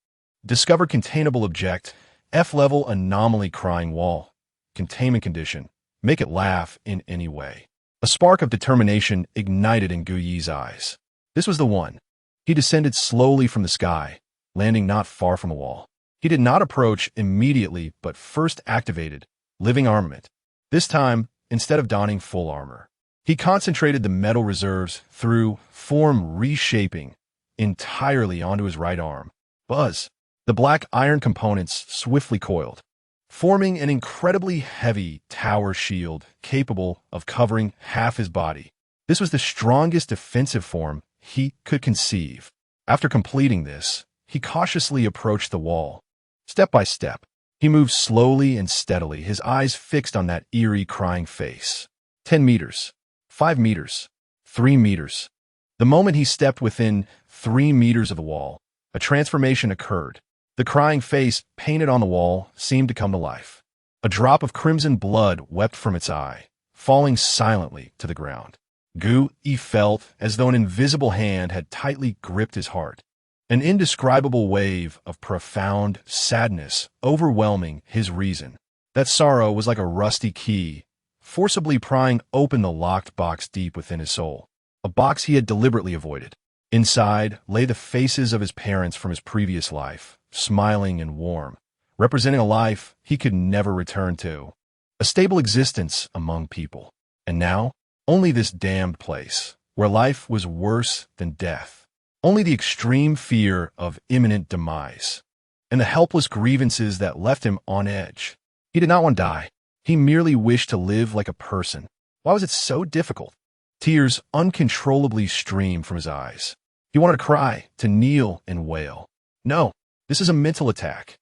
Discovered containable object, F-level anomaly crying wall. Containment condition. Make it laugh in any way. A spark of determination ignited in Gu Yi's eyes. This was the one. He descended slowly from the sky, landing not far from a wall. He did not approach immediately, but first activated living armament. This time, instead of donning full armor, he concentrated the metal reserves through form reshaping entirely onto his right arm. Buzz! The black iron components swiftly coiled, forming an incredibly heavy tower shield capable of covering half his body. This was the strongest defensive form he could conceive. After completing this, he cautiously approached the wall. Step by step, he moved slowly and steadily, his eyes fixed on that eerie, crying face. 10 meters, 5 meters, 3 meters. The moment he stepped within 3 meters of the wall, A transformation occurred. The crying face painted on the wall seemed to come to life. A drop of crimson blood wept from its eye, falling silently to the ground. Gu-Yi felt as though an invisible hand had tightly gripped his heart. An indescribable wave of profound sadness overwhelming his reason. That sorrow was like a rusty key, forcibly prying open the locked box deep within his soul. A box he had deliberately avoided. Inside lay the faces of his parents from his previous life, smiling and warm, representing a life he could never return to. A stable existence among people. And now, only this damned place, where life was worse than death. Only the extreme fear of imminent demise. And the helpless grievances that left him on edge. He did not want to die. He merely wished to live like a person. Why was it so difficult? Tears uncontrollably streamed from his eyes. He wanted to cry, to kneel and wail. No, this is a mental attack.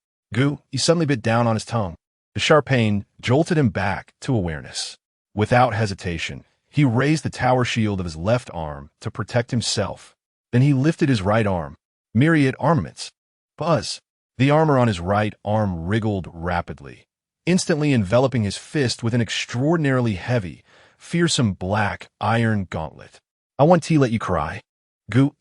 He suddenly bit down on his tongue. The sharp pain jolted him back to awareness. Without hesitation, he raised the tower shield of his left arm to protect himself. Then he lifted his right arm. Myriad armaments. Buzz. The armor on his right arm wriggled rapidly, instantly enveloping his fist with an extraordinarily heavy, fearsome black iron gauntlet. I want to let you cry.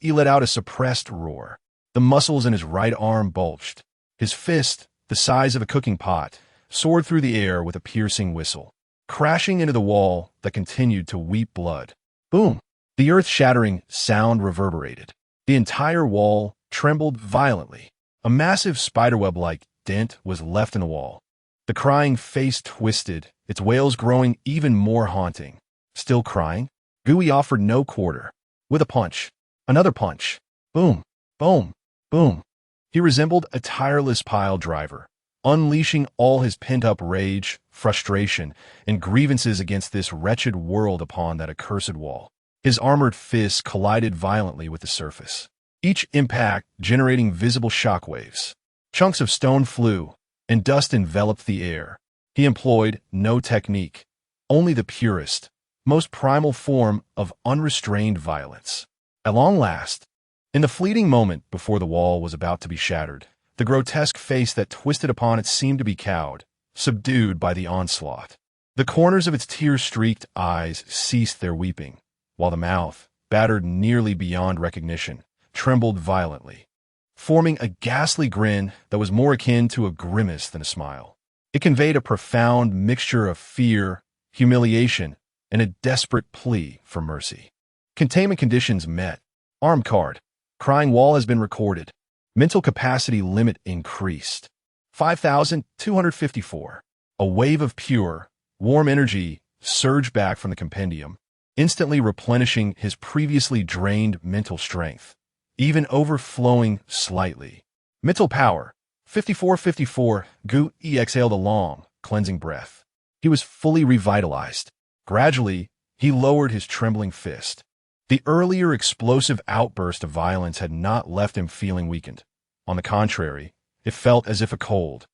He let out a suppressed roar. The muscles in his right arm bulged. His fist, the size of a cooking pot, soared through the air with a piercing whistle, crashing into the wall that continued to weep blood. Boom! The earth-shattering sound reverberated. The entire wall trembled violently. A massive spiderweb-like dent was left in the wall. The crying face twisted, its wails growing even more haunting. Still crying, Gui offered no quarter. With a punch, another punch. Boom, boom, boom. He resembled a tireless pile driver, unleashing all his pent-up rage, frustration, and grievances against this wretched world upon that accursed wall. His armored fists collided violently with the surface, each impact generating visible shockwaves. Chunks of stone flew, and dust enveloped the air. He employed no technique, only the purest, most primal form of unrestrained violence. At long last, in the fleeting moment before the wall was about to be shattered, the grotesque face that twisted upon it seemed to be cowed, subdued by the onslaught. The corners of its tear-streaked eyes ceased their weeping, while the mouth, battered nearly beyond recognition, trembled violently, forming a ghastly grin that was more akin to a grimace than a smile. It conveyed a profound mixture of fear, humiliation, and a desperate plea for mercy. Containment conditions met. Arm card. Crying wall has been recorded. Mental capacity limit increased. 5,254. A wave of pure, warm energy surged back from the compendium, instantly replenishing his previously drained mental strength, even overflowing slightly. Mental power. 5454. Gu-Yi exhaled a long, cleansing breath. He was fully revitalized. Gradually, he lowered his trembling fist. The earlier explosive outburst of violence had not left him feeling weakened. On the contrary, it felt as if a cold,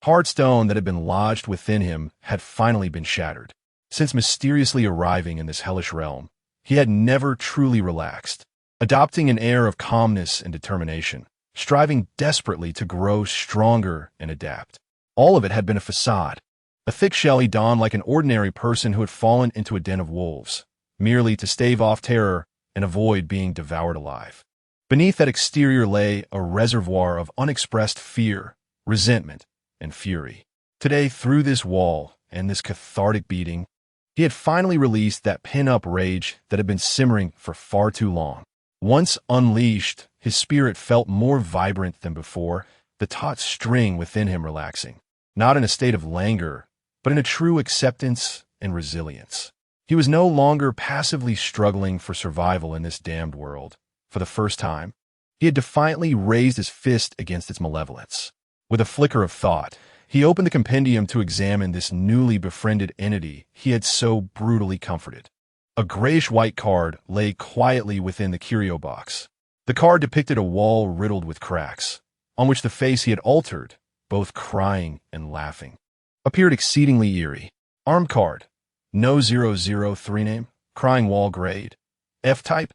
hard stone that had been lodged within him had finally been shattered. Since mysteriously arriving in this hellish realm, he had never truly relaxed, adopting an air of calmness and determination, striving desperately to grow stronger and adapt. All of it had been a facade. A thick shell he donned like an ordinary person who had fallen into a den of wolves, merely to stave off terror and avoid being devoured alive. Beneath that exterior lay a reservoir of unexpressed fear, resentment, and fury. Today, through this wall and this cathartic beating, he had finally released that pin-up rage that had been simmering for far too long. Once unleashed, his spirit felt more vibrant than before, the taut string within him relaxing, not in a state of languor, but in a true acceptance and resilience. He was no longer passively struggling for survival in this damned world. For the first time, he had defiantly raised his fist against its malevolence. With a flicker of thought, he opened the compendium to examine this newly befriended entity he had so brutally comforted. A grayish-white card lay quietly within the curio box. The card depicted a wall riddled with cracks, on which the face he had altered, both crying and laughing, appeared exceedingly eerie. Arm card. No 003 name. Crying wall grade. F-type.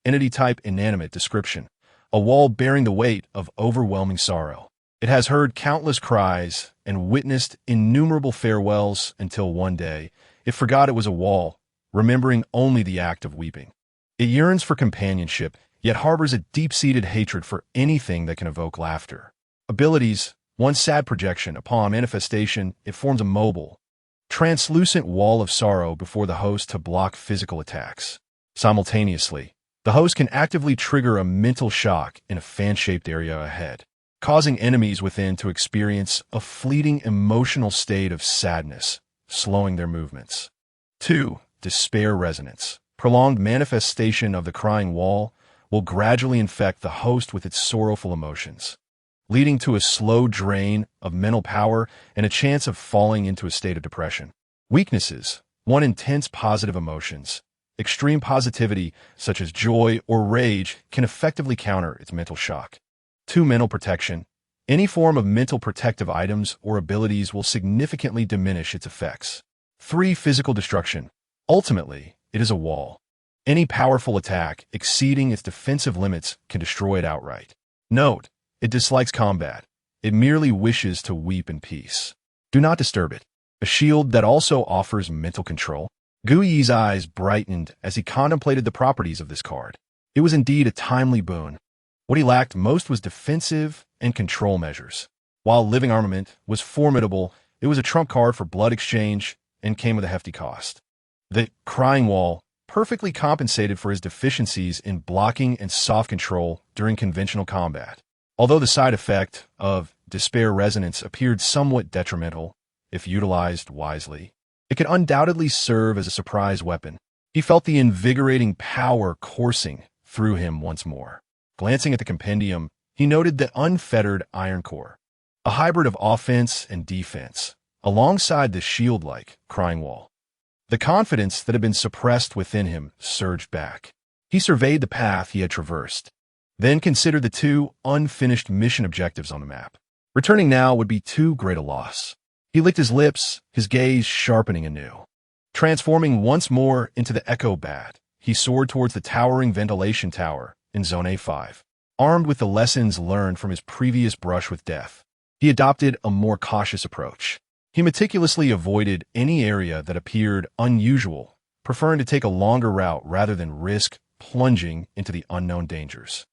Entity type inanimate. Description. a wall bearing the weight of overwhelming sorrow. It has heard countless cries and witnessed innumerable farewells until one day it forgot it was a wall, remembering only the act of weeping. It yearns for companionship, yet harbors a deep-seated hatred for anything that can evoke laughter. Abilities: one sad projection. Upon manifestation, it forms a mobile, translucent wall of sorrow before the host to block physical attacks. Simultaneously, the host can actively trigger a mental shock in a fan-shaped area ahead, causing enemies within to experience a fleeting emotional state of sadness, slowing their movements. 2. Despair resonance. Prolonged manifestation of the crying wall will gradually infect the host with its sorrowful emotions, leading to a slow drain of mental power and a chance of falling into a state of depression. Weaknesses: one, intense positive emotions. Extreme positivity, such as joy or rage, can effectively counter its mental shock. 2. Mental protection. Any form of mental protective items or abilities will significantly diminish its effects. 3. Physical destruction. Ultimately, it is a wall. Any powerful attack exceeding its defensive limits can destroy it outright. Note: it dislikes combat. It merely wishes to weep in peace. Do not disturb it. A shield that also offers mental control. Gui's eyes brightened as he contemplated the properties of this card. It was indeed a timely boon. What he lacked most was defensive and control measures. While living armament was formidable, it was a trump card for blood exchange and came with a hefty cost. The crying wall perfectly compensated for his deficiencies in blocking and soft control during conventional combat. Although the side effect of despair resonance appeared somewhat detrimental, if utilized wisely, it could undoubtedly serve as a surprise weapon. He felt the invigorating power coursing through him once more. Glancing at the compendium, he noted the unfettered iron core, a hybrid of offense and defense, alongside the shield-like crying wall. The confidence that had been suppressed within him surged back. He surveyed the path he had traversed, then considered the 2 unfinished mission objectives on the map. Returning now would be too great a loss. He licked his lips, his gaze sharpening anew. Transforming once more into the Echo Bat, he soared towards the towering ventilation tower in Zone A5. Armed with the lessons learned from his previous brush with death, he adopted a more cautious approach. He meticulously avoided any area that appeared unusual, preferring to take a longer route rather than risk plunging into the unknown dangers.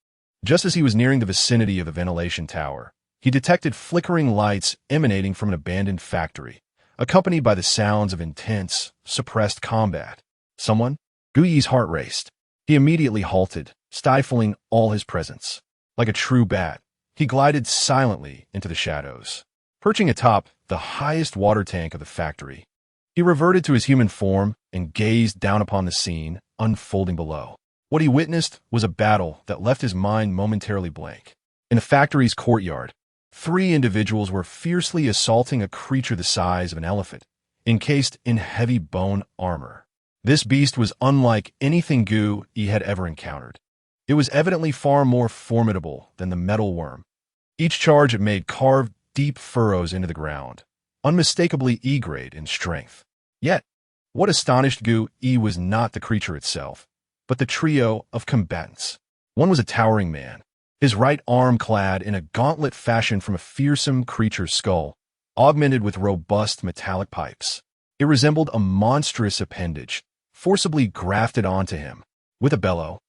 Just as he was nearing the vicinity of the ventilation tower, he detected flickering lights emanating from an abandoned factory, accompanied by the sounds of intense, suppressed combat. Someone? Gui's heart raced. He immediately halted, stifling all his presence. Like a true bat, he glided silently into the shadows. Perching atop the highest water tank of the factory, he reverted to his human form and gazed down upon the scene unfolding below. What he witnessed was a battle that left his mind momentarily blank. In the factory's courtyard, 3 individuals were fiercely assaulting a creature the size of an elephant, encased in heavy bone armor. This beast was unlike anything Gui had ever encountered. It was evidently far more formidable than the metal worm. Each charge it made carved deep furrows into the ground, unmistakably E-grade in strength. Yet, what astonished Gui was not the creature itself, but the trio of combatants. One was a towering man, his right arm clad in a gauntlet fashioned from a fearsome creature's skull, augmented with robust metallic pipes. It resembled a monstrous appendage, forcibly grafted onto him. With a bellow,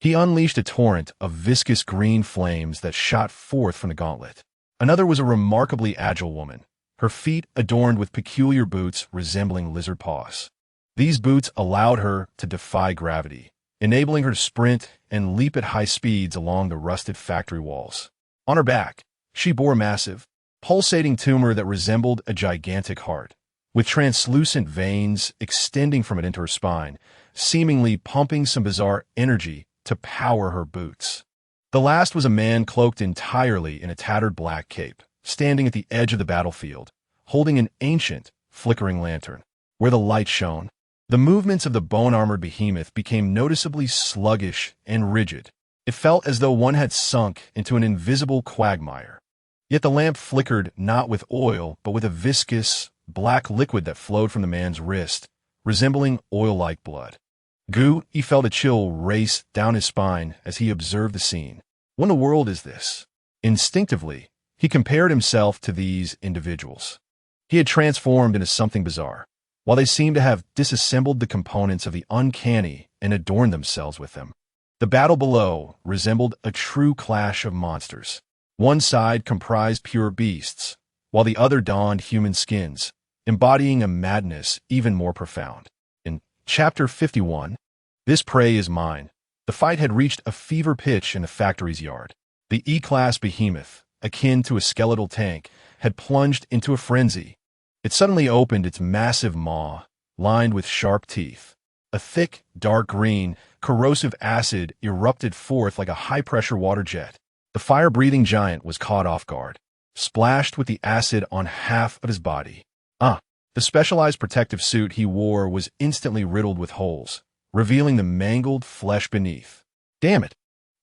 he unleashed a torrent of viscous green flames that shot forth from the gauntlet. Another was a remarkably agile woman, her feet adorned with peculiar boots resembling lizard paws. These boots allowed her to defy gravity, enabling her to sprint and leap at high speeds along the rusted factory walls. On her back, she bore a massive, pulsating tumor that resembled a gigantic heart, with translucent veins extending from it into her spine, seemingly pumping some bizarre energy to power her boots. The last was a man cloaked entirely in a tattered black cape, standing at the edge of the battlefield, holding an ancient, flickering lantern. Where the light shone, the movements of the bone-armored behemoth became noticeably sluggish and rigid. It felt as though one had sunk into an invisible quagmire. Yet the lamp flickered not with oil, but with a viscous, black liquid that flowed from the man's wrist, resembling oil-like blood. Gui felt a chill race down his spine as he observed the scene. What in the world is this? Instinctively, he compared himself to these individuals. He had transformed into something bizarre, while they seemed to have disassembled the components of the uncanny and adorned themselves with them. The battle below resembled a true clash of monsters. One side comprised pure beasts, while the other donned human skins, embodying a madness even more profound. In Chapter 51, This Prey is Mine, the fight had reached a fever pitch in the factory's yard. The E-class behemoth, akin to a skeletal tank, had plunged into a frenzy. It suddenly opened its massive maw, lined with sharp teeth. A thick, dark green, corrosive acid erupted forth like a high-pressure water jet. The fire-breathing giant was caught off guard, splashed with the acid on half of his body. The specialized protective suit he wore was instantly riddled with holes, revealing the mangled flesh beneath. Damn it!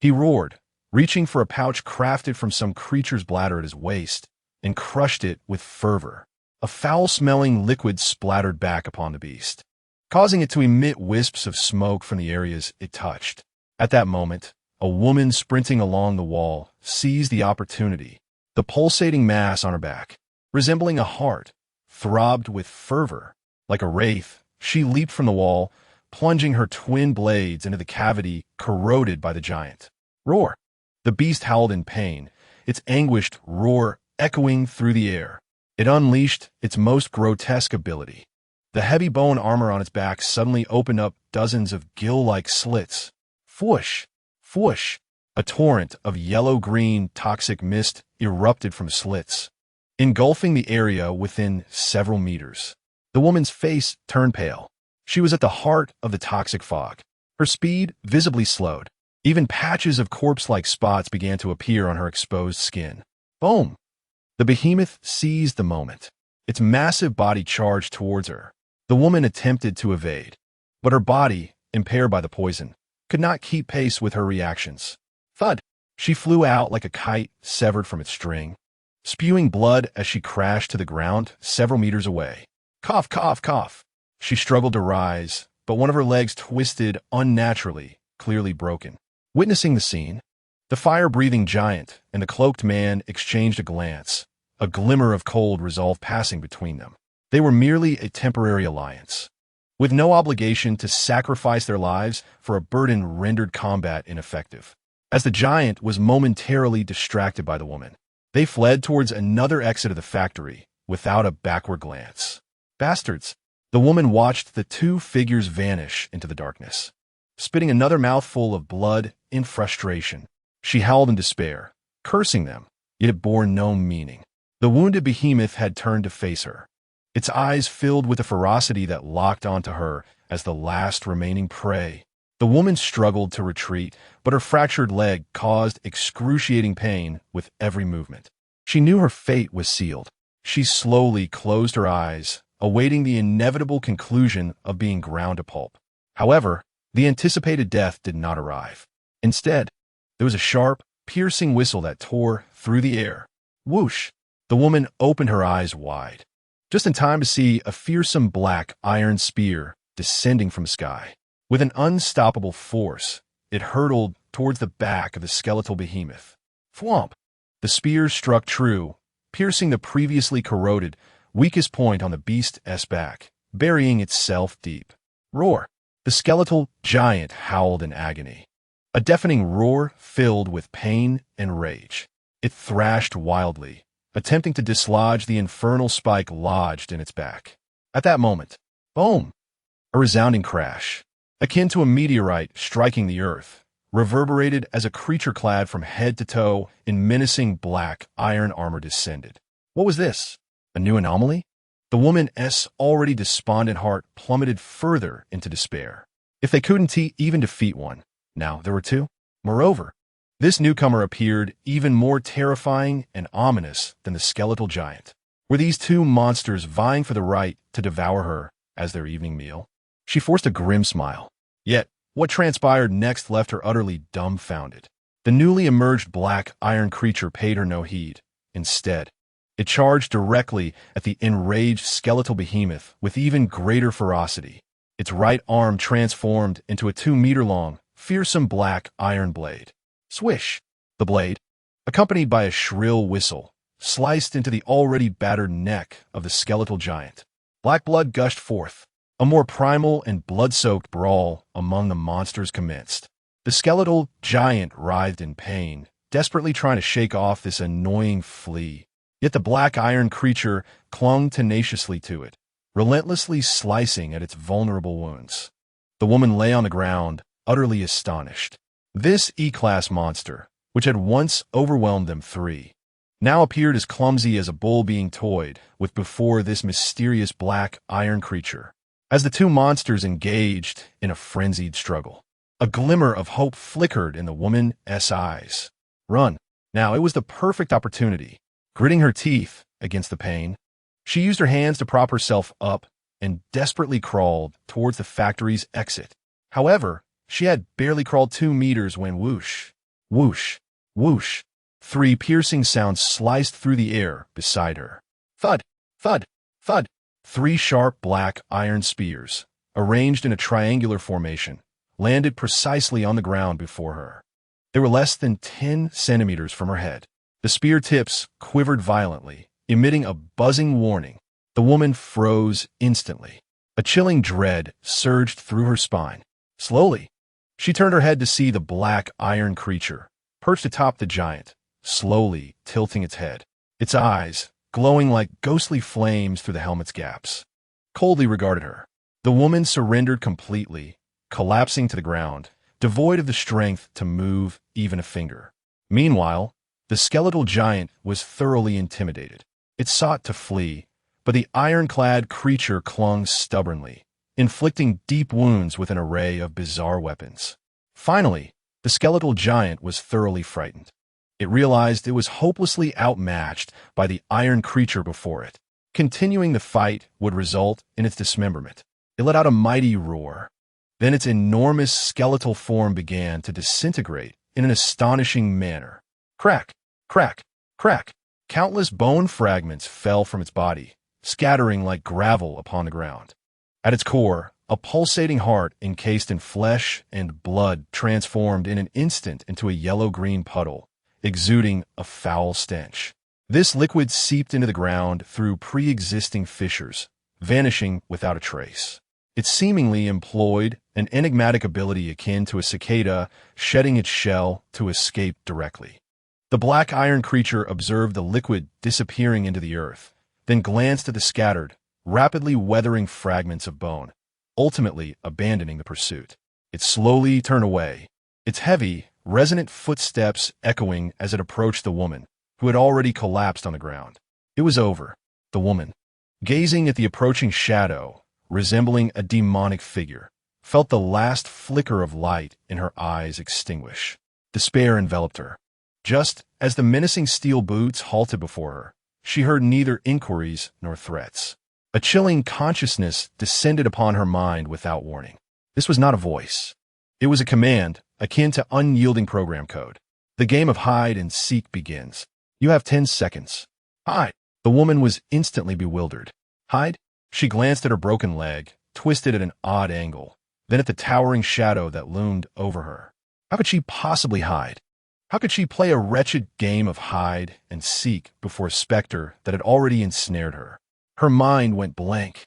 He roared, reaching for a pouch crafted from some creature's bladder at his waist, and crushed it with fervor. A foul-smelling liquid splattered back upon the beast, causing it to emit wisps of smoke from the areas it touched. At that moment, a woman sprinting along the wall seized the opportunity. The pulsating mass on her back, resembling a heart, throbbed with fervor. Like a wraith, she leaped from the wall, plunging her twin blades into the cavity corroded by the giant. Roar! The beast howled in pain, its anguished roar echoing through the air. It unleashed its most grotesque ability. The heavy bone armor on its back suddenly opened up dozens of gill-like slits. Fwoosh! Fwoosh! A torrent of yellow-green toxic mist erupted from slits, engulfing the area within several meters. The woman's face turned pale. She was at the heart of the toxic fog. Her speed visibly slowed. Even patches of corpse-like spots began to appear on her exposed skin. Boom! The behemoth seized the moment. Its massive body charged towards her. The woman attempted to evade, but her body, impaired by the poison, could not keep pace with her reactions. Thud! She flew out like a kite severed from its string, spewing blood as she crashed to the ground several meters away. Cough, cough, cough. She struggled to rise, but one of her legs twisted unnaturally, clearly broken. Witnessing the scene, the fire-breathing giant and the cloaked man exchanged a glance, a glimmer of cold resolve passing between them. They were merely a temporary alliance, with no obligation to sacrifice their lives for a burden rendered combat ineffective. As the giant was momentarily distracted by the woman, they fled towards another exit of the factory without a backward glance. Bastards! The woman watched the two figures vanish into the darkness, spitting another mouthful of blood in frustration. She howled in despair, cursing them, yet it bore no meaning. The wounded behemoth had turned to face her, its eyes filled with a ferocity that locked onto her as the last remaining prey. The woman struggled to retreat, but her fractured leg caused excruciating pain with every movement. She knew her fate was sealed. She slowly closed her eyes, awaiting the inevitable conclusion of being ground to pulp. However, the anticipated death did not arrive. Instead, there was a sharp, piercing whistle that tore through the air. Whoosh! The woman opened her eyes wide, just in time to see a fearsome black iron spear descending from the sky. With an unstoppable force, it hurtled towards the back of the skeletal behemoth. Thwomp! The spear struck true, piercing the previously corroded, weakest point on the beast's back, burying itself deep. Roar! The skeletal giant howled in agony. A deafening roar filled with pain and rage. It thrashed wildly, attempting to dislodge the infernal spike lodged in its back. At that moment, boom! A resounding crash, akin to a meteorite striking the earth, reverberated as a creature clad from head to toe in menacing black iron armor descended. What was this? A new anomaly? The woman's already despondent heart plummeted further into despair. If they couldn't even defeat one, now there were two. Moreover, this newcomer appeared even more terrifying and ominous than the skeletal giant. Were these two monsters vying for the right to devour her as their evening meal? She forced a grim smile. Yet, what transpired next left her utterly dumbfounded. The newly emerged black iron creature paid her no heed. Instead, it charged directly at the enraged skeletal behemoth with even greater ferocity. Its right arm transformed into a 2-meter-long, fearsome black iron blade. Swish! The blade, accompanied by a shrill whistle, sliced into the already battered neck of the skeletal giant. Black blood gushed forth. A more primal and blood-soaked brawl among the monsters commenced. The skeletal giant writhed in pain, desperately trying to shake off this annoying flea. Yet the black iron creature clung tenaciously to it, relentlessly slicing at its vulnerable wounds. The woman lay on the ground, utterly astonished. This E-class monster, which had once overwhelmed them three, now appeared as clumsy as a bull being toyed with before this mysterious black iron creature. As the two monsters engaged in a frenzied struggle, a glimmer of hope flickered in the woman's eyes. Run. Now it was the perfect opportunity. Gritting her teeth against the pain, she used her hands to prop herself up and desperately crawled towards the factory's exit. However, she had barely crawled 2 meters when whoosh, whoosh, whoosh, 3 piercing sounds sliced through the air beside her. Thud, thud, thud. 3 sharp black iron spears, arranged in a triangular formation, landed precisely on the ground before her. They were less than 10 centimeters from her head. The spear tips quivered violently, emitting a buzzing warning. The woman froze instantly. A chilling dread surged through her spine. Slowly, she turned her head to see the black iron creature, perched atop the giant, slowly tilting its head. Its eyes, glowing like ghostly flames through the helmet's gaps, coldly regarded her. The woman surrendered completely, collapsing to the ground, devoid of the strength to move even a finger. Meanwhile, the skeletal giant was thoroughly intimidated. It sought to flee, but the ironclad creature clung stubbornly, inflicting deep wounds with an array of bizarre weapons. Finally, the skeletal giant was thoroughly frightened. It realized it was hopelessly outmatched by the iron creature before it. Continuing the fight would result in its dismemberment. It let out a mighty roar. Then its enormous skeletal form began to disintegrate in an astonishing manner. Crack, crack, crack. Countless bone fragments fell from its body, scattering like gravel upon the ground. At its core, a pulsating heart encased in flesh and blood transformed in an instant into a yellow-green puddle, exuding a foul stench. This liquid seeped into the ground through pre-existing fissures, vanishing without a trace. It seemingly employed an enigmatic ability akin to a cicada shedding its shell to escape directly. The black iron creature observed the liquid disappearing into the earth, then glanced at the scattered, rapidly weathering fragments of bone, ultimately abandoning the pursuit. It slowly turned away, its heavy, resonant footsteps echoing as it approached the woman, who had already collapsed on the ground. It was over. The woman, gazing at the approaching shadow, resembling a demonic figure, felt the last flicker of light in her eyes extinguish. Despair enveloped her. Just as the menacing steel boots halted before her, she heard neither inquiries nor threats. A chilling consciousness descended upon her mind without warning. This was not a voice. It was a command, akin to unyielding program code. The game of hide and seek begins. You have 10 seconds. Hide. The woman was instantly bewildered. Hide? She glanced at her broken leg, twisted at an odd angle, then at the towering shadow that loomed over her. How could she possibly hide? How could she play a wretched game of hide and seek before a specter that had already ensnared her? Her mind went blank.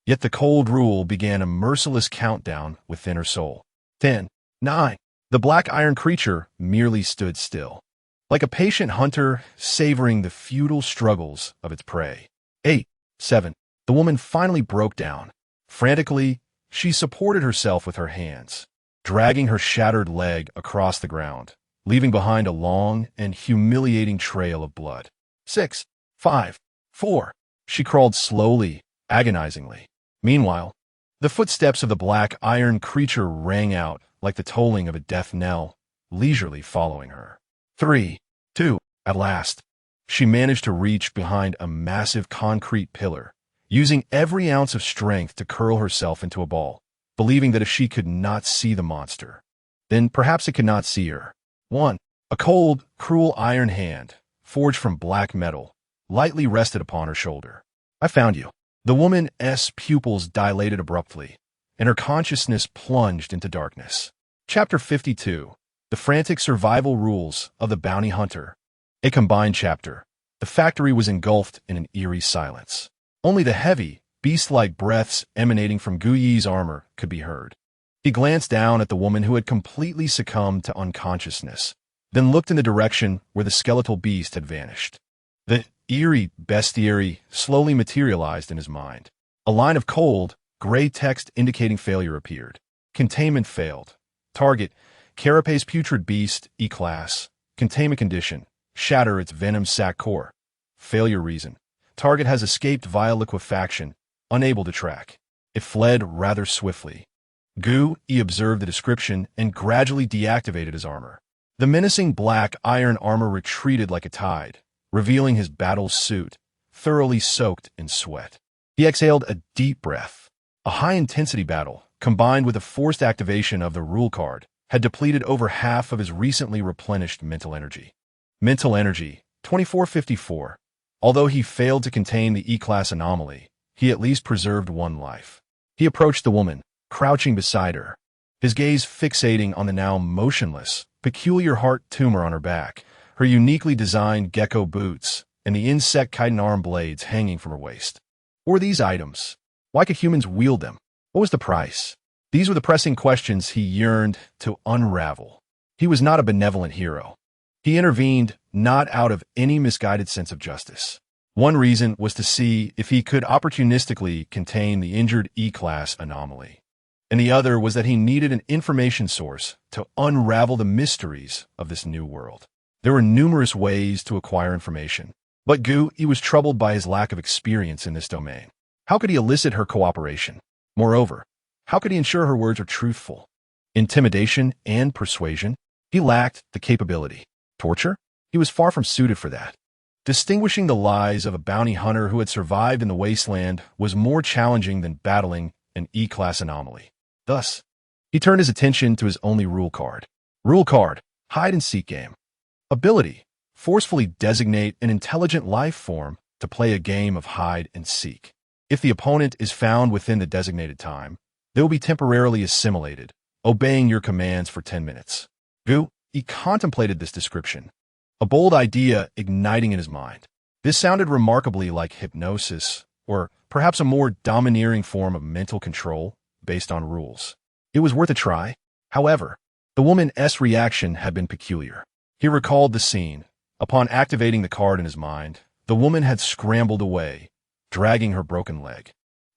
Yet the cold rule began a merciless countdown within her soul. 10, 9. The black iron creature merely stood still, like a patient hunter savoring the futile struggles of its prey. 8, 7. The woman finally broke down. Frantically, she supported herself with her hands, dragging her shattered leg across the ground, leaving behind a long and humiliating trail of blood. 6, 5, 4. She crawled slowly, agonizingly. Meanwhile, the footsteps of the black iron creature rang out like the tolling of a death knell, leisurely following her. 3, 2. At last, she managed to reach behind a massive concrete pillar, using every ounce of strength to curl herself into a ball, believing that if she could not see the monster, then perhaps it could not see her. 1. A cold, cruel iron hand, forged from black metal, lightly rested upon her shoulder. I found you. The woman's pupils dilated abruptly, and her consciousness plunged into darkness. Chapter 52. The Frantic Survival Rules of the Bounty Hunter. A combined chapter. The factory was engulfed in an eerie silence. Only the heavy, beast-like breaths emanating from Gu Yi's armor could be heard. He glanced down at the woman who had completely succumbed to unconsciousness, then looked in the direction where the skeletal beast had vanished. The eerie bestiary slowly materialized in his mind. A line of cold, gray text indicating failure appeared. Containment failed. Target: Carapace putrid beast, E-class. Containment condition: shatter its venom sac core. Failure reason: target has escaped via liquefaction, unable to track. It fled rather swiftly. Gu Yi observed the description and gradually deactivated his armor. The menacing black iron armor retreated like a tide, revealing his battle suit, thoroughly soaked in sweat. He exhaled a deep breath. A high-intensity battle, combined with a forced activation of the rule card, had depleted over half of his recently replenished mental energy. Mental energy, 2454. Although he failed to contain the E-class anomaly, he at least preserved one life. He approached the woman, crouching beside her, his gaze fixating on the now motionless, peculiar heart tumor on her back, her uniquely designed gecko boots, and the insect chitin arm blades hanging from her waist. What were these items? Why could humans wield them? What was the price? These were the pressing questions he yearned to unravel. He was not a benevolent hero. He intervened not out of any misguided sense of justice. One reason was to see if he could opportunistically contain the injured E-class anomaly. And the other was that he needed an information source to unravel the mysteries of this new world. There were numerous ways to acquire information, but Gu Yi was troubled by his lack of experience in this domain. How could he elicit her cooperation? Moreover, how could he ensure her words are truthful? Intimidation and persuasion? He lacked the capability. Torture? He was far from suited for that. Distinguishing the lies of a bounty hunter who had survived in the wasteland was more challenging than battling an E-class anomaly. Thus, he turned his attention to his only rule card. Rule card: hide-and-seek game. Ability: forcefully designate an intelligent life form to play a game of hide-and-seek. If the opponent is found within the designated time, they will be temporarily assimilated, obeying your commands for 10 minutes. Gu Yi contemplated this description, a bold idea igniting in his mind. This sounded remarkably like hypnosis, or perhaps a more domineering form of mental control based on rules. It was worth a try. However, the woman's reaction had been peculiar. He recalled the scene. Upon activating the card in his mind, the woman had scrambled away, dragging her broken leg,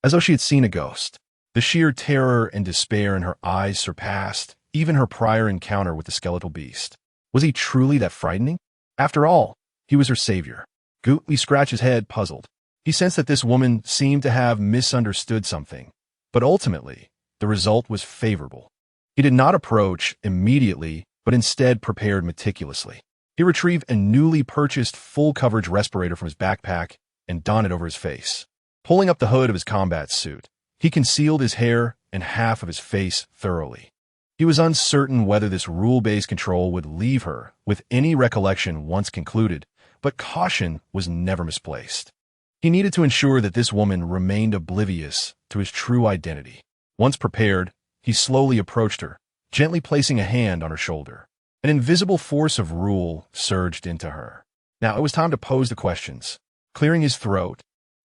as though she had seen a ghost. The sheer terror and despair in her eyes surpassed even her prior encounter with the skeletal beast. Was he truly that frightening? After all, he was her savior. Gu Yi scratched his head, puzzled. He sensed that this woman seemed to have misunderstood something, but ultimately, the result was favorable. He did not approach immediately, but instead prepared meticulously. He retrieved a newly purchased full-coverage respirator from his backpack and donned it over his face. Pulling up the hood of his combat suit, he concealed his hair and half of his face thoroughly. He was uncertain whether this rule-based control would leave her with any recollection once concluded, but caution was never misplaced. He needed to ensure that this woman remained oblivious to his true identity. Once prepared, he slowly approached her, gently placing a hand on her shoulder. An invisible force of rule surged into her. Now it was time to pose the questions. Clearing his throat,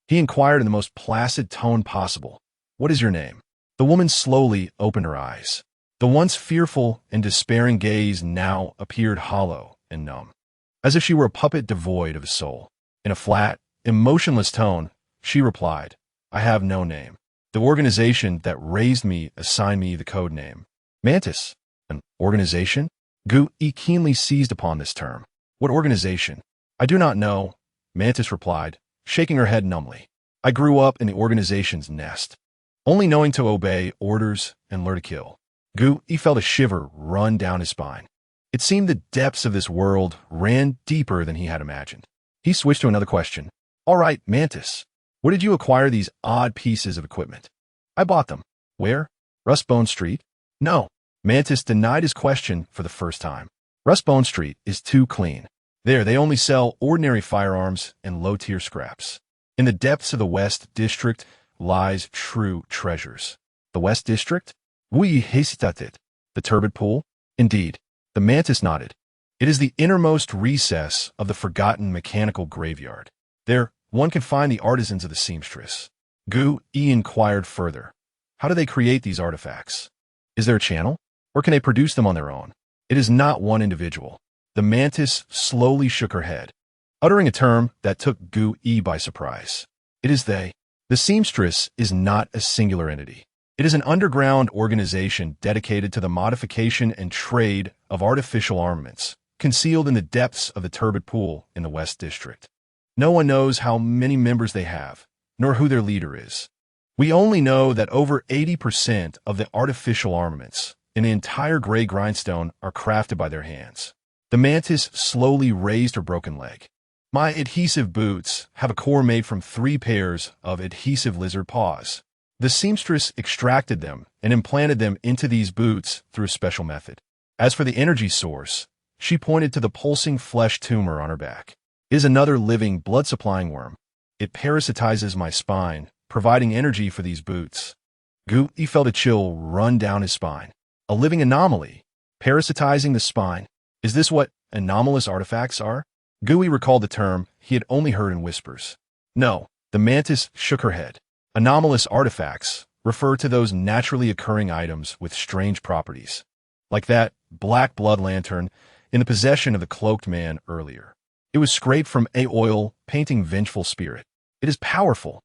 he inquired in the most placid tone possible, "What is your name?" The woman slowly opened her eyes. The once fearful and despairing gaze now appeared hollow and numb, as if she were a puppet devoid of a soul. In a flat, emotionless tone, she replied, "I have no name. The organization that raised me assigned me the code name. Mantis." An organization? Gu Yi keenly seized upon this term. What organization? "I do not know," Mantis replied, shaking her head numbly. "I grew up in the organization's nest, only knowing to obey orders and lure to kill." Gu Yi felt a shiver run down his spine. It seemed the depths of this world ran deeper than he had imagined. He switched to another question. "All right, Mantis, where did you acquire these odd pieces of equipment?" "I bought them." "Where? Rustbone Street?" "No." Mantis denied his question for the first time. "Rustbone Street is too clean. There, they only sell ordinary firearms and low-tier scraps. In the depths of the West District lies true treasures." "The West District?" Wu Yi hesitated. "The turbid pool?" "Indeed. The mantis nodded. It is the innermost recess of the forgotten mechanical graveyard. There, one can find the artisans of the seamstress. Gu Yi inquired further. How do they create these artifacts? Is there a channel? Or can they produce them on their own? It is not one individual. The mantis slowly shook her head, uttering a term that took Gu Yi by surprise. It is they. The seamstress is not a singular entity. It is an underground organization dedicated to the modification and trade of artificial armaments, concealed in the depths of the turbid pool in the West District. No one knows how many members they have, nor who their leader is. We only know that over 80% of the artificial armaments in the entire gray grindstone are crafted by their hands. The mantis slowly raised her broken leg. My adhesive boots have a core made from 3 pairs of adhesive lizard paws. The seamstress extracted them and implanted them into these boots through a special method. As for the energy source, she pointed to the pulsing flesh tumor on her back. It is another living, blood-supplying worm. It parasitizes my spine, providing energy for these boots. Gu Yi felt a chill run down his spine. A living anomaly, parasitizing the spine. Is this what anomalous artifacts are? Gu Yi recalled the term he had only heard in whispers. No, the mantis shook her head. Anomalous artifacts refer to those naturally occurring items with strange properties, like that black blood lantern in the possession of the cloaked man earlier. It was scraped from a oil painting vengeful spirit. It is powerful,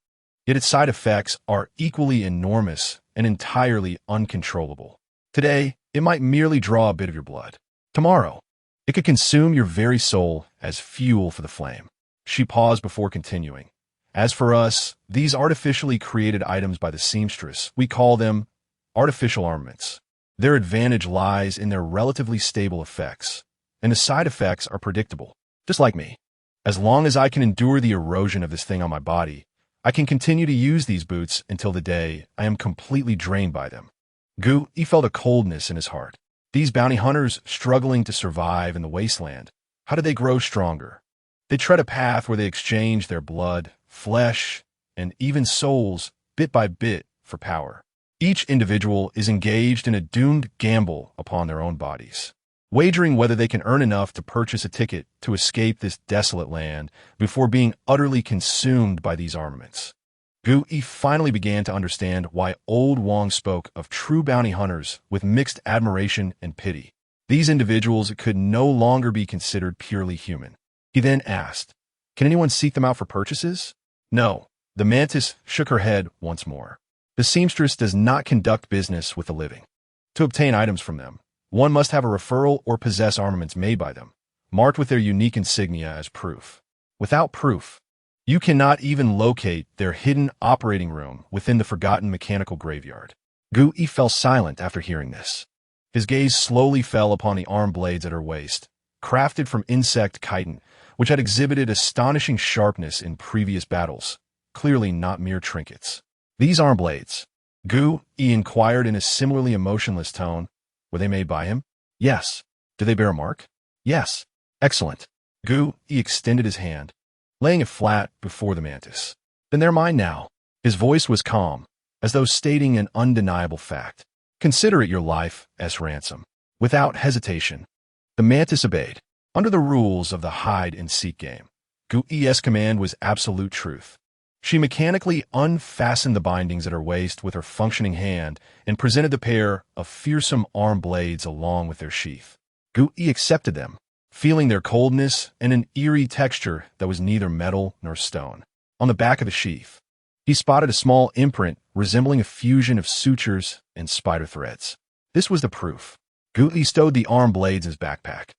yet its side effects are equally enormous and entirely uncontrollable. Today, it might merely draw a bit of your blood. Tomorrow, it could consume your very soul as fuel for the flame. She paused before continuing. As for us, these artificially created items by the seamstress, we call them artificial armaments. Their advantage lies in their relatively stable effects, and the side effects are predictable, just like me. As long as I can endure the erosion of this thing on my body, I can continue to use these boots until the day I am completely drained by them. Gu Yi felt a coldness in his heart. These bounty hunters struggling to survive in the wasteland, how do they grow stronger? They tread a path where they exchange their blood, flesh, and even souls bit by bit for power. Each individual is engaged in a doomed gamble upon their own bodies, wagering whether they can earn enough to purchase a ticket to escape this desolate land before being utterly consumed by these armaments. Gu Yi finally began to understand why old Wang spoke of true bounty hunters with mixed admiration and pity. These individuals could no longer be considered purely human. He then asked, "Can anyone seek them out for purchases?" No. The mantis shook her head once more. The seamstress does not conduct business with the living. To obtain items from them, one must have a referral or possess armaments made by them, marked with their unique insignia as proof. Without proof, you cannot even locate their hidden operating room within the forgotten mechanical graveyard. Gu Yi fell silent after hearing this. His gaze slowly fell upon the arm blades at her waist, crafted from insect chitin, which had exhibited astonishing sharpness in previous battles, clearly not mere trinkets. These arm blades, Gu Yi inquired in a similarly emotionless tone, were they made by him? Yes. Do they bear a mark? Yes. Excellent. Gu Yi extended his hand, laying it flat before the mantis. Then they're mine now. His voice was calm, as though stating an undeniable fact. Consider it your life as ransom. Without hesitation, the mantis obeyed. Under the rules of the hide-and-seek game, Gu Yi's command was absolute truth. She mechanically unfastened the bindings at her waist with her functioning hand and presented the pair of fearsome arm blades along with their sheath. Gu Yi accepted them, feeling their coldness and an eerie texture that was neither metal nor stone. On the back of the sheath, he spotted a small imprint resembling a fusion of sutures and spider threads. This was the proof. Gu Yi stowed the arm blades in his backpack.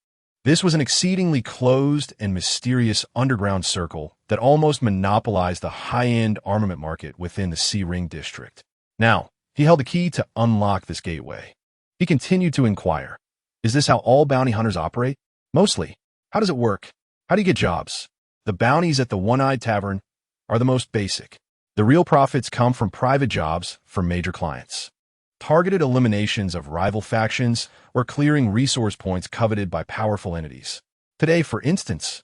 This was an exceedingly closed and mysterious underground circle that almost monopolized the high-end armament market within the C-Ring district. Now, he held the key to unlock this gateway. He continued to inquire, is this how all bounty hunters operate? Mostly. How does it work? How do you get jobs? The bounties at the One-Eyed Tavern are the most basic. The real profits come from private jobs for major clients. Targeted eliminations of rival factions or clearing resource points coveted by powerful entities. Today, for instance,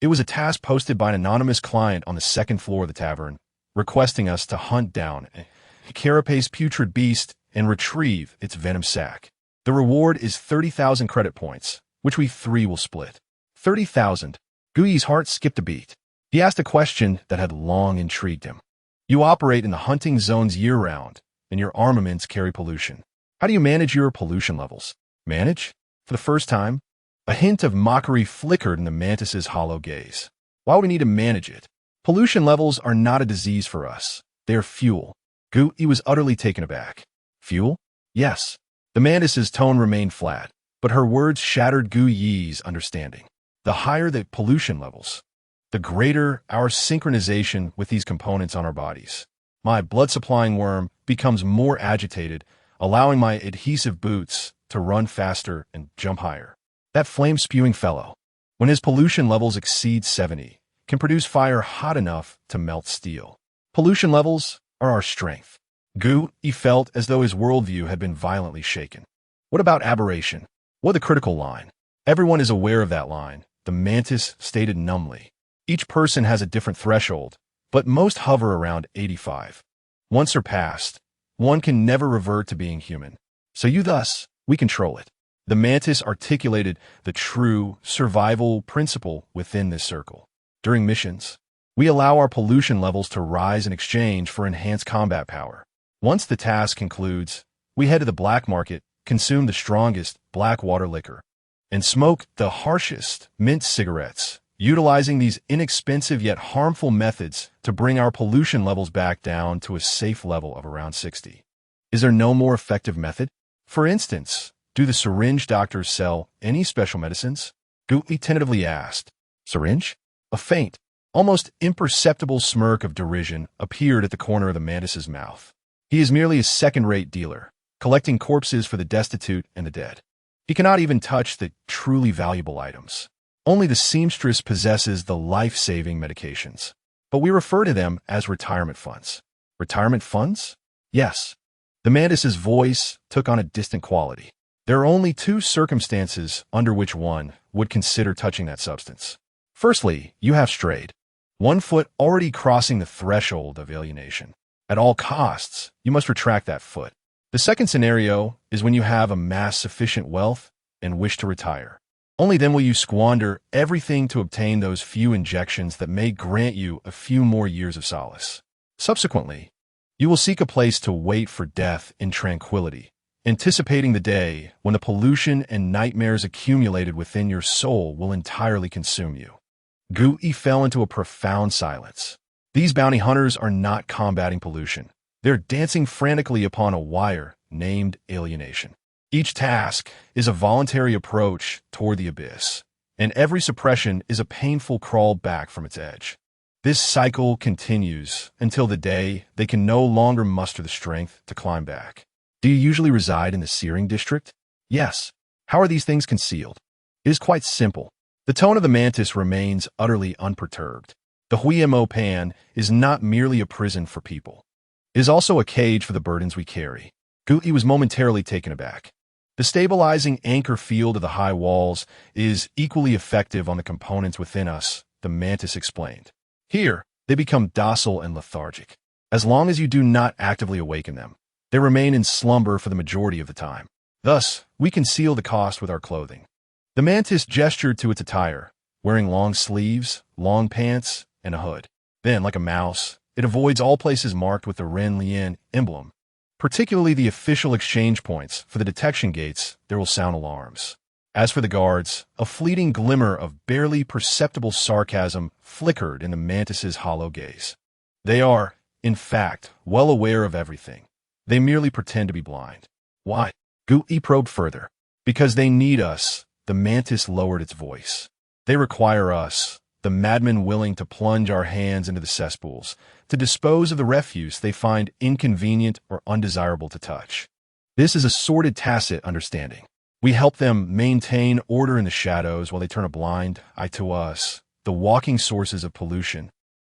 it was a task posted by an anonymous client on the second floor of the tavern, requesting us to hunt down a carapace putrid beast and retrieve its venom sac. The reward is 30,000 credit points, which we three will split. 30,000. Gui's heart skipped a beat. He asked a question that had long intrigued him. You operate in the hunting zones year-round, and your armaments carry pollution. How do you manage your pollution levels? Manage? For the first time, a hint of mockery flickered in the mantis's hollow gaze. Why would we need to manage it? Pollution levels are not a disease for us. They are fuel. Gui was utterly taken aback. Fuel? Yes. The mantis's tone remained flat, but her words shattered Gui's understanding. The higher the pollution levels, the greater our synchronization with these components on our bodies. My blood-supplying worm becomes more agitated, allowing my adhesive boots to run faster and jump higher. That flame-spewing fellow, when his pollution levels exceed 70, can produce fire hot enough to melt steel. Pollution levels are our strength. Gui felt as though his worldview had been violently shaken. What about aberration? What the critical line? Everyone is aware of that line, the mantis stated numbly. Each person has a different threshold, but most hover around 85. Once surpassed, one can never revert to being human. So we control it. The mantis articulated the true survival principle within this circle. During missions, we allow our pollution levels to rise in exchange for enhanced combat power. Once the task concludes, we head to the black market, consume the strongest black water liquor, and smoke the harshest mint cigarettes, utilizing these inexpensive yet harmful methods to bring our pollution levels back down to a safe level of around 60. Is there no more effective method? For instance, do the syringe doctors sell any special medicines? Gui tentatively asked. Syringe? A faint, almost imperceptible smirk of derision appeared at the corner of the mantis's mouth. He is merely a second-rate dealer, collecting corpses for the destitute and the dead. He cannot even touch the truly valuable items. Only the seamstress possesses the life-saving medications. But we refer to them as retirement funds. Retirement funds? Yes. The mantis's voice took on a distant quality. There are only two circumstances under which one would consider touching that substance. Firstly, you have strayed. 1 foot already crossing the threshold of alienation. At all costs, you must retract that foot. The second scenario is when you have amassed sufficient wealth and wish to retire. Only then will you squander everything to obtain those few injections that may grant you a few more years of solace. Subsequently, you will seek a place to wait for death in tranquility, anticipating the day when the pollution and nightmares accumulated within your soul will entirely consume you. Gui fell into a profound silence. These bounty hunters are not combating pollution. They're dancing frantically upon a wire named alienation. Each task is a voluntary approach toward the abyss, and every suppression is a painful crawl back from its edge. This cycle continues until the day they can no longer muster the strength to climb back. Do you usually reside in the Searing district? Yes. How are these things concealed? It is quite simple. The tone of the mantis remains utterly unperturbed. The Huimo Pan is not merely a prison for people. It is also a cage for the burdens we carry. Gui was momentarily taken aback. The stabilizing anchor field of the high walls is equally effective on the components within us, the mantis explained. Here, they become docile and lethargic. As long as you do not actively awaken them, they remain in slumber for the majority of the time. Thus, we conceal the cost with our clothing. The mantis gestured to its attire, wearing long sleeves, long pants, and a hood. Then, like a mouse, it avoids all places marked with the Ren Lian emblem. Particularly the official exchange points for the detection gates, there will sound alarms. As for the guards, a fleeting glimmer of barely perceptible sarcasm flickered in the mantis's hollow gaze. They are, in fact, well aware of everything. They merely pretend to be blind. Why? Gui probed further. Because they need us, the mantis lowered its voice. They require us, the madmen willing to plunge our hands into the cesspools, to dispose of the refuse they find inconvenient or undesirable to touch. This is a sordid tacit understanding. We help them maintain order in the shadows while they turn a blind eye to us, the walking sources of pollution.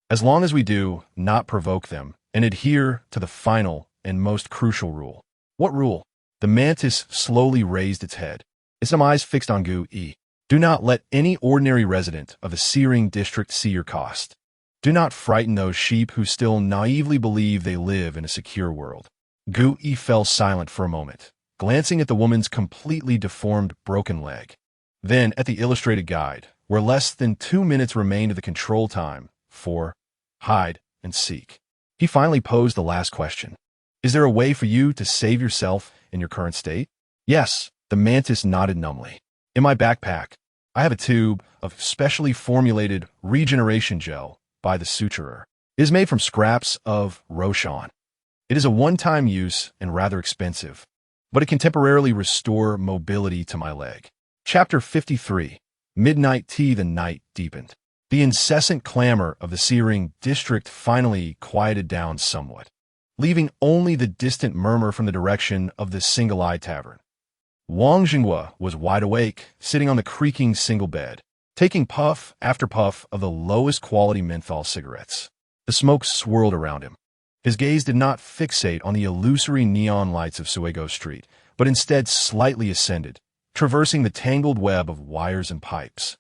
As long as we do not provoke them and adhere to the final and most crucial rule. What rule? The mantis slowly raised its head, its eyes fixed on Gui. Do not let any ordinary resident of the Searing district see your cost. Do not frighten those sheep who still naively believe they live in a secure world. Gui fell silent for a moment, glancing at the woman's completely deformed, broken leg. Then at the illustrated guide, where less than 2 minutes remained of the control time for hide and seek. He finally posed the last question. Is there a way for you to save yourself in your current state? Yes, the mantis nodded numbly. In my backpack, I have a tube of specially formulated regeneration gel by the suturer. It is made from scraps of Roshan. It is a one-time use and rather expensive, but it can temporarily restore mobility to my leg. Chapter 53. Midnight tea. The night deepened. The incessant clamor of the searing district finally quieted down somewhat, leaving only the distant murmur from the direction of the Single-Eye Tavern. Wang Jinghua was wide awake, sitting on the creaking single bed, taking puff after puff of the lowest quality menthol cigarettes. The smoke swirled around him. His gaze did not fixate on the illusory neon lights of Suego Street, but instead slightly ascended, traversing the tangled web of wires and pipes,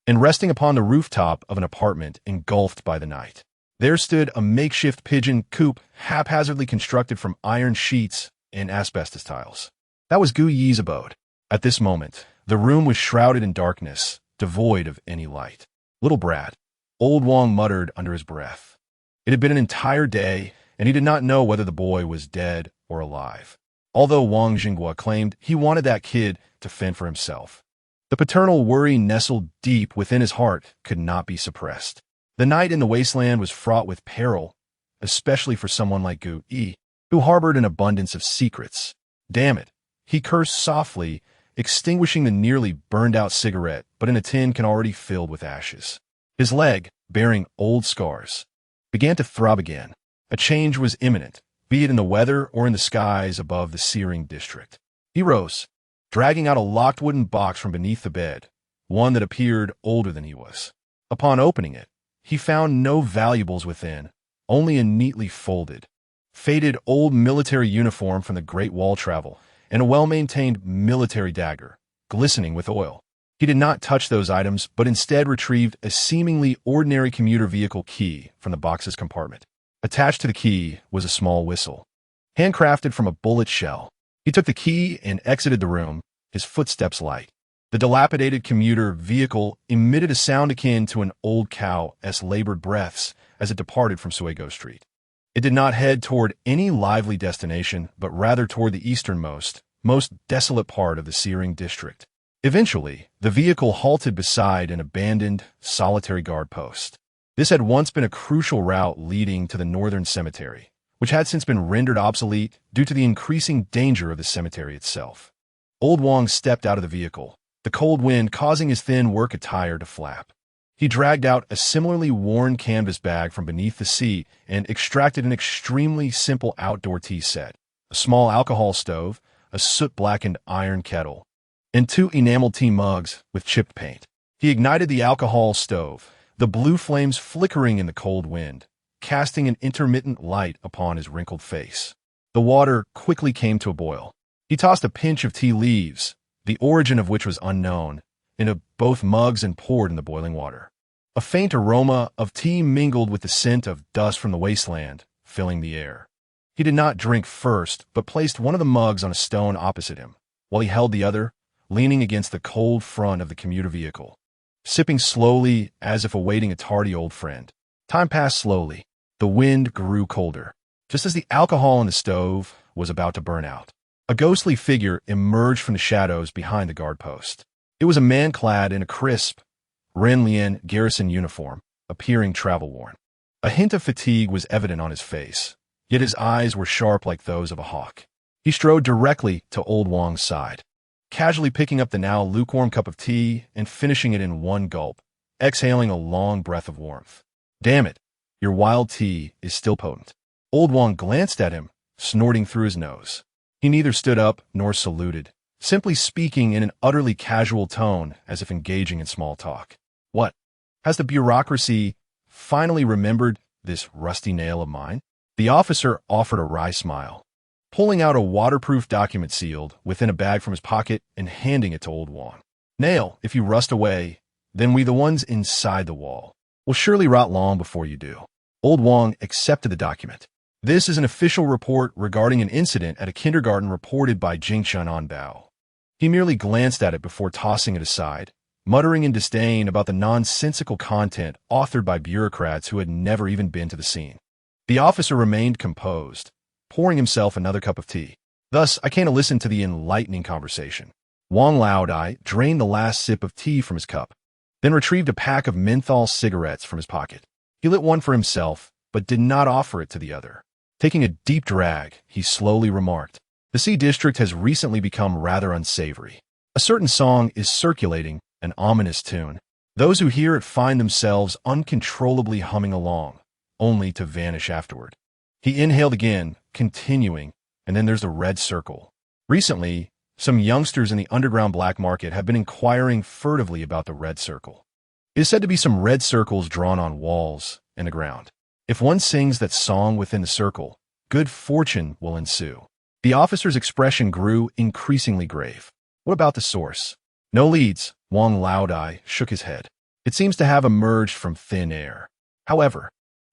and resting upon the rooftop of an apartment engulfed by the night. There stood a makeshift pigeon coop haphazardly constructed from iron sheets and asbestos tiles. That was Gu Yi's abode. At this moment, the room was shrouded in darkness, devoid of any light. Little brat, old Wang muttered under his breath. It had been an entire day, and he did not know whether the boy was dead or alive. Although Wang Jinghua claimed he wanted that kid to fend for himself, the paternal worry nestled deep within his heart could not be suppressed. The night in the wasteland was fraught with peril, especially for someone like Gu Yi, who harbored an abundance of secrets. Damn it, he cursed softly, extinguishing the nearly burned-out cigarette, but in a tin can already filled with ashes. His leg, bearing old scars, began to throb again. A change was imminent, be it in the weather or in the skies above the searing district. He rose, dragging out a locked wooden box from beneath the bed, one that appeared older than he was. Upon opening it, he found no valuables within, only a neatly folded, faded old military uniform from the Great Wall travel, and a well-maintained military dagger, glistening with oil. He did not touch those items, but instead retrieved a seemingly ordinary commuter vehicle key from the box's compartment. Attached to the key was a small whistle, handcrafted from a bullet shell. He took the key and exited the room, his footsteps light. The dilapidated commuter vehicle emitted a sound akin to an old cow's labored breaths as it departed from Suego Street. It did not head toward any lively destination, but rather toward the easternmost, most desolate part of the searing district. Eventually, the vehicle halted beside an abandoned, solitary guard post. This had once been a crucial route leading to the northern cemetery, which had since been rendered obsolete due to the increasing danger of the cemetery itself. Old Wang stepped out of the vehicle, the cold wind causing his thin work attire to flap. He dragged out a similarly worn canvas bag from beneath the seat and extracted an extremely simple outdoor tea set, a small alcohol stove, a soot-blackened iron kettle, and 2 enameled tea mugs with chipped paint. He ignited the alcohol stove, the blue flames flickering in the cold wind, casting an intermittent light upon his wrinkled face. The water quickly came to a boil. He tossed a pinch of tea leaves, the origin of which was unknown, into both mugs and poured in the boiling water. A faint aroma of tea mingled with the scent of dust from the wasteland, filling the air. He did not drink first, but placed one of the mugs on a stone opposite him, while he held the other, leaning against the cold front of the commuter vehicle, sipping slowly as if awaiting a tardy old friend. Time passed slowly. The wind grew colder. Just as the alcohol in the stove was about to burn out, a ghostly figure emerged from the shadows behind the guard post. It was a man clad in a crisp, Renlian garrison uniform, appearing travel-worn. A hint of fatigue was evident on his face, yet his eyes were sharp like those of a hawk. He strode directly to old Wang's side, casually picking up the now lukewarm cup of tea and finishing it in one gulp, exhaling a long breath of warmth. Damn it, your wild tea is still potent. Old Wang glanced at him, snorting through his nose. He neither stood up nor saluted, simply speaking in an utterly casual tone as if engaging in small talk. What? Has the bureaucracy finally remembered this rusty nail of mine? The officer offered a wry smile, pulling out a waterproof document sealed within a bag from his pocket and handing it to old Wang. Nail, if you rust away, then we the ones inside the wall will surely rot long before you do. Old Wang accepted the document, This is an official report regarding an incident at a kindergarten reported by Zhang Qing on Bao. He merely glanced at it before tossing it aside, muttering in disdain about the nonsensical content authored by bureaucrats who had never even been to the scene. The officer remained composed, pouring himself another cup of tea. Thus, I came to listen to the enlightening conversation. Wang Laodai drained the last sip of tea from his cup, then retrieved a pack of menthol cigarettes from his pocket. He lit one for himself, but did not offer it to the other. Taking a deep drag, he slowly remarked, "The Sea District has recently become rather unsavory. A certain song is circulating, an ominous tune. Those who hear it find themselves uncontrollably humming along, only to vanish afterward." He inhaled again, continuing, "And then there's the red circle. Recently, some youngsters in the underground black market have been inquiring furtively about the red circle. It is said to be some red circles drawn on walls and the ground. If one sings that song within the circle, good fortune will ensue." The officer's expression grew increasingly grave. "What about the source?" "No leads," Wang Laodai shook his head. "It seems to have emerged from thin air. However,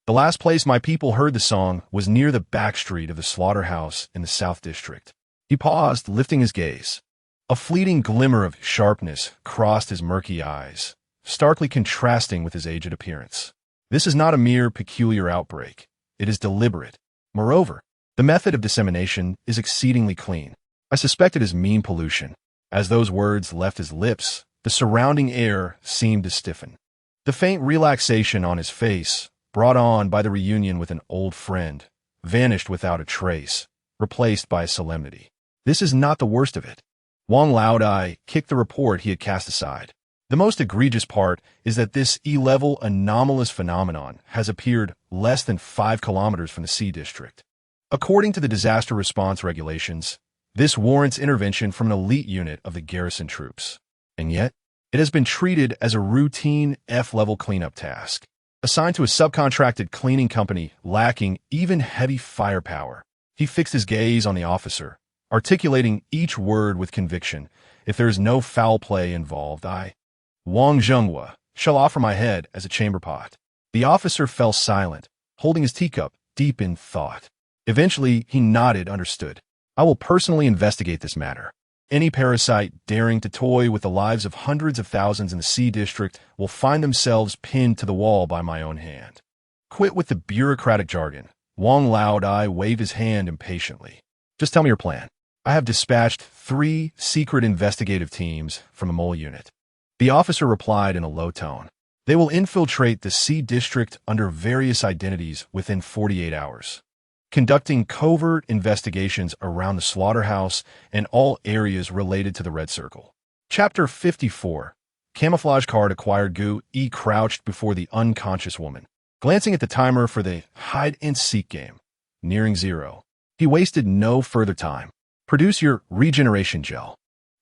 the last place my people heard the song was near the back street of the slaughterhouse in the South District." He paused, lifting his gaze. A fleeting glimmer of sharpness crossed his murky eyes, starkly contrasting with his aged appearance. "This is not a mere peculiar outbreak. It is deliberate. Moreover, the method of dissemination is exceedingly clean. I suspect it is mean pollution." As those words left his lips, the surrounding air seemed to stiffen. The faint relaxation on his face, brought on by the reunion with an old friend, vanished without a trace, replaced by a solemnity. "This is not the worst of it." Wang Laodai kicked the report he had cast aside. "The most egregious part is that this E-level anomalous phenomenon has appeared less than 5 kilometers from the Sea District. According to the disaster response regulations, this warrants intervention from an elite unit of the garrison troops. And yet, it has been treated as a routine F-level cleanup task, assigned to a subcontracted cleaning company lacking even heavy firepower." He fixed his gaze on the officer, articulating each word with conviction. "If there is no foul play involved, Wang Zhenghua, shall offer my head as a chamber pot." The officer fell silent, holding his teacup, deep in thought. Eventually, he nodded, understood. "I will personally investigate this matter. Any parasite daring to toy with the lives of hundreds of thousands in the Sea District will find themselves pinned to the wall by my own hand." Quit with the bureaucratic jargon. Wang Laodai waved his hand impatiently. "Just tell me your plan. I have dispatched 3 secret investigative teams from a mole unit." The officer replied in a low tone. "They will infiltrate the Sea District under various identities within 48 hours, conducting covert investigations around the slaughterhouse and all areas related to the Red Circle." Chapter 54. Camouflage card acquired. Gu E crouched before the unconscious woman, glancing at the timer for the hide-and-seek game, nearing 0. He wasted no further time. "Produce your regeneration gel."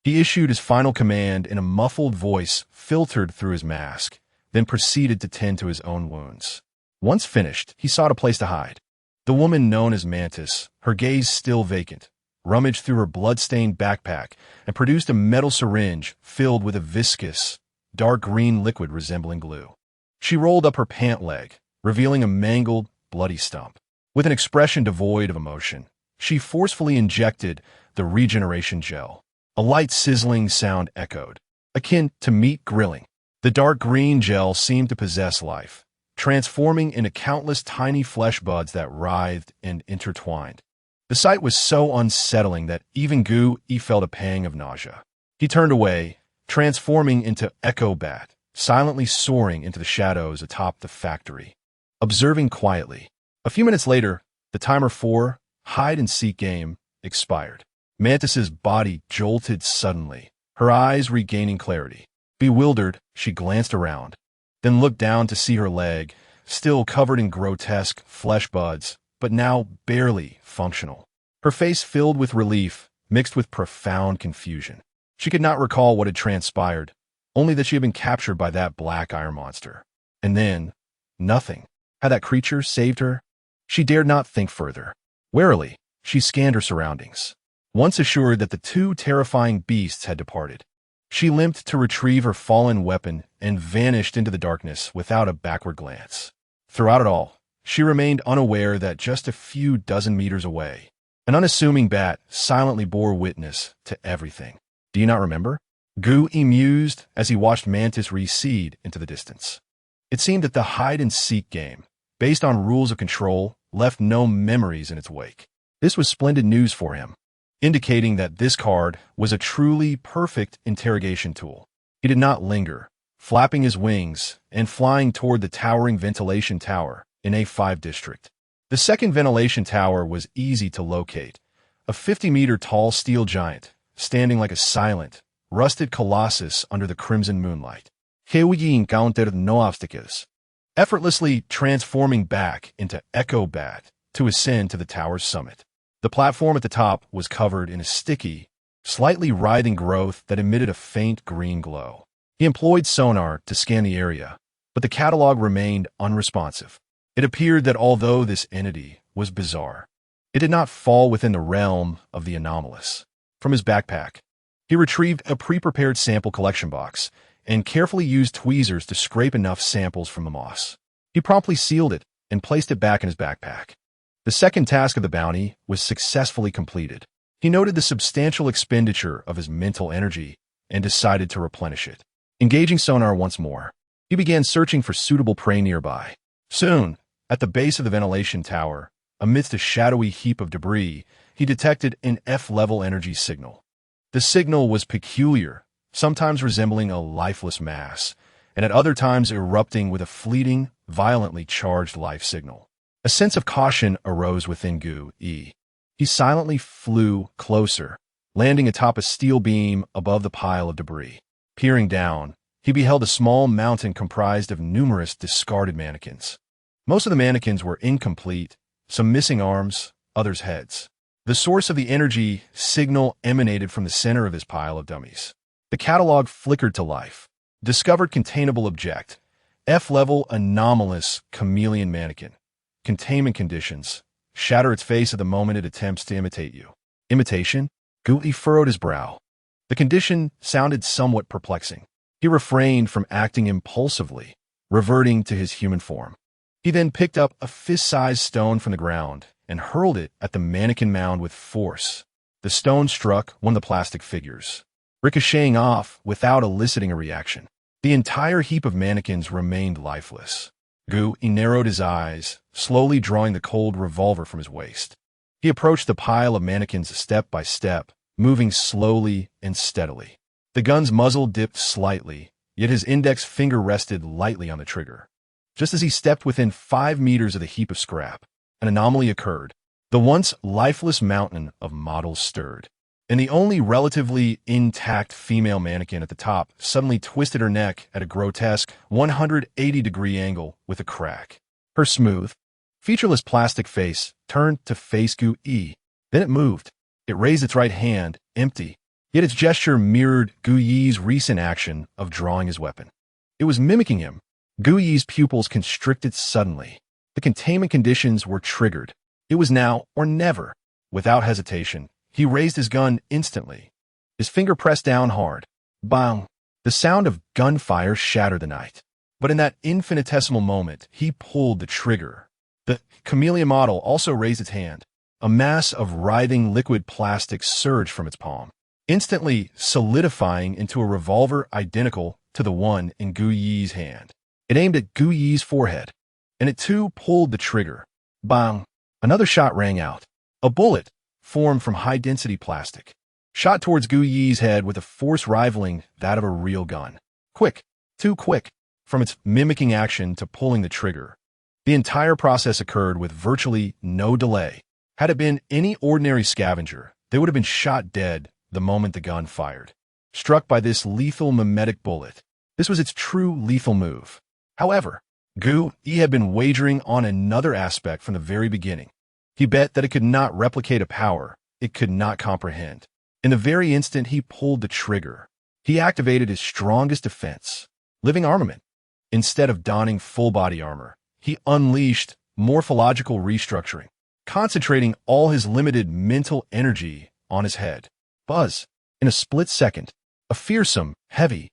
He issued his final command in a muffled voice filtered through his mask, then proceeded to tend to his own wounds. Once finished, he sought a place to hide. The woman known as Mantis, her gaze still vacant, rummaged through her blood-stained backpack and produced a metal syringe filled with a viscous, dark green liquid resembling glue. She rolled up her pant leg, revealing a mangled, bloody stump. With an expression devoid of emotion, she forcefully injected the regeneration gel. A light sizzling sound echoed, akin to meat grilling. The dark green gel seemed to possess life, transforming into countless tiny flesh buds that writhed and intertwined. The sight was so unsettling that even Gu E felt a pang of nausea. He turned away, transforming into Echo Bat, silently soaring into the shadows atop the factory. Observing quietly. A few minutes later, the timer 4, hide-and-seek game, expired. Mantis's body jolted suddenly, her eyes regaining clarity. Bewildered, she glanced around, then looked down to see her leg, still covered in grotesque flesh buds, but now barely functional. Her face filled with relief, mixed with profound confusion. She could not recall what had transpired, only that she had been captured by that black iron monster. And then, nothing. Had that creature saved her? She dared not think further. Warily, she scanned her surroundings. Once assured that the 2 terrifying beasts had departed, she limped to retrieve her fallen weapon and vanished into the darkness without a backward glance. Throughout it all, she remained unaware that just a few dozen meters away, an unassuming bat silently bore witness to everything. Do you not remember? Gu mused as he watched Mantis recede into the distance. It seemed that the hide-and-seek game, based on rules of control, left no memories in its wake. This was splendid news for him, indicating that this card was a truly perfect interrogation tool. He did not linger, flapping his wings and flying toward the towering ventilation tower in A5 district. The second ventilation tower was easy to locate, a 50-meter tall steel giant, standing like a silent, rusted colossus under the crimson moonlight. Here we encountered no obstacles, effortlessly transforming back into Echo Bat to ascend to the tower's summit. The platform at the top was covered in a sticky, slightly writhing growth that emitted a faint green glow. He employed sonar to scan the area, but the catalog remained unresponsive. It appeared that although this entity was bizarre, it did not fall within the realm of the anomalous. From his backpack, he retrieved a pre-prepared sample collection box and carefully used tweezers to scrape enough samples from the moss. He promptly sealed it and placed it back in his backpack. The second task of the bounty was successfully completed. He noted the substantial expenditure of his mental energy and decided to replenish it. Engaging sonar once more, he began searching for suitable prey nearby. Soon, at the base of the ventilation tower, amidst a shadowy heap of debris, he detected an F-level energy signal. The signal was peculiar, sometimes resembling a lifeless mass, and at other times erupting with a fleeting, violently charged life signal. A sense of caution arose within Gu. He silently flew closer, landing atop a steel beam above the pile of debris. Peering down, he beheld a small mountain comprised of numerous discarded mannequins. Most of the mannequins were incomplete, some missing arms, others heads. The source of the energy signal emanated from the center of his pile of dummies. The catalog flickered to life. Discovered containable object. F-level anomalous chameleon mannequin. Containment conditions. Shatter its face at the moment it attempts to imitate you. Imitation? Guti furrowed his brow. The condition sounded somewhat perplexing. He refrained from acting impulsively, reverting to his human form. He then picked up a fist-sized stone from the ground and hurled it at the mannequin mound with force. The stone struck one of the plastic figures, ricocheting off without eliciting a reaction. The entire heap of mannequins remained lifeless. Gu narrowed his eyes, slowly drawing the cold revolver from his waist. He approached the pile of mannequins step by step, moving slowly and steadily. The gun's muzzle dipped slightly, yet his index finger rested lightly on the trigger. Just as he stepped within 5 meters of the heap of scrap, an anomaly occurred. The once lifeless mountain of models stirred, and the only relatively intact female mannequin at the top suddenly twisted her neck at a grotesque 180-degree angle with a crack. Her smooth, featureless plastic face turned to face Gu. Then it moved. It raised its right hand, empty, yet its gesture mirrored Gu Yi's recent action of drawing his weapon. It was mimicking him. Gu Yi's pupils constricted suddenly. The containment conditions were triggered. It was now or never. Without hesitation, he raised his gun instantly. His finger pressed down hard. Bang! The sound of gunfire shattered the night. But in that infinitesimal moment, he pulled the trigger. The chameleon model also raised its hand. A mass of writhing liquid plastic surged from its palm, instantly solidifying into a revolver identical to the one in Gu Yi's hand. It aimed at Gu Yi's forehead, and it too pulled the trigger. Bang! Another shot rang out. A bullet, formed from high-density plastic, shot towards Gu Yi's head with a force rivaling that of a real gun. Quick, too quick, from its mimicking action to pulling the trigger. The entire process occurred with virtually no delay. Had it been any ordinary scavenger, they would have been shot dead the moment the gun fired. Struck by this lethal mimetic bullet, this was its true lethal move. However, Gu had been wagering on another aspect from the very beginning. He bet that it could not replicate a power it could not comprehend. In the very instant he pulled the trigger, he activated his strongest defense, living armament. Instead of donning full-body armor, he unleashed morphological restructuring, concentrating all his limited mental energy on his head. Buzz! In a split second, a fearsome, heavy,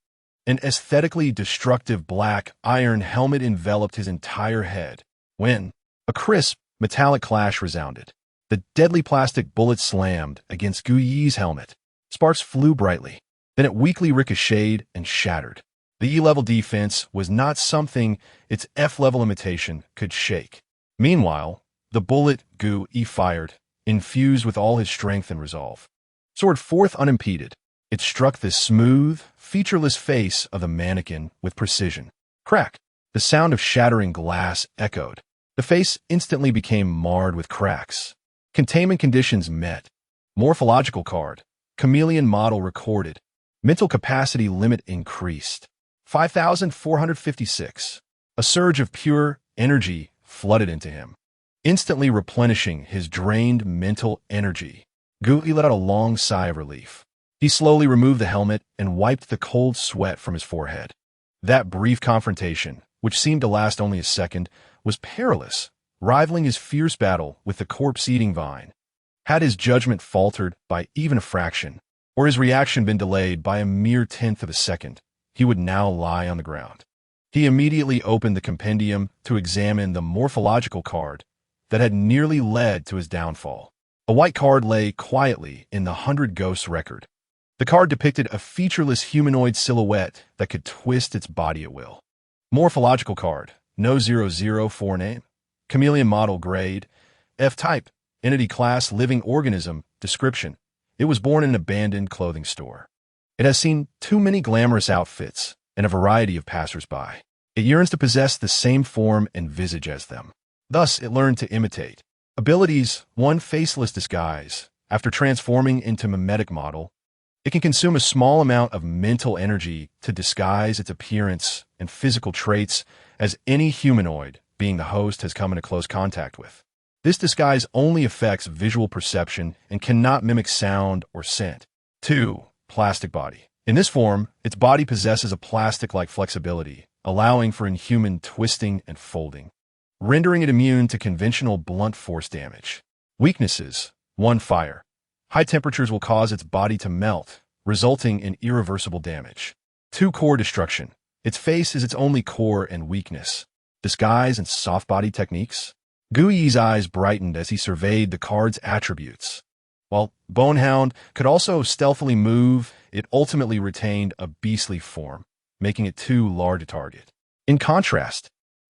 and aesthetically destructive black iron helmet enveloped his entire head. When, A crisp, metallic clash resounded. The deadly plastic bullet slammed against Gu Yi's helmet. Sparks flew brightly. Then it weakly ricocheted and shattered. The E-level defense was not something its F-level imitation could shake. Meanwhile, the bullet Gu Yi fired, infused with all his strength and resolve, soared forth unimpeded. It struck the smooth, featureless face of the mannequin with precision. Crack! The sound of shattering glass echoed. The face instantly became marred with cracks. Containment conditions met. Morphological card. Chameleon model recorded. Mental capacity limit increased. 5,456. A surge of pure energy flooded into him, instantly replenishing his drained mental energy. Gu Yi let out a long sigh of relief. He slowly removed the helmet and wiped the cold sweat from his forehead. That brief confrontation, which seemed to last only a second, was perilous, rivaling his fierce battle with the corpse-eating vine. Had his judgment faltered by even a fraction, or his reaction been delayed by a mere tenth of a second, he would now lie on the ground. He immediately opened the compendium to examine the morphological card that had nearly led to his downfall. A white card lay quietly in the 100 Ghosts record. The card depicted a featureless humanoid silhouette that could twist its body at will. Morphological card, no 004 name, chameleon model grade, F-type, entity class living organism, description. It was born in an abandoned clothing store. It has seen too many glamorous outfits and a variety of passers-by. It yearns to possess the same form and visage as them. Thus, it learned to imitate. Abilities: 1. Faceless disguise. After transforming into mimetic model, it can consume a small amount of mental energy to disguise its appearance and physical traits as any humanoid being the host has come into close contact with. This disguise only affects visual perception and cannot mimic sound or scent. 2. Plastic body. In this form, its body possesses a plastic-like flexibility, allowing for inhuman twisting and folding, rendering it immune to conventional blunt force damage. Weaknesses: 1. Fire. High temperatures will cause its body to melt, resulting in irreversible damage. 2. Core destruction. Its face is its only core and weakness. Disguise and soft body techniques. Gu Yi's eyes brightened as he surveyed the card's attributes. While Bonehound could also stealthily move, it ultimately retained a beastly form, making it too large a target. In contrast,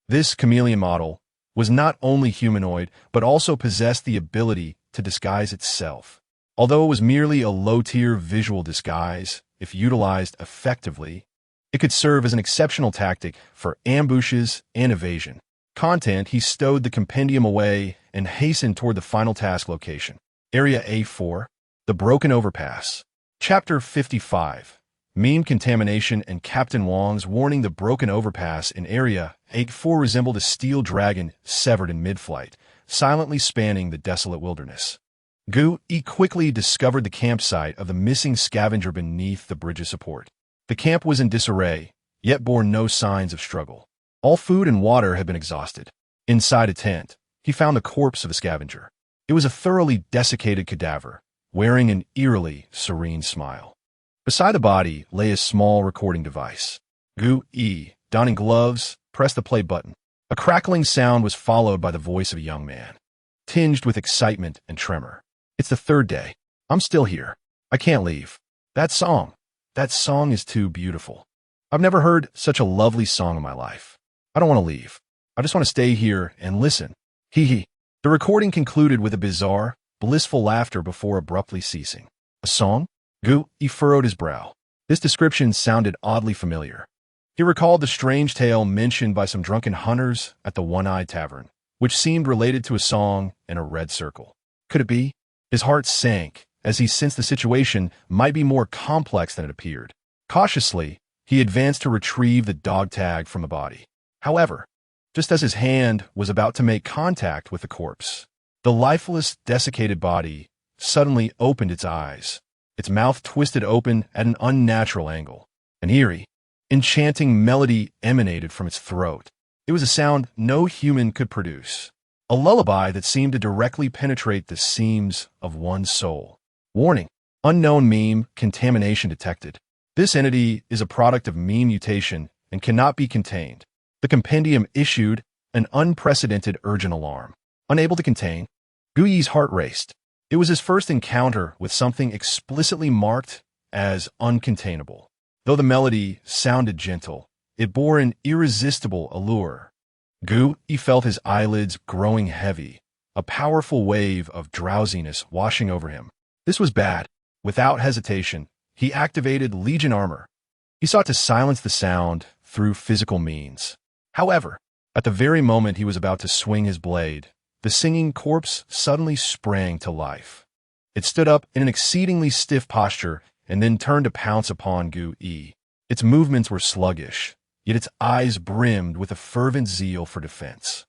this chameleon model was not only humanoid, but also possessed the ability to disguise itself. Although it was merely a low-tier visual disguise, if utilized effectively, it could serve as an exceptional tactic for ambushes and evasion. Content: he stowed the compendium away and hastened toward the final task location. Area A4, the Broken Overpass. Chapter 55. Meme contamination and Captain Wong's warning. The Broken Overpass in Area A4 resembled a steel dragon severed in mid-flight, silently spanning the desolate wilderness. Gu Yi quickly discovered the campsite of the missing scavenger beneath the bridge's support. The camp was in disarray, yet bore no signs of struggle. All food and water had been exhausted. Inside a tent, he found the corpse of a scavenger. It was a thoroughly desiccated cadaver, wearing an eerily serene smile. Beside the body lay a small recording device. Gu Yi, donning gloves, pressed the play button. A crackling sound was followed by the voice of a young man, tinged with excitement and tremor. "It's the third day. I'm still here. I can't leave. That song is too beautiful. I've never heard such a lovely song in my life. I don't want to leave. I just want to stay here and listen. Hee hee." The recording concluded with a bizarre, blissful laughter before abruptly ceasing. A song? Gu Yi furrowed his brow. This description sounded oddly familiar. He recalled the strange tale mentioned by some drunken hunters at the One-Eyed Tavern, which seemed related to a song in a red circle. Could it be? His heart sank as he sensed the situation might be more complex than it appeared. Cautiously, he advanced to retrieve the dog tag from the body. However, just as his hand was about to make contact with the corpse, the lifeless, desiccated body suddenly opened its eyes. Its mouth twisted open at an unnatural angle. An eerie, enchanting melody emanated from its throat. It was a sound no human could produce, a lullaby that seemed to directly penetrate the seams of one's soul. Warning: unknown meme contamination detected. This entity is a product of meme mutation and cannot be contained. The compendium issued an unprecedented urgent alarm. Unable to contain, Gu Yi's heart raced. It was his first encounter with something explicitly marked as uncontainable. Though the melody sounded gentle, it bore an irresistible allure. Gu Yi felt his eyelids growing heavy, a powerful wave of drowsiness washing over him. This was bad. Without hesitation, he activated Legion armor. He sought to silence the sound through physical means. However, at the very moment he was about to swing his blade, the singing corpse suddenly sprang to life. It stood up in an exceedingly stiff posture and then turned to pounce upon Gu Yi. Its movements were sluggish, yet its eyes brimmed with a fervent zeal for defense.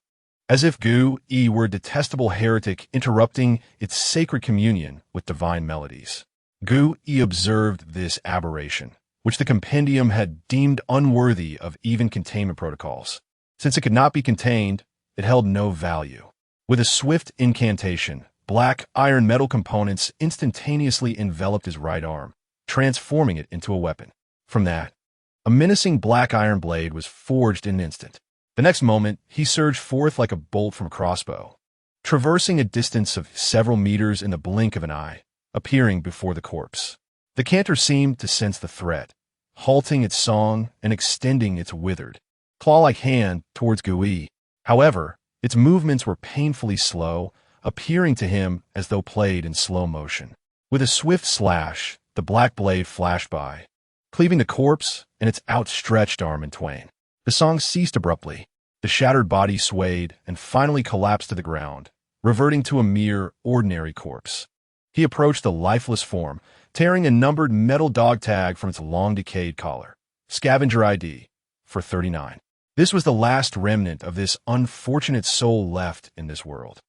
As if Gu Yi were a detestable heretic interrupting its sacred communion with divine melodies. Gu Yi observed this aberration, which the compendium had deemed unworthy of even containment protocols. Since it could not be contained, it held no value. With a swift incantation, black iron metal components instantaneously enveloped his right arm, transforming it into a weapon. From that, a menacing black iron blade was forged in an instant. The next moment, he surged forth like a bolt from a crossbow, traversing a distance of several meters in the blink of an eye, appearing before the corpse. The cantor seemed to sense the threat, halting its song and extending its withered, claw-like hand towards Gu Yi. However, its movements were painfully slow, appearing to him as though played in slow motion. With a swift slash, the black blade flashed by, cleaving the corpse and its outstretched arm in twain. The song ceased abruptly. The shattered body swayed and finally collapsed to the ground, reverting to a mere ordinary corpse. He approached the lifeless form, tearing a numbered metal dog tag from its long-decayed collar. Scavenger ID for 39. This was the last remnant of this unfortunate soul left in this world.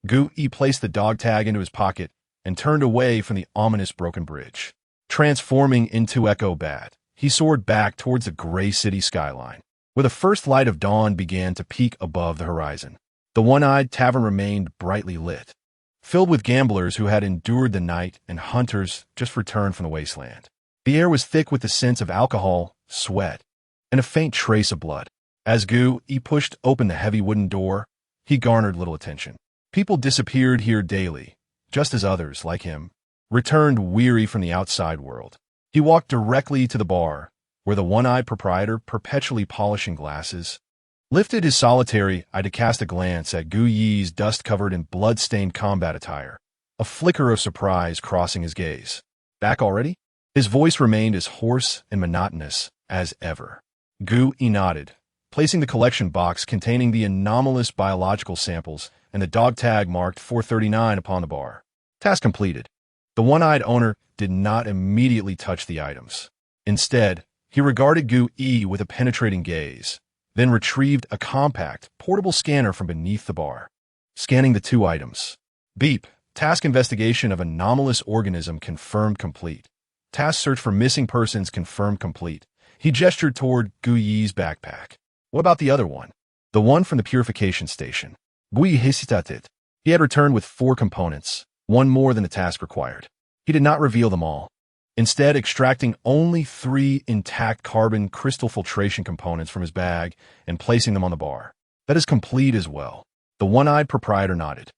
Gu Yi placed the dog tag into his pocket and turned away from the ominous broken bridge. Transforming into Echo Bat, he soared back towards the gray city skyline, where the first light of dawn began to peek above the horizon. The one-eyed tavern remained brightly lit, filled with gamblers who had endured the night and hunters just returned from the wasteland. The air was thick with the scents of alcohol, sweat, and a faint trace of blood. As Gu Yi pushed open the heavy wooden door, he garnered little attention. People disappeared here daily, just as others, like him, returned weary from the outside world. He walked directly to the bar, where the one-eyed proprietor, perpetually polishing glasses, lifted his solitary eye to cast a glance at Gu Yi's dust-covered and blood-stained combat attire, a flicker of surprise crossing his gaze. Back already? His voice remained as hoarse and monotonous as ever. Gu Yi nodded, placing the collection box containing the anomalous biological samples and the dog tag marked 439 upon the bar. Task completed. The one-eyed owner did not immediately touch the items. Instead, he regarded Gu Yi with a penetrating gaze, then retrieved a compact, portable scanner from beneath the bar. Scanning the two items. Beep. Task investigation of anomalous organism confirmed complete. Task search for missing persons confirmed complete. He gestured toward Gu Yi's backpack. What about the other one? The one from the purification station. Gu Yi hesitated. He had returned with 4 components, one more than the task required. He did not reveal them all, instead extracting only 3 intact carbon crystal filtration components from his bag and placing them on the bar. That is complete as well. The one-eyed proprietor nodded,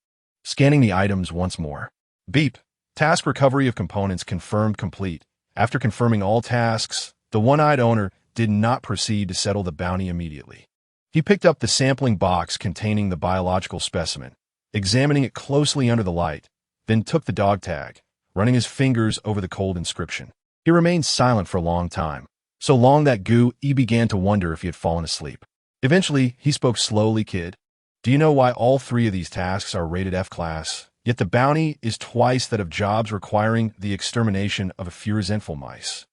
scanning the items once more. Beep. Task recovery of components confirmed complete. After confirming all tasks, the one-eyed owner did not proceed to settle the bounty immediately. He picked up the sampling box containing the biological specimen, examining it closely under the light, then took the dog tag, running his fingers over the cold inscription. He remained silent for a long time, so long that Gu Yi began to wonder if he had fallen asleep. Eventually, he spoke slowly. Kid, do you know why all 3 of these tasks are rated F-class, yet the bounty is twice that of jobs requiring the extermination of a few resentful mice?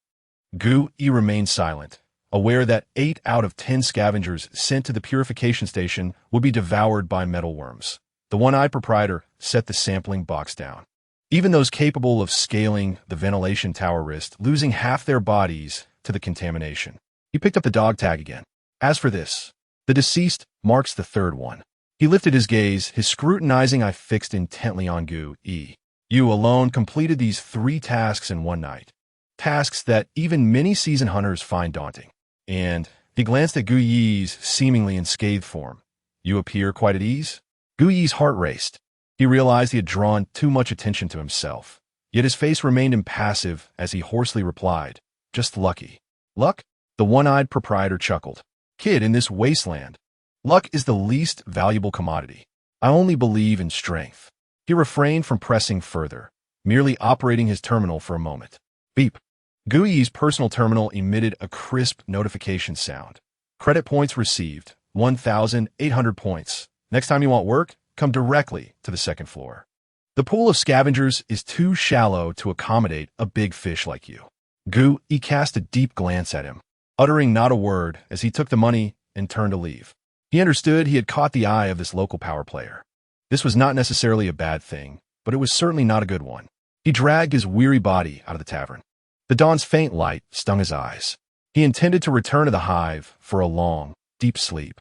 Gu Yi remained silent, aware that 8 out of 10 scavengers sent to the purification station would be devoured by metalworms. The one-eyed proprietor set the sampling box down. Even those capable of scaling the ventilation tower risked losing half their bodies to the contamination. He picked up the dog tag again. As for this, the deceased marks the 3rd one. He lifted his gaze, his scrutinizing eye fixed intently on Gu Yi. You alone completed these 3 tasks in one night. Tasks that even many seasoned hunters find daunting. And he glanced at Gu Yi's seemingly unscathed form. You appear quite at ease? Gu Yi's heart raced. He realized he had drawn too much attention to himself. Yet his face remained impassive as he hoarsely replied, "Just lucky." Luck? The one-eyed proprietor chuckled. "Kid, in this wasteland, luck is the least valuable commodity. I only believe in strength." He refrained from pressing further, merely operating his terminal for a moment. Beep. Gu Yi's personal terminal emitted a crisp notification sound. Credit points received, 1,800 points. Next time you want work, come directly to the second floor. The pool of scavengers is too shallow to accommodate a big fish like you. Gu Yi cast a deep glance at him, uttering not a word as he took the money and turned to leave. He understood he had caught the eye of this local power player. This was not necessarily a bad thing, but it was certainly not a good one. He dragged his weary body out of the tavern. The dawn's faint light stung his eyes. He intended to return to the hive for a long, deep sleep.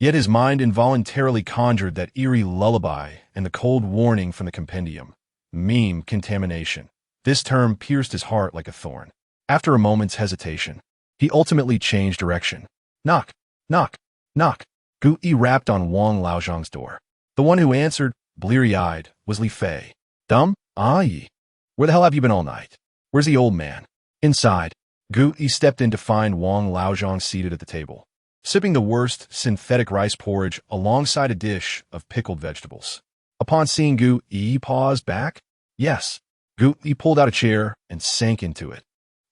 Yet his mind involuntarily conjured that eerie lullaby and the cold warning from the compendium. Meme contamination. This term pierced his heart like a thorn. After a moment's hesitation, he ultimately changed direction. Knock, knock, knock. Gu Yi rapped on Wang Laozhang's door. The one who answered, bleary-eyed, was Li Fei. Dumb? Ah, ye. Where the hell have you been all night? Where's the old man? Inside. Gu Yi stepped in to find Wang Laozhang seated at the table, sipping the worst synthetic rice porridge alongside a dish of pickled vegetables. Upon seeing Gu Yi pause back, yes, Gu Yi pulled out a chair and sank into it,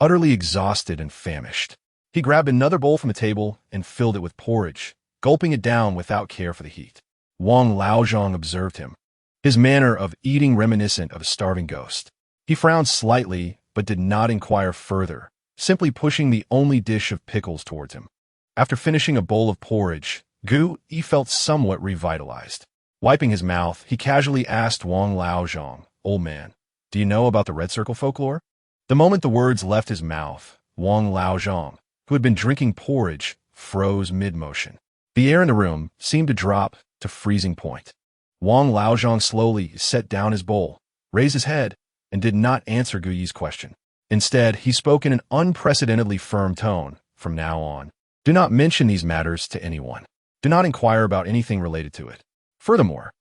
utterly exhausted and famished. He grabbed another bowl from the table and filled it with porridge, gulping it down without care for the heat. Wang Laozhang observed him, his manner of eating reminiscent of a starving ghost. He frowned slightly, but did not inquire further, simply pushing the only dish of pickles towards him. After finishing a bowl of porridge, Gu Yi felt somewhat revitalized. Wiping his mouth, he casually asked Wang Laozhang, "Old man, do you know about the Red Circle folklore?" The moment the words left his mouth, Wang Laozhang, who had been drinking porridge, froze mid-motion. The air in the room seemed to drop to freezing point. Wang Laozhang slowly set down his bowl, raised his head, and did not answer Gu Yi's question. Instead, he spoke in an unprecedentedly firm tone. "From now on, do not mention these matters to anyone. Do not inquire about anything related to it. Furthermore,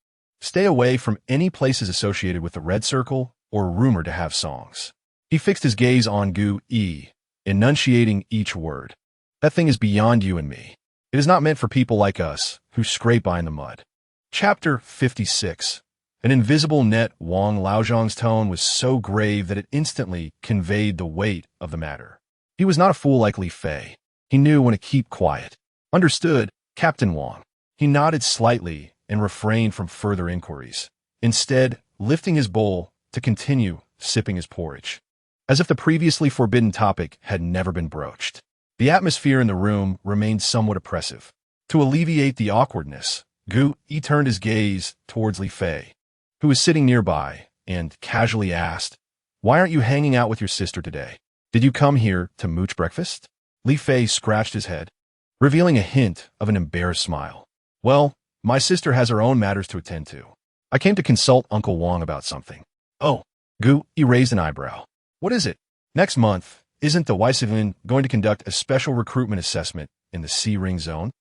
stay away from any places associated with the Red Circle or rumored to have songs." He fixed his gaze on Gu Yi, enunciating each word. "That thing is beyond you and me. It is not meant for people like us who scrape by in the mud." Chapter 56. An invisible net. Wang Laozhang's tone was so grave that it instantly conveyed the weight of the matter. He was not a fool like Li Fei. He knew when to keep quiet. "Understood, Captain Wang." He nodded slightly and refrained from further inquiries, instead lifting his bowl to continue sipping his porridge, as if the previously forbidden topic had never been broached. The atmosphere in the room remained somewhat oppressive. To alleviate the awkwardness, Gu Yi turned his gaze towards Li Fei, who was sitting nearby, and casually asked, "Why aren't you hanging out with your sister today? Did you come here to mooch breakfast?" Li Fei scratched his head, revealing a hint of an embarrassed smile. "Well, my sister has her own matters to attend to. I came to consult Uncle Wang about something." "Oh." Gu Yi raised an eyebrow. "What is it?" "Next month, isn't the Weisevin going to conduct a special recruitment assessment in the C-Ring zone?"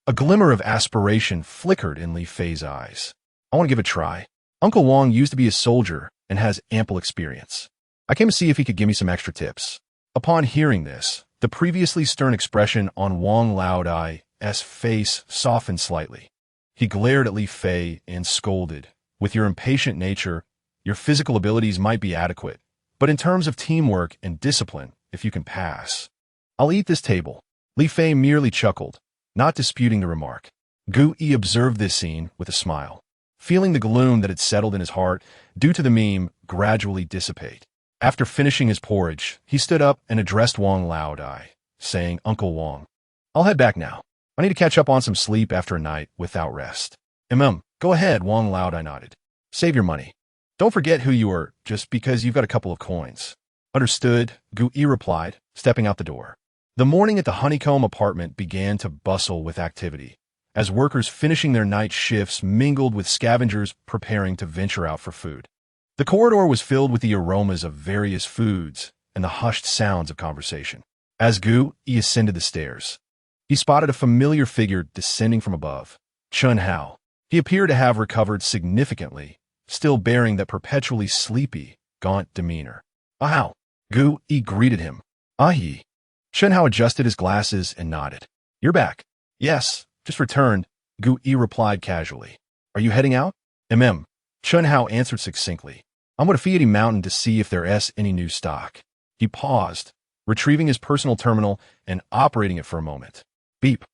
A glimmer of aspiration flickered in Li Fei's eyes. "I want to give it a try. Uncle Wang used to be a soldier and has ample experience. I came to see if he could give me some extra tips." Upon hearing this, the previously stern expression on Wang Laodai's face softened slightly. He glared at Li Fei and scolded, "With your impatient nature, your physical abilities might be adequate, but in terms of teamwork and discipline, if you can pass, I'll eat this table." Li Fei merely chuckled, not disputing the remark. Gu Yi observed this scene with a smile, feeling the gloom that had settled in his heart due to the meme gradually dissipate. After finishing his porridge, he stood up and addressed Wang Laodai, saying, "Uncle Wang, I'll head back now. I need to catch up on some sleep after a night without rest." Go ahead," Wang Laodai nodded. "Save your money. Don't forget who you are just because you've got a couple of coins." "Understood," Gu Yi replied, stepping out the door. The morning at the Honeycomb apartment began to bustle with activity, as workers finishing their night shifts mingled with scavengers preparing to venture out for food. The corridor was filled with the aromas of various foods and the hushed sounds of conversation. As Gu Yi ascended the stairs, he spotted a familiar figure descending from above, Chun Hao. He appeared to have recovered significantly, still bearing that perpetually sleepy, gaunt demeanor. "How?" Gu Yi greeted him. "Ahi." Chun Hao adjusted his glasses and nodded. "You're back." "Yes, just returned," Gu Yi replied casually. "Are you heading out?" Chun Hao answered succinctly. "I'm going to Fiat Mountain to see if there's any new stock." He paused, retrieving his personal terminal and operating it for a moment. Beep.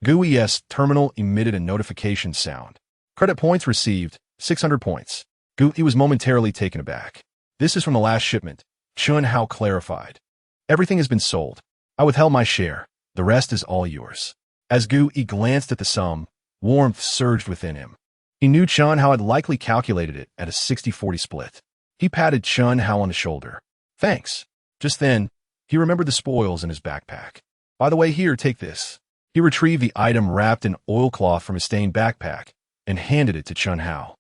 Gu Yi's terminal emitted a notification sound. Credit points received, 600 points. Gu Yi was momentarily taken aback. "This is from the last shipment," Chun Hao clarified. "Everything has been sold. I withheld my share. The rest is all yours." As Gu Yi glanced at the sum, warmth surged within him. He knew Chun Hao had likely calculated it at a 60-40 split. He patted Chun Hao on the shoulder. "Thanks." Just then, he remembered the spoils in his backpack. "By the way, here, take this." He retrieved the item wrapped in oilcloth from his stained backpack and handed it to Chun Hao.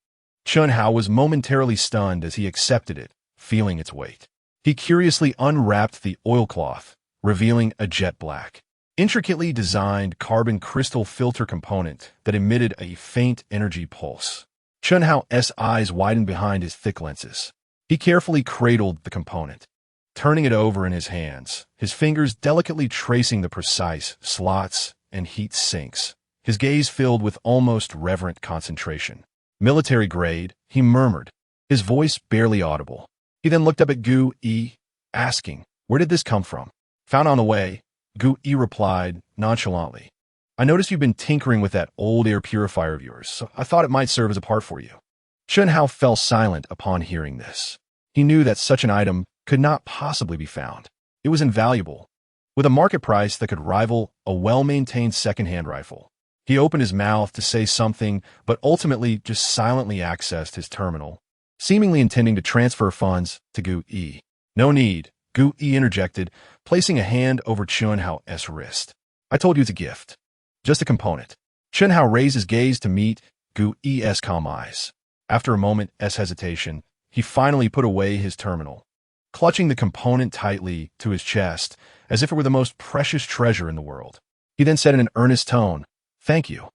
Chun Hao was momentarily stunned as he accepted it, feeling its weight. He curiously unwrapped the oilcloth, revealing a jet black, intricately designed carbon crystal filter component that emitted a faint energy pulse. Chun Hao's eyes widened behind his thick lenses. He carefully cradled the component, turning it over in his hands, his fingers delicately tracing the precise slots and heat sinks, his gaze filled with almost reverent concentration. "Military grade," he murmured, his voice barely audible. He then looked up at Gu Yi, asking, "Where did this come from?" "Found on the way," Gu Yi replied nonchalantly. "I noticed you've been tinkering with that old air purifier of yours, so I thought it might serve as a part for you." Chun Hao fell silent upon hearing this. He knew that such an item could not possibly be found. It was invaluable, with a market price that could rival a well-maintained second-hand rifle. He opened his mouth to say something, but ultimately just silently accessed his terminal, seemingly intending to transfer funds to Gu Yi. "No need," Gu Yi interjected, placing a hand over Chun Hao's wrist. "I told you it's a gift. Just a component." Chun Hao raised his gaze to meet Gu Yi's calm eyes. After a moment's hesitation, he finally put away his terminal, clutching the component tightly to his chest as if it were the most precious treasure in the world. He then said in an earnest tone, "Thank you.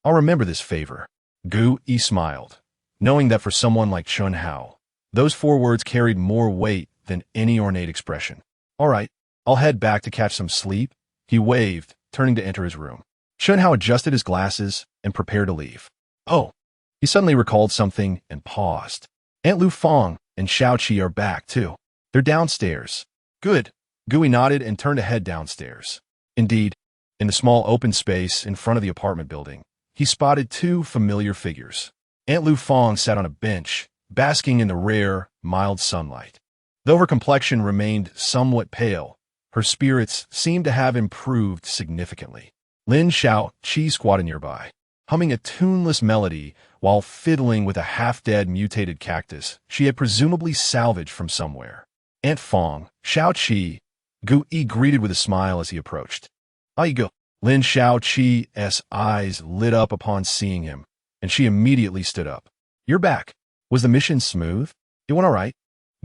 I'll remember this favor." Gu Yi smiled, knowing that for someone like Chun Hao, those 4 words carried more weight than any ornate expression. "All right, I'll head back to catch some sleep," he waved, turning to enter his room. Chun Hao adjusted his glasses and prepared to leave. "Oh," he suddenly recalled something and paused. "Aunt Lu Fong and Xiao Qi are back, too. They're downstairs." "Good." Gu Yi nodded and turned to head downstairs. Indeed, in the small open space in front of the apartment building, he spotted 2 familiar figures. Aunt Lu Fong sat on a bench, basking in the rare, mild sunlight. Though her complexion remained somewhat pale, her spirits seemed to have improved significantly. Lin Xiao Qi squatted nearby, humming a tuneless melody while fiddling with a half-dead mutated cactus she had presumably salvaged from somewhere. "Aunt Fong, Xiao Qi," Gu Yi greeted with a smile as he approached. "How you go?" Lin Xiao Qi's eyes lit up upon seeing him, and she immediately stood up. "You're back. Was the mission smooth?" "It went all right,"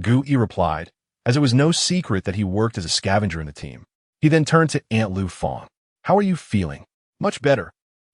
Gu Yi replied, as it was no secret that he worked as a scavenger in the team. He then turned to Aunt Lu Fong. "How are you feeling?" "Much better."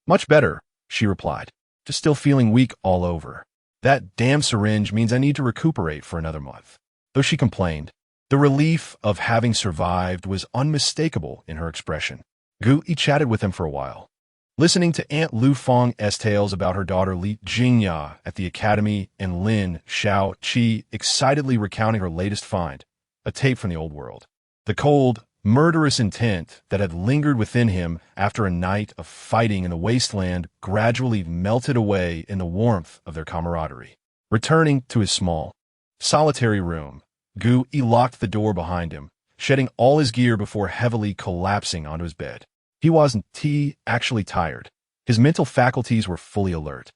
"Much better," she replied, "just still feeling weak all over. That damn syringe means I need to recuperate for another month." Though she complained, the relief of having survived was unmistakable in her expression. Gu Yi chatted with him for a while, listening to Aunt Lu Fong's tales about her daughter Li Jingya at the academy and Lin Xiao Qi excitedly recounting her latest find, a tape from the old world. The cold, murderous intent that had lingered within him after a night of fighting in the wasteland gradually melted away in the warmth of their camaraderie. Returning to his small, solitary room, Gu Yi locked the door behind him, shedding all his gear before heavily collapsing onto his bed. He wasn't actually tired. His mental faculties were fully alert.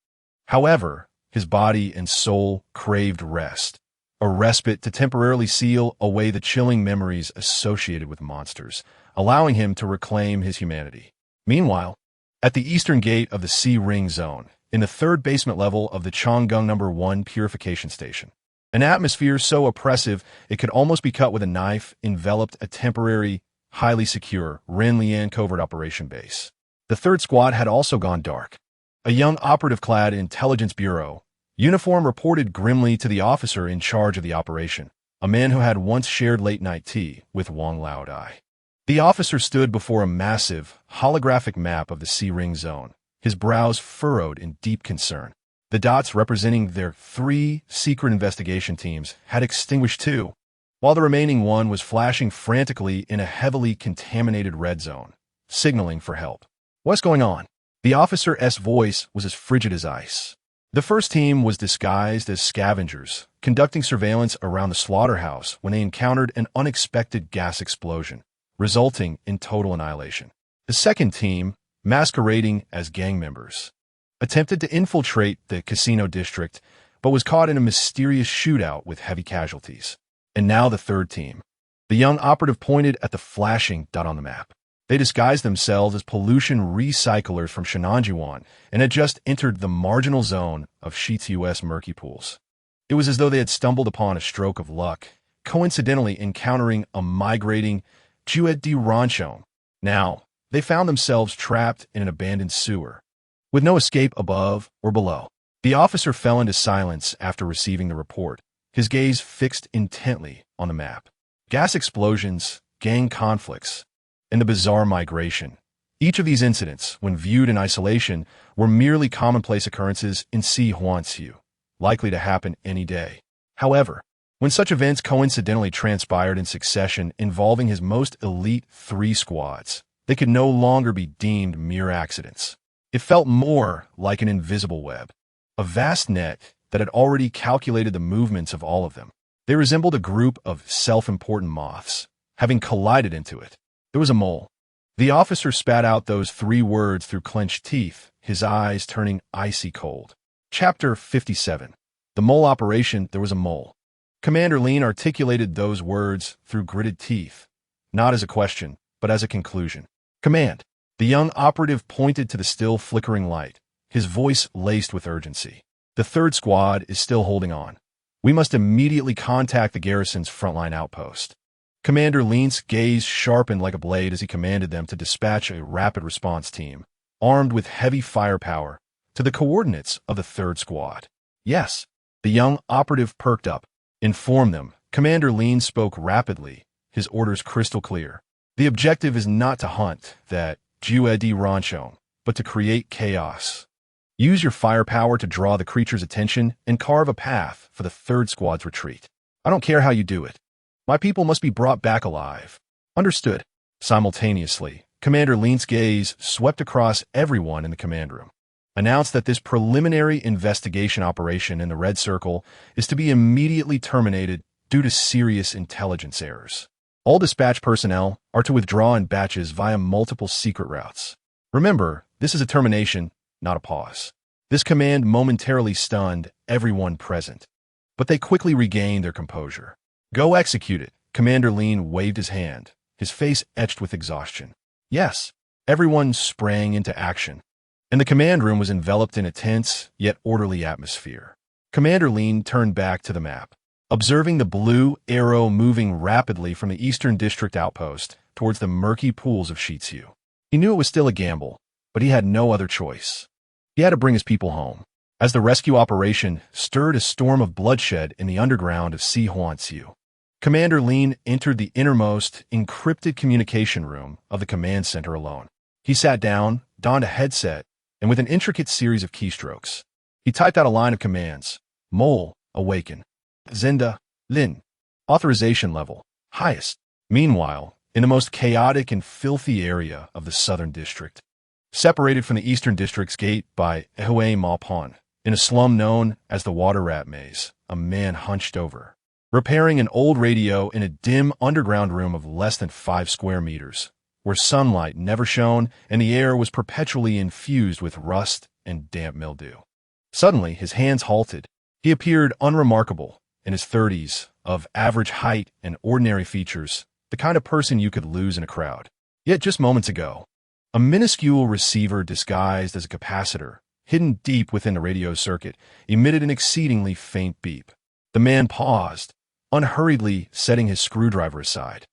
However, his body and soul craved rest, a respite to temporarily seal away the chilling memories associated with monsters, allowing him to reclaim his humanity. Meanwhile, at the eastern gate of the Sea Ring Zone, in the 3rd basement level of the Changgung No. 1 purification station, an atmosphere so oppressive it could almost be cut with a knife enveloped a temporary, highly secure Ren Lian covert operation base. The 3rd squad had also gone dark. A young operative clad in Intelligence Bureau uniform reported grimly to the officer in charge of the operation, a man who had once shared late-night tea with Wang Laodai. The officer stood before a massive, holographic map of the C-Ring zone, his brows furrowed in deep concern. The dots representing their 3 secret investigation teams had extinguished too, while the remaining one was flashing frantically in a heavily contaminated red zone, signaling for help. What's going on? The officer's voice was as frigid as ice. The first team was disguised as scavengers, conducting surveillance around the slaughterhouse when they encountered an unexpected gas explosion, resulting in total annihilation. The second team, masquerading as gang members, attempted to infiltrate the casino district, but was caught in a mysterious shootout with heavy casualties. And now the third team. The young operative pointed at the flashing dot on the map. They disguised themselves as pollution recyclers from Shenanjuan and had just entered the marginal zone of Shitsu's murky pools. It was as though they had stumbled upon a stroke of luck, coincidentally encountering a migrating Juet di Ranchon. Now, they found themselves trapped in an abandoned sewer, with no escape above or below. The officer fell into silence after receiving the report, his gaze fixed intently on the map. Gas explosions, gang conflicts, and the bizarre migration. Each of these incidents, when viewed in isolation, were merely commonplace occurrences in Si Huanxiu, likely to happen any day. However, when such events coincidentally transpired in succession involving his most elite 3 squads, they could no longer be deemed mere accidents. It felt more like an invisible web, a vast net that had already calculated the movements of all of them. They resembled a group of self-important moths, having collided into it. There was a mole. The officer spat out those 3 words through clenched teeth, his eyes turning icy cold. Chapter 57. The mole operation, there was a mole. Commander Lean articulated those words through gritted teeth, not as a question, but as a conclusion. Command. The young operative pointed to the still flickering light, his voice laced with urgency. The 3rd squad is still holding on. We must immediately contact the garrison's frontline outpost. Commander Lean's gaze sharpened like a blade as he commanded them to dispatch a rapid response team, armed with heavy firepower, to the coordinates of the 3rd squad. Yes, the young operative perked up. Inform them. Commander Lean spoke rapidly, his orders crystal clear. The objective is not to hunt that Juet di Ranchon, but to create chaos. Use your firepower to draw the creature's attention and carve a path for the 3rd squad's retreat. I don't care how you do it. My people must be brought back alive. Understood. Simultaneously, Commander Lean's gaze swept across everyone in the command room. Announced that this preliminary investigation operation in the Red Circle is to be immediately terminated due to serious intelligence errors. All dispatch personnel are to withdraw in batches via multiple secret routes. Remember, this is a termination, not a pause. This command momentarily stunned everyone present, but they quickly regained their composure. Go execute it. Commander Lean waved his hand, his face etched with exhaustion. Yes, everyone sprang into action, and the command room was enveloped in a tense yet orderly atmosphere. Commander Lean turned back to the map, observing the blue arrow moving rapidly from the Eastern District outpost towards the murky pools of Shitsu. He knew it was still a gamble, but he had no other choice. He had to bring his people home. As the rescue operation stirred a storm of bloodshed in the underground of Si Huanxiu, Commander Lean entered the innermost, encrypted communication room of the command center alone. He sat down, donned a headset, and with an intricate series of keystrokes, he typed out a line of commands. Mole, awaken. Zenda, Lin. Authorization level, highest. Meanwhile, in the most chaotic and filthy area of the Southern District, separated from the Eastern District's gate by Ehue Ma Pon, in a slum known as the Water Rat Maze, a man hunched over, repairing an old radio in a dim underground room of less than 5 square meters, where sunlight never shone and the air was perpetually infused with rust and damp mildew. Suddenly, his hands halted. He appeared unremarkable, in his 30s, of average height and ordinary features, the kind of person you could lose in a crowd. Yet just moments ago, a minuscule receiver disguised as a capacitor, hidden deep within the radio circuit, emitted an exceedingly faint beep. The man paused, unhurriedly setting his screwdriver aside.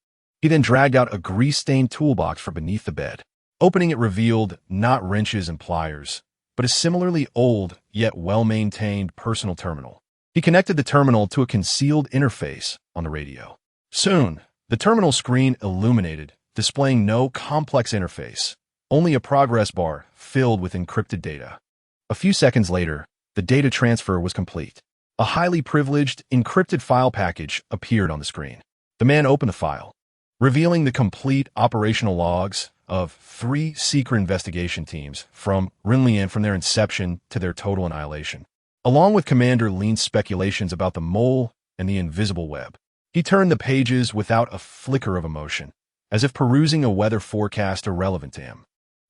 He then dragged out a grease-stained toolbox from beneath the bed. Opening it revealed not wrenches and pliers, but a similarly old yet well-maintained personal terminal. He connected the terminal to a concealed interface on the radio. Soon, the terminal screen illuminated, displaying no complex interface, only a progress bar filled with encrypted data. A few seconds later, the data transfer was complete. A highly privileged, encrypted file package appeared on the screen. The man opened the file, revealing the complete operational logs of 3 secret investigation teams from Rinlian from their inception to their total annihilation, along with Commander Lean's speculations about the mole and the invisible web. He turned the pages without a flicker of emotion, as if perusing a weather forecast irrelevant to him.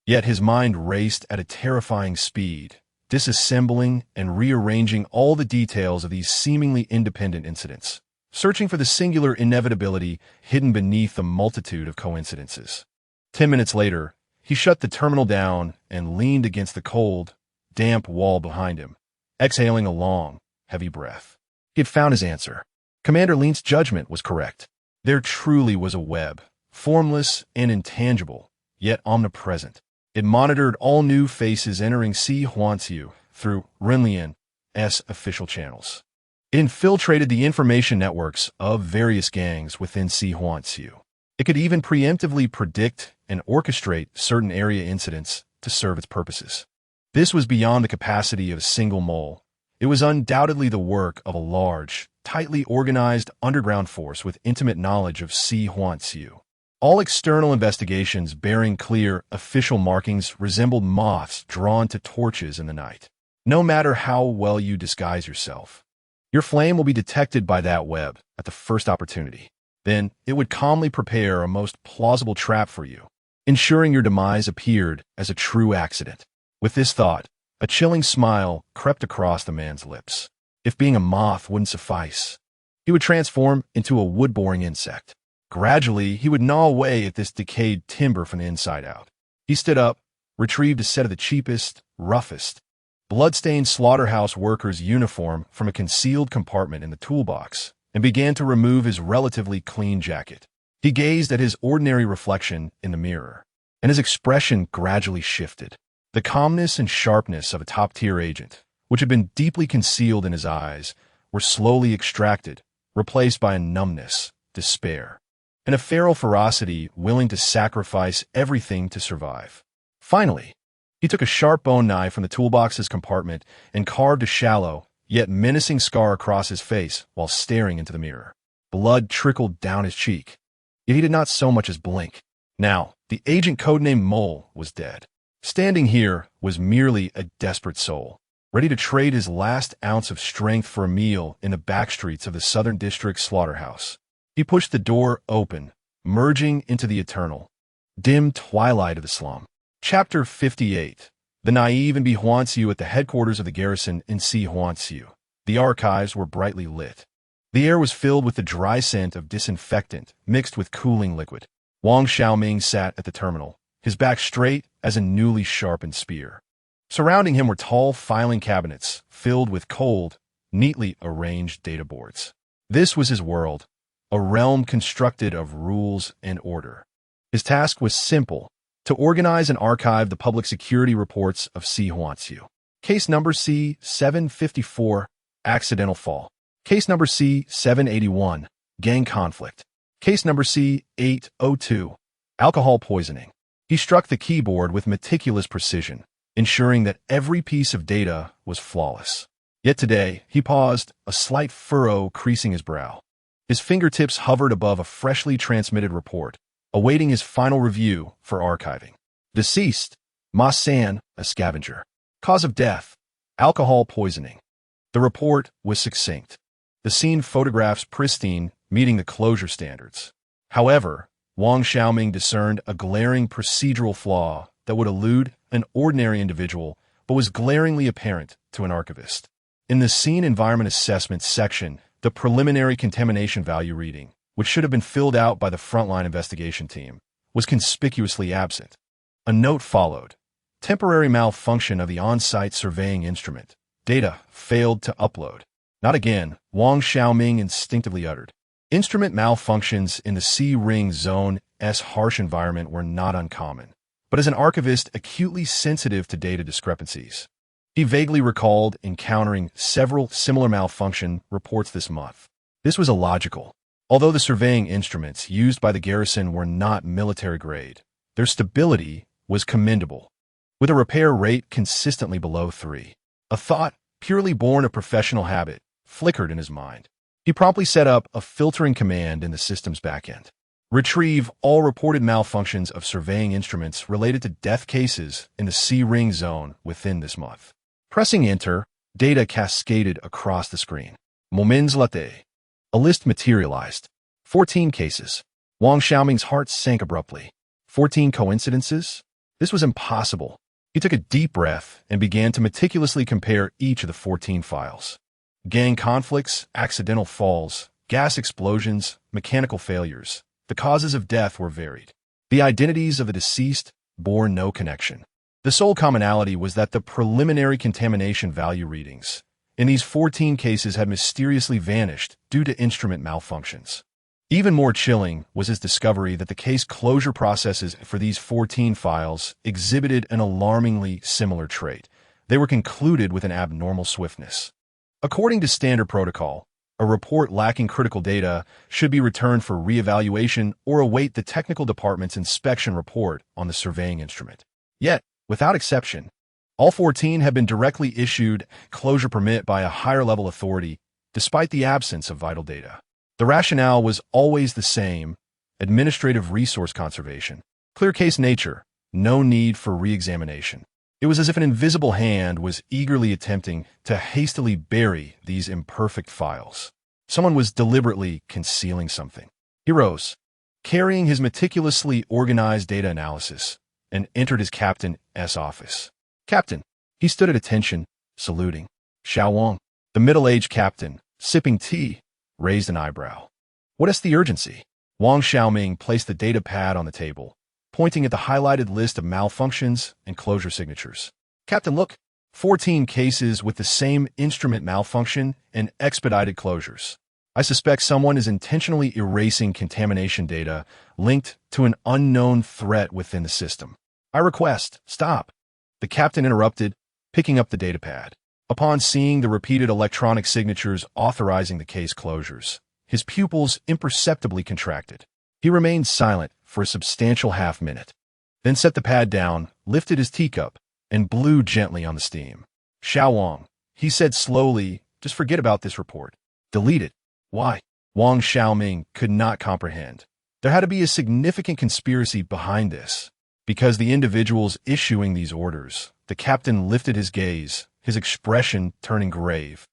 Yet his mind raced at a terrifying speed, disassembling and rearranging all the details of these seemingly independent incidents, searching for the singular inevitability hidden beneath the multitude of coincidences. 10 minutes later, he shut the terminal down and leaned against the cold, damp wall behind him, exhaling a long, heavy breath. He had found his answer. Commander Lean's judgment was correct. There truly was a web, formless and intangible, yet omnipresent. It monitored all new faces entering Si Huanxiu through Rinlian's official channels. It infiltrated the information networks of various gangs within Si Huanxiu. It could even preemptively predict and orchestrate certain area incidents to serve its purposes. This was beyond the capacity of a single mole. It was undoubtedly the work of a large, tightly organized underground force with intimate knowledge of Si Huanxiu. All external investigations bearing clear, official markings resembled moths drawn to torches in the night. No matter how well you disguise yourself, your flame will be detected by that web at the first opportunity. Then it would calmly prepare a most plausible trap for you, ensuring your demise appeared as a true accident. With this thought, a chilling smile crept across the man's lips. If being a moth wouldn't suffice, he would transform into a wood-boring insect. Gradually, he would gnaw away at this decayed timber from the inside out. He stood up, retrieved a set of the cheapest, roughest, blood-stained slaughterhouse worker's uniform from a concealed compartment in the toolbox, and began to remove his relatively clean jacket. He gazed at his ordinary reflection in the mirror, and his expression gradually shifted. The calmness and sharpness of a top-tier agent, which had been deeply concealed in his eyes, were slowly extracted, replaced by a numbness, despair, and a feral ferocity willing to sacrifice everything to survive. Finally, he took a sharp bone knife from the toolbox's compartment and carved a shallow, yet menacing scar across his face while staring into the mirror. Blood trickled down his cheek, yet he did not so much as blink. Now, the agent codenamed Mole was dead. Standing here was merely a desperate soul, ready to trade his last ounce of strength for a meal in the backstreets of the Southern District slaughterhouse. He pushed the door open, merging into the eternal, dim twilight of the slum. Chapter 58. The naive and Huanxiu at the headquarters of the garrison in Si Huanxiu. The archives were brightly lit. The air was filled with the dry scent of disinfectant mixed with cooling liquid. Wang Xiaoming sat at the terminal, his back straight as a newly sharpened spear. Surrounding him were tall filing cabinets filled with cold, neatly arranged data boards. This was his world, a realm constructed of rules and order. His task was simple: to organize and archive the public security reports of Si Huanxiu. Case number C-754, accidental fall. Case number C-781, gang conflict. Case number C-802, alcohol poisoning. He struck the keyboard with meticulous precision, ensuring that every piece of data was flawless. Yet today, he paused, a slight furrow creasing his brow. His fingertips hovered above a freshly transmitted report, awaiting his final review for archiving. Deceased, Ma San, a scavenger. Cause of death, alcohol poisoning. The report was succinct. The scene photographs pristine, meeting the closure standards. However, Wang Xiaoming discerned a glaring procedural flaw that would elude an ordinary individual, but was glaringly apparent to an archivist. In the scene environment assessment section, the preliminary contamination value reading, which should have been filled out by the frontline investigation team, was conspicuously absent. A note followed. Temporary malfunction of the on-site surveying instrument. Data failed to upload. Not again, Wang Xiaoming instinctively uttered. Instrument malfunctions in the C-Ring Zone's harsh environment were not uncommon, but as an archivist acutely sensitive to data discrepancies, He vaguely recalled encountering several similar malfunction reports this month. This was illogical. Although the surveying instruments used by the garrison were not military grade, their stability was commendable, with a repair rate consistently below 3. A thought, purely born of professional habit, flickered in his mind. He promptly set up a filtering command in the system's backend. Retrieve all reported malfunctions of surveying instruments related to death cases in the C-ring zone within this month. Pressing enter, data cascaded across the screen. Moments latte. A list materialized. 14 cases. Wang Xiaoming's heart sank abruptly. 14 coincidences? This was impossible. He took a deep breath and began to meticulously compare each of the 14 files. Gang conflicts, accidental falls, gas explosions, mechanical failures. The causes of death were varied. The identities of the deceased bore no connection. The sole commonality was that the preliminary contamination value readings in these 14 cases had mysteriously vanished due to instrument malfunctions. Even more chilling was his discovery that the case closure processes for these 14 files exhibited an alarmingly similar trait. They were concluded with an abnormal swiftness. According to standard protocol, a report lacking critical data should be returned for reevaluation or await the technical department's inspection report on the surveying instrument. Yet, without exception, all 14 have been directly issued closure permit by a higher-level authority, despite the absence of vital data. The rationale was always the same: administrative resource conservation. Clear case nature, no need for re-examination. It was as if an invisible hand was eagerly attempting to hastily bury these imperfect files. Someone was deliberately concealing something. He rose, carrying his meticulously organized data analysis, and entered his captain's office. Captain. He stood at attention, saluting. Xiao Wang, the middle-aged captain, sipping tea, raised an eyebrow. What is the urgency? Wang Xiaoming placed the data pad on the table, pointing at the highlighted list of malfunctions and closure signatures. Captain, look. 14 cases with the same instrument malfunction and expedited closures. I suspect someone is intentionally erasing contamination data linked to an unknown threat within the system. I request, stop. The captain interrupted, picking up the datapad. Upon seeing the repeated electronic signatures authorizing the case closures, his pupils imperceptibly contracted. He remained silent for a substantial half-minute, then set the pad down, lifted his teacup, and blew gently on the steam. Xiao Wang, he said slowly, just forget about this report. Delete it. Why? Wang Xiaoming could not comprehend. There had to be a significant conspiracy behind this. Because the individuals issuing these orders, the captain lifted his gaze, his expression turning grave.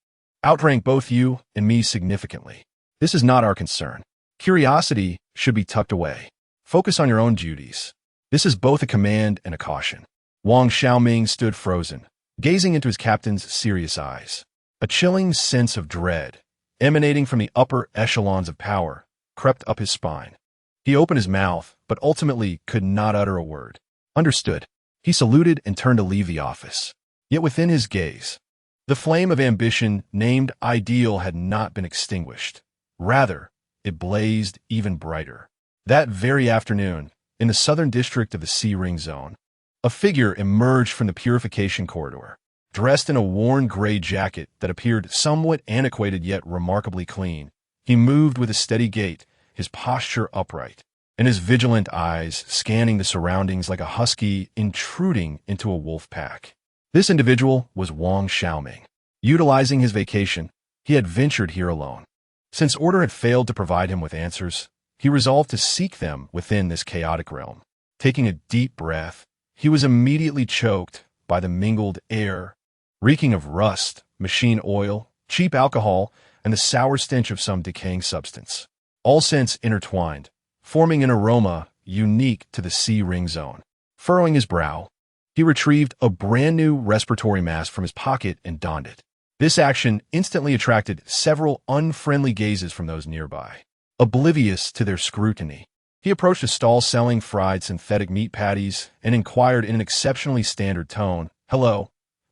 Outrank both you and me significantly. This is not our concern. Curiosity should be tucked away. Focus on your own duties. This is both a command and a caution. Wang Xiaoming stood frozen, gazing into his captain's serious eyes. A chilling sense of dread, emanating from the upper echelons of power, crept up his spine. He opened his mouth, but ultimately could not utter a word. Understood. He saluted and turned to leave the office. Yet within his gaze, the flame of ambition named ideal had not been extinguished. Rather, it blazed even brighter. That very afternoon, in the southern district of the C-ring zone, a figure emerged from the purification corridor, dressed in a worn gray jacket that appeared somewhat antiquated yet remarkably clean. He moved with a steady gait, his posture upright, and his vigilant eyes scanning the surroundings like a husky intruding into a wolf pack. This individual was Wang Xiaoming. Utilizing his vacation, he had ventured here alone. Since order had failed to provide him with answers, he resolved to seek them within this chaotic realm. Taking a deep breath, he was immediately choked by the mingled air, reeking of rust, machine oil, cheap alcohol, and the sour stench of some decaying substance. All scents intertwined, forming an aroma unique to the C-ring zone. Furrowing his brow, he retrieved a brand-new respiratory mask from his pocket and donned it. This action instantly attracted several unfriendly gazes from those nearby. Oblivious to their scrutiny, he approached a stall selling fried synthetic meat patties and inquired in an exceptionally standard tone, "Hello,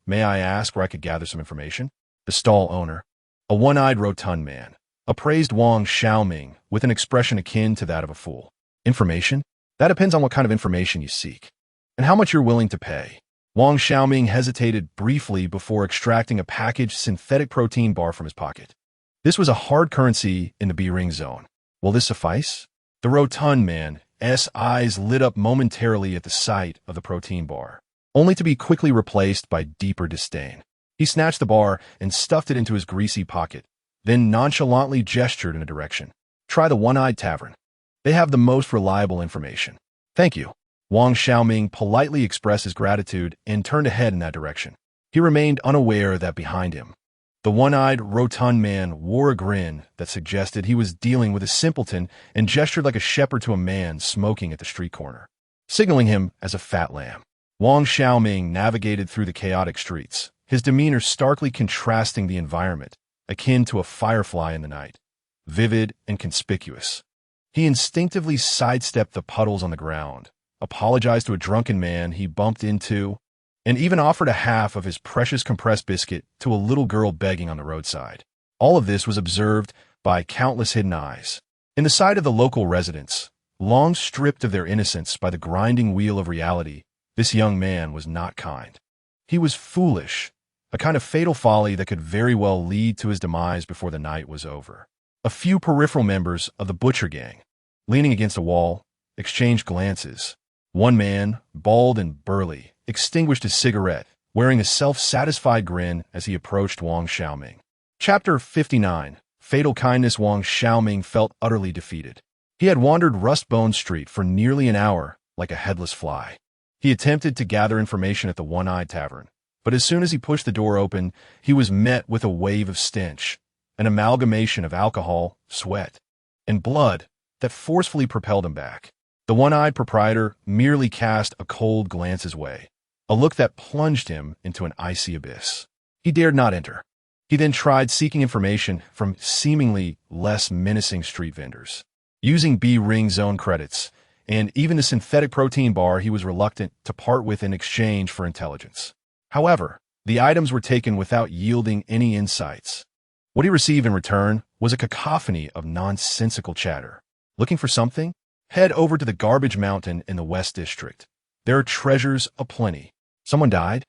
may I ask where I could gather some information?" The stall owner, a one-eyed rotund man, appraised Wang Xiaoming with an expression akin to that of a fool. Information? That depends on what kind of information you seek, and how much you're willing to pay. Wang Xiaoming hesitated briefly before extracting a packaged synthetic protein bar from his pocket. This was a hard currency in the B-ring zone. Will this suffice? The rotund man's eyes lit up momentarily at the sight of the protein bar, only to be quickly replaced by deeper disdain. He snatched the bar and stuffed it into his greasy pocket, then nonchalantly gestured in a direction. Try the One-Eyed Tavern. They have the most reliable information. Thank you. Wang Xiaoming politely expressed his gratitude and turned ahead in that direction. He remained unaware that behind him, the one-eyed, rotund man wore a grin that suggested he was dealing with a simpleton and gestured like a shepherd to a man smoking at the street corner, signaling him as a fat lamb. Wang Xiaoming navigated through the chaotic streets, his demeanor starkly contrasting the environment, akin to a firefly in the night, vivid and conspicuous. He instinctively sidestepped the puddles on the ground, apologized to a drunken man he bumped into, and even offered a half of his precious compressed biscuit to a little girl begging on the roadside. All of this was observed by countless hidden eyes. In the sight of the local residents, long stripped of their innocence by the grinding wheel of reality, this young man was not kind. He was foolish, a kind of fatal folly that could very well lead to his demise before the night was over. A few peripheral members of the butcher gang, leaning against a wall, exchanged glances. One man, bald and burly, extinguished his cigarette, wearing a self-satisfied grin as he approached Wang Xiaoming. Chapter 59. Fatal Kindness. Wang Xiaoming felt utterly defeated. He had wandered Rustbone Street for nearly an hour, like a headless fly. He attempted to gather information at the One-Eyed Tavern, but as soon as he pushed the door open, he was met with a wave of stench, an amalgamation of alcohol, sweat, and blood that forcefully propelled him back. The one-eyed proprietor merely cast a cold glance his way, a look that plunged him into an icy abyss. He dared not enter. He then tried seeking information from seemingly less menacing street vendors. Using B-ring zone credits, and even the synthetic protein bar he was reluctant to part with in exchange for intelligence. However, the items were taken without yielding any insights. What he received in return was a cacophony of nonsensical chatter. Looking for something? Head over to the garbage mountain in the West District. There are treasures aplenty. Someone died?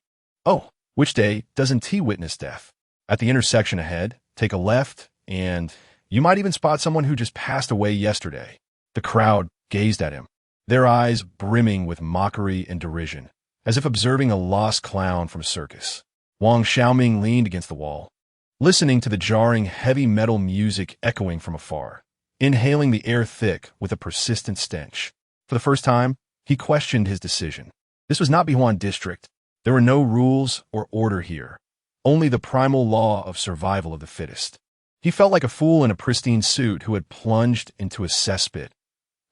Oh, which day doesn't he witness death? At the intersection ahead, take a left, and you might even spot someone who just passed away yesterday. The crowd gazed at him, their eyes brimming with mockery and derision, as if observing a lost clown from a circus. Wang Xiaoming leaned against the wall, listening to the jarring heavy metal music echoing from afar, inhaling the air thick with a persistent stench. For the first time, he questioned his decision. This was not Bihuan District. There were no rules or order here, only the primal law of survival of the fittest. He felt like a fool in a pristine suit who had plunged into a cesspit,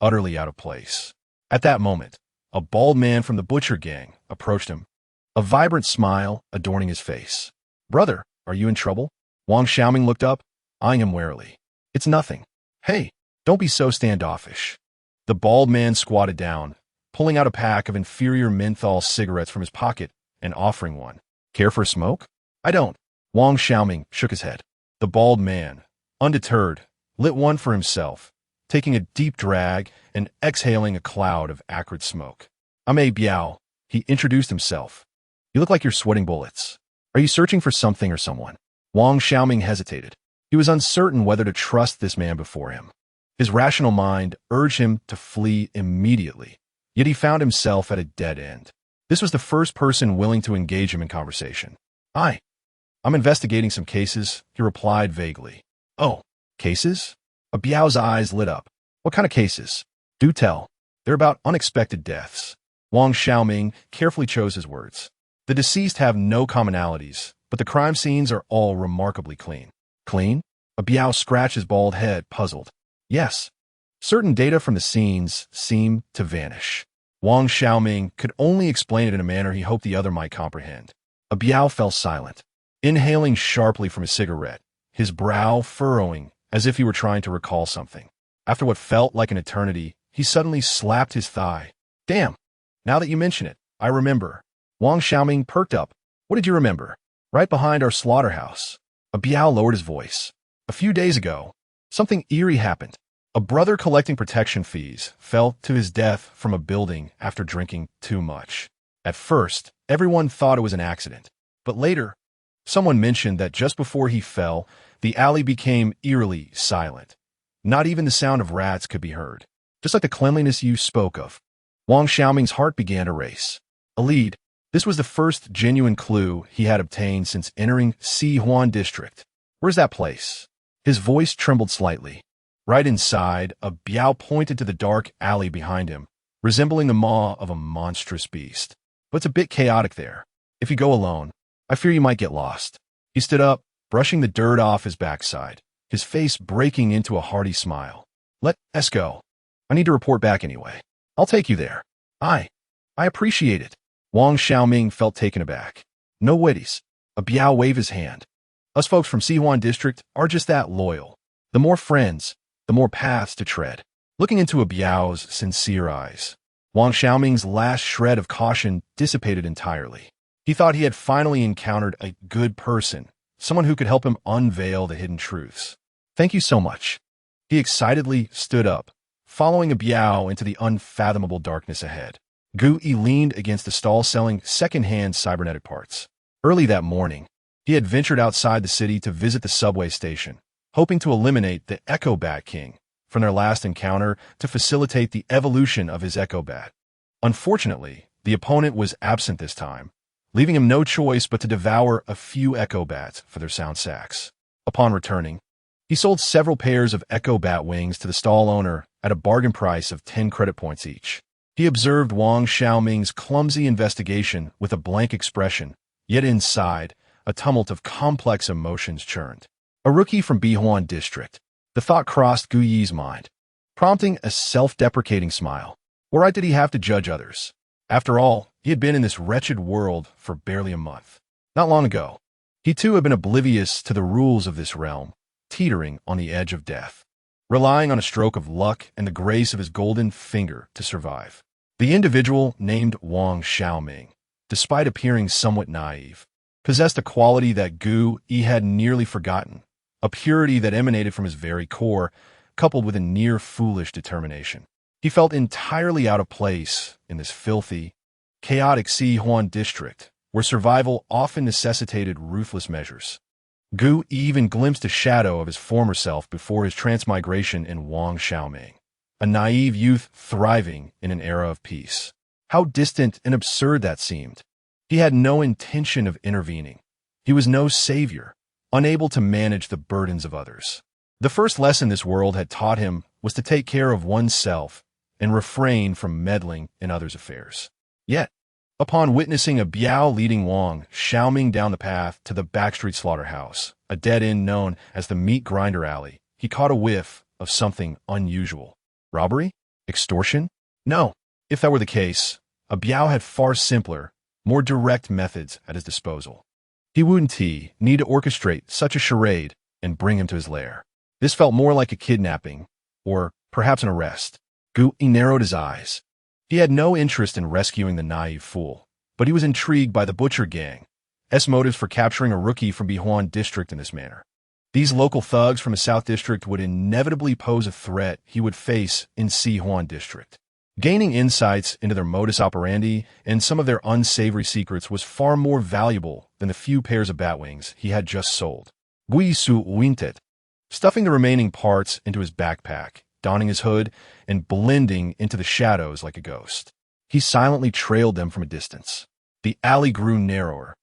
utterly out of place. At that moment, a bald man from the butcher gang approached him, a vibrant smile adorning his face. "Brother, are you in trouble?" Wang Xiaoming looked up, eyeing him warily. "It's nothing. Hey, don't be so standoffish." The bald man squatted down, pulling out a pack of inferior menthol cigarettes from his pocket and offering one. "Care for a smoke?" "I don't." Wang Xiaoming shook his head. The bald man, undeterred, lit one for himself, taking a deep drag and exhaling a cloud of acrid smoke. "I'm a Biao," he introduced himself. "You look like you're sweating bullets. Are you searching for something or someone?" Wang Xiaoming hesitated. He was uncertain whether to trust this man before him. His rational mind urged him to flee immediately, yet he found himself at a dead end. This was the first person willing to engage him in conversation. I'm investigating some cases," he replied vaguely. "Oh, cases?" A Biao's eyes lit up. "What kind of cases? Do tell." "They're about unexpected deaths." Wang Xiaoming carefully chose his words. "The deceased have no commonalities, but the crime scenes are all remarkably clean." "Clean?" A Biao scratched his bald head, puzzled. "Yes. Certain data from the scenes seem to vanish." Wang Xiaoming could only explain it in a manner he hoped the other might comprehend. A Biao fell silent, inhaling sharply from his cigarette, his brow furrowing as if he were trying to recall something. After what felt like an eternity, he suddenly slapped his thigh. "Damn! Now that you mention it, I remember." Wang Xiaoming perked up. "What did you remember?" "Right behind our slaughterhouse." A Biao lowered his voice. "A few days ago, something eerie happened. A brother collecting protection fees fell to his death from a building after drinking too much. At first, everyone thought it was an accident. But later, someone mentioned that just before he fell, the alley became eerily silent. Not even the sound of rats could be heard. Just like the cleanliness you spoke of. Wang Xiaoming's heart began to race. A lead. This was the first genuine clue he had obtained since entering Sihuan district. Where's that place? His voice trembled slightly. Right inside, a biao pointed to the dark alley behind him, resembling the maw of a monstrous beast. But it's a bit chaotic there. If you go alone, I fear you might get lost. He stood up, brushing the dirt off his backside, his face breaking into a hearty smile. Let's go. I need to report back anyway. I'll take you there. I appreciate it. Wang Xiaoming felt taken aback. No witties. A biao waved his hand. Us folks from Sihuan district are just that loyal. The more friends, the more paths to tread. Looking into a biao's sincere eyes, Wang Xiaoming's last shred of caution dissipated entirely. He thought he had finally encountered a good person, someone who could help him unveil the hidden truths. Thank you so much. He excitedly stood up, following a biao into the unfathomable darkness ahead. Gu Yi leaned against the stall selling second-hand cybernetic parts. Early that morning, he had ventured outside the city to visit the subway station, hoping to eliminate the Echo Bat King from their last encounter to facilitate the evolution of his Echo Bat. Unfortunately, the opponent was absent this time, leaving him no choice but to devour a few Echo Bats for their sound sacks. Upon returning, he sold several pairs of Echo Bat wings to the stall owner at a bargain price of 10 credit points each. He observed Wang Xiaoming's clumsy investigation with a blank expression, yet inside, a tumult of complex emotions churned. A rookie from Bihuan district. The thought crossed Gu Yi's mind, prompting a self-deprecating smile. What right did he have to judge others? After all, he had been in this wretched world for barely a month. Not long ago, he too had been oblivious to the rules of this realm, teetering on the edge of death, relying on a stroke of luck and the grace of his golden finger to survive. The individual named Wang Xiaoming, despite appearing somewhat naive, possessed a quality that Gu Yi had nearly forgotten, a purity that emanated from his very core, coupled with a near-foolish determination. He felt entirely out of place in this filthy, chaotic Sihuan district, where survival often necessitated ruthless measures. Gu even glimpsed a shadow of his former self before his transmigration in Wang Xiaoming, a naive youth thriving in an era of peace. How distant and absurd that seemed. He had no intention of intervening. He was no savior, unable to manage the burdens of others. The first lesson this world had taught him was to take care of oneself and refrain from meddling in others' affairs. Yet, upon witnessing a biao leading Wang Xiaoming down the path to the backstreet slaughterhouse, a dead end known as the Meat Grinder Alley, he caught a whiff of something unusual. Robbery? Extortion? No. If that were the case, a biao had far simpler, more direct methods at his disposal. He wouldn't need to orchestrate such a charade and bring him to his lair. This felt more like a kidnapping, or perhaps an arrest. Gu Yi narrowed his eyes. He had no interest in rescuing the naive fool, but he was intrigued by the Butcher Gang's motives for capturing a rookie from Bihuan district in this manner. These local thugs from the South district would inevitably pose a threat he would face in Sihuan district. Gaining insights into their modus operandi and some of their unsavory secrets was far more valuable than the few pairs of batwings he had just sold. Gui Su Wintet, stuffing the remaining parts into his backpack, donning his hood, and blending into the shadows like a ghost. He silently trailed them from a distance. The alley grew narrower,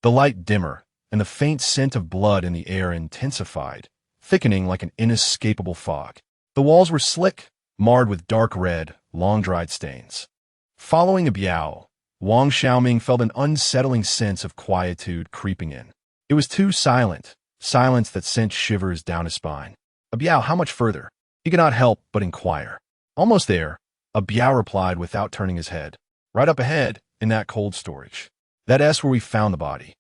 the light dimmer, and the faint scent of blood in the air intensified, thickening like an inescapable fog. The walls were slick, marred with dark red, long-dried stains. Following a biao, Wang Xiaoming felt an unsettling sense of quietude creeping in. It was too silent, silence that sent shivers down his spine. A biao, how much further? He could not help but inquire. Almost there, a biao replied without turning his head. Right up ahead, in that cold storage. That's where we found the body.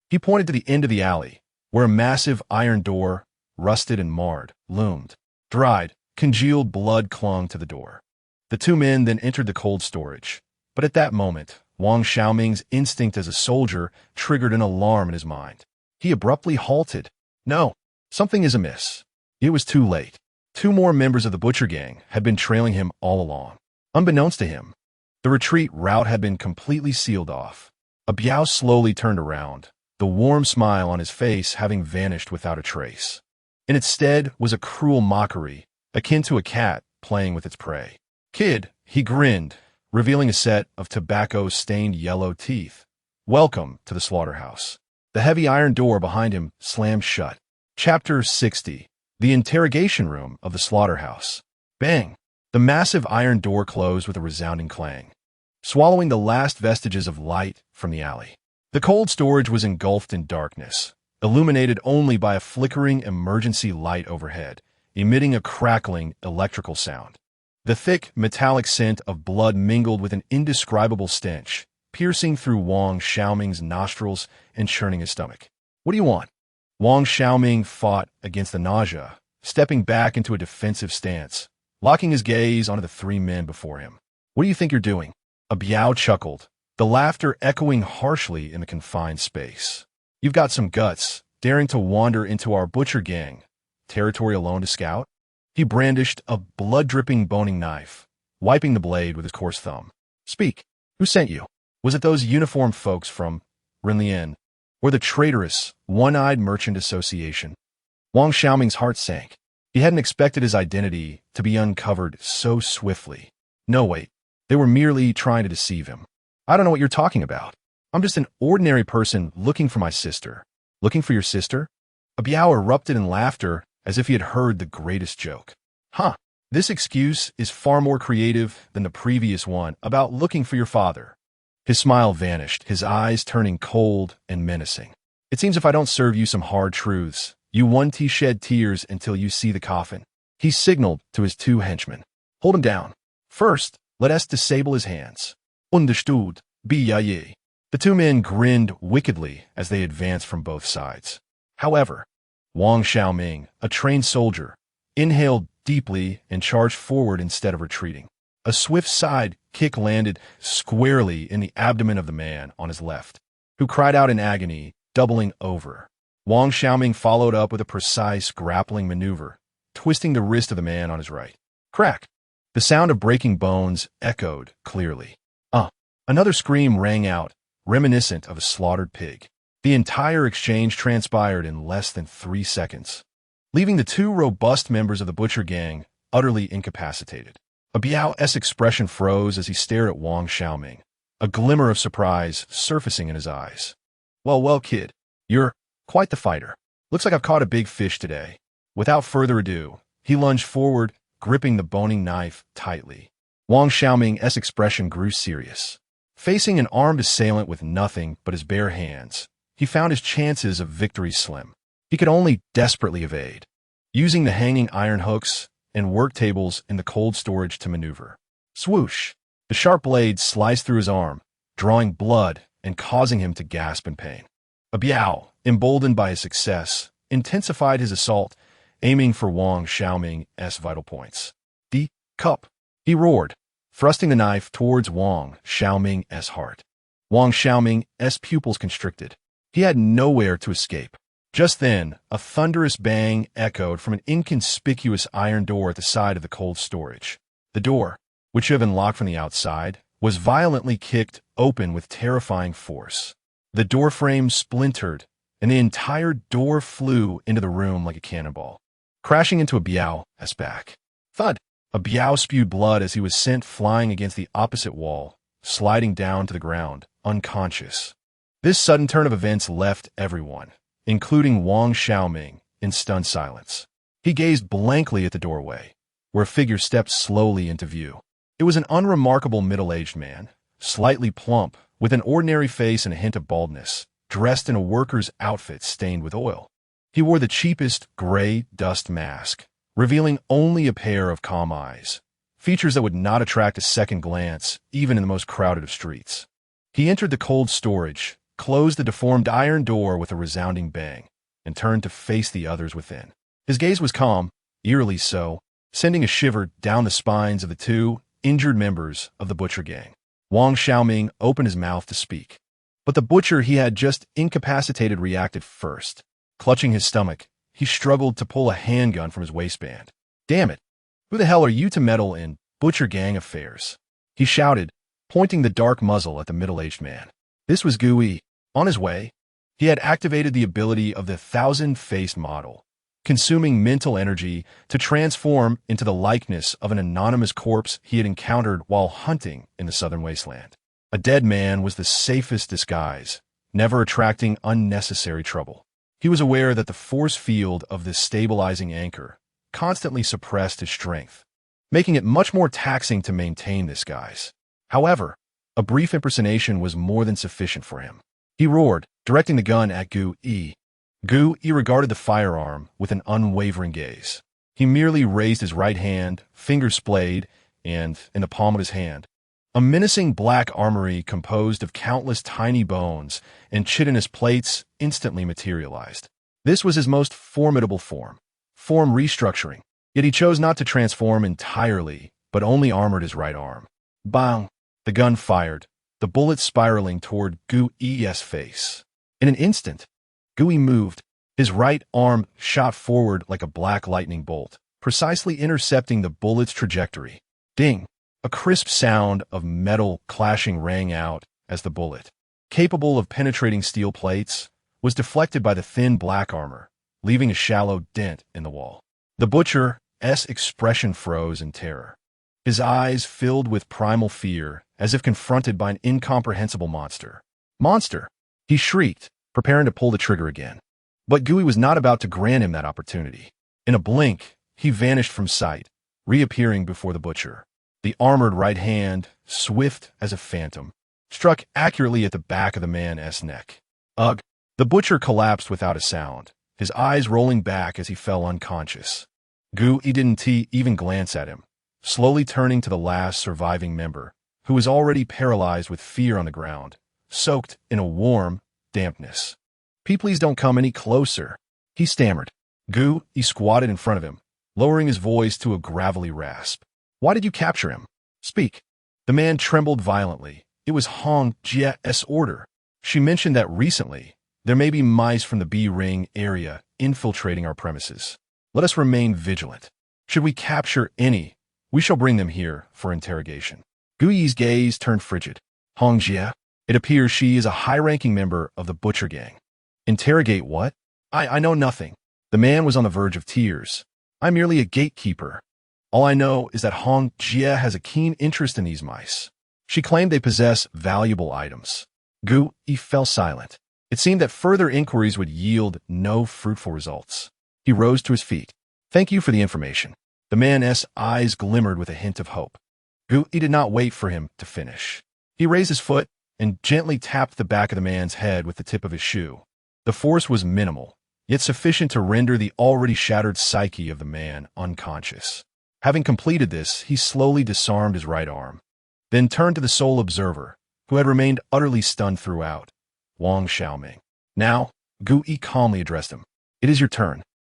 He pointed to the end of the alley, where a massive iron door, rusted and marred, loomed. Dried, congealed blood clung to the door. The two men then entered the cold storage. But at that moment, Wang Xiaoming's instinct as a soldier triggered an alarm in his mind. He abruptly halted. No, something is amiss. It was too late. Two more members of the Butcher Gang had been trailing him all along. Unbeknownst to him, The retreat route had been completely sealed off. Biao slowly turned around, the warm smile on his face having vanished without a trace. In its stead was a cruel mockery, akin to a cat playing with its prey. "Kid," he grinned, revealing a set of tobacco-stained yellow teeth. "Welcome to the slaughterhouse." The heavy iron door behind him slammed shut. Chapter 60. The interrogation room of the slaughterhouse. Bang! The massive iron door closed with a resounding clang, swallowing the last vestiges of light from the alley. The cold storage was engulfed in darkness, illuminated only by a flickering emergency light overhead, emitting a crackling electrical sound. The thick, metallic scent of blood mingled with an indescribable stench, piercing through Wang Xiaoming's nostrils and churning his stomach. "What do you want?" Wang Xiaoming fought against the nausea, stepping back into a defensive stance, locking his gaze onto the three men before him. "What do you think you're doing?" Biao chuckled, the laughter echoing harshly in the confined space. "You've got some guts, daring to wander into our butcher gang territory alone to scout?" He brandished a blood-dripping boning knife, wiping the blade with his coarse thumb. "Speak. Who sent you? Was it those uniformed folks from Renlian, or the traitorous, one-eyed merchant association?" Wang Xiaoming's heart sank. He hadn't expected his identity to be uncovered so swiftly. "No, wait. They were merely trying to deceive him." "I don't know what you're talking about. I'm just an ordinary person looking for my sister." "Looking for your sister?" Biao erupted in laughter as if he had heard the greatest joke. "Huh. This excuse is far more creative than the previous one about looking for your father." His smile vanished, his eyes turning cold and menacing. "It seems if I don't serve you some hard truths, you won't shed tears until you see the coffin." He signaled to his two henchmen. "Hold him down. First, let us disable his hands." "Understood, Biaye." The two men grinned wickedly as they advanced from both sides. However, Wang Xiaoming, a trained soldier, inhaled deeply and charged forward instead of retreating. A swift side kick landed squarely in the abdomen of the man on his left, who cried out in agony, doubling over. Wang Xiaoming followed up with a precise grappling maneuver, twisting the wrist of the man on his right. Crack! The sound of breaking bones echoed clearly. Another scream rang out, reminiscent of a slaughtered pig. The entire exchange transpired in less than 3 seconds, leaving the two robust members of the butcher gang utterly incapacitated. Biao's expression froze as he stared at Wang Xiaoming, a glimmer of surprise surfacing in his eyes. Well, kid. You're quite the fighter. Looks like I've caught a big fish today." Without further ado, he lunged forward, gripping the boning knife tightly. Wang Xiaoming's expression grew serious. Facing an armed assailant with nothing but his bare hands, he found his chances of victory slim. He could only desperately evade, using the hanging iron hooks and work tables in the cold storage to maneuver. Swoosh! The sharp blade sliced through his arm, drawing blood and causing him to gasp in pain. Biao, emboldened by his success, intensified his assault, aiming for Wang Xiaoming's vital points. "The cup!" he roared, thrusting the knife towards Wang Xiaoming's heart. Wang Xiaoming's pupils constricted. He had nowhere to escape. Just then, a thunderous bang echoed from an inconspicuous iron door at the side of the cold storage. The door, which had been locked from the outside, was violently kicked open with terrifying force. The door frame splintered, and the entire door flew into the room like a cannonball, crashing into Biao's back. Thud! Biao spewed blood as he was sent flying against the opposite wall, sliding down to the ground, unconscious. This sudden turn of events left everyone, including Wang Xiaoming, in stunned silence. He gazed blankly at the doorway, where a figure stepped slowly into view. It was an unremarkable middle-aged man, slightly plump, with an ordinary face and a hint of baldness, dressed in a worker's outfit stained with oil. He wore the cheapest gray dust mask, revealing only a pair of calm eyes, features that would not attract a second glance, even in the most crowded of streets. He entered the cold storage, closed the deformed iron door with a resounding bang, and turned to face the others within. His gaze was calm, eerily so, sending a shiver down the spines of the two injured members of the butcher gang. Wang Xiaoming opened his mouth to speak, but the butcher he had just incapacitated reacted first. Clutching his stomach, he struggled to pull a handgun from his waistband. "Damn it! Who the hell are you to meddle in butcher gang affairs?" he shouted, pointing the dark muzzle at the middle-aged man. This was Gui. On his way, he had activated the ability of the thousand-faced model, consuming mental energy to transform into the likeness of an anonymous corpse he had encountered while hunting in the southern wasteland. A dead man was the safest disguise, never attracting unnecessary trouble. He was aware that the force field of this stabilizing anchor constantly suppressed his strength, making it much more taxing to maintain this guise. However, a brief impersonation was more than sufficient for him. He roared, directing the gun at Gui. Gui regarded the firearm with an unwavering gaze. He merely raised his right hand, fingers splayed, and, in the palm of his hand, a menacing black armory composed of countless tiny bones and chitinous plates instantly materialized. This was his most formidable form restructuring. Yet he chose not to transform entirely, but only armored his right arm. Bang! The gun fired, the bullet spiraling toward Gui's face. In an instant, Gui moved. His right arm shot forward like a black lightning bolt, precisely intercepting the bullet's trajectory. Ding! A crisp sound of metal clashing rang out as the bullet, capable of penetrating steel plates, was deflected by the thin black armor, leaving a shallow dent in the wall. The butcher's expression froze in terror. His eyes filled with primal fear, as if confronted by an incomprehensible monster. Monster! He shrieked, preparing to pull the trigger again. But Gui was not about to grant him that opportunity. In a blink, he vanished from sight, reappearing before the butcher. The armored right hand, swift as a phantom, struck accurately at the back of the man's neck. Ugh! The butcher collapsed without a sound, his eyes rolling back as he fell unconscious. Gui didn't even glance at him, slowly turning to the last surviving member, who was already paralyzed with fear on the ground, soaked in a warm dampness. Please don't come any closer, he stammered. Gui squatted in front of him, lowering his voice to a gravelly rasp. Why did you capture him? Speak. The man trembled violently. It was Zhang Qing's order. She mentioned that recently, there may be mice from the B-ring area infiltrating our premises. Let us remain vigilant. Should we capture any, we shall bring them here for interrogation. Gui's gaze turned frigid. Zhang Qing? It appears she is a high-ranking member of the butcher gang. Interrogate what? I know nothing. The man was on the verge of tears. I'm merely a gatekeeper. All I know is that Zhang Qing has a keen interest in these mice. She claimed they possess valuable items. Gui fell silent. It seemed that further inquiries would yield no fruitful results. He rose to his feet. Thank you for the information. The man's eyes glimmered with a hint of hope. Gui did not wait for him to finish. He raised his foot and gently tapped the back of the man's head with the tip of his shoe. The force was minimal, yet sufficient to render the already shattered psyche of the man unconscious. Having completed this, he slowly disarmed his right arm, then turned to the sole observer, who had remained utterly stunned throughout, Wang Xiaoming. Now, Gui calmly addressed him. It is your turn.